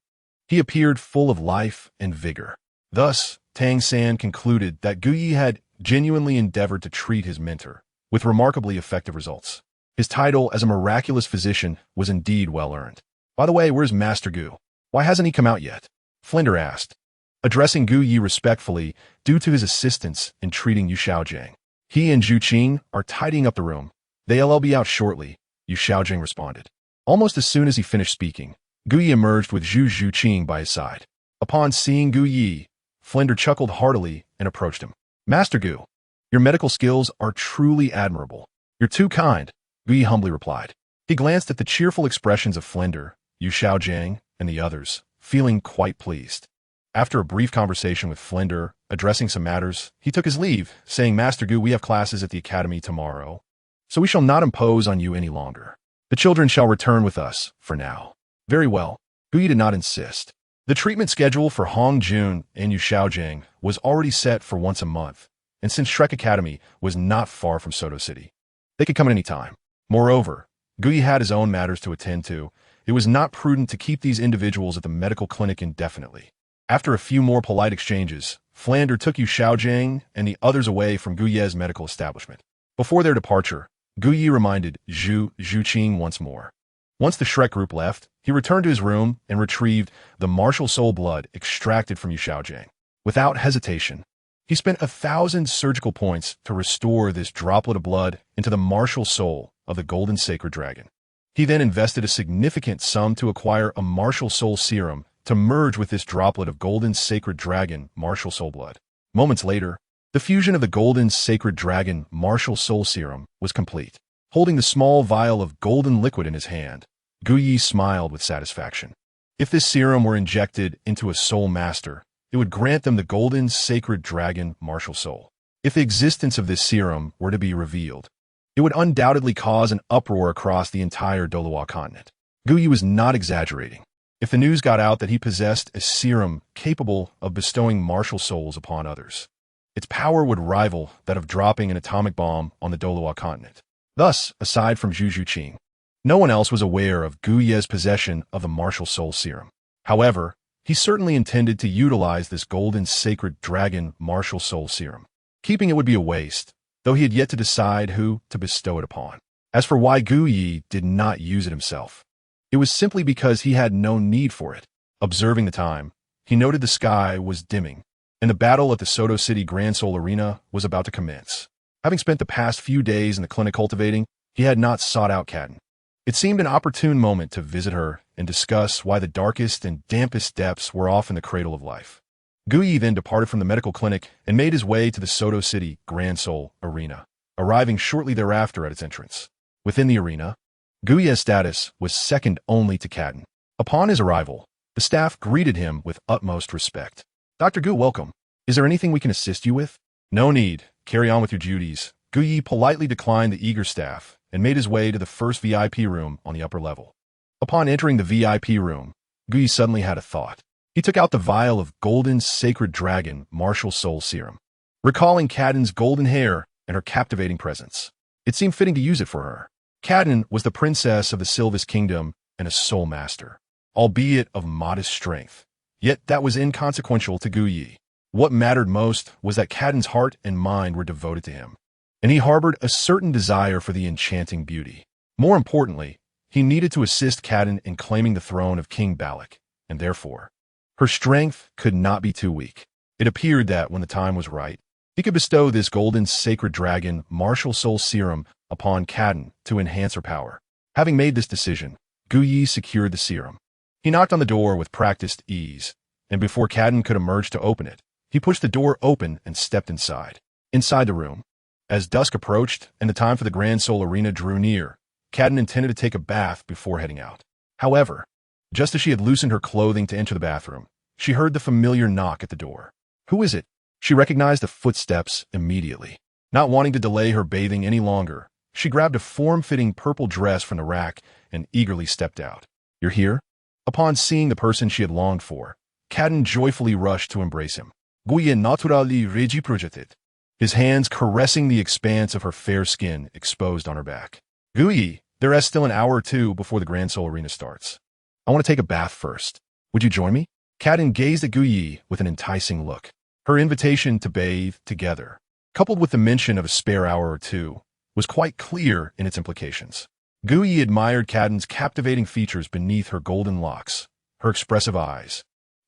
he appeared full of life and vigor. Thus, Tang San concluded that Gu Yi had genuinely endeavored to treat his mentor, with remarkably effective results. His title as a miraculous physician was indeed well-earned. By the way, where's Master Gu? Why hasn't he come out yet? Flender asked, addressing Gu Yi respectfully due to his assistance in treating Yu Xiaogang. He and Zhu Zhuqing are tidying up the room. They'll be out shortly, Yu Xiaogang responded. Almost as soon as he finished speaking, Gu Yi emerged with Zhu Zhuqing by his side. Upon seeing Gu Yi, Flender chuckled heartily and approached him. Master Gu, your medical skills are truly admirable. You're too kind, Gu Yi humbly replied. He glanced at the cheerful expressions of Flender, Yu Xiaogang, and the others, feeling quite pleased. After a brief conversation with Flender, addressing some matters, he took his leave, saying, Master Gu, we have classes at the academy tomorrow, so we shall not impose on you any longer. The children shall return with us, for now. Very well, Gu Yi did not insist. The treatment schedule for Hong Jun and Yu Xiaogang was already set for once a month, and since Shrek Academy was not far from Soto City, they could come at any time. Moreover, Gu Yi had his own matters to attend to. It was not prudent to keep these individuals at the medical clinic indefinitely. After a few more polite exchanges, Flender took Yu Xiaogang and the others away from Gu Ye's medical establishment. Before their departure, Gu Yi reminded Zhu Zhuqing once more. Once the Shrek group left, he returned to his room and retrieved the martial soul blood extracted from Yu Xiaogang. Without hesitation, he spent 1,000 surgical points to restore this droplet of blood into the martial soul of the Golden Sacred Dragon. He then invested a significant sum to acquire a martial soul serum to merge with this droplet of Golden Sacred Dragon martial soul blood. Moments later, the fusion of the Golden Sacred Dragon martial soul serum was complete. Holding the small vial of golden liquid in his hand, Gu Yi smiled with satisfaction. If this serum were injected into a soul master, it would grant them the Golden Sacred Dragon martial soul. If the existence of this serum were to be revealed, it would undoubtedly cause an uproar across the entire Douluo continent. Gu Yi was not exaggerating. If the news got out that he possessed a serum capable of bestowing martial souls upon others, its power would rival that of dropping an atomic bomb on the Douluo continent. Thus, aside from Zhu Zhuqing, no one else was aware of Gu Ye's possession of the martial soul serum. However, he certainly intended to utilize this Golden Sacred Dragon martial soul serum. Keeping it would be a waste, though he had yet to decide who to bestow it upon. As for why Gu Yi did not use it himself, it was simply because he had no need for it. Observing the time, he noted the sky was dimming, and the battle at the Soto City Grand Soul Arena was about to commence. Having spent the past few days in the clinic cultivating, he had not sought out Katten. It seemed an opportune moment to visit her and discuss why the darkest and dampest depths were often the cradle of life. Gu Yi then departed from the medical clinic and made his way to the Soto City Grand Soul Arena, arriving shortly thereafter at its entrance. Within the arena, Gu Ye's status was second only to Katten. Upon his arrival, the staff greeted him with utmost respect. Dr. Gu, welcome. Is there anything we can assist you with? No need. Carry on with your duties. Gu Yi politely declined the eager staff and made his way to the first VIP room on the upper level. Upon entering the VIP room, Gu Yi suddenly had a thought. He took out the vial of golden sacred dragon martial soul serum, recalling Cadden's golden hair and her captivating presence. It seemed fitting to use it for her. Cadden was the princess of the Sylvis Kingdom and a soul master, albeit of modest strength. Yet that was inconsequential to Gu Yi. What mattered most was that Cadden's heart and mind were devoted to him, and he harbored a certain desire for the enchanting beauty. More importantly, he needed to assist Cadden in claiming the throne of King Balak, and therefore, her strength could not be too weak. It appeared that when the time was right, he could bestow this golden sacred dragon martial soul serum upon Cadden to enhance her power. Having made this decision, Gu Yi secured the serum. He knocked on the door with practiced ease, and before Cadden could emerge to open it, he pushed the door open and stepped inside. Inside the room, as dusk approached and the time for the Grand Soul Arena drew near, Cadden intended to take a bath before heading out. However, just as she had loosened her clothing to enter the bathroom, she heard the familiar knock at the door. Who is it? She recognized the footsteps immediately. Not wanting to delay her bathing any longer, she grabbed a form-fitting purple dress from the rack and eagerly stepped out. You're here? Upon seeing the person she had longed for, Cadden joyfully rushed to embrace him. Guye naturally regi his hands caressing the expanse of her fair skin exposed on her back. Guyi, there is still an hour or two before the Grand Soul Arena starts. I want to take a bath first. Would you join me? Cadden gazed at Guyi with an enticing look. Her invitation to bathe together, coupled with the mention of a spare hour or two, was quite clear in its implications. Guyi admired Cadden's captivating features beneath her golden locks, her expressive eyes,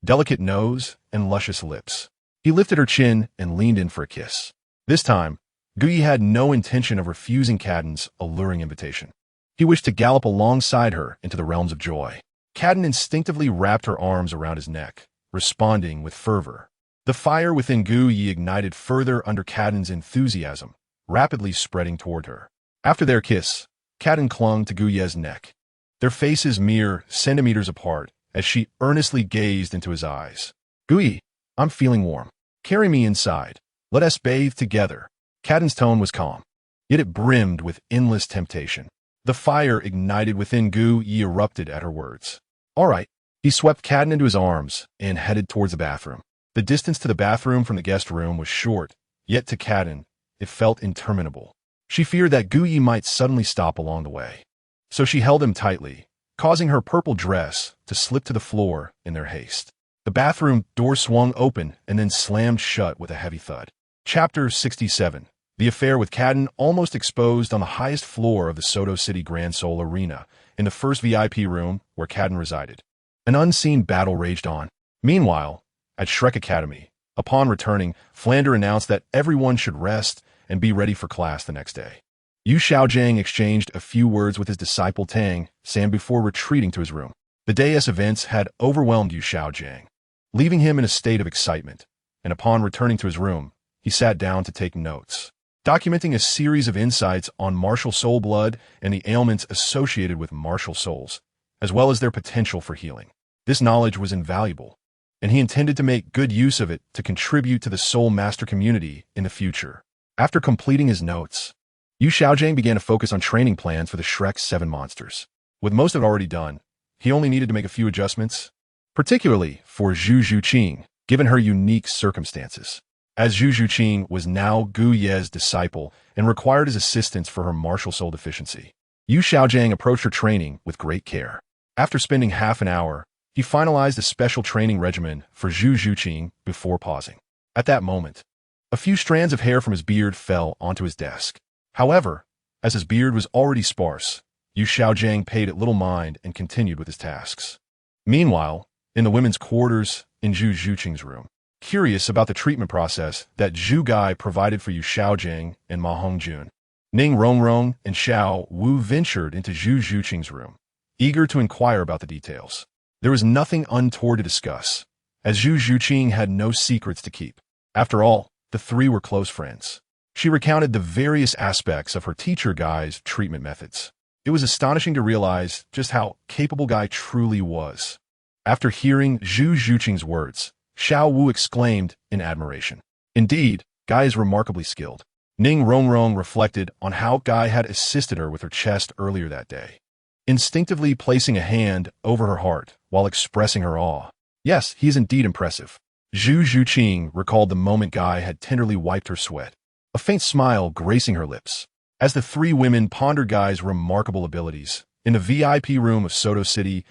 delicate nose, and luscious lips. He lifted her chin and leaned in for a kiss. This time, Guyi had no intention of refusing Cadden's alluring invitation. He wished to gallop alongside her into the realms of joy. Cadden instinctively wrapped her arms around his neck, responding with fervor. The fire within Guyi ignited further under Cadden's enthusiasm, rapidly spreading toward her. After their kiss, Cadden clung to Guyi's neck, their faces mere centimeters apart as she earnestly gazed into his eyes. Guyi, I'm feeling warm. Carry me inside. Let us bathe together. Cadden's tone was calm, yet it brimmed with endless temptation. The fire ignited within Guyi erupted at her words. All right. He swept Cadden into his arms and headed towards the bathroom. The distance to the bathroom from the guest room was short, yet to Cadden, it felt interminable. She feared that Guyi might suddenly stop along the way. So she held him tightly, causing her purple dress to slip to the floor in their haste. The bathroom door swung open and then slammed shut with a heavy thud. Chapter 67. The affair with Cadden almost exposed on the highest floor of the Soto City Grand Soul Arena, in the first VIP room where Cadden resided. An unseen battle raged on. Meanwhile, at Shrek Academy, upon returning, Flander announced that everyone should rest and be ready for class the next day. Yu Xiaogang exchanged a few words with his disciple Tang San before retreating to his room. The day's events had overwhelmed Yu Xiaogang, leaving him in a state of excitement, and upon returning to his room, he sat down to take notes, documenting a series of insights on martial soul blood and the ailments associated with martial souls, as well as their potential for healing. This knowledge was invaluable, and he intended to make good use of it to contribute to the Soul Master community in the future. After completing his notes, Yu Xiaogang began to focus on training plans for the Shrek 7 monsters. With most of it already done, he only needed to make a few adjustments, particularly for Zhu Zhuqing, given her unique circumstances. As Zhu Zhuqing was now Gu Ye's disciple and required his assistance for her martial soul deficiency, Yu Xiaogang approached her training with great care. After spending half an hour, he finalized a special training regimen for Zhu Zhuqing before pausing. At that moment, a few strands of hair from his beard fell onto his desk. However, as his beard was already sparse, Yu Xiaogang paid it little mind and continued with his tasks. Meanwhile, in the women's quarters in Zhu Zhuqing's room, curious about the treatment process that Zhu Gai provided for Yu Xiaogang and Ma Hongjun, Ning Rongrong and Xiao Wu ventured into Zhu Zhuqing's room, eager to inquire about the details. There was nothing untoward to discuss, as Zhu Zhuqing had no secrets to keep. After all, the three were close friends. She recounted the various aspects of her teacher Gai's treatment methods. It was astonishing to realize just how capable Gai truly was. After hearing Zhu Zhuqing's words, Xiao Wu exclaimed in admiration. Indeed, Gai is remarkably skilled. Ning Rongrong reflected on how Gai had assisted her with her chest earlier that day, instinctively placing a hand over her heart while expressing her awe. Yes, he is indeed impressive. Zhu Zhuqing recalled the moment Guy had tenderly wiped her sweat, a faint smile gracing her lips. As the three women pondered Guy's remarkable abilities, in the VIP room of Soto City's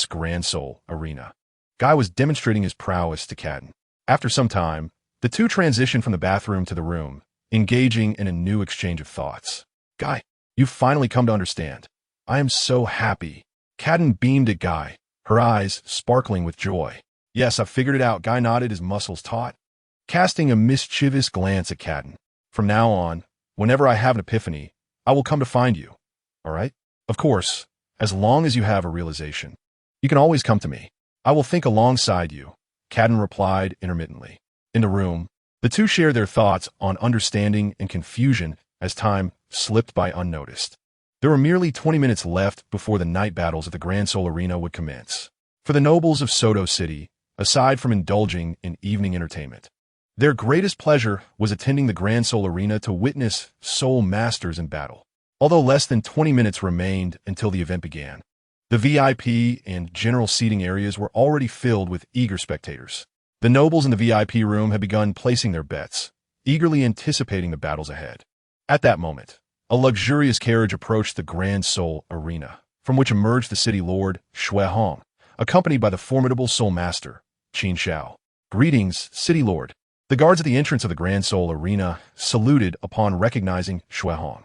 Grand Seoul Arena, Guy was demonstrating his prowess to Cadden. After some time, the two transitioned from the bathroom to the room, engaging in a new exchange of thoughts. Guy, you've finally come to understand. I am so happy. Cadden beamed at Guy, her eyes sparkling with joy. Yes, I've figured it out, Guy nodded, his muscles taut, casting a mischievous glance at Cadden. From now on, whenever I have an epiphany, I will come to find you. All right? Of course, as long as you have a realization. You can always come to me. I will think alongside you, Cadden replied intermittently. In the room, the two shared their thoughts on understanding and confusion as time slipped by unnoticed. There were merely 20 minutes left before the night battles at the Grand Seoul Arena would commence. For the nobles of Soto City, aside from indulging in evening entertainment, their greatest pleasure was attending the Grand Seoul Arena to witness Soul Masters in battle. Although less than 20 minutes remained until the event began, the VIP and general seating areas were already filled with eager spectators. The nobles in the VIP room had begun placing their bets, eagerly anticipating the battles ahead. At that moment, a luxurious carriage approached the Grand Seoul Arena, from which emerged the city lord, Shuehong, accompanied by the formidable Soul Master, Qin Xiao. Greetings, city lord. The guards at the entrance of the Grand Seoul Arena saluted upon recognizing Shuehong.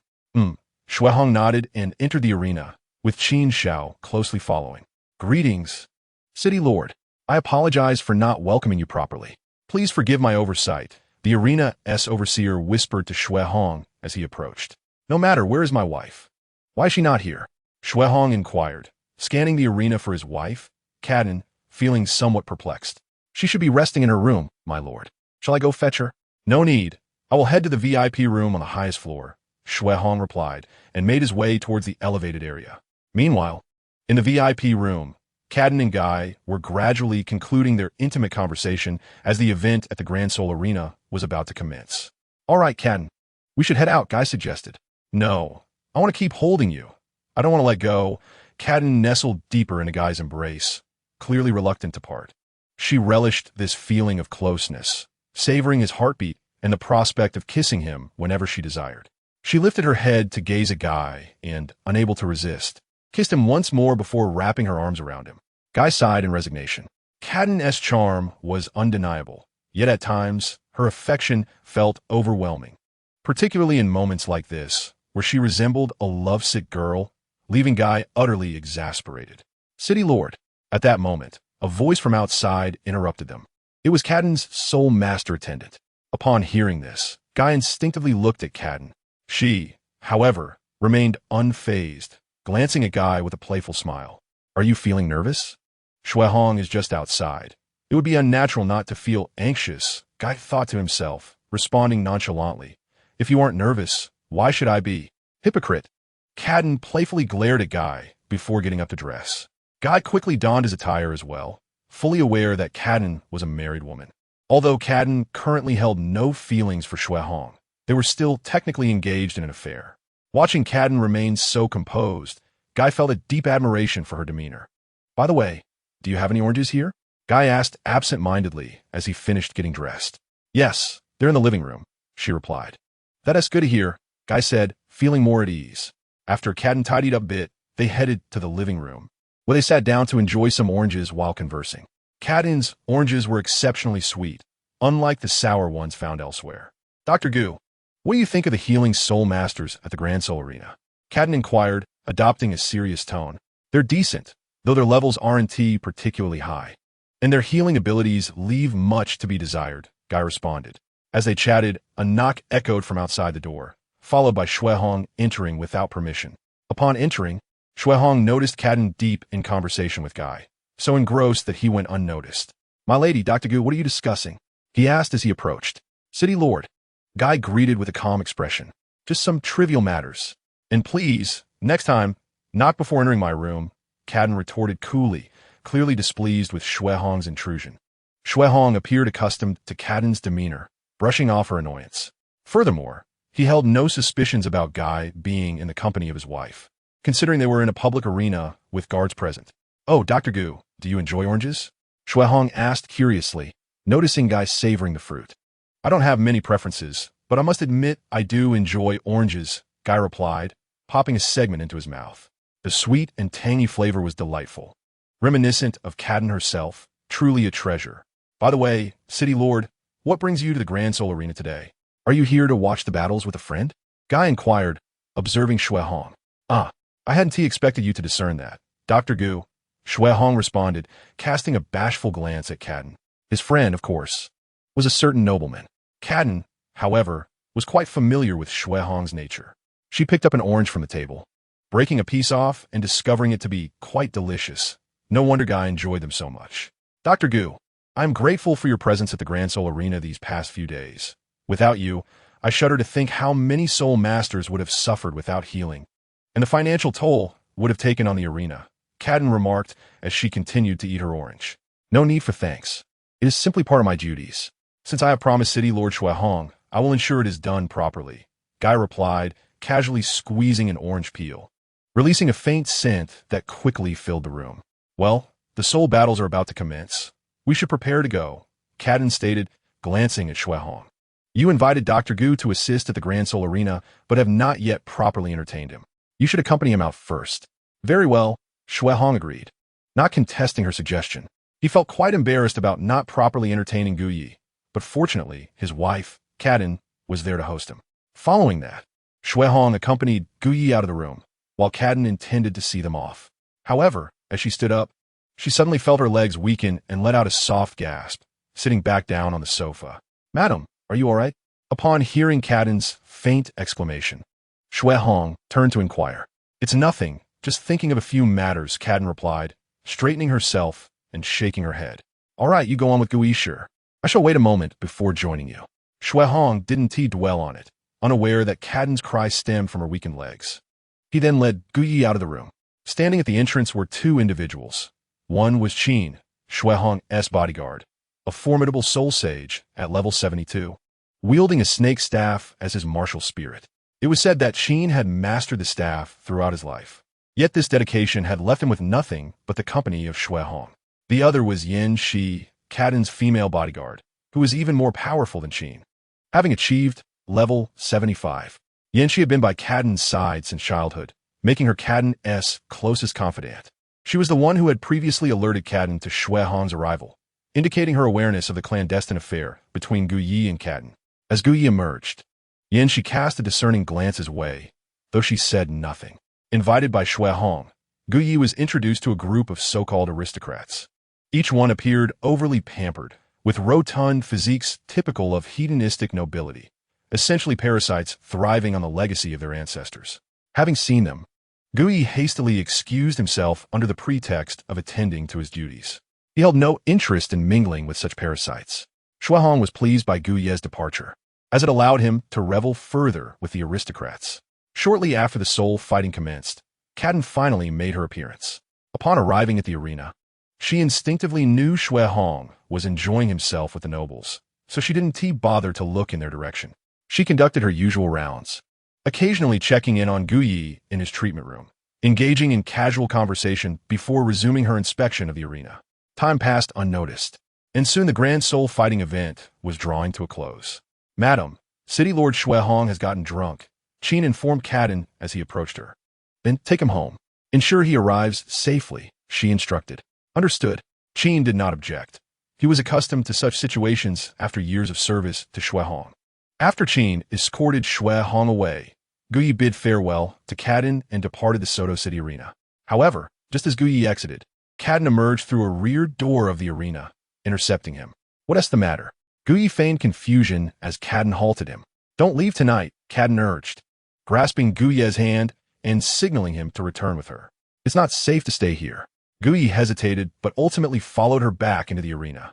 Shuehong nodded and entered the arena, with Qin Xiao closely following. Greetings, city lord. I apologize for not welcoming you properly. Please forgive my oversight, the arena's overseer whispered to Shuehong as he approached. No matter, where is my wife? Why is she not here? Shuehong inquired, scanning the arena for his wife, Cadden, feeling somewhat perplexed. She should be resting in her room, my lord. Shall I go fetch her? No need. I will head to the VIP room on the highest floor, Shuehong replied, and made his way towards the elevated area. Meanwhile, in the VIP room, Cadden and Guy were gradually concluding their intimate conversation as the event at the Grand Seoul Arena was about to commence. All right, Cadden, we should head out, Guy suggested. No, I want to keep holding you. I don't want to let go. Cadden nestled deeper into Guy's embrace, clearly reluctant to part. She relished this feeling of closeness, savoring his heartbeat and the prospect of kissing him whenever she desired. She lifted her head to gaze at Guy and, unable to resist, kissed him once more before wrapping her arms around him. Guy sighed in resignation. Cadden's charm was undeniable, yet at times her affection felt overwhelming, particularly in moments like this, where she resembled a lovesick girl, leaving Guy utterly exasperated. City Lord. At that moment, a voice from outside interrupted them. It was Cadden's Soul Master attendant. Upon hearing this, Guy instinctively looked at Cadden. She, however, remained unfazed, glancing at Guy with a playful smile. Are you feeling nervous? Shuehong is just outside. It would be unnatural not to feel anxious, Guy thought to himself, responding nonchalantly. If you aren't nervous, why should I be? Hypocrite. Cadden playfully glared at Guy before getting up to dress. Guy quickly donned his attire as well, fully aware that Cadden was a married woman. Although Cadden currently held no feelings for Shuehong, they were still technically engaged in an affair. Watching Cadden remain so composed, Guy felt a deep admiration for her demeanor. By the way, do you have any oranges here? Guy asked absent-mindedly as he finished getting dressed. Yes, they're in the living room, she replied. That's good to hear, Guy said, feeling more at ease. After Cadden tidied up a bit, they headed to the living room, where they sat down to enjoy some oranges while conversing. Cadden's oranges were exceptionally sweet, unlike the sour ones found elsewhere. Dr. Gu, what do you think of the healing Soul Masters at the Grand Seoul Arena? Cadden inquired, adopting a serious tone. They're decent, though their levels aren't particularly high. And their healing abilities leave much to be desired, Guy responded. As they chatted, a knock echoed from outside the door, followed by Shuehong entering without permission. Upon entering, Shuehong noticed Cadden deep in conversation with Guy, so engrossed that he went unnoticed. My lady, Dr. Gu, what are you discussing? He asked as he approached. City Lord. Guy greeted with a calm expression. Just some trivial matters. And please, next time, knock before entering my room, Cadden retorted coolly, clearly displeased with Shuehong's intrusion. Shuehong appeared accustomed to Cadden's demeanor, brushing off her annoyance. Furthermore, he held no suspicions about Guy being in the company of his wife, considering they were in a public arena with guards present. Oh, Dr. Gu, do you enjoy oranges? Shuehong asked curiously, noticing Guy savoring the fruit. I don't have many preferences, but I must admit I do enjoy oranges, Guy replied, popping a segment into his mouth. The sweet and tangy flavor was delightful. Reminiscent of Cadden herself, truly a treasure. By the way, City Lord, what brings you to the Grand Soul Arena today? Are you here to watch the battles with a friend? Guy inquired, observing Shuehong. I hadn't expected you to discern that. Dr. Gu, Shuehong responded, casting a bashful glance at Cadden. His friend, of course, was a certain nobleman. Cadden, however, was quite familiar with Shuehong's nature. She picked up an orange from the table, breaking a piece off and discovering it to be quite delicious. No wonder Guy enjoyed them so much. Dr. Gu, I'm grateful for your presence at the Grand Soul Arena these past few days. Without you, I shudder to think how many Soul Masters would have suffered without healing, and the financial toll would have taken on the arena, Cadden remarked as she continued to eat her orange. No need for thanks. It is simply part of my duties. Since I have promised City Lord Shuehong, I will ensure it is done properly, Guy replied, casually squeezing an orange peel, releasing a faint scent that quickly filled the room. Well, the soul battles are about to commence. We should prepare to go, Cadden stated, glancing at Shuehong. You invited Dr. Gu to assist at the Grand Soul Arena, but have not yet properly entertained him. You should accompany him out first. Very well, Shuehong agreed, not contesting her suggestion. He felt quite embarrassed about not properly entertaining Gu Yi, but fortunately, his wife, Cadden, was there to host him. Following that, Shuehong accompanied Gu Yi out of the room, while Cadden intended to see them off. However, as she stood up, she suddenly felt her legs weaken and let out a soft gasp, sitting back down on the sofa. Madam, are you all right? Upon hearing Cadden's faint exclamation, Shuehong turned to inquire. It's nothing, just thinking of a few matters, Cadden replied, straightening herself and shaking her head. All right, you go on with Gu Yi, sure. I shall wait a moment before joining you. Shuehong didn't dwell on it, unaware that Cadden's cry stemmed from her weakened legs. He then led Gu Yi out of the room. Standing at the entrance were two individuals. One was Qian, Shuehong's bodyguard, a formidable soul sage at level 72, wielding a snake staff as his martial spirit. It was said that Qian had mastered the staff throughout his life. Yet this dedication had left him with nothing but the company of Shuehong. The other was Yin Shi, Cadden's female bodyguard, who was even more powerful than Qian. Having achieved level 75, Yin Shi had been by Cadden's side since childhood, making her Cadden's closest confidant. She was the one who had previously alerted Cadden to Shuehong's arrival, indicating her awareness of the clandestine affair between Gu Yi and Cadden. As Gu Yi emerged, Yin Shi cast a discerning glance his way, though she said nothing. Invited by Shuehong, Gu Yi was introduced to a group of so-called aristocrats. Each one appeared overly pampered, with rotund physiques typical of hedonistic nobility, essentially parasites thriving on the legacy of their ancestors. Having seen them, Gu Yi hastily excused himself under the pretext of attending to his duties. He held no interest in mingling with such parasites. Shuehong was pleased by Gu Yi's departure, as it allowed him to revel further with the aristocrats. Shortly after the soul fighting commenced, Cadden finally made her appearance. Upon arriving at the arena, she instinctively knew Shuehong was enjoying himself with the nobles, so she didn't bother to look in their direction. She conducted her usual rounds, occasionally checking in on Gu Yi in his treatment room, engaging in casual conversation before resuming her inspection of the arena. Time passed unnoticed, and soon the Grand Soul fighting event was drawing to a close. Madam, City Lord Shuehong has gotten drunk, Qian informed Cadden as he approached her. Then take him home. Ensure he arrives safely, she instructed. Understood. Qian did not object. He was accustomed to such situations after years of service to Shuehong. After Qian escorted Shuehong away, Gu Yi bid farewell to Cadden and departed the Soto City arena. However, just as Gu Yi exited, Cadden emerged through a rear door of the arena, intercepting him. What's the matter? Gu Yi feigned confusion as Cadden halted him. Don't leave tonight, Cadden urged, grasping Gu Yi's hand and signaling him to return with her. It's not safe to stay here. Gu Yi hesitated but ultimately followed her back into the arena.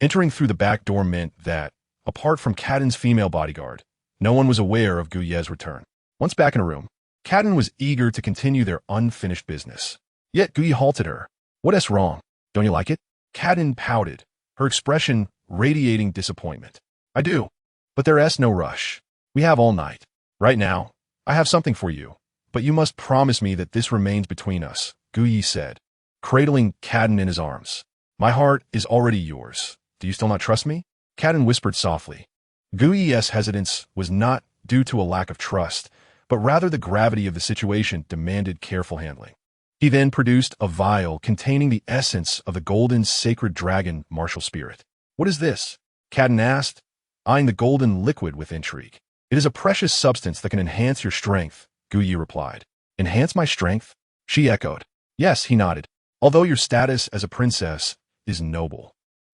Entering through the back door meant that, apart from Cadden's female bodyguard, no one was aware of Gu Yi's return. Once back in a room, Cadden was eager to continue their unfinished business. Yet Gu Yi halted her. What's wrong? Don't you like it? Cadden pouted, her expression radiating disappointment. I do, but there's no rush. We have all night. Right now, I have something for you, but you must promise me that this remains between us, Gu Yi said, cradling Cadden in his arms. My heart is already yours. Do you still not trust me? Cadden whispered softly. Gu Yi's hesitance was not due to a lack of trust, but rather the gravity of the situation demanded careful handling. He then produced a vial containing the essence of the golden sacred dragon martial spirit. What is this? Cadden asked, eyeing the golden liquid with intrigue. It is a precious substance that can enhance your strength, Gu Yi replied. Enhance my strength? She echoed. Yes, he nodded. Although your status as a princess is noble,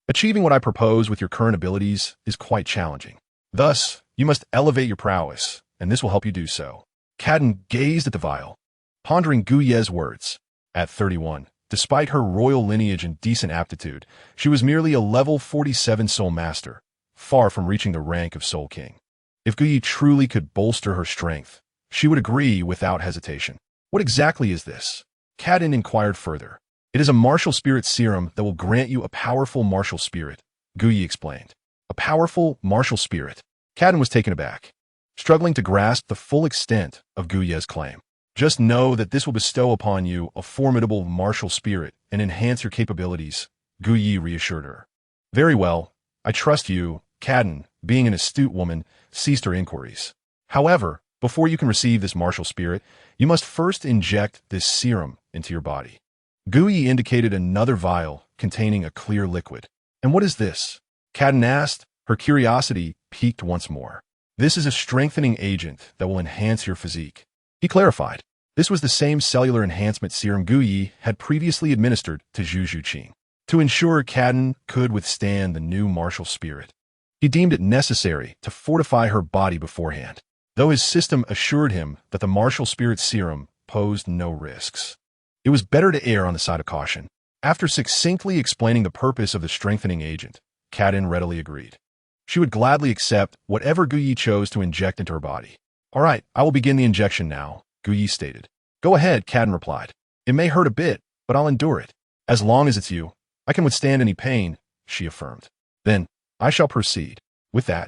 achieving what I propose with your current abilities is quite challenging. Thus, you must elevate your prowess, and this will help you do so. Cadden gazed at the vial, pondering Gu Yi's words. At 31, despite her royal lineage and decent aptitude, she was merely a level 47 soul master, far from reaching the rank of Soul King. If Gu Yi truly could bolster her strength, she would agree without hesitation. What exactly is this? Cadden inquired further. It is a martial spirit serum that will grant you a powerful martial spirit, Gu Yi explained. A powerful martial spirit. Cadden was taken aback, struggling to grasp the full extent of Gu Yi's claim. Just know that this will bestow upon you a formidable martial spirit and enhance your capabilities, Gu Yi reassured her. Very well, I trust you. Cadden, being an astute woman, ceased her inquiries. However, before you can receive this martial spirit, you must first inject this serum into your body. Gu Yi indicated another vial containing a clear liquid. And what is this? Cadden asked, her curiosity piqued once more. This is a strengthening agent that will enhance your physique. He clarified. This was the same cellular enhancement serum Gu Yi had previously administered to Zhu Zhuqing, to ensure Cadden could withstand the new martial spirit. He deemed it necessary to fortify her body beforehand, though his system assured him that the martial spirit serum posed no risks. It was better to err on the side of caution. After succinctly explaining the purpose of the strengthening agent, Cadden readily agreed. She would gladly accept whatever Gu Yi chose to inject into her body. All right, I will begin the injection now, Gu Yi stated. Go ahead, Cadden replied. It may hurt a bit, but I'll endure it. As long as it's you, I can withstand any pain, she affirmed. Then, I shall proceed. With that,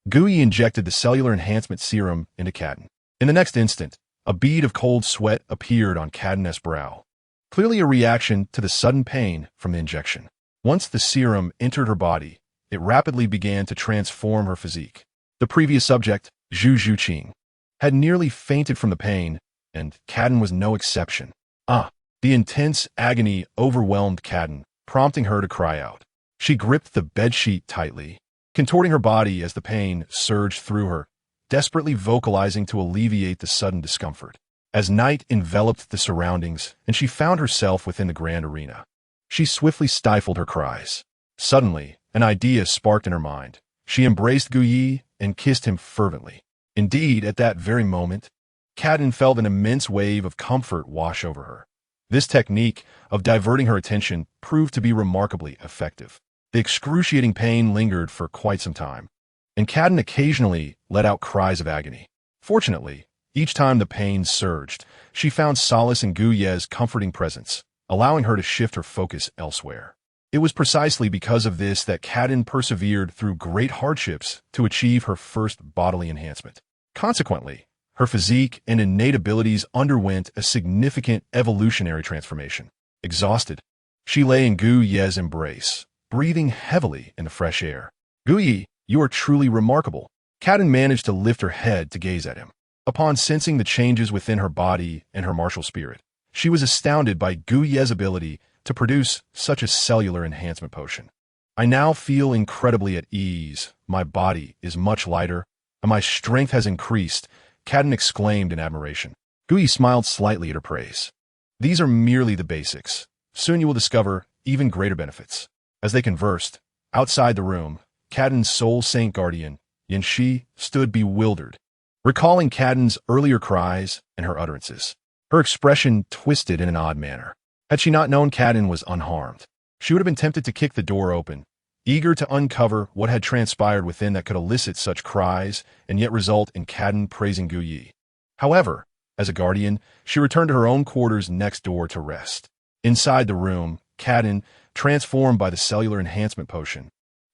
Gu Yi injected the cellular enhancement serum into Cadden. In the next instant, a bead of cold sweat appeared on Cadden's brow, clearly a reaction to the sudden pain from the injection. Once the serum entered her body, it rapidly began to transform her physique. The previous subject, Zhu Zhuqing, had nearly fainted from the pain, and Cadden was no exception. The intense agony overwhelmed Cadden, prompting her to cry out. She gripped the bedsheet tightly, contorting her body as the pain surged through her, desperately vocalizing to alleviate the sudden discomfort. As night enveloped the surroundings and she found herself within the grand arena, she swiftly stifled her cries. Suddenly, an idea sparked in her mind. She embraced Gu Yi and kissed him fervently. Indeed, at that very moment, Cadden felt an immense wave of comfort wash over her. This technique of diverting her attention proved to be remarkably effective. The excruciating pain lingered for quite some time, and Cadden occasionally let out cries of agony. Fortunately, each time the pain surged, she found solace in Gu Yi's comforting presence, allowing her to shift her focus elsewhere. It was precisely because of this that Cadden persevered through great hardships to achieve her first bodily enhancement. Consequently, her physique and innate abilities underwent a significant evolutionary transformation. Exhausted, she lay in Gu Yi's embrace, breathing heavily in the fresh air. Gu Yi, you are truly remarkable. Cadden managed to lift her head to gaze at him. Upon sensing the changes within her body and her martial spirit, she was astounded by Gu Yi's ability to produce such a cellular enhancement potion. I now feel incredibly at ease. My body is much lighter, and my strength has increased, Cadden exclaimed in admiration. Gu Yi smiled slightly at her praise. These are merely the basics. Soon you will discover even greater benefits. As they conversed, outside the room, Cadden's soul saint guardian, Yanxi, stood bewildered, recalling Cadden's earlier cries and her utterances. Her expression twisted in an odd manner. Had she not known Cadden was unharmed, she would have been tempted to kick the door open, eager to uncover what had transpired within that could elicit such cries and yet result in Cadden praising Gu Yi. However, as a guardian, she returned to her own quarters next door to rest. Inside the room, Cadden, transformed by the cellular enhancement potion,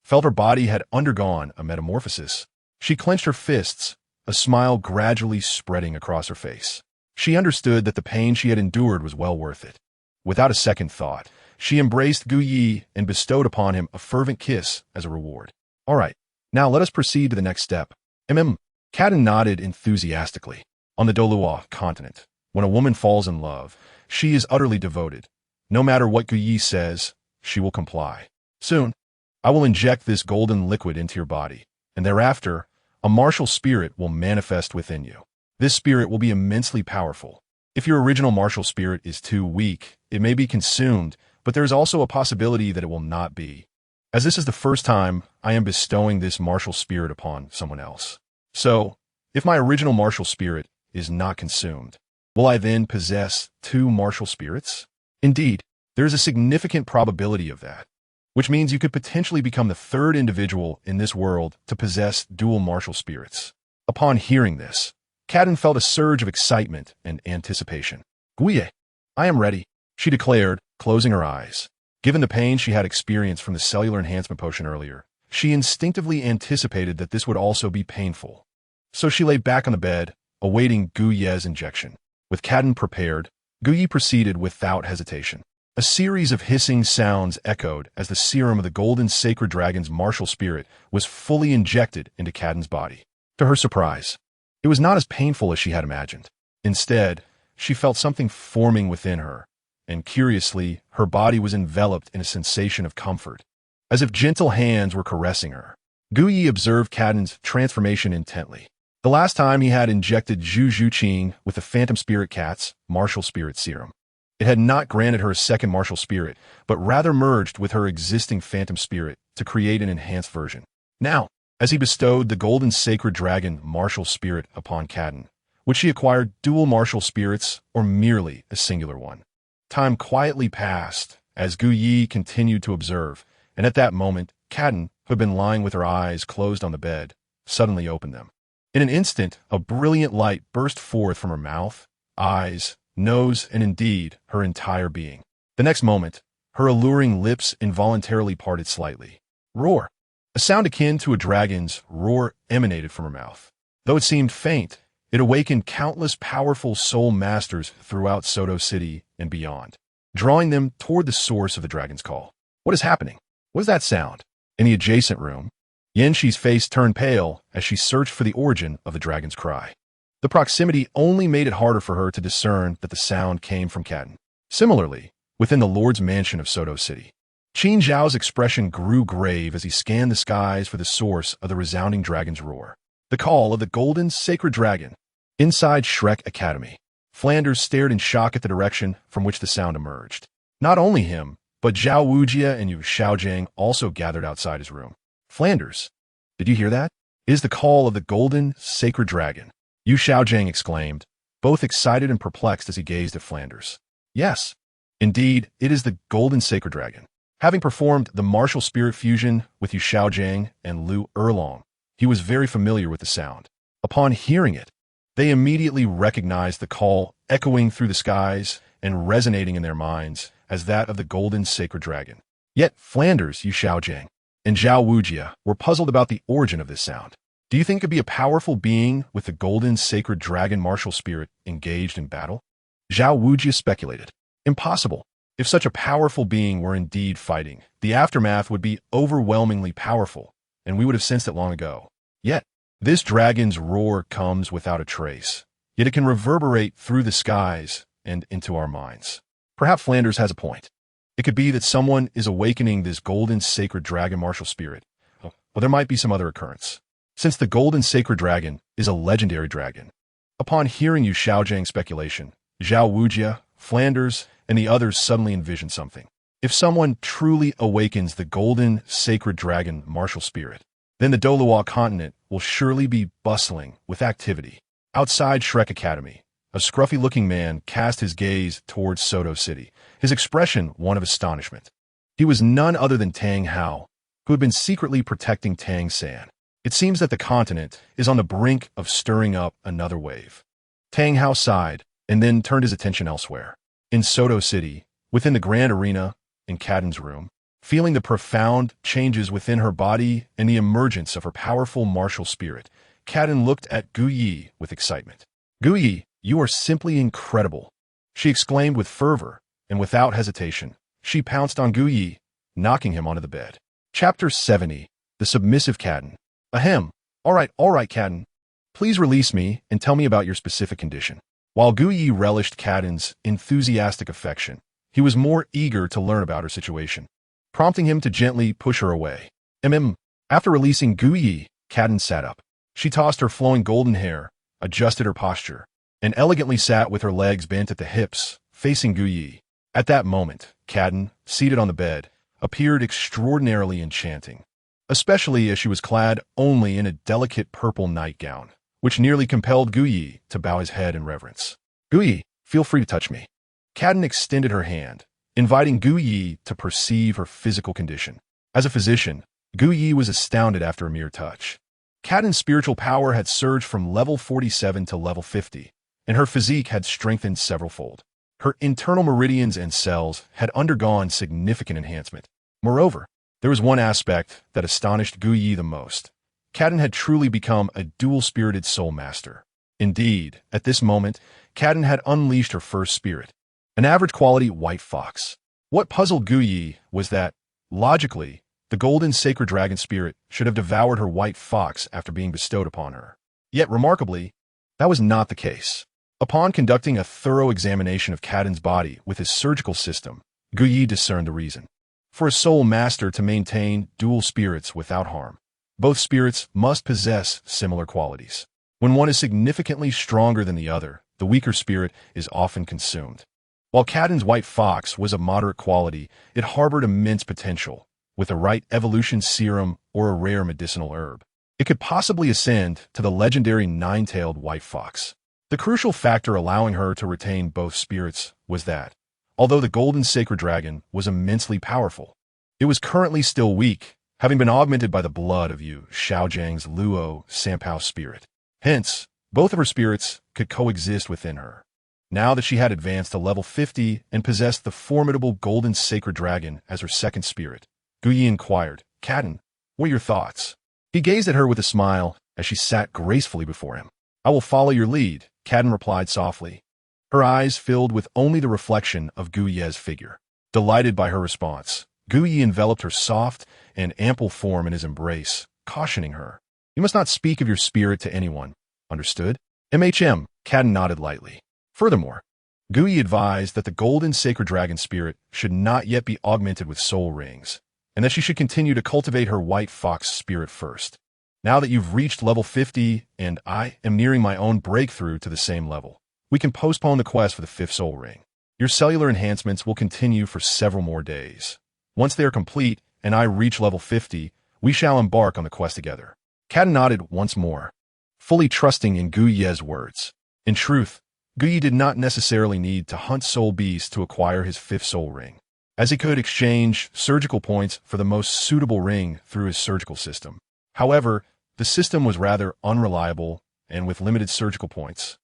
felt her body had undergone a metamorphosis. She clenched her fists, a smile gradually spreading across her face. She understood that the pain she had endured was well worth it. Without a second thought, She embraced Gu Yi and bestowed upon him a fervent kiss as a reward. All right, now let us proceed to the next step. Kaden nodded enthusiastically. On the Douluo continent, when a woman falls in love, she is utterly devoted. No matter what Gu Yi says, she will comply. Soon, I will inject this golden liquid into your body, and thereafter, a martial spirit will manifest within you. This spirit will be immensely powerful. If your original martial spirit is too weak, it may be consumed, but there is also a possibility that it will not be. As this is the first time I am bestowing this martial spirit upon someone else. So, if my original martial spirit is not consumed, will I then possess two martial spirits? Indeed, there is a significant probability of that, which means you could potentially become the third individual in this world to possess dual martial spirits. Upon hearing this, Kaden felt a surge of excitement and anticipation. Guye, I am ready, she declared, closing her eyes. Given the pain she had experienced from the cellular enhancement potion earlier, she instinctively anticipated that this would also be painful. So she lay back on the bed, awaiting Gu Ye's injection. With Kaden prepared, Gu Ye proceeded without hesitation. A series of hissing sounds echoed as the serum of the golden sacred dragon's martial spirit was fully injected into Kaden's body. To her surprise, it was not as painful as she had imagined. Instead, she felt something forming within her, and curiously, her body was enveloped in a sensation of comfort, as if gentle hands were caressing her. Gu Yi observed Kaden's transformation intently. The last time he had injected Zhu Zhuqing with the Phantom Spirit Cat's martial spirit serum. It had not granted her a second martial spirit, but rather merged with her existing phantom spirit to create an enhanced version. Now, as he bestowed the golden sacred dragon martial spirit upon Kaden, would she acquire dual martial spirits or merely a singular one? Time quietly passed as Gu Yi continued to observe, and at that moment, Kaden, who had been lying with her eyes closed on the bed, suddenly opened them. In an instant, a brilliant light burst forth from her mouth, eyes, nose, and indeed, her entire being. The next moment, her alluring lips involuntarily parted slightly. Roar! A sound akin to a dragon's roar emanated from her mouth. Though it seemed faint, it awakened countless powerful soul masters throughout Soto City and beyond, drawing them toward the source of the dragon's call. What is happening? What is that sound? In the adjacent room, Yanxi's face turned pale as she searched for the origin of the dragon's cry. The proximity only made it harder for her to discern that the sound came from Kaden. Similarly, within the Lord's mansion of Soto City, Qin Zhao's expression grew grave as he scanned the skies for the source of the resounding dragon's roar. The call of the golden sacred dragon. Inside Shrek Academy, Flanders stared in shock at the direction from which the sound emerged. Not only him, but Zhao Wujia and Yu Xiaogang also gathered outside his room. Flanders, did you hear that? It is the call of the golden sacred dragon. Yu Xiaogang exclaimed, both excited and perplexed as he gazed at Flanders. Yes, indeed, it is the golden sacred dragon. Having performed the martial spirit fusion with Yu Xiaogang and Lu Erlong, he was very familiar with the sound. Upon hearing it, they immediately recognized the call echoing through the skies and resonating in their minds as that of the golden sacred dragon. Yet Flanders, Yu Xiaogang, and Zhao Wujia were puzzled about the origin of this sound. Do you think it could be a powerful being with the golden sacred dragon martial spirit engaged in battle? Zhao Wujia speculated. Impossible. If such a powerful being were indeed fighting, the aftermath would be overwhelmingly powerful, and we would have sensed it long ago. Yet, this dragon's roar comes without a trace, yet it can reverberate through the skies and into our minds. Perhaps Flanders has a point. It could be that someone is awakening this golden sacred dragon martial spirit. Well, there might be some other occurrence. Since the golden sacred dragon is a legendary dragon. Upon hearing Yu Xiaojiang's speculation, Zhao Wujia, Flanders, and the others suddenly envisioned something. If someone truly awakens the golden sacred dragon martial spirit, then the Douluo continent will surely be bustling with activity. Outside Shrek Academy, a scruffy-looking man cast his gaze towards Soto City, his expression one of astonishment. He was none other than Tang Hao, who had been secretly protecting Tang San. It seems that the continent is on the brink of stirring up another wave. Tang Hao sighed and then turned his attention elsewhere. In Soto City, within the grand arena, in Kaden's room, feeling the profound changes within her body and the emergence of her powerful martial spirit, Kaden looked at Gu Yi with excitement. Gu Yi, you are simply incredible, she exclaimed with fervor, and without hesitation, she pounced on Gu Yi, knocking him onto the bed. Chapter 70. The Submissive Cadden. Ahem. All right, Cadden. Please release me and tell me about your specific condition. While Gu Yi relished Cadden's enthusiastic affection, he was more eager to learn about her situation, prompting him to gently push her away. After releasing Gu Yi, Cadden sat up. She tossed her flowing golden hair, adjusted her posture, and elegantly sat with her legs bent at the hips, facing Gu Yi. At that moment, Cadden, seated on the bed, appeared extraordinarily enchanting, especially as she was clad only in a delicate purple nightgown, which nearly compelled Gu Yi to bow his head in reverence. Gu Yi, feel free to touch me. Cadden extended her hand, inviting Gu Yi to perceive her physical condition. As a physician, Gu Yi was astounded after a mere touch. Cadden's spiritual power had surged from level 47 to level 50, and her physique had strengthened several-fold. Her internal meridians and cells had undergone significant enhancement. Moreover, there was one aspect that astonished Gu Yi the most. Cadden had truly become a dual-spirited soul master. Indeed, at this moment, Cadden had unleashed her first spirit, an average-quality white fox. What puzzled Gu Yi was that, logically, the golden sacred dragon spirit should have devoured her white fox after being bestowed upon her. Yet, remarkably, that was not the case. Upon conducting a thorough examination of Cadden's body with his surgical system, Gu Yi discerned the reason. For a soul master to maintain dual spirits without harm, both spirits must possess similar qualities. When one is significantly stronger than the other, the weaker spirit is often consumed. While Cadden's white fox was of moderate quality, it harbored immense potential. With the right evolution serum or a rare medicinal herb, it could possibly ascend to the legendary nine-tailed white fox. The crucial factor allowing her to retain both spirits was that, although the golden sacred dragon was immensely powerful, it was currently still weak, having been augmented by the blood of Yu Xiaogang's Luo Sanpao spirit. Hence, both of her spirits could coexist within her. Now that she had advanced to level 50 and possessed the formidable golden sacred dragon as her second spirit, Gu Yi inquired, Cadden, what are your thoughts? He gazed at her with a smile as she sat gracefully before him. I will follow your lead, Cadden replied softly. Her eyes filled with only the reflection of Gu Ye's figure. Delighted by her response, Gu Yi enveloped her soft and ample form in his embrace, cautioning her. You must not speak of your spirit to anyone. Understood? Cadden nodded lightly. Furthermore, Gu Yi advised that the golden sacred dragon spirit should not yet be augmented with soul rings, and that she should continue to cultivate her white fox spirit first. Now that you've reached level 50 and I am nearing my own breakthrough to the same level, we can postpone the quest for the fifth soul ring. Your cellular enhancements will continue for several more days. Once they are complete and I reach level 50, we shall embark on the quest together. Cadden nodded once more, fully trusting in Gu Ye's words. In truth, Gu Yi did not necessarily need to hunt soul beasts to acquire his fifth soul ring, as he could exchange surgical points for the most suitable ring through his surgical system. However, the system was rather unreliable, and with limited surgical points,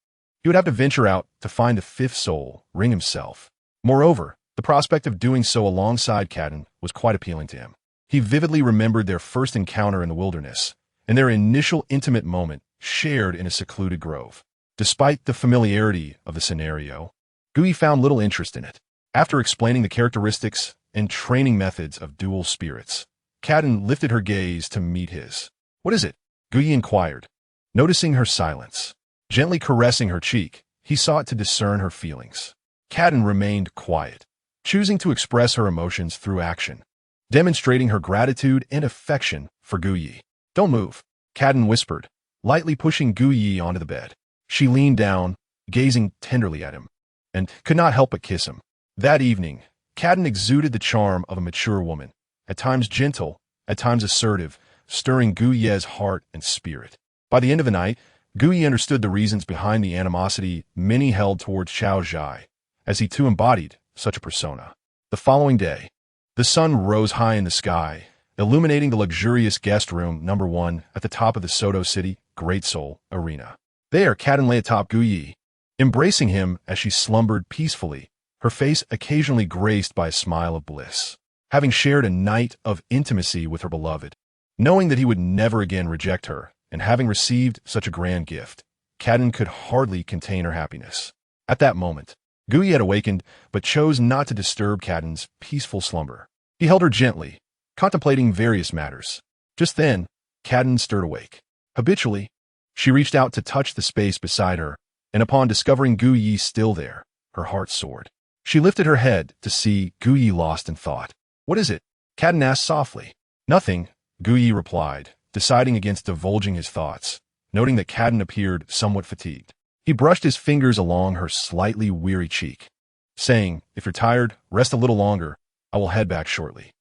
he would have to venture out to find the fifth soul ring himself. Moreover, the prospect of doing so alongside Cadden was quite appealing to him. He vividly remembered their first encounter in the wilderness, and their initial intimate moment shared in a secluded grove. Despite the familiarity of the scenario, Gu Yi found little interest in it. After explaining the characteristics and training methods of dual spirits, Cadden lifted her gaze to meet his. What is it? Gu Yi inquired. Noticing her silence, gently caressing her cheek, he sought to discern her feelings. Cadden remained quiet, choosing to express her emotions through action, demonstrating her gratitude and affection for Gu Yi. Don't move, Cadden whispered, lightly pushing Gu Yi onto the bed. She leaned down, gazing tenderly at him, and could not help but kiss him. That evening, Cadden exuded the charm of a mature woman, at times gentle, at times assertive, stirring Gu Ye's heart and spirit. By the end of the night, Gu Yi understood the reasons behind the animosity many held towards Xiao Zhai, as he too embodied such a persona. The following day, the sun rose high in the sky, illuminating the luxurious guest room number 1 at the top of the Soto City Great Soul Arena. There, Cadden lay atop Gu Yi, embracing him as she slumbered peacefully, her face occasionally graced by a smile of bliss. Having shared a night of intimacy with her beloved, knowing that he would never again reject her, and having received such a grand gift, Cadden could hardly contain her happiness. At that moment, Guyi had awakened, but chose not to disturb Cadden's peaceful slumber. He held her gently, contemplating various matters. Just then, Cadden stirred awake. Habitually, she reached out to touch the space beside her, and upon discovering Guyi still there, her heart soared. She lifted her head to see Guyi lost in thought. "What is it?" Cadden asked softly. "Nothing," Guyi replied, deciding against divulging his thoughts, noting that Cadden appeared somewhat fatigued. He brushed his fingers along her slightly weary cheek, saying, "If you're tired, rest a little longer. I will head back shortly."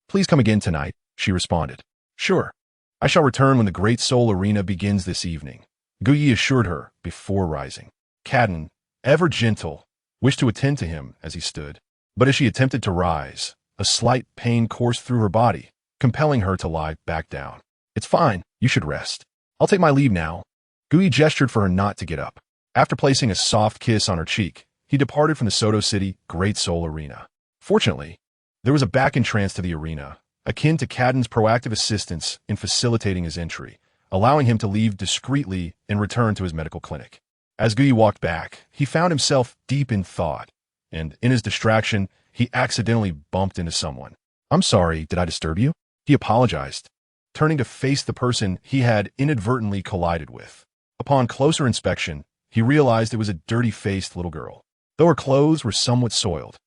Please come again tonight," she responded. "Sure. I shall return when the Great Soul Arena begins this evening," Guyi assured her before rising. Cadden, ever gentle, wished to attend to him as he stood, but as she attempted to rise, a slight pain coursed through her body, compelling her to lie back down. "It's fine. You should rest. I'll take my leave now." Guyi gestured for her not to get up. After placing a soft kiss on her cheek, he departed from the Soto City Great Soul Arena. Fortunately, there was a back entrance to the arena, akin to Cadden's proactive assistance in facilitating his entry, allowing him to leave discreetly and return to his medical clinic. As Guyi walked back, he found himself deep in thought, and in his distraction, he accidentally bumped into someone. "I'm sorry, did I disturb you?" He apologized, turning to face the person he had inadvertently collided with. Upon closer inspection, he realized it was a dirty-faced little girl. Though her clothes were somewhat soiled,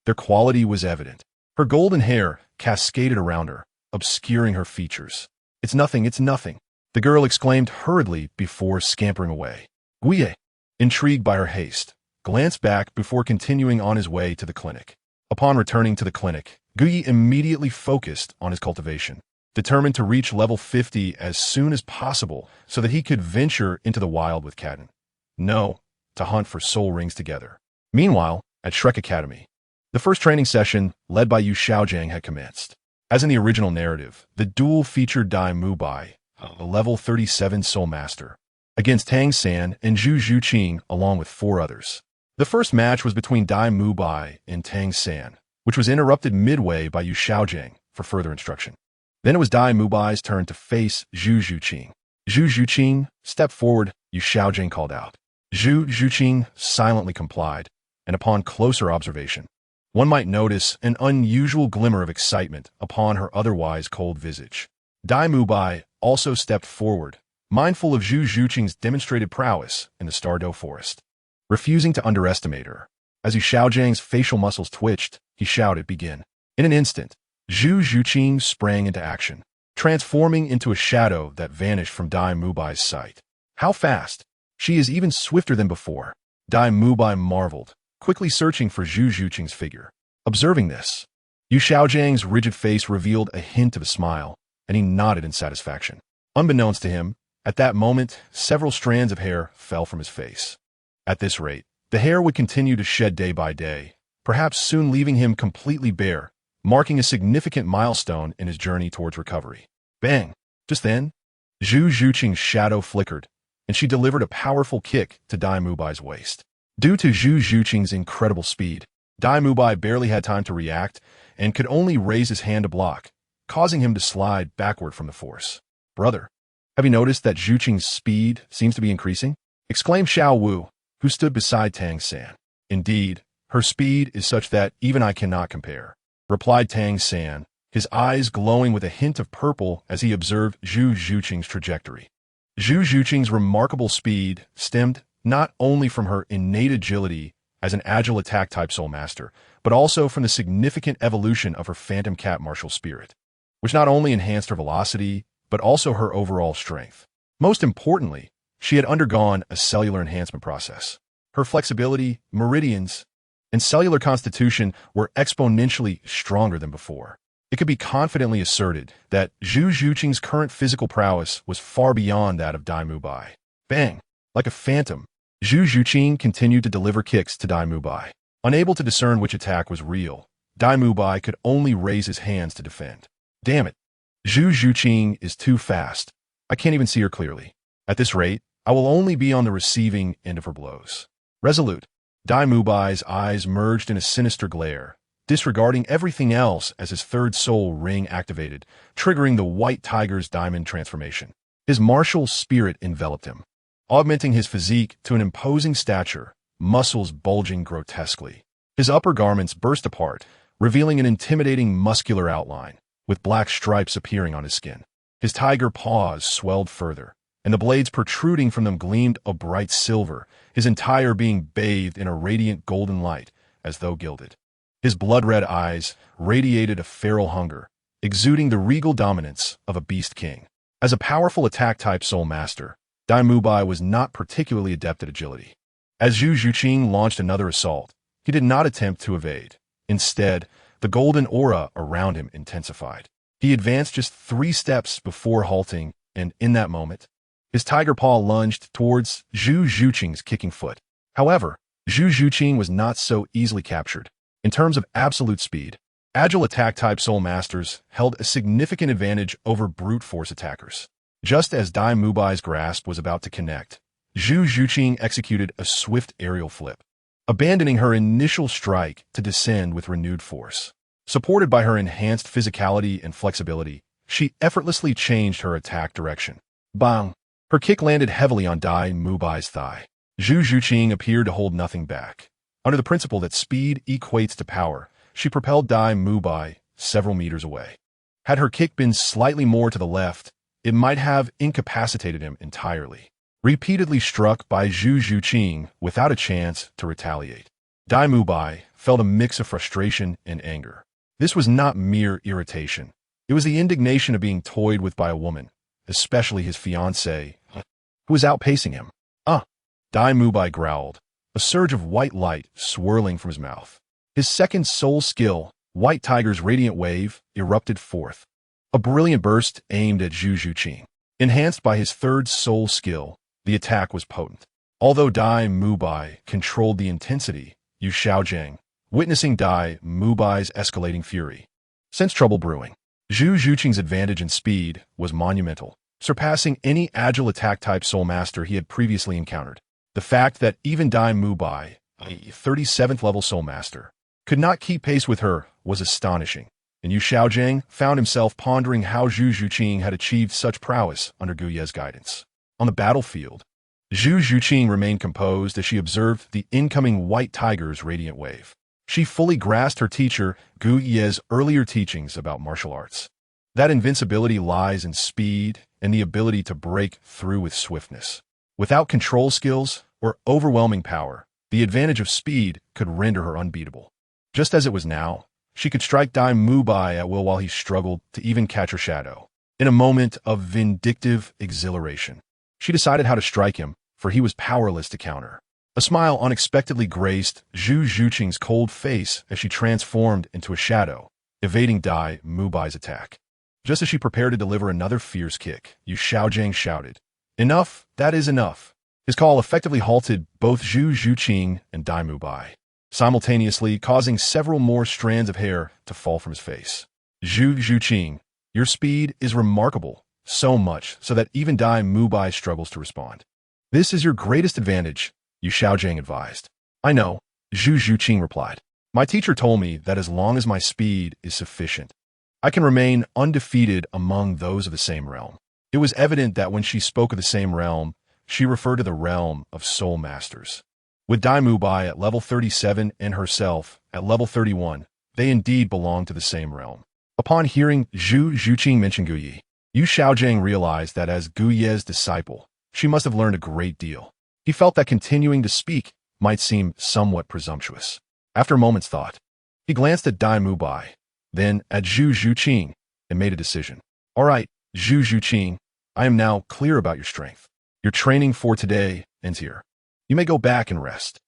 their quality was evident. Her golden hair cascaded around her, obscuring her features. It's nothing," the girl exclaimed hurriedly before scampering away. Guyi, intrigued by her haste, glanced back before continuing on his way to the clinic. Upon returning to the clinic, Guyi immediately focused on his cultivation, determined to reach level 50 as soon as possible so that he could venture into the wild with Cadden. No, to hunt for soul rings together. Meanwhile, at Shrek Academy, the first training session, led by Yu Xiaogang, had commenced. As in the original narrative, the duel featured Dai Mubai, a level 37 soul master, against Tang San and Zhu Zhuqing along with 4 others. The first match was between Dai Mubai and Tang San, which was interrupted midway by Yu Xiaogang for further instruction. Then it was Dai Mubai's turn to face Zhu Zhuqing. "Zhu Zhuqing, step forward," Yu Xiaogang called out. Zhu Zhuqing silently complied, and upon closer observation, one might notice an unusual glimmer of excitement upon her otherwise cold visage. Dai Mubai also stepped forward, mindful of Zhu Zhuqing's demonstrated prowess in the Stardow Forest. Refusing to underestimate her, as Yu Xiaojiang's facial muscles twitched, he shouted, "Begin." In an instant, Zhu Zhuqing sprang into action, transforming into a shadow that vanished from Dai Mubai's sight. "How fast! She is even swifter than before," Dai Mubai marveled, quickly searching for Zhu Zhuqing's figure. Observing this, Yu Xiaojiang's rigid face revealed a hint of a smile, and he nodded in satisfaction. Unbeknownst to him, at that moment, several strands of hair fell from his face. At this rate, the hair would continue to shed day by day, perhaps soon leaving him completely bare, marking a significant milestone in his journey towards recovery. Bang! Just then, Zhu Zhuqing's shadow flickered, and she delivered a powerful kick to Dai Mubai's waist. Due to Zhu Zhuqing's incredible speed, Dai Mubai barely had time to react and could only raise his hand to block, causing him to slide backward from the force. "Brother, have you noticed that Zhuqing's speed seems to be increasing?" exclaimed Xiao Wu, who stood beside Tang San. "Indeed, her speed is such that even I cannot compare," replied Tang San, his eyes glowing with a hint of purple as he observed Zhu Zhuqing's trajectory. Zhu Zhuqing's remarkable speed stemmed not only from her innate agility as an agile attack-type soul master, but also from the significant evolution of her phantom cat martial spirit, which not only enhanced her velocity, but also her overall strength. Most importantly, she had undergone a cellular enhancement process. Her flexibility, meridians, and cellular constitution were exponentially stronger than before. It could be confidently asserted that Zhu Zhuqing's current physical prowess was far beyond that of Dai Mubai. Bang! Like a phantom, Zhu Zhuqing continued to deliver kicks to Dai Mubai. Unable to discern which attack was real, Dai Mubai could only raise his hands to defend. Damn it! Zhu Zhuqing is too fast. I can't even see her clearly. At this rate, I will only be on the receiving end of her blows. Resolute, Dai Mubai's eyes merged in a sinister glare, disregarding everything else as his third soul ring activated, triggering the White Tiger's diamond transformation. His martial spirit enveloped him, augmenting his physique to an imposing stature muscles bulging grotesquely. His upper garments burst apart, revealing an intimidating muscular outline, with black stripes appearing on his skin. His tiger paws swelled further, and the blades protruding from them gleamed a bright silver, his entire being bathed in a radiant golden light, as though gilded. His blood-red eyes radiated a feral hunger, exuding the regal dominance of a beast king. As a powerful attack-type soul master, Dai Mubai was not particularly adept at agility. As Zhu Zhuqing launched another assault, he did not attempt to evade. Instead, the golden aura around him intensified. He advanced just 3 steps before halting, and in that moment, his tiger paw lunged towards Zhu Zhuqing's kicking foot. However, Zhu Zhuqing was not so easily captured. In terms of absolute speed, agile attack-type soul masters held a significant advantage over brute force attackers. Just as Dai Mubai's grasp was about to connect, Zhu Zhuqing executed a swift aerial flip, abandoning her initial strike to descend with renewed force. Supported by her enhanced physicality and flexibility, she effortlessly changed her attack direction. Bang! Her kick landed heavily on Dai Mubai's thigh. Zhu Zhuqing appeared to hold nothing back. Under the principle that speed equates to power, she propelled Dai Mubai several meters away. Had her kick been slightly more to the left, it might have incapacitated him entirely. Repeatedly struck by Zhu Zhuqing without a chance to retaliate, Dai Mubai felt a mix of frustration and anger. This was not mere irritation. It was the indignation of being toyed with by a woman, especially his fiancée, who was outpacing him. Dai Mubai growled, a surge of white light swirling from his mouth. His second soul skill, White Tiger's Radiant Wave, erupted forth. A brilliant burst aimed at Zhu Zhuqing. Enhanced by his third soul skill, the attack was potent. Although Dai Mubai controlled the intensity, Yu Xiaogang, witnessing Dai Mubai's escalating fury, sensed trouble brewing. Zhu Zhuqing's advantage in speed was monumental, surpassing any agile attack-type soul master he had previously encountered. The fact that even Dai Mubai, a 37th level soul master, could not keep pace with her was astonishing, and Yu Xiaogang found himself pondering how Zhu Zhuqing had achieved such prowess under Gu Ye's guidance. On the battlefield, Zhu Zhuqing remained composed as she observed the incoming White Tiger's Radiant Wave. She fully grasped her teacher Gu Ye's earlier teachings about martial arts. That invincibility lies in speed and the ability to break through with swiftness. Without control skills or overwhelming power, the advantage of speed could render her unbeatable. Just as it was now, she could strike Dai Mubai at will while he struggled to even catch her shadow. In a moment of vindictive exhilaration, she decided how to strike him, for he was powerless to counter. A smile unexpectedly graced Zhu Zhuqing's cold face as she transformed into a shadow, evading Dai Mubai's attack. Just as she prepared to deliver another fierce kick, Yu Xiaogang shouted, "Enough, that is enough." His call effectively halted both Zhu Zhuqing and Dai Mubai, simultaneously causing several more strands of hair to fall from his face. "Zhu Zhuqing, your speed is remarkable, so much so that even Dai Mubai struggles to respond. This is your greatest advantage," Yu Xiaogang advised. "I know," Zhu Zhuqing replied. "My teacher told me that as long as my speed is sufficient, I can remain undefeated among those of the same realm." It was evident that when she spoke of the same realm, she referred to the realm of soul masters. With Dai Mubai at level 37 and herself at level 31, they indeed belonged to the same realm. Upon hearing Zhu Zhuqing mention Gu Ye, Yu Xiaogang realized that as Gu Ye's disciple, she must have learned a great deal. He felt that continuing to speak might seem somewhat presumptuous. After a moment's thought, he glanced at Dai Mubai, then at Zhu Zhuqing, and made a decision. "All right, Zhu Zhuqing, I am now clear about your strength. Your training for today ends here. You may go back and rest."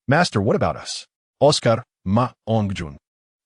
Master, what about us?" Oscar Ma Ongjun.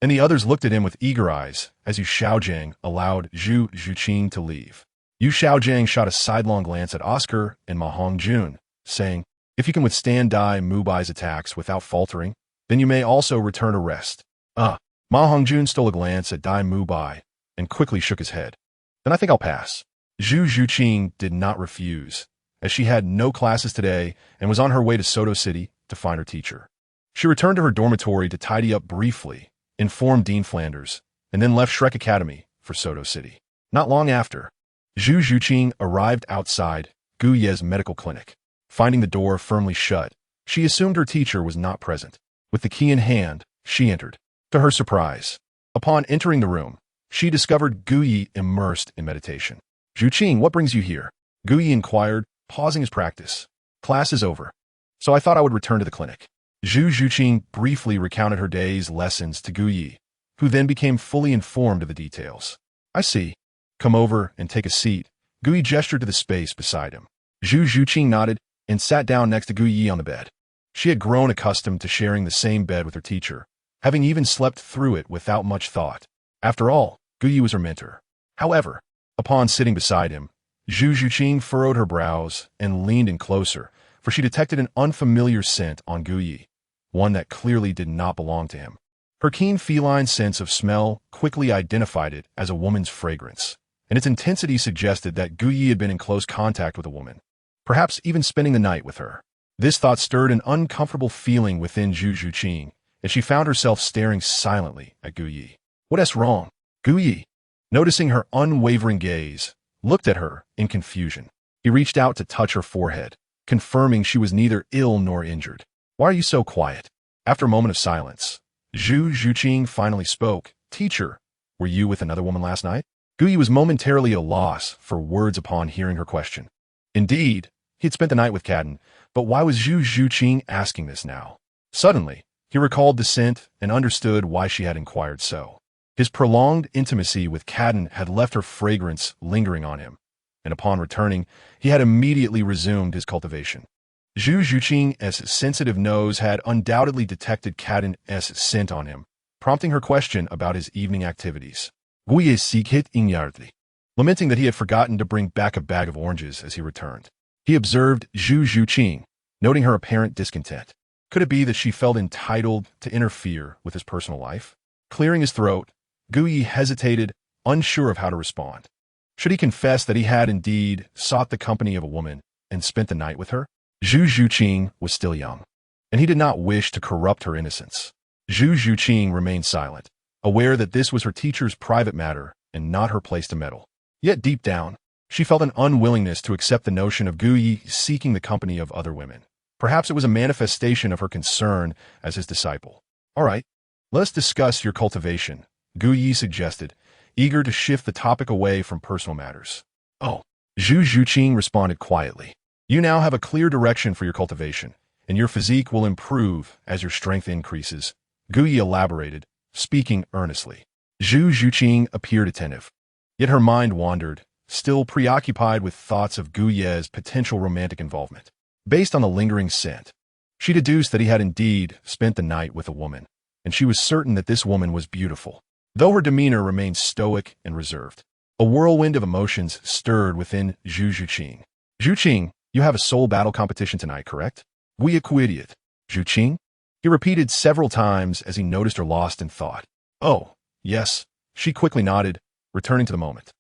And the others looked at him with eager eyes as Yu Xiaogang allowed Zhu Zhuqing to leave. Yu Xiaogang shot a sidelong glance at Oscar and Ma Hongjun, saying, "If you can withstand Dai Mubai's attacks without faltering, then you may also return to rest." Ma Hongjun stole a glance at Dai Mubai and quickly shook his head. "Then I think I'll pass." Zhu Zhuqing did not refuse, as she had no classes today and was on her way to Soto City to find her teacher. She returned to her dormitory to tidy up briefly, informed Dean Flanders, and then left Shrek Academy for Soto City. Not long after, Zhu Zhuqing arrived outside Gu Ye's medical clinic. Finding the door firmly shut, She assumed her teacher was not present. With the key in hand, she entered. To her surprise, upon entering the room, she discovered Gu Yi immersed in meditation. Zhuqing, what brings you here? Gu Yi inquired, pausing his practice. Class is over, so I thought I would return to the clinic. Zhu Zhuqing briefly recounted her day's lessons to Gu Yi, who then became fully informed of the details. I see. Come over and take a seat. Gu Yi gestured to the space beside him. Zhu Zhuqing nodded and sat down next to Gu Yi on the bed. She had grown accustomed to sharing the same bed with her teacher, having even slept through it without much thought. After all, Gu Yi was her mentor. However, upon sitting beside him, Zhu Zhuqing furrowed her brows and leaned in closer, for she detected an unfamiliar scent on Gu Yi, one that clearly did not belong to him. Her keen feline sense of smell quickly identified it as a woman's fragrance, and its intensity suggested that Gu Yi had been in close contact with a woman, perhaps even spending the night with her. This thought stirred an uncomfortable feeling within Zhu Zhuqing, and she found herself staring silently at Gu Yi. What's wrong? Gu Yi, noticing her unwavering gaze, looked at her in confusion. He reached out to touch her forehead, confirming she was neither ill nor injured. Why are you so quiet? After a moment of silence, Zhu Zhuqing finally spoke. Teacher, were you with another woman last night? Gu Yi was momentarily at a loss for words upon hearing her question. Indeed, he had spent the night with Cadden, but why was Zhu Zhuqing asking this now? Suddenly, he recalled the scent and understood why she had inquired so. His prolonged intimacy with Cadden had left her fragrance lingering on him, and upon returning, he had immediately resumed his cultivation. Zhu Zhuqing's sensitive nose had undoubtedly detected Cadden's scent on him, prompting her question about his evening activities. Gu Yi sikit inyardli, lamenting that he had forgotten to bring back a bag of oranges as he returned. He observed Zhu Zhuqing, noting her apparent discontent. Could it be that she felt entitled to interfere with his personal life? Clearing his throat, Gu Yi hesitated, unsure of how to respond. Should he confess that he had indeed sought the company of a woman and spent the night with her? Zhu Zhuqing was still young, and he did not wish to corrupt her innocence. Zhu Zhuqing remained silent, aware that this was her teacher's private matter and not her place to meddle. Yet deep down, she felt an unwillingness to accept the notion of Gu Yi seeking the company of other women. Perhaps it was a manifestation of her concern as his disciple. All right, let us discuss your cultivation, Gu Yi suggested, eager to shift the topic away from personal matters. Oh, Zhu Zhuqing responded quietly. You now have a clear direction for your cultivation, and your physique will improve as your strength increases, Gu Yi elaborated, speaking earnestly. Zhu Zhuqing appeared attentive, yet her mind wandered, still preoccupied with thoughts of Gu Yi's potential romantic involvement. Based on the lingering scent, she deduced that he had indeed spent the night with a woman, and she was certain that this woman was beautiful, though her demeanor remained stoic and reserved. A whirlwind of emotions stirred within Zhu Zhuqing. Zhuqing, you have a soul battle competition tonight, correct? We idiot. Zhuqing? He repeated several times as he noticed her lost in thought. Oh, yes, she quickly nodded, returning to the moment.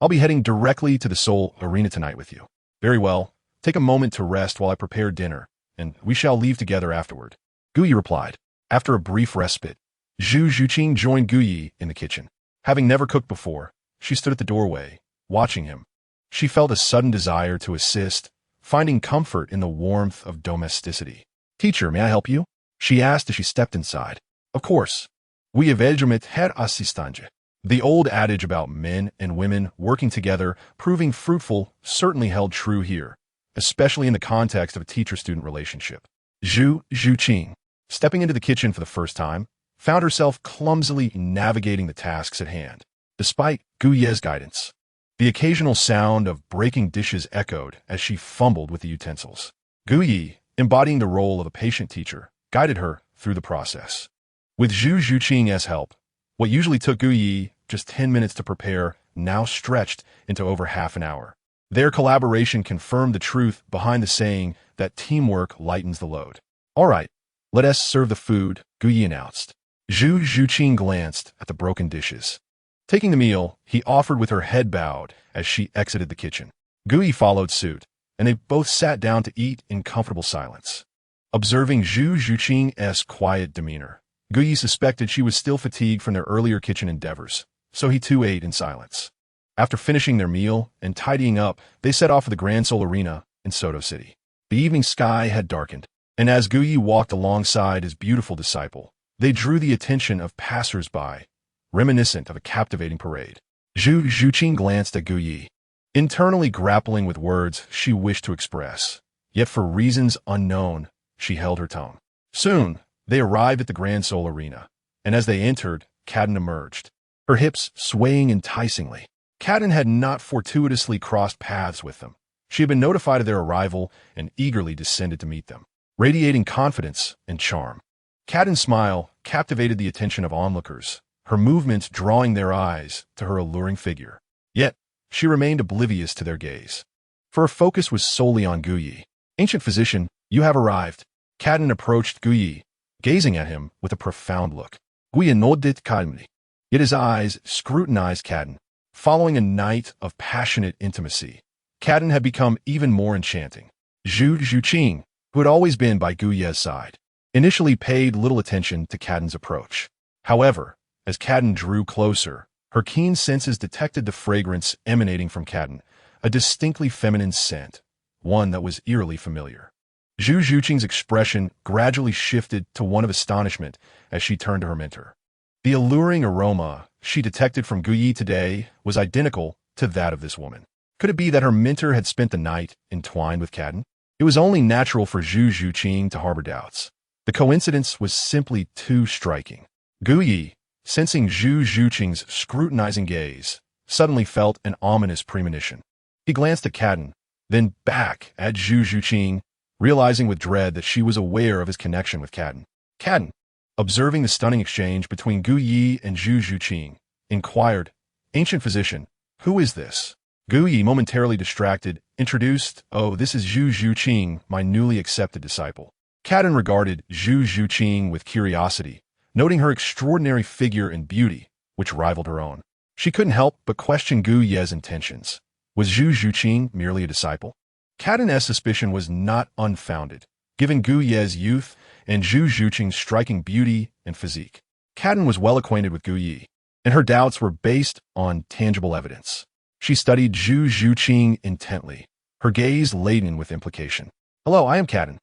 I'll be heading directly to the Soul Arena tonight with you. Very well. Take a moment to rest while I prepare dinner, and we shall leave together afterward. Gu Yi replied. After a brief respite, Zhu Zhuqing joined Gu Yi in the kitchen. Having never cooked before, she stood at the doorway, watching him. She felt a sudden desire to assist, finding comfort in the warmth of domesticity. Teacher, may I help you? She asked as she stepped inside. Of course. We eventually her assistante. The old adage about men and women working together proving fruitful certainly held true here, especially in the context of a teacher-student relationship. Zhu Zhuqing, stepping into the kitchen for the first time, found herself clumsily navigating the tasks at hand. Despite Gu Yi's guidance, the occasional sound of breaking dishes echoed as she fumbled with the utensils. Gu Yi, embodying the role of a patient teacher, guided her through the process. With Zhu Zhuqing's help, what usually took Gu Yi just 10 minutes to prepare now stretched into over half an hour. Their collaboration confirmed the truth behind the saying that teamwork lightens the load. All right, let us serve the food, Gu Yi announced. Zhu Zhuqing glanced at the broken dishes. Taking the meal, he offered with her head bowed as she exited the kitchen. Gu Yi followed suit, and they both sat down to eat in comfortable silence. Observing Zhu Zhuqing's quiet demeanor, Gu Yi suspected she was still fatigued from their earlier kitchen endeavors, so he too ate in silence. After finishing their meal and tidying up, they set off for the Grand Soul Arena in Soto City. The evening sky had darkened, and as Gu Yi walked alongside his beautiful disciple, they drew the attention of passers-by, reminiscent of a captivating parade. Zhu Zhuqing glanced at Gu Yi, internally grappling with words she wished to express. Yet for reasons unknown, she held her tongue. Soon, they arrived at the Grand Soul Arena, and as they entered, Cadden emerged, her hips swaying enticingly. Cadden had not fortuitously crossed paths with them. She had been notified of their arrival and eagerly descended to meet them, radiating confidence and charm. Cadden's smile captivated the attention of onlookers, her movements drawing their eyes to her alluring figure. Yet, she remained oblivious to their gaze, for her focus was solely on Gu Yi. Ancient physician, you have arrived. Cadden approached Gu Yi, gazing at him with a profound look. Gu Yi nodded calmly, yet his eyes scrutinized Cadden. Following a night of passionate intimacy, Cadden had become even more enchanting. Zhu Zhuqing, who had always been by Gu Ye's side, initially paid little attention to Cadden's approach. However, as Cadden drew closer, her keen senses detected the fragrance emanating from Cadden, a distinctly feminine scent, one that was eerily familiar. Zhu Zhuqing's expression gradually shifted to one of astonishment as she turned to her mentor. The alluring aroma she detected from Gu Yi today was identical to that of this woman. Could it be that her mentor had spent the night entwined with Cadden? It was only natural for Zhu Zhuqing to harbor doubts. The coincidence was simply too striking. Gu Yi, sensing Zhu Zhuqing's scrutinizing gaze, suddenly felt an ominous premonition. He glanced at Cadden, then back at Zhu Zhuqing, realizing with dread that she was aware of his connection with Cadden. Cadden, observing the stunning exchange between Gu Yi and Zhu Zhuqing, inquired, Ancient physician, who is this? Gu Yi, momentarily distracted, introduced, Oh, this is Zhu Zhuqing, my newly accepted disciple. Cadden regarded Zhu Zhuqing with curiosity, noting her extraordinary figure and beauty, which rivaled her own. She couldn't help but question Gu Ye's intentions. Was Zhu Zhuqing merely a disciple? Cadden's suspicion was not unfounded, given Gu Ye's youth and Zhu Zhuqing's striking beauty and physique. Cadden was well acquainted with Gu Yi, and her doubts were based on tangible evidence. She studied Zhu Zhuqing intently, her gaze laden with implication. Hello, I am Cadden,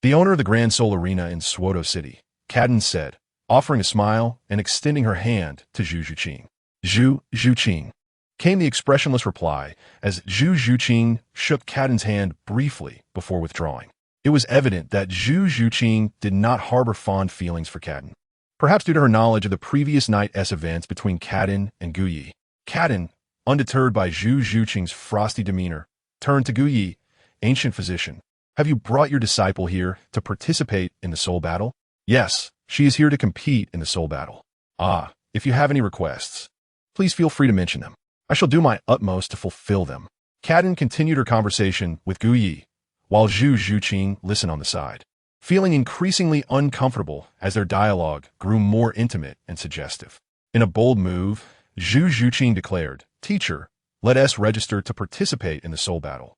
the owner of the Grand Soul Arena in Suodo City, Cadden said, offering a smile and extending her hand to Zhu Zhuqing. Zhu Zhuqing, came the expressionless reply as Zhu Zhuqing shook Cadden's hand briefly before withdrawing. It was evident that Zhu Zhuqing did not harbor fond feelings for Cadden, perhaps due to her knowledge of the previous night's events between Cadden and Gu Yi. Cadden, undeterred by Zhu Zhuqing's frosty demeanor, turned to Gu Yi, Ancient physician, have you brought your disciple here to participate in the soul battle? Yes, she is here to compete in the soul battle. Ah, if you have any requests, please feel free to mention them. I shall do my utmost to fulfill them. Cadden continued her conversation with Gu Yi, while Zhu Zhuqing listened on the side, feeling increasingly uncomfortable as their dialogue grew more intimate and suggestive. In a bold move, Zhu Zhuqing declared, Teacher, let us register to participate in the soul battle.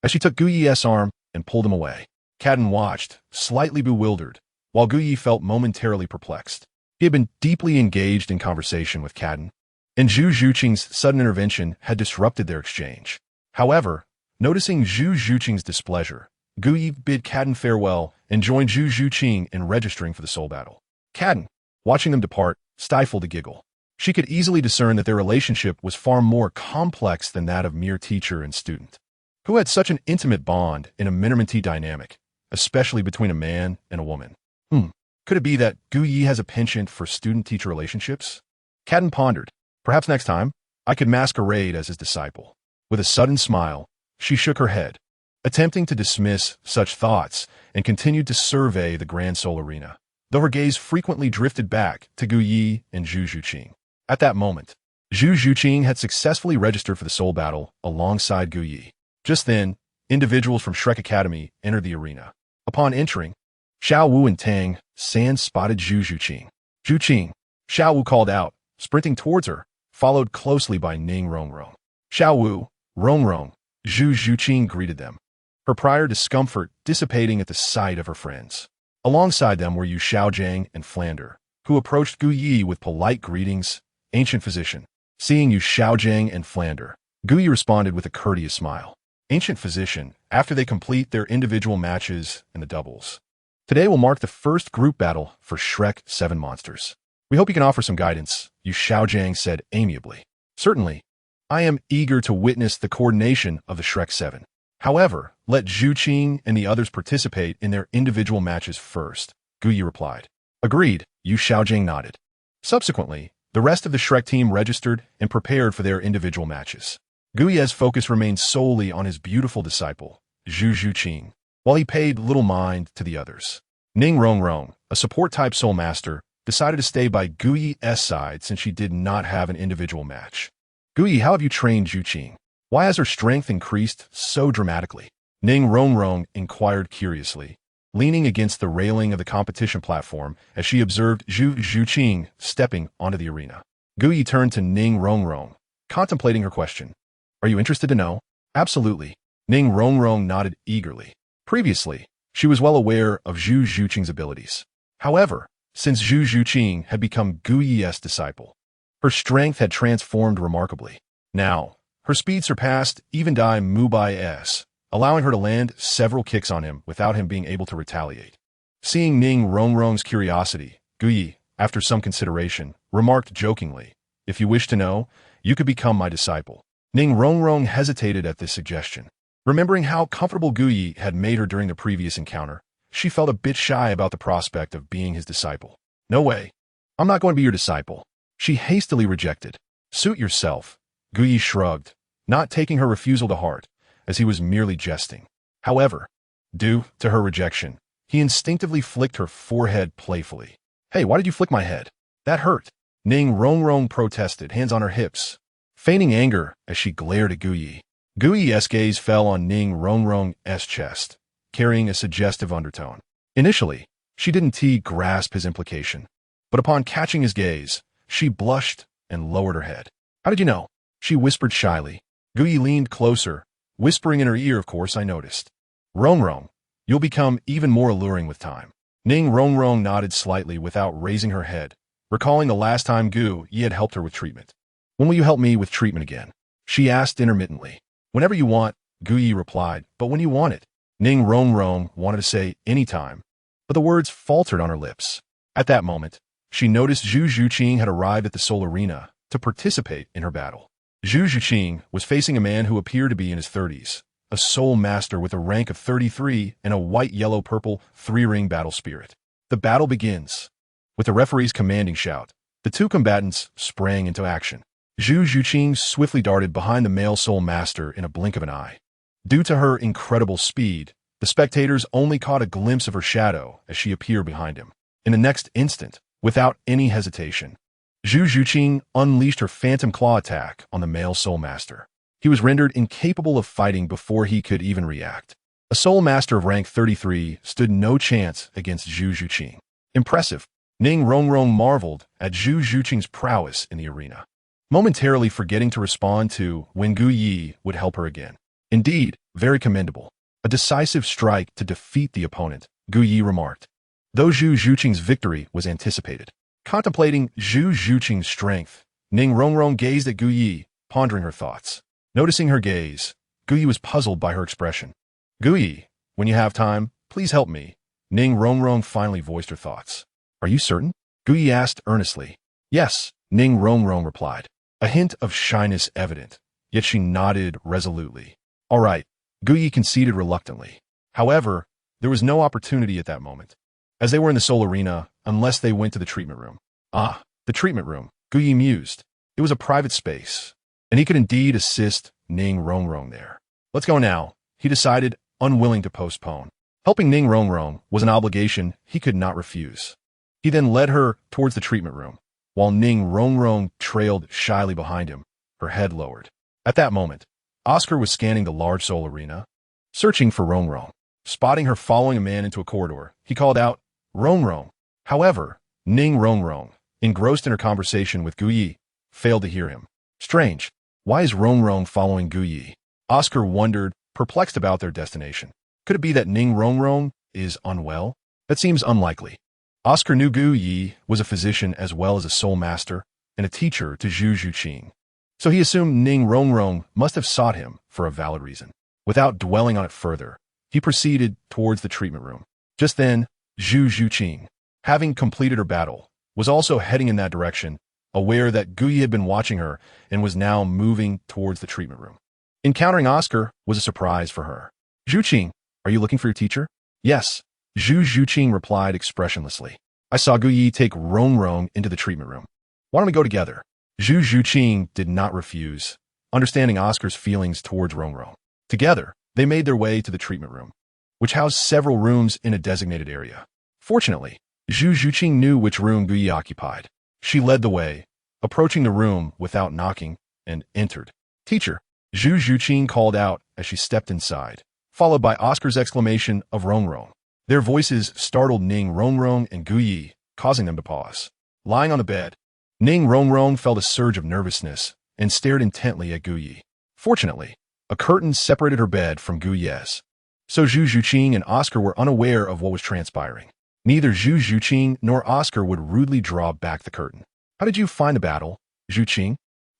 As she took Gu Yi's arm and pulled him away, Cadden watched, slightly bewildered, while Gu Yi felt momentarily perplexed. He had been deeply engaged in conversation with Cadden, and Zhu Zhuqing's sudden intervention had disrupted their exchange. However, noticing Zhu Zhuqing's displeasure, Gu Yi bid Cadden farewell and joined Zhu Zhuqing in registering for the soul battle. Cadden, watching them depart, stifled a giggle. She could easily discern that their relationship was far more complex than that of mere teacher and student. Who had such an intimate bond in a Minarminty dynamic, especially between a man and a woman? Could it be that Gu Yi has a penchant for student-teacher relationships? Cadden pondered. Perhaps next time, I could masquerade as his disciple. With a sudden smile, she shook her head, attempting to dismiss such thoughts, and continued to survey the Grand Soul Arena, though her gaze frequently drifted back to Gu Yi and Zhu Zhuqing. At that moment, Zhu Zhuqing had successfully registered for the soul battle alongside Gu Yi. Just then, individuals from Shrek Academy entered the arena. Upon entering, Xiao Wu and Tang San spotted Zhu Zhuqing. Zhuqing, Xiao Wu called out, sprinting towards her, followed closely by Ning Rongrong. Xiao Wu, Rongrong, Zhu Zhuqing greeted them, her prior discomfort dissipating at the sight of her friends. Alongside them were Yu Xiaogang and Flander, who approached Gu Yi with polite greetings. Ancient physician. Seeing Yu Xiaogang and Flander, Gu Yi responded with a courteous smile. Ancient physician, after they complete their individual matches in the doubles, Today will mark the first group battle for Shrek 7 monsters. We hope you can offer some guidance, Yu Xiaogang said amiably. Certainly. I am eager to witness the coordination of the Shrek 7. However, let Zhu Zhuqing and the others participate in their individual matches first, Guyi replied. Agreed, Yu Xiaogang nodded. Subsequently, the rest of the Shrek team registered and prepared for their individual matches. Guyi's focus remained solely on his beautiful disciple, Zhu Zhuqing, while he paid little mind to the others. Ning Rongrong, a support-type soul master, decided to stay by Guyi's side since she did not have an individual match. Guyi, how have you trained Zhu Qing? Why has her strength increased so dramatically? Ning Rongrong inquired curiously, leaning against the railing of the competition platform as she observed Zhu Zhuqing stepping onto the arena. Guyi turned to Ning Rongrong, contemplating her question. Are you interested to know? Absolutely. Ning Rongrong nodded eagerly. Previously, she was well aware of Zhu Zhuqing's abilities. However, since Zhu Zhuqing had become Guyi's disciple, her strength had transformed remarkably. Now, her speed surpassed even Dai Mubai's, allowing her to land several kicks on him without him being able to retaliate. Seeing Ning Rongrong's curiosity, Guyi, after some consideration, remarked jokingly, If you wish to know, you could become my disciple. Ning Rongrong hesitated at this suggestion. Remembering how comfortable Guyi had made her during the previous encounter, she felt a bit shy about the prospect of being his disciple. No way. I'm not going to be your disciple. She hastily rejected. Suit yourself. Guyi shrugged, not taking her refusal to heart, as he was merely jesting. However, due to her rejection, he instinctively flicked her forehead playfully. Hey, why did you flick my head? That hurt. Ning Rongrong protested, hands on her hips, feigning anger as she glared at Guyi. Guyi's gaze fell on Ning Rongrong's chest, carrying a suggestive undertone. Initially, she didn't grasp his implication, but upon catching his gaze, she blushed and lowered her head. How did you know? She whispered shyly. Guyi leaned closer, whispering in her ear, of course I noticed. Rongrong, you'll become even more alluring with time. Ning Rongrong nodded slightly without raising her head, recalling the last time Guyi had helped her with treatment. When will you help me with treatment again? She asked intermittently. Whenever you want, Guyi replied, but when you want it. Ning Rongrong wanted to say any time, but the words faltered on her lips. At that moment, she noticed Zhu Zhuqing had arrived at the Soul Arena to participate in her battle. Zhu Zhuqing was facing a man who appeared to be in his 30s, a soul master with a rank of 33 and a white-yellow-purple 3-ring battle spirit. The battle begins. With the referee's commanding shout, the two combatants sprang into action. Zhu Zhuqing swiftly darted behind the male soul master in a blink of an eye. Due to her incredible speed, the spectators only caught a glimpse of her shadow as she appeared behind him. In the next instant, without any hesitation, Zhu Zhuqing unleashed her phantom claw attack on the male soul master. He was rendered incapable of fighting before he could even react. A soul master of rank 33 stood no chance against Zhu Zhuqing. Impressive. Ning Rongrong marveled at Zhu Zhuqing's prowess in the arena, momentarily forgetting to respond to when Guyi would help her again. Indeed, very commendable. A decisive strike to defeat the opponent, Guyi remarked. Though Zhu Zhuqing's victory was anticipated. Contemplating Zhu Zhuqing's strength, Ning Rongrong gazed at Guyi, pondering her thoughts. Noticing her gaze, Guyi was puzzled by her expression. Guyi, when you have time, please help me. Ning Rongrong finally voiced her thoughts. Are you certain? Guyi asked earnestly. Yes, Ning Rongrong replied, a hint of shyness evident, yet she nodded resolutely. All right, Guyi conceded reluctantly. However, there was no opportunity at that moment, as they were in the Soul Arena, unless they went to the treatment room. Ah, the treatment room, Guyi mused. It was a private space, and he could indeed assist Ning Rongrong there. Let's go now, he decided, unwilling to postpone. Helping Ning Rongrong was an obligation he could not refuse. He then led her towards the treatment room, while Ning Rongrong trailed shyly behind him, her head lowered. At that moment, Oscar was scanning the large Soul Arena, searching for Rongrong. Spotting her following a man into a corridor, he called out, Rongrong. However, Ning Rongrong, engrossed in her conversation with Guyi, failed to hear him. Strange. Why is Rongrong following Guyi? Oscar wondered, perplexed about their destination. Could it be that Ning Rongrong is unwell? That seems unlikely. Oscar knew Guyi was a physician as well as a soul master and a teacher to Zhu Zhuqing, so he assumed Ning Rongrong must have sought him for a valid reason. Without dwelling on it further, he proceeded towards the treatment room. Just then, Zhu Zhuqing, having completed her battle, was also heading in that direction, aware that Gu Yi had been watching her and was now moving towards the treatment room. Encountering Oscar was a surprise for her. Zhuqing, are you looking for your teacher? Yes, Zhu Zhuqing replied expressionlessly. I saw Gu Yi take Rong into the treatment room. Why don't we go together? Zhu Zhuqing did not refuse, understanding Oscar's feelings towards Rong. Together, they made their way to the treatment room, which housed several rooms in a designated area. Fortunately, Zhu Zhuqing knew which room Gu Yi occupied. She led the way, approaching the room without knocking, and entered. Teacher, Zhu Zhuqing called out as she stepped inside, followed by Oscar's exclamation of Rong. Their voices startled Ning Rong and Gu Yi, causing them to pause. Lying on the bed, Ning Rong felt a surge of nervousness and stared intently at Gu Yi. Fortunately, a curtain separated her bed from Gu Yi's, so Zhu Zhuqing and Oscar were unaware of what was transpiring. Neither Zhu Zhuqing nor Oscar would rudely draw back the curtain. How did you find the battle, Zhuqing?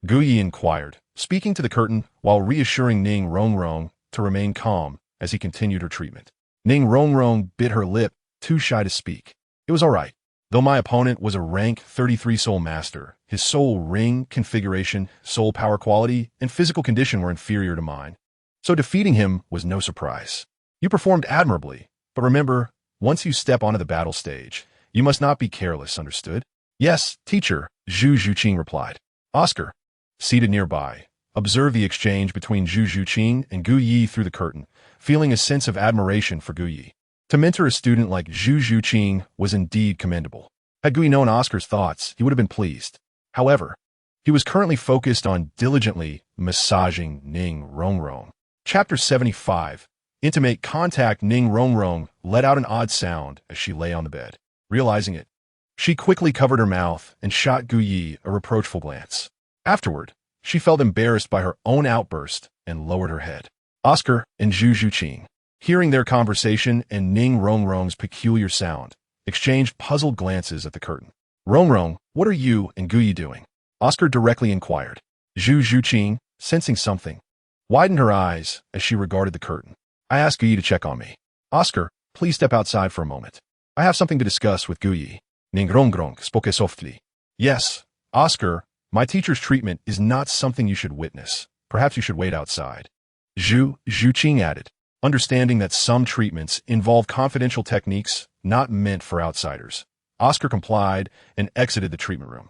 Gu Yi inquired, speaking to the curtain while reassuring Ning Rong to remain calm as he continued her treatment. Ning Rong bit her lip, too shy to speak. It was all right. Though my opponent was a rank 33 soul master, his soul ring configuration, soul power quality, and physical condition were inferior to mine. So defeating him was no surprise. You performed admirably, but remember, once you step onto the battle stage, you must not be careless, understood? Yes, teacher, Zhu Zhuqing replied. Oscar, seated nearby, observed the exchange between Zhu Zhuqing and Gu Yi through the curtain, feeling a sense of admiration for Gu Yi. To mentor a student like Zhu Zhuqing was indeed commendable. Had Gu Yi known Oscar's thoughts, he would have been pleased. However, he was currently focused on diligently massaging Ning Rong. Chapter 75. Intimate contact. Ning Rong let out an odd sound as she lay on the bed. Realizing it, she quickly covered her mouth and shot Gu Yi a reproachful glance. Afterward, she felt embarrassed by her own outburst and lowered her head. Oscar and Zhu Zhuqing, hearing their conversation and Ning Rong's peculiar sound, exchanged puzzled glances at the curtain. Rong, what are you and Gu Yi doing? Oscar directly inquired. Zhu Zhuqing, sensing something, widened her eyes as she regarded the curtain. I asked Gu Yi to check on me. Oscar, please step outside for a moment. I have something to discuss with Gu Yi. Ning Rong spoke softly. Yes, Oscar, my teacher's treatment is not something you should witness. Perhaps you should wait outside. Zhu Zhuqing added, understanding that some treatments involve confidential techniques not meant for outsiders. Oscar complied and exited the treatment room.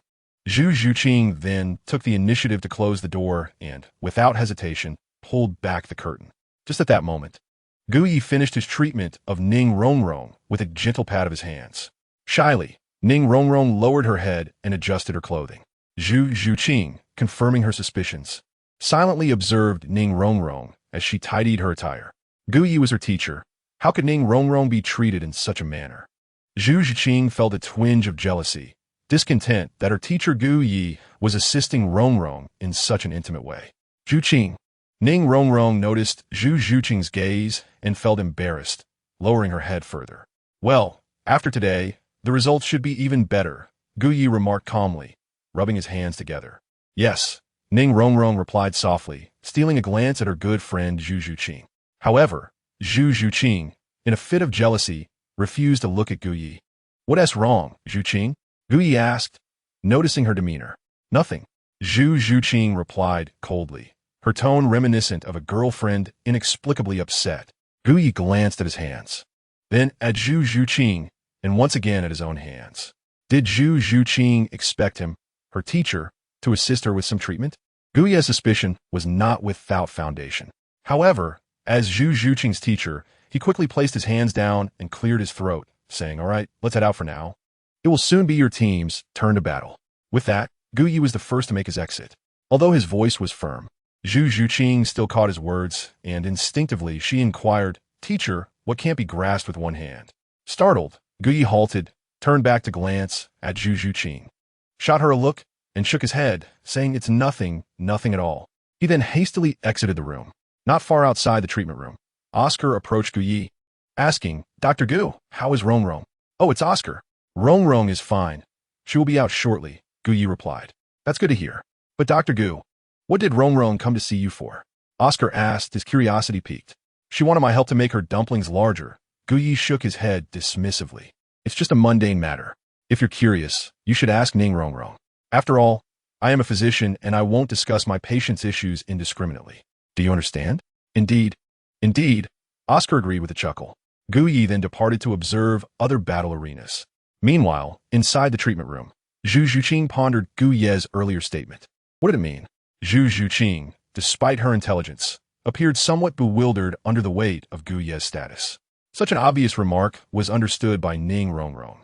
Zhu Zhuqing then took the initiative to close the door and, without hesitation, pulled back the curtain. Just at that moment, Gu Yi finished his treatment of Ning Rong with a gentle pat of his hands. Shyly, Ning Rong lowered her head and adjusted her clothing. Zhu Zhuqing, confirming her suspicions, silently observed Ning Rong as she tidied her attire. Gu Yi was her teacher. How could Ning Rong be treated in such a manner? Zhu Zhuqing felt a twinge of jealousy, discontent that her teacher Gu Yi was assisting Rong in such an intimate way. Zhuqing. Ning Rong noticed Zhu Zhuqing's gaze and felt embarrassed, lowering her head further. Well, after today, the results should be even better, Gu Yi remarked calmly, rubbing his hands together. Yes, Ning Rong replied softly, stealing a glance at her good friend Zhu Zhuqing. However, Zhu Zhuqing, in a fit of jealousy, refused to look at Gu Yi. What's wrong, Zhuqing? Gu Yi asked, noticing her demeanor. Nothing, Zhu Zhuqing replied coldly, her tone reminiscent of a girlfriend inexplicably upset. Gu Yi glanced at his hands, then at Zhu Zhuqing, and once again at his own hands. Did Zhu Zhuqing expect him, her teacher, to assist her with some treatment? Gu Yi's suspicion was not without foundation. However, as Zhu Zhuqing's teacher, he quickly placed his hands down and cleared his throat, saying, all right, let's head out for now. It will soon be your team's turn to battle. With that, Gu Yi was the first to make his exit. Although his voice was firm, Zhu Zhuqing still caught his words, and instinctively she inquired, Teacher, what can't be grasped with one hand? Startled, Gu Yi halted, turned back to glance at Zhu Zhuqing, shot her a look, and shook his head, saying it's nothing at all. He then hastily exited the room. Not far outside the treatment room, Oscar approached Gu Yi, asking, Dr. Gu, how is Rong? Oh, it's Oscar. Rong is fine. She will be out shortly, Gu Yi replied. That's good to hear. But Dr. Gu, what did Rong come to see you for? Oscar asked, his curiosity piqued. She wanted my help to make her dumplings larger, Gu Yi shook his head dismissively. It's just a mundane matter. If you're curious, you should ask Ning Rongrong. After all, I am a physician and I won't discuss my patient's issues indiscriminately. Do you understand? Indeed. Indeed. Oscar agreed with a chuckle. Gu Yi then departed to observe other battle arenas. Meanwhile, inside the treatment room, Zhu Zhuqing pondered Gu Ye's earlier statement. What did it mean? Zhu Zhuqing, despite her intelligence, appeared somewhat bewildered under the weight of Gu Ye's status. Such an obvious remark was understood by Ning Rongrong.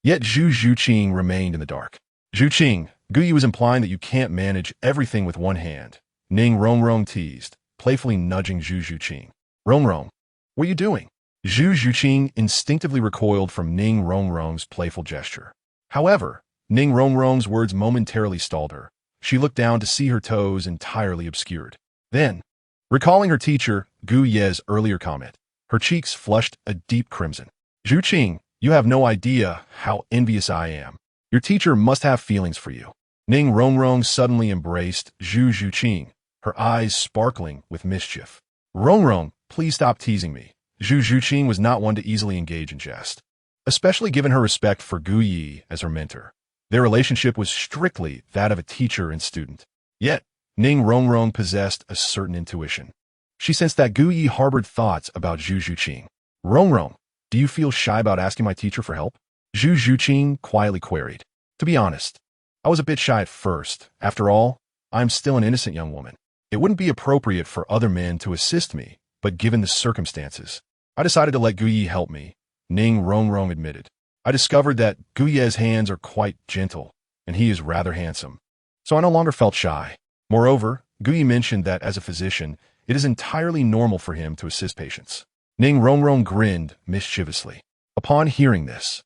Yet Zhu Zhuqing remained in the dark. Zhuqing, Gu Yi was implying that you can't manage everything with one hand. Ning Rongrong teased, playfully nudging Zhu Zhuqing. Rongrong, what are you doing? Zhu Zhuqing instinctively recoiled from Ning Rongrong's playful gesture. However, Ning Rongrong's words momentarily stalled her. She looked down to see her toes entirely obscured. Then, recalling her teacher, Gu Ye's earlier comment, her cheeks flushed a deep crimson. Zhuqing, you have no idea how envious I am. Your teacher must have feelings for you. Ning Rongrong suddenly embraced Zhu Zhuqing, her eyes sparkling with mischief. Rongrong, please stop teasing me. Zhu Zhuqing was not one to easily engage in jest, especially given her respect for Gu Yi as her mentor. Their relationship was strictly that of a teacher and student. Yet, Ning Rongrong possessed a certain intuition. She sensed that Gu Yi harbored thoughts about Zhu Zhuqing. Rongrong, do you feel shy about asking my teacher for help? Zhu Zhuqing quietly queried. To be honest, I was a bit shy at first. After all, I'm still an innocent young woman. It wouldn't be appropriate for other men to assist me, but given the circumstances, I decided to let Gu Yi help me, Ning Rongrong admitted. I discovered that Gu Ye's hands are quite gentle, and he is rather handsome, so I no longer felt shy. Moreover, Gu Yi mentioned that as a physician, it is entirely normal for him to assist patients. Ning Rongrong grinned mischievously. Upon hearing this,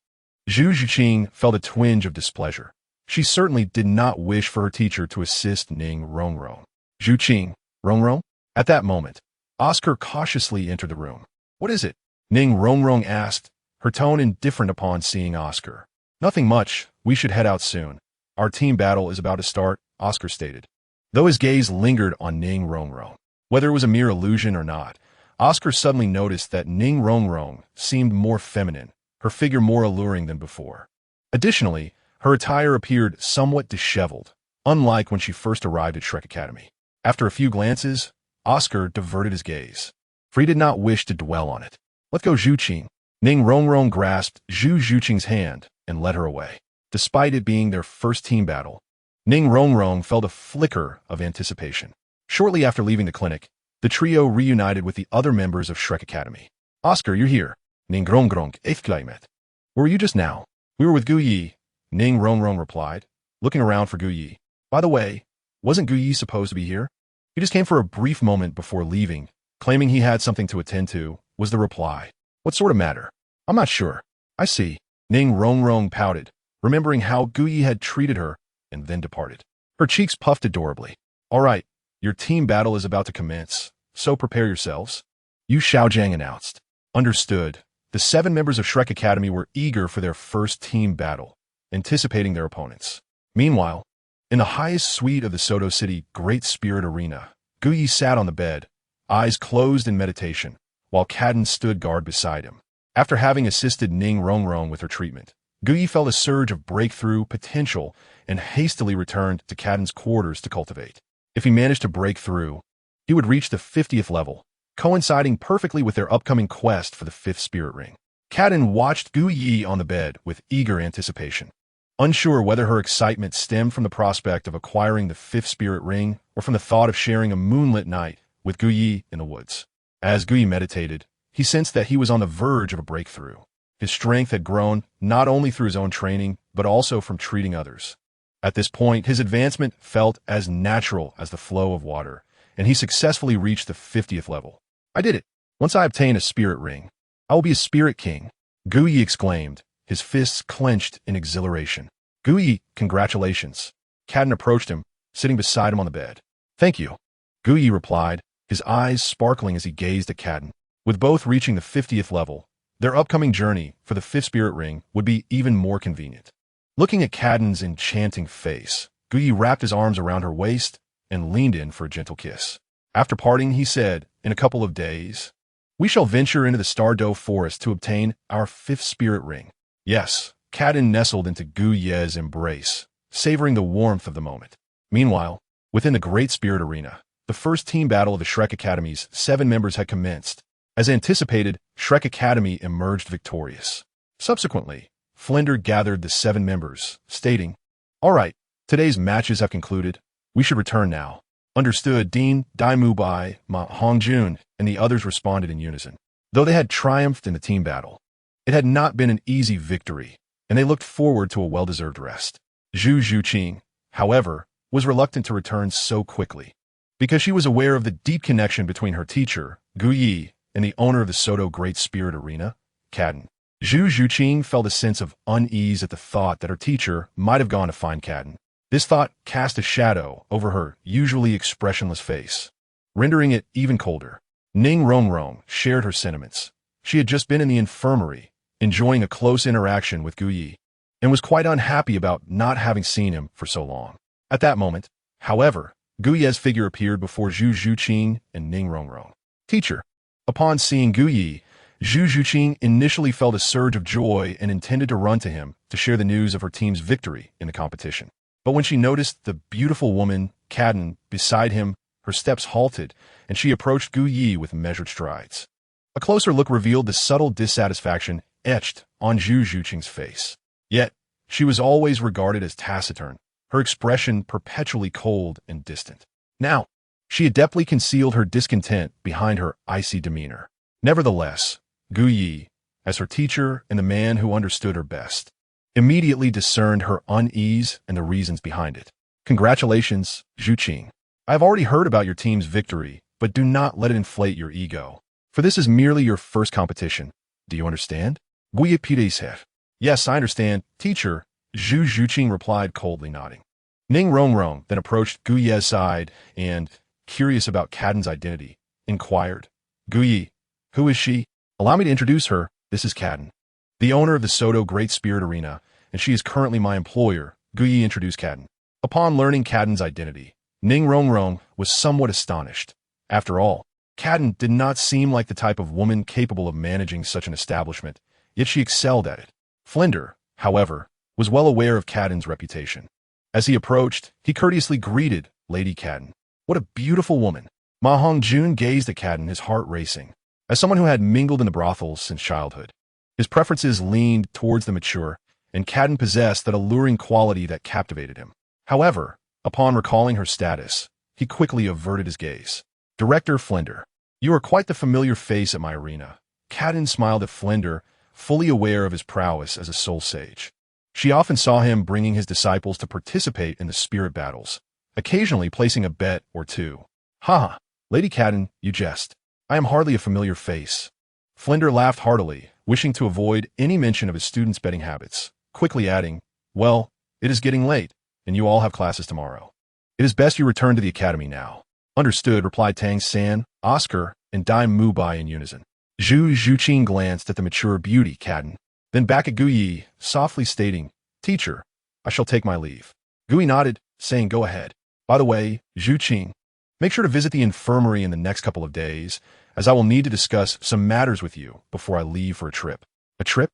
Zhu Zhuqing felt a twinge of displeasure. She certainly did not wish for her teacher to assist Ning Rongrong. Zhuqing, Rongrong? At that moment, Oscar cautiously entered the room. What is it? Ning Rongrong asked, her tone indifferent upon seeing Oscar. Nothing much, we should head out soon. Our team battle is about to start, Oscar stated. Though his gaze lingered on Ning Rongrong, whether it was a mere illusion or not, Oscar suddenly noticed that Ning Rongrong seemed more feminine, her figure more alluring than before. Additionally, her attire appeared somewhat disheveled, unlike when she first arrived at Shrek Academy. After a few glances, Oscar diverted his gaze, for he did not wish to dwell on it. Let go, Zhuqing. Ning Rongrong grasped Zhu Zhuqing's hand and led her away. Despite it being their first team battle, Ning Rongrong felt a flicker of anticipation. Shortly after leaving the clinic, the trio reunited with the other members of Shrek Academy. Oscar, you're here. Ning Rongrong exclaimed. Where were you just now? We were with Gu Yi, Ning Rongrong replied, looking around for Gu Yi. By the way, wasn't Gu Yi supposed to be here? He just came for a brief moment before leaving, claiming he had something to attend to, was the reply. What sort of matter? I'm not sure. I see. Ning Rongrong pouted, remembering how Gu Yi had treated her, and then departed. Her cheeks puffed adorably. All right, your team battle is about to commence, so prepare yourselves. Yu Xiaogang announced. Understood. The 7 members of Shrek Academy were eager for their first team battle, anticipating their opponents. Meanwhile, in the highest suite of the Soto City Great Spirit Arena, Gu Yi sat on the bed, eyes closed in meditation, while Cadden stood guard beside him. After having assisted Ning Rongrong with her treatment, Gu Yi felt a surge of breakthrough potential and hastily returned to Cadden's quarters to cultivate. If he managed to break through, he would reach the 50th level, coinciding perfectly with their upcoming quest for the 5th spirit ring. Cadden watched Gu Yi on the bed with eager anticipation, unsure whether her excitement stemmed from the prospect of acquiring the 5th spirit ring or from the thought of sharing a moonlit night with Gu Yi in the woods. As Gu Yi meditated, he sensed that he was on the verge of a breakthrough. His strength had grown not only through his own training, but also from treating others. At this point, his advancement felt as natural as the flow of water, and he successfully reached the 50th level. I did it. Once I obtain a spirit ring, I will be a spirit king, Gu Yi exclaimed, his fists clenched in exhilaration. Gu Yi, congratulations. Cadden approached him, sitting beside him on the bed. Thank you. Gu Yi replied, his eyes sparkling as he gazed at Cadden. With both reaching the 50th level, their upcoming journey for the 5th spirit ring would be even more convenient. Looking at Cadden's enchanting face, Gu Yi wrapped his arms around her waist and leaned in for a gentle kiss. After parting, he said, in a couple of days, We shall venture into the Stardow Forest to obtain our 5th spirit ring. Yes, Cadden nestled into Gu Ye's embrace, savoring the warmth of the moment. Meanwhile, within the Great Spirit Arena, the first team battle of the Shrek Academy's 7 members had commenced. As anticipated, Shrek Academy emerged victorious. Subsequently, Flinder gathered the 7 members, stating, "All right, today's matches have concluded. We should return now." Understood. Dean, Dai Mubai, Ma Hongjun, and the others responded in unison. Though they had triumphed in the team battle, it had not been an easy victory, and they looked forward to a well-deserved rest. Zhu Zhuqing, however, was reluctant to return so quickly, because she was aware of the deep connection between her teacher, Gu Yi, and the owner of the Soto Great Spirit Arena, Cadden. Zhu Zhuqing felt a sense of unease at the thought that her teacher might have gone to find Cadden. This thought cast a shadow over her usually expressionless face, rendering it even colder. Ning Rongrong shared her sentiments. She had just been in the infirmary, enjoying a close interaction with Gu Yi, and was quite unhappy about not having seen him for so long. At that moment, however, Gu Ye's figure appeared before Zhu Zhuqing and Ning Rongrong. Teacher. Upon seeing Gu Yi, Zhu Zhuqing initially felt a surge of joy and intended to run to him to share the news of her team's victory in the competition. But when she noticed the beautiful woman, Cadden, beside him, her steps halted, and she approached Gu Yi with measured strides. A closer look revealed the subtle dissatisfaction etched on Zhu Zhuqing's face. Yet, she was always regarded as taciturn, her expression perpetually cold and distant. Now, she adeptly concealed her discontent behind her icy demeanor. Nevertheless, Gu Yi, as her teacher and the man who understood her best, immediately discerned her unease and the reasons behind it. Congratulations, Zhuqing. I have already heard about your team's victory, but do not let it inflate your ego, for this is merely your first competition. Do you understand? Gu Yi said. Yes, I understand, teacher, Zhu Zhuqing replied coldly nodding. Ning Rongrong then approached Gu Ye's side and, curious about Cadden's identity, inquired, Gu Yi, who is she? Allow me to introduce her. This is Cadden, the owner of the Soto Great Spirit Arena, and she is currently my employer. Gu Yi introduced Cadden. Upon learning Cadden's identity, Ning Rongrong was somewhat astonished. After all, Cadden did not seem like the type of woman capable of managing such an establishment, yet she excelled at it. Flinder, however, was well aware of Cadden's reputation. As he approached, he courteously greeted Lady Cadden. What a beautiful woman. Ma Hongjun gazed at Cadden, his heart racing. As someone who had mingled in the brothels since childhood, his preferences leaned towards the mature, and Cadden possessed that alluring quality that captivated him. However, upon recalling her status, he quickly averted his gaze. Director Flinder, you are quite the familiar face at my arena. Cadden smiled at Flinder, fully aware of his prowess as a soul sage. She often saw him bringing his disciples to participate in the spirit battles, occasionally placing a bet or two. Ha! Lady Cadden, you jest. I am hardly a familiar face. Flinder laughed heartily, wishing to avoid any mention of his students' betting habits, quickly adding, well, it is getting late, and you all have classes tomorrow. It is best you return to the academy now. Understood, replied Tang San, Oscar, and Dai Mubai in unison. Zhu Zhuqing glanced at the mature beauty, Cadden, then back at Gu Yi, softly stating, Teacher, I shall take my leave. Gu Yi nodded, saying go ahead. By the way, Zhuqing, make sure to visit the infirmary in the next couple of days, as I will need to discuss some matters with you before I leave for a trip. A trip?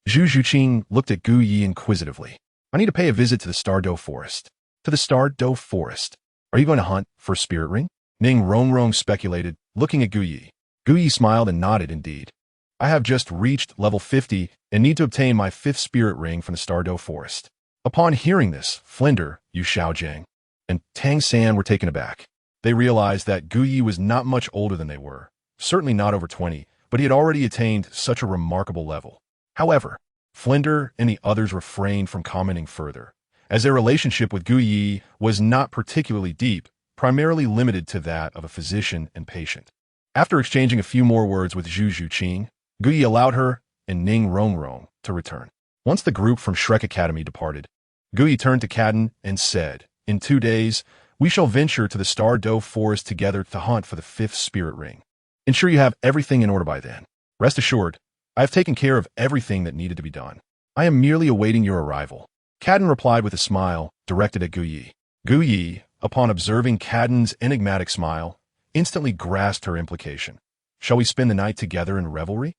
Zhu Zhuqing looked at Gu Yi inquisitively. I need to pay a visit to the Stardow Forest. To the Stardow Forest? Are you going to hunt for a spirit ring? Ning Rongrong speculated, looking at Gu Yi. Gu Yi smiled and nodded indeed. I have just reached level 50 and need to obtain my 5th spirit ring from the Stardow Forest. Upon hearing this, Flinder, Yu Xiaogang, and Tang San were taken aback. They realized that Gu Yi was not much older than they were, certainly not over 20, but he had already attained such a remarkable level. However, Flinder and the others refrained from commenting further, as their relationship with Gu Yi was not particularly deep, primarily limited to that of a physician and patient. After exchanging a few more words with Zhu Zhuqing, Gu Yi allowed her and Ning Rongrong to return. Once the group from Shrek Academy departed, Gu Yi turned to Cadden and said, in 2 days, we shall venture to the Stardow Forest together to hunt for the 5th spirit ring. Ensure you have everything in order by then. Rest assured, I have taken care of everything that needed to be done. I am merely awaiting your arrival. Cadden replied with a smile, directed at Gu Yi. Gu Yi, upon observing Cadden's enigmatic smile, instantly grasped her implication. Shall we spend the night together in revelry?